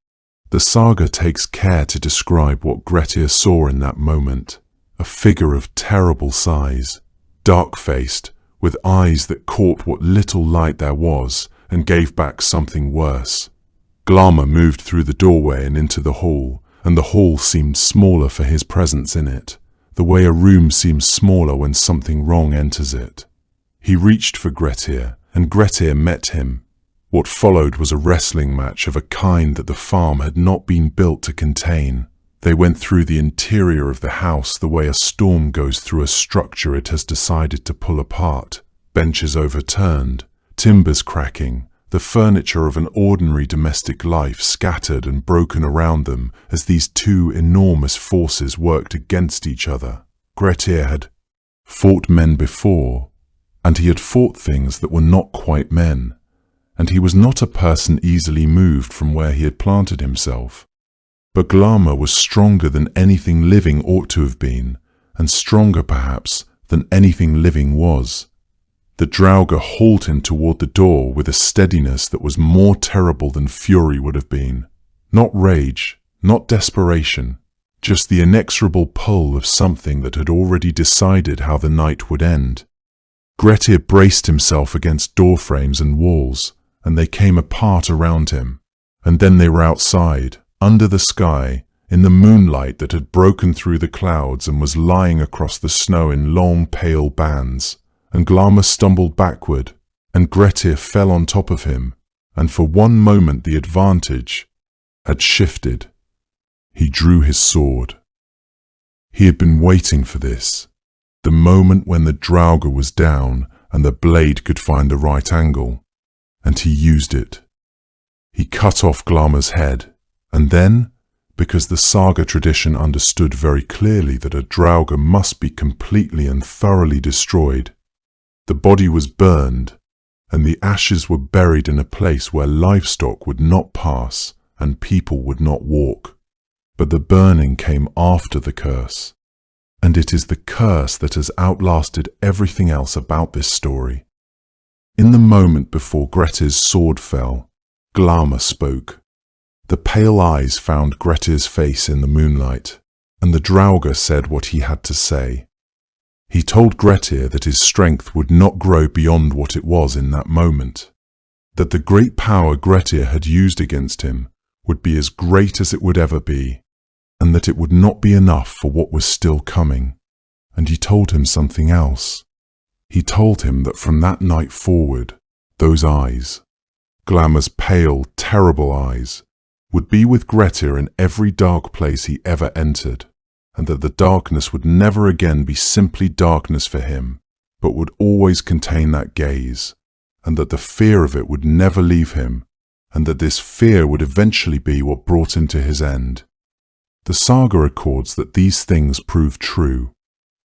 The saga takes care to describe what Grettir saw in that moment, a figure of terrible size, dark-faced, with eyes that caught what little light there was and gave back something worse. Glama moved through the doorway and into the hall, and the hall seemed smaller for his presence in it, the way a room seems smaller when something wrong enters it. He reached for Grettir, and Grettir met him. What followed was a wrestling match of a kind that the farm had not been built to contain. They went through the interior of the house the way a storm goes through a structure it has decided to pull apart, benches overturned, timbers cracking, the furniture of an ordinary domestic life scattered and broken around them as these two enormous forces worked against each other. Grettir had fought men before, and he had fought things that were not quite men, and he was not a person easily moved from where he had planted himself. But Glama was stronger than anything living ought to have been, and stronger perhaps than anything living was. The Draugr hauled him toward the door with a steadiness that was more terrible than fury would have been. Not rage, not desperation, just the inexorable pull of something that had already decided how the night would end. Grettir braced himself against door frames and walls, and they came apart around him, and then they were outside, under the sky, in the moonlight that had broken through the clouds and was lying across the snow in long pale bands, and Glama stumbled backward, and Grettir fell on top of him, and for one moment the advantage had shifted. He drew his sword. He had been waiting for this, the moment when the Draugr was down and the blade could find the right angle, and he used it. He cut off Glama's head, and then, because the saga tradition understood very clearly that a Draugr must be completely and thoroughly destroyed, the body was burned, and the ashes were buried in a place where livestock would not pass and people would not walk. But the burning came after the curse, and it is the curse that has outlasted everything else about this story. In the moment before Grettir's sword fell, Glama spoke. The pale eyes found Grettir's face in the moonlight, and the Draugr said what he had to say. He told Grettir that his strength would not grow beyond what it was in that moment, that the great power Grettir had used against him would be as great as it would ever be, and that it would not be enough for what was still coming. And he told him something else. He told him that from that night forward, those eyes, Glama's pale, terrible eyes, would be with Grettir in every dark place he ever entered, and that the darkness would never again be simply darkness for him, but would always contain that gaze, and that the fear of it would never leave him, and that this fear would eventually be what brought him to his end. The saga records that these things proved true.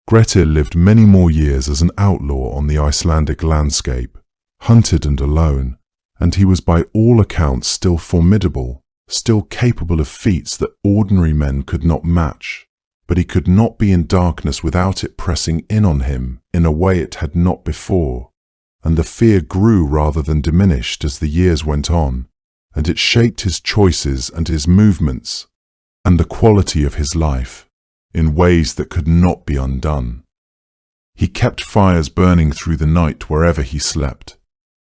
Grettir lived many more years as an outlaw on the Icelandic landscape, hunted and alone, and he was by all accounts still formidable, still capable of feats that ordinary men could not match. But he could not be in darkness without it pressing in on him in a way it had not before, and the fear grew rather than diminished as the years went on, and it shaped his choices and his movements, and the quality of his life, in ways that could not be undone. He kept fires burning through the night wherever he slept.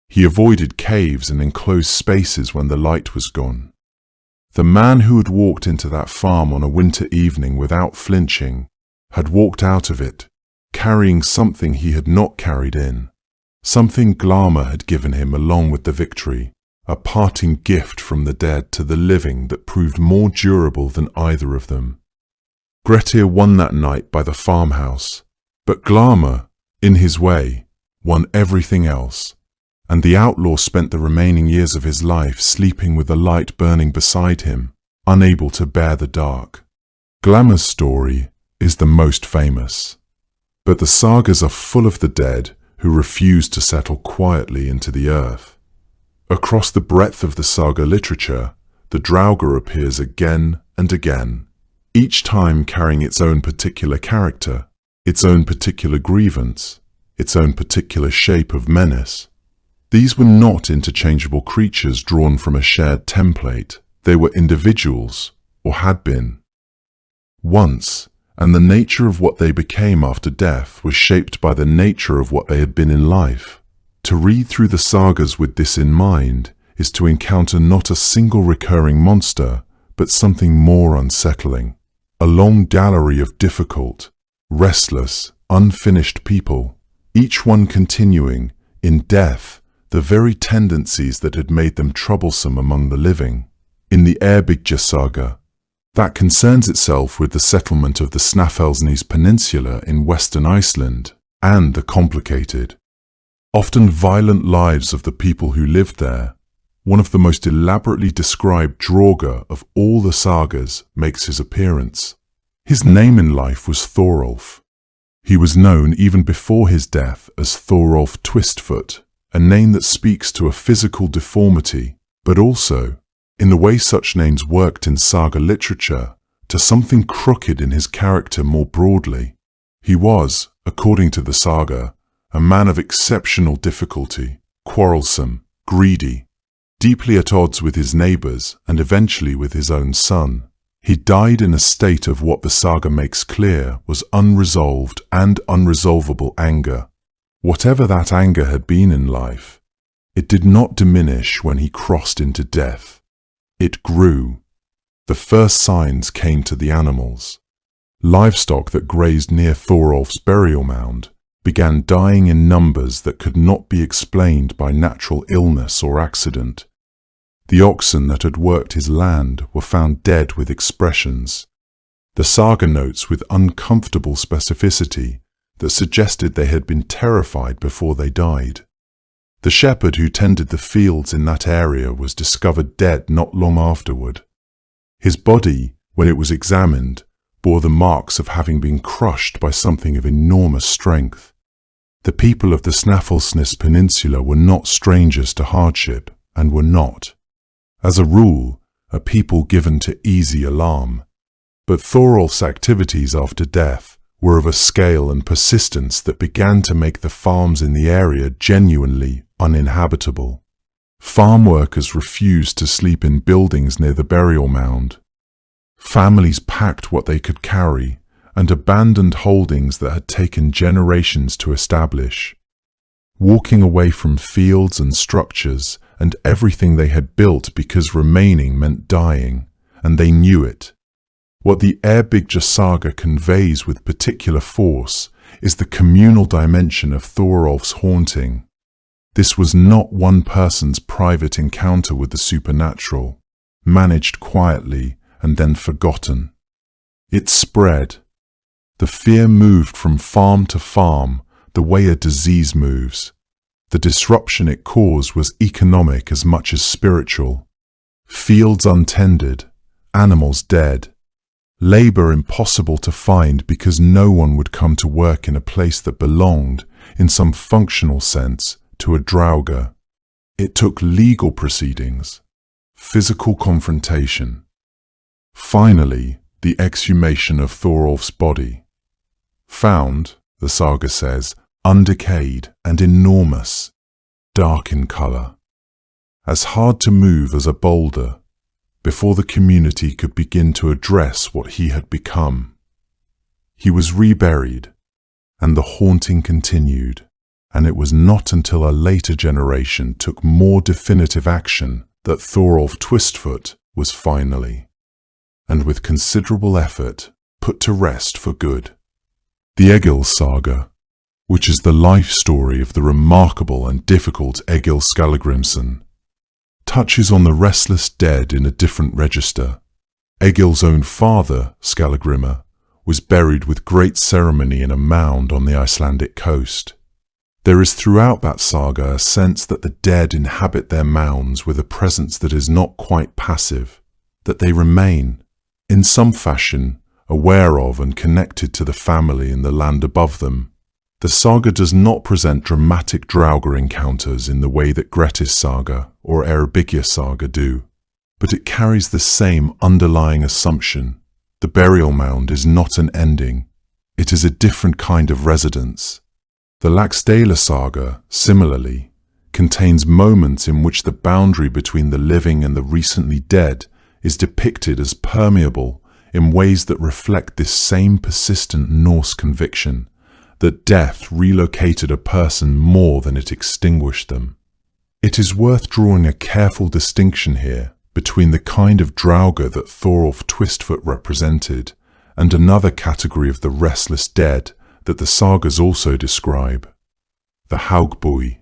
He avoided caves and enclosed spaces when the light was gone. The man who had walked into that farm on a winter evening without flinching had walked out of it, carrying something he had not carried in, something Glamour had given him along with the victory, a parting gift from the dead to the living that proved more durable than either of them. Grettir won that night by the farmhouse, but Glamour, in his way, won everything else, and the outlaw spent the remaining years of his life sleeping with the light burning beside him, unable to bear the dark. Glamour's story is the most famous, but the sagas are full of the dead who refuse to settle quietly into the earth. Across the breadth of the saga literature, the Draugr appears again and again, each time carrying its own particular character, its own particular grievance, its own particular shape of menace. These were not interchangeable creatures drawn from a shared template. They were individuals, or had been. Once, and the nature of what they became after death was shaped by the nature of what they had been in life. To read through the sagas with this in mind is to encounter not a single recurring monster, but something more unsettling. A long gallery of difficult, restless, unfinished people, each one continuing, in death, the very tendencies that had made them troublesome among the living. In the Eyrbyggja saga, that concerns itself with the settlement of the Snæfellsnes Peninsula in western Iceland, and the complicated, often violent lives of the people who lived there. One of the most elaborately described Draugr of all the sagas makes his appearance. His name in life was Thorolf. He was known even before his death as Thorolf Twistfoot, a name that speaks to a physical deformity, but also, in the way such names worked in saga literature, to something crooked in his character more broadly. He was, according to the saga, a man of exceptional difficulty, quarrelsome, greedy, deeply at odds with his neighbours and eventually with his own son. He died in a state of what the saga makes clear was unresolved and unresolvable anger. Whatever that anger had been in life, it did not diminish when he crossed into death. It grew. The first signs came to the animals. Livestock that grazed near Thorolf's burial mound began dying in numbers that could not be explained by natural illness or accident. The oxen that had worked his land were found dead with expressions. The saga notes with uncomfortable specificity that suggested they had been terrified before they died. The shepherd who tended the fields in that area was discovered dead not long afterward. His body, when it was examined, bore the marks of having been crushed by something of enormous strength. The people of the Snæfellsnes Peninsula were not strangers to hardship, and were not, as a rule, a people given to easy alarm. But Thorolf's activities after death were of a scale and persistence that began to make the farms in the area genuinely uninhabitable. Farm workers refused to sleep in buildings near the burial mound. Families packed what they could carry and abandoned holdings that had taken generations to establish. Walking away from fields and structures and everything they had built because remaining meant dying, and they knew it. What the Eyrbyggja saga conveys with particular force is the communal dimension of Thorolf's haunting. This was not one person's private encounter with the supernatural, managed quietly and then forgotten. It spread. The fear moved from farm to farm the way a disease moves. The disruption it caused was economic as much as spiritual. Fields untended, animals dead, labor impossible to find because no one would come to work in a place that belonged, in some functional sense, to a drauga. It took legal proceedings, physical confrontation. Finally, the exhumation of Thorolf's body. Found, the saga says, undecayed and enormous, dark in colour, as hard to move as a boulder, before the community could begin to address what he had become. He was reburied, and the haunting continued, and it was not until a later generation took more definitive action that Thorolf Twistfoot was finally, and with considerable effort, put to rest for good. The Egil saga, which is the life story of the remarkable and difficult Egil Skallagrimsson, touches on the restless dead in a different register. Egil's own father, Skallagrimr, was buried with great ceremony in a mound on the Icelandic coast. There is throughout that saga a sense that the dead inhabit their mounds with a presence that is not quite passive, that they remain, in some fashion, aware of and connected to the family in the land above them. The saga does not present dramatic Draugr encounters in the way that Grettis saga or Eyrbyggja saga do, but it carries the same underlying assumption. The burial mound is not an ending, it is a different kind of residence. The Laxdæla saga, similarly, contains moments in which the boundary between the living and the recently dead is depicted as permeable in ways that reflect this same persistent Norse conviction that death relocated a person more than it extinguished them. It is worth drawing a careful distinction here between the kind of Draugr that Thorolf Twistfoot represented and another category of the restless dead that the sagas also describe, the Haugbúi,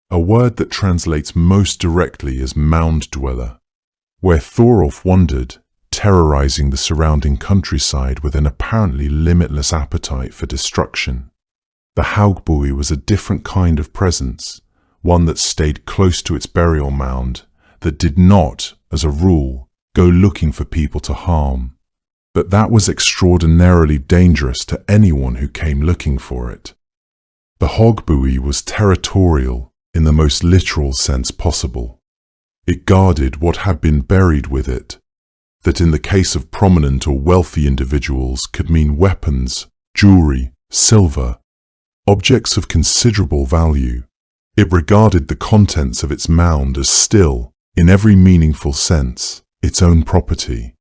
a word that translates most directly as mound dweller, where Thorolf wandered, terrorizing the surrounding countryside with an apparently limitless appetite for destruction. The Haugbúi was a different kind of presence, one that stayed close to its burial mound, that did not, as a rule, go looking for people to harm. But that was extraordinarily dangerous to anyone who came looking for it. The Haugbúi was territorial in the most literal sense possible. It guarded what had been buried with it, that in the case of prominent or wealthy individuals could mean weapons, jewelry, silver, objects of considerable value. It regarded the contents of its mound as still, in every meaningful sense, its own property.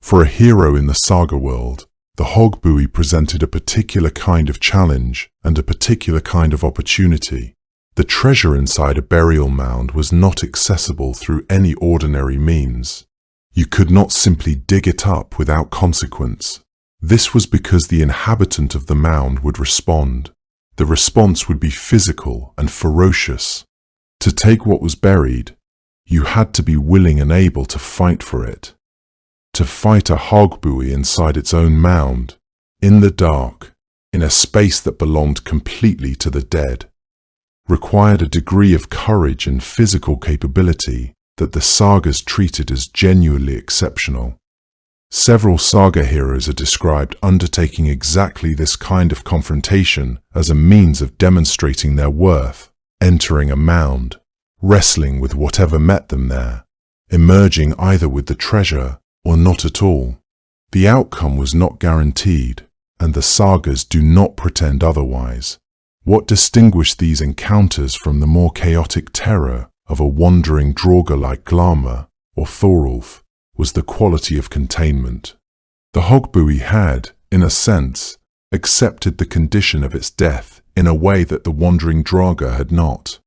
For a hero in the saga world, the Haugbúi presented a particular kind of challenge and a particular kind of opportunity. The treasure inside a burial mound was not accessible through any ordinary means. You could not simply dig it up without consequence. This was because the inhabitant of the mound would respond. The response would be physical and ferocious. To take what was buried, you had to be willing and able to fight for it. To fight a Haugbúi inside its own mound, in the dark, in a space that belonged completely to the dead, required a degree of courage and physical capability that the sagas treated as genuinely exceptional. Several saga heroes are described undertaking exactly this kind of confrontation as a means of demonstrating their worth, entering a mound, wrestling with whatever met them there, emerging either with the treasure or not at all. The outcome was not guaranteed, and the sagas do not pretend otherwise. What distinguished these encounters from the more chaotic terror of a wandering Draugr like Glamr or Thorolf was the quality of containment. The Haugbúi had, in a sense, accepted the condition of its death in a way that the wandering Draugr had not.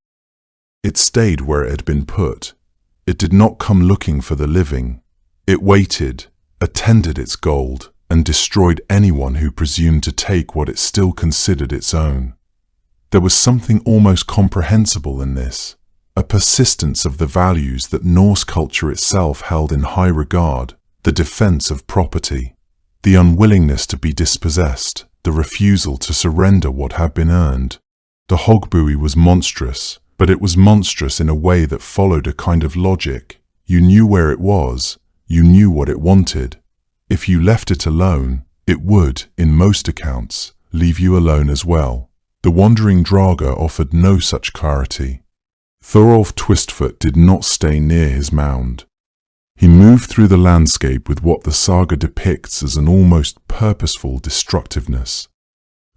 It stayed where it had been put. It did not come looking for the living. It waited, attended its gold, and destroyed anyone who presumed to take what it still considered its own. There was something almost comprehensible in this, a persistence of the values that Norse culture itself held in high regard, the defense of property, the unwillingness to be dispossessed, the refusal to surrender what had been earned. The Haugbúi was monstrous, but it was monstrous in a way that followed a kind of logic. You knew where it was, you knew what it wanted, If you left it alone, it would, in most accounts, leave you alone as well. The wandering Draugr offered no such clarity. Thorolf Twistfoot did not stay near his mound. He moved through the landscape with what the saga depicts as an almost purposeful destructiveness,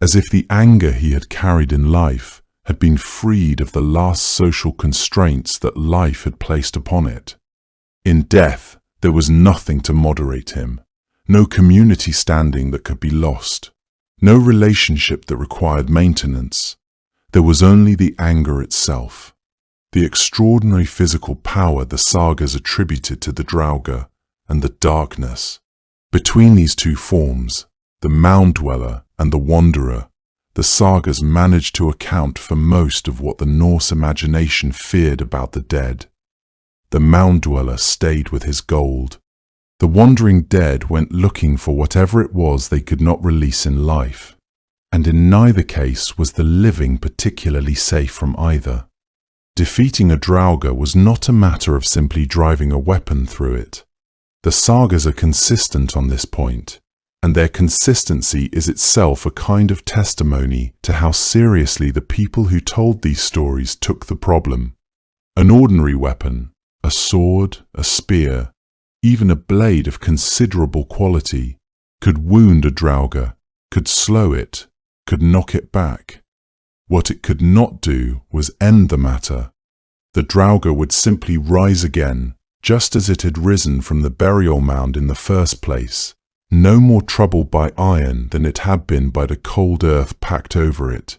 as if the anger he had carried in life had been freed of the last social constraints that life had placed upon it. In death, there was nothing to moderate him, no community standing that could be lost, no relationship that required maintenance. There was only the anger itself, the extraordinary physical power the sagas attributed to the Draugr, and the darkness. Between these two forms, the mound dweller and the wanderer, the sagas managed to account for most of what the Norse imagination feared about the dead. The mound dweller stayed with his gold. The wandering dead went looking for whatever it was they could not release in life, and in neither case was the living particularly safe from either. Defeating a Draugr was not a matter of simply driving a weapon through it. The sagas are consistent on this point, and their consistency is itself a kind of testimony to how seriously the people who told these stories took the problem. An ordinary weapon, a sword, a spear, even a blade of considerable quality, could wound a Draugr, could slow it, could knock it back. What it could not do was end the matter. The Draugr would simply rise again, just as it had risen from the burial mound in the first place, no more troubled by iron than it had been by the cold earth packed over it.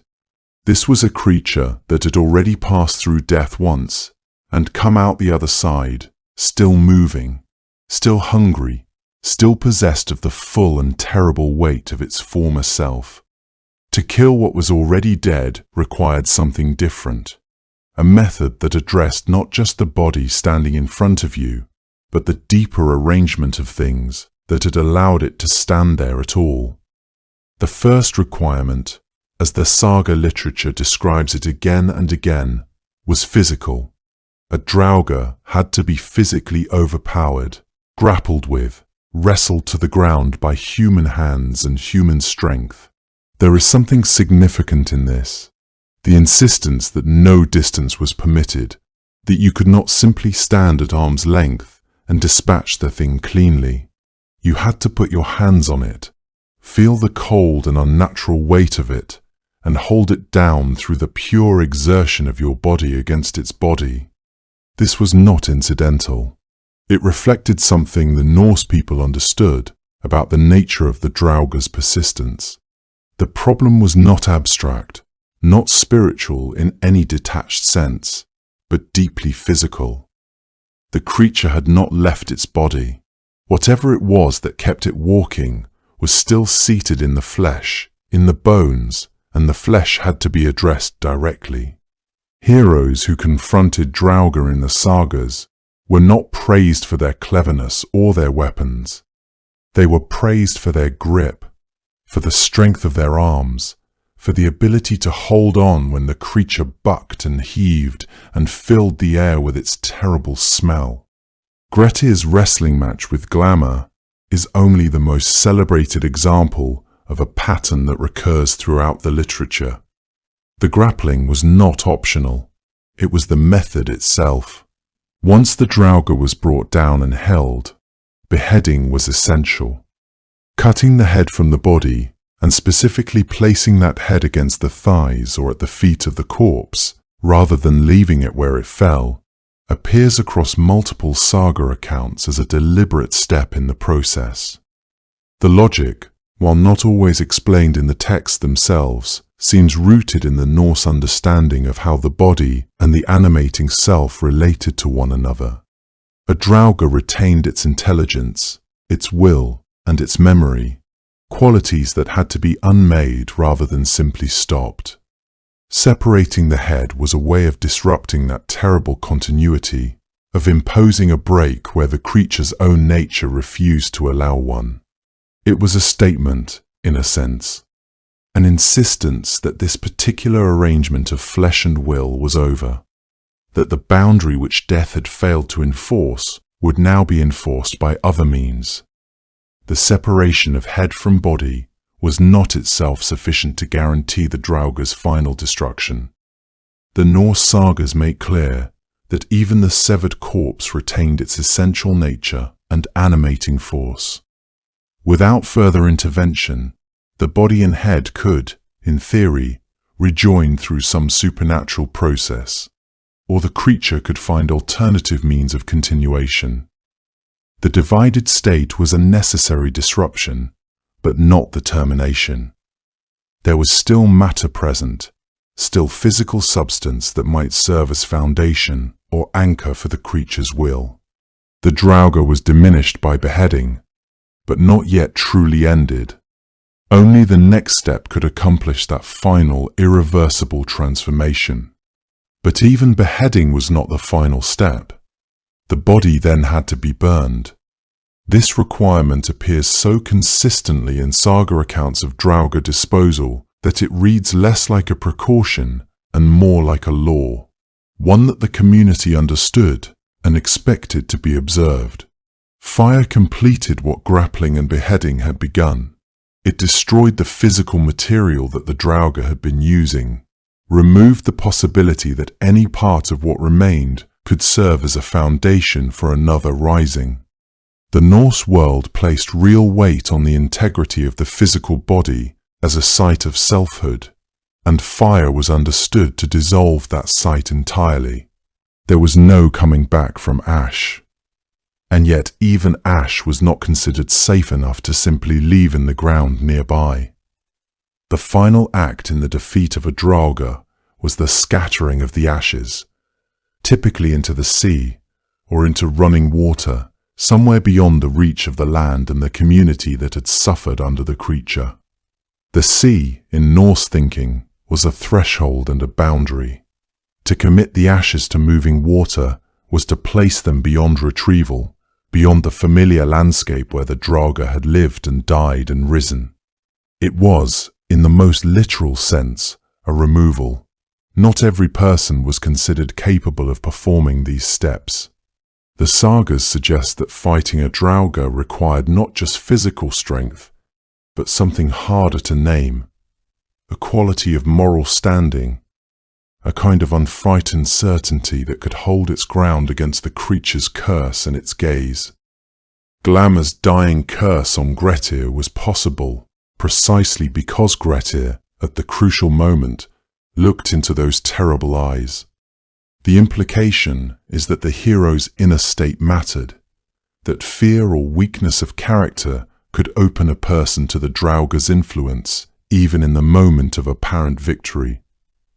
This was a creature that had already passed through death once, and come out the other side, still moving, still hungry, still possessed of the full and terrible weight of its former self. To kill what was already dead required something different, a method that addressed not just the body standing in front of you, but the deeper arrangement of things that had allowed it to stand there at all. The first requirement, as the saga literature describes it again and again, was physical. A Draugr had to be physically overpowered, grappled with, wrestled to the ground by human hands and human strength. There is something significant in this, the insistence that no distance was permitted, that you could not simply stand at arm's length and dispatch the thing cleanly. You had to put your hands on it, feel the cold and unnatural weight of it, and hold it down through the pure exertion of your body against its body. This was not incidental. It reflected something the Norse people understood about the nature of the Draugr's persistence. The problem was not abstract, not spiritual in any detached sense, but deeply physical. The creature had not left its body. Whatever it was that kept it walking was still seated in the flesh, in the bones, and the flesh had to be addressed directly. Heroes who confronted Draugr in the sagas were not praised for their cleverness or their weapons. They were praised for their grip, for the strength of their arms, for the ability to hold on when the creature bucked and heaved and filled the air with its terrible smell. Grettir's wrestling match with Glamour is only the most celebrated example of a pattern that recurs throughout the literature. The grappling was not optional, it was the method itself. Once the Draugr was brought down and held, beheading was essential. Cutting the head from the body, and specifically placing that head against the thighs or at the feet of the corpse, rather than leaving it where it fell, appears across multiple saga accounts as a deliberate step in the process. The logic, while not always explained in the texts themselves, seems rooted in the Norse understanding of how the body and the animating self related to one another. A Draugr retained its intelligence, its will, and its memory, qualities that had to be unmade rather than simply stopped. Separating the head was a way of disrupting that terrible continuity, of imposing a break where the creature's own nature refused to allow one. It was a statement, in a sense, an insistence that this particular arrangement of flesh and will was over, that the boundary which death had failed to enforce would now be enforced by other means. the separation of head from body was not itself sufficient to guarantee the Draugr's final destruction. The Norse sagas make clear that even the severed corpse retained its essential nature and animating force. Without further intervention, the body and head could, in theory, rejoin through some supernatural process, or the creature could find alternative means of continuation. The divided state was a necessary disruption, but not the termination. There was still matter present, still physical substance that might serve as foundation or anchor for the creature's will. The Draugr was diminished by beheading, but not yet truly ended. Only the next step could accomplish that final, irreversible transformation. But even beheading was not the final step. The body then had to be burned. This requirement appears so consistently in saga accounts of Draugr disposal that it reads less like a precaution and more like a law, one that the community understood and expected to be observed. Fire completed what grappling and beheading had begun. It destroyed the physical material that the Draugr had been using, removed the possibility that any part of what remained could serve as a foundation for another rising. The Norse world placed real weight on the integrity of the physical body as a site of selfhood, and fire was understood to dissolve that site entirely. There was no coming back from ash. And yet even ash was not considered safe enough to simply leave in the ground nearby. The final act in the defeat of a Draugr was the scattering of the ashes, typically into the sea or into running water, somewhere beyond the reach of the land and the community that had suffered under the creature. The sea, in Norse thinking, was a threshold and a boundary. To commit the ashes to moving water was to place them beyond retrieval, beyond the familiar landscape where the Draugr had lived and died and risen. It was, in the most literal sense, a removal. Not every person was considered capable of performing these steps. The sagas suggest that fighting a Draugr required not just physical strength, but something harder to name, a quality of moral standing, a kind of unfrightened certainty that could hold its ground against the creature's curse and its gaze. Glamour's dying curse on Grettir was possible precisely because Grettir, at the crucial moment, looked into those terrible eyes. The implication is that the hero's inner state mattered, that fear or weakness of character could open a person to the Draugr's influence, even in the moment of apparent victory.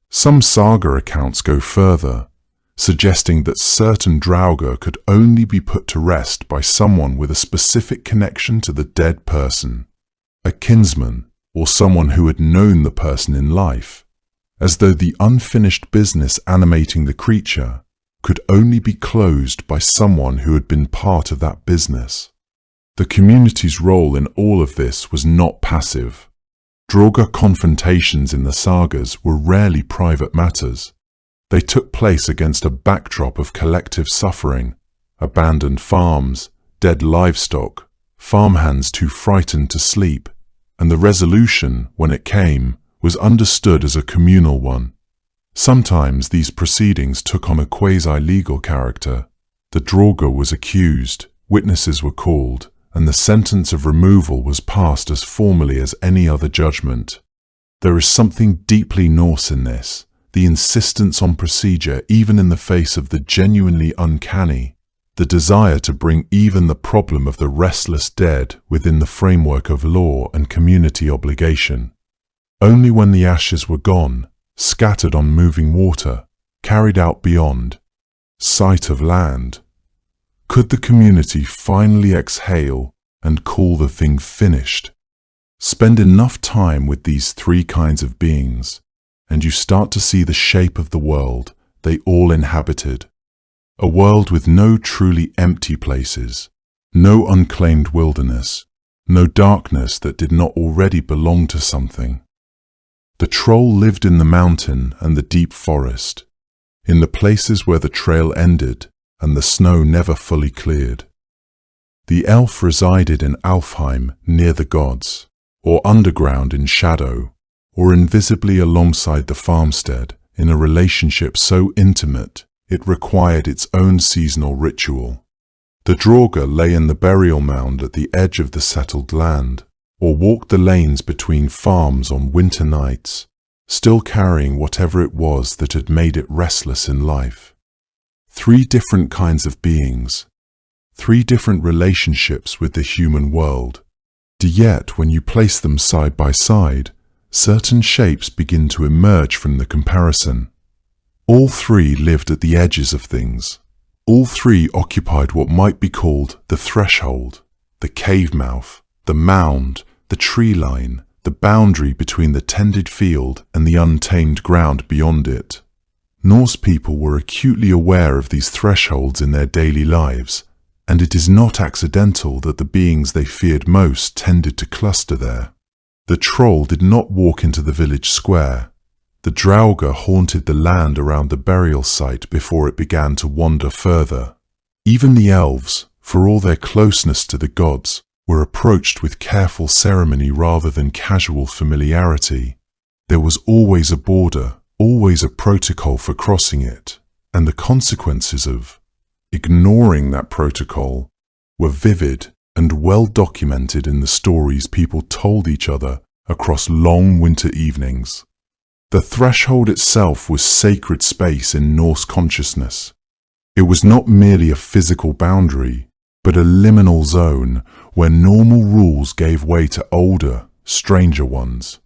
Some saga accounts go further, suggesting that certain Draugr could only be put to rest by someone with a specific connection to the dead person, a kinsman or someone who had known the person in life, as though the unfinished business animating the creature could only be closed by someone who had been part of that business. The community's role in all of this was not passive. Draugr confrontations in the sagas were rarely private matters. They took place against a backdrop of collective suffering, abandoned farms, dead livestock, farmhands too frightened to sleep, and the resolution, when it came, was understood as a communal one. Sometimes these proceedings took on a quasi-legal character. The Draugr was accused, witnesses were called, and the sentence of removal was passed as formally as any other judgment. There is something deeply Norse in this, the insistence on procedure even in the face of the genuinely uncanny, the desire to bring even the problem of the restless dead within the framework of law and community obligation. Only when the ashes were gone, scattered on moving water, carried out beyond sight of land, could the community finally exhale and call the thing finished. Spend enough time with these three kinds of beings, and you start to see the shape of the world they all inhabited. A world with no truly empty places, no unclaimed wilderness, no darkness that did not already belong to something. The troll lived in the mountain and the deep forest, in the places where the trail ended and the snow never fully cleared. The elf resided in Alfheim near the gods, or underground in shadow, or invisibly alongside the farmstead in a relationship so intimate it required its own seasonal ritual. The Draugr lay in the burial mound at the edge of the settled land, or walked the lanes between farms on winter nights, still carrying whatever it was that had made it restless in life. 3 different kinds of beings, 3 different relationships with the human world. Yet, when you place them side by side, certain shapes begin to emerge from the comparison. All 3 lived at the edges of things. All 3 occupied what might be called the threshold, the cave mouth, the mound, the tree line, the boundary between the tended field and the untamed ground beyond it. Norse people were acutely aware of these thresholds in their daily lives, and it is not accidental that the beings they feared most tended to cluster there. The troll did not walk into the village square. The Draugr haunted the land around the burial site before it began to wander further. Even the elves, for all their closeness to the gods, were approached with careful ceremony rather than casual familiarity. There was always a border, always a protocol for crossing it, and the consequences of ignoring that protocol were vivid and well documented in the stories people told each other across long winter evenings. The threshold itself was sacred space in Norse consciousness. It was not merely a physical boundary, but a liminal zone where normal rules gave way to older, stranger ones.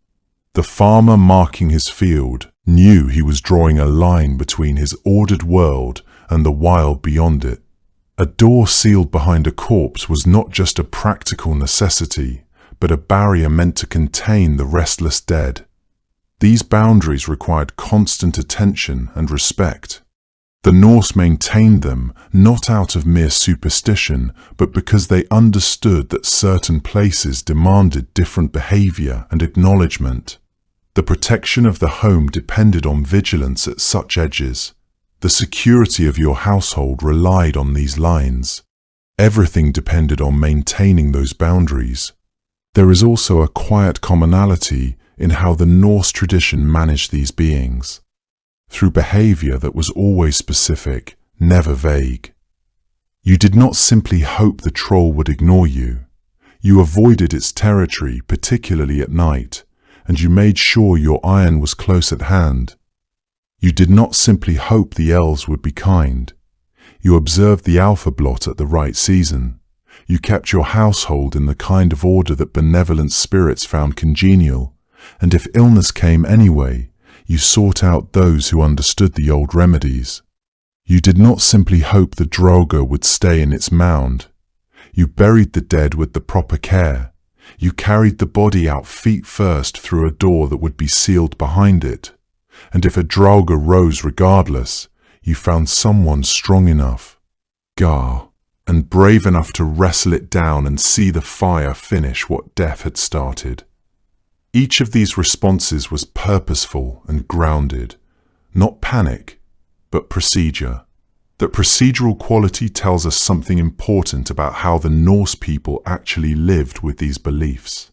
The farmer marking his field knew he was drawing a line between his ordered world and the wild beyond it. A door sealed behind a corpse was not just a practical necessity, but a barrier meant to contain the restless dead. These boundaries required constant attention and respect. The Norse maintained them not out of mere superstition, but because they understood that certain places demanded different behavior and acknowledgement. The protection of the home depended on vigilance at such edges. The security of your household relied on these lines. Everything depended on maintaining those boundaries. There is also a quiet commonality in how the Norse tradition managed these beings, through behavior that was always specific, never vague. You did not simply hope the troll would ignore you. You avoided its territory, particularly at night, and you made sure your iron was close at hand. You did not simply hope the elves would be kind. You observed the alpha blot at the right season. You kept your household in the kind of order that benevolent spirits found congenial, and if illness came anyway, you sought out those who understood the old remedies. You did not simply hope the Draugr would stay in its mound. You buried the dead with the proper care. You carried the body out feet first through a door that would be sealed behind it. And if a Draugr rose regardless, you found someone strong enough, and brave enough to wrestle it down and see the fire finish what death had started. Each of these responses was purposeful and grounded, not panic, but procedure. That procedural quality tells us something important about how the Norse people actually lived with these beliefs.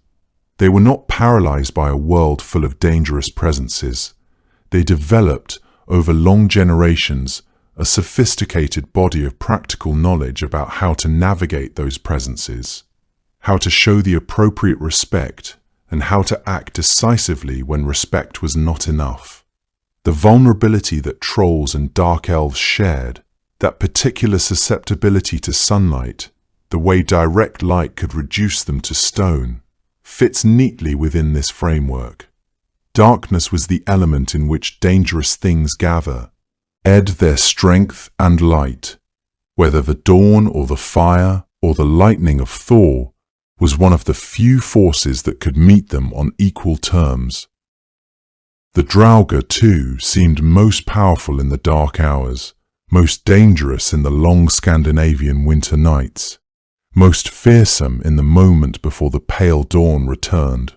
They were not paralyzed by a world full of dangerous presences. They developed, over long generations, a sophisticated body of practical knowledge about how to navigate those presences, how to show the appropriate respect, and how to act decisively when respect was not enough. The vulnerability that trolls and dark elves shared, that particular susceptibility to sunlight, the way direct light could reduce them to stone, fits neatly within this framework. Darkness was the element in which dangerous things gather, ed their strength and light. Whether the dawn or the fire or the lightning of Thor was one of the few forces that could meet them on equal terms. The Draugr, too, seemed most powerful in the dark hours, most dangerous in the long Scandinavian winter nights, most fearsome in the moment before the pale dawn returned.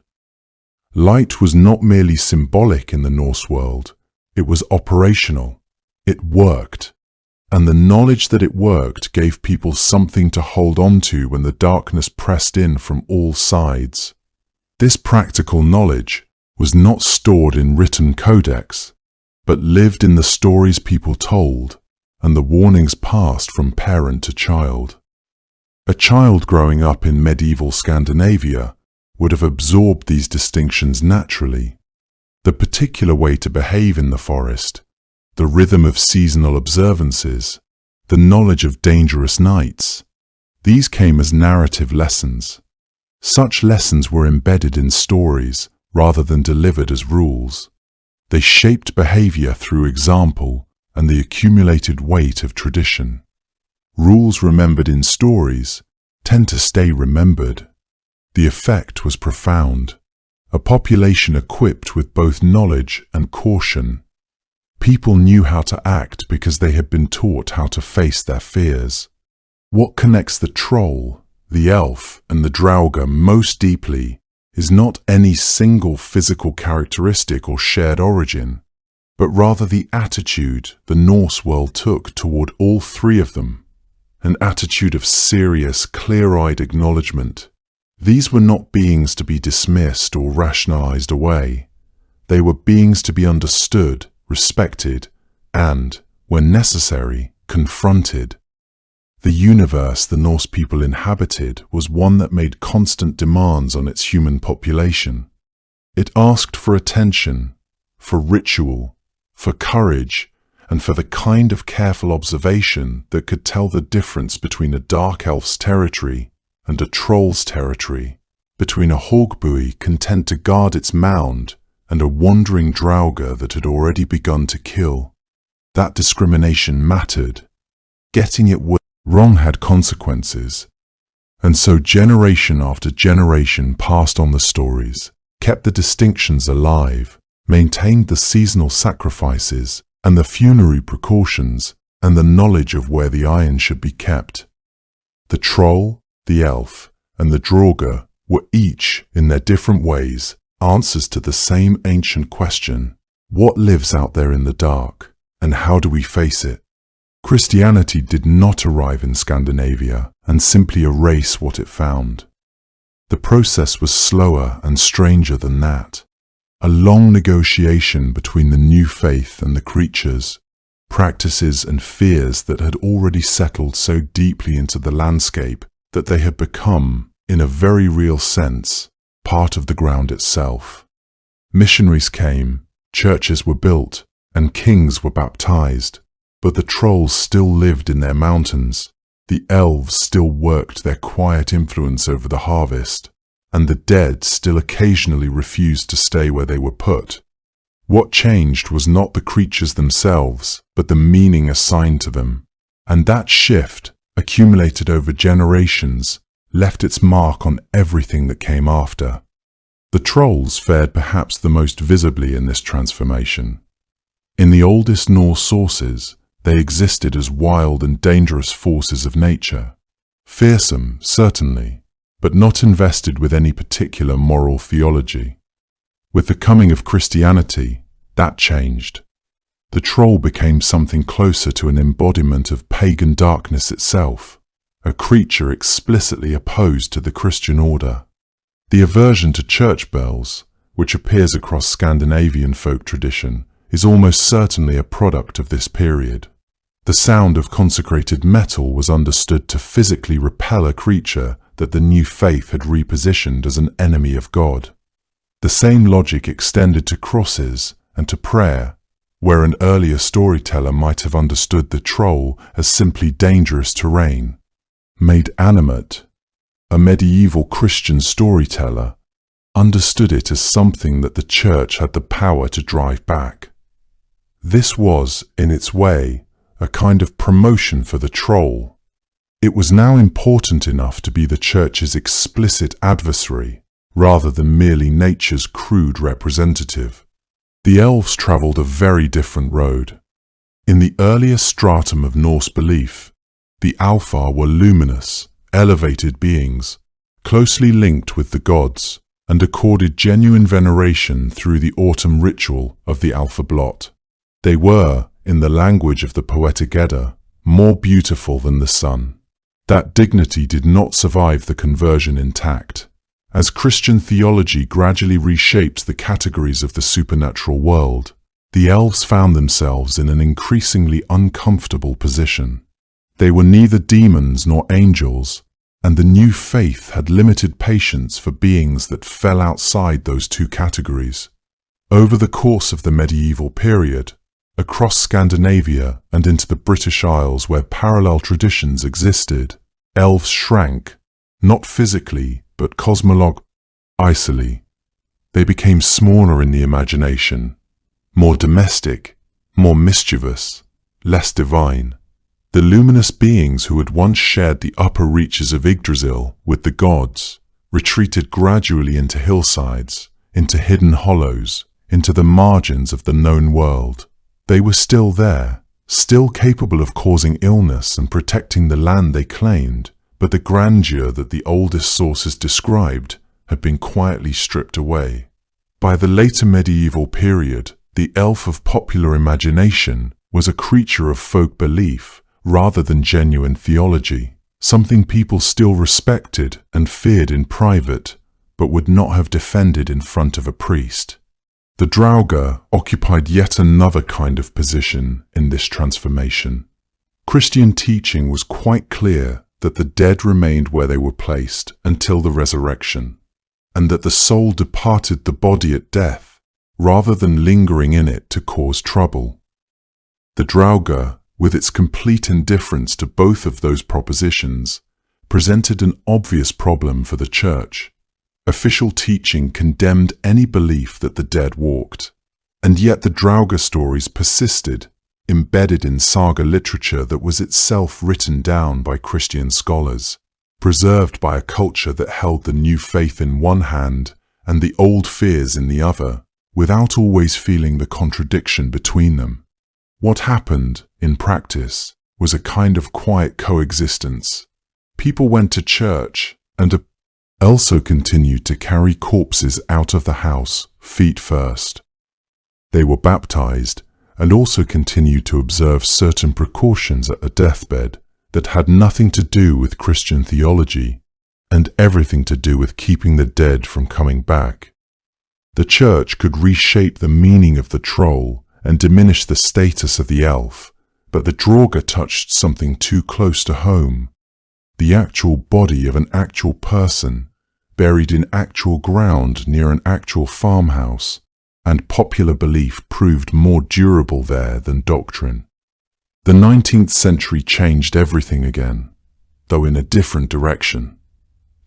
Light was not merely symbolic in the Norse world, it was operational. It worked. and the knowledge that it worked gave people something to hold on to when the darkness pressed in from all sides. This practical knowledge was not stored in written codex, but lived in the stories people told and the warnings passed from parent to child. A child growing up in medieval Scandinavia would have absorbed these distinctions naturally. The particular way to behave in the forest, the rhythm of seasonal observances, the knowledge of dangerous nights, these came as narrative lessons. Such lessons were embedded in stories rather than delivered as rules. They shaped behavior through example and the accumulated weight of tradition. Rules remembered in stories tend to stay remembered. The effect was profound. A population equipped with both knowledge and caution. People knew how to act because they had been taught how to face their fears. What connects the troll, the elf, and the draugr most deeply is not any single physical characteristic or shared origin, but rather the attitude the Norse world took toward all three of them, an attitude of serious, clear-eyed acknowledgement. These were not beings to be dismissed or rationalized away. They were beings to be understood, respected, and, when necessary, confronted. The universe the Norse people inhabited was one that made constant demands on its human population. It asked for attention, for ritual, for courage, and for the kind of careful observation that could tell the difference between a dark elf's territory and a troll's territory, between a hogbui content to guard its mound and a wandering draugr that had already begun to kill. That discrimination mattered. Getting it wrong had consequences. And so generation after generation passed on the stories, kept the distinctions alive, maintained the seasonal sacrifices and the funerary precautions and the knowledge of where the iron should be kept. The troll, the elf, and the draugr were each, in their different ways, answers to the same ancient question: what lives out there in the dark, and how do we face it? Christianity did not arrive in Scandinavia and simply erase what it found. The process was slower and stranger than that. A long negotiation between the new faith and the creatures, practices and fears that had already settled so deeply into the landscape that they had become, in a very real sense, part of the ground itself. Missionaries came, churches were built, and kings were baptized, but the trolls still lived in their mountains, the elves still worked their quiet influence over the harvest, and the dead still occasionally refused to stay where they were put. What changed was not the creatures themselves, but the meaning assigned to them, and that shift, accumulated over generations, left its mark on everything that came after. The trolls fared perhaps the most visibly in this transformation. In the oldest Norse sources, they existed as wild and dangerous forces of nature. Fearsome, certainly, but not invested with any particular moral theology. With the coming of Christianity, that changed. The troll became something closer to an embodiment of pagan darkness itself, a creature explicitly opposed to the Christian order. The aversion to church bells, which appears across Scandinavian folk tradition, is almost certainly a product of this period. The sound of consecrated metal was understood to physically repel a creature that the new faith had repositioned as an enemy of God. The same logic extended to crosses and to prayer, where an earlier storyteller might have understood the troll as simply dangerous terrain, made animate. A medieval Christian storyteller understood it as something that the church had the power to drive back. This was, in its way, a kind of promotion for the troll. It was now important enough to be the church's explicit adversary, rather than merely nature's crude representative. The elves travelled a very different road. In the earlier stratum of Norse belief, the Alfar were luminous, elevated beings, closely linked with the gods, and accorded genuine veneration through the autumn ritual of the Alfa Blot. They were, in the language of the Poetic Edda, more beautiful than the sun. That dignity did not survive the conversion intact. As Christian theology gradually reshaped the categories of the supernatural world, the elves found themselves in an increasingly uncomfortable position. They were neither demons nor angels, and the new faith had limited patience for beings that fell outside those two categories. Over the course of the medieval period, across Scandinavia and into the British Isles where parallel traditions existed, elves shrank, not physically, but cosmologically. They became smaller in the imagination, more domestic, more mischievous, less divine. The luminous beings who had once shared the upper reaches of Yggdrasil with the gods retreated gradually into hillsides, into hidden hollows, into the margins of the known world. They were still there, still capable of causing illness and protecting the land they claimed, but the grandeur that the oldest sources described had been quietly stripped away. By the later medieval period, the elf of popular imagination was a creature of folk belief rather than genuine theology, something people still respected and feared in private, but would not have defended in front of a priest. The Draugr occupied yet another kind of position in this transformation. Christian teaching was quite clear that the dead remained where they were placed until the resurrection, and that the soul departed the body at death, rather than lingering in it to cause trouble. The Draugr, with its complete indifference to both of those propositions, presented an obvious problem for the Church. Official teaching condemned any belief that the dead walked, and yet the Draugr stories persisted, embedded in saga literature that was itself written down by Christian scholars, preserved by a culture that held the new faith in one hand and the old fears in the other, without always feeling the contradiction between them. What happened, in practice, was a kind of quiet coexistence. People went to church and also continued to carry corpses out of the house, feet first. They were baptized and also continued to observe certain precautions at a deathbed that had nothing to do with Christian theology and everything to do with keeping the dead from coming back. The Church could reshape the meaning of the troll and diminish the status of the elf, but the Draugr touched something too close to home. The actual body of an actual person, buried in actual ground near an actual farmhouse, and popular belief proved more durable there than doctrine. The 19th century changed everything again, though in a different direction.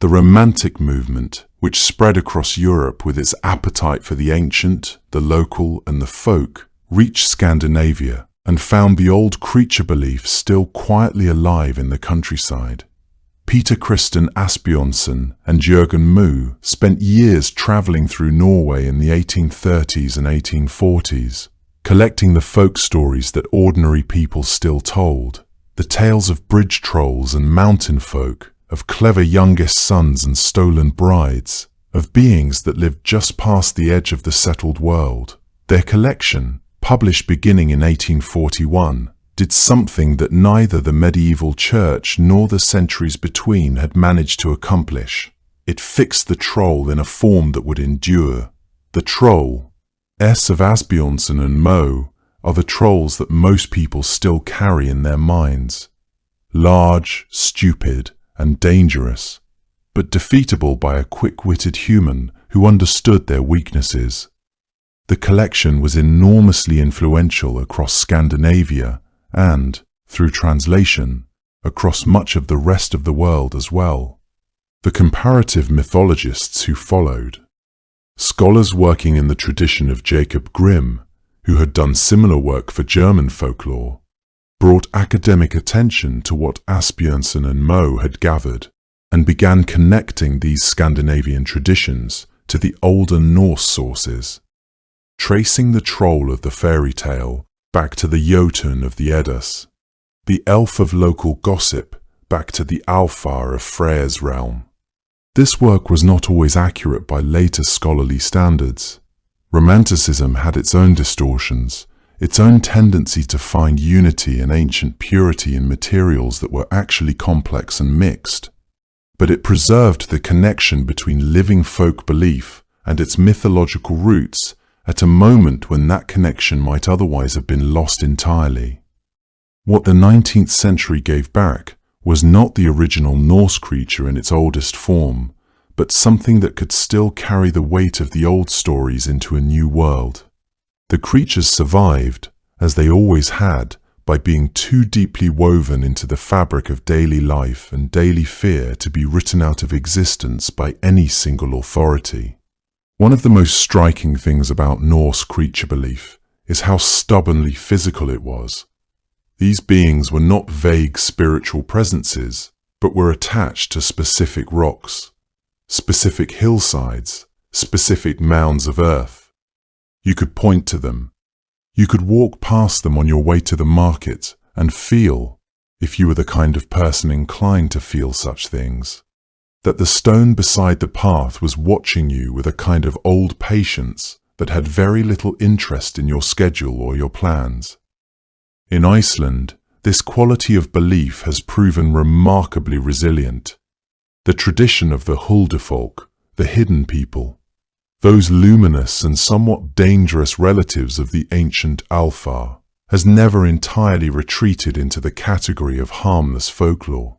The Romantic movement, which spread across Europe with its appetite for the ancient, the local, and the folk, reached Scandinavia and found the old creature belief still quietly alive in the countryside. Peter Christian Asbjørnsen and Jørgen Moe spent years travelling through Norway in the 1830s and 1840s, collecting the folk stories that ordinary people still told, the tales of bridge trolls and mountain folk, of clever youngest sons and stolen brides, of beings that lived just past the edge of the settled world. Their collection, published beginning in 1841, did something that neither the medieval church nor the centuries between had managed to accomplish. It fixed the troll in a form that would endure. The troll, of Asbjørnsen and Moe, are the trolls that most people still carry in their minds. Large, stupid, and dangerous, but defeatable by a quick-witted human who understood their weaknesses. The collection was enormously influential across Scandinavia and, through translation, across much of the rest of the world as well. The comparative mythologists who followed, scholars working in the tradition of Jacob Grimm, who had done similar work for German folklore, brought academic attention to what Asbjørnsen and Moe had gathered and began connecting these Scandinavian traditions to the older Norse sources, tracing the troll of the fairy tale back to the Jotun of the Eddas, the elf of local gossip back to the Alfar of Freyr's realm. This work was not always accurate by later scholarly standards. Romanticism had its own distortions, its own tendency to find unity and ancient purity in materials that were actually complex and mixed. But it preserved the connection between living folk belief and its mythological roots at a moment when that connection might otherwise have been lost entirely. What the 19th century gave back was not the original Norse creature in its oldest form, but something that could still carry the weight of the old stories into a new world. The creatures survived, as they always had, by being too deeply woven into the fabric of daily life and daily fear to be written out of existence by any single authority. One of the most striking things about Norse creature belief is how stubbornly physical it was. These beings were not vague spiritual presences, but were attached to specific rocks, specific hillsides, specific mounds of earth. You could point to them. You could walk past them on your way to the market and feel, if you were the kind of person inclined to feel such things, that the stone beside the path was watching you with a kind of old patience that had very little interest in your schedule or your plans. In Iceland, this quality of belief has proven remarkably resilient. The tradition of the Huldufolk, the hidden people, those luminous and somewhat dangerous relatives of the ancient Alfar, has never entirely retreated into the category of harmless folklore.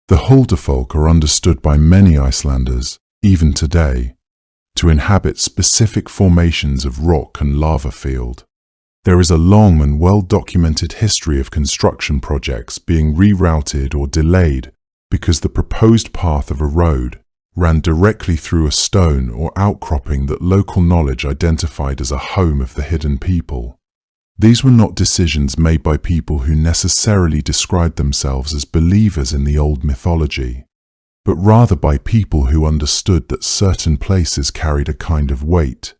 The Huldufolk are understood by many Icelanders, even today, to inhabit specific formations of rock and lava field. There is a long and well-documented history of construction projects being rerouted or delayed because the proposed path of a road ran directly through a stone or outcropping that local knowledge identified as a home of the hidden people. These were not decisions made by people who necessarily described themselves as believers in the old mythology, but rather by people who understood that certain places carried a kind of weight,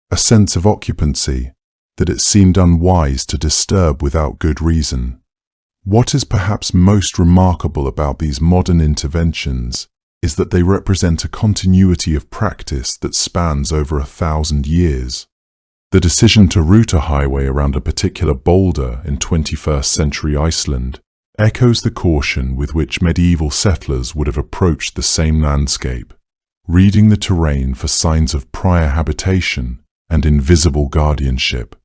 a sense of occupancy that it seemed unwise to disturb without good reason. What is perhaps most remarkable about these modern interventions is that they represent a continuity of practice that spans over 1,000 years. The decision to route a highway around a particular boulder in 21st century Iceland echoes the caution with which medieval settlers would have approached the same landscape, reading the terrain for signs of prior habitation and invisible guardianship.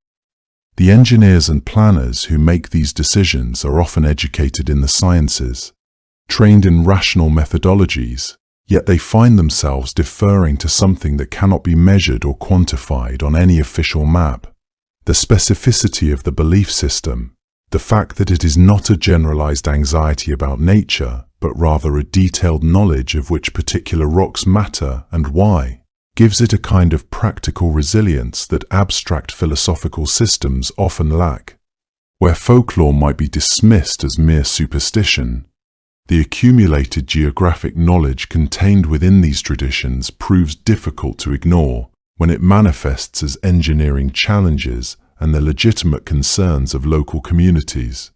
The engineers and planners who make these decisions are often educated in the sciences, trained in rational methodologies, yet they find themselves deferring to something that cannot be measured or quantified on any official map. The specificity of the belief system, the fact that it is not a generalized anxiety about nature, but rather a detailed knowledge of which particular rocks matter and why, gives it a kind of practical resilience that abstract philosophical systems often lack. Where folklore might be dismissed as mere superstition, the accumulated geographic knowledge contained within these traditions proves difficult to ignore when it manifests as engineering challenges and the legitimate concerns of local communities.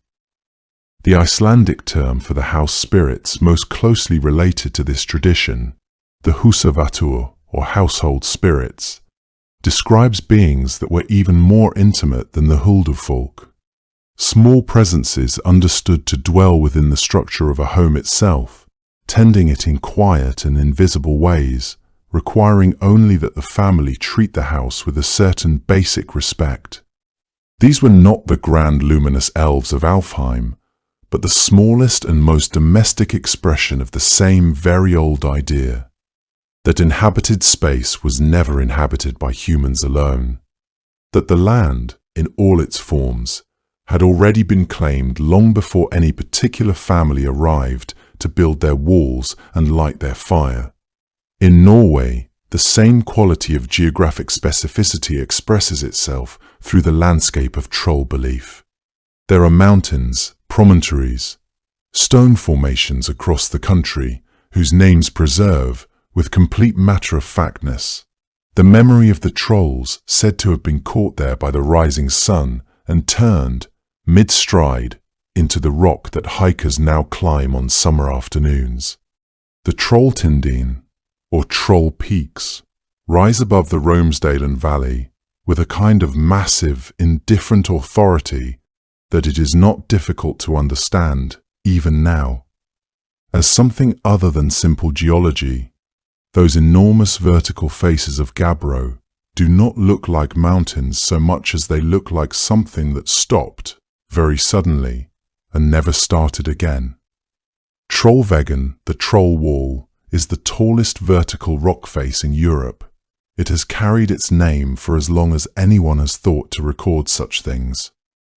The Icelandic term for the house spirits most closely related to this tradition, the húsavatur, or household spirits, describes beings that were even more intimate than the Huldufolk. Small presences understood to dwell within the structure of a home itself, tending it in quiet and invisible ways, requiring only that the family treat the house with a certain basic respect. These were not the grand luminous elves of Alfheim, but the smallest and most domestic expression of the same very old idea, that inhabited space was never inhabited by humans alone, that the land, in all its forms, had already been claimed long before any particular family arrived to build their walls and light their fire. In Norway, the same quality of geographic specificity expresses itself through the landscape of troll belief. There are mountains, promontories, stone formations across the country whose names preserve, with complete matter-of-factness, the memory of the trolls said to have been caught there by the rising sun and turned, mid-stride, into the rock that hikers now climb on summer afternoons. The Trolltindin, or Troll Peaks, rise above the Romsdalen Valley, with a kind of massive, indifferent authority that it is not difficult to understand, even now. As something other than simple geology, those enormous vertical faces of Gabbro do not look like mountains so much as they look like something that stopped very suddenly and never started again. Trollveggen, the troll wall, is the tallest vertical rock face in Europe. It has carried its name for as long as anyone has thought to record such things.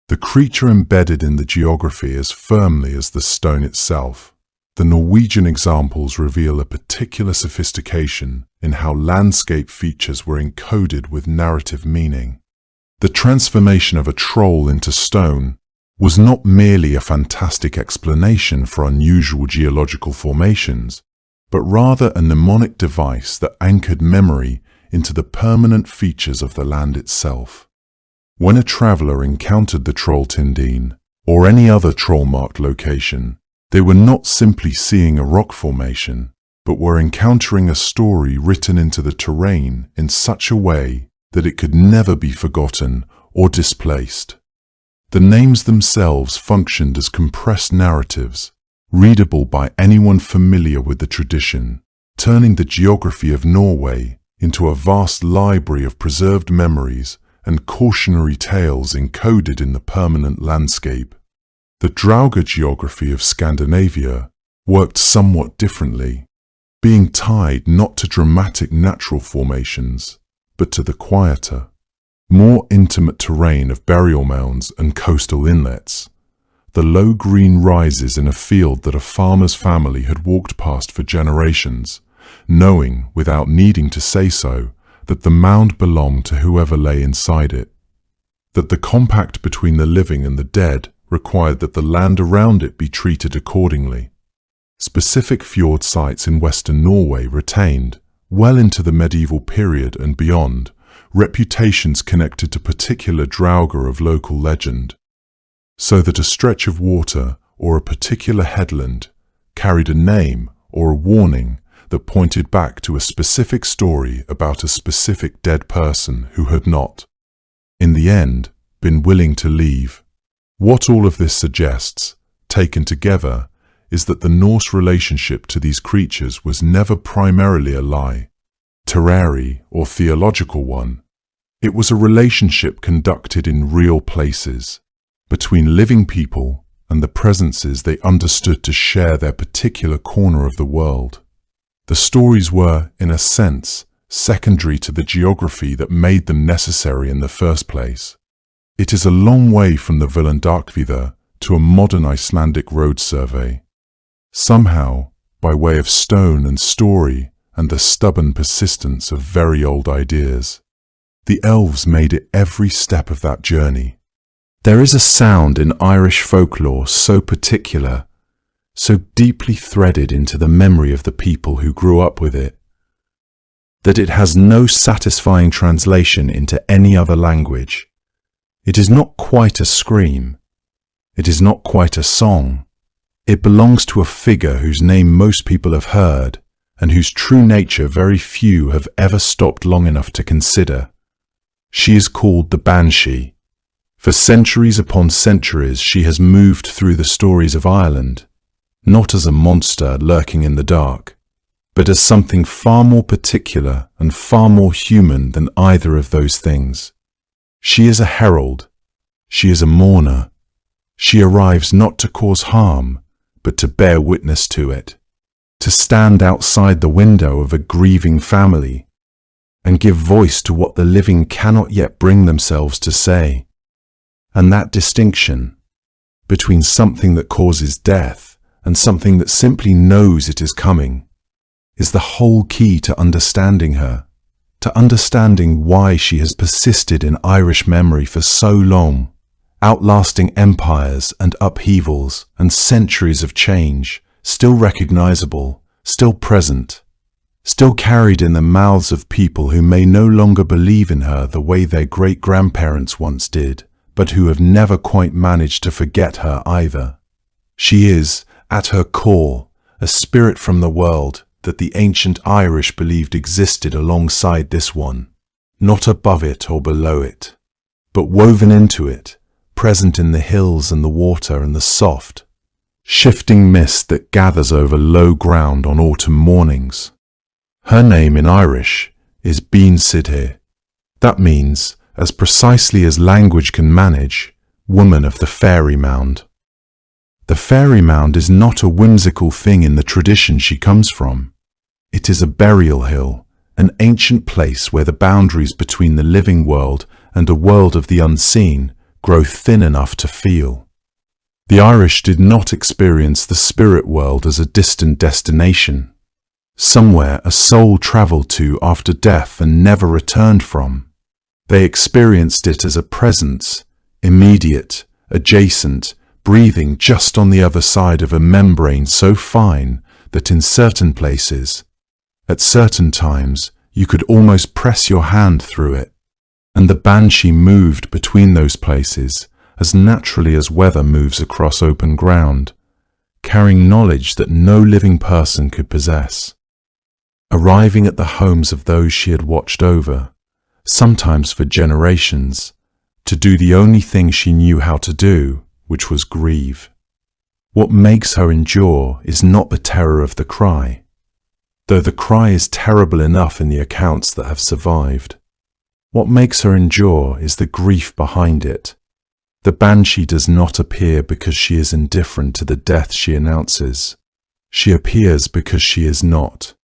The creature embedded in the geography as firmly as the stone itself. The Norwegian examples reveal a particular sophistication in how landscape features were encoded with narrative meaning. The transformation of a troll into stone was not merely a fantastic explanation for unusual geological formations, but rather a mnemonic device that anchored memory into the permanent features of the land itself. When a traveller encountered the Trolltindine, or any other troll-marked location, they were not simply seeing a rock formation, but were encountering a story written into the terrain in such a way that it could never be forgotten or displaced. The names themselves functioned as compressed narratives, readable by anyone familiar with the tradition, turning the geography of Norway into a vast library of preserved memories and cautionary tales encoded in the permanent landscape. The Drauga geography of Scandinavia worked somewhat differently, being tied not to dramatic natural formations, but to the quieter, more intimate terrain of burial mounds and coastal inlets, the low green rises in a field that a farmer's family had walked past for generations, knowing, without needing to say so, that the mound belonged to whoever lay inside it, that the compact between the living and the dead required that the land around it be treated accordingly. Specific fjord sites in western Norway retained, well into the medieval period and beyond, reputations connected to particular draugar of local legend, so that a stretch of water or a particular headland carried a name or a warning that pointed back to a specific story about a specific dead person who had not, in the end, been willing to leave. What all of this suggests, taken together, is that the Norse relationship to these creatures was never primarily a lie, terrary or theological one. It was a relationship conducted in real places, between living people and the presences they understood to share their particular corner of the world. The stories were, in a sense, secondary to the geography that made them necessary in the first place. It is a long way from the Villandakvidda to a modern Icelandic road survey. Somehow, by way of stone and story and the stubborn persistence of very old ideas, the elves made it every step of that journey. There is a sound in Irish folklore so particular, so deeply threaded into the memory of the people who grew up with it, that it has no satisfying translation into any other language. It is not quite a scream. It is not quite a song. It belongs to a figure whose name most people have heard and whose true nature very few have ever stopped long enough to consider. She is called the Banshee. For centuries upon centuries she has moved through the stories of Ireland, not as a monster lurking in the dark, but as something far more particular and far more human than either of those things. She is a herald. She is a mourner. She arrives not to cause harm, but to bear witness to it, to stand outside the window of a grieving family and give voice to what the living cannot yet bring themselves to say. And that distinction between something that causes death and something that simply knows it is coming is the whole key to understanding her, to understanding why she has persisted in Irish memory for so long, outlasting empires and upheavals and centuries of change, still recognizable, still present, still carried in the mouths of people who may no longer believe in her the way their great-grandparents once did, but who have never quite managed to forget her either. She is, at her core, a spirit from the world that the ancient Irish believed existed alongside this one. not above it or below it, but woven into it, present in the hills and the water and the soft, shifting mist that gathers over low ground on autumn mornings. Her name in Irish is Bín Sidhe. That means, as precisely as language can manage, woman of the fairy mound. The fairy mound is not a whimsical thing in the tradition she comes from. It is a burial hill, an ancient place where the boundaries between the living world and a world of the unseen grow thin enough to feel. The Irish did not experience the spirit world as a distant destination, somewhere a soul travelled to after death and never returned from. They experienced it as a presence, immediate, adjacent, breathing just on the other side of a membrane so fine that in certain places, at certain times, you could almost press your hand through it. And the banshee moved between those places as naturally as weather moves across open ground, carrying knowledge that no living person could possess. Arriving at the homes of those she had watched over, sometimes for generations, to do the only thing she knew how to do, which was grieve. What makes her endure is not the terror of the cry, though the cry is terrible enough in the accounts that have survived. What makes her endure is the grief behind it. The banshee does not appear because she is indifferent to the death she announces. She appears because she is not.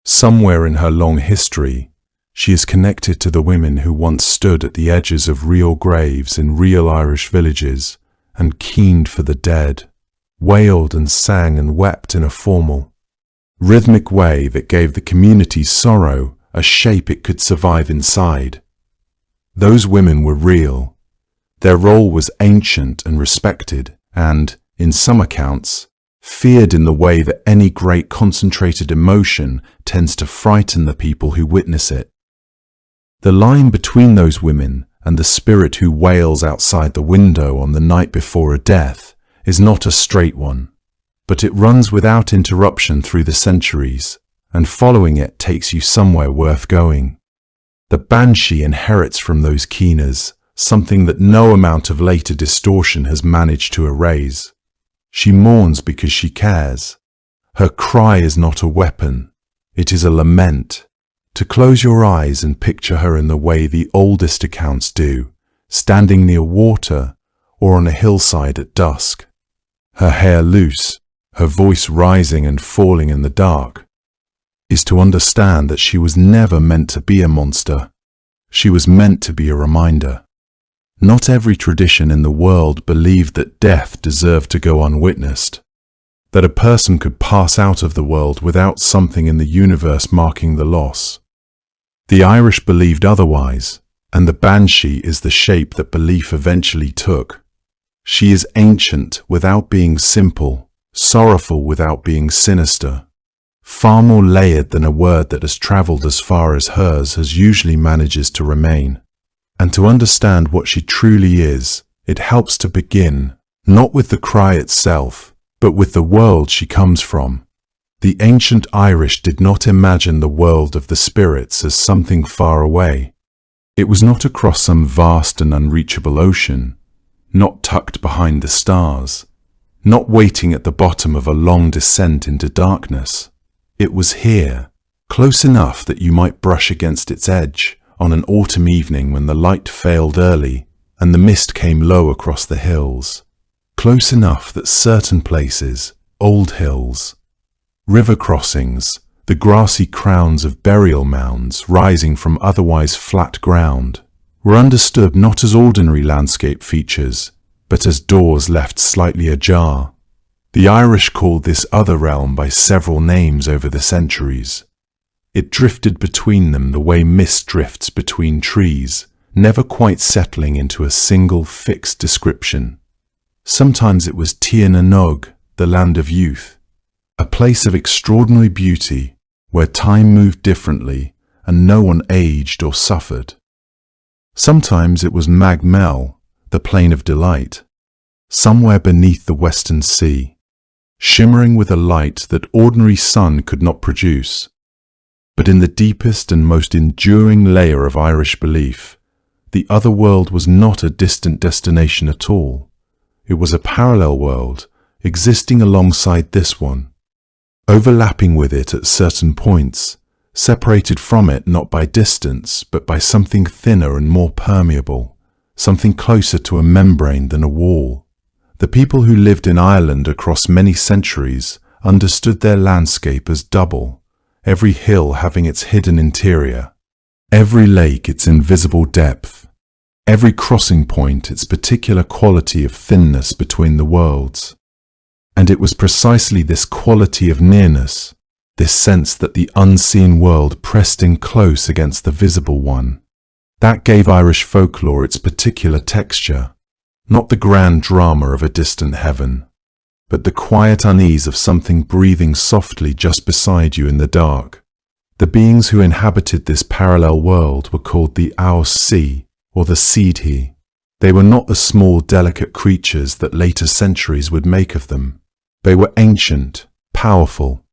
Somewhere in her long history, she is connected to the women who once stood at the edges of real graves in real Irish villages and keened for the dead, wailed and sang and wept in a formal, rhythmic way that gave the community's sorrow a shape it could survive inside. Those women were real. Their role was ancient and respected and, in some accounts, feared in the way that any great concentrated emotion tends to frighten the people who witness it. The line between those women and the spirit who wails outside the window on the night before a death is not a straight one, but it runs without interruption through the centuries, and following it takes you somewhere worth going. The banshee inherits from those keeners something that no amount of later distortion has managed to erase. She mourns because she cares. Her cry is not a weapon, it is a lament. To close your eyes and picture her in the way the oldest accounts do, standing near water or on a hillside at dusk. Her hair loose, her voice rising and falling in the dark, is to understand that she was never meant to be a monster. She was meant to be a reminder. Not every tradition in the world believed that death deserved to go unwitnessed, that a person could pass out of the world without something in the universe marking the loss. The Irish believed otherwise, and the banshee is the shape that belief eventually took. She is ancient without being simple, sorrowful without being sinister, far more layered than a word that has travelled as far as hers has usually manages to remain. And to understand what she truly is, it helps to begin, not with the cry itself, but with the world she comes from. The ancient Irish did not imagine the world of the spirits as something far away. It was not across some vast and unreachable ocean, not tucked behind the stars, not waiting at the bottom of a long descent into darkness. It was here, close enough that you might brush against its edge on an autumn evening when the light failed early and the mist came low across the hills, close enough that certain places, old hills, river crossings, the grassy crowns of burial mounds rising from otherwise flat ground, were understood not as ordinary landscape features, but as doors left slightly ajar. The Irish called this other realm by several names over the centuries. It drifted between them the way mist drifts between trees, never quite settling into a single fixed description. Sometimes it was Tir na Nog, the land of youth, a place of extraordinary beauty where time moved differently and no one aged or suffered. Sometimes it was Mag Mell, the plain of delight, somewhere beneath the western sea, shimmering with a light that ordinary sun could not produce. But in the deepest and most enduring layer of Irish belief, the other world was not a distant destination at all. It was a parallel world, existing alongside this one, overlapping with it at certain points, separated from it not by distance, but by something thinner and more permeable, something closer to a membrane than a wall. The people who lived in Ireland across many centuries understood their landscape as double, every hill having its hidden interior, every lake its invisible depth, every crossing point its particular quality of thinness between the worlds. And it was precisely this quality of nearness, this sense that the unseen world pressed in close against the visible one, that gave Irish folklore its particular texture, not the grand drama of a distant heaven, but the quiet unease of something breathing softly just beside you in the dark. The beings who inhabited this parallel world were called the Aos Sea, or the Seedhi. They were not the small, delicate creatures that later centuries would make of them. They were ancient, powerful,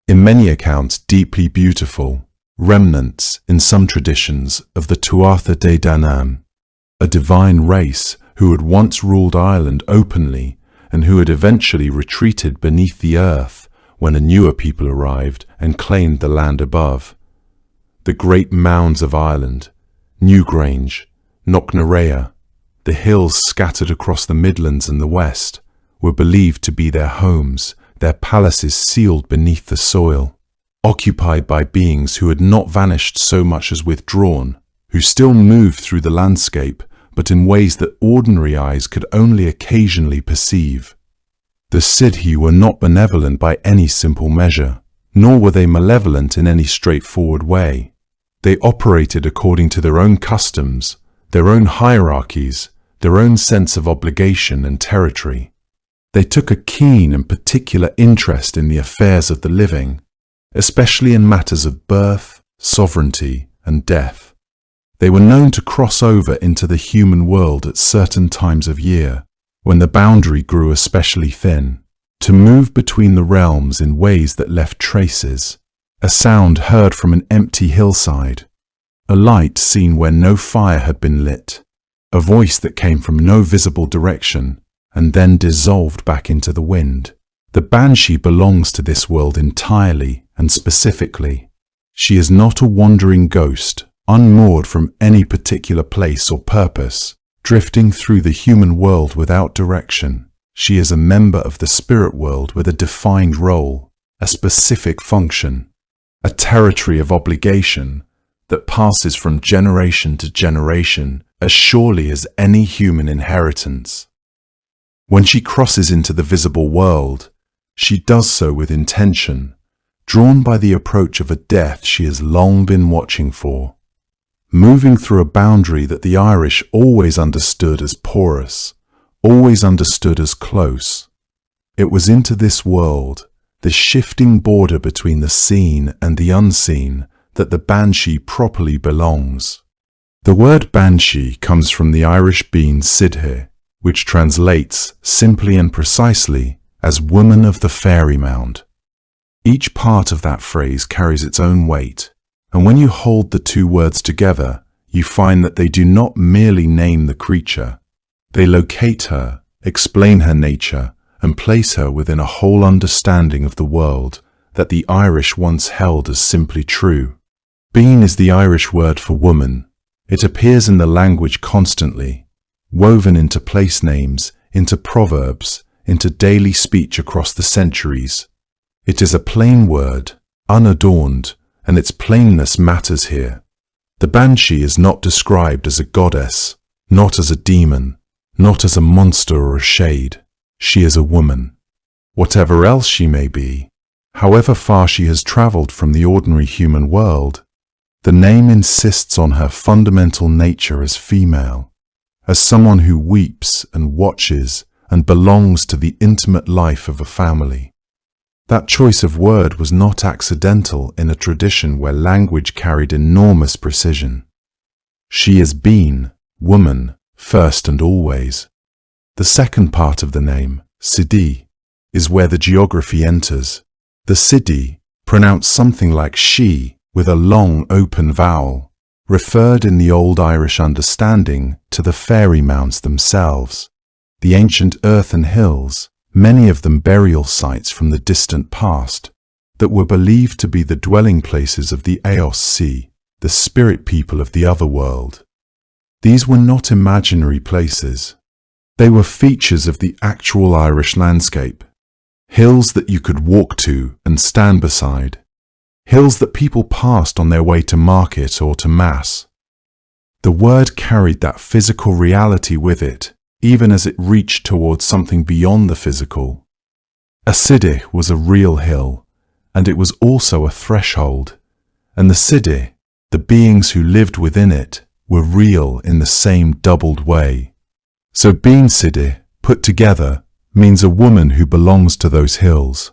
in many accounts deeply beautiful, remnants, in some traditions, of the Tuatha De Danann, a divine race who had once ruled Ireland openly and who had eventually retreated beneath the earth when a newer people arrived and claimed the land above. The great mounds of Ireland, Newgrange, Knocknarea, the hills scattered across the Midlands and the West, were believed to be their homes, their palaces sealed beneath the soil, occupied by beings who had not vanished so much as withdrawn, who still moved through the landscape, but in ways that ordinary eyes could only occasionally perceive. The Seedhi were not benevolent by any simple measure, nor were they malevolent in any straightforward way. They operated according to their own customs, their own hierarchies, their own sense of obligation and territory. They took a keen and particular interest in the affairs of the living, especially in matters of birth, sovereignty, and death. They were known to cross over into the human world at certain times of year, when the boundary grew especially thin, to move between the realms in ways that left traces, a sound heard from an empty hillside, a light seen where no fire had been lit, a voice that came from no visible direction, and then dissolved back into the wind. The Banshee belongs to this world entirely and specifically. She is not a wandering ghost, unmoored from any particular place or purpose, drifting through the human world without direction. She is a member of the spirit world with a defined role, a specific function, a territory of obligation that passes from generation to generation as surely as any human inheritance. When she crosses into the visible world, she does so with intention, drawn by the approach of a death she has long been watching for, moving through a boundary that the Irish always understood as porous, always understood as close. It was into this world, this shifting border between the seen and the unseen, that the Banshee properly belongs. The word Banshee comes from the Irish bean sidhe, which translates, simply and precisely, as woman of the fairy mound. Each part of that phrase carries its own weight, and when you hold the two words together, you find that they do not merely name the creature. They locate her, explain her nature, and place her within a whole understanding of the world that the Irish once held as simply true. Bean is the Irish word for woman. It appears in the language constantly, woven into place names, into proverbs, into daily speech across the centuries. It is a plain word, unadorned, and its plainness matters here. The Banshee is not described as a goddess, not as a demon, not as a monster or a shade. She is a woman. Whatever else she may be, however far she has travelled from the ordinary human world, the name insists on her fundamental nature as female, as someone who weeps and watches and belongs to the intimate life of a family. That choice of word was not accidental in a tradition where language carried enormous precision. She is being, woman, first and always. The second part of the name, Seedhi, is where the geography enters. The Seedhi, pronounced something like she, with a long open vowel, referred in the Old Irish understanding to the fairy mounds themselves, the ancient earthen hills, many of them burial sites from the distant past, that were believed to be the dwelling places of the Eos Sea, the spirit people of the other world. These were not imaginary places. They were features of the actual Irish landscape, hills that you could walk to and stand beside, hills that people passed on their way to market or to mass. The word carried that physical reality with it, even as it reached towards something beyond the physical. A Sidhe was a real hill, and it was also a threshold, and the Sidhe, the beings who lived within it, were real in the same doubled way. So being Sidhe, put together, means a woman who belongs to those hills,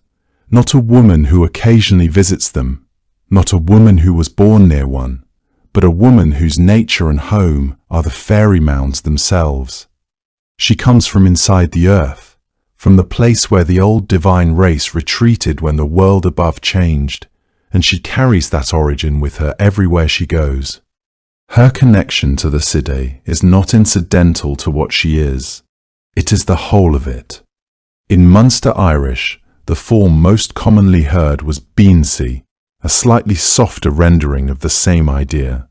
not a woman who occasionally visits them, not a woman who was born near one, but a woman whose nature and home are the fairy mounds themselves. She comes from inside the earth, from the place where the old divine race retreated when the world above changed, and she carries that origin with her everywhere she goes. Her connection to the Sidhe is not incidental to what she is. It is the whole of it. In Munster Irish, the form most commonly heard was Banshee, a slightly softer rendering of the same idea.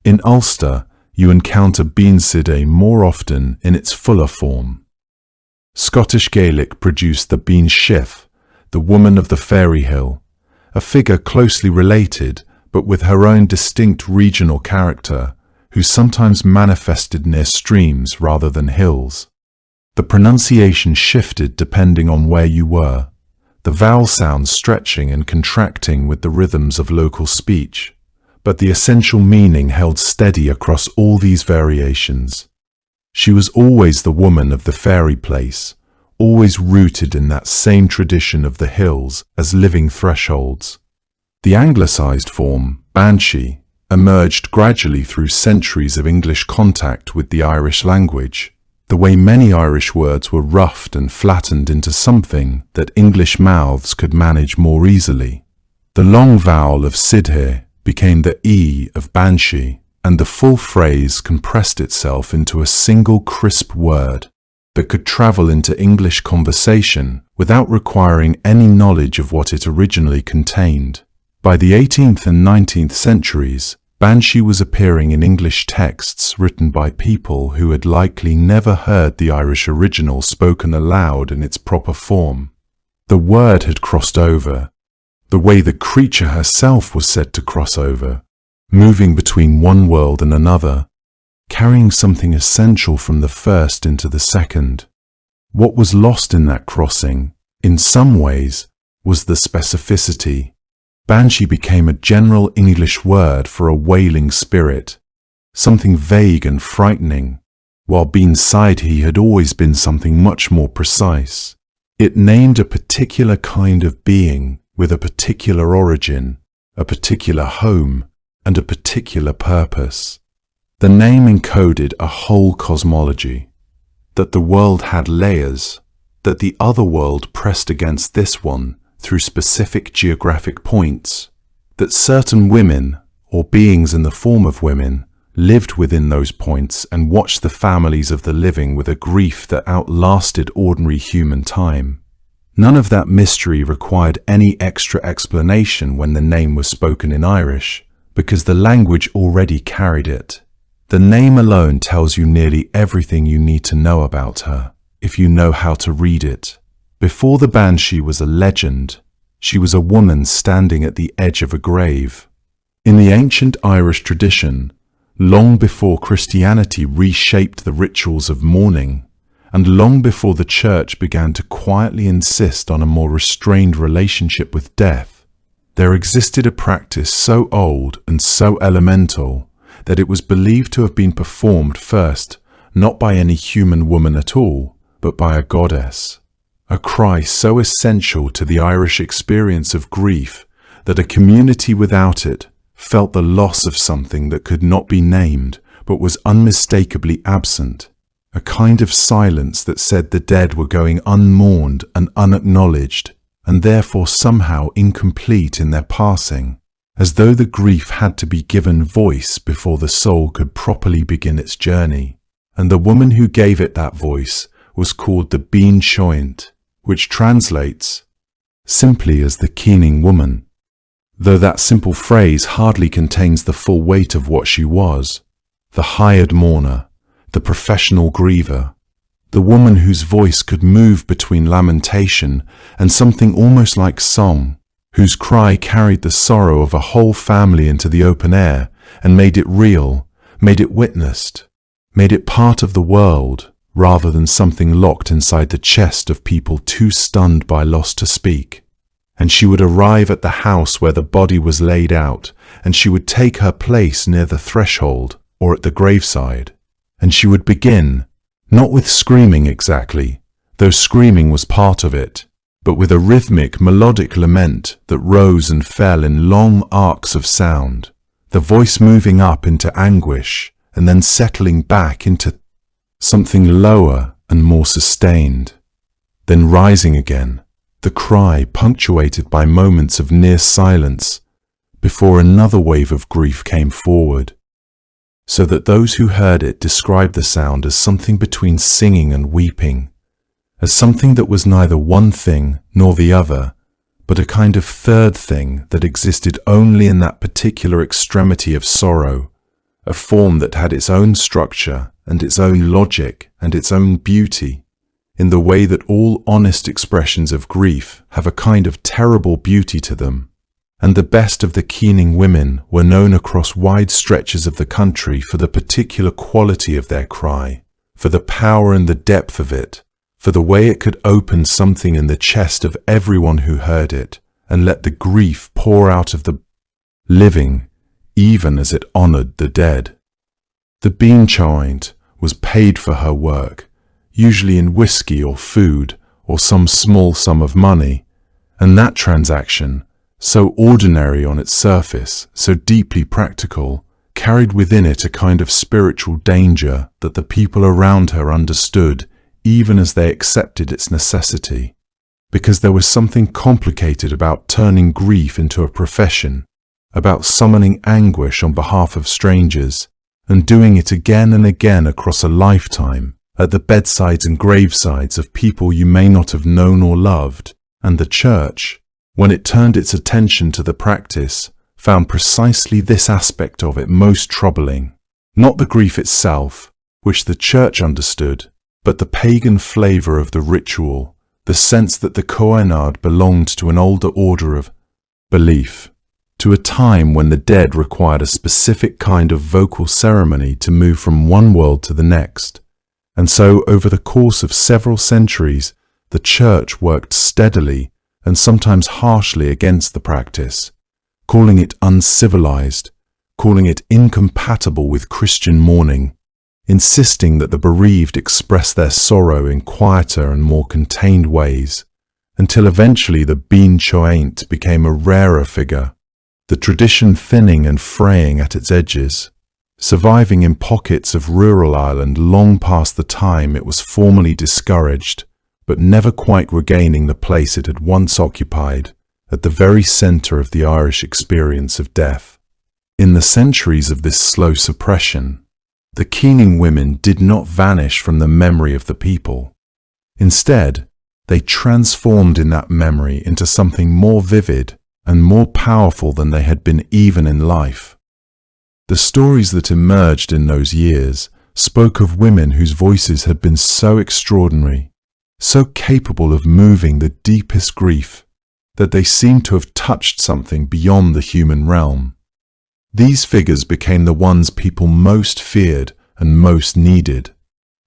In Ulster, you encounter Banshee more often in its fuller form. Scottish Gaelic produced the Banshee, the woman of the fairy hill, a figure closely related but with her own distinct regional character, who sometimes manifested near streams rather than hills. The pronunciation shifted depending on where you were, the vowel sounds stretching and contracting with the rhythms of local speech, but the essential meaning held steady across all these variations. She was always the woman of the fairy place, always rooted in that same tradition of the hills as living thresholds. The anglicised form, Banshee, emerged gradually through centuries of English contact with the Irish language, the way many Irish words were roughed and flattened into something that English mouths could manage more easily. The long vowel of Sidhe became the E of Banshee, and the full phrase compressed itself into a single crisp word that could travel into English conversation without requiring any knowledge of what it originally contained. By the 18th and 19th centuries, Banshee was appearing in English texts written by people who had likely never heard the Irish original spoken aloud in its proper form. The word had crossed over, the way the creature herself was said to cross over, moving between one world and another, carrying something essential from the first into the second. What was lost in that crossing, in some ways, was the specificity. Banshee became a general English word for a wailing spirit, something vague and frightening, while Banshee had always been something much more precise. It named a particular kind of being with a particular origin, a particular home, and a particular purpose. The name encoded a whole cosmology, that the world had layers, that the other world pressed against this one through specific geographic points, that certain women, or beings in the form of women, lived within those points and watched the families of the living with a grief that outlasted ordinary human time. None of that mystery required any extra explanation when the name was spoken in Irish, because the language already carried it. The name alone tells you nearly everything you need to know about her, if you know how to read it. Before the Banshee was a legend, she was a woman standing at the edge of a grave. In the ancient Irish tradition, long before Christianity reshaped the rituals of mourning, and long before the Church began to quietly insist on a more restrained relationship with death, there existed a practice so old and so elemental that it was believed to have been performed first not by any human woman at all, but by a goddess. A cry so essential to the Irish experience of grief that a community without it felt the loss of something that could not be named but was unmistakably absent, a kind of silence that said the dead were going unmourned and unacknowledged, and therefore somehow incomplete in their passing. as though the grief had to be given voice before the soul could properly begin its journey. And the woman who gave it that voice was called the Banshee, which translates simply as the keening woman, though that simple phrase hardly contains the full weight of what she was: the hired mourner, the professional griever, the woman whose voice could move between lamentation and something almost like song, whose cry carried the sorrow of a whole family into the open air and made it real, made it witnessed, made it part of the world, rather than something locked inside the chest of people too stunned by loss to speak. And she would arrive at the house where the body was laid out, and she would take her place near the threshold or at the graveside, and she would begin, not with screaming exactly, though screaming was part of it, but with a rhythmic, melodic lament that rose and fell in long arcs of sound, the voice moving up into anguish and then settling back into something lower and more sustained, then rising again, the cry punctuated by moments of near silence before another wave of grief came forward, so that those who heard it described the sound as something between singing and weeping, as something that was neither one thing nor the other, but a kind of third thing that existed only in that particular extremity of sorrow, a form that had its own structure and its own logic and its own beauty, in the way that all honest expressions of grief have a kind of terrible beauty to them. And the best of the keening women were known across wide stretches of the country for the particular quality of their cry, for the power and the depth of it, for the way it could open something in the chest of everyone who heard it and let the grief pour out of the living, even as it honored the dead. The Banshee was paid for her work, usually in whiskey or food or some small sum of money, and that transaction, so ordinary on its surface, so deeply practical, carried within it a kind of spiritual danger that the people around her understood even as they accepted its necessity, because there was something complicated about turning grief into a profession, about summoning anguish on behalf of strangers, and doing it again and again across a lifetime, at the bedsides and gravesides of people you may not have known or loved. And the church, when it turned its attention to the practice, found precisely this aspect of it most troubling, not the grief itself, which the church understood, but the pagan flavour of the ritual, the sense that the kohenad belonged to an older order of belief, to a time when the dead required a specific kind of vocal ceremony to move from one world to the next. And so, over the course of several centuries, the church worked steadily and sometimes harshly against the practice, calling it uncivilized, calling it incompatible with Christian mourning, insisting that the bereaved express their sorrow in quieter and more contained ways, until eventually the Banshee became a rarer figure, the tradition thinning and fraying at its edges, surviving in pockets of rural Ireland long past the time it was formally discouraged, but never quite regaining the place it had once occupied at the very centre of the Irish experience of death. In the centuries of this slow suppression, the keening women did not vanish from the memory of the people. Instead, they transformed in that memory into something more vivid and more powerful than they had been even in life. The stories that emerged in those years spoke of women whose voices had been so extraordinary, so capable of moving the deepest grief, that they seemed to have touched something beyond the human realm. These figures became the ones people most feared and most needed,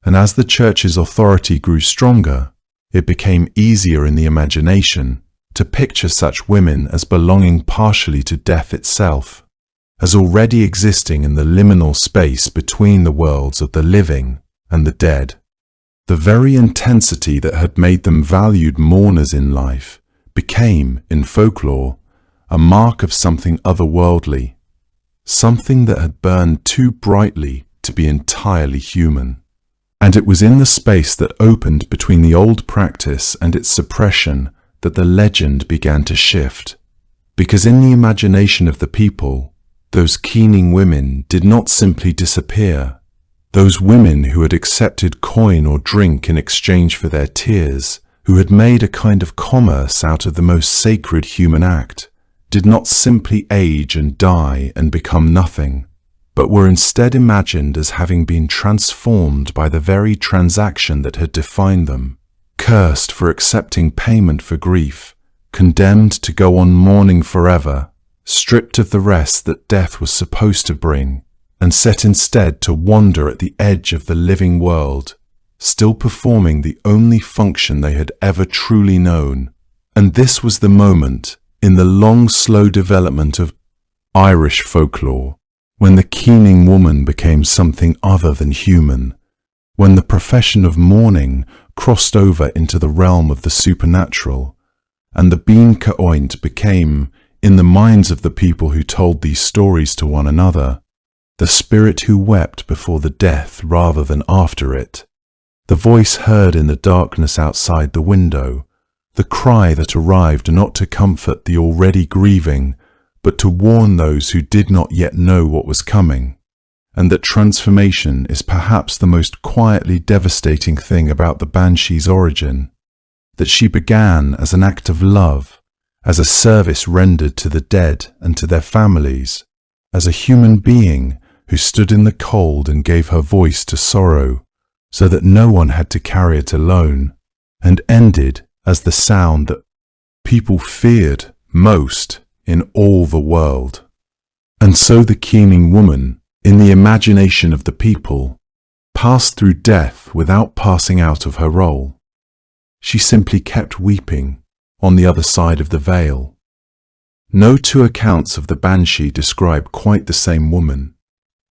and as the church's authority grew stronger, it became easier in the imagination to picture such women as belonging partially to death itself, as already existing in the liminal space between the worlds of the living and the dead. The very intensity that had made them valued mourners in life became, in folklore, a mark of something otherworldly, something that had burned too brightly to be entirely human. And it was in the space that opened between the old practice and its suppression that the legend began to shift. Because in the imagination of the people, those keening women did not simply disappear. Those women who had accepted coin or drink in exchange for their tears, who had made a kind of commerce out of the most sacred human act, did not simply age and die and become nothing, but were instead imagined as having been transformed by the very transaction that had defined them, cursed for accepting payment for grief, condemned to go on mourning forever, stripped of the rest that death was supposed to bring, and set instead to wander at the edge of the living world, still performing the only function they had ever truly known. And this was the moment, in the long, slow development of Irish folklore, when the keening woman became something other than human, when the profession of mourning crossed over into the realm of the supernatural, and the bean caoint became, in the minds of the people who told these stories to one another, the spirit who wept before the death rather than after it, the voice heard in the darkness outside the window, the cry that arrived not to comfort the already grieving, but to warn those who did not yet know what was coming, and that transformation is perhaps the most quietly devastating thing about the Banshee's origin, that she began as an act of love, as a service rendered to the dead and to their families, as a human being who stood in the cold and gave her voice to sorrow, so that no one had to carry it alone, and ended as the sound that people feared most in all the world. And so the keening woman, in the imagination of the people, passed through death without passing out of her role. She simply kept weeping on the other side of the veil. No two accounts of the Banshee describe quite the same woman.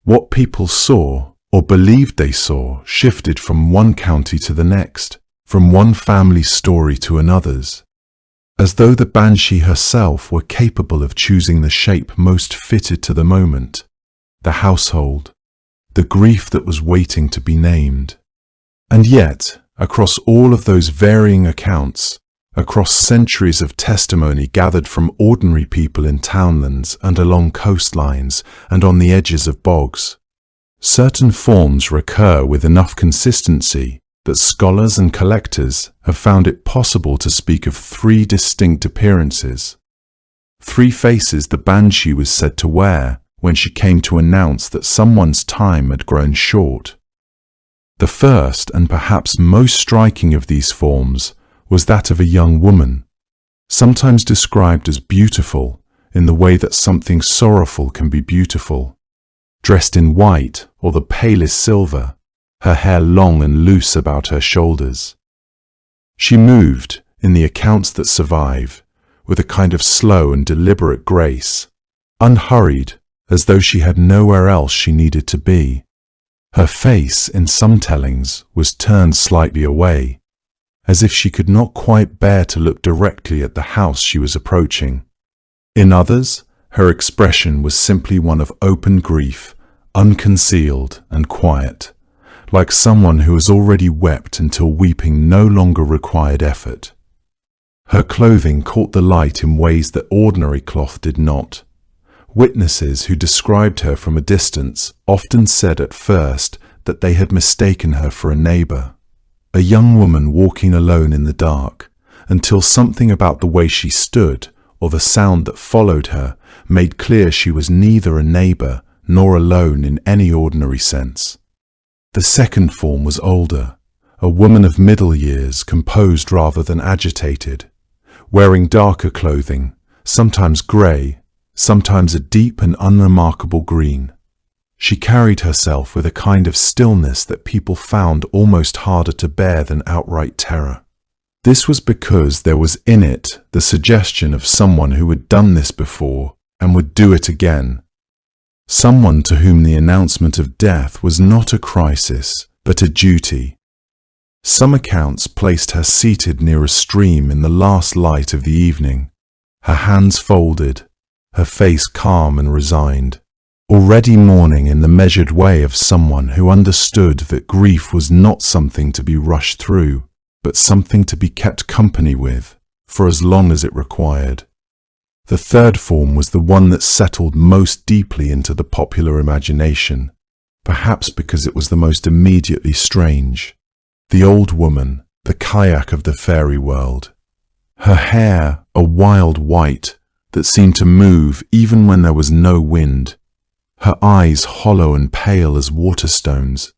What people saw, or believed they saw, shifted from one county to the next, from one family's story to another's, as though the Banshee herself were capable of choosing the shape most fitted to the moment, the household, the grief that was waiting to be named. And yet, across all of those varying accounts, across centuries of testimony gathered from ordinary people in townlands and along coastlines and on the edges of bogs, certain forms recur with enough consistency that scholars and collectors have found it possible to speak of three distinct appearances, three faces the Banshee was said to wear when she came to announce that someone's time had grown short. The first and perhaps most striking of these forms was that of a young woman, sometimes described as beautiful in the way that something sorrowful can be beautiful, dressed in white or the palest silver, her hair long and loose about her shoulders. She moved, in the accounts that survive, with a kind of slow and deliberate grace, unhurried, as though she had nowhere else she needed to be. Her face, in some tellings, was turned slightly away, as if she could not quite bear to look directly at the house she was approaching. In others, her expression was simply one of open grief, unconcealed and quiet, like someone who has already wept until weeping no longer required effort. Her clothing caught the light in ways that ordinary cloth did not. Witnesses who described her from a distance often said at first that they had mistaken her for a neighbor, a young woman walking alone in the dark, until something about the way she stood or the sound that followed her made clear she was neither a neighbor nor alone in any ordinary sense. The second form was older, a woman of middle years, composed rather than agitated, wearing darker clothing, sometimes grey, sometimes a deep and unremarkable green. She carried herself with a kind of stillness that people found almost harder to bear than outright terror. This was because there was in it the suggestion of someone who had done this before and would do it again. Someone to whom the announcement of death was not a crisis, but a duty. Some accounts placed her seated near a stream in the last light of the evening, her hands folded, her face calm and resigned, already mourning in the measured way of someone who understood that grief was not something to be rushed through, but something to be kept company with for as long as it required. The third form was the one that settled most deeply into the popular imagination, perhaps because it was the most immediately strange. The old woman, the kayak of the fairy world. Her hair a wild white that seemed to move even when there was no wind. Her eyes hollow and pale as waterstones.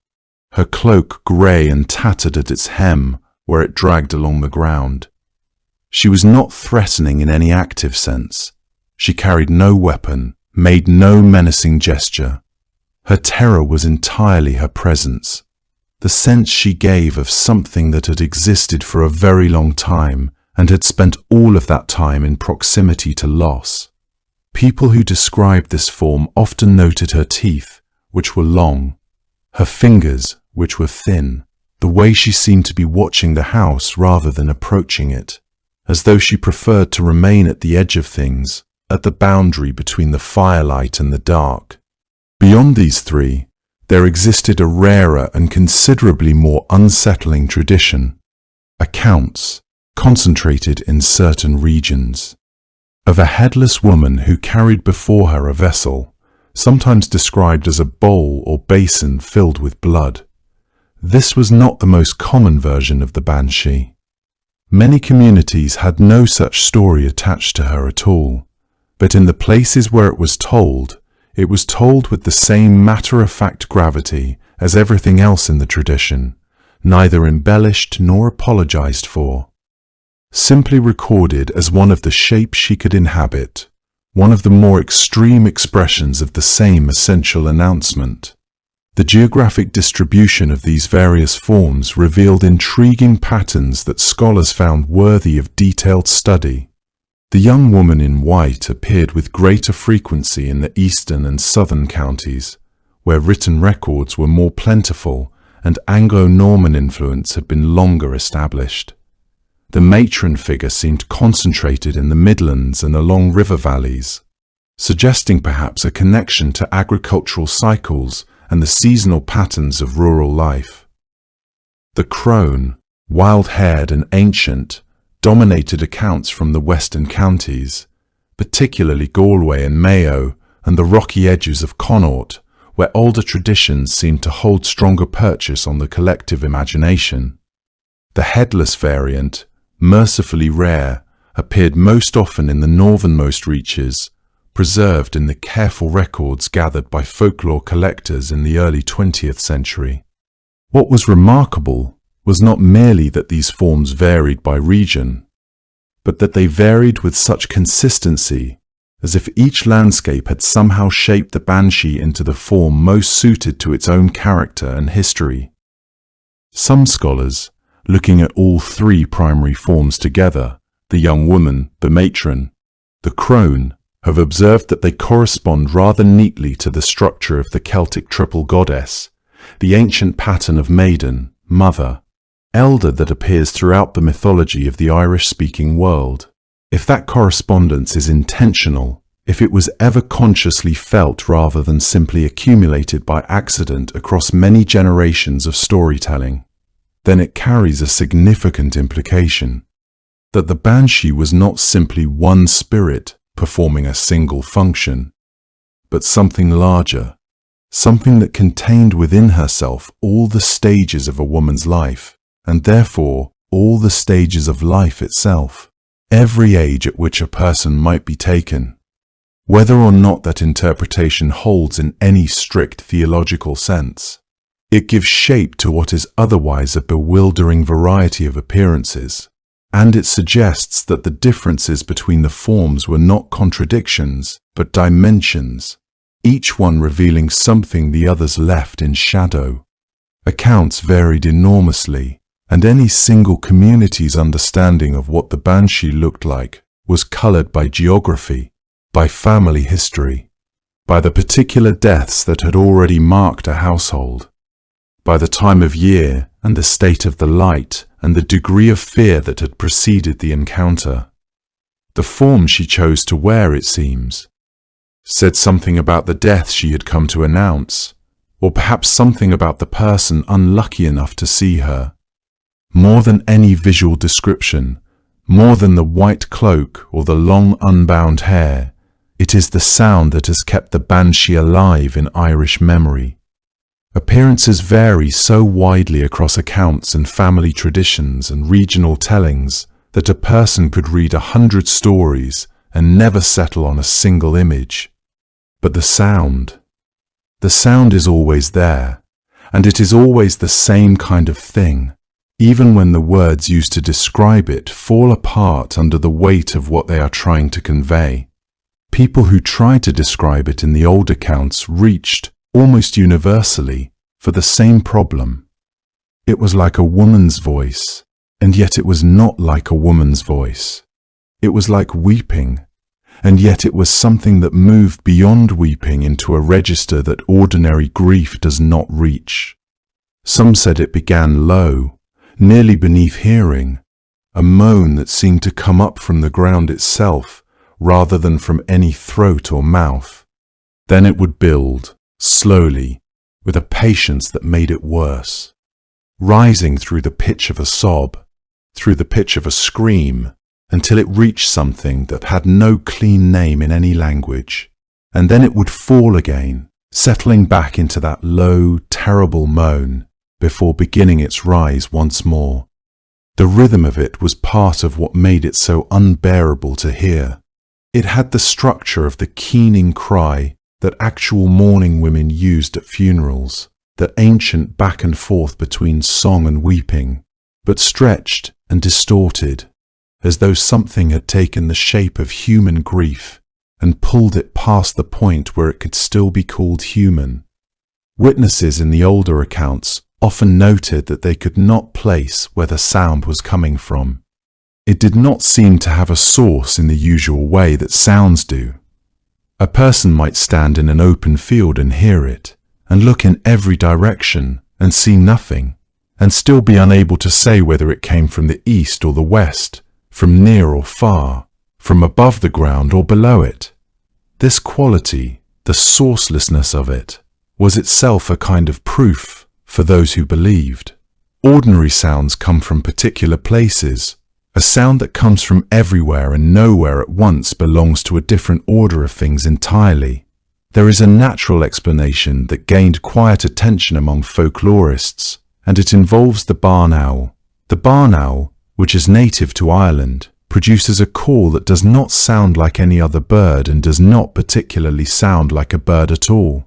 Her cloak grey and tattered at its hem where it dragged along the ground. She was not threatening in any active sense. She carried no weapon, made no menacing gesture. Her terror was entirely her presence, the sense she gave of something that had existed for a very long time and had spent all of that time in proximity to loss. People who described this form often noted her teeth, which were long, her fingers, which were thin, the way she seemed to be watching the house rather than approaching it, as though she preferred to remain at the edge of things, at the boundary between the firelight and the dark. Beyond these three, there existed a rarer and considerably more unsettling tradition, accounts concentrated in certain regions, of a headless woman who carried before her a vessel, sometimes described as a bowl or basin filled with blood. This was not the most common version of the Banshee. Many communities had no such story attached to her at all, but in the places where it was told with the same matter-of-fact gravity as everything else in the tradition, neither embellished nor apologized for. Simply recorded as one of the shapes she could inhabit, one of the more extreme expressions of the same essential announcement. The geographic distribution of these various forms revealed intriguing patterns that scholars found worthy of detailed study. The young woman in white appeared with greater frequency in the eastern and southern counties, where written records were more plentiful and Anglo-Norman influence had been longer established. The matron figure seemed concentrated in the Midlands and along river valleys, suggesting perhaps a connection to agricultural cycles and the seasonal patterns of rural life. The crone, wild-haired and ancient, dominated accounts from the western counties, particularly Galway and Mayo and the rocky edges of Connaught, where older traditions seemed to hold stronger purchase on the collective imagination. The headless variant, mercifully rare, appeared most often in the northernmost reaches, preserved in the careful records gathered by folklore collectors in the early 20th century. What was remarkable was not merely that these forms varied by region, but that they varied with such consistency, as if each landscape had somehow shaped the Banshee into the form most suited to its own character and history. Some scholars, looking at all three primary forms together, the young woman, the matron, the crone, have observed that they correspond rather neatly to the structure of the Celtic triple goddess, the ancient pattern of maiden, mother, elder that appears throughout the mythology of the Irish-speaking world. If that correspondence is intentional, if it was ever consciously felt rather than simply accumulated by accident across many generations of storytelling, then it carries a significant implication, that the Banshee was not simply one spirit performing a single function, but something larger, something that contained within herself all the stages of a woman's life, and therefore all the stages of life itself, every age at which a person might be taken. Whether or not that interpretation holds in any strict theological sense, it gives shape to what is otherwise a bewildering variety of appearances, and it suggests that the differences between the forms were not contradictions, but dimensions, each one revealing something the others left in shadow. Accounts varied enormously, and any single community's understanding of what the Banshee looked like was colored by geography, by family history, by the particular deaths that had already marked a household, by the time of year and the state of the light and the degree of fear that had preceded the encounter. The form she chose to wear, it seems, said something about the death she had come to announce, or perhaps something about the person unlucky enough to see her. More than any visual description, More than the white cloak or the long unbound hair, it is the sound that has kept the banshee alive in Irish memory. Appearances vary so widely across accounts and family traditions and regional tellings that a person could read 100 stories and never settle on a single image. But the sound is always there, and it is always the same kind of thing, even when the words used to describe it fall apart under the weight of what they are trying to convey. People who tried to describe it in the old accounts reached, almost universally, for the same problem. It was like a woman's voice, and yet it was not like a woman's voice. It was like weeping, and yet it was something that moved beyond weeping into a register that ordinary grief does not reach. Some said it began low, nearly beneath hearing, a moan that seemed to come up from the ground itself rather than from any throat or mouth. Then it would build, slowly, with a patience that made it worse, rising through the pitch of a sob, through the pitch of a scream, until it reached something that had no clean name in any language, and then it would fall again, settling back into that low, terrible moan, before beginning its rise once more. The rhythm of it was part of what made it so unbearable to hear. It had the structure of the keening cry that actual mourning women used at funerals, that ancient back and forth between song and weeping, but stretched and distorted, as though something had taken the shape of human grief and pulled it past the point where it could still be called human. Witnesses in the older accounts often noted that they could not place where the sound was coming from. It did not seem to have a source in the usual way that sounds do. A person might stand in an open field and hear it, and look in every direction and see nothing, and still be unable to say whether it came from the east or the west, from near or far, from above the ground or below it. This quality, the sourcelessness of it, was itself a kind of proof for those who believed. Ordinary sounds come from particular places. A sound that comes from everywhere and nowhere at once belongs to a different order of things entirely. There is a natural explanation that gained quiet attention among folklorists, and it involves the barn owl. The barn owl, which is native to Ireland, produces a call that does not sound like any other bird and does not particularly sound like a bird at all.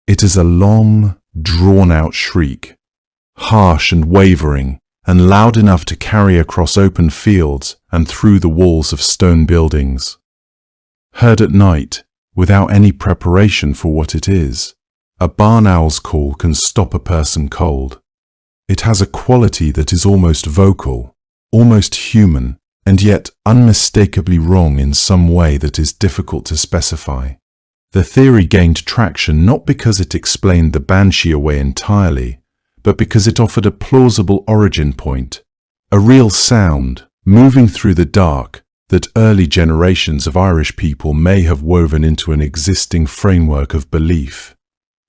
It is a long, drawn-out shriek, harsh and wavering, and loud enough to carry across open fields and through the walls of stone buildings. Heard at night, without any preparation for what it is, a barn owl's call can stop a person cold. It has a quality that is almost vocal, almost human, and yet unmistakably wrong in some way that is difficult to specify. The theory gained traction not because it explained the banshee away entirely, but because it offered a plausible origin point, a real sound, moving through the dark, that early generations of Irish people may have woven into an existing framework of belief.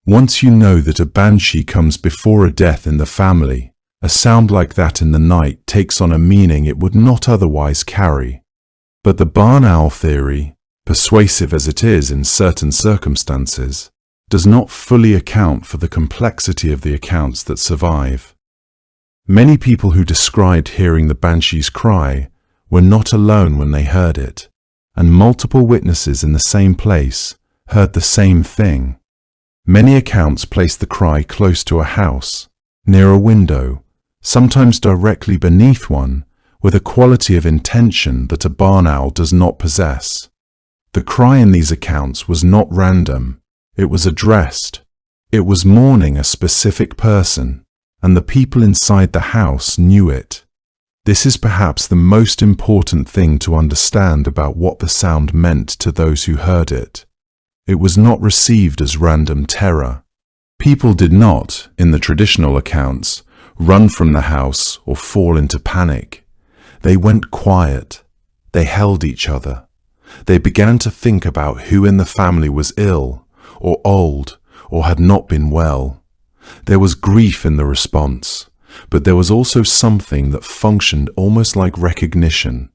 Once you know that a banshee comes before a death in the family, a sound like that in the night takes on a meaning it would not otherwise carry. But the barn owl theory, persuasive as it is in certain circumstances, does not fully account for the complexity of the accounts that survive. Many people who described hearing the banshee's cry were not alone when they heard it, and multiple witnesses in the same place heard the same thing. Many accounts place the cry close to a house, near a window, sometimes directly beneath one, with a quality of intention that a barn owl does not possess. The cry in these accounts was not random. It was addressed. It was mourning a specific person, and the people inside the house knew it. This is perhaps the most important thing to understand about what the sound meant to those who heard it. It was not received as random terror. People did not, in the traditional accounts, run from the house or fall into panic. They went quiet. They held each other. They began to think about who in the family was ill, or old, or had not been well. There was grief in the response, but there was also something that functioned almost like recognition,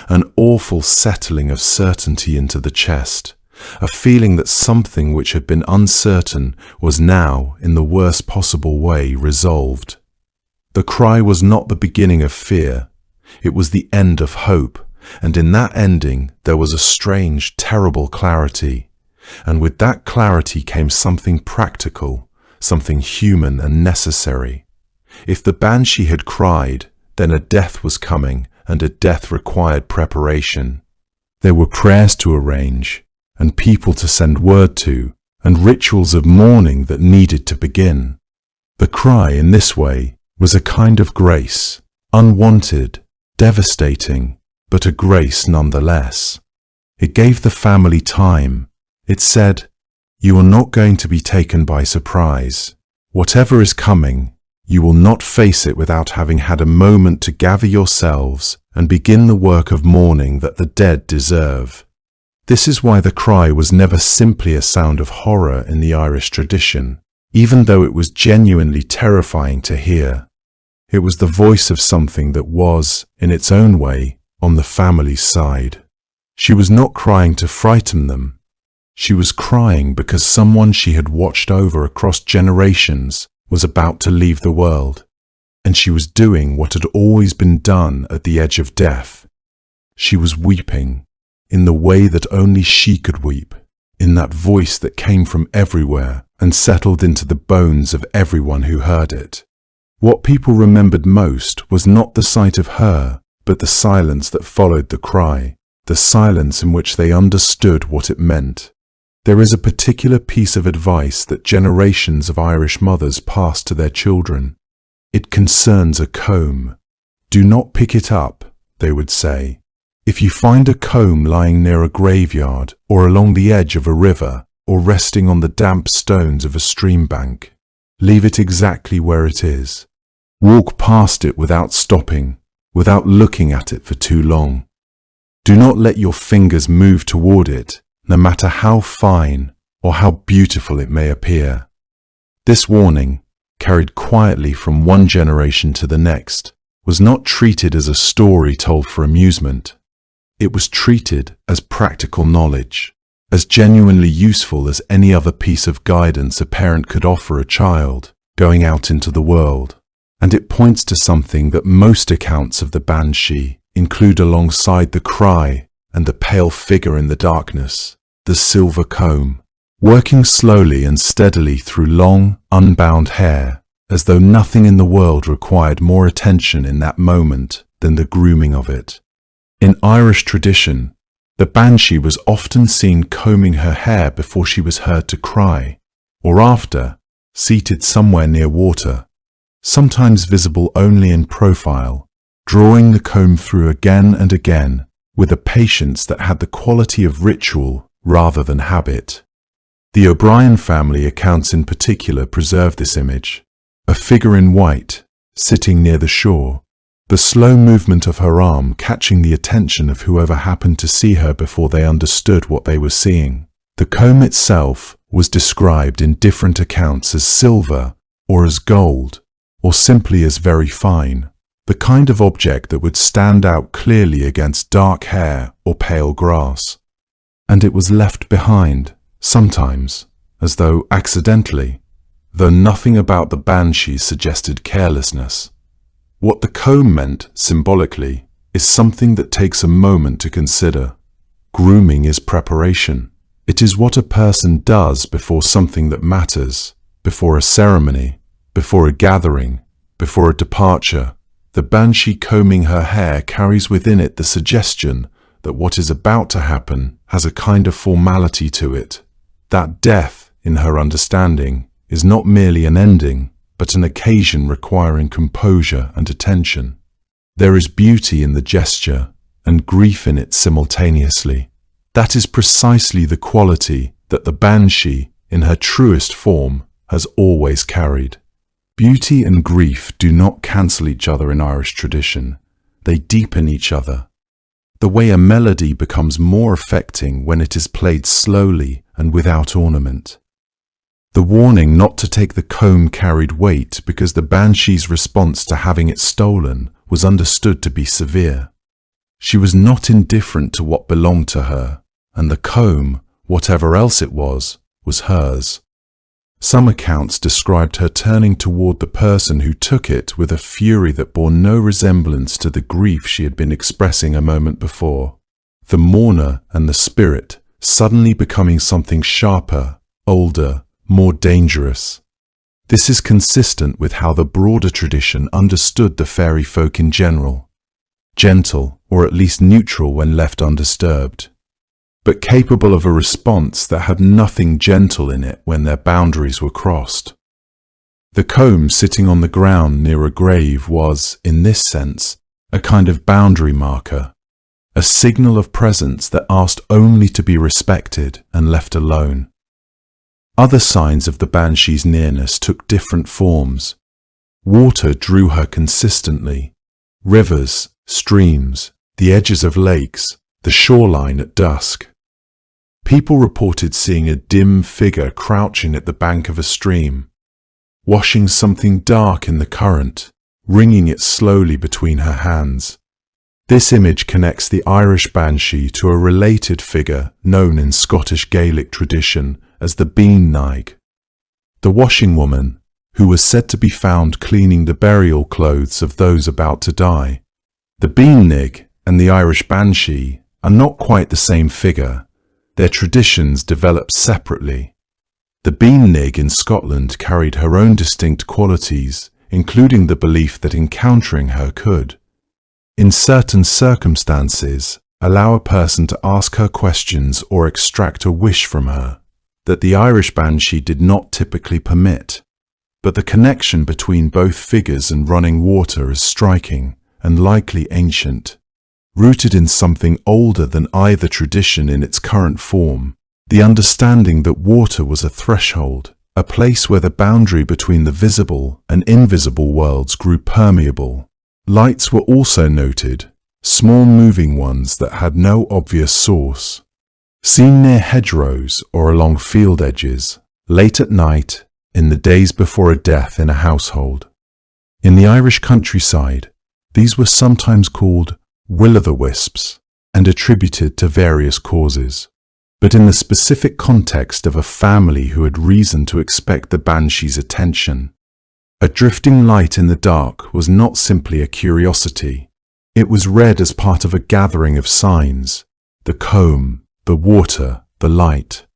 an awful settling of certainty into the chest, a feeling that something which had been uncertain was now, in the worst possible way, resolved. The cry was not the beginning of fear, it was the end of hope, and in that ending there was a strange, terrible clarity, and with that clarity came something practical, something human and necessary. If the banshee had cried, then a death was coming, and a death required preparation. There were prayers to arrange, and people to send word to, and rituals of mourning that needed to begin. The cry, in this way, was a kind of grace, unwanted, devastating, but a grace nonetheless. It gave the family time. It said, "You are not going to be taken by surprise. Whatever is coming, you will not face it without having had a moment to gather yourselves and begin the work of mourning that the dead deserve." This is why the cry was never simply a sound of horror in the Irish tradition, even though it was genuinely terrifying to hear. It was the voice of something that was, in its own way, on the family's side. She was not crying to frighten them. She was crying because someone she had watched over across generations was about to leave the world, and she was doing what had always been done at the edge of death. She was weeping, in the way that only she could weep, in that voice that came from everywhere and settled into the bones of everyone who heard it. What people remembered most was not the sight of her, but the silence that followed the cry, the silence in which they understood what it meant. There is a particular piece of advice that generations of Irish mothers pass to their children. It concerns a comb. "Do not pick it up," they would say. "If you find a comb lying near a graveyard or along the edge of a river or resting on the damp stones of a stream bank, leave it exactly where it is. Walk past it without stopping, without looking at it for too long. Do not let your fingers move toward it, no matter how fine or how beautiful it may appear." This warning, carried quietly from one generation to the next, was not treated as a story told for amusement. It was treated as practical knowledge, as genuinely useful as any other piece of guidance a parent could offer a child going out into the world. And it points to something that most accounts of the banshee include alongside the cry and the pale figure in the darkness, the silver comb, working slowly and steadily through long, unbound hair, as though nothing in the world required more attention in that moment than the grooming of it. In Irish tradition, the banshee was often seen combing her hair before she was heard to cry, or after, seated somewhere near water, sometimes visible only in profile, drawing the comb through again and again, with a patience that had the quality of ritual rather than habit. The O'Brien family accounts in particular preserve this image, a figure in white, sitting near the shore, the slow movement of her arm catching the attention of whoever happened to see her before they understood what they were seeing. The comb itself was described in different accounts as silver or as gold, or simply as very fine, the kind of object that would stand out clearly against dark hair or pale grass. And it was left behind, sometimes, as though accidentally, though nothing about the banshee suggested carelessness. What the comb meant, symbolically, is something that takes a moment to consider. Grooming is preparation. It is what a person does before something that matters, before a ceremony, before a gathering, before a departure. The banshee combing her hair carries within it the suggestion that what is about to happen has a kind of formality to it, that death, in her understanding, is not merely an ending, but an occasion requiring composure and attention. There is beauty in the gesture and grief in it simultaneously. That is precisely the quality that the banshee, in her truest form, has always carried. Beauty and grief do not cancel each other in Irish tradition. They deepen each other. The way a melody becomes more affecting when it is played slowly and without ornament. The warning not to take the comb carried weight because the banshee's response to having it stolen was understood to be severe. She was not indifferent to what belonged to her, and the comb, whatever else it was hers. Some accounts described her turning toward the person who took it with a fury that bore no resemblance to the grief she had been expressing a moment before. The mourner and the spirit suddenly becoming something sharper, older, more dangerous. This is consistent with how the broader tradition understood the fairy folk in general. Gentle, or at least neutral when left undisturbed, but capable of a response that had nothing gentle in it when their boundaries were crossed. The comb sitting on the ground near a grave was, in this sense, a kind of boundary marker, a signal of presence that asked only to be respected and left alone. Other signs of the banshee's nearness took different forms. Water drew her consistently. Rivers, streams, the edges of lakes, the shoreline at dusk. People reported seeing a dim figure crouching at the bank of a stream, washing something dark in the current, wringing it slowly between her hands. This image connects the Irish banshee to a related figure known in Scottish Gaelic tradition as the bean nigg, the washing woman, who was said to be found cleaning the burial clothes of those about to die. The bean nigg and the Irish banshee are not quite the same figure. Their traditions developed separately. The bean nigg in Scotland carried her own distinct qualities, including the belief that encountering her could, in certain circumstances, allow a person to ask her questions or extract a wish from her, that the Irish banshee did not typically permit. But the connection between both figures and running water is striking and likely ancient, rooted in something older than either tradition in its current form, the understanding that water was a threshold, a place where the boundary between the visible and invisible worlds grew permeable. Lights were also noted, small moving ones that had no obvious source, seen near hedgerows or along field edges, late at night, in the days before a death in a household. In the Irish countryside, these were sometimes called will-o'-the-wisps and attributed to various causes, but in the specific context of a family who had reason to expect the banshee's attention. A drifting light in the dark was not simply a curiosity. It was read as part of a gathering of signs, the comb, the water, the light,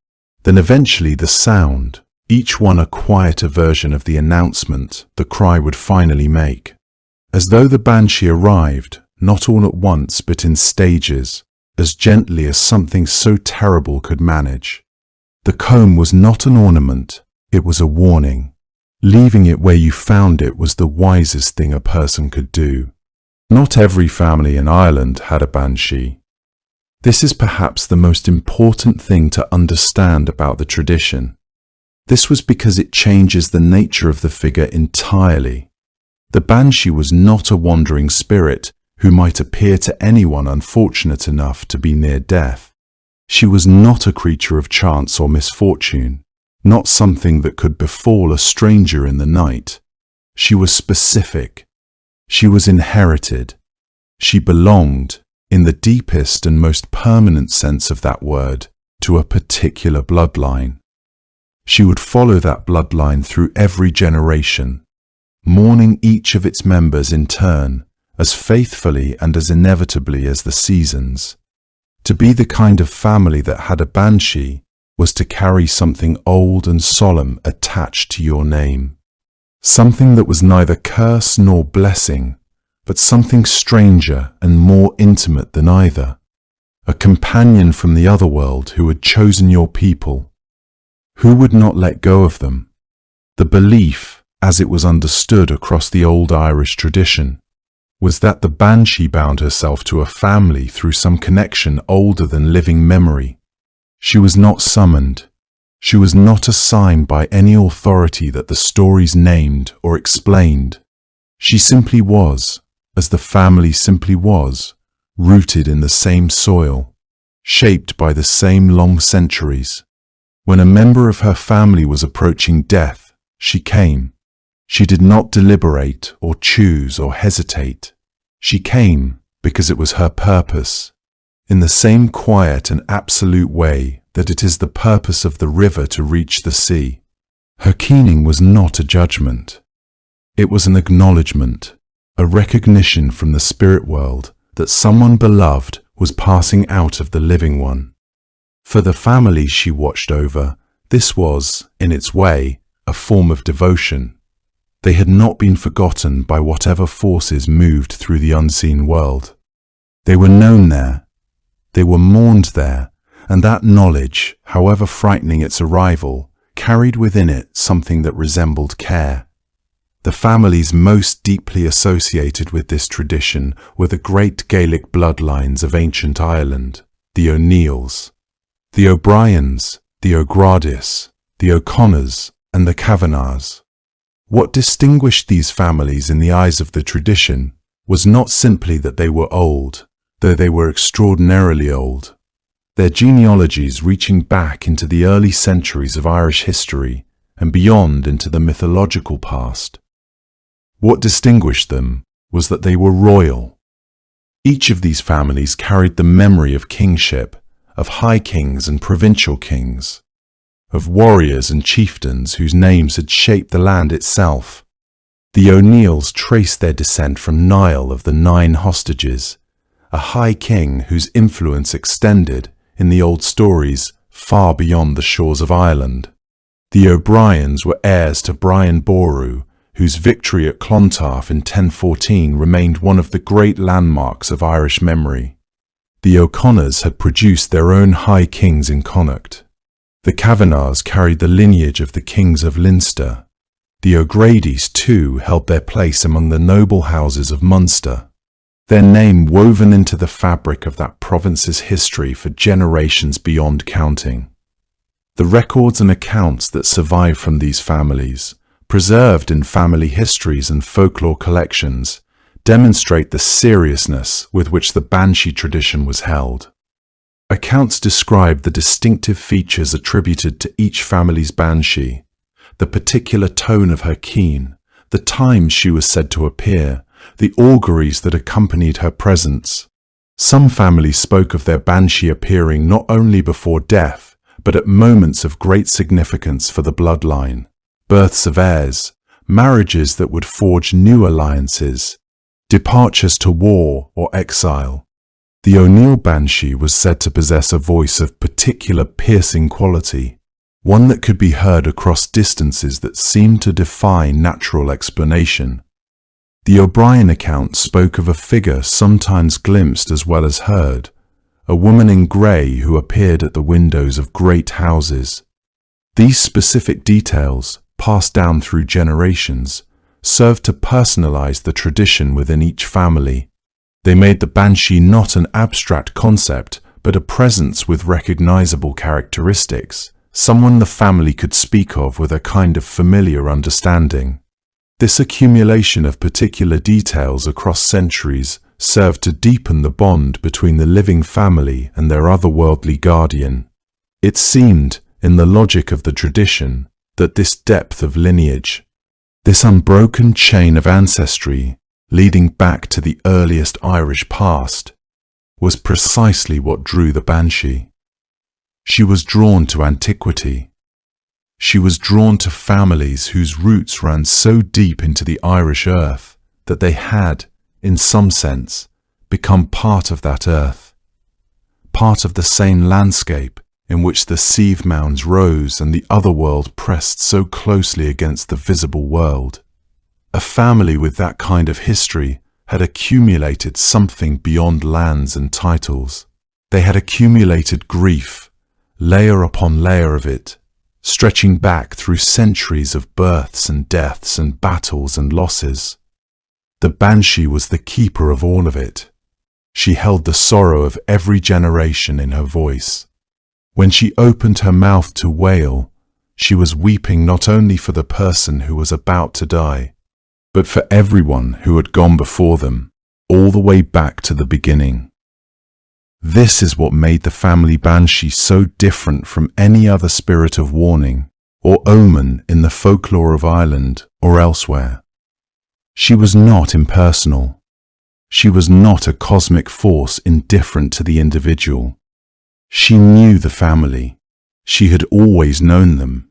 then eventually the sound, each one a quieter version of the announcement the cry would finally make. As though the banshee arrived, not all at once but in stages, as gently as something so terrible could manage. The comb was not an ornament, it was a warning. Leaving it where you found it was the wisest thing a person could do. Not every family in Ireland had a banshee. This is perhaps the most important thing to understand about the tradition. This was because it changes the nature of the figure entirely. The banshee was not a wandering spirit who might appear to anyone unfortunate enough to be near death. She was not a creature of chance or misfortune, not something that could befall a stranger in the night. She was specific. She was inherited. She belonged, in the deepest and most permanent sense of that word, to a particular bloodline. She would follow that bloodline through every generation, mourning each of its members in turn, as faithfully and as inevitably as the seasons. To be the kind of family that had a banshee was to carry something old and solemn attached to your name. Something that was neither curse nor blessing, but something stranger and more intimate than either. A companion from the other world who had chosen your people. Who would not let go of them? The belief, as it was understood across the old Irish tradition, was that the banshee bound herself to a family through some connection older than living memory. She was not summoned. She was not assigned by any authority that the stories named or explained. She simply was, as the family simply was, rooted in the same soil, shaped by the same long centuries. When a member of her family was approaching death, she came. She did not deliberate or choose or hesitate. She came, because it was her purpose, in the same quiet and absolute way that it is the purpose of the river to reach the sea. Her keening was not a judgment. It was an acknowledgement, a recognition from the spirit world that someone beloved was passing out of the living one. For the family she watched over, this was, in its way, a form of devotion. They had not been forgotten by whatever forces moved through the unseen world. They were known there, they were mourned there, and that knowledge, however frightening its arrival, carried within it something that resembled care. The families most deeply associated with this tradition were the great Gaelic bloodlines of ancient Ireland, the O'Neills, the O'Briens, the O'Gradis, the O'Connors, and the Kavanaghs. What distinguished these families in the eyes of the tradition was not simply that they were old, though they were extraordinarily old. Their genealogies reaching back into the early centuries of Irish history and beyond into the mythological past. What distinguished them was that they were royal. Each of these families carried the memory of kingship, of high kings and provincial kings, of warriors and chieftains whose names had shaped the land itself. The O'Neills traced their descent from Niall of the 9 Hostages, a high king whose influence extended, in the old stories, far beyond the shores of Ireland. The O'Briens were heirs to Brian Boru, whose victory at Clontarf in 1014 remained one of the great landmarks of Irish memory. The O'Connors had produced their own high kings in Connacht. The Kavanaghs carried the lineage of the kings of Leinster. The O'Gradis, too, held their place among the noble houses of Munster, their name woven into the fabric of that province's history for generations beyond counting. The records and accounts that survive from these families, preserved in family histories and folklore collections, demonstrate the seriousness with which the Banshee tradition was held. Accounts describe the distinctive features attributed to each family's Banshee, the particular tone of her keen, the times she was said to appear, the auguries that accompanied her presence. Some families spoke of their Banshee appearing not only before death, but at moments of great significance for the bloodline, births of heirs, marriages that would forge new alliances, departures to war or exile. The O'Neill Banshee was said to possess a voice of particular piercing quality, one that could be heard across distances that seemed to defy natural explanation. The O'Brien account spoke of a figure sometimes glimpsed as well as heard, a woman in grey who appeared at the windows of great houses. These specific details, passed down through generations, served to personalize the tradition within each family. They made the Banshee not an abstract concept, but a presence with recognizable characteristics, someone the family could speak of with a kind of familiar understanding. This accumulation of particular details across centuries served to deepen the bond between the living family and their otherworldly guardian. It seemed, in the logic of the tradition, that this depth of lineage, this unbroken chain of ancestry leading back to the earliest Irish past, was precisely what drew the Banshee. She was drawn to antiquity. She was drawn to families whose roots ran so deep into the Irish earth that they had, in some sense, become part of that earth, part of the same landscape in which the sieve mounds rose and the other world pressed so closely against the visible world. A family with that kind of history had accumulated something beyond lands and titles. They had accumulated grief, layer upon layer of it, stretching back through centuries of births and deaths and battles and losses. The Banshee was the keeper of all of it. She held the sorrow of every generation in her voice. When she opened her mouth to wail, she was weeping not only for the person who was about to die, but for everyone who had gone before them, all the way back to the beginning. This is what made the family Banshee so different from any other spirit of warning or omen in the folklore of Ireland or elsewhere. She was not impersonal. She was not a cosmic force indifferent to the individual. She knew the family. She had always known them.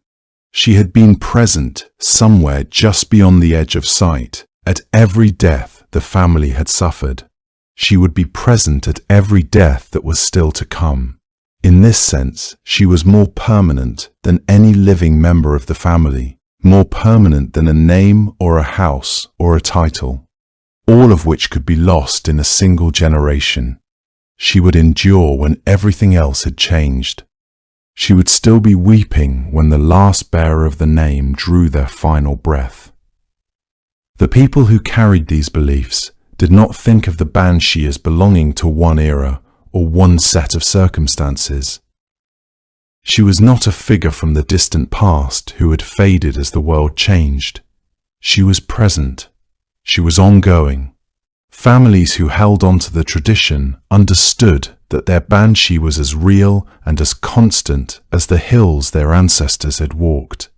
She had been present somewhere just beyond the edge of sight at every death the family had suffered. She would be present at every death that was still to come. In this sense, she was more permanent than any living member of the family, more permanent than a name or a house or a title, all of which could be lost in a single generation. She would endure when everything else had changed. She would still be weeping when the last bearer of the name drew their final breath. The people who carried these beliefs did not think of the Banshee as belonging to one era or one set of circumstances. She was not a figure from the distant past who had faded as the world changed. She was present. She was ongoing. Families who held on to the tradition understood that their Banshee was as real and as constant as the hills their ancestors had walked,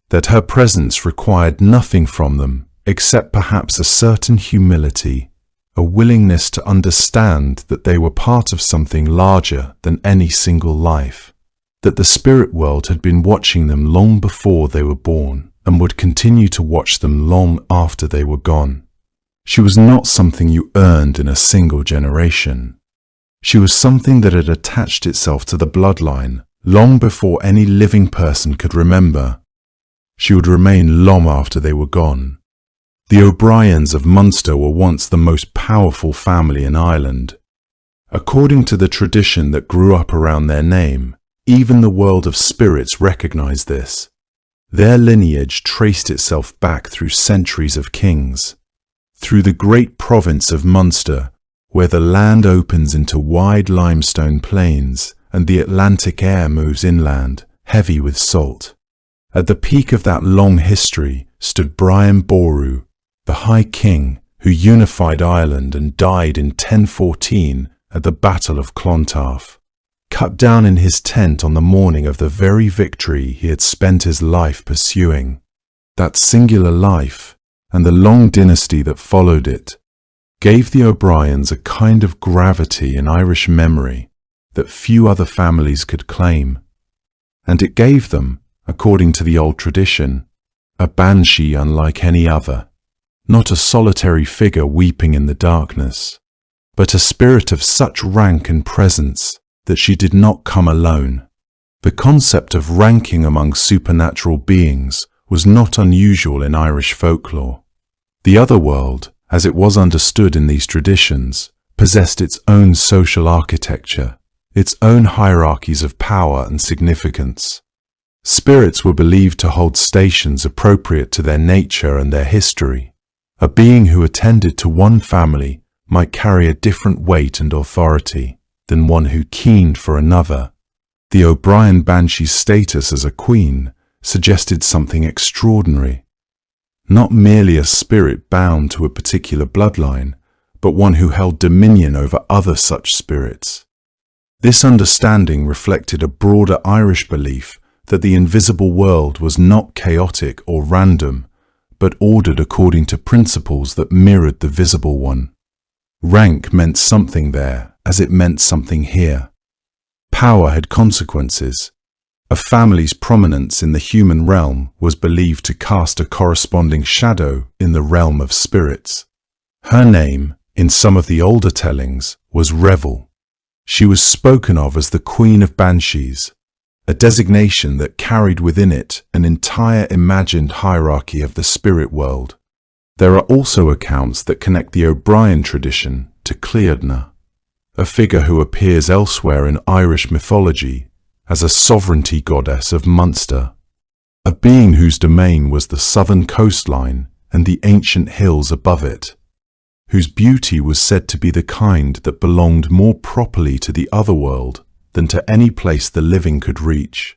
that her presence required nothing from them except perhaps a certain humility, a willingness to understand that they were part of something larger than any single life, that the spirit world had been watching them long before they were born and would continue to watch them long after they were gone. She was not something you earned in a single generation. She was something that had attached itself to the bloodline long before any living person could remember. She would remain long after they were gone. The O'Briens of Munster were once the most powerful family in Ireland. According to the tradition that grew up around their name, even the world of spirits recognized this. Their lineage traced itself back through centuries of kings, through the great province of Munster, where the land opens into wide limestone plains and the Atlantic air moves inland, heavy with salt. At the peak of that long history stood Brian Boru, the High King who unified Ireland and died in 1014 at the Battle of Clontarf, cut down in his tent on the morning of the very victory he had spent his life pursuing. That singular life, and the long dynasty that followed it, gave the O'Briens a kind of gravity in Irish memory that few other families could claim, and it gave them, according to the old tradition, a Banshee unlike any other, not a solitary figure weeping in the darkness, but a spirit of such rank and presence that she did not come alone. The concept of ranking among supernatural beings was not unusual in Irish folklore. The other world, as it was understood in these traditions, possessed its own social architecture, its own hierarchies of power and significance. Spirits were believed to hold stations appropriate to their nature and their history. A being who attended to one family might carry a different weight and authority than one who keened for another. The O'Brien Banshee's status as a queen suggested something extraordinary. Not merely a spirit bound to a particular bloodline, but one who held dominion over other such spirits. This understanding reflected a broader Irish belief that the invisible world was not chaotic or random, but ordered according to principles that mirrored the visible one. Rank meant something there, as it meant something here. Power had consequences. A family's prominence in the human realm was believed to cast a corresponding shadow in the realm of spirits. Her name, in some of the older tellings, was Revel. She was spoken of as the Queen of Banshees, a designation that carried within it an entire imagined hierarchy of the spirit world. There are also accounts that connect the O'Brien tradition to Cleodna, a figure who appears elsewhere in Irish mythology as a sovereignty goddess of Munster, a being whose domain was the southern coastline and the ancient hills above it, whose beauty was said to be the kind that belonged more properly to the other world than to any place the living could reach.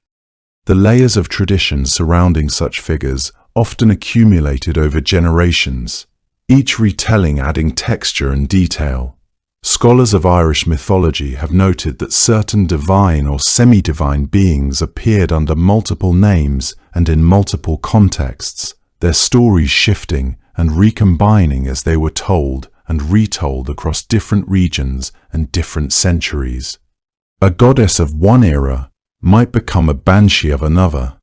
The layers of tradition surrounding such figures often accumulated over generations, each retelling adding texture and detail. Scholars of Irish mythology have noted that certain divine or semi-divine beings appeared under multiple names and in multiple contexts, their stories shifting and recombining as they were told and retold across different regions and different centuries. A goddess of one era might become a banshee of another.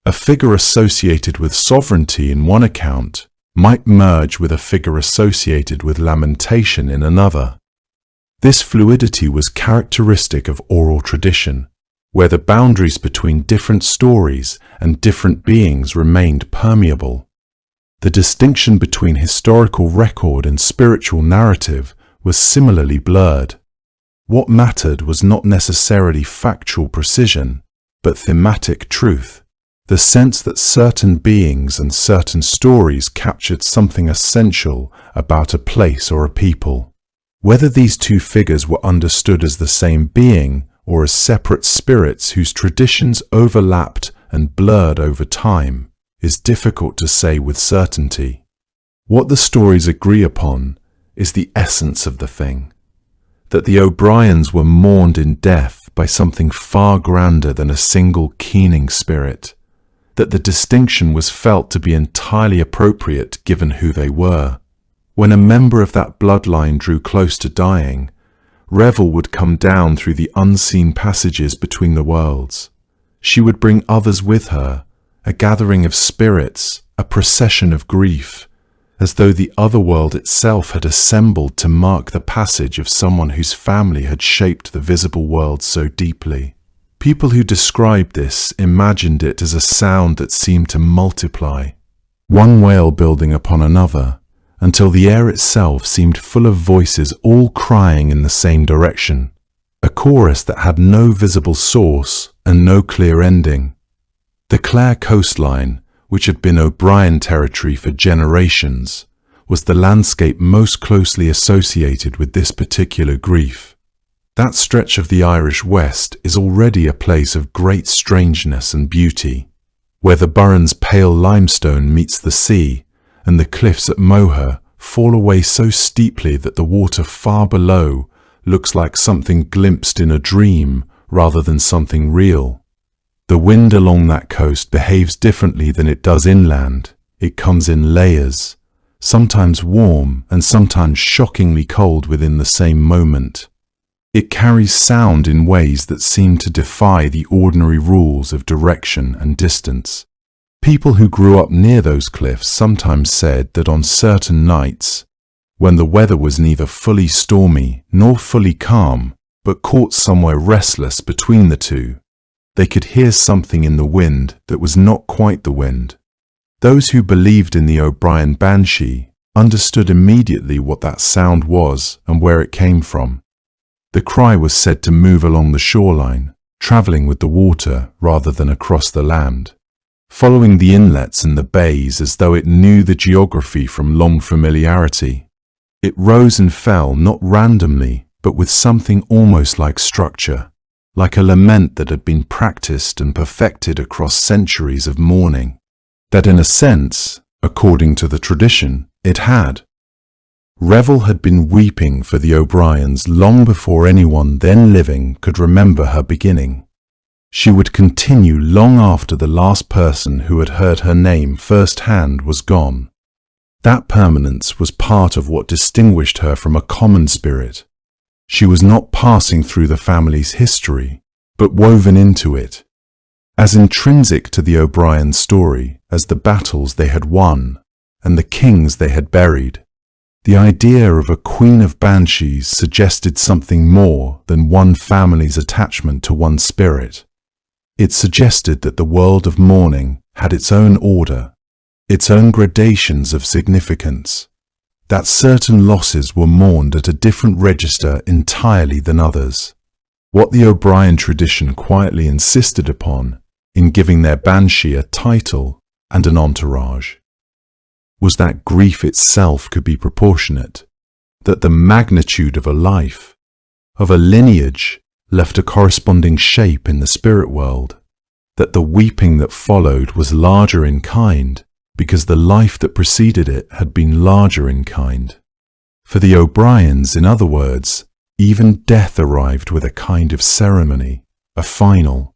A figure associated with sovereignty in one account might merge with a figure associated with lamentation in another. This fluidity was characteristic of oral tradition, where the boundaries between different stories and different beings remained permeable. The distinction between historical record and spiritual narrative was similarly blurred. What mattered was not necessarily factual precision, but thematic truth, the sense that certain beings and certain stories captured something essential about a place or a people. Whether these two figures were understood as the same being or as separate spirits whose traditions overlapped and blurred over time is difficult to say with certainty. What the stories agree upon is the essence of the thing, that the O'Briens were mourned in death by something far grander than a single keening spirit, that the distinction was felt to be entirely appropriate given who they were. When a member of that bloodline drew close to dying, Revel would come down through the unseen passages between the worlds. She would bring others with her, a gathering of spirits, a procession of grief, as though the other world itself had assembled to mark the passage of someone whose family had shaped the visible world so deeply. People who described this imagined it as a sound that seemed to multiply, one wail building upon another, until the air itself seemed full of voices all crying in the same direction, a chorus that had no visible source and no clear ending. The Clare coastline, which had been O'Brien territory for generations, was the landscape most closely associated with this particular grief. That stretch of the Irish West is already a place of great strangeness and beauty, where the Burren's pale limestone meets the sea, and the cliffs at Moher fall away so steeply that the water far below looks like something glimpsed in a dream rather than something real. The wind along that coast behaves differently than it does inland. It comes in layers, sometimes warm and sometimes shockingly cold within the same moment. It carries sound in ways that seem to defy the ordinary rules of direction and distance. People who grew up near those cliffs sometimes said that on certain nights, when the weather was neither fully stormy nor fully calm, but caught somewhere restless between the two, they could hear something in the wind that was not quite the wind. Those who believed in the O'Brien Banshee understood immediately what that sound was and where it came from. The cry was said to move along the shoreline, travelling with the water rather than across the land, following the inlets and the bays as though it knew the geography from long familiarity. It rose and fell not randomly, but with something almost like structure, like a lament that had been practiced and perfected across centuries of mourning, that in a sense, according to the tradition, it had. Revel had been weeping for the O'Briens long before anyone then living could remember her beginning. She would continue long after the last person who had heard her name firsthand was gone. That permanence was part of what distinguished her from a common spirit. She was not passing through the family's history, but woven into it, as intrinsic to the O'Brien story as the battles they had won and the kings they had buried. The idea of a queen of banshees suggested something more than one family's attachment to one spirit. It suggested that the world of mourning had its own order, its own gradations of significance, that certain losses were mourned at a different register entirely than others. What the O'Brien tradition quietly insisted upon in giving their banshee a title and an entourage was that grief itself could be proportionate, that the magnitude of a life, of a lineage, left a corresponding shape in the spirit world, that the weeping that followed was larger in kind because the life that preceded it had been larger in kind. For the O'Briens, in other words, even death arrived with a kind of ceremony, a final,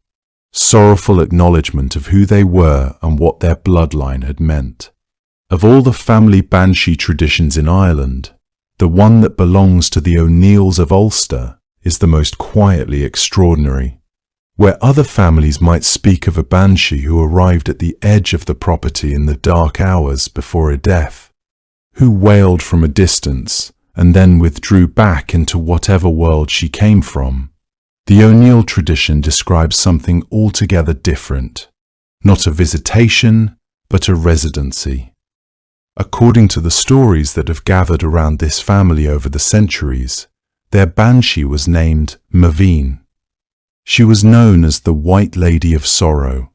sorrowful acknowledgement of who they were and what their bloodline had meant. Of all the family banshee traditions in Ireland, the one that belongs to the O'Neills of Ulster, is the most quietly extraordinary. Where other families might speak of a banshee who arrived at the edge of the property in the dark hours before a death, who wailed from a distance and then withdrew back into whatever world she came from, the O'Neill tradition describes something altogether different. Not a visitation, but a residency. According to the stories that have gathered around this family over the centuries, their banshee was named Maveen. She was known as the White Lady of Sorrow.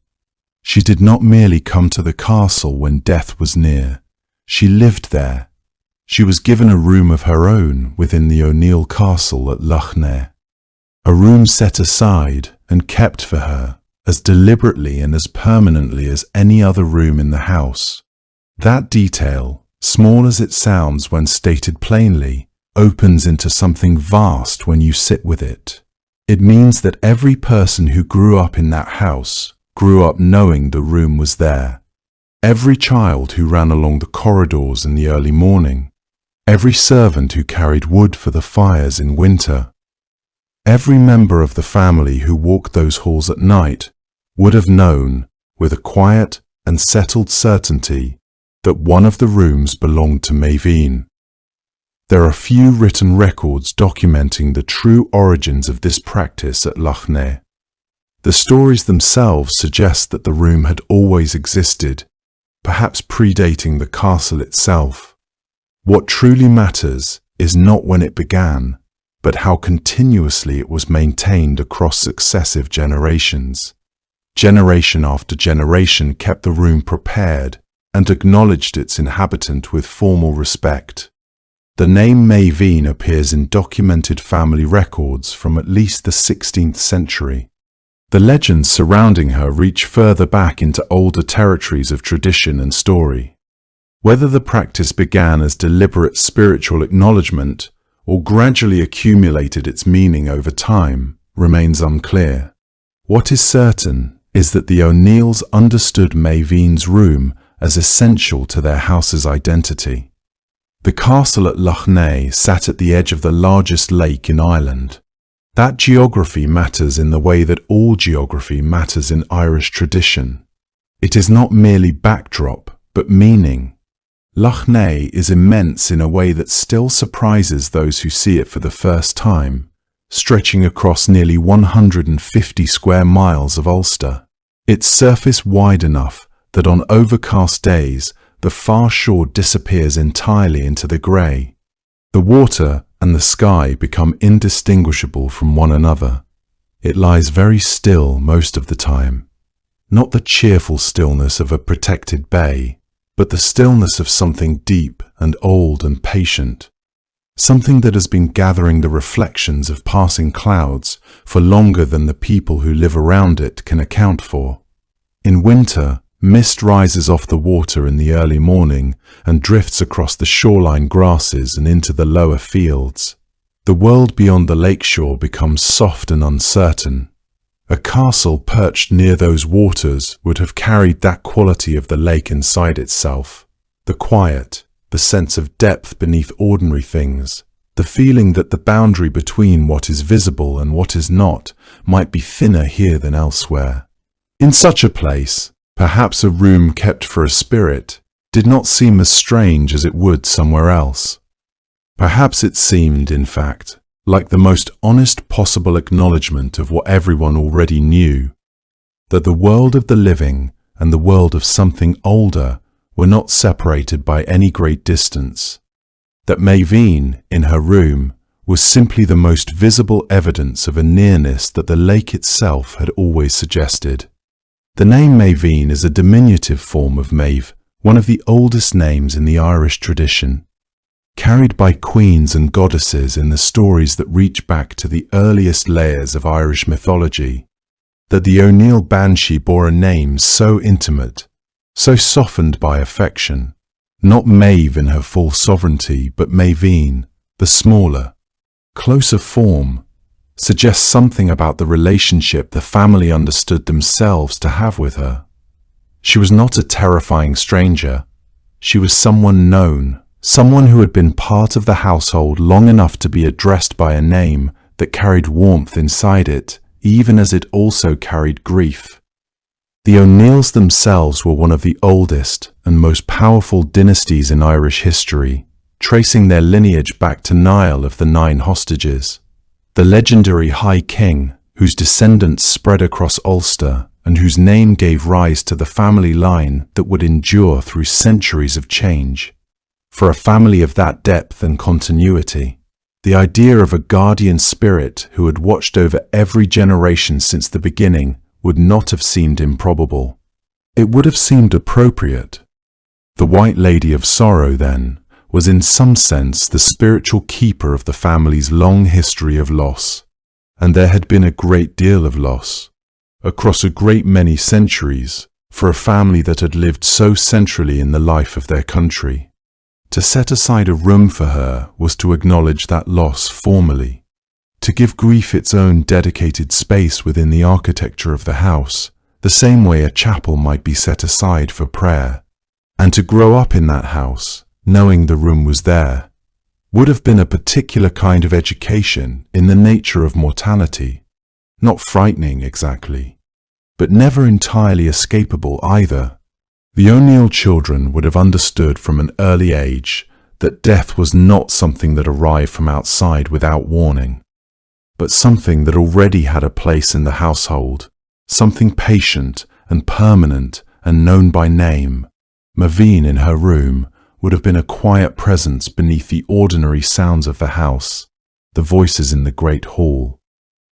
She did not merely come to the castle when death was near. She lived there. She was given a room of her own within the O'Neill castle at Loch Ness. A room set aside and kept for her as deliberately and as permanently as any other room in the house. That detail, small as it sounds when stated plainly, opens into something vast when you sit with it. It means that every person who grew up in that house grew up knowing the room was there. Every child who ran along the corridors in the early morning, every servant who carried wood for the fires in winter, every member of the family who walked those halls at night would have known, with a quiet and settled certainty, that one of the rooms belonged to Maveen. There are few written records documenting the true origins of this practice at Loch Ness. The stories themselves suggest that the room had always existed, perhaps predating the castle itself. What truly matters is not when it began, but how continuously it was maintained across successive generations. Generation after generation kept the room prepared and acknowledged its inhabitant with formal respect. The name Maveen appears in documented family records from at least the 16th century. The legends surrounding her reach further back into older territories of tradition and story. Whether the practice began as deliberate spiritual acknowledgement or gradually accumulated its meaning over time remains unclear. What is certain is that the O'Neills understood Maveen's room as essential to their house's identity. The castle at Loch Ness sat at the edge of the largest lake in Ireland. That geography matters in the way that all geography matters in Irish tradition. It is not merely backdrop, but meaning. Loch Ness is immense in a way that still surprises those who see it for the first time, stretching across nearly 150 square miles of Ulster. Its surface wide enough that on overcast days the far shore disappears entirely into the grey. The water and the sky become indistinguishable from one another. It lies very still most of the time. Not the cheerful stillness of a protected bay, but the stillness of something deep and old and patient. Something that has been gathering the reflections of passing clouds for longer than the people who live around it can account for. In winter, mist rises off the water in the early morning and drifts across the shoreline grasses and into the lower fields. The world beyond the lakeshore becomes soft and uncertain. A castle perched near those waters would have carried that quality of the lake inside itself. The quiet, the sense of depth beneath ordinary things, the feeling that the boundary between what is visible and what is not might be thinner here than elsewhere. In such a place, perhaps a room kept for a spirit did not seem as strange as it would somewhere else. Perhaps it seemed, in fact, like the most honest possible acknowledgement of what everyone already knew, that the world of the living and the world of something older were not separated by any great distance, that Maveen, in her room, was simply the most visible evidence of a nearness that the lake itself had always suggested. The name Maveen is a diminutive form of Maeve, one of the oldest names in the Irish tradition, carried by queens and goddesses in the stories that reach back to the earliest layers of Irish mythology. That the O'Neill Banshee bore a name so intimate, so softened by affection, not Maeve in her full sovereignty, but Maveen, the smaller, closer form, suggests something about the relationship the family understood themselves to have with her. She was not a terrifying stranger. She was someone known, someone who had been part of the household long enough to be addressed by a name that carried warmth inside it, even as it also carried grief. The O'Neills themselves were one of the oldest and most powerful dynasties in Irish history, tracing their lineage back to Niall of the Nine Hostages, the legendary High King whose descendants spread across Ulster and whose name gave rise to the family line that would endure through centuries of change. For a family of that depth and continuity, the idea of a guardian spirit who had watched over every generation since the beginning would not have seemed improbable. It would have seemed appropriate. The White Lady of Sorrow, then, was in some sense the spiritual keeper of the family's long history of loss, and there had been a great deal of loss, across a great many centuries, for a family that had lived so centrally in the life of their country. To set aside a room for her was to acknowledge that loss formally, to give grief its own dedicated space within the architecture of the house, the same way a chapel might be set aside for prayer, and to grow up in that house, knowing the room was there, would have been a particular kind of education in the nature of mortality, not frightening exactly, but never entirely escapable either. The O'Neill children would have understood from an early age that death was not something that arrived from outside without warning, but something that already had a place in the household, something patient and permanent and known by name. Maveen in her room would have been a quiet presence beneath the ordinary sounds of the house, the voices in the great hall,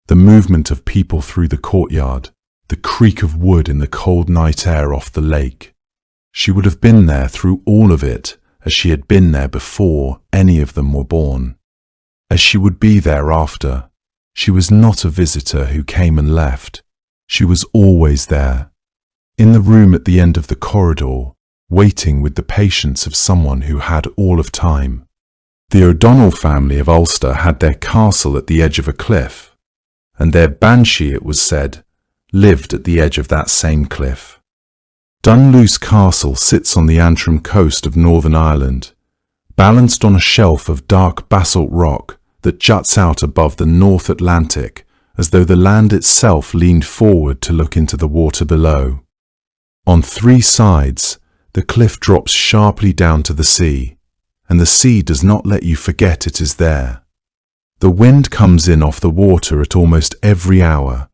the movement of people through the courtyard, the creak of wood in the cold night air off the lake. She would have been there through all of it, as she had been there before any of them were born, as she would be there after. She was not a visitor who came and left. She was always there, in the room at the end of the corridor, waiting with the patience of someone who had all of time. The O'Donnell family of Ulster had their castle at the edge of a cliff, and their Banshee, it was said, lived at the edge of that same cliff. Dunluce Castle sits on the Antrim coast of Northern Ireland, balanced on a shelf of dark basalt rock that juts out above the North Atlantic as though the land itself leaned forward to look into the water below. On three sides, the cliff drops sharply down to the sea, and the sea does not let you forget it is there. The wind comes in off the water at almost every hour,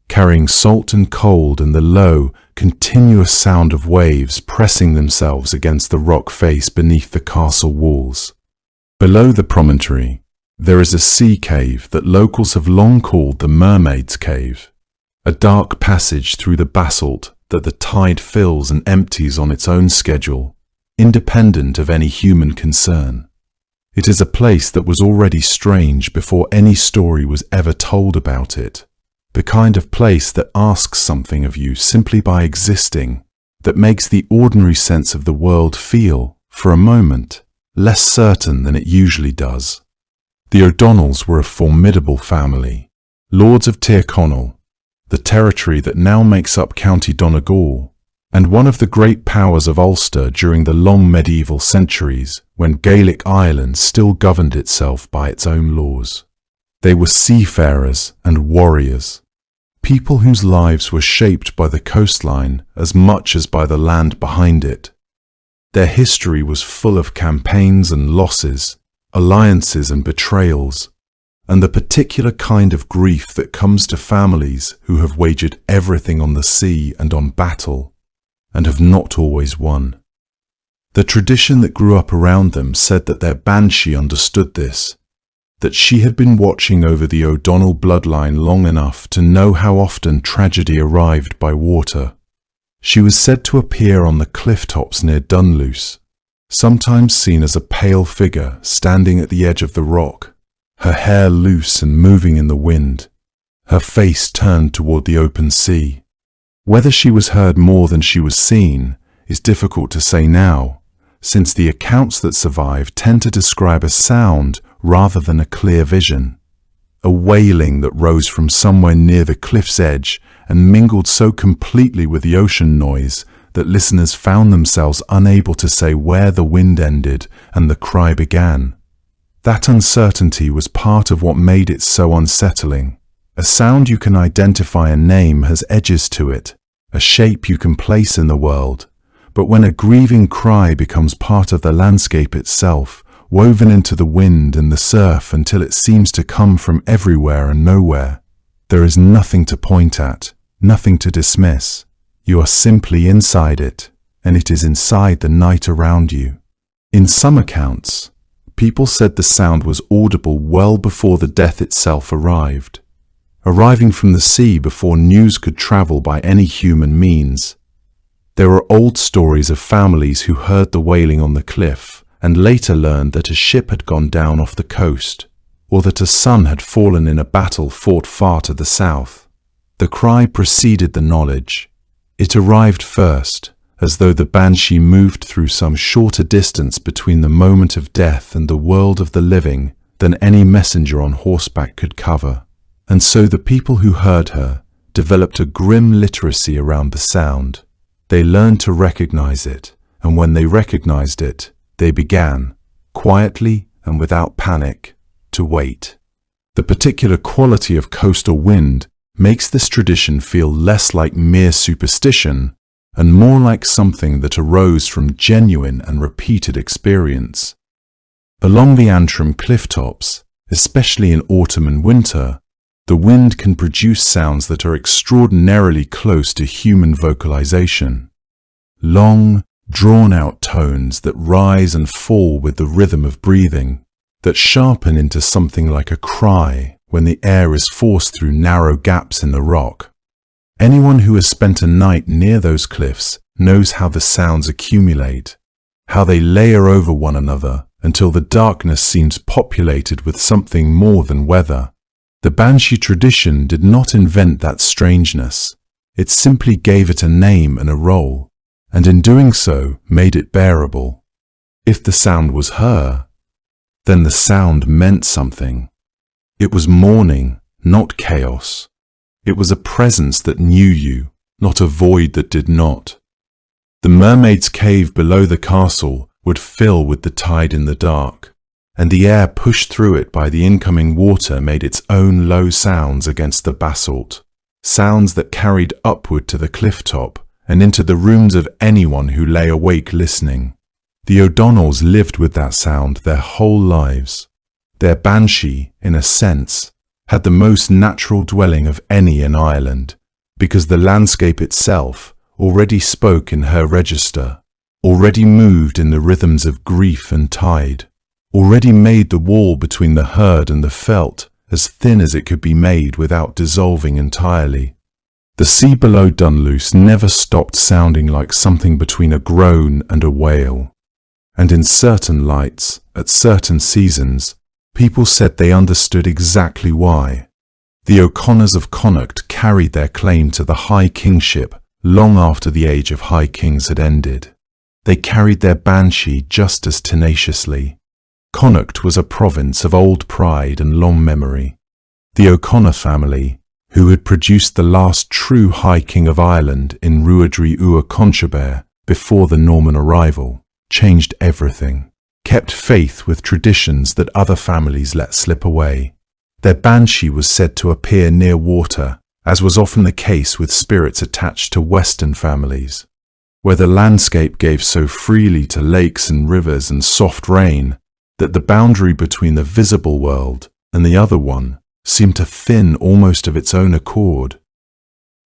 carrying salt and cold and the low, continuous sound of waves pressing themselves against the rock face beneath the castle walls. Below the promontory, there is a sea cave that locals have long called the Mermaid's Cave, a dark passage through the basalt that the tide fills and empties on its own schedule, independent of any human concern. It is a place that was already strange before any story was ever told about it, the kind of place that asks something of you simply by existing, that makes the ordinary sense of the world feel, for a moment, less certain than it usually does. The O'Donnells were a formidable family, lords of Tyrconnell, the territory that now makes up County Donegal, and one of the great powers of Ulster during the long medieval centuries when Gaelic Ireland still governed itself by its own laws. They were seafarers and warriors, people whose lives were shaped by the coastline as much as by the land behind it. Their history was full of campaigns and losses, alliances and betrayals, and the particular kind of grief that comes to families who have wagered everything on the sea and on battle, and have not always won. The tradition that grew up around them said that their Banshee understood this, that she had been watching over the O'Donnell bloodline long enough to know how often tragedy arrived by water. She was said to appear on the cliff tops near Dunluce, sometimes seen as a pale figure standing at the edge of the rock, her hair loose and moving in the wind, her face turned toward the open sea. Whether she was heard more than she was seen is difficult to say now, since the accounts that survive tend to describe a sound rather than a clear vision, a wailing that rose from somewhere near the cliff's edge and mingled so completely with the ocean noise that listeners found themselves unable to say where the wind ended and the cry began. That uncertainty was part of what made it so unsettling. A sound you can identify and name has edges to it, a shape you can place in the world. But when a grieving cry becomes part of the landscape itself, woven into the wind and the surf until it seems to come from everywhere and nowhere, there is nothing to point at, nothing to dismiss. You are simply inside it, and it is inside the night around you. In some accounts, people said the sound was audible well before the death itself arrived, arriving from the sea before news could travel by any human means. There are old stories of families who heard the wailing on the cliff and later learned that a ship had gone down off the coast, or that a son had fallen in a battle fought far to the south. The cry preceded the knowledge. It arrived first, as though the banshee moved through some shorter distance between the moment of death and the world of the living than any messenger on horseback could cover. And so the people who heard her developed a grim literacy around the sound. They learned to recognize it, and when they recognized it, they began, quietly and without panic, to wait. The particular quality of coastal wind makes this tradition feel less like mere superstition and more like something that arose from genuine and repeated experience. Along the Antrim cliff tops, especially in autumn and winter, the wind can produce sounds that are extraordinarily close to human vocalization. Long, drawn-out tones that rise and fall with the rhythm of breathing, that sharpen into something like a cry when the air is forced through narrow gaps in the rock. Anyone who has spent a night near those cliffs knows how the sounds accumulate, how they layer over one another until the darkness seems populated with something more than weather. The Banshee tradition did not invent that strangeness. It simply gave it a name and a role, and in doing so made it bearable. If the sound was her, then the sound meant something. It was mourning, not chaos. It was a presence that knew you, not a void that did not. The mermaid's cave below the castle would fill with the tide in the dark, and the air pushed through it by the incoming water made its own low sounds against the basalt, sounds that carried upward to the cliff top and into the rooms of anyone who lay awake listening. The O'Donnells lived with that sound their whole lives. Their banshee, in a sense, had the most natural dwelling of any in Ireland, because the landscape itself already spoke in her register, already moved in the rhythms of grief and tide, already made the wall between the herd and the veldt as thin as it could be made without dissolving entirely. The sea below Dunluce never stopped sounding like something between a groan and a wail, and in certain lights, at certain seasons, people said they understood exactly why. The O'Connors of Connacht carried their claim to the high kingship long after the age of high kings had ended. They carried their banshee just as tenaciously. Connacht was a province of old pride and long memory. The O'Connor family, who had produced the last true High King of Ireland in Ruadrí Ua Conchobar before the Norman arrival, changed everything, kept faith with traditions that other families let slip away. Their banshee was said to appear near water, as was often the case with spirits attached to Western families, where the landscape gave so freely to lakes and rivers and soft rain that the boundary between the visible world and the other one seemed to thin almost of its own accord.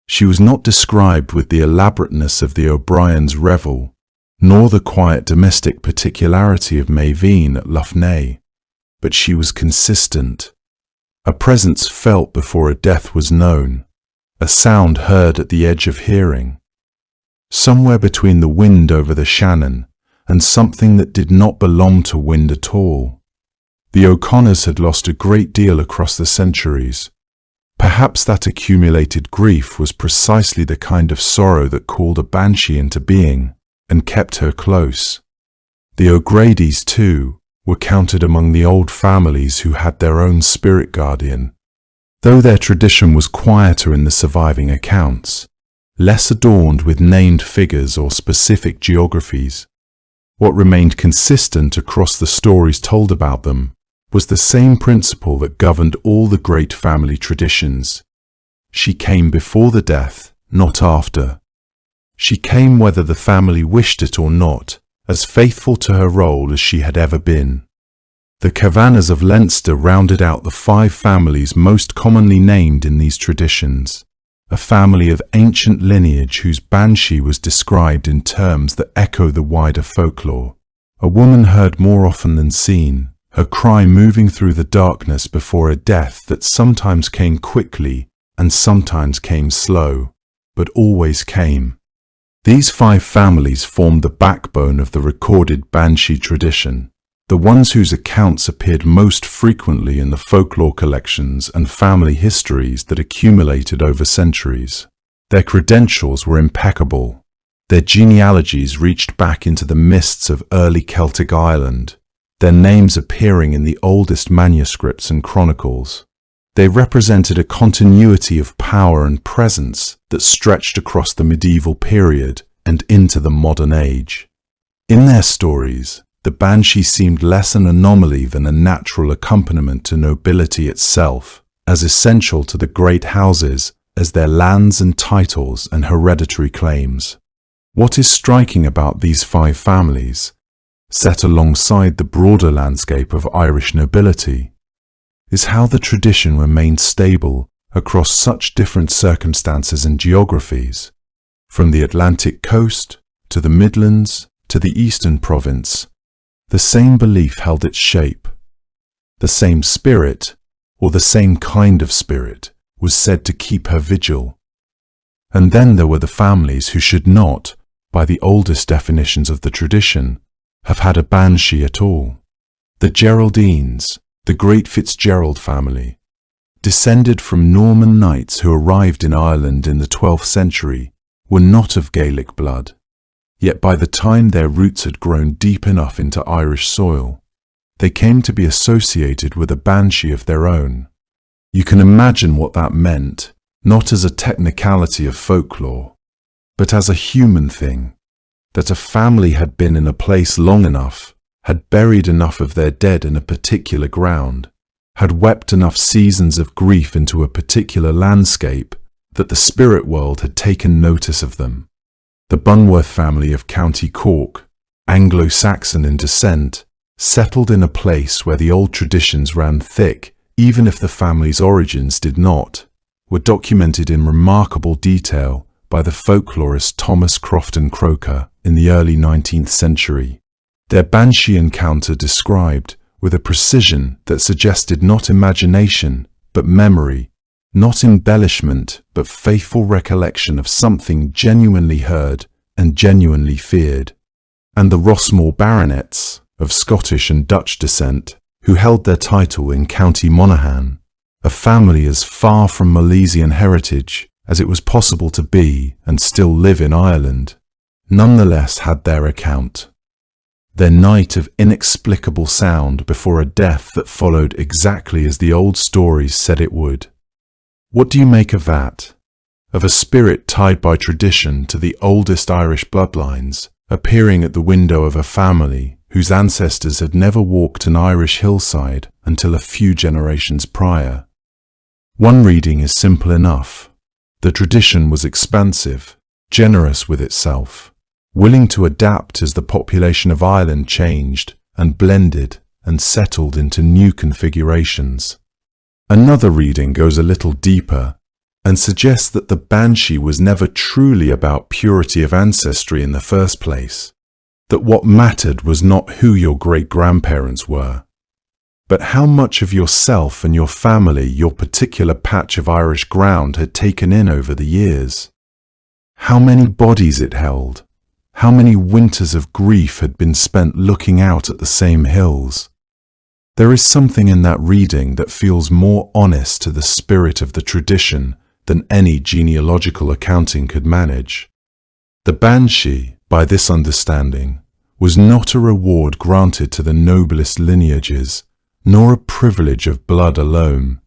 She was not described with the elaborateness of the O'Brien's revel, nor the quiet domestic particularity of Maeveen at Loch Ness, but she was consistent. A presence felt before a death was known, a sound heard at the edge of hearing, somewhere between the wind over the Shannon and something that did not belong to wind at all. The O'Connors had lost a great deal across the centuries. Perhaps that accumulated grief was precisely the kind of sorrow that called a banshee into being and kept her close. The O'Gradys, too, were counted among the old families who had their own spirit guardian. Though their tradition was quieter in the surviving accounts, less adorned with named figures or specific geographies. What remained consistent across the stories told about them was the same principle that governed all the great family traditions. She came before the death, not after. She came whether the family wished it or not, as faithful to her role as she had ever been. The Cavannas of Leinster rounded out the 5 families most commonly named in these traditions, a family of ancient lineage whose banshee was described in terms that echo the wider folklore. A woman heard more often than seen, her cry moving through the darkness before a death that sometimes came quickly and sometimes came slow, but always came. These 5 families formed the backbone of the recorded Banshee tradition, the ones whose accounts appeared most frequently in the folklore collections and family histories that accumulated over centuries. Their credentials were impeccable. Their genealogies reached back into the mists of early Celtic Ireland, their names appearing in the oldest manuscripts and chronicles. They represented a continuity of power and presence that stretched across the medieval period and into the modern age. In their stories, the banshee seemed less an anomaly than a natural accompaniment to nobility itself, as essential to the great houses as their lands and titles and hereditary claims. What is striking about these 5 families, set alongside the broader landscape of Irish nobility, is how the tradition remained stable across such different circumstances and geographies, from the Atlantic coast to the Midlands to the Eastern Province. The same belief held its shape. The same spirit, or the same kind of spirit, was said to keep her vigil. And then there were the families who should not, by the oldest definitions of the tradition, have had a banshee at all. The Geraldines, the great Fitzgerald family, descended from Norman knights who arrived in Ireland in the 12th century, were not of Gaelic blood. Yet by the time their roots had grown deep enough into Irish soil, they came to be associated with a banshee of their own. You can imagine what that meant, not as a technicality of folklore, but as a human thing, that a family had been in a place long enough, had buried enough of their dead in a particular ground, had wept enough seasons of grief into a particular landscape, that the spirit world had taken notice of them. The Bunworth family of County Cork, Anglo-Saxon in descent, settled in a place where the old traditions ran thick, even if the family's origins did not, were documented in remarkable detail by the folklorist Thomas Crofton Croker in the early 19th century. Their banshee encounter described with a precision that suggested not imagination, but memory, not embellishment, but faithful recollection of something genuinely heard and genuinely feared. And the Rossmore baronets, of Scottish and Dutch descent, who held their title in County Monaghan, a family as far from Milesian heritage as it was possible to be and still live in Ireland, nonetheless had their account. Their night of inexplicable sound before a death that followed exactly as the old stories said it would. What do you make of that? Of a spirit tied by tradition to the oldest Irish bloodlines, appearing at the window of a family whose ancestors had never walked an Irish hillside until a few generations prior. One reading is simple enough. The tradition was expansive, generous with itself, willing to adapt as the population of Ireland changed and blended and settled into new configurations. Another reading goes a little deeper and suggests that the banshee was never truly about purity of ancestry in the first place, that what mattered was not who your great-grandparents were, but how much of yourself and your family your particular patch of Irish ground had taken in over the years. How many bodies it held, how many winters of grief had been spent looking out at the same hills. There is something in that reading that feels more honest to the spirit of the tradition than any genealogical accounting could manage. The banshee, by this understanding, was not a reward granted to the noblest lineages, nor a privilege of blood alone,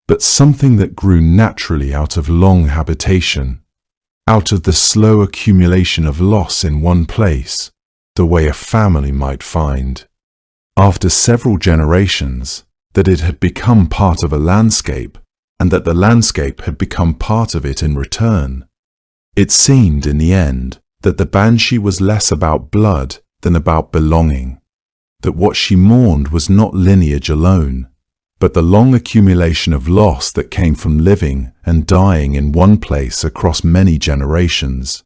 but something that grew naturally out of long habitation, out of the slow accumulation of loss in one place, the way a family might find, after several generations, that it had become part of a landscape, and that the landscape had become part of it in return. It seemed, in the end, that the Banshee was less about blood than about belonging, that what she mourned was not lineage alone, but the long accumulation of loss that came from living and dying in one place across many generations.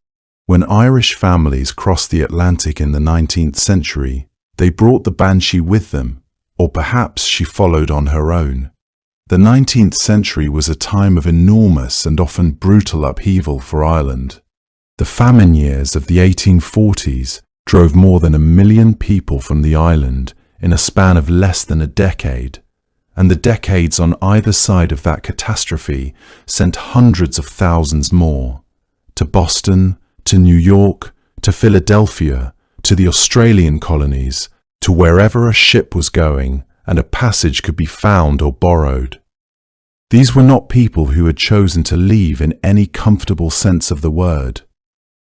When Irish families crossed the Atlantic in the 19th century, they brought the Banshee with them, or perhaps she followed on her own. The 19th century was a time of enormous and often brutal upheaval for Ireland. The famine years of the 1840s drove more than 1 million people from the island in a span of less than a decade, and the decades on either side of that catastrophe sent hundreds of thousands more, to Boston, to New York, to Philadelphia, to the Australian colonies, to wherever a ship was going and a passage could be found or borrowed. These were not people who had chosen to leave in any comfortable sense of the word.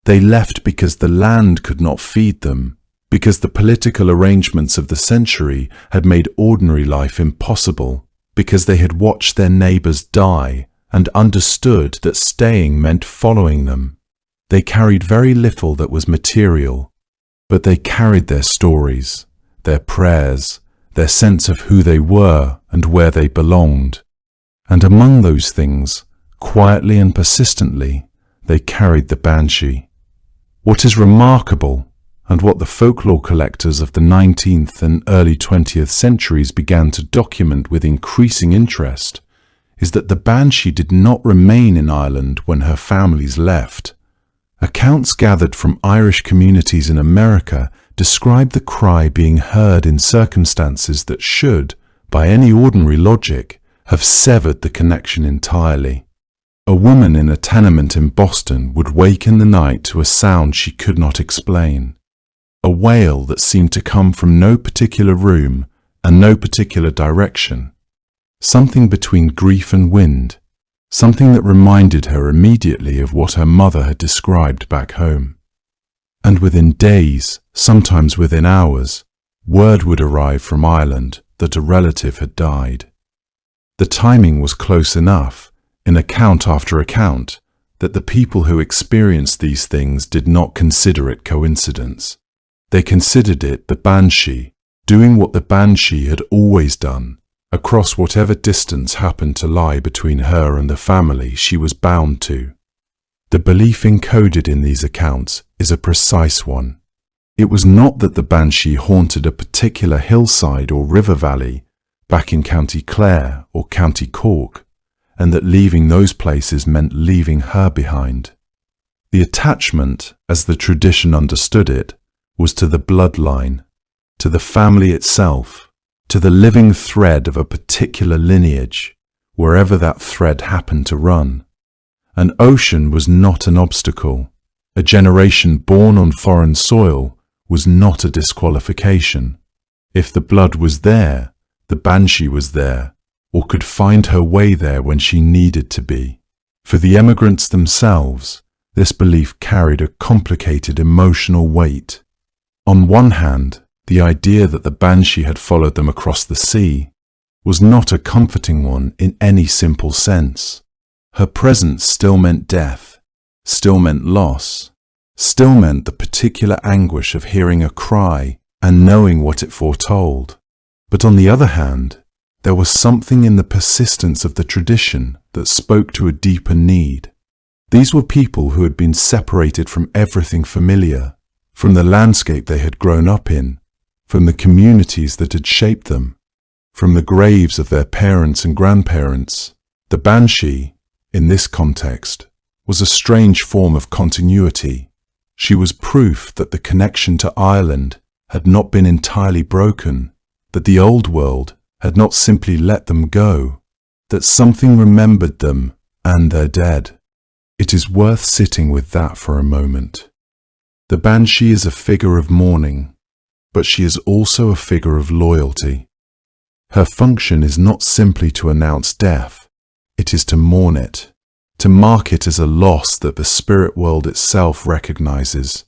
They left because the land could not feed them, because the political arrangements of the century had made ordinary life impossible, because they had watched their neighbours die and understood that staying meant following them. They carried very little that was material, but they carried their stories, their prayers, their sense of who they were and where they belonged. And among those things, quietly and persistently, they carried the Banshee. What is remarkable, and what the folklore collectors of the 19th and early 20th centuries began to document with increasing interest, is that the Banshee did not remain in Ireland when her families left. Accounts gathered from Irish communities in America describe the cry being heard in circumstances that should, by any ordinary logic, have severed the connection entirely. A woman in a tenement in Boston would wake in the night to a sound she could not explain, a wail that seemed to come from no particular room and no particular direction, something between grief and wind, something that reminded her immediately of what her mother had described back home. And within days, sometimes within hours, word would arrive from Ireland that a relative had died. The timing was close enough, in account after account, that the people who experienced these things did not consider it coincidence. They considered it the Banshee, doing what the Banshee had always done, across whatever distance happened to lie between her and the family she was bound to. The belief encoded in these accounts is a precise one. It was not that the Banshee haunted a particular hillside or river valley back in County Clare or County Cork, and that leaving those places meant leaving her behind. The attachment, as the tradition understood it, was to the bloodline, to the family itself, to the living thread of a particular lineage, wherever that thread happened to run. An ocean was not an obstacle. A generation born on foreign soil was not a disqualification. If the blood was there, the Banshee was there, or could find her way there when she needed to be. For the emigrants themselves, this belief carried a complicated emotional weight. On one hand, the idea that the Banshee had followed them across the sea was not a comforting one in any simple sense. Her presence still meant death, still meant loss, still meant the particular anguish of hearing a cry and knowing what it foretold. But on the other hand, there was something in the persistence of the tradition that spoke to a deeper need. These were people who had been separated from everything familiar, from the landscape they had grown up in, from the communities that had shaped them, from the graves of their parents and grandparents. The Banshee, in this context, was a strange form of continuity. She was proof that the connection to Ireland had not been entirely broken, that the old world had not simply let them go, that something remembered them and their dead. It is worth sitting with that for a moment. The Banshee is a figure of mourning, but she is also a figure of loyalty. Her function is not simply to announce death, it is to mourn it. to mark it as a loss that the spirit world itself recognizes.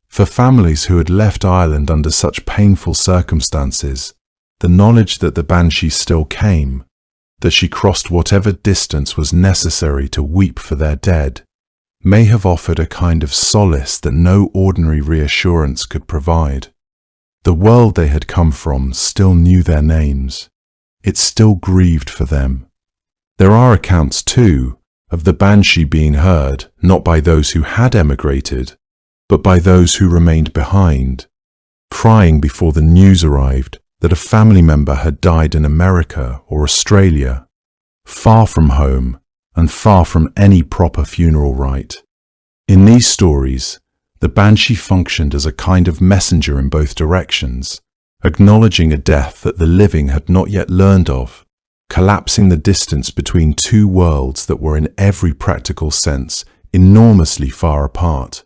For families who had left Ireland under such painful circumstances, the knowledge that the Banshee still came, that she crossed whatever distance was necessary to weep for their dead, may have offered a kind of solace that no ordinary reassurance could provide. The world they had come from still knew their names. It still grieved for them. There are accounts, too, of the Banshee being heard not by those who had emigrated, but by those who remained behind, crying before the news arrived that a family member had died in America or Australia, far from home and far from any proper funeral rite. In these stories, the Banshee functioned as a kind of messenger in both directions, acknowledging a death that the living had not yet learned of, collapsing the distance between two worlds that were in every practical sense enormously far apart.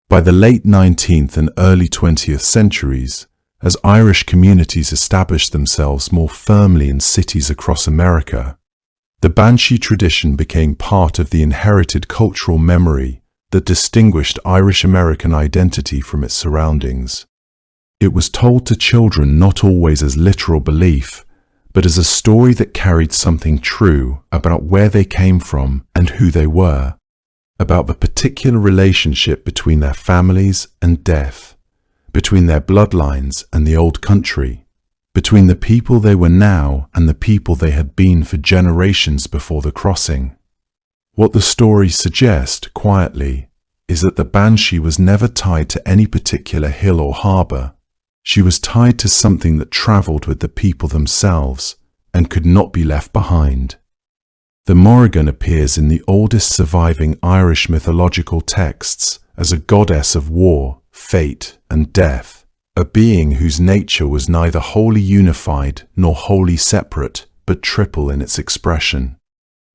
By the late 19th and early 20th centuries, as Irish communities established themselves more firmly in cities across America, the Banshee tradition became part of the inherited cultural memory that distinguished Irish American identity from its surroundings. It was told to children not always as literal belief, but as a story that carried something true about where they came from and who they were, about the particular relationship between their families and death, between their bloodlines and the old country, between the people they were now and the people they had been for generations before the crossing. What the stories suggest, quietly, is that the Banshee was never tied to any particular hill or harbour. She was tied to something that travelled with the people themselves and could not be left behind. The Morrigan appears in the oldest surviving Irish mythological texts as a goddess of war, fate, and death, a being whose nature was neither wholly unified nor wholly separate, but triple in its expression.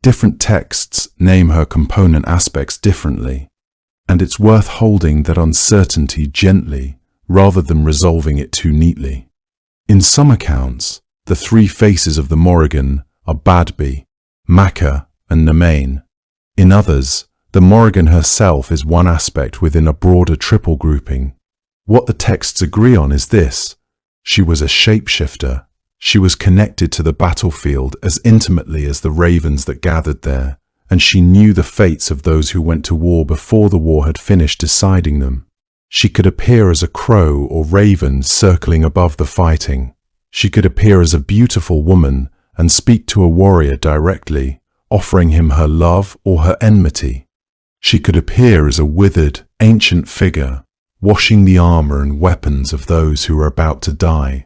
Different texts name her component aspects differently, and it's worth holding that uncertainty gently rather than resolving it too neatly. In some accounts, the three faces of the Morrigan are Badby, Macha, and Nemain. In others, the Morrigan herself is one aspect within a broader triple grouping. What the texts agree on is this: she was a shapeshifter. She was connected to the battlefield as intimately as the ravens that gathered there, and she knew the fates of those who went to war before the war had finished deciding them. She could appear as a crow or raven circling above the fighting. She could appear as a beautiful woman and speak to a warrior directly, offering him her love or her enmity. She could appear as a withered, ancient figure, washing the armour and weapons of those who are about to die.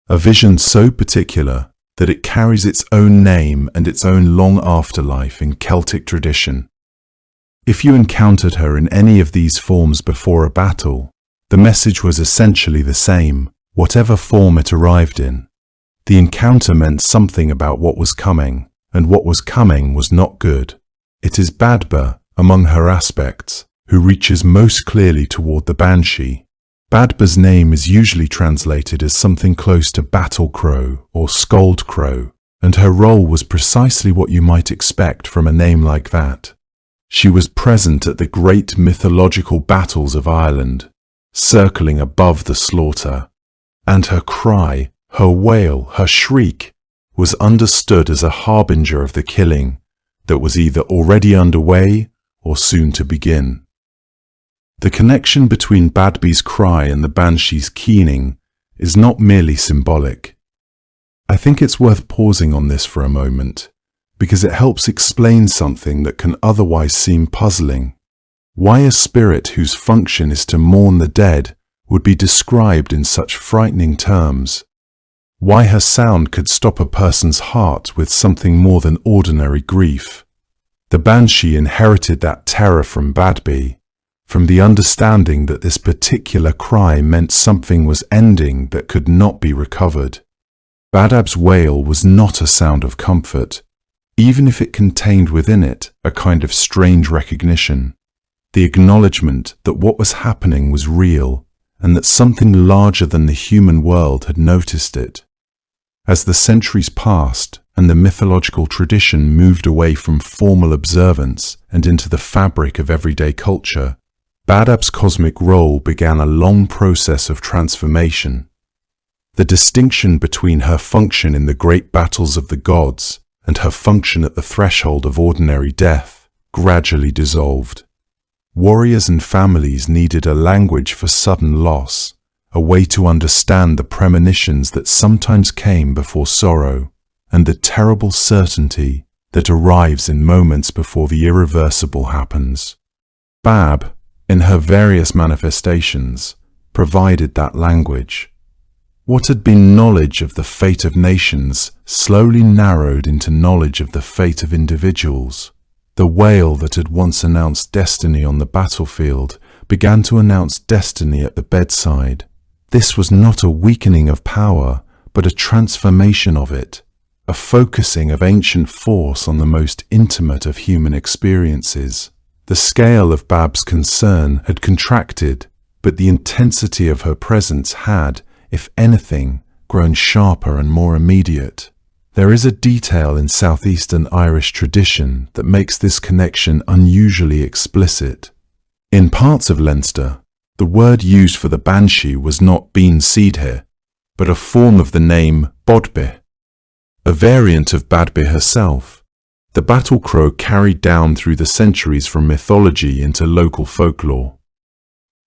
A vision so particular that it carries its own name and its own long afterlife in Celtic tradition. If you encountered her in any of these forms before a battle, the message was essentially the same, whatever form it arrived in. The encounter meant something about what was coming, and what was coming was not good. It is Badba, among her aspects, who reaches most clearly toward the Banshee. Badba's name is usually translated as something close to battle crow or scold crow, and her role was precisely what you might expect from a name like that. She was present at the great mythological battles of Ireland, circling above the slaughter, and her cry, her wail, her shriek, was understood as a harbinger of the killing that was either already underway or soon to begin. The connection between Badby's cry and the Banshee's keening is not merely symbolic. I think it's worth pausing on this for a moment, because it helps explain something that can otherwise seem puzzling. Why a spirit whose function is to mourn the dead would be described in such frightening terms? Why her sound could stop a person's heart with something more than ordinary grief? The Banshee inherited that terror from Badby, from the understanding that this particular cry meant something was ending that could not be recovered. Badab's wail was not a sound of comfort, even if it contained within it a kind of strange recognition, the acknowledgement that what was happening was real and that something larger than the human world had noticed it. As the centuries passed, and the mythological tradition moved away from formal observance and into the fabric of everyday culture, Badab's cosmic role began a long process of transformation. The distinction between her function in the great battles of the gods and her function at the threshold of ordinary death gradually dissolved. Warriors and families needed a language for sudden loss, a way to understand the premonitions that sometimes came before sorrow, and the terrible certainty that arrives in moments before the irreversible happens. Bab, in her various manifestations, provided that language. What had been knowledge of the fate of nations slowly narrowed into knowledge of the fate of individuals. The wail that had once announced destiny on the battlefield began to announce destiny at the bedside. This was not a weakening of power, but a transformation of it, a focusing of ancient force on the most intimate of human experiences. The scale of Bab's concern had contracted, but the intensity of her presence had, if anything, grown sharper and more immediate. There is a detail in southeastern Irish tradition that makes this connection unusually explicit. In parts of Leinster, the word used for the banshee was not bean seedhe, but a form of the name bodbe, a variant of Badbe herself, the battle crow carried down through the centuries from mythology into local folklore.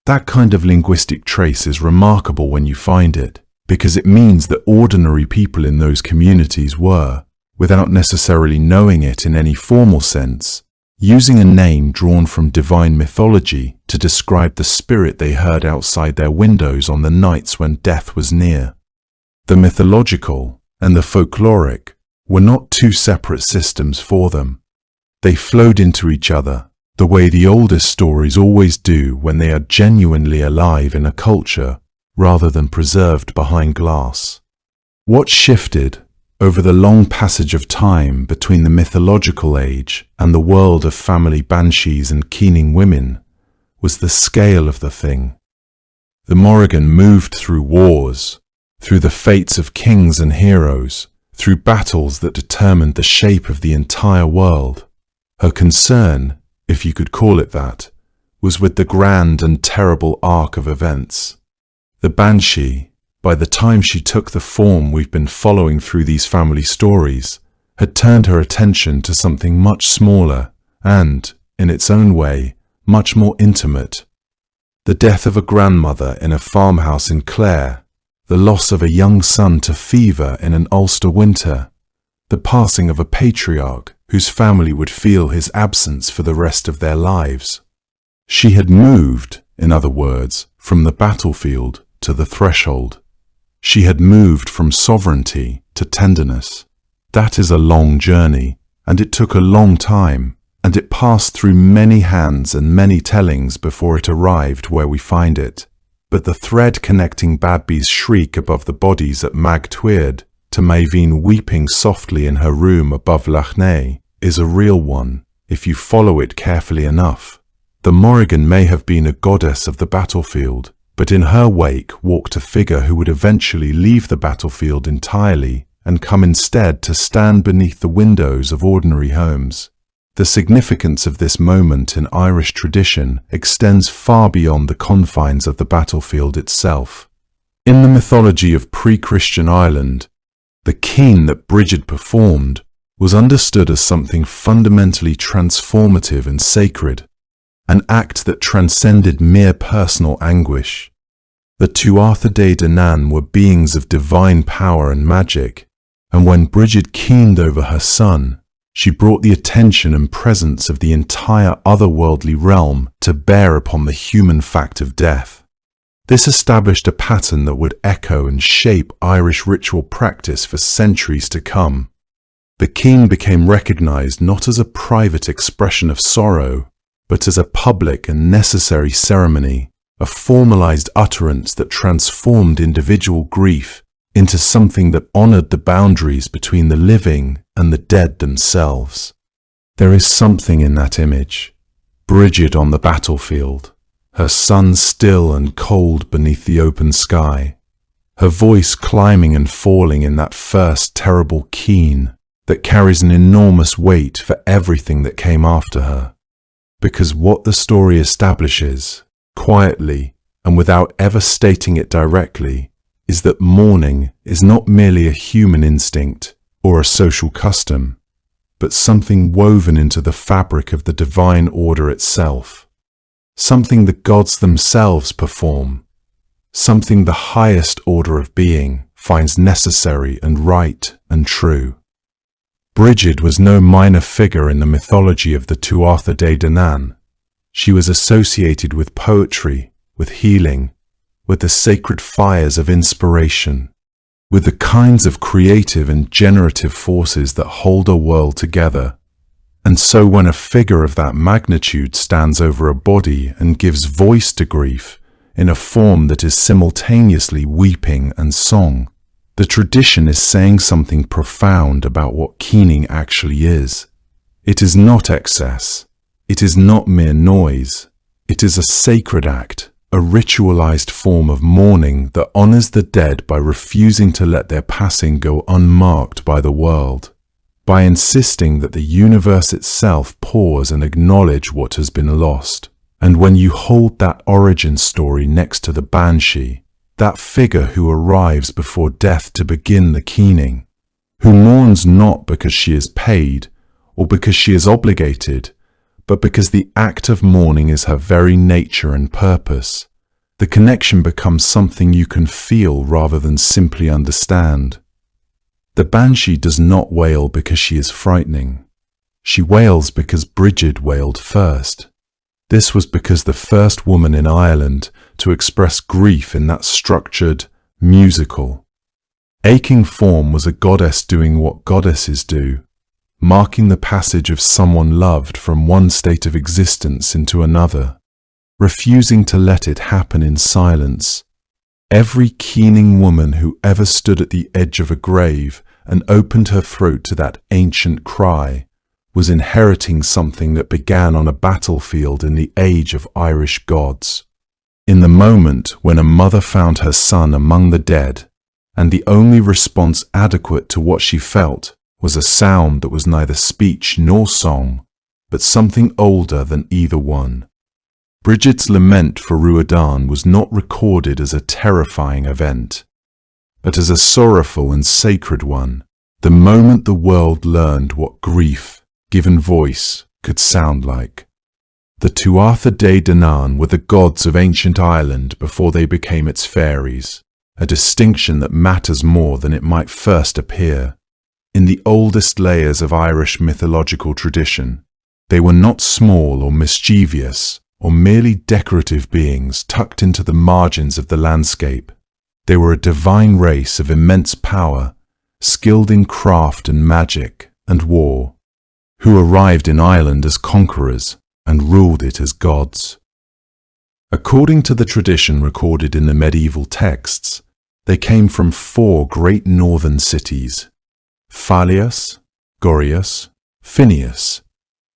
That kind of linguistic trace is remarkable when you find it, because it means that ordinary people in those communities were, without necessarily knowing it in any formal sense, using a name drawn from divine mythology to describe the spirit they heard outside their windows on the nights when death was near. The mythological and the folkloric were not two separate systems for them. They flowed into each other, the way the oldest stories always do when they are genuinely alive in a culture rather than preserved behind glass. What shifted over the long passage of time between the mythological age and the world of family banshees and keening women was the scale of the thing. The Morrigan moved through wars, through the fates of kings and heroes, through battles that determined the shape of the entire world. Her concern, if you could call it that, was with the grand and terrible arc of events. The banshee, by the time she took the form we've been following through these family stories, had turned her attention to something much smaller and, in its own way, much more intimate. The death of a grandmother in a farmhouse in Clare, the loss of a young son to fever in an Ulster winter, the passing of a patriarch whose family would feel his absence for the rest of their lives. She had moved, in other words, from the battlefield to the threshold. She had moved from sovereignty to tenderness. That is a long journey, and it took a long time, and it passed through many hands and many tellings before it arrived where we find it. But the thread connecting Badby's shriek above the bodies at Mag Tweed to Maeveen weeping softly in her room above Loch Ness is a real one, if you follow it carefully enough. The Morrigan may have been a goddess of the battlefield, but in her wake walked a figure who would eventually leave the battlefield entirely and come instead to stand beneath the windows of ordinary homes. The significance of this moment in Irish tradition extends far beyond the confines of the battlefield itself. In the mythology of pre-Christian Ireland, the keen that Bridget performed was understood as something fundamentally transformative and sacred, an act that transcended mere personal anguish. The Tuatha De Danann were beings of divine power and magic, and when Bridget keened over her son, she brought the attention and presence of the entire otherworldly realm to bear upon the human fact of death. This established a pattern that would echo and shape Irish ritual practice for centuries to come. The keen became recognized not as a private expression of sorrow, but as a public and necessary ceremony, a formalized utterance that transformed individual grief into something that honored the boundaries between the living and the dead themselves. There is something in that image. Bridget on the battlefield, her son still and cold beneath the open sky, her voice climbing and falling in that first terrible keen, that carries an enormous weight for everything that came after her. Because what the story establishes, quietly and without ever stating it directly, is that mourning is not merely a human instinct or a social custom, but something woven into the fabric of the divine order itself, something the gods themselves perform, something the highest order of being finds necessary and right and true. Brigid was no minor figure in the mythology of the Tuatha De Danann. She was associated with poetry, with healing, with the sacred fires of inspiration, with the kinds of creative and generative forces that hold a world together. And so when a figure of that magnitude stands over a body and gives voice to grief in a form that is simultaneously weeping and song, the tradition is saying something profound about what keening actually is. It is not excess. It is not mere noise. It is a sacred act, a ritualized form of mourning that honors the dead by refusing to let their passing go unmarked by the world, by insisting that the universe itself pause and acknowledge what has been lost. And when you hold that origin story next to the Banshee, that figure who arrives before death to begin the keening, who mourns not because she is paid or because she is obligated, but because the act of mourning is her very nature and purpose, the connection becomes something you can feel rather than simply understand. The Banshee does not wail because she is frightening. She wails because Brigid wailed first. This was because the first woman in Ireland to express grief in that structured, musical, aching form was a goddess doing what goddesses do, marking the passage of someone loved from one state of existence into another, refusing to let it happen in silence. Every keening woman who ever stood at the edge of a grave and opened her throat to that ancient cry was inheriting something that began on a battlefield in the age of Irish gods. In the moment when a mother found her son among the dead, and the only response adequate to what she felt was a sound that was neither speech nor song, but something older than either one. Brigid's lament for Ruadan was not recorded as a terrifying event, but as a sorrowful and sacred one, the moment the world learned what grief, given voice, could sound like. The Tuatha De Danann were the gods of ancient Ireland before they became its fairies, a distinction that matters more than it might first appear. In the oldest layers of Irish mythological tradition, they were not small or mischievous or merely decorative beings tucked into the margins of the landscape. They were a divine race of immense power, skilled in craft and magic and war, who arrived in Ireland as conquerors and ruled it as gods. According to the tradition recorded in the medieval texts, they came from 4 great northern cities: Phalius, Gorius, Phineus,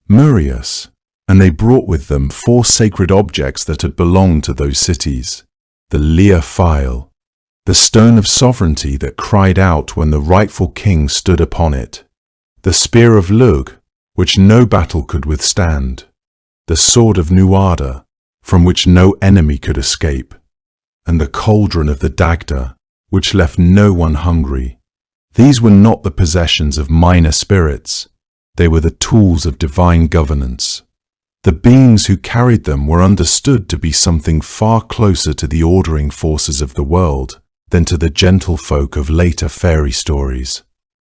Murius, and they brought with them 4 sacred objects that had belonged to those cities: the Lia File, the stone of sovereignty that cried out when the rightful king stood upon it, the spear of Lug, which no battle could withstand, the sword of Nuada, from which no enemy could escape, and the cauldron of the Dagda, which left no one hungry. These were not the possessions of minor spirits, they were the tools of divine governance. The beings who carried them were understood to be something far closer to the ordering forces of the world than to the gentlefolk of later fairy stories.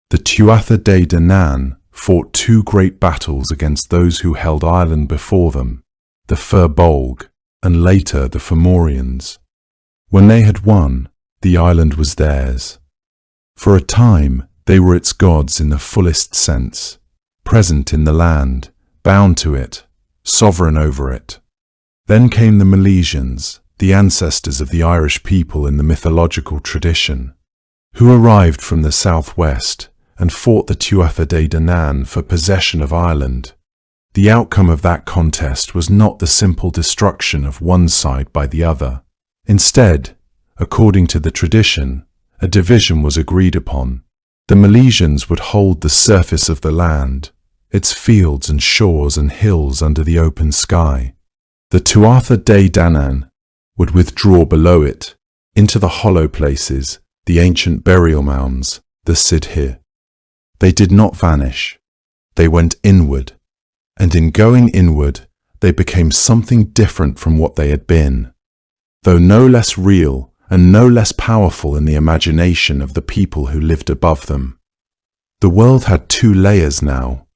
The Tuatha De Danann fought 2 great battles against those who held Ireland before them, the Fir Bolg and later the Fomorians. When they had won, the island was theirs. For a time, they were its gods in the fullest sense, present in the land, bound to it, sovereign over it. Then came the Milesians, the ancestors of the Irish people in the mythological tradition, who arrived from the southwest and fought the Tuatha De Danann for possession of Ireland. The outcome of that contest was not the simple destruction of one side by the other. Instead, according to the tradition, a division was agreed upon. The Milesians would hold the surface of the land, its fields and shores and hills under the open sky. The Tuatha De Danann would withdraw below it, into the hollow places, the ancient burial mounds, the Sidhir. They did not vanish. They went inward, and in going inward, they became something different from what they had been, though no less real and no less powerful in the imagination of the people who lived above them. The world had two layers now.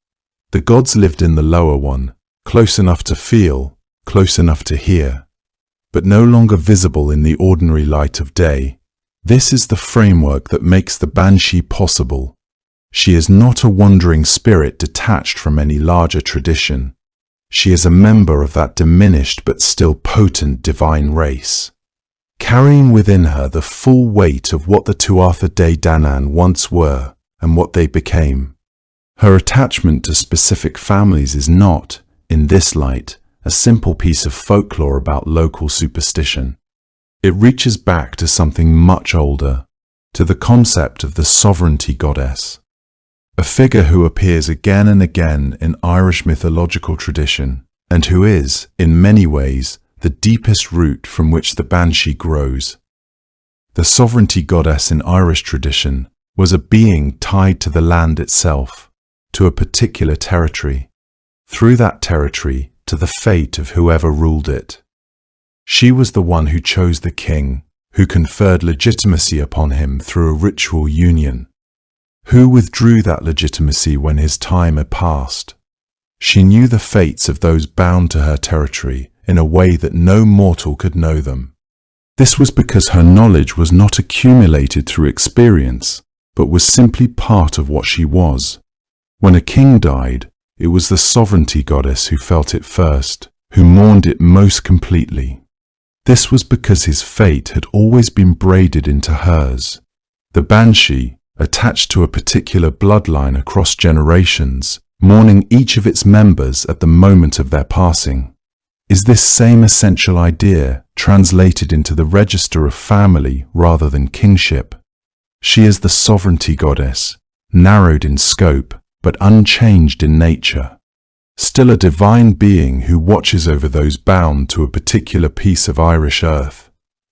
The gods lived in the lower one, close enough to feel, close enough to hear, but no longer visible in the ordinary light of day. This is the framework that makes the Banshee possible. She is not a wandering spirit detached from any larger tradition. She is a member of that diminished but still potent divine race, carrying within her the full weight of what the Tuatha De Danann once were and what they became. Her attachment to specific families is not, in this light, a simple piece of folklore about local superstition. It reaches back to something much older, to the concept of the sovereignty goddess, a figure who appears again and again in Irish mythological tradition, and who is, in many ways, the deepest root from which the Banshee grows. The sovereignty goddess in Irish tradition was a being tied to the land itself, to a particular territory, through that territory to the fate of whoever ruled it. She was the one who chose the king, who conferred legitimacy upon him through a ritual union, who withdrew that legitimacy when his time had passed. She knew the fates of those bound to her territory in a way that no mortal could know them. This was because her knowledge was not accumulated through experience, but was simply part of what she was. When a king died, it was the sovereignty goddess who felt it first, who mourned it most completely. This was because his fate had always been braided into hers. The Banshee, attached to a particular bloodline across generations, mourning each of its members at the moment of their passing, is this same essential idea translated into the register of family rather than kingship. She is the sovereignty goddess, narrowed in scope but unchanged in nature, still a divine being who watches over those bound to a particular piece of Irish earth,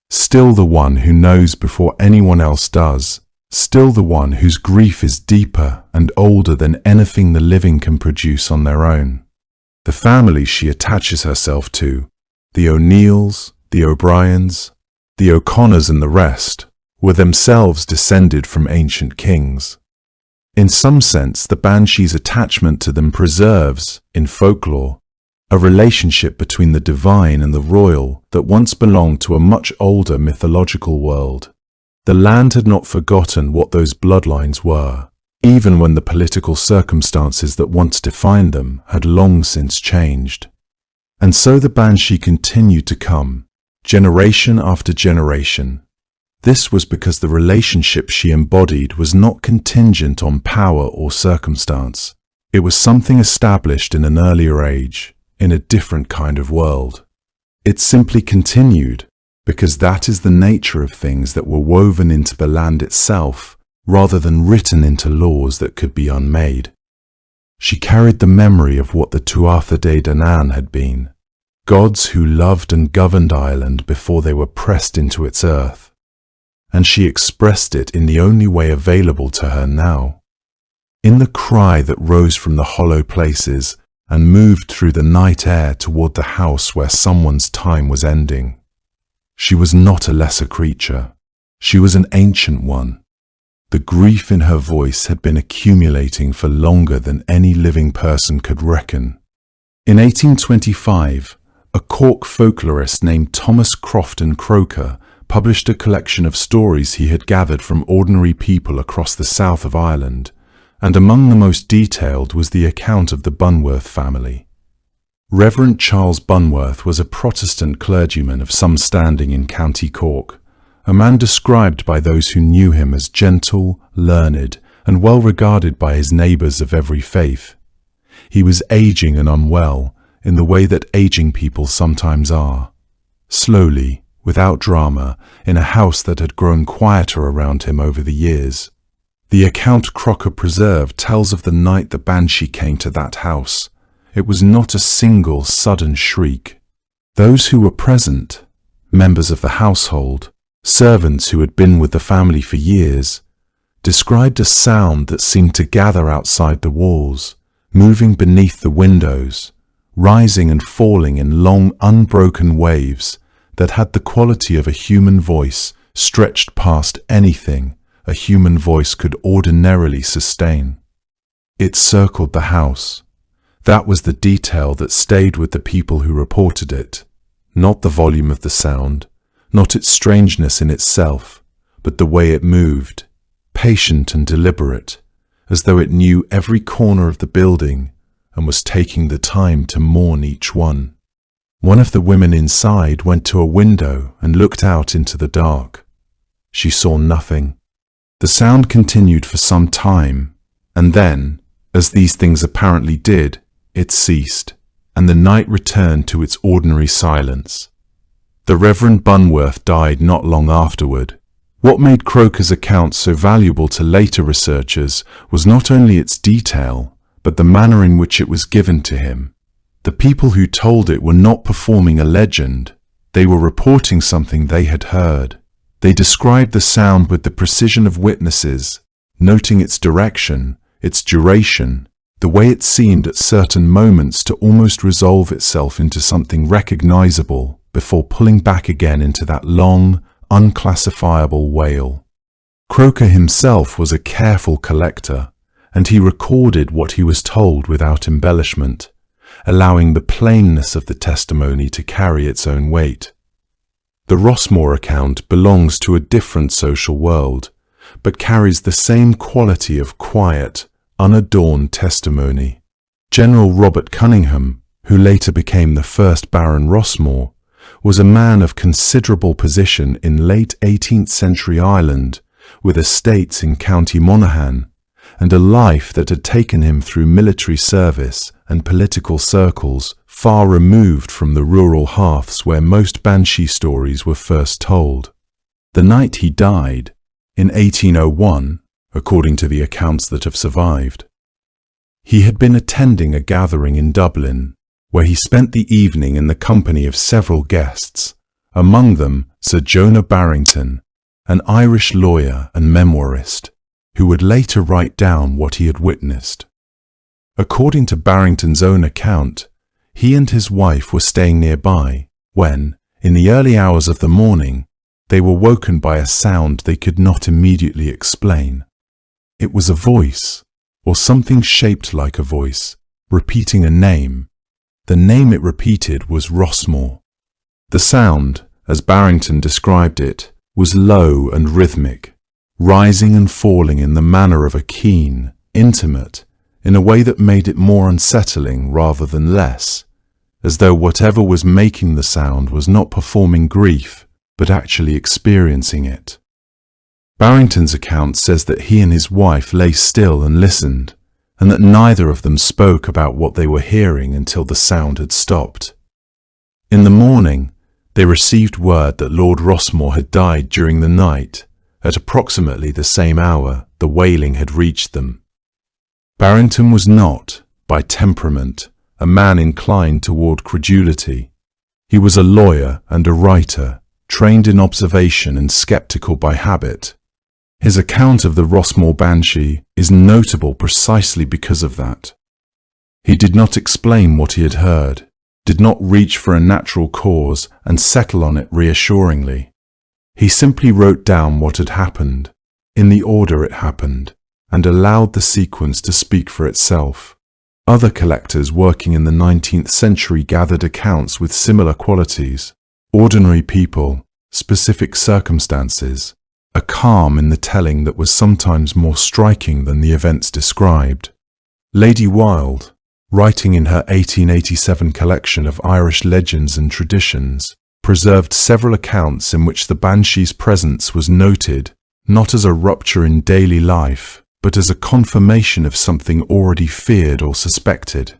still the one who knows before anyone else does, still the one whose grief is deeper and older than anything the living can produce on their own. The family she attaches herself to, the O'Neills, the O'Briens, the O'Connors and the rest, were themselves descended from ancient kings. In some sense, the Banshee's attachment to them preserves, in folklore, a relationship between the divine and the royal that once belonged to a much older mythological world. The land had not forgotten what those bloodlines were, even when the political circumstances that once defined them had long since changed. And so the Banshee continued to come, generation after generation. This was because the relationship she embodied was not contingent on power or circumstance. It was something established in an earlier age, in a different kind of world. It simply continued, because that is the nature of things that were woven into the land itself, rather than written into laws that could be unmade. She carried the memory of what the Tuatha De Danann had been, gods who loved and governed Ireland before they were pressed into its earth. And she expressed it in the only way available to her now, in the cry that rose from the hollow places and moved through the night air toward the house where someone's time was ending. She was not a lesser creature. She was an ancient one. The grief in her voice had been accumulating for longer than any living person could reckon. In 1825, a Cork folklorist named Thomas Crofton Croker published a collection of stories he had gathered from ordinary people across the south of Ireland, and among the most detailed was the account of the Bunworth family. Reverend Charles Bunworth was a Protestant clergyman of some standing in County Cork, a man described by those who knew him as gentle, learned, and well regarded by his neighbours of every faith. He was aging and unwell, in the way that aging people sometimes are. Slowly, without drama, in a house that had grown quieter around him over the years. The account Crocker preserved tells of the night the banshee came to that house. It was not a single sudden shriek. Those who were present, members of the household, servants who had been with the family for years, described a sound that seemed to gather outside the walls, moving beneath the windows, rising and falling in long unbroken waves that had the quality of a human voice stretched past anything a human voice could ordinarily sustain. It circled the house. That was the detail that stayed with the people who reported it, not the volume of the sound, not its strangeness in itself, but the way it moved, patient and deliberate, as though it knew every corner of the building and was taking the time to mourn each one. One of the women inside went to a window and looked out into the dark. She saw nothing. The sound continued for some time, and then, as these things apparently did, it ceased, and the night returned to its ordinary silence. The Reverend Bunworth died not long afterward. What made Croker's account so valuable to later researchers was not only its detail, but the manner in which it was given to him. The people who told it were not performing a legend. They were reporting something they had heard. They described the sound with the precision of witnesses, noting its direction, its duration, the way it seemed at certain moments to almost resolve itself into something recognizable before pulling back again into that long, unclassifiable wail. Croker himself was a careful collector, and he recorded what he was told without embellishment, allowing the plainness of the testimony to carry its own weight. The Rossmore account belongs to a different social world, but carries the same quality of quiet, unadorned testimony. General Robert Cunningham, who later became the first Baron Rossmore, was a man of considerable position in late 18th century Ireland, with estates in County Monaghan, and a life that had taken him through military service and political circles far removed from the rural hearths where most banshee stories were first told. The night he died, in 1801, according to the accounts that have survived, he had been attending a gathering in Dublin, where he spent the evening in the company of several guests, among them Sir Jonah Barrington, an Irish lawyer and memoirist, who would later write down what he had witnessed. According to Barrington's own account, he and his wife were staying nearby when, in the early hours of the morning, they were woken by a sound they could not immediately explain. It was a voice, or something shaped like a voice, repeating a name. The name it repeated was Rossmore. The sound, as Barrington described it, was low and rhythmic, rising and falling in the manner of a keen, intimate, in a way that made it more unsettling rather than less, as though whatever was making the sound was not performing grief, but actually experiencing it. Barrington's account says that he and his wife lay still and listened, and that neither of them spoke about what they were hearing until the sound had stopped. In the morning, they received word that Lord Rossmore had died during the night. At approximately the same hour, the wailing had reached them. Barrington was not, by temperament, a man inclined toward credulity. He was a lawyer and a writer, trained in observation and skeptical by habit. His account of the Rossmore Banshee is notable precisely because of that. He did not explain what he had heard, did not reach for a natural cause and settle on it reassuringly. He simply wrote down what had happened, in the order it happened, and allowed the sequence to speak for itself. Other collectors working in the 19th century gathered accounts with similar qualities: ordinary people, specific circumstances, a calm in the telling that was sometimes more striking than the events described. Lady Wilde, writing in her 1887 collection of Irish legends and traditions, preserved several accounts in which the Banshee's presence was noted not as a rupture in daily life, but as a confirmation of something already feared or suspected.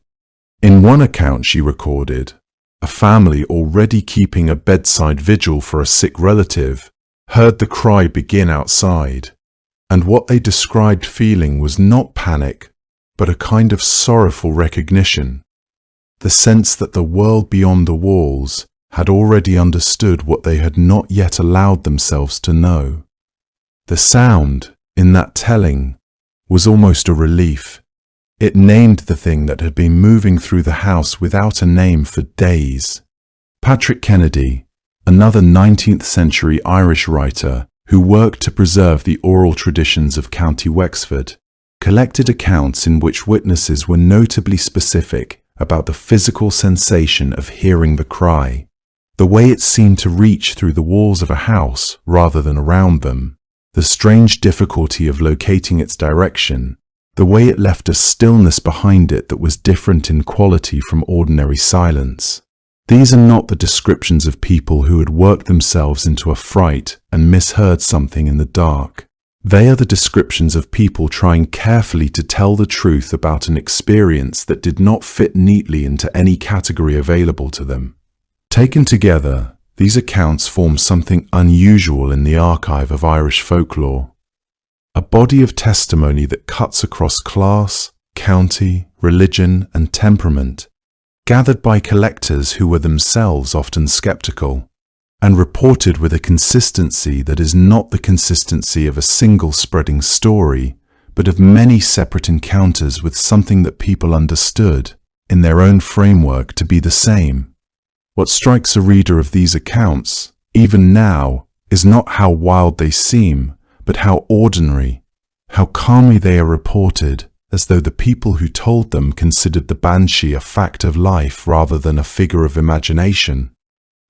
In one account she recorded, a family already keeping a bedside vigil for a sick relative heard the cry begin outside, and what they described feeling was not panic, but a kind of sorrowful recognition, the sense that the world beyond the walls had already understood what they had not yet allowed themselves to know. The sound, in that telling, was almost a relief. It named the thing that had been moving through the house without a name for days. Patrick Kennedy, another 19th century Irish writer who worked to preserve the oral traditions of County Wexford, collected accounts in which witnesses were notably specific about the physical sensation of hearing the cry, the way it seemed to reach through the walls of a house rather than around them, the strange difficulty of locating its direction, the way it left a stillness behind it that was different in quality from ordinary silence. These are not the descriptions of people who had worked themselves into a fright and misheard something in the dark. They are the descriptions of people trying carefully to tell the truth about an experience that did not fit neatly into any category available to them. Taken together, these accounts form something unusual in the archive of Irish folklore. A body of testimony that cuts across class, county, religion, and temperament, gathered by collectors who were themselves often skeptical, and reported with a consistency that is not the consistency of a single spreading story, but of many separate encounters with something that people understood, in their own framework, to be the same. What strikes a reader of these accounts, even now, is not how wild they seem, but how ordinary, how calmly they are reported, as though the people who told them considered the banshee a fact of life rather than a figure of imagination.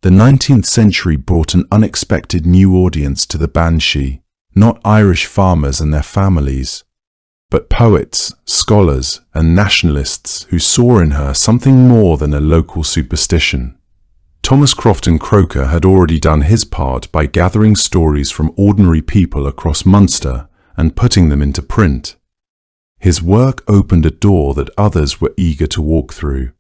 The 19th century brought an unexpected new audience to the banshee, not Irish farmers and their families, but poets, scholars, and nationalists who saw in her something more than a local superstition. Thomas Crofton Croker had already done his part by gathering stories from ordinary people across Munster and putting them into print. His work opened a door that others were eager to walk through.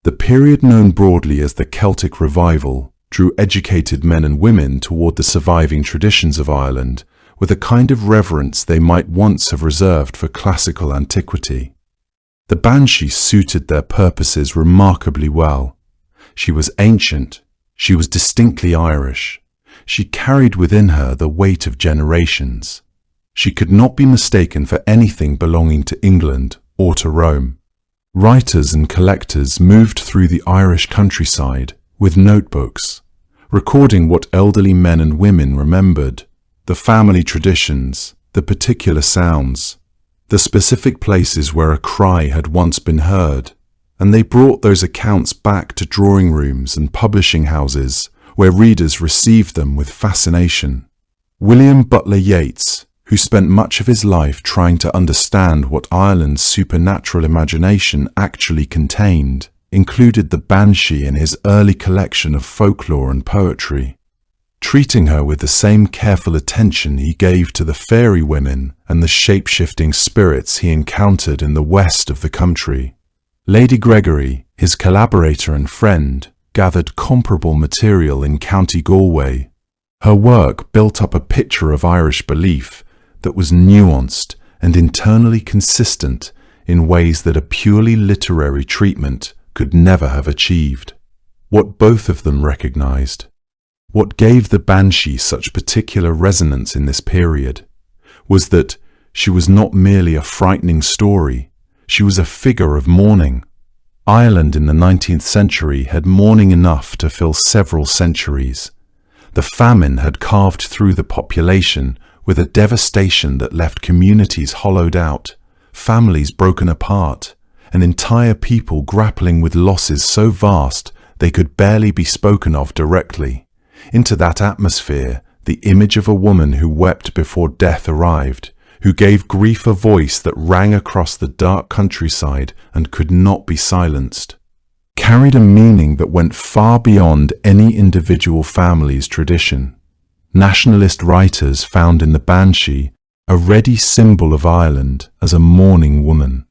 The period known broadly as the Celtic Revival drew educated men and women toward the surviving traditions of Ireland with a kind of reverence they might once have reserved for classical antiquity. The banshee suited their purposes remarkably well. She was ancient, she was distinctly Irish, she carried within her the weight of generations. She could not be mistaken for anything belonging to England or to Rome. Writers and collectors moved through the Irish countryside with notebooks, recording what elderly men and women remembered, the family traditions, the particular sounds, the specific places where a cry had once been heard, and they brought those accounts back to drawing rooms and publishing houses where readers received them with fascination. William Butler Yeats, who spent much of his life trying to understand what Ireland's supernatural imagination actually contained, included the banshee in his early collection of folklore and poetry, treating her with the same careful attention he gave to the fairy women and the shape-shifting spirits he encountered in the west of the country. Lady Gregory, his collaborator and friend, gathered comparable material in County Galway. Her work built up a picture of Irish belief that was nuanced and internally consistent in ways that a purely literary treatment could never have achieved. What both of them recognized, what gave the banshee such particular resonance in this period, was that she was not merely a frightening story, she was a figure of mourning. Ireland in the 19th century had mourning enough to fill several centuries. The famine had carved through the population with a devastation that left communities hollowed out, families broken apart, and entire people grappling with losses so vast they could barely be spoken of directly. Into that atmosphere, the image of a woman who wept before death arrived, who gave grief a voice that rang across the dark countryside and could not be silenced, carried a meaning that went far beyond any individual family's tradition. Nationalist writers found in the banshee a ready symbol of Ireland as a mourning woman,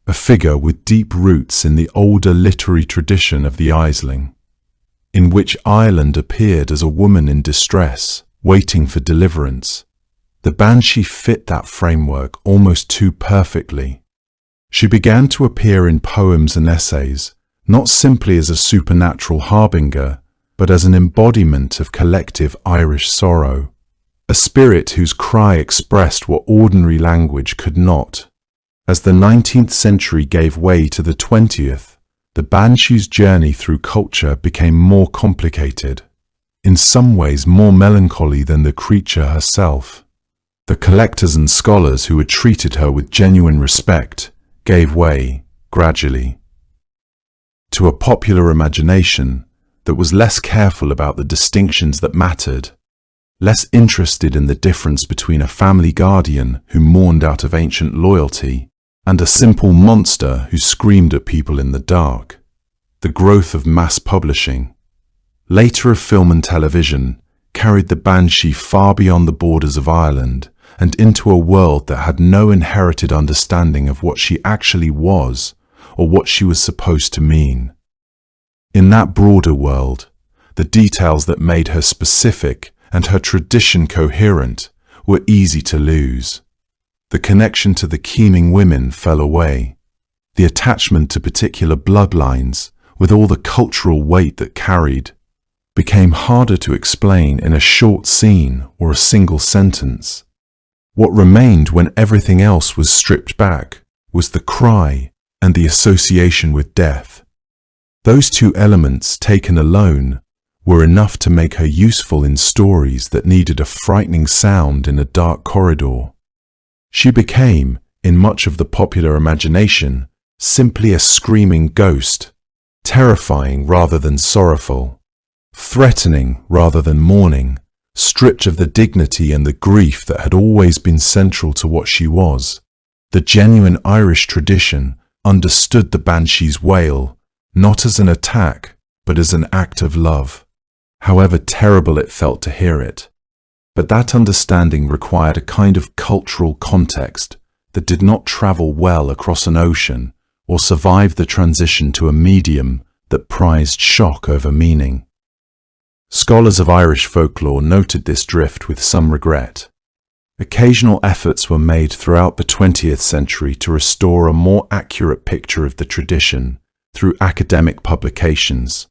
a figure with deep roots in the older literary tradition of the Aisling, in which Ireland appeared as a woman in distress, waiting for deliverance. The Banshee fit that framework almost too perfectly. She began to appear in poems and essays, not simply as a supernatural harbinger, but as an embodiment of collective Irish sorrow, a spirit whose cry expressed what ordinary language could not. As the 19th century gave way to the 20th, the Banshee's journey through culture became more complicated, in some ways more melancholy than the creature herself. The collectors and scholars who had treated her with genuine respect gave way, gradually, to a popular imagination that was less careful about the distinctions that mattered, less interested in the difference between a family guardian who mourned out of ancient loyalty and a simple monster who screamed at people in the dark. The growth of mass publishing, later of film and television, carried the Banshee far beyond the borders of Ireland and into a world that had no inherited understanding of what she actually was or what she was supposed to mean. In that broader world, the details that made her specific and her tradition coherent were easy to lose. The connection to the Keening women fell away. The attachment to particular bloodlines, with all the cultural weight that carried, became harder to explain in a short scene or a single sentence. What remained when everything else was stripped back was the cry and the association with death. Those two elements, taken alone, were enough to make her useful in stories that needed a frightening sound in a dark corridor. She became, in much of the popular imagination, simply a screaming ghost, terrifying rather than sorrowful, threatening rather than mourning, stripped of the dignity and the grief that had always been central to what she was. The genuine Irish tradition understood the Banshee's wail, not as an attack, but as an act of love, however terrible it felt to hear it. But that understanding required a kind of cultural context that did not travel well across an ocean or survive the transition to a medium that prized shock over meaning. Scholars of Irish folklore noted this drift with some regret. Occasional efforts were made throughout the 20th century to restore a more accurate picture of the tradition through academic publications,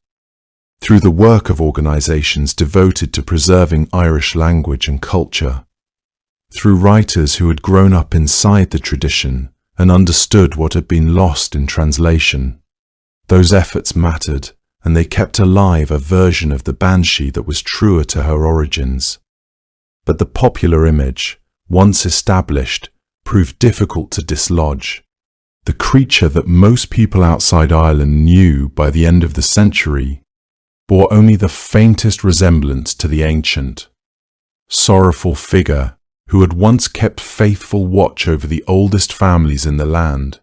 through the work of organizations devoted to preserving Irish language and culture, through writers who had grown up inside the tradition and understood what had been lost in translation. Those efforts mattered, and they kept alive a version of the Banshee that was truer to her origins. But the popular image, once established, proved difficult to dislodge. The creature that most people outside Ireland knew by the end of the century bore only the faintest resemblance to the ancient, sorrowful figure who had once kept faithful watch over the oldest families in the land.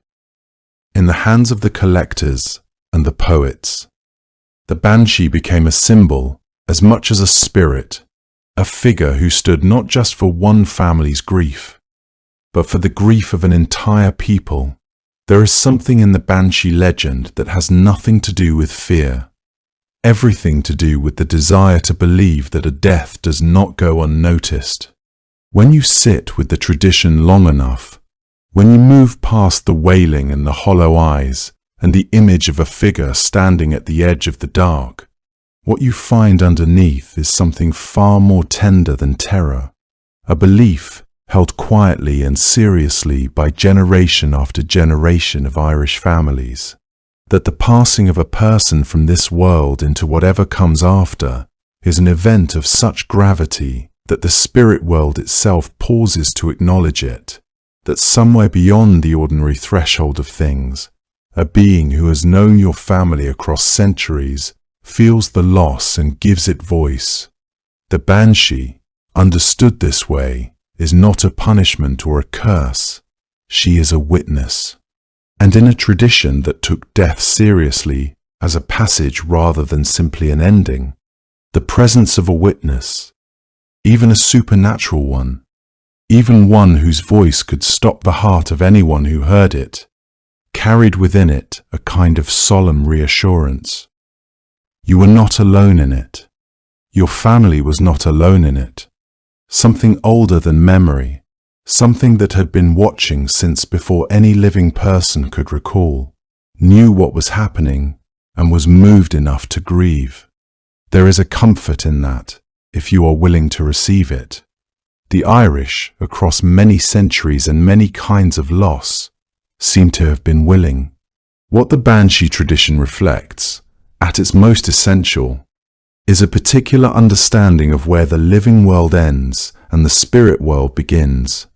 In the hands of the collectors and the poets, the Banshee became a symbol as much as a spirit, a figure who stood not just for one family's grief, but for the grief of an entire people. There is something in the Banshee legend that has nothing to do with fear, everything to do with the desire to believe that a death does not go unnoticed. When you sit with the tradition long enough, when you move past the wailing and the hollow eyes and the image of a figure standing at the edge of the dark, what you find underneath is something far more tender than terror, a belief held quietly and seriously by generation after generation of Irish families, that the passing of a person from this world into whatever comes after is an event of such gravity that the spirit world itself pauses to acknowledge it, that somewhere beyond the ordinary threshold of things, a being who has known your family across centuries feels the loss and gives it voice. The Banshee, understood this way, is not a punishment or a curse. She is a witness. And in a tradition that took death seriously as a passage rather than simply an ending, the presence of a witness, even a supernatural one, even one whose voice could stop the heart of anyone who heard it, carried within it a kind of solemn reassurance. You were not alone in it. Your family was not alone in it. something older than memory, something that had been watching since before any living person could recall, knew what was happening, and was moved enough to grieve. There is a comfort in that, if you are willing to receive it. The Irish, across many centuries and many kinds of loss, seem to have been willing. What the Banshee tradition reflects, at its most essential, is a particular understanding of where the living world ends and the spirit world begins,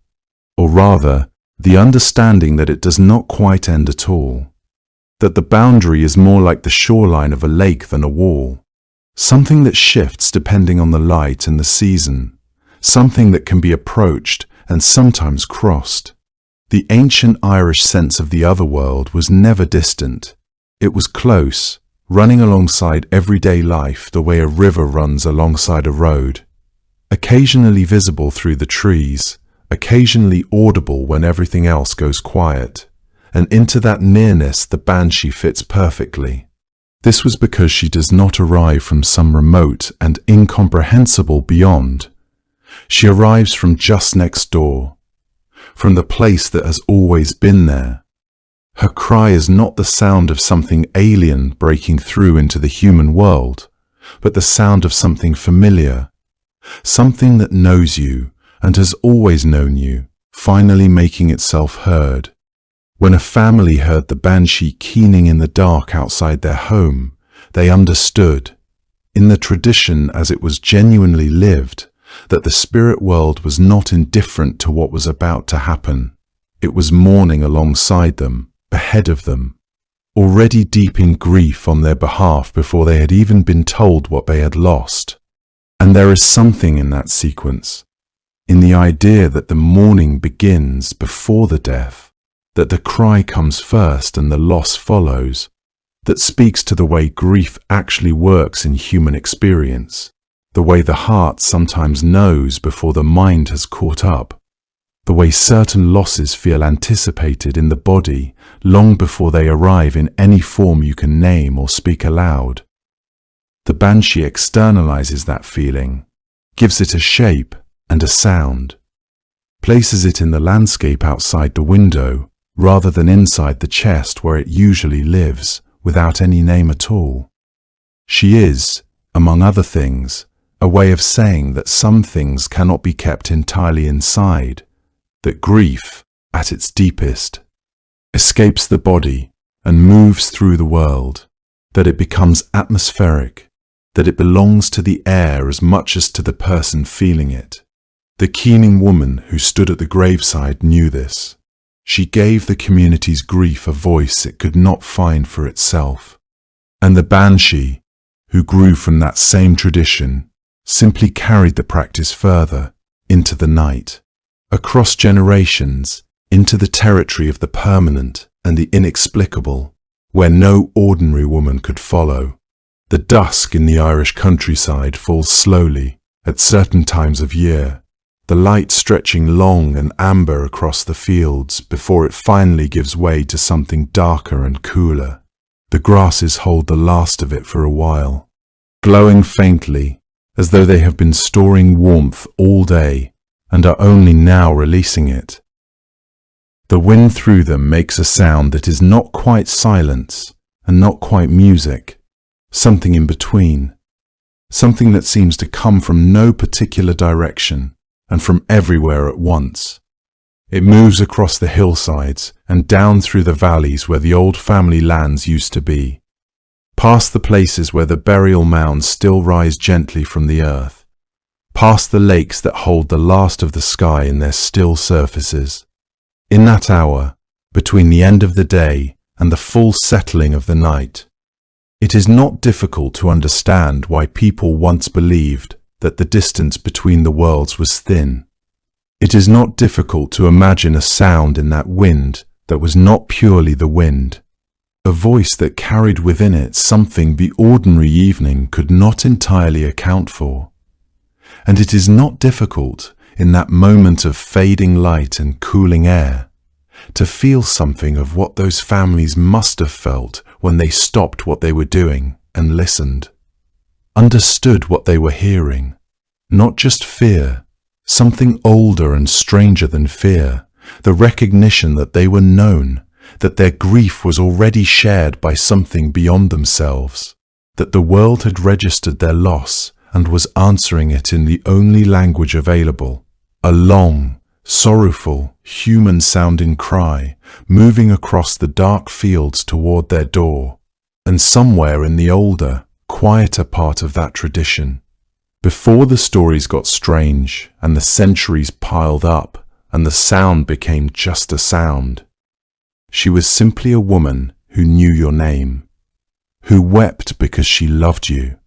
or rather, the understanding that it does not quite end at all, that the boundary is more like the shoreline of a lake than a wall, something that shifts depending on the light and the season, something that can be approached and sometimes crossed. The ancient Irish sense of the other world was never distant. It was close, running alongside everyday life the way a river runs alongside a road, occasionally visible through the trees, occasionally audible when everything else goes quiet, and into that nearness the Banshee fits perfectly. This was because she does not arrive from some remote and incomprehensible beyond. She arrives from just next door, from the place that has always been there. Her cry is not the sound of something alien breaking through into the human world, but the sound of something familiar, something that knows you and has always known you, finally making itself heard. When a family heard the Banshee keening in the dark outside their home, they understood, in the tradition as it was genuinely lived, that the spirit world was not indifferent to what was about to happen. It was mourning alongside them, ahead of them, already deep in grief on their behalf before they had even been told what they had lost. And there is something in that sequence, in the idea that the mourning begins before the death, that the cry comes first and the loss follows, that speaks to the way grief actually works in human experience, the way the heart sometimes knows before the mind has caught up, the way certain losses feel anticipated in the body long before they arrive in any form you can name or speak aloud. The Banshee externalizes that feeling, gives it a shape and a sound, places it in the landscape outside the window rather than inside the chest where it usually lives without any name at all. She is, among other things, a way of saying that some things cannot be kept entirely inside, that grief, at its deepest, escapes the body and moves through the world, that it becomes atmospheric, that it belongs to the air as much as to the person feeling it. The keening woman who stood at the graveside knew this. She gave the community's grief a voice it could not find for itself. And the Banshee, who grew from that same tradition, simply carried the practice further, into the night, across generations, into the territory of the permanent and the inexplicable, where no ordinary woman could follow. The dusk in the Irish countryside falls slowly, at certain times of year, the light stretching long and amber across the fields before it finally gives way to something darker and cooler. The grasses hold the last of it for a while, glowing faintly, as though they have been storing warmth all day and are only now releasing it. The wind through them makes a sound that is not quite silence and not quite music, something in between, something that seems to come from no particular direction and from everywhere at once. It moves across the hillsides and down through the valleys where the old family lands used to be, past the places where the burial mounds still rise gently from the earth, past the lakes that hold the last of the sky in their still surfaces. In that hour, between the end of the day and the full settling of the night, it is not difficult to understand why people once believed that the distance between the worlds was thin. It is not difficult to imagine a sound in that wind that was not purely the wind, a voice that carried within it something the ordinary evening could not entirely account for. And it is not difficult, in that moment of fading light and cooling air, to feel something of what those families must have felt when they stopped what they were doing and listened, understood what they were hearing, not just fear, something older and stranger than fear, the recognition that they were known, that their grief was already shared by something beyond themselves, that the world had registered their loss and was answering it in the only language available, a long, sorrowful, human-sounding cry moving across the dark fields toward their door. And somewhere in the older, quieter part of that tradition, before the stories got strange and the centuries piled up and the sound became just a sound, she was simply a woman who knew your name, who wept because she loved you,